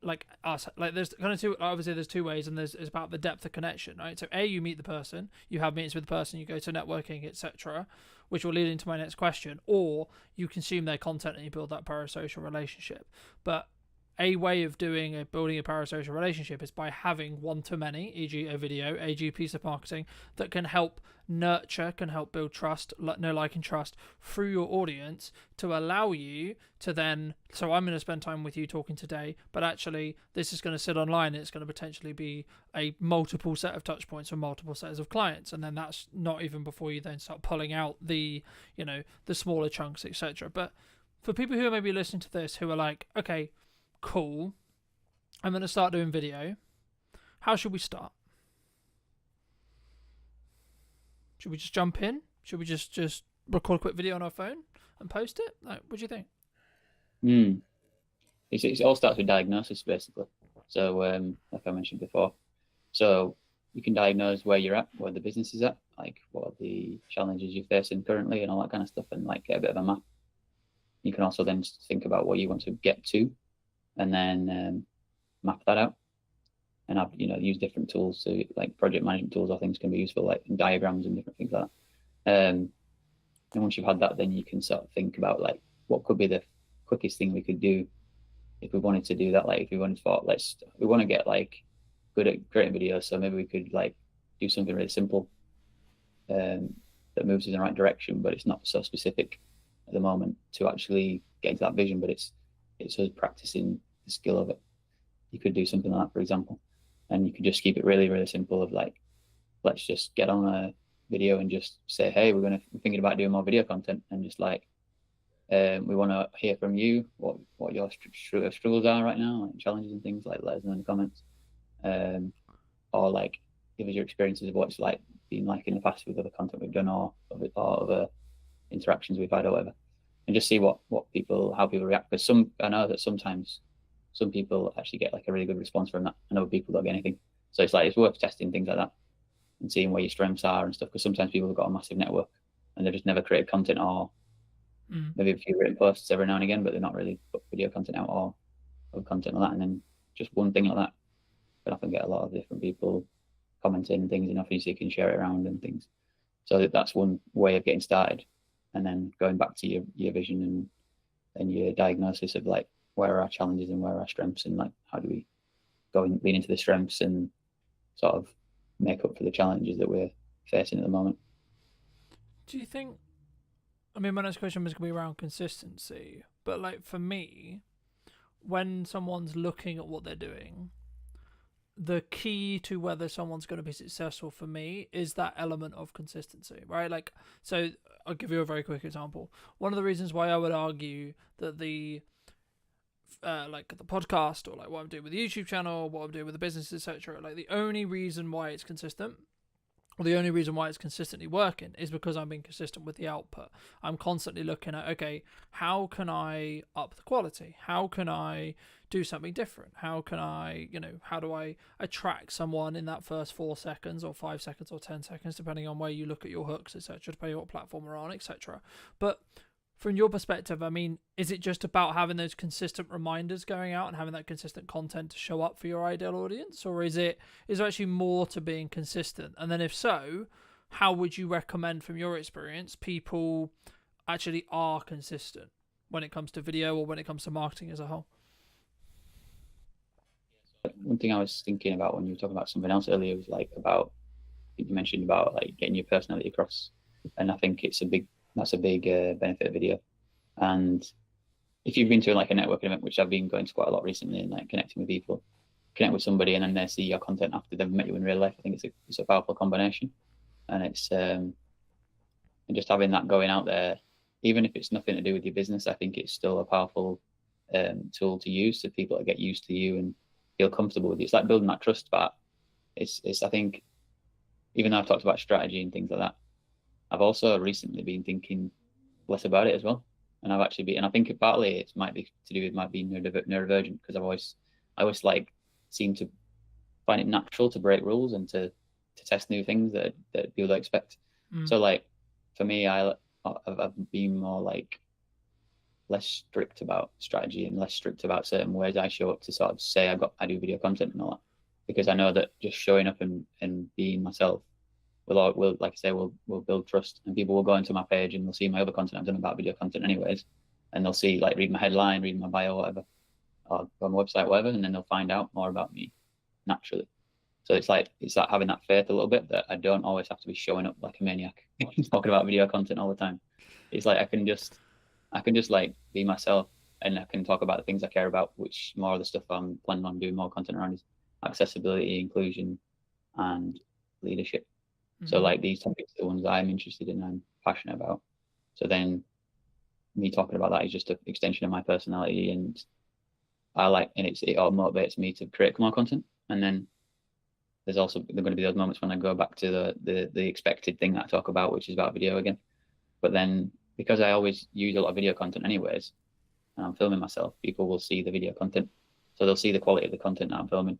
like us. Like there's kind of two, obviously there's two ways, and it's about the depth of connection, right? So you meet the person, you have meetings with the person, you go to networking, etc., which will lead into my next question, or you consume their content and you build that parasocial relationship. But a way of building a parasocial relationship is by having one-to-many, e.g. a video, e.g. piece of marketing that can help nurture, can help build trust, know, like, and trust through your audience to allow you to then, so I'm going to spend time with you talking today, but actually this is going to sit online and it's going to potentially be a multiple set of touch points for multiple sets of clients. And then that's not even before you then start pulling out the, the smaller chunks, etc. But for people who are maybe listening to this who are like, okay, cool, I'm going to start doing video. How should we start? Should we just jump in? Should we just record a quick video on our phone and post it? Like, what do you think? It all starts with diagnosis, basically. So, like I mentioned before, so you can diagnose where you're at, where the business is at, like what are the challenges you're facing currently and all that kind of stuff, and like get a bit of a map. You can also then think about what you want to get to, and then map that out, and have use different tools. So like project management tools or things can be useful, like diagrams and different things like that. And once you've had that, then you can sort of think about like what could be the quickest thing we could do if we wanted to do that. Like if we wanted to, we want to get like good at creating videos, so maybe we could like do something really simple that moves in the right direction, but it's not so specific at the moment to actually get into that vision. But it's us practicing the skill of it. You could do something like that, for example, and you could just keep it really, really simple of like, let's just get on a video and just say, hey, we're thinking about doing more video content, and just like, we want to hear from you what your struggles are right now, like challenges and things, like let us know in the comments, or like give us your experiences of what it's like been like in the past with other content we've done, or other interactions we've had or whatever. And just see how people react. Because I know that sometimes some people actually get like a really good response from that, and other people don't get anything. So it's worth testing things like that and seeing where your strengths are and stuff. Because sometimes people have got a massive network and they've just never created content, or maybe a few written posts every now and again, but they're not really put video content out or content like that. And then just one thing like that can often get a lot of different people commenting and things, and obviously you can share it around and things. So that's one way of getting started. And then going back to your vision and your diagnosis of like where are our challenges and where are our strengths, and like how do we go and lean into the strengths and sort of make up for the challenges that we're facing at the moment. Do you think, I mean, my next question was going to be around consistency, but like for me, when someone's looking at what they're doing, the key to whether someone's going to be successful for me is that element of consistency, right? Like, so I'll give you a very quick example. One of the reasons why I would argue that the like the podcast, or like what I'm doing with the YouTube channel, what I'm doing with the business, etc., like the only reason why it's consistent Well, the only reason why it's consistently working is because I'm being consistent with the output. I'm constantly looking at, okay, how can I up the quality? How can I do something different? How can I, how do I attract someone in that first 4 seconds or 5 seconds or 10 seconds, depending on where you look at your hooks, etc., depending on what platform we're on, etc. But from your perspective, I mean, is it just about having those consistent reminders going out and having that consistent content to show up for your ideal audience? Or is there actually more to being consistent? And then if so, how would you recommend from your experience people actually are consistent when it comes to video or when it comes to marketing as a whole? One thing I was thinking about when you were talking about something else earlier was like about, you mentioned about like getting your personality across. And I think that's a big benefit of video. And if you've been to like a networking event, which I've been going to quite a lot recently, and like connecting with people, connect with somebody and then they see your content after they've met you in real life, I think it's a powerful combination. And it's and just having that going out there, even if it's nothing to do with your business, I think it's still a powerful tool to use so people that get used to you and feel comfortable with you. It's like building that trust, but it's I think, even though I've talked about strategy and things like that, I've also recently been thinking less about it as well. And I've actually been, and I think partly it might be to do with my being neurodivergent, because I always like seem to find it natural to break rules and to test new things that people don't expect. So like for me, I've been more like less strict about strategy and less strict about certain ways I show up to sort of say I do video content and all that, because I know that just showing up and being myself will like I say, will build trust, and people will go into my page and they'll see my other content I've done about video content anyways, and they'll see, like, read my headline, read my bio, whatever, or go on my website, whatever, and then they'll find out more about me naturally. So it's like having that faith a little bit that I don't always have to be showing up like a maniac talking about video content all the time. It's like I can just like be myself, and I can talk about the things I care about, which more of the stuff I'm planning on doing more content around is accessibility, inclusion, and leadership. So like these topics are the ones I'm interested in and I'm passionate about. So then me talking about that is just an extension of my personality, and it all motivates me to create more content. And then there's also going to be those moments when I go back to the expected thing that I talk about, which is about video again. But then because I always use a lot of video content anyways, and I'm filming myself, people will see the video content. So they'll see the quality of the content that I'm filming.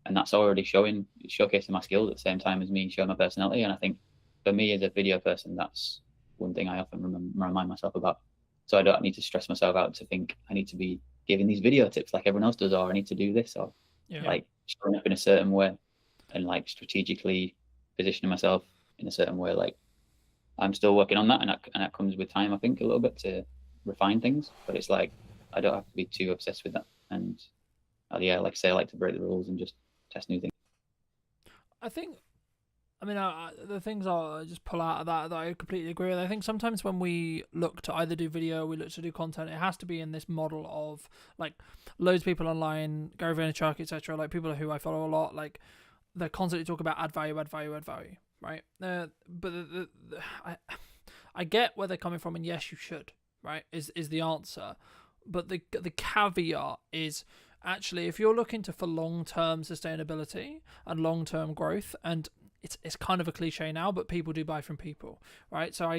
And that's already showcasing my skills at the same time as me showing my personality. And I think for me as a video person, that's one thing I often remind myself about. So I don't need to stress myself out to think I need to be giving these video tips like everyone else does, or I need to do this, or like showing up in a certain way and like strategically positioning myself in a certain way. Like I'm still working on that, and that comes with time, I think, a little bit to refine things. But it's like I don't have to be too obsessed with that. And like I say, I like to break the rules and just test new things. I think, the things I'll just pull out of that I completely agree with. I think sometimes when we look to either do video, we look to do content, it has to be in this model of like loads of people online, Gary Vaynerchuk, etc., like people who I follow a lot, like they constantly talk about add value, right? But I get where they're coming from, and yes, you should, right? Is the answer, but the caveat is, actually, if you're looking for long-term sustainability and long-term growth, and it's kind of a cliche now, but people do buy from people, right? So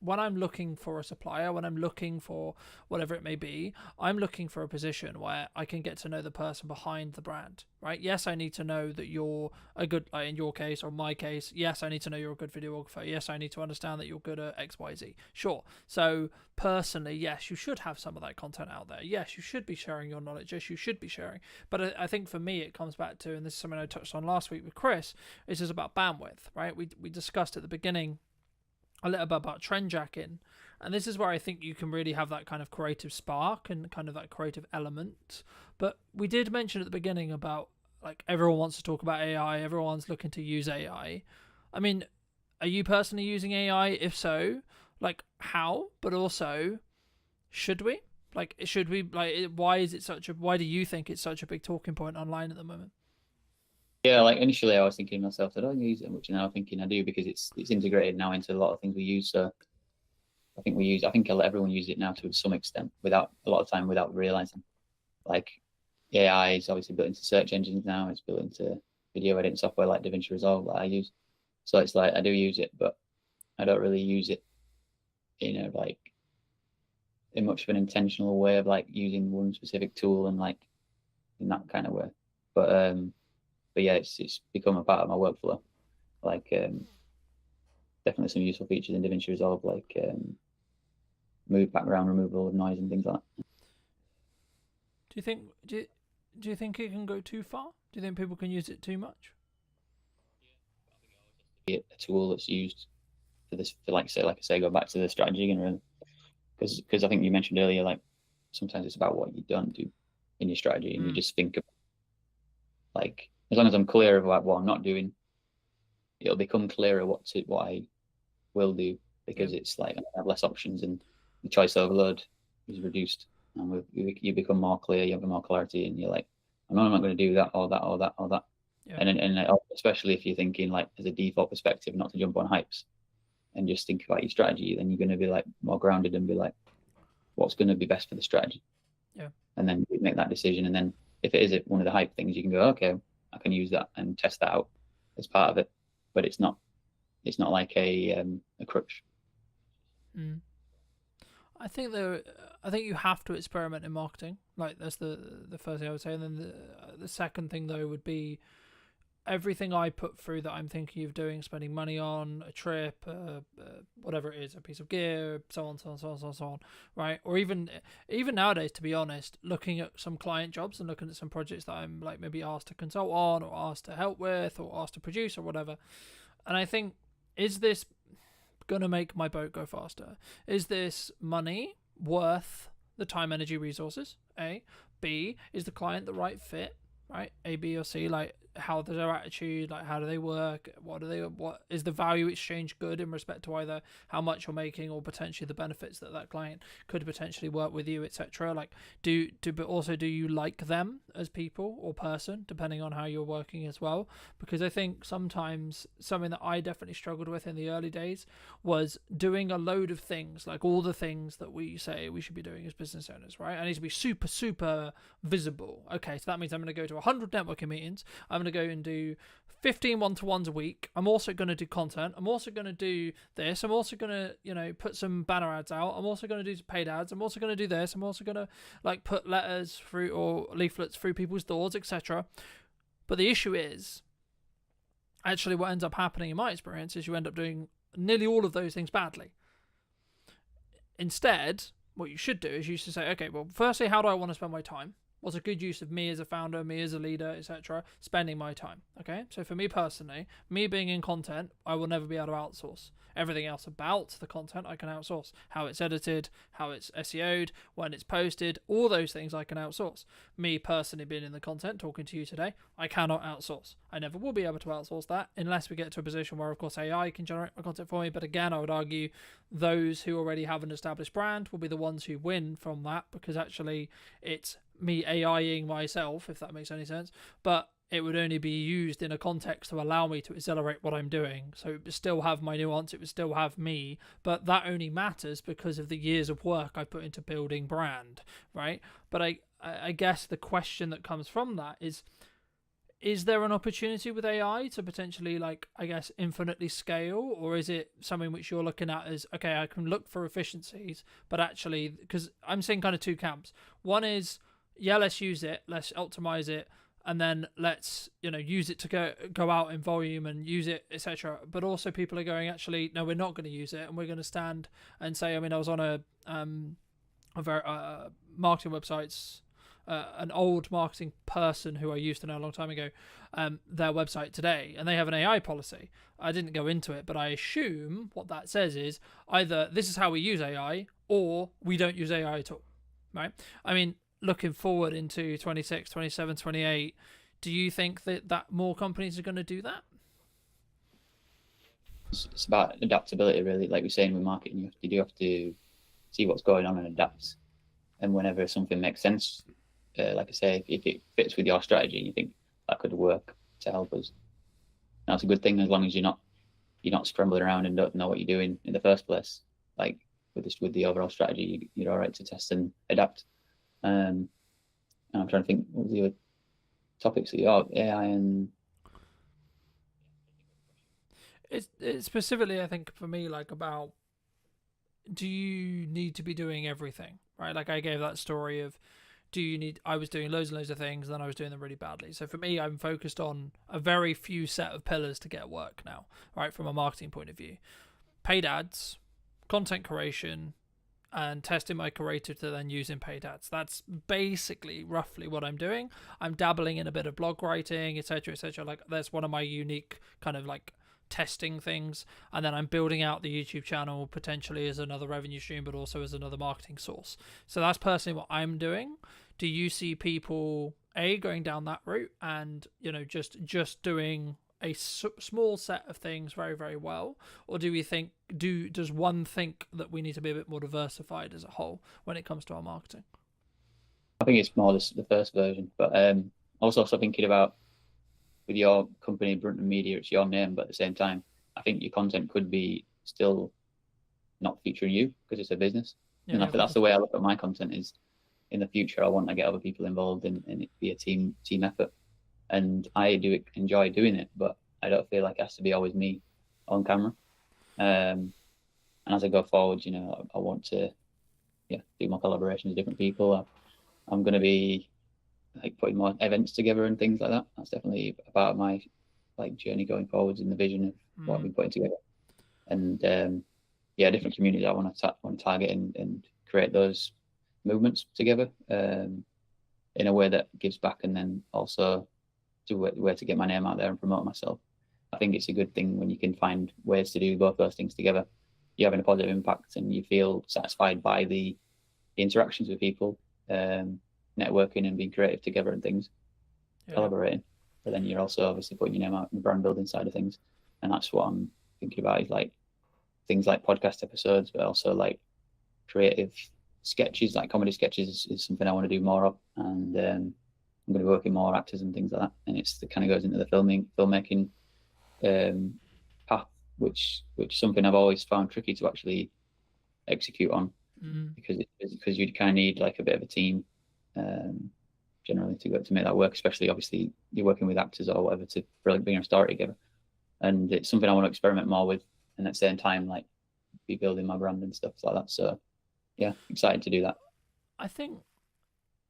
when I'm looking for a supplier, when I'm looking for whatever it may be, I'm looking for a position where I can get to know the person behind the brand, right? Yes, I need to know that you're a good, in your case or my case, yes, I need to know you're a good videographer. Yes, I need to understand that you're good at X, Y, Z. Sure. So personally, yes, you should have some of that content out there. Yes, you should be sharing your knowledge. Yes, you should be sharing. But I think for me, it comes back to, and this is something I touched on last week with Chris, it's just about bandwidth, right? We discussed at the beginning a little bit about trend jacking, and this is where I think you can really have that kind of creative spark and kind of that creative element. But we did mention at the beginning about, like, everyone wants to talk about AI, everyone's looking to use AI. I mean, are you personally using AI? If so, like, how? But also, should we? Like, why do you think it's such a big talking point online at the moment? Yeah, like initially I was thinking to myself, I don't use it much, and now I'm thinking I do, because it's integrated now into a lot of things we use. So I think everyone uses it now to some extent, without realizing. Like AI is obviously built into search engines now. It's built into video editing software like DaVinci Resolve that I use. So it's like I do use it, but I don't really use it in a like in much of an intentional way of like using one specific tool and like in that kind of way. But yeah, it's become a part of my workflow. Like definitely some useful features in DaVinci Resolve, like move background removal of noise and things like that. Do you think it can go too far? Do you think people can use it too much? A tool that's used for this, for like I say, go back to the strategy and really, because I think you mentioned earlier, like sometimes it's about what you don't do in your strategy, and you just think of like, as long as I'm clear of like what I'm not doing, it'll become clearer what I will do, because it's like I have less options and the choice overload is reduced, and you become more clear, you have more clarity, and you're like, I'm not going to do that or that or that or that. Yeah. And especially if you're thinking like as a default perspective, not to jump on hypes and just think about your strategy, then you're going to be like more grounded and be like, what's going to be best for the strategy? Yeah. And then you make that decision. And then if it is one of the hype things, you can go, okay, I can use that and test that out as part of it. But it's not like a crutch. I think you have to experiment in marketing. Like that's the first thing I would say, and then the second thing though would be everything I put through that I'm thinking of doing, spending money on a trip, whatever it is, a piece of gear, so on, right? Or even nowadays, to be honest, looking at some client jobs and looking at some projects that I'm like maybe asked to consult on, or asked to help with, or asked to produce, or whatever. And I think, is this going to make my boat go faster? Is this money worth the time, energy, resources? A. B, is the client the right fit? Right? A, B, or C, like how does their attitude, like how do they work, what is the value exchange good in respect to either how much you're making or potentially the benefits that client could potentially work with you, etc. Like but also do you like them as people or person, depending on how you're working as well? Because I think sometimes something that I definitely struggled with in the early days was doing a load of things, like all the things that we say we should be doing as business owners, right? I need to be super visible. Okay, so that means I'm going to go to 100 networking meetings, I'm going to go and do 15 one-to-ones a week, I'm also going to do content, I'm also going to do this, I'm also going to put some banner ads out, I'm also going to do paid ads, I'm also going to do this, I'm also going to like put letters through or leaflets through people's doors, etc. But the issue is actually what ends up happening in my experience is you end up doing nearly all of those things badly. Instead, what you should do is you should say, okay, well, firstly, how do I want to spend my time? What's a good use of me as a founder, me as a leader, etc., spending my time? Okay, so for me personally, me being in content, I will never be able to outsource. Everything else about the content I can outsource. How it's edited, how it's SEO'd, when it's posted, all those things I can outsource. Me personally being in the content, talking to you today, I cannot outsource. I never will be able to outsource that unless we get to a position where, of course, AI can generate my content for me. But again, I would argue those who already have an established brand will be the ones who win from that, because actually it's me AIing myself, if that makes any sense, but it would only be used in a context to allow me to accelerate what I'm doing. So it would still have my nuance, it would still have me, but that only matters because of the years of work I put into building brand, right? But I guess the question that comes from that is there an opportunity with AI to potentially, like, I guess, infinitely scale? Or is it something which you're looking at as, okay, I can look for efficiencies, but actually, because I'm seeing kind of two camps. One is, yeah, let's use it, let's optimize it, and then let's use it to go out in volume and use it, etc. But also people are going, actually, no, we're not going to use it, and we're going to stand and say, I mean, I was on a very marketing websites, an old marketing person who I used to know a long time ago, their website today, and they have an AI policy. I didn't go into it, but I assume what that says is either this is how we use AI, or we don't use AI at all, right? I mean, looking forward into 26, 27, 28, do you think that more companies are going to do that? It's about adaptability, really. Like we're saying with marketing, you do have to see what's going on and adapt. And whenever something makes sense, like I say, if it fits with your strategy and you think that could work to help us, that's a good thing, as long as you're not scrambling around and don't know what you're doing in the first place. Like with the overall strategy, you're all right to test and adapt. And I'm trying to think, what was the other topics that AI and It's specifically, I think, for me, like about, do you need to be doing everything, right? Like I gave that story of, I was doing loads and loads of things, and then I was doing them really badly. So for me, I'm focused on a very few set of pillars to get work now, right? From a marketing point of view, paid ads, content creation, and testing my creator to then use in paid ads. That's basically roughly what I'm doing. I'm dabbling in a bit of blog writing, etc., etc. Like that's one of my unique kind of like testing things, and then I'm building out the YouTube channel potentially as another revenue stream, but also as another marketing source. So that's personally what I'm doing. Do you see people going down that route and just doing a small set of things very, very well, or do we think does one think that we need to be a bit more diversified as a whole when it comes to our marketing? I think it's more the first version, but also thinking about with your company, Brunton Media, it's your name, but at the same time, I think your content could be still not featuring you because it's a business. And I think that's the way I look at my content is in the future, I want to get other people involved and it be a team effort. And I enjoy doing it, but I don't feel like it has to be always me on camera. And as I go forward, I want to do more collaborations with different people. I'm going to be like putting more events together and things like that. That's definitely a part of my journey going forwards in the vision of what I've been putting together. And different communities I want to target and create those movements together in a way that gives back, and then also to where to get my name out there and promote myself. I think it's a good thing when you can find ways to do both those things together. You're having a positive impact and you feel satisfied by the interactions with people, networking and being creative together and things, collaborating. But then you're also obviously putting your name out in the brand building side of things. And that's what I'm thinking about, is like things like podcast episodes, but also like creative sketches, like comedy sketches is something I want to do more of. And I'm going to be working more actors and things like that. And it kind of goes into the filmmaking path, which something I've always found tricky to actually execute on, because you kind of need like a bit of a team generally to make that work. Especially obviously you're working with actors or whatever to really bring a story together. And it's something I want to experiment more with, and at the same time like be building my brand and stuff like that. So yeah, excited to do that. I think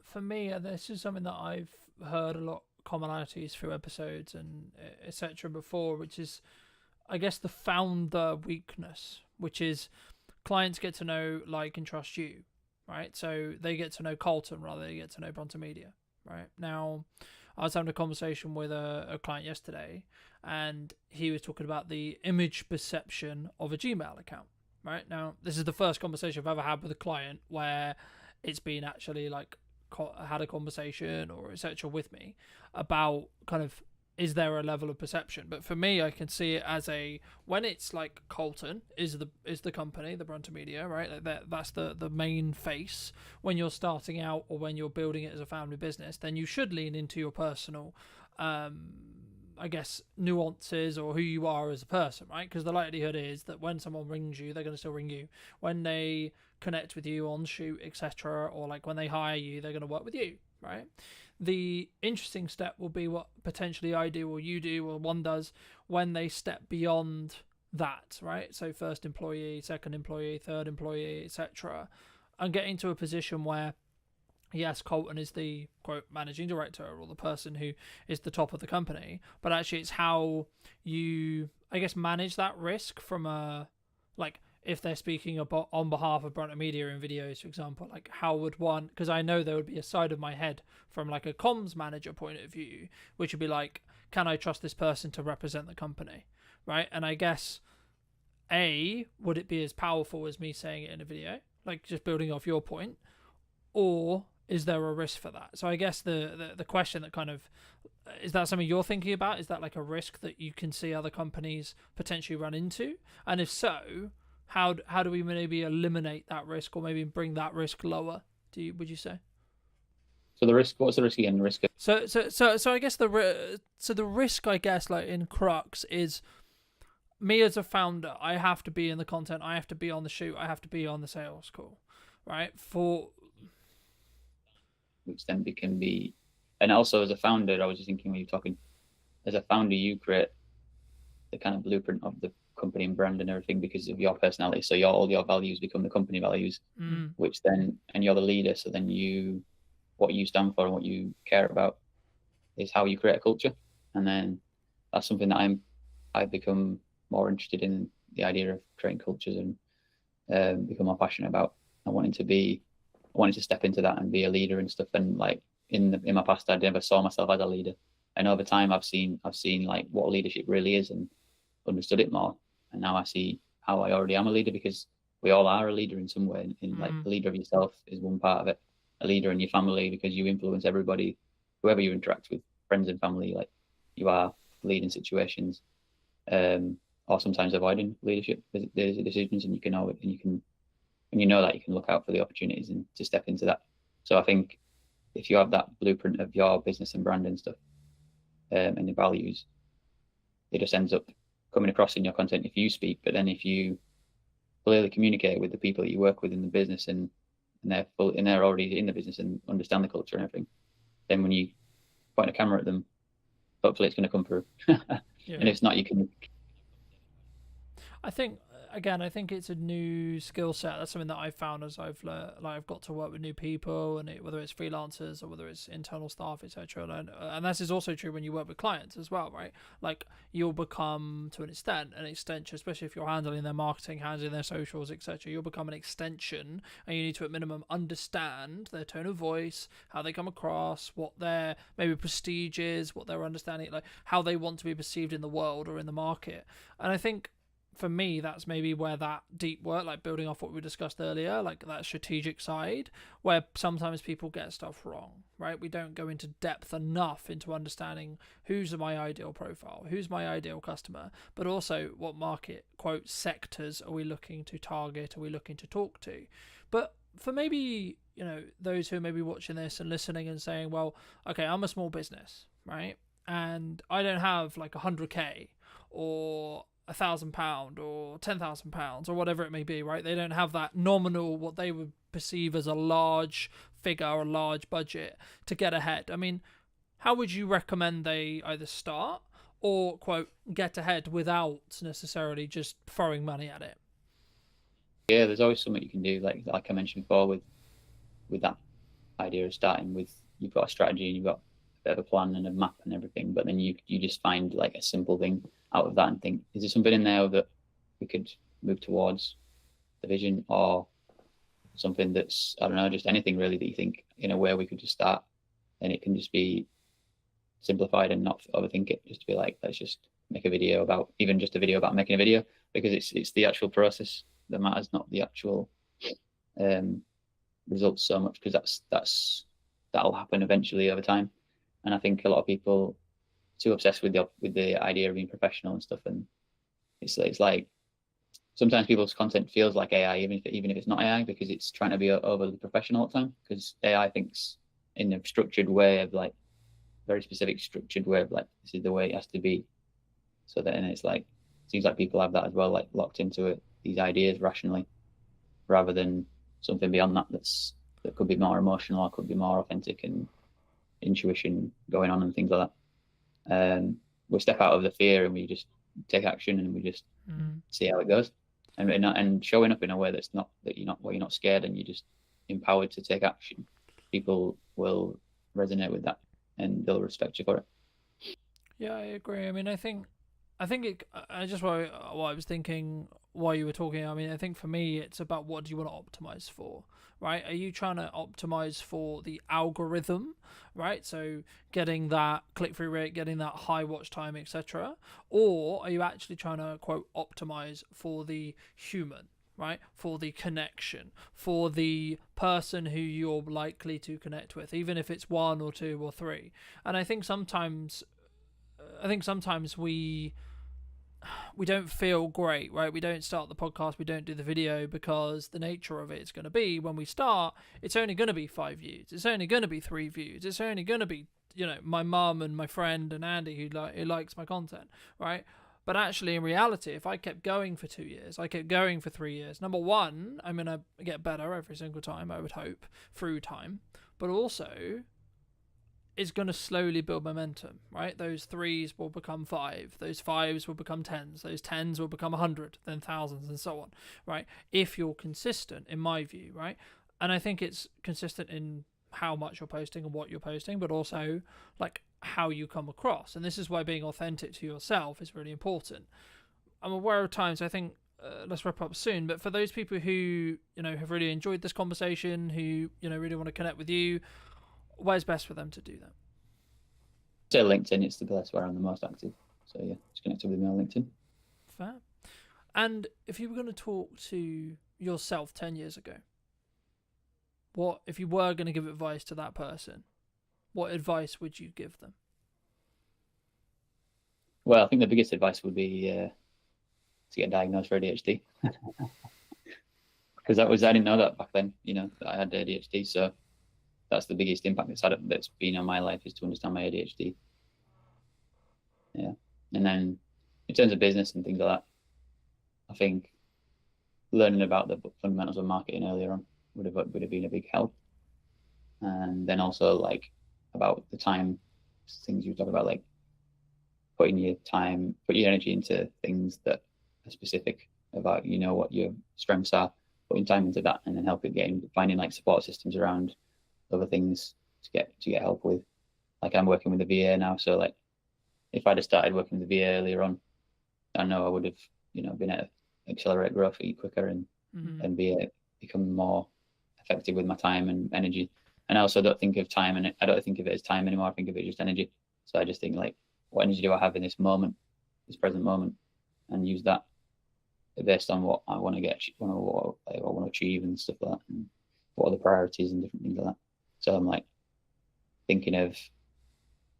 for me, this is something that I've heard a lot commonalities through episodes and etc. before, which is, I guess, the founder weakness, which is clients get to know, like, and trust you, right? So they get to know Colton rather than they get to know Bronte Media, right? Now, I was having a conversation with a client yesterday, and he was talking about the image perception of a Gmail account, right? Now, this is the first conversation I've ever had with a client where it's been actually like had a conversation or etc. with me about kind of, is there a level of perception? But for me, I can see it as when it's like Colton is the company, the Bronte Media, right? Like that's the main face. When you're starting out or when you're building it as a family business, then you should lean into your personal I guess nuances or who you are as a person, right? Because the likelihood is that when someone rings you, they're going to still ring you. When they connect with you on shoot, etc., or like when they hire you, they're going to work with you, right? The interesting step will be what potentially I do or you do or one does when they step beyond that, right? So first employee, second employee, third employee, etc., and getting to a position where, yes, Colton is the quote managing director or the person who is the top of the company, but actually it's how you, I guess, manage that risk from like if they're speaking on behalf of Bronte Media in videos, for example, like how would one, because I know there would be a side of my head from like a comms manager point of view, which would be like, can I trust this person to represent the company, right? And I guess, would it be as powerful as me saying it in a video, like just building off your point, or is there a risk for that? So I guess the question that kind of, is that something you're thinking about? Is that like a risk that you can see other companies potentially run into? And if so, how do we maybe eliminate that risk or maybe bring that risk lower? Would you say? So the risk, what's the risk again? The risk. So I guess the risk, I guess, like in crux is me as a founder. I have to be in the content. I have to be on the shoot. I have to be on the sales call, right? Which then can be, and also as a founder, I was just thinking when you're talking, as a founder, you create the kind of blueprint of the company and brand and everything because of your personality. So all your values become the company values, which then, and you're the leader. So then what you stand for and what you care about is how you create a culture. And then that's something that I've become more interested in, the idea of creating cultures, and become more passionate about. I wanted to step into that and be a leader and stuff. And like in my past, I never saw myself as a leader. And over time, I've seen like what leadership really is and understood it more. And now I see how I already am a leader, because we all are a leader in some way. Like a leader of yourself is one part of it. A leader in your family, because you influence everybody, whoever you interact with, friends and family. Like you are leading situations, or sometimes avoiding leadership decisions, and you know that you can look out for the opportunities and to step into that. So I think if you have that blueprint of your business and brand and stuff, and the values, it just ends up coming across in your content if you speak. But then if you clearly communicate with the people that you work with in the business, and they're already in the business and understand the culture and everything, then when you point a camera at them, hopefully it's going to come through. And if it's not, you can. I think it's a new skill set. That's something that I've found as I've got to work with new people, and whether it's freelancers or whether it's internal staff, etc. And this is also true when you work with clients as well, right? Like you'll become, to an extension, especially if you're handling their marketing, handling their socials, etc. You'll become an extension, and you need to at minimum understand their tone of voice, how they come across, what their maybe prestige is, what their understanding, like how they want to be perceived in the world or in the market. And I think, for me, that's maybe where that deep work, like building off what we discussed earlier, like that strategic side, where sometimes people get stuff wrong, right? We don't go into depth enough into understanding who's my ideal profile, who's my ideal customer, but also what market, quote, sectors are we looking to target, are we looking to talk to? But for maybe, those who are maybe watching this and listening and saying, well, okay, I'm a small business, right? And I don't have like 100K or £1,000 or £10,000 or whatever it may be, right? They don't have that nominal, what they would perceive as a large figure or a large budget to get ahead. I mean, how would you recommend they either start or, quote, get ahead without necessarily just throwing money at it? Yeah, there's always something you can do, like I mentioned before, with that idea of starting with, you've got a strategy and you've got a bit of a plan and a map and everything, but then you just find like a simple thing out of that and think, is there something in there that we could move towards the vision, or something that's, I don't know, just anything really that you think in a way we could just start, and it can just be simplified and not overthink it, just to be like, let's just make a video about, even just a video about making a video, because it's the actual process that matters, not the actual results so much, because that'll happen eventually over time. And I think a lot of people too obsessed with the idea of being professional and stuff, and it's like sometimes people's content feels like AI, even if it's not AI, because it's trying to be overly professional all the time, because AI thinks in a structured way of like, very specific structured way of like, this is the way it has to be. So then it's like, it seems like people have that as well, like locked into it, these ideas rationally, rather than something beyond that could be more emotional, or could be more authentic and intuition going on and things like that. We step out of the fear and we just take action, and we just see how it goes, and showing up in a way that's not, that you're not scared, and you're just empowered to take action. People will resonate with that, and they'll respect you for it. Yeah, I agree. I mean, I think what I was thinking while you were talking, I mean, I think for me, it's about what do you want to optimize for, right? Are you trying to optimize for the algorithm, right? So getting that click-through rate, getting that high watch time, etc. Or are you actually trying to, quote, optimize for the human, right? For the connection, for the person who you're likely to connect with, even if it's one or two or three. And I think sometimes we don't feel great, right? We don't start the podcast, we don't do the video, because the nature of it is going to be, when we start, it's only going to be 5 views, it's only going to be 3 views, it's only going to be, my mum and my friend and Andy who likes my content, right? But actually, in reality, if I kept going for 2 years, I kept going for 3 years, number one, I'm going to get better every single time, I would hope, through time. But also, is going to slowly build momentum, right? Those 3s will become 5, those 5s will become 10s, those 10s will become 100, then thousands, and so on, right? If you're consistent, in my view, right? And I think it's consistent in how much you're posting and what you're posting, but also like how you come across. And this is why being authentic to yourself is really important. I'm aware of times, I think, let's wrap up soon, but for those people who, have really enjoyed this conversation, who, really want to connect with you, where's best for them to do that? Say LinkedIn, it's the place where I'm the most active. So yeah, just connect with me on LinkedIn. Fair. And if you were going to talk to yourself 10 years ago, what, if you were going to give advice to that person, what advice would you give them? Well, I think the biggest advice would be to get diagnosed for ADHD. Because I didn't know that back then, that I had ADHD. So that's the biggest impact that's been on my life, is to understand my ADHD. Yeah. And then in terms of business and things like that, I think learning about the fundamentals of marketing earlier on would have been a big help. And then also like about the time things you talk about, like put your energy into things that are specific about, what your strengths are, putting time into that, and then finding like support systems around other things to get help with. Like I'm working with the VA now, so like if I'd have started working with the VA earlier on, I know I would have, been able to accelerate growth quicker and become more effective with my time and energy. And I also don't think of time, and I don't think of it as time anymore. I think of it as just energy. So I just think like, what energy do I have in this moment, this present moment, and use that based on what I want to get, what I want to achieve and stuff like that, and what are the priorities and different things like that. So I'm like thinking of,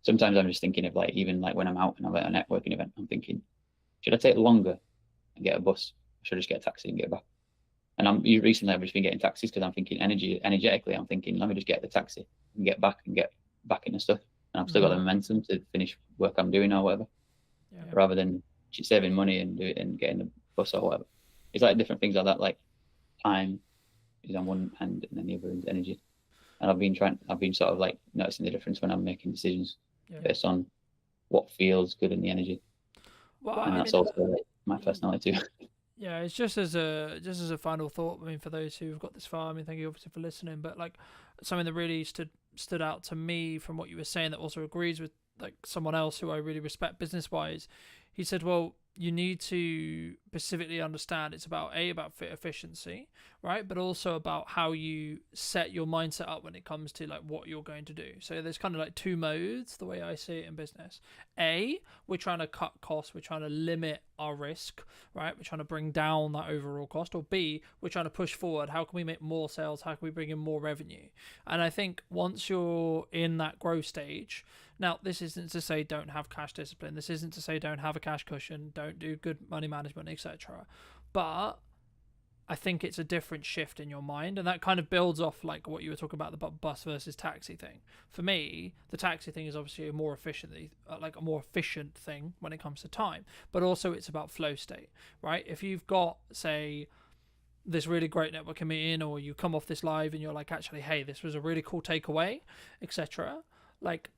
sometimes I'm just thinking of like, even like when I'm out and I'm at a networking event, I'm thinking, should I take longer and get a bus? Or should I just get a taxi and get back? And recently I've just been getting taxis because I'm thinking energetically, I'm thinking, let me just get the taxi and get back into stuff. And I've still got the momentum to finish work I'm doing or whatever, rather than saving money and do it and getting the bus or whatever. It's like different things like that, like time is on one hand and then the other is energy. And I've been sort of like noticing the difference when I'm making decisions based on what feels good in the energy. Well, and that's also like my personality too. Yeah, it's just as a final thought. I mean, for those who've got this far, I mean, thank you obviously for listening. But like something that really stood out to me from what you were saying, that also agrees with like someone else who I really respect business wise. He said, well, you need to specifically understand it's about fit efficiency, right? But also about how you set your mindset up when it comes to like what you're going to do. So there's kind of like two modes, the way I see it in business. A, we're trying to cut costs, we're trying to limit our risk, right? We're trying to bring down that overall cost. Or B, we're trying to push forward. How can we make more sales? How can we bring in more revenue? And I think once you're in that growth stage, now, this isn't to say don't have cash discipline. This isn't to say don't have a cash cushion, don't do good money management, etc. But I think it's a different shift in your mind, and that kind of builds off like what you were talking about, the bus versus taxi thing. For me, the taxi thing is obviously a more efficient thing when it comes to time, but also it's about flow state, right? If you've got, say, this really great networking meeting, or you come off this live and you're like, actually, hey, this was a really cool takeaway, etc. Like,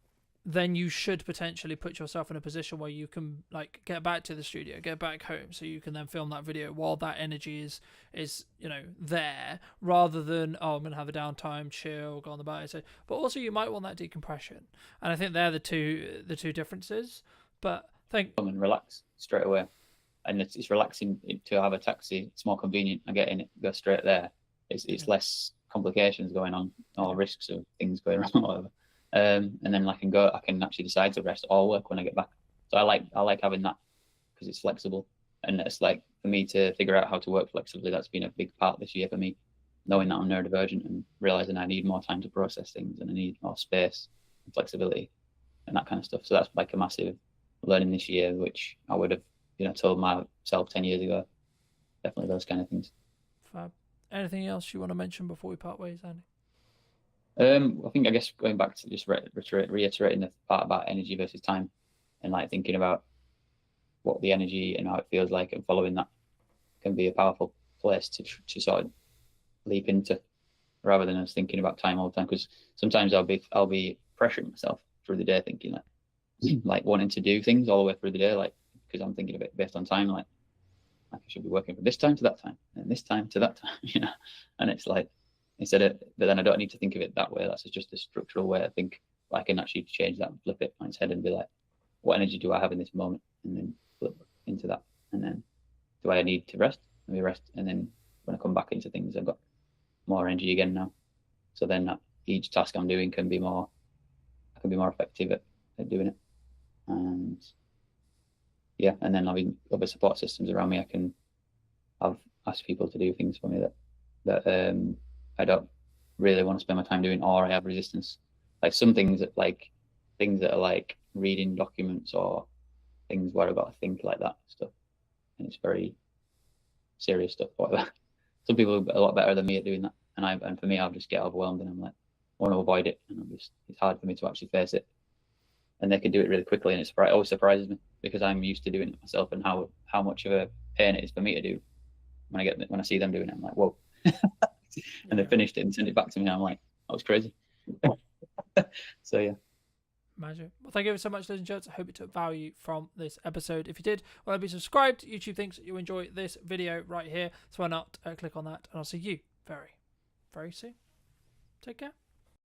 then you should potentially put yourself in a position where you can like get back to the studio, get back home, so you can then film that video while that energy is there, rather than, oh, I'm gonna have a downtime, chill, go on the bike. So, but also you might want that decompression, and I think they're the two differences. But come and relax straight away, and it's relaxing to have a taxi. It's more convenient. I get in it, go straight there. It's less complications going on, or risks of things going wrong or whatever. And then I can actually decide to rest or work when I get back. So I like having that because it's flexible, and it's like for me to figure out how to work flexibly. That's been a big part this year for me, knowing that I'm neurodivergent and realizing I need more time to process things and I need more space and flexibility and that kind of stuff. So that's like a massive learning this year, which I would have told myself 10 years ago. Definitely those kind of things. Fab. Anything else you want to mention before we part ways, Andy? I guess going back to just reiterating the part about energy versus time, and like thinking about what the energy and how it feels like, and following that can be a powerful place to sort of leap into, rather than us thinking about time all the time. Because sometimes I'll be pressuring myself through the day, thinking like wanting to do things all the way through the day, like because I'm thinking of it based on time, like I should be working from this time to that time and this time to that time, you know. And it's like but then I don't need to think of it that way. That's just a structural way I think. I can actually change that and flip it on its head and be like, what energy do I have in this moment? And then flip into that. And then do I need to rest? Let me rest. And then when I come back into things, I've got more energy again now. So then each task I'm doing I can be more effective at doing it. And yeah, and then having other support systems around me, I've asked people to do things for me that I don't really want to spend my time doing, or I have resistance. Like some things that are like reading documents or things where I've got to think like that stuff, and it's very serious stuff. Whatever. Some people are a lot better than me at doing that, and for me, I'll just get overwhelmed and I'm like, I want to avoid it, and it's hard for me to actually face it. And they can do it really quickly, and it always surprises me because I'm used to doing it myself, and how much of a pain it is for me to do. When I see them doing it, I'm like, whoa. And they finished it and sent it back to me, and I'm like, that was crazy. So yeah. Magic. Well, thank you so much, ladies and gents. I hope you took value from this episode. If you did, well, be subscribed. YouTube thinks that you enjoy this video right here, so why not click on that, and I'll see you very, very soon. Take care.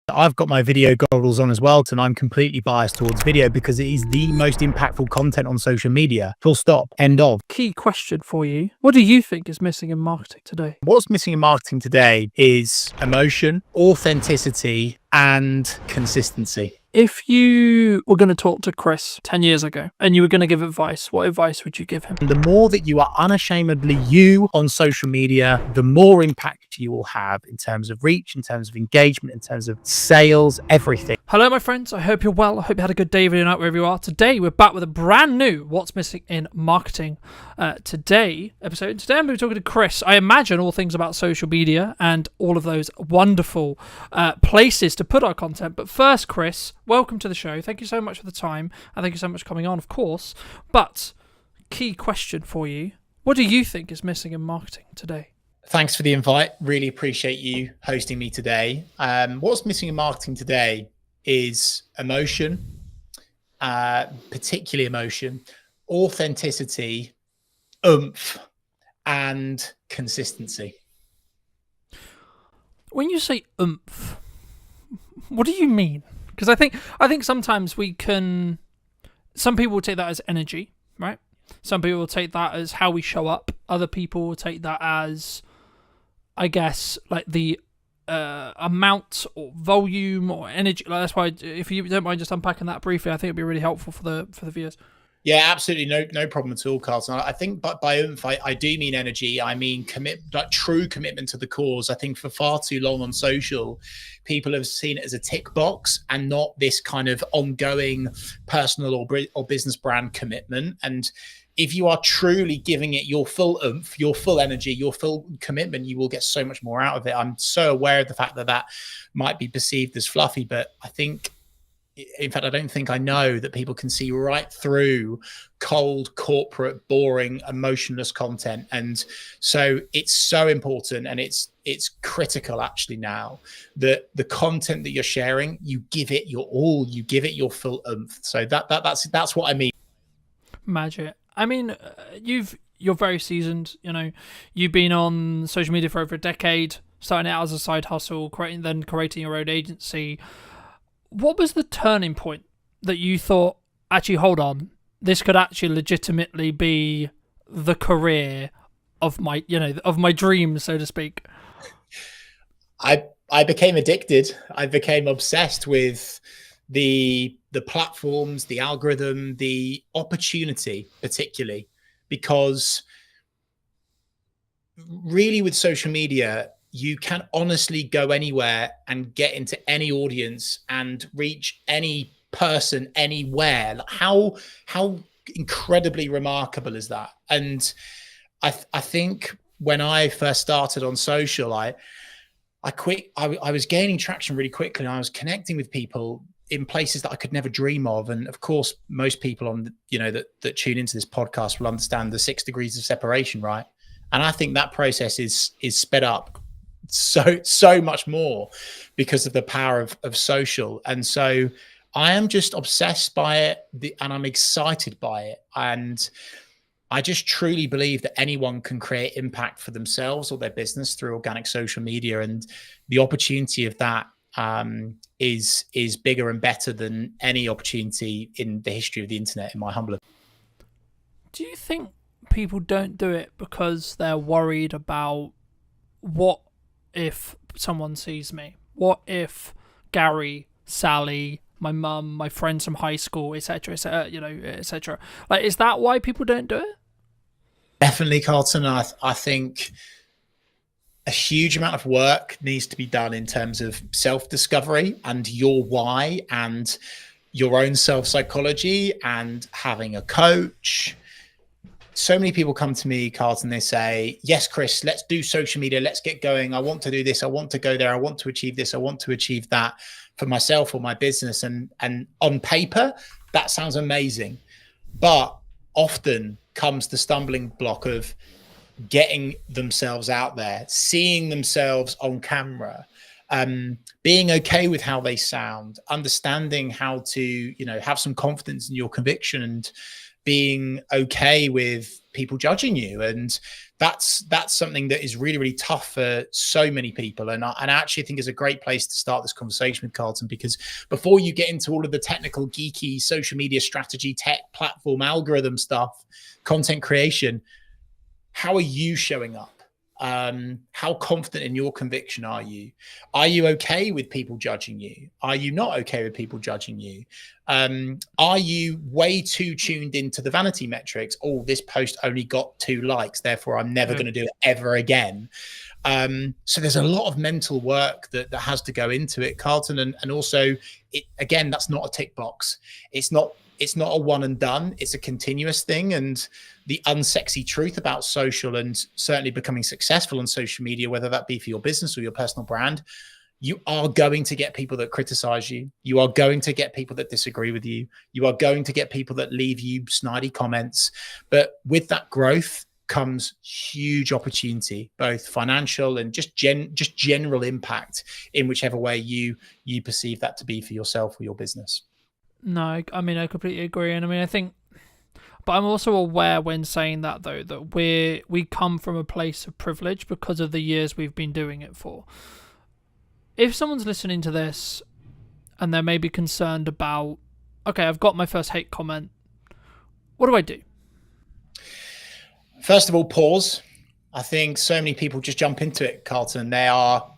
I've got my video goggles on as well, and I'm completely biased towards video because it is the most impactful content on social media. Full stop. End of. Key question for you. What do you think is missing in marketing today? What's missing in marketing today is emotion, authenticity, and consistency. If you were going to talk to Chris 10 years ago and you were going to give advice, what advice would you give him? The more that you are unashamedly you on social media, the more impact you will have in terms of reach, in terms of engagement, in terms of sales, everything. Hello, my friends. I hope you're well. I hope you had a good day, video night, wherever you are. Today, we're back with a brand new What's Missing in Marketing Today episode. Today, I'm going to be talking to Chris. I imagine all things about social media and all of those wonderful places to put our content. But first, Chris, welcome to the show. Thank you so much for the time, and thank you so much for coming on, of course. But key question for you: what do you think is missing in marketing today? Thanks for the invite. Really appreciate you hosting me today. What's missing in marketing today is emotion, particularly emotion, authenticity, oomph, and consistency. When you say oomph, what do you mean? Because I think sometimes some people will take that as energy, right? Some people will take that as how we show up. Other people will take that as, I guess, like the amount or volume or energy. Like that's why, if you don't mind just unpacking that briefly, I think it'd be really helpful for the viewers. Yeah, absolutely. No problem at all, Carlton. I think by oomph, I do mean energy. I mean true commitment to the cause. I think for far too long on social, people have seen it as a tick box and not this kind of ongoing personal or business brand commitment. And if you are truly giving it your full oomph, your full energy, your full commitment, you will get so much more out of it. I'm so aware of the fact that might be perceived as fluffy, but I think, in fact, I don't think I know that people can see right through cold, corporate, boring, emotionless content. And so it's so important, and it's critical actually now that the content that you're sharing, you give it your all, you give it your full oomph. So that's what I mean. Magic. I mean, you're very seasoned. You know, you've been on social media for over a decade, starting out as a side hustle, creating your own agency. What was the turning point that you thought, actually, hold on, this could actually legitimately be the career of my dreams, so to speak? I became addicted. I became obsessed with the platforms, the algorithm, the opportunity, particularly because really with social media, you can honestly go anywhere and get into any audience and reach any person anywhere. Like how incredibly remarkable is that? And I think when I first started on social, I was gaining traction really quickly, and I was connecting with people in places that I could never dream of. And of course, most people that tune into this podcast will understand the 6 degrees of separation, right? And I think that process is sped up so much more because of the power of social. And so I am just obsessed by it, and I'm excited by it. And I just truly believe that anyone can create impact for themselves or their business through organic social media, and the opportunity of that is bigger and better than any opportunity in the history of the internet, in my humble opinion. Do you think people don't do it because they're worried about what if someone sees me? What if Gary, Sally, my mum, my friends from high school, etc., etc.? Like, is that why people don't do it? Definitely, Carlton. I think a huge amount of work needs to be done in terms of self-discovery and your why and your own self-psychology and having a coach. So many people come to me, Carlton, they say, yes, Chris, let's do social media. Let's get going. I want to do this. I want to go there. I want to achieve this. I want to achieve that for myself or my business. And on paper, that sounds amazing. But often comes the stumbling block of getting themselves out there, seeing themselves on camera, being okay with how they sound, understanding how to, have some confidence in your conviction, and being okay with people judging you. And that's something that is really, really tough for so many people. And I actually think is a great place to start this conversation with Carlton, because before you get into all of the technical, geeky social media strategy, tech platform, algorithm stuff, content creation, how are you showing up? How confident in your conviction are you? Are you okay with people judging you? Are you not okay with people judging you? Are you way too tuned into the vanity metrics? Oh, this post only got 2 likes, therefore I'm never going to do it ever again. So there's a lot of mental work that has to go into it, Carlton. And also, again, that's not a tick box. It's not a one and done. It's a continuous thing. And the unsexy truth about social, and certainly becoming successful on social media, whether that be for your business or your personal brand, you are going to get people that criticize you. You are going to get people that disagree with you. You are going to get people that leave you snidey comments. But with that growth comes huge opportunity, both financial and just general impact in whichever way you perceive that to be for yourself or your business. No, I mean, I completely agree. And I mean, I think, but I'm also aware when saying that, though, that we come from a place of privilege because of the years we've been doing it for. If someone's listening to this and they're maybe concerned about, okay, I've got my first hate comment, what do I do? First of all, pause. I think so many people just jump into it, Carlton. They'll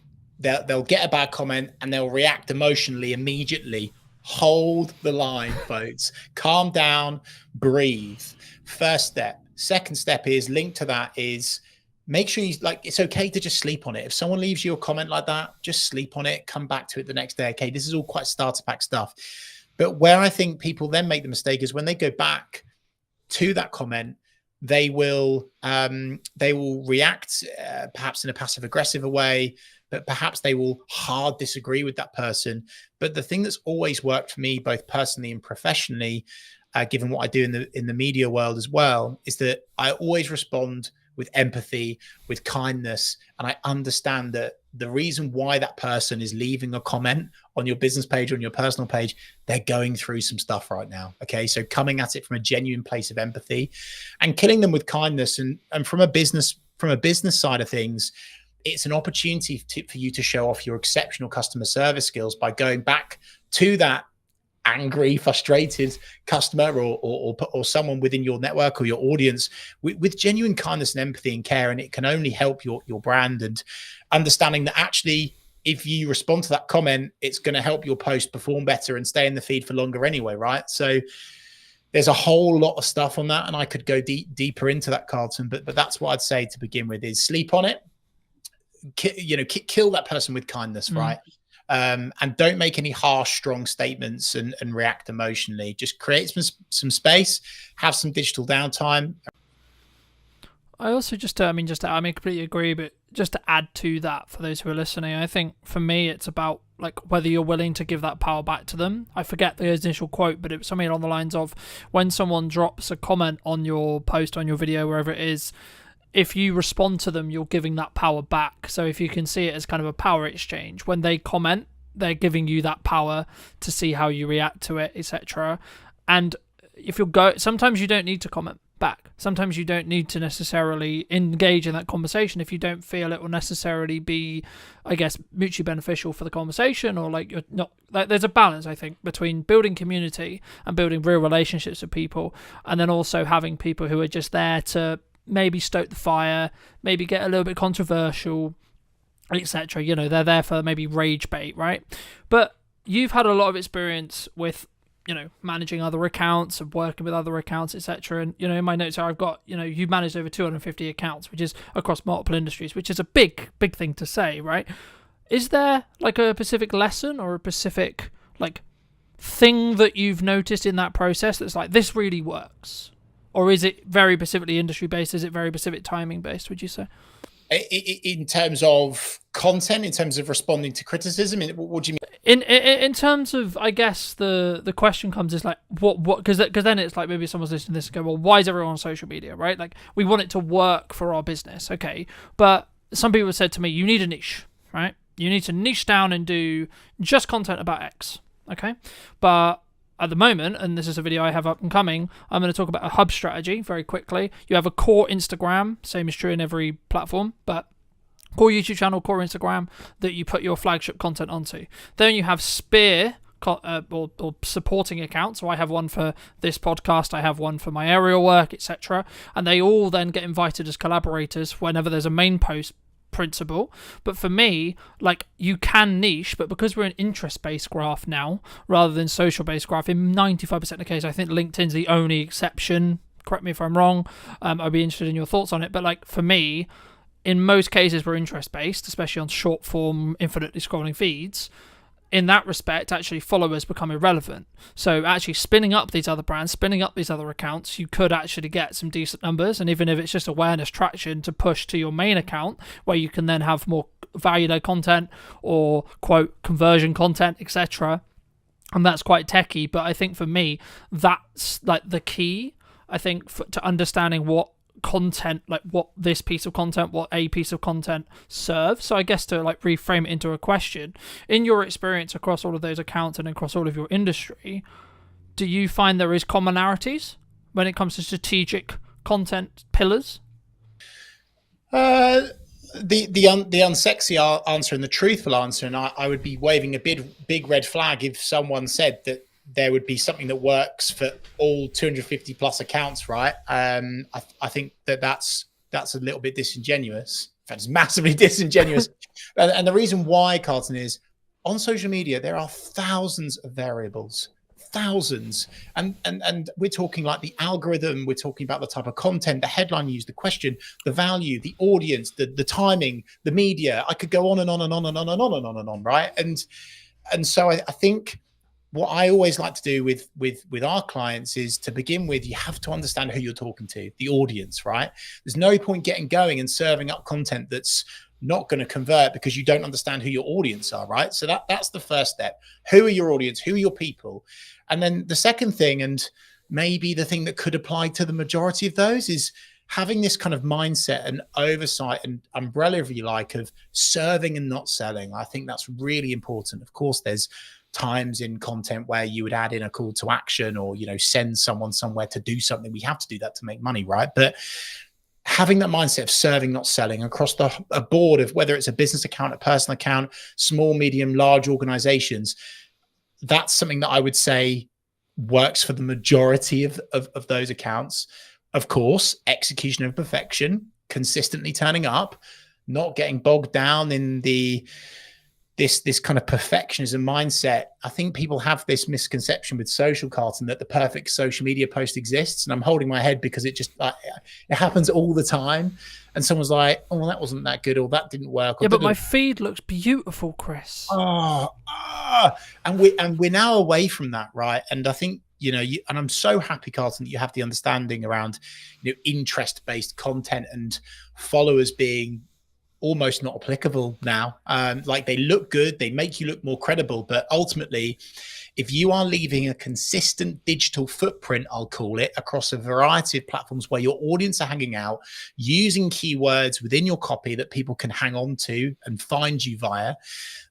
get a bad comment and they'll react emotionally immediately. Hold the line, folks. Calm down, breathe. First step. Second step is linked to that is make sure it's okay to just sleep on it. If someone leaves you a comment like that, just sleep on it, come back to it the next day. Okay, this is all quite starter pack stuff. But where I think people then make the mistake is when they go back to that comment, they will react perhaps in a passive aggressive way, but perhaps they will hard disagree with that person. But the thing that's always worked for me, both personally and professionally, given what I do in the media world as well, is that I always respond with empathy, with kindness. And I understand that the reason why that person is leaving a comment on your business page or on your personal page, they're going through some stuff right now. Okay. So coming at it from a genuine place of empathy and killing them with kindness. And from a business side of things, it's an opportunity for you to show off your exceptional customer service skills by going back to that angry, frustrated customer or someone within your network or your audience with genuine kindness and empathy and care. And it can only help your brand, and understanding that actually, if you respond to that comment, it's going to help your post perform better and stay in the feed for longer anyway, right? So there's a whole lot of stuff on that, and I could go deeper into that, Carlton, but that's what I'd say to begin with is sleep on it. Kill that person with kindness, right? And don't make any harsh, strong statements and react emotionally. Just create some space, have some digital downtime. I also I completely agree, but just to add to that for those who are listening, I think for me it's about like whether you're willing to give that power back to them. I forget the initial quote, but it was something along the lines of when someone drops a comment on your post, on your video, wherever it is, if you respond to them, you're giving that power back. So if you can see it as kind of a power exchange, when they comment, they're giving you that power to see how you react to it, etc. And if sometimes you don't need to comment back. Sometimes you don't need to necessarily engage in that conversation if you don't feel it will necessarily be, I guess, mutually beneficial for the conversation, or like you're not. Like, there's a balance, I think, between building community and building real relationships with people, and then also having people who are just there to maybe stoke the fire, maybe get a little bit controversial, etc. You know, they're there for maybe rage bait, right? But you've had a lot of experience with, you know, managing other accounts and working with other accounts, etc. And, you know, in my notes here, I've got, you know, you've managed over 250 accounts, which is across multiple industries, which is a big thing to say, right? Is there like a specific lesson or a specific like thing that you've noticed in that process that's like, this really works? Or is it very specifically industry based? Is it very specific timing based, would you say? In terms of content, in terms of responding to criticism, what do you mean? In terms of, I guess the question comes is like, what because then it's like maybe someone's listening to this and go, well, why is everyone on social media, right? Like, we want it to work for our business, okay? But some people have said to me, you need a niche, right? You need to niche down and do just content about X, okay? But at the moment, and this is a video I have up and coming, I'm going to talk about a hub strategy very quickly. You have a core Instagram, same is true in every platform, but core YouTube channel, core Instagram that you put your flagship content onto. Then you have spear or supporting accounts. So I have one for this podcast, I have one for my aerial work, etc. And they all then get invited as collaborators whenever there's a main post principle. But for me, like, you can niche, but because we're an interest-based graph now rather than social-based graph, in 95% of the case, I think LinkedIn's the only exception. Correct me if I'm wrong. I'd be interested in your thoughts on it. But like, for me, in most cases, we're interest-based, especially on short-form, infinitely scrolling feeds. In that respect, actually, followers become irrelevant. So actually spinning up these other brands, spinning up these other accounts, you could actually get some decent numbers. And even if it's just awareness traction to push to your main account, where you can then have more value-led content or, quote, conversion content, etc. And that's quite techy. But I think for me, that's like the key, I think, to understanding what content, like what this piece of content, what a piece of content serves. So I guess to like reframe it into a question, in your experience across all of those accounts and across all of your industry, do you find there is commonalities when it comes to strategic content pillars? The unsexy answer and the truthful answer, and I would be waving a big red flag if someone said that there would be something that works for all 250 plus accounts, right? I think that's a little bit disingenuous. In fact, it's massively disingenuous. And the reason why, Carlton, is on social media, there are thousands of variables, thousands. And we're talking like the algorithm, we're talking about the type of content, the headline used, the question, the value, the audience, the timing, the media. I could go on and on and on and on and on and on and on, right? And so I think what I always like to do with our clients is, to begin with, you have to understand who you're talking to, the audience, right? There's no point getting going and serving up content that's not going to convert because you don't understand who your audience are, right? So that's the first step. Who are your audience? Who are your people? And then the second thing, and maybe the thing that could apply to the majority of those, is having this kind of mindset and oversight and umbrella, if you like, of serving and not selling. I think that's really important. Of course, there's times in content where you would add in a call to action or, you know, send someone somewhere to do something. We have to do that to make money, right? But having that mindset of serving, not selling, across a board of whether it's a business account, a personal account, small, medium, large organizations, that's something that I would say works for the majority of those accounts. Of course, execution of perfection, consistently turning up, not getting bogged down in this kind of perfectionism mindset. I think people have this misconception with social, Carlton, that the perfect social media post exists. And I'm holding my head because it happens all the time. And someone's like, oh, well, that wasn't that good, or that didn't work. Yeah, but my feed looks beautiful, Chris. And we're now away from that, right? And I think, you know, and I'm so happy, Carlton, that you have the understanding around, you know, interest-based content and followers being almost not applicable now. Like they look good, they make you look more credible, but ultimately, if you are leaving a consistent digital footprint, I'll call it, across a variety of platforms where your audience are hanging out, using keywords within your copy that people can hang on to and find you via,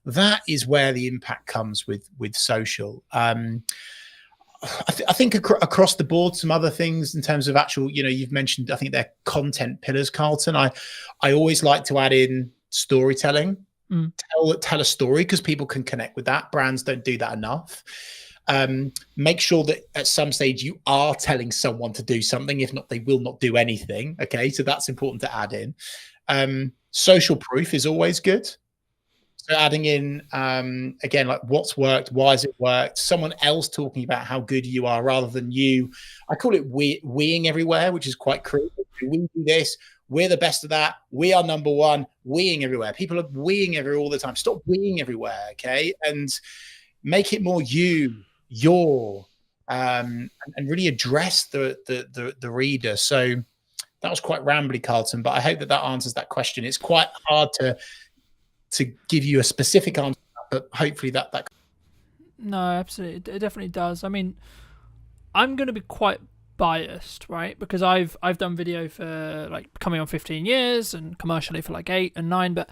that is where the impact comes with social. I think across the board, some other things in terms of actual, you've mentioned, I think they're content pillars, Carlton. I always like to add in storytelling. Tell a story, because people can connect with that. Brands don't do that enough. Make sure that at some stage you are telling someone to do something. If not, they will not do anything. Okay, so that's important to add in. Social proof is always good. So adding in, again, like what's worked, why has it worked, someone else talking about how good you are rather than you. I call it weeing everywhere, which is quite crude. We do this, we're the best of that, we are number one, weeing everywhere. People are weeing everywhere all the time. Stop weeing everywhere, okay? And make it more your, and really address the reader. So that was quite rambly, Carlton, but I hope that answers that question. It's quite hard to give you a specific answer, but hopefully that. No, absolutely, it definitely does. I mean, I'm going to be quite biased, right? Because I've done video for like coming on 15 years and commercially for like 8 and 9, but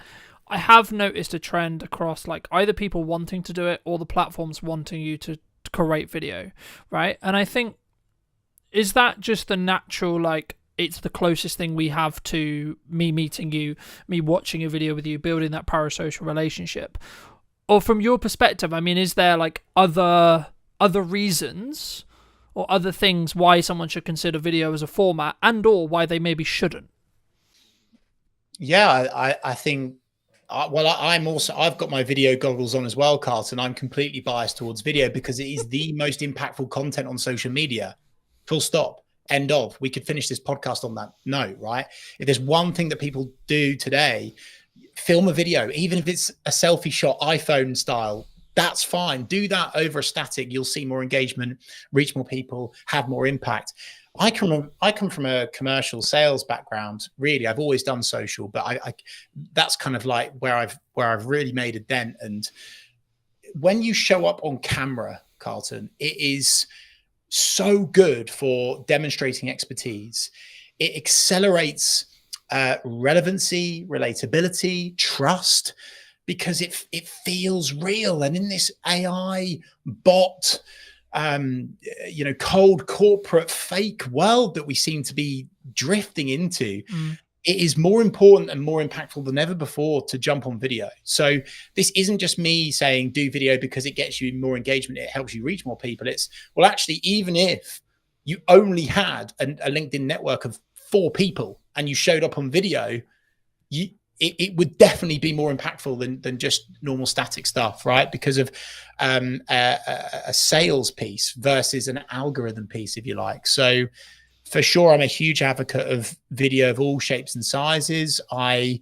I have noticed a trend across like either people wanting to do it or the platforms wanting you to create video, right? And I think, is that just the natural, like, it's the closest thing we have to me meeting you, me watching a video with you, building that parasocial relationship? Or from your perspective, I mean, is there like other reasons or other things why someone should consider video as a format, and or why they maybe shouldn't? Yeah, I think, I've got my video goggles on as well, Carlton. I'm completely biased towards video because it is the most impactful content on social media. Full stop. End of. We could finish this podcast on that note, right? If there's one thing that people do today, film a video, even if it's a selfie shot, iPhone style, that's fine. Do that over a static. You'll see more engagement, reach more people, have more impact. I come from a commercial sales background. Really, I've always done social, but I that's kind of like where I've really made a dent. And when you show up on camera, Carlton, it is so good for demonstrating expertise. It accelerates relevancy, relatability, trust, because it feels real. And in this AI bot, cold corporate fake world that we seem to be drifting into, it is more important and more impactful than ever before to jump on video. So this isn't just me saying do video because it gets you more engagement, it helps you reach more people. It's, well, actually, even if you only had a LinkedIn network of 4 people and you showed up on video, it would definitely be more impactful than just normal static stuff, right? Because of a sales piece versus an algorithm piece, if you like. So for sure, I'm a huge advocate of video of all shapes and sizes. I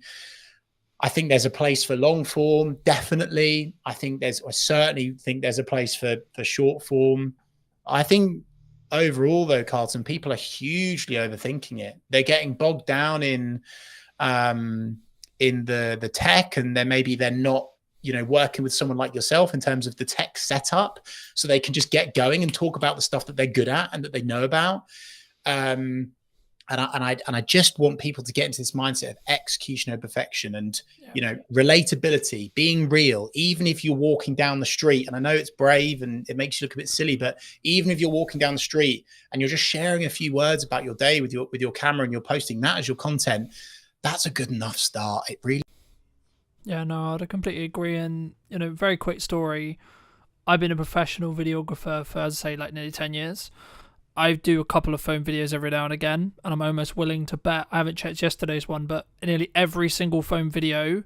think there's a place for long form, definitely. I certainly think there's a place for short form. I think overall, though, Carlton, people are hugely overthinking it. They're getting bogged down in the tech, and they're not working with someone like yourself in terms of the tech setup, so they can just get going and talk about the stuff that they're good at and that they know about. And I just want people to get into this mindset of execution over perfection, and relatability, being real. Even if you're walking down the street, and I know it's brave and it makes you look a bit silly, but even if you're walking down the street and you're just sharing a few words about your day with your camera and you're posting that as your content, that's a good enough start. It really. Yeah, no, I completely agree. And very quick story. I've been a professional videographer for, as I say, like nearly 10 years. I do a couple of phone videos every now and again, and I'm almost willing to bet, I haven't checked yesterday's one, but nearly every single phone video,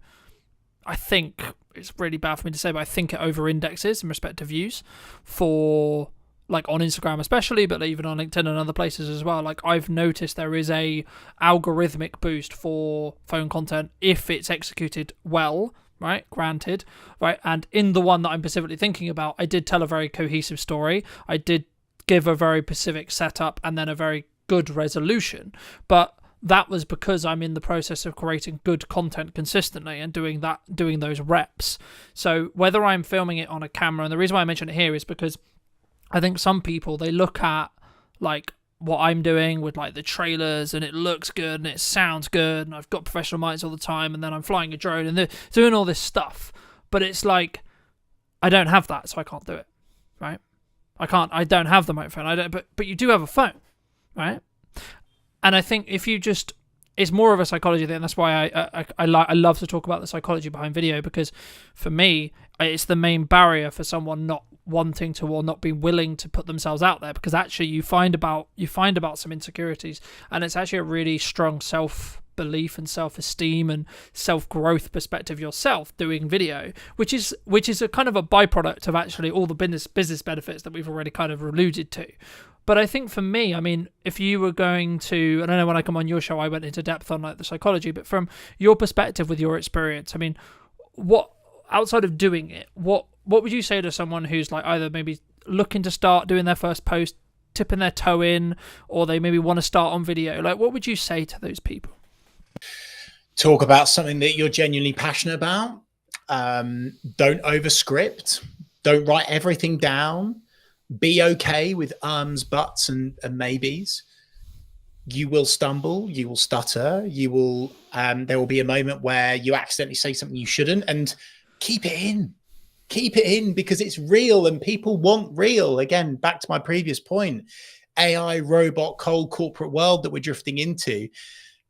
I think, it's really bad for me to say, but I think it over-indexes in respect to views for, like, on Instagram especially, but even on LinkedIn and other places as well. Like, I've noticed there is a algorithmic boost for phone content if it's executed well, right? Granted, right? And in the one that I'm specifically thinking about, I did tell a very cohesive story. I did give a very specific setup and then a very good resolution. But that was because I'm in the process of creating good content consistently and doing those reps. So whether I'm filming it on a camera, and the reason why I mention it here is because I think some people, they look at like what I'm doing with like the trailers and it looks good and it sounds good and I've got professional mics all the time and then I'm flying a drone and they're doing all this stuff, but it's like I don't have that, so I can't do it, right? I don't have the microphone. But you do have a phone, right? And I think if you just, it's more of a psychology thing. That's why I love to talk about the psychology behind video, because for me, it's the main barrier for someone not wanting to or not being willing to put themselves out there, because actually you find about some insecurities, and it's actually a really strong self-belief and self-esteem and self-growth perspective yourself doing video, which is a kind of a byproduct of actually all the business benefits that we've already kind of alluded to. But I think for me, I mean, if you were going to, and I know when I come on your show, I went into depth on like the psychology, but from your perspective with your experience, I mean, what, outside of doing it, what would you say to someone who's like either maybe looking to start doing their first post, tipping their toe in, or they maybe want to start on video? Like, what would you say to those people? Talk about something that you're genuinely passionate about. Don't overscript. Don't write everything down. Be okay with ums, buts, and maybes. You will stumble. You will stutter. You will. There will be a moment where you accidentally say something you shouldn't, and keep it in. Keep it in, because it's real and people want real. Again, back to my previous point, AI, robot, cold corporate world that we're drifting into.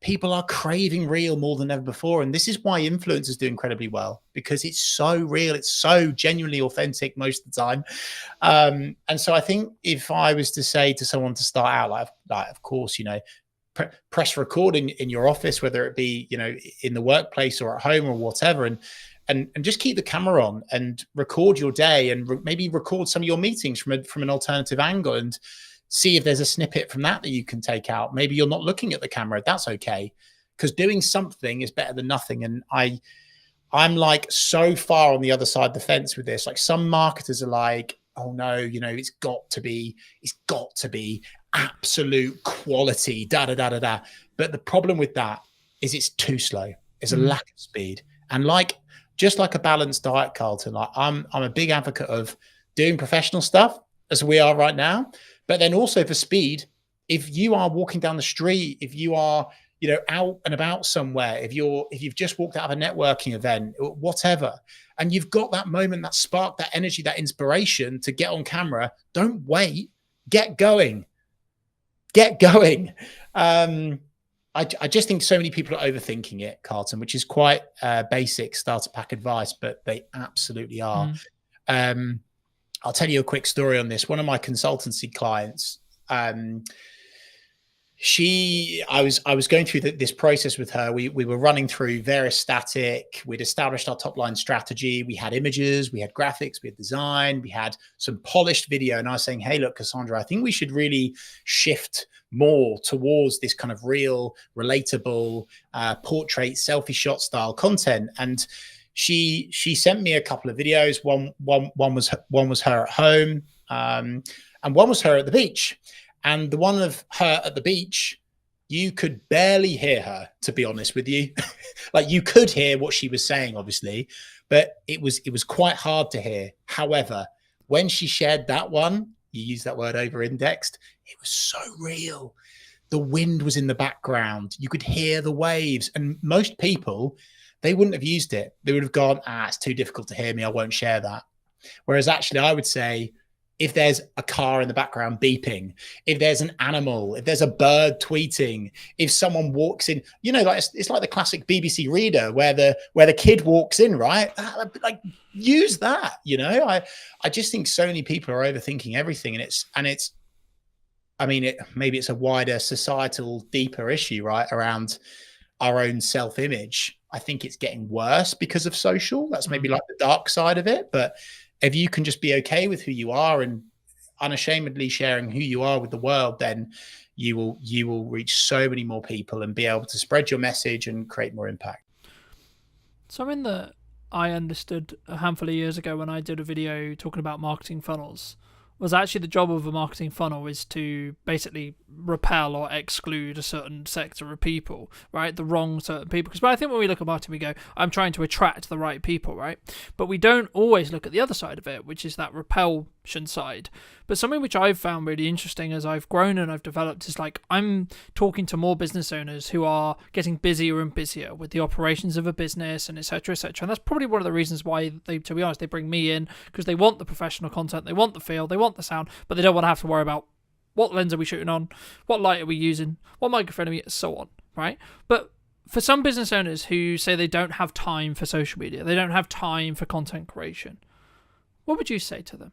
People are craving real more than ever before. And this is why influencers do incredibly well, because it's so real. It's so genuinely authentic most of the time. And so I think if I was to say to someone to start out, like of course, you know, press record in your office, whether it be, you know, in the workplace or at home or whatever, and just keep the camera on and record your day, and maybe record some of your meetings from an alternative angle, and see if there's a snippet from that you can take out. Maybe you're not looking at the camera. That's okay, because doing something is better than nothing. And I'm like so far on the other side of the fence with this. Like, some marketers are like, oh no, you know, it's got to be absolute quality, da da da da da. But the problem with that is it's too slow. It's a lack of speed. And like, just like a balanced diet, Carlton, like I'm a big advocate of doing professional stuff as we are right now, but then also for speed. If you are walking down the street, if you are, you know, out and about somewhere, if you've just walked out of a networking event, whatever, and you've got that moment, that spark, that energy, that inspiration to get on camera, don't wait, get going. I just think so many people are overthinking it, Carlton, which is quite basic starter pack advice, but they absolutely are. I'll tell you a quick story on this. One of my consultancy clients, I was going through this process with her. We were running through various static. We'd established our top line strategy. We had images, we had graphics, we had design, we had some polished video. And I was saying, hey, look, Cassandra, I think we should really shift more towards this kind of real, relatable portrait, selfie shot style content. And she sent me a couple of videos. One was her at home, and one was her at the beach. And the one of her at the beach, you could barely hear her, to be honest with you. Like, you could hear what she was saying, obviously, but it was quite hard to hear. However, when she shared that one, you use that word over-indexed, it was so real. The wind was in the background. You could hear the waves. And most people, they wouldn't have used it. They would have gone, it's too difficult to hear me, I won't share that. Whereas actually I would say, if there's a car in the background beeping, if there's an animal, if there's a bird tweeting, if someone walks in, you know, like it's like the classic BBC Reader where the kid walks in, right? Like, use that, you know. I just think so many people are overthinking everything, and it's I mean, maybe it's a wider societal, deeper issue, right, around our own self-image. I think it's getting worse because of social. That's maybe like the dark side of it. But if you can just be okay with who you are and unashamedly sharing who you are with the world, then you will reach so many more people and be able to spread your message and create more impact. Something that I understood a handful of years ago when I did a video talking about marketing funnels was actually the job of a marketing funnel is to basically repel or exclude a certain sector of people, right? The wrong certain people. Because I think when we look at marketing, we go, I'm trying to attract the right people, right? But we don't always look at the other side of it, which is that repulsion side. But something which I've found really interesting as I've grown and I've developed is like I'm talking to more business owners who are getting busier and busier with the operations of a business and etc. etc. And that's probably one of the reasons why they, to be honest, they bring me in, because they want the professional content, they want the feel, they want the sound, but they don't want to have to worry about what lens are we shooting on, what light are we using, what microphone are we, so on, right? But for some business owners who say they don't have time for social media, they don't have time for content creation, what would you say to them?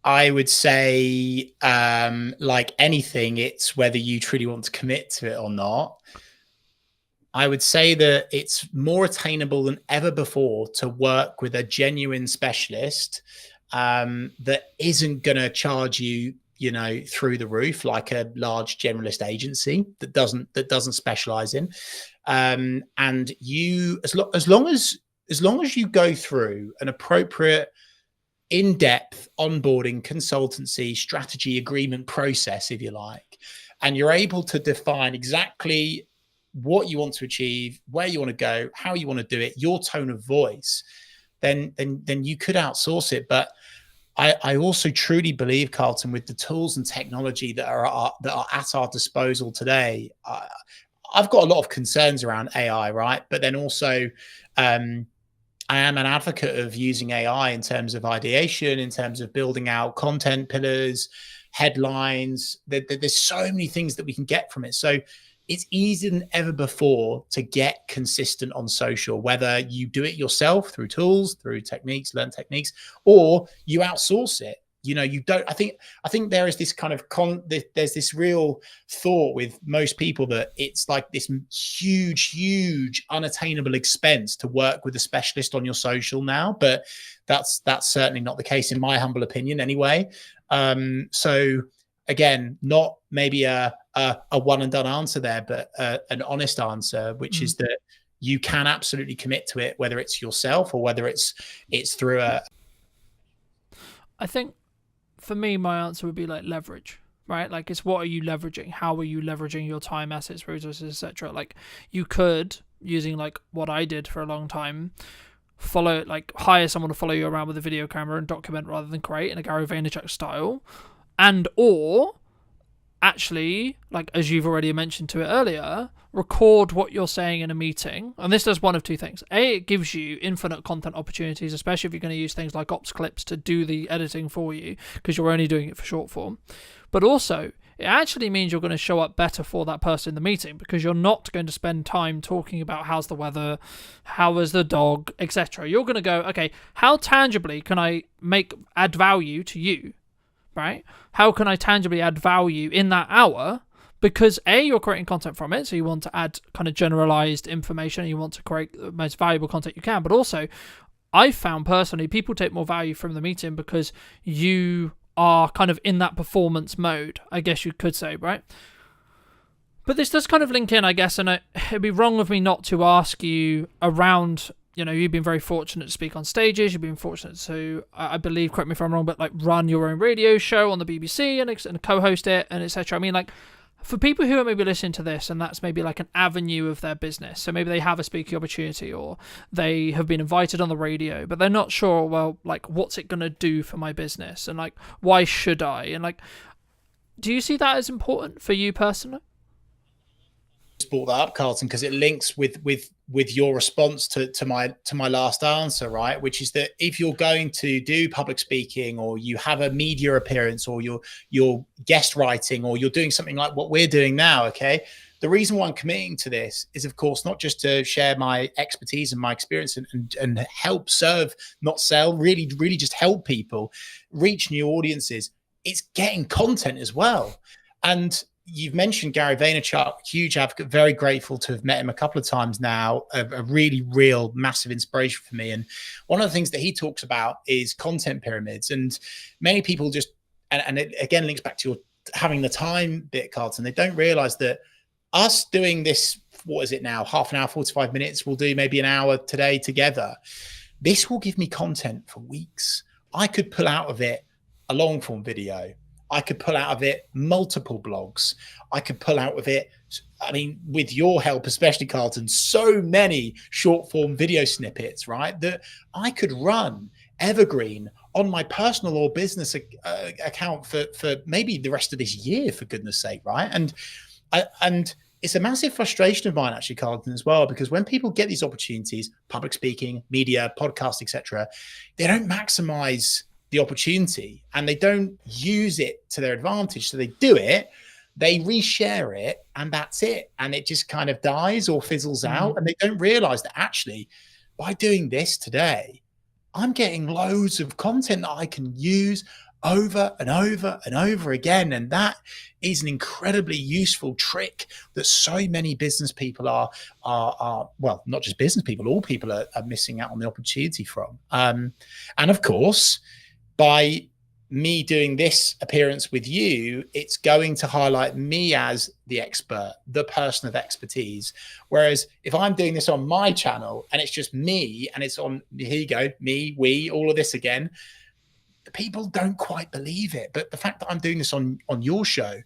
I would say, like anything, it's whether you truly want to commit to it or not. I would say that it's more attainable than ever before to work with a genuine specialist that isn't going to charge you, you know, through the roof like a large generalist agency that doesn't specialize in. And you, as long as you go through an appropriate in-depth onboarding consultancy strategy agreement process, if you like, and you're able to define exactly what you want to achieve, where you want to go, how you want to do it, your tone of voice, then you could outsource it. But I also truly believe, Carlton, with the tools and technology that are at our disposal today, I've got a lot of concerns around AI, right? But then also I am an advocate of using AI in terms of ideation, in terms of building out content pillars, headlines. There's so many things that we can get from it. So it's easier than ever before to get consistent on social, whether you do it yourself through tools, through techniques, learn techniques, or you outsource it. You know, you don't, I think there is this kind of there's this real thought with most people that it's like this huge unattainable expense to work with a specialist on your social now, but that's certainly not the case in my humble opinion anyway. So again, not maybe a one and done answer there, but an honest answer, which is that you can absolutely commit to it, whether it's yourself or whether it's through a. I think for me, my answer would be like leverage, right? Like it's what are you leveraging? How are you leveraging your time, assets, resources, etc.? Like you could, using like what I did for a long time, hire someone to follow you around with a video camera and document rather than create in a Gary Vaynerchuk style, and or actually, like as you've already mentioned to it earlier, record what you're saying in a meeting. And this does one of two things. A, it gives you infinite content opportunities, especially if you're going to use things like ops clips to do the editing for you, because you're only doing it for short form. But also, it actually means you're going to show up better for that person in the meeting, because you're not going to spend time talking about how's the weather, how is the dog, etc. You're going to go, okay, how tangibly can I add value to you? Right? How can I tangibly add value in that hour? Because A, you're creating content from it, so you want to add kind of generalized information, and you want to create the most valuable content you can. But also, I've found personally, people take more value from the meeting because you are kind of in that performance mode, I guess you could say, right? But this does kind of link in, I guess, and it'd be wrong of me not to ask you around. You know, you've been very fortunate to speak on stages. You've been fortunate to, I believe, correct me if I'm wrong, but like run your own radio show on the BBC and co-host it and etc. I mean, like for people who are maybe listening to this and that's maybe like an avenue of their business. So maybe they have a speaking opportunity or they have been invited on the radio, but they're not sure, well, like what's it going to do for my business? And like, why should I? And like, do you see that as important for you personally? Brought that up, Carlton, because it links with your response to my last answer, right? Which is that if you're going to do public speaking, or you have a media appearance, or you're guest writing, or you're doing something like what we're doing now, okay, the reason why I'm committing to this is, of course, not just to share my expertise and my experience and help serve, not sell, really just help people reach new audiences. It's getting content as well. And you've mentioned Gary Vaynerchuk, huge advocate, very grateful to have met him a couple of times now, a really real massive inspiration for me. And one of the things that he talks about is content pyramids. And many people just, and it again links back to your having the time bit, Carlton, they don't realize that us doing this, what is it now, half an hour, 45 minutes, we'll do maybe an hour today together. This will give me content for weeks. I could pull out of it a long form video. I could pull out of it multiple blogs. I could pull out of it, I mean, with your help, especially Carlton, so many short form video snippets, right? That I could run evergreen on my personal or business account for maybe the rest of this year, for goodness sake, right? And it's a massive frustration of mine, actually, Carlton, as well, because when people get these opportunities, public speaking, media, podcast, etc., they don't maximize the opportunity and they don't use it to their advantage. So they do it, they reshare it, and that's it. And it just kind of dies or fizzles out. And they don't realize that actually, by doing this today, I'm getting loads of content that I can use over and over and over again. And that is an incredibly useful trick that so many business people are well, not just business people, all people are missing out on the opportunity from. And of course, by me doing this appearance with you, it's going to highlight me as the expert, the person of expertise. Whereas if I'm doing this on my channel and it's just me and it's on, here you go, me, we, all of this again, the people don't quite believe it. But the fact that I'm doing this on your show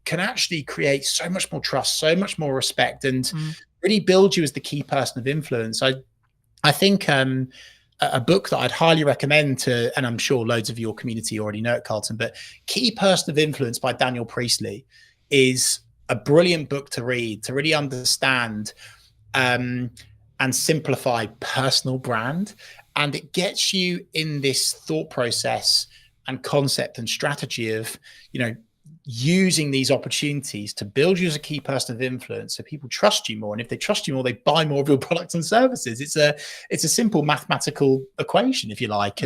can actually create so much more trust, so much more respect, and really build you as the key person of influence. I think a book that I'd highly recommend to, and I'm sure loads of your community already know it, Carlton, but Key Person of Influence by Daniel Priestley is a brilliant book to read, to really understand and simplify personal brand. And it gets you in this thought process and concept and strategy of, you know, using these opportunities to build you as a key person of influence so people trust you more. And if they trust you more, they buy more of your products and services. It's a simple mathematical equation, if you like.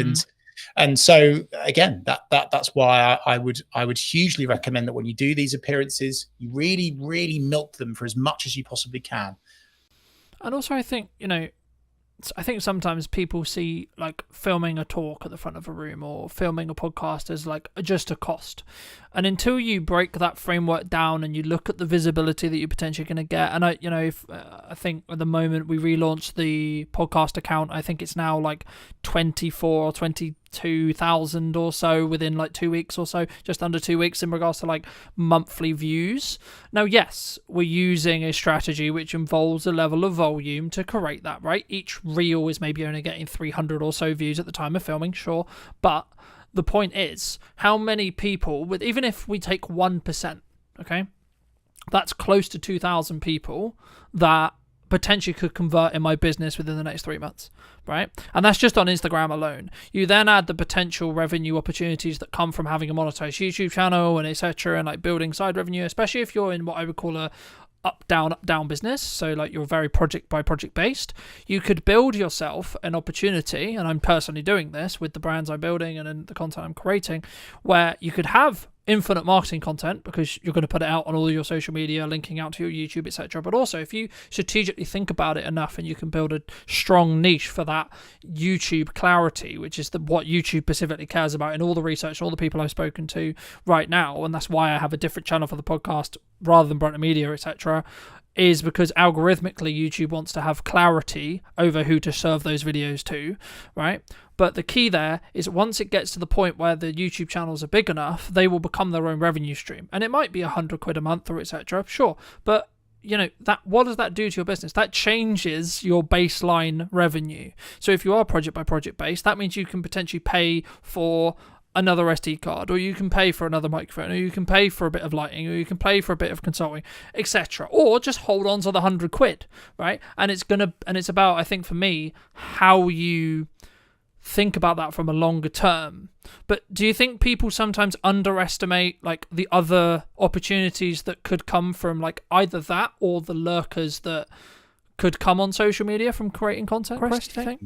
And so again, that's why I would hugely recommend that when you do these appearances, you really, really milk them for as much as you possibly can. And also, I think, you know, I think sometimes people see like filming a talk at the front of a room or filming a podcast as like just a cost. And until you break that framework down and you look at the visibility that you're potentially going to get, and I think at the moment we relaunched the podcast account, I think it's now like 24 or 22,000 or so within like 2 weeks or so, just under 2 weeks in regards to like monthly views. Now, yes, we're using a strategy which involves a level of volume to create that, right? Each reel is maybe only getting 300 or so views at the time of filming, sure, but the point is, how many people, even if we take 1%, okay, that's close to 2,000 people that potentially could convert in my business within the next 3 months, right? And that's just on Instagram alone. You then add the potential revenue opportunities that come from having a monetized YouTube channel and etc., and like building side revenue, especially if you're in what I would call a up down business, so like you're very project by project based. You could build yourself an opportunity, and I'm personally doing this with the brands I'm building and in the content I'm creating, where you could have infinite marketing content because you're going to put it out on all your social media, linking out to your YouTube, etc. But also, if you strategically think about it enough, and you can build a strong niche for that YouTube clarity, which is what YouTube specifically cares about in all the research, all the people I've spoken to right now, and that's why I have a different channel for the podcast rather than Brighton Media, etc., is because algorithmically YouTube wants to have clarity over who to serve those videos to, right? But the key there is once it gets to the point where the YouTube channels are big enough, they will become their own revenue stream. And it might be £100 a month or etc. Sure. But you know, that what does that do to your business? That changes your baseline revenue. So if you are project by project based, that means you can potentially pay for another SD card, or you can pay for another microphone, or you can pay for a bit of lighting, or you can pay for a bit of consulting, etc. Or just hold on to the £100, right? And it's about, I think for me, how you think about that from a longer term. But do you think people sometimes underestimate like the other opportunities that could come from like either that or the lurkers that could come on social media from creating content, Chris, do you think?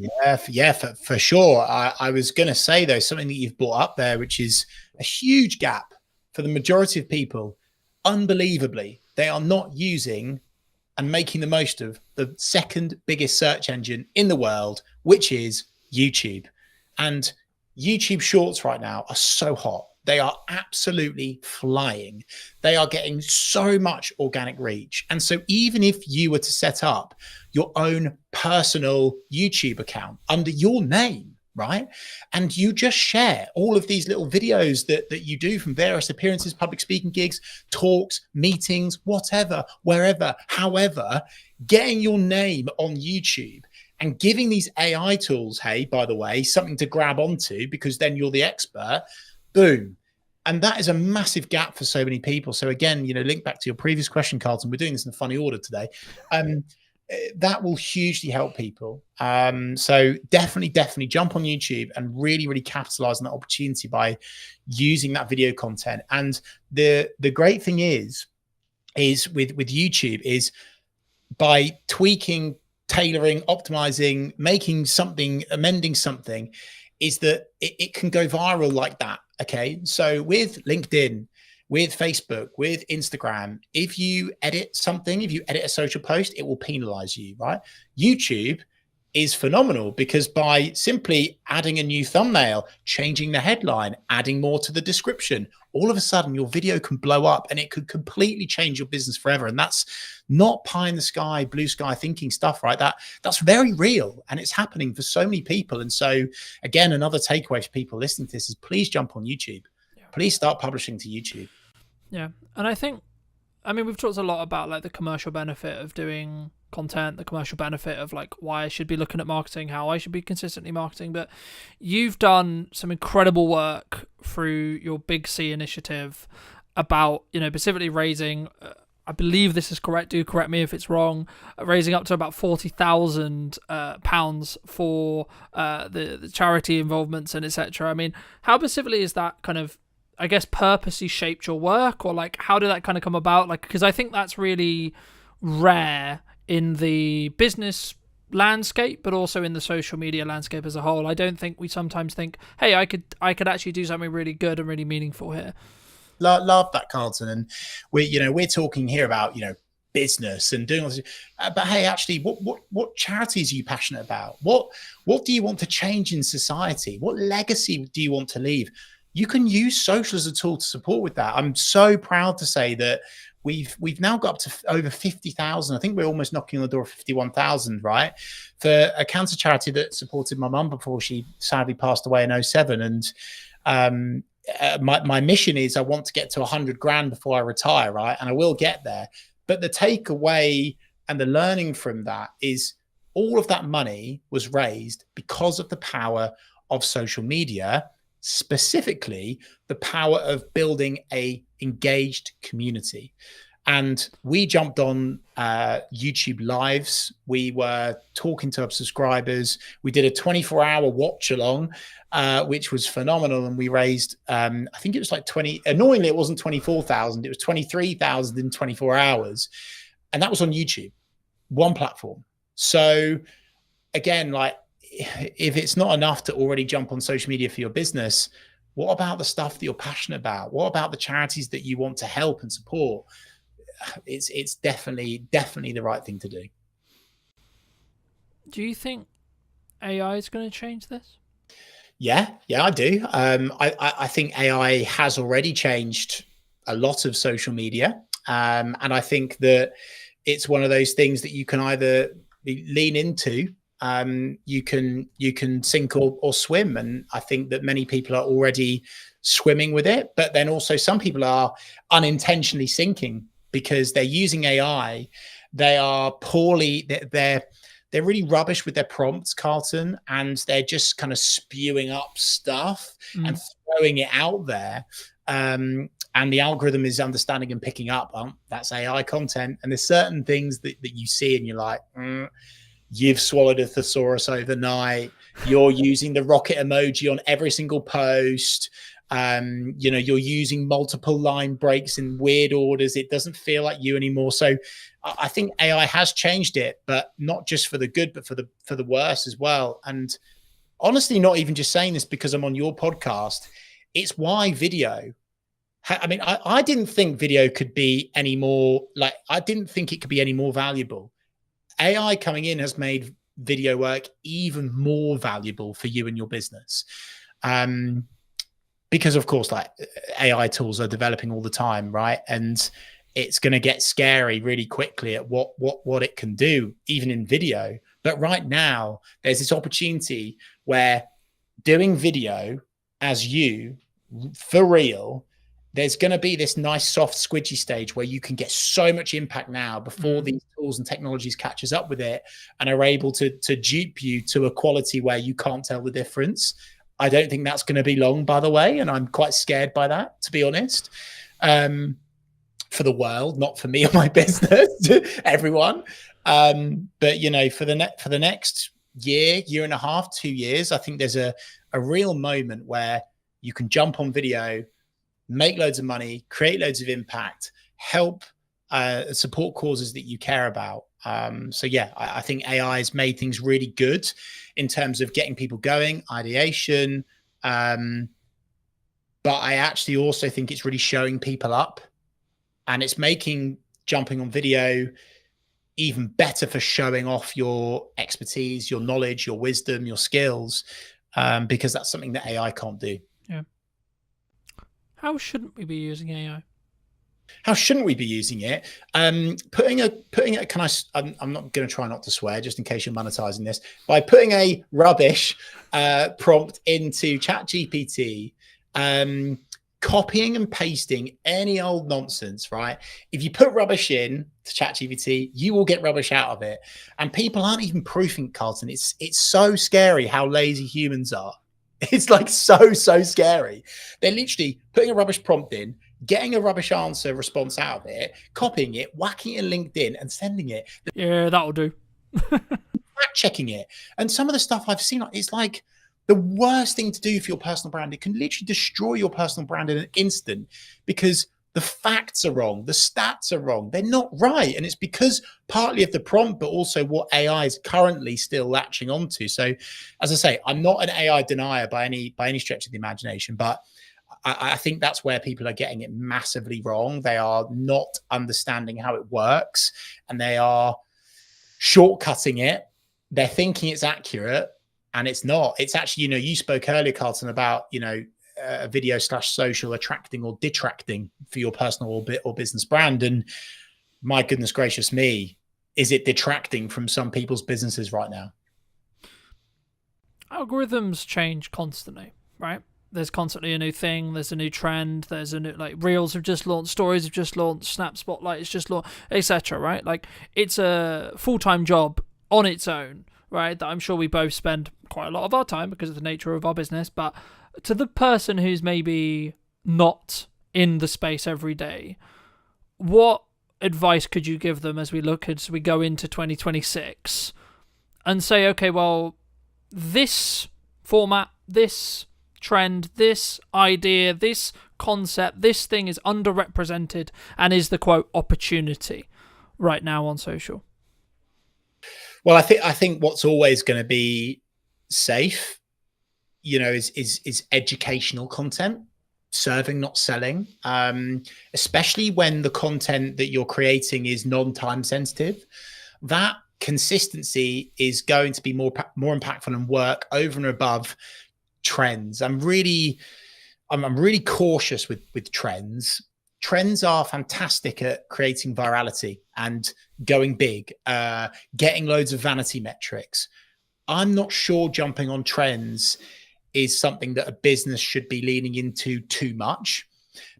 Yeah, for sure. I was going to say, though, something that you've brought up there, which is a huge gap for the majority of people. Unbelievably, they are not using and making the most of the second biggest search engine in the world, which is YouTube. And YouTube Shorts right now are so hot. They are absolutely flying. They are getting so much organic reach. And so even if you were to set up your own personal YouTube account under your name, right? And you just share all of these little videos that you do from various appearances, public speaking gigs, talks, meetings, whatever, wherever, however, getting your name on YouTube and giving these AI tools, hey, by the way, something to grab onto, because then you're the expert, boom. And that is a massive gap for so many people. So again, link back to your previous question, Carlton, we're doing this in a funny order today. That will hugely help people. So definitely jump on YouTube and really, really capitalize on that opportunity by using that video content. And the great thing is with YouTube is by tweaking, tailoring, optimizing, making something, amending something, is that it can go viral like that. Okay. So with LinkedIn, with Facebook, with Instagram, if you edit something, if you edit a social post, it will penalize you, right? YouTube is phenomenal because by simply adding a new thumbnail, changing the headline, adding more to the description, all of a sudden your video can blow up and it could completely change your business forever. And that's not pie in the sky, blue sky thinking stuff, right? That's very real and it's happening for so many people. And so again, another takeaway for people listening to this is please jump on YouTube. Please start publishing to YouTube. Yeah. And I mean, we've talked a lot about like the commercial benefit of doing content, the commercial benefit of like why I should be looking at marketing, how I should be consistently marketing. But you've done some incredible work through your Big C initiative about, specifically raising, I believe this is correct, do correct me if it's wrong, raising up to about £40,000 for the charity involvements and etc. I mean, how specifically is that kind of, I guess, purposely shaped your work, or like how did that kind of come about? Like, because I think that's really rare in the business landscape, but also in the social media landscape as a whole. I don't think we sometimes think, hey, I could actually do something really good and really meaningful here. Love that, Carlton. And we're talking here about business and doing all this, but hey, actually, what charities are you passionate about? What do you want to change in society? What legacy do you want to leave? You can use social as a tool to support with that. I'm so proud to say that we've now got up to over 50,000. I think we're almost knocking on the door of 51,000, right? For a cancer charity that supported my mum before she sadly passed away in 2007. And my mission is I want to get to 100 grand before I retire, right? And I will get there. But the takeaway and the learning from that is all of that money was raised because of the power of social media, specifically the power of building a engaged community. And we jumped on YouTube lives. We were talking to our subscribers. We did a 24-hour watch along, which was phenomenal. And we raised, I think it was like annoyingly, it wasn't 24,000. It was 23,000 in 24 hours. And that was on YouTube, one platform. So again, like, if it's not enough to already jump on social media for your business, what about the stuff that you're passionate about? What about the charities that you want to help and support? It's definitely the right thing to do. Do you think AI is going to change this? Yeah, I do. I think AI has already changed a lot of social media. And I think that it's one of those things that you can either lean into, you can sink or swim. And I think that many people are already swimming with it, but then also some people are unintentionally sinking because they're using AI. They are they're really rubbish with their prompts, Carlton, and they're just kind of spewing up stuff and throwing it out there. And the algorithm is understanding and picking up, that's AI content. And there's certain things that you see and you're like, you've swallowed a thesaurus overnight. You're using the rocket emoji on every single post. You're using multiple line breaks in weird orders. It doesn't feel like you anymore. So I think AI has changed it, but not just for the good, but for the worse as well. And honestly, not even just saying this because I'm on your podcast. It's why video. I mean, I didn't think video could be any more I didn't think it could be any more valuable. AI coming in has made video work even more valuable for you and your business. Because of course, AI tools are developing all the time, right? And it's going to get scary really quickly at what it can do, even in video. But right now, there's this opportunity where doing video as you for real, there's going to be this nice soft squidgy stage where you can get so much impact now before these tools and technologies catches up with it and are able to dupe you to a quality where you can't tell the difference. I don't think that's going to be long, by the way, and I'm quite scared by that, to be honest. For the world, not for me or my business, everyone. But you know, for the next year and a half, 2 years, I think there's a real moment where you can jump on video, make loads of money, create loads of impact, help support causes that you care about. So yeah, I think AI has made things really good in terms of getting people going, ideation. But I actually also think it's really showing people up, and it's making jumping on video even better for showing off your expertise, your knowledge, your wisdom, your skills, because that's something that AI can't do. Yeah. How shouldn't we be using AI? How shouldn't we be using it? Putting a can I'm not going to try not to swear just in case you're monetizing this, by putting a rubbish prompt into ChatGPT, copying and pasting any old nonsense, right? If you put rubbish in to ChatGPT, you will get rubbish out of it. And people aren't even proofing, Carlton. It's so scary how lazy humans are. It's like so scary. They're literally putting a rubbish prompt in, getting a rubbish answer response out of it, copying it, whacking it in LinkedIn and sending it. Yeah, that'll do. Fact checking it. And some of the stuff I've seen, it's like the worst thing to do for your personal brand. It can literally destroy your personal brand in an instant because the facts are wrong. The stats are wrong. They're not right. And it's because partly of the prompt, but also what AI is currently still latching onto. So as I say, I'm not an AI denier by any stretch of the imagination, but I think that's where people are getting it massively wrong. They are not understanding how it works, and they are shortcutting it. They're thinking it's accurate, and it's not. It's actually, you know, you spoke earlier, Carlton, about, you know, video / social attracting or detracting for your personal or business brand. And my goodness gracious me, is it detracting from some people's businesses right now? Algorithms change constantly, right? There's constantly a new thing, there's a new trend, there's a new, like, Reels have just launched, Stories have just launched, Snap Spotlight has just launched, etc., right? Like, it's a full-time job on its own, right, that I'm sure we both spend quite a lot of our time because of the nature of our business. But to the person who's maybe not in the space every day, what advice could you give them as we go into 2026 and say, okay, well, this format, this trend, this idea, this concept, this thing is underrepresented and is the quote opportunity right now on social? Well, I think what's always going to be safe, you know, is educational content, serving, not selling, especially when the content that you're creating is non-time sensitive. That consistency is going to be more impactful and work over and above trends. I'm really cautious with trends. Trends are fantastic at creating virality and going big, getting loads of vanity metrics. I'm not sure jumping on trends is something that a business should be leaning into too much,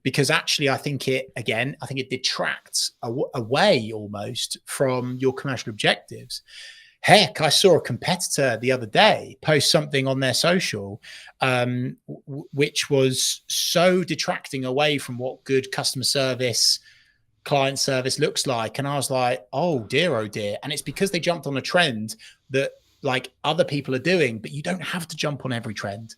because actually I think it detracts away almost from your commercial objectives. Heck, I saw a competitor the other day post something on their social, which was so detracting away from what good customer service, client service looks like. And I was like, oh dear. And it's because they jumped on a trend that, like, other people are doing, but you don't have to jump on every trend.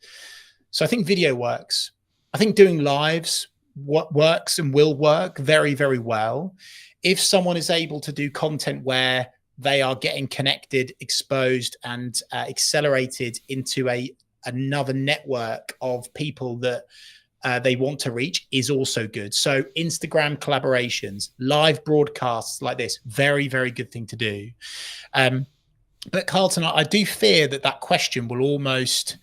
So I think video works. I think doing lives works and will work very, very well. If someone is able to do content where they are getting connected, exposed, and accelerated into another network of people that they want to reach, is also good. So Instagram collaborations, live broadcasts like this, very, very good thing to do. But Carlton, I do fear that question will almost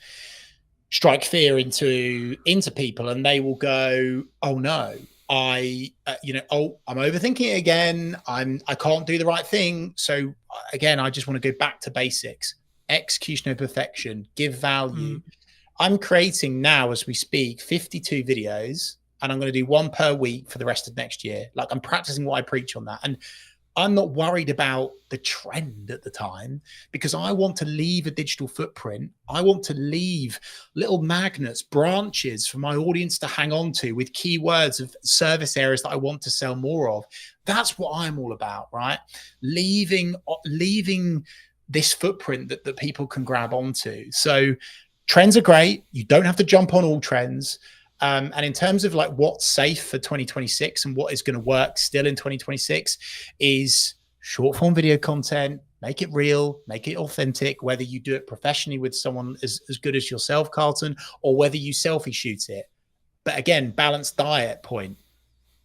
strike fear into people, and they will go, oh no, I'm overthinking it again. I can't do the right thing. So again, I just want to go back to basics: execution of perfection, give value. I'm creating now as we speak 52 videos, and I'm going to do one per week for the rest of next year. Like, I'm practicing what I preach on that. And I'm not worried about the trend at the time, because I want to leave a digital footprint. I want to leave little magnets, branches for my audience to hang on to with keywords of service areas that I want to sell more of. That's what I'm all about, right? Leaving this footprint that people can grab onto. So trends are great. You don't have to jump on all trends. And in terms of like what's safe for 2026 and what is going to work still in 2026 is short form video content. Make it real, make it authentic, whether you do it professionally with someone as good as yourself, Carlton, or whether you selfie shoot it. But again, balanced diet point.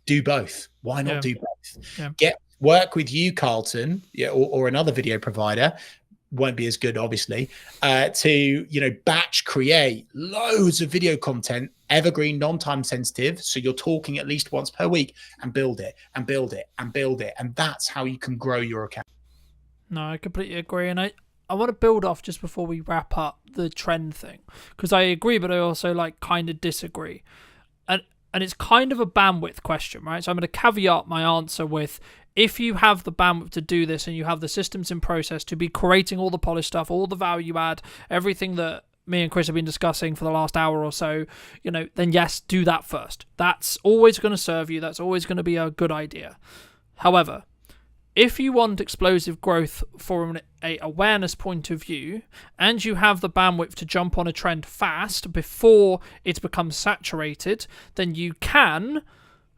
Do both. Why not do both? Yeah. Work with you, Carlton, or another video provider. Won't be as good, obviously, to batch create loads of video content, evergreen, non-time sensitive. So you're talking at least once per week, and build it and build it and build it. And that's how you can grow your account. No, I completely agree. And I want to build off just before we wrap up the trend thing, because I agree, but I also kind of disagree. And it's kind of a bandwidth question, right? So I'm going to caveat my answer with, if you have the bandwidth to do this and you have the systems in process to be creating all the polished stuff, all the value add, everything that me and Chris have been discussing for the last hour or so, then yes, do that first. That's always going to serve you. That's always going to be a good idea. However, if you want explosive growth from an awareness point of view, and you have the bandwidth to jump on a trend fast before it becomes saturated, then you can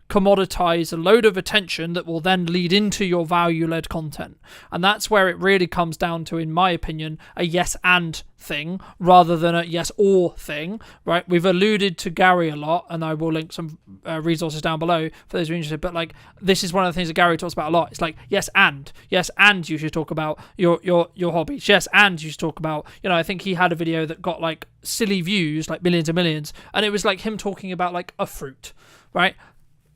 commoditize a load of attention that will then lead into your value-led content. And that's where it really comes down to, in my opinion, a yes and thing rather than a yes or thing, right? We've alluded to Gary a lot, and I will link some resources down below for those who are interested, but this is one of the things that Gary talks about a lot. It's yes and you should talk about your hobbies. Yes, and you should talk about, I think he had a video that got silly views, millions and millions, and it was him talking about a fruit, right?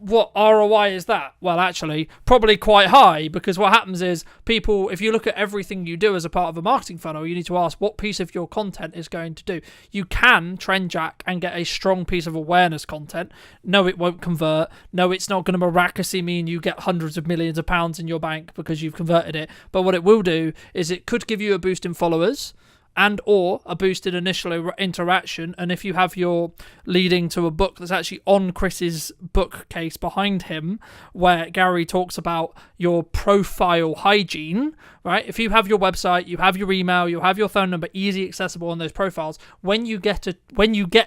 What ROI is that? Well, actually, probably quite high, because what happens is people, if you look at everything you do as a part of a marketing funnel, you need to ask what piece of your content is going to do. You can trend jack and get a strong piece of awareness content. No, it won't convert. No, it's not going to miraculously mean you get hundreds of millions of pounds in your bank because you've converted it. But what it will do is it could give you a boost in followers and or a boosted initial interaction. And if you have your leading to a book that's actually on Chris's bookcase behind him, where Gary talks about your profile hygiene, right? If you have your website, you have your email, you have your phone number easy accessible on those profiles, when you get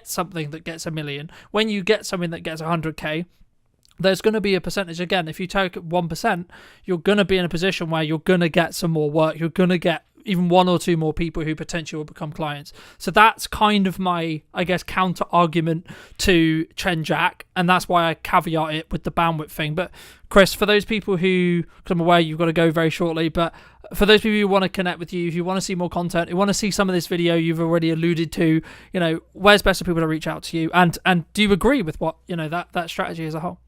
something that gets 1 million, when you get something that gets 100k, there's going to be a percentage. Again, if you take 1%, you're going to be in a position where you're going to get some more work. You're going to get even 1 or 2 more people who potentially will become clients. So that's kind of my, counter argument to trend jack, and that's why I caveat it with the bandwidth thing. But Chris, for those people who, because I'm aware you've got to go very shortly, but for those people who want to connect with you, if you want to see more content, you want to see some of this video you've already alluded to, where's best for people to reach out to you? And do you agree with what, that strategy as a whole?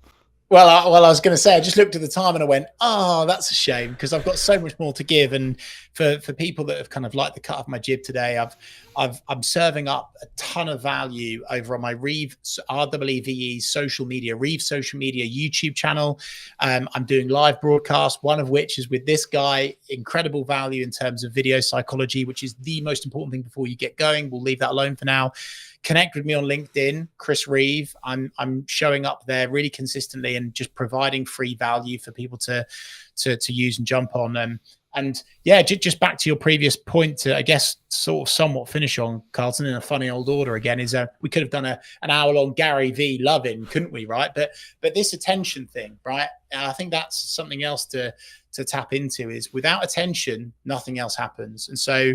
Well, I was going to say, I just looked at the time and I went, oh, that's a shame, because I've got so much more to give. And for people that have kind of liked the cut of my jib today, I'm serving up a ton of value over on my Reeve REEVE social media YouTube channel. I'm doing live broadcasts, one of which is with this guy. Incredible value in terms of video psychology, which is the most important thing before you get going. We'll leave that alone for now. Connect with me on LinkedIn, Chris Reeve. I'm showing up there really consistently and just providing free value for people to use and jump on. And yeah, just back to your previous point, to, I guess, sort of somewhat finish on, Carlton, in a funny old order again, is we could have done an hour-long Gary V loving, couldn't we, right? But this attention thing, right? And I think that's something else to tap into, is without attention, nothing else happens. And so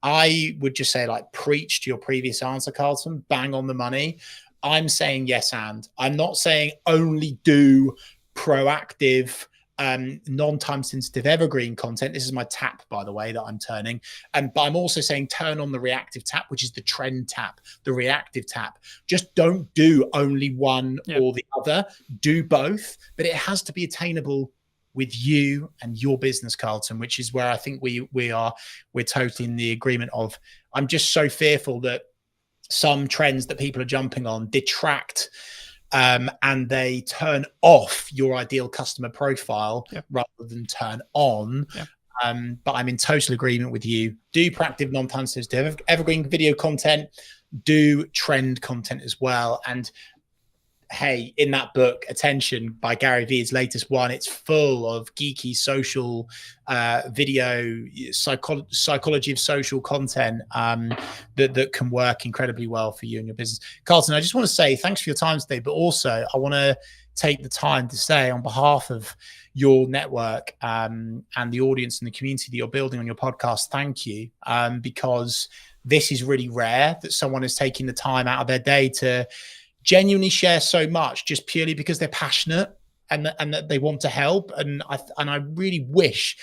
I would just say, preach to your previous answer, Carlton, bang on the money. I'm saying yes, and I'm not saying only do proactive, non-time sensitive evergreen content. This is my tap, by the way, that I'm turning. But I'm also saying turn on the reactive tap, which is the trend tap, the reactive tap. Just don't do only one or the other. Do both, but it has to be attainable with you and your business, Carlton, which is where I think we're totally in the agreement of. I'm just so fearful that some trends that people are jumping on detract and they turn off your ideal customer profile rather than turn on. But I'm in total agreement with you. Do proactive, non-time sensitive, evergreen video content, do trend content as well. And hey, in that book, Attention by Gary Vee, his latest one, it's full of geeky social video, psychology of social content that can work incredibly well for you and your business. Carlton, I just want to say thanks for your time today, but also I want to take the time to say on behalf of your network and the audience and the community that you're building on your podcast, thank you, because this is really rare that someone is taking the time out of their day to genuinely share so much just purely because they're passionate and that they want to help. And I really wish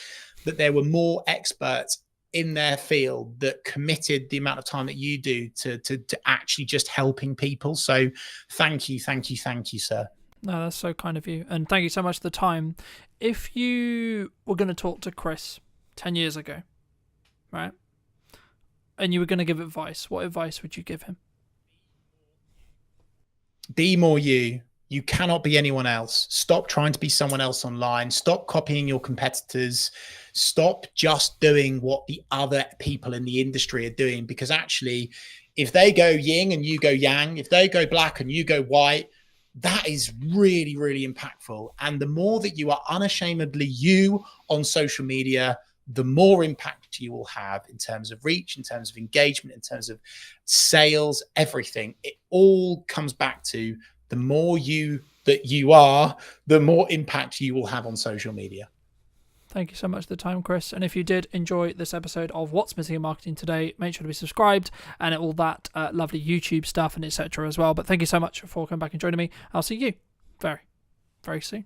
that there were more experts in their field that committed the amount of time that you do to actually just helping people. So thank you, sir. No, that's so kind of you. And thank you so much for the time. If you were going to talk to Chris 10 years ago, right, and you were going to give advice, what advice would you give him? Be more you. You cannot be anyone else. Stop trying to be someone else online. Stop copying your competitors. Stop just doing what the other people in the industry are doing. Because actually, if they go yin and you go yang, if they go black and you go white, that is really, really impactful. And the more that you are unashamedly you on social media, the more impact you will have in terms of reach, in terms of engagement, in terms of sales, everything. It all comes back to the more you that you are, the more impact you will have on social media. Thank you so much for the time, Chris. And if you did enjoy this episode of What's Missing in Marketing Today, make sure to be subscribed and all that lovely YouTube stuff and etc. as well. But thank you so much for coming back and joining me. I'll see you very, very soon.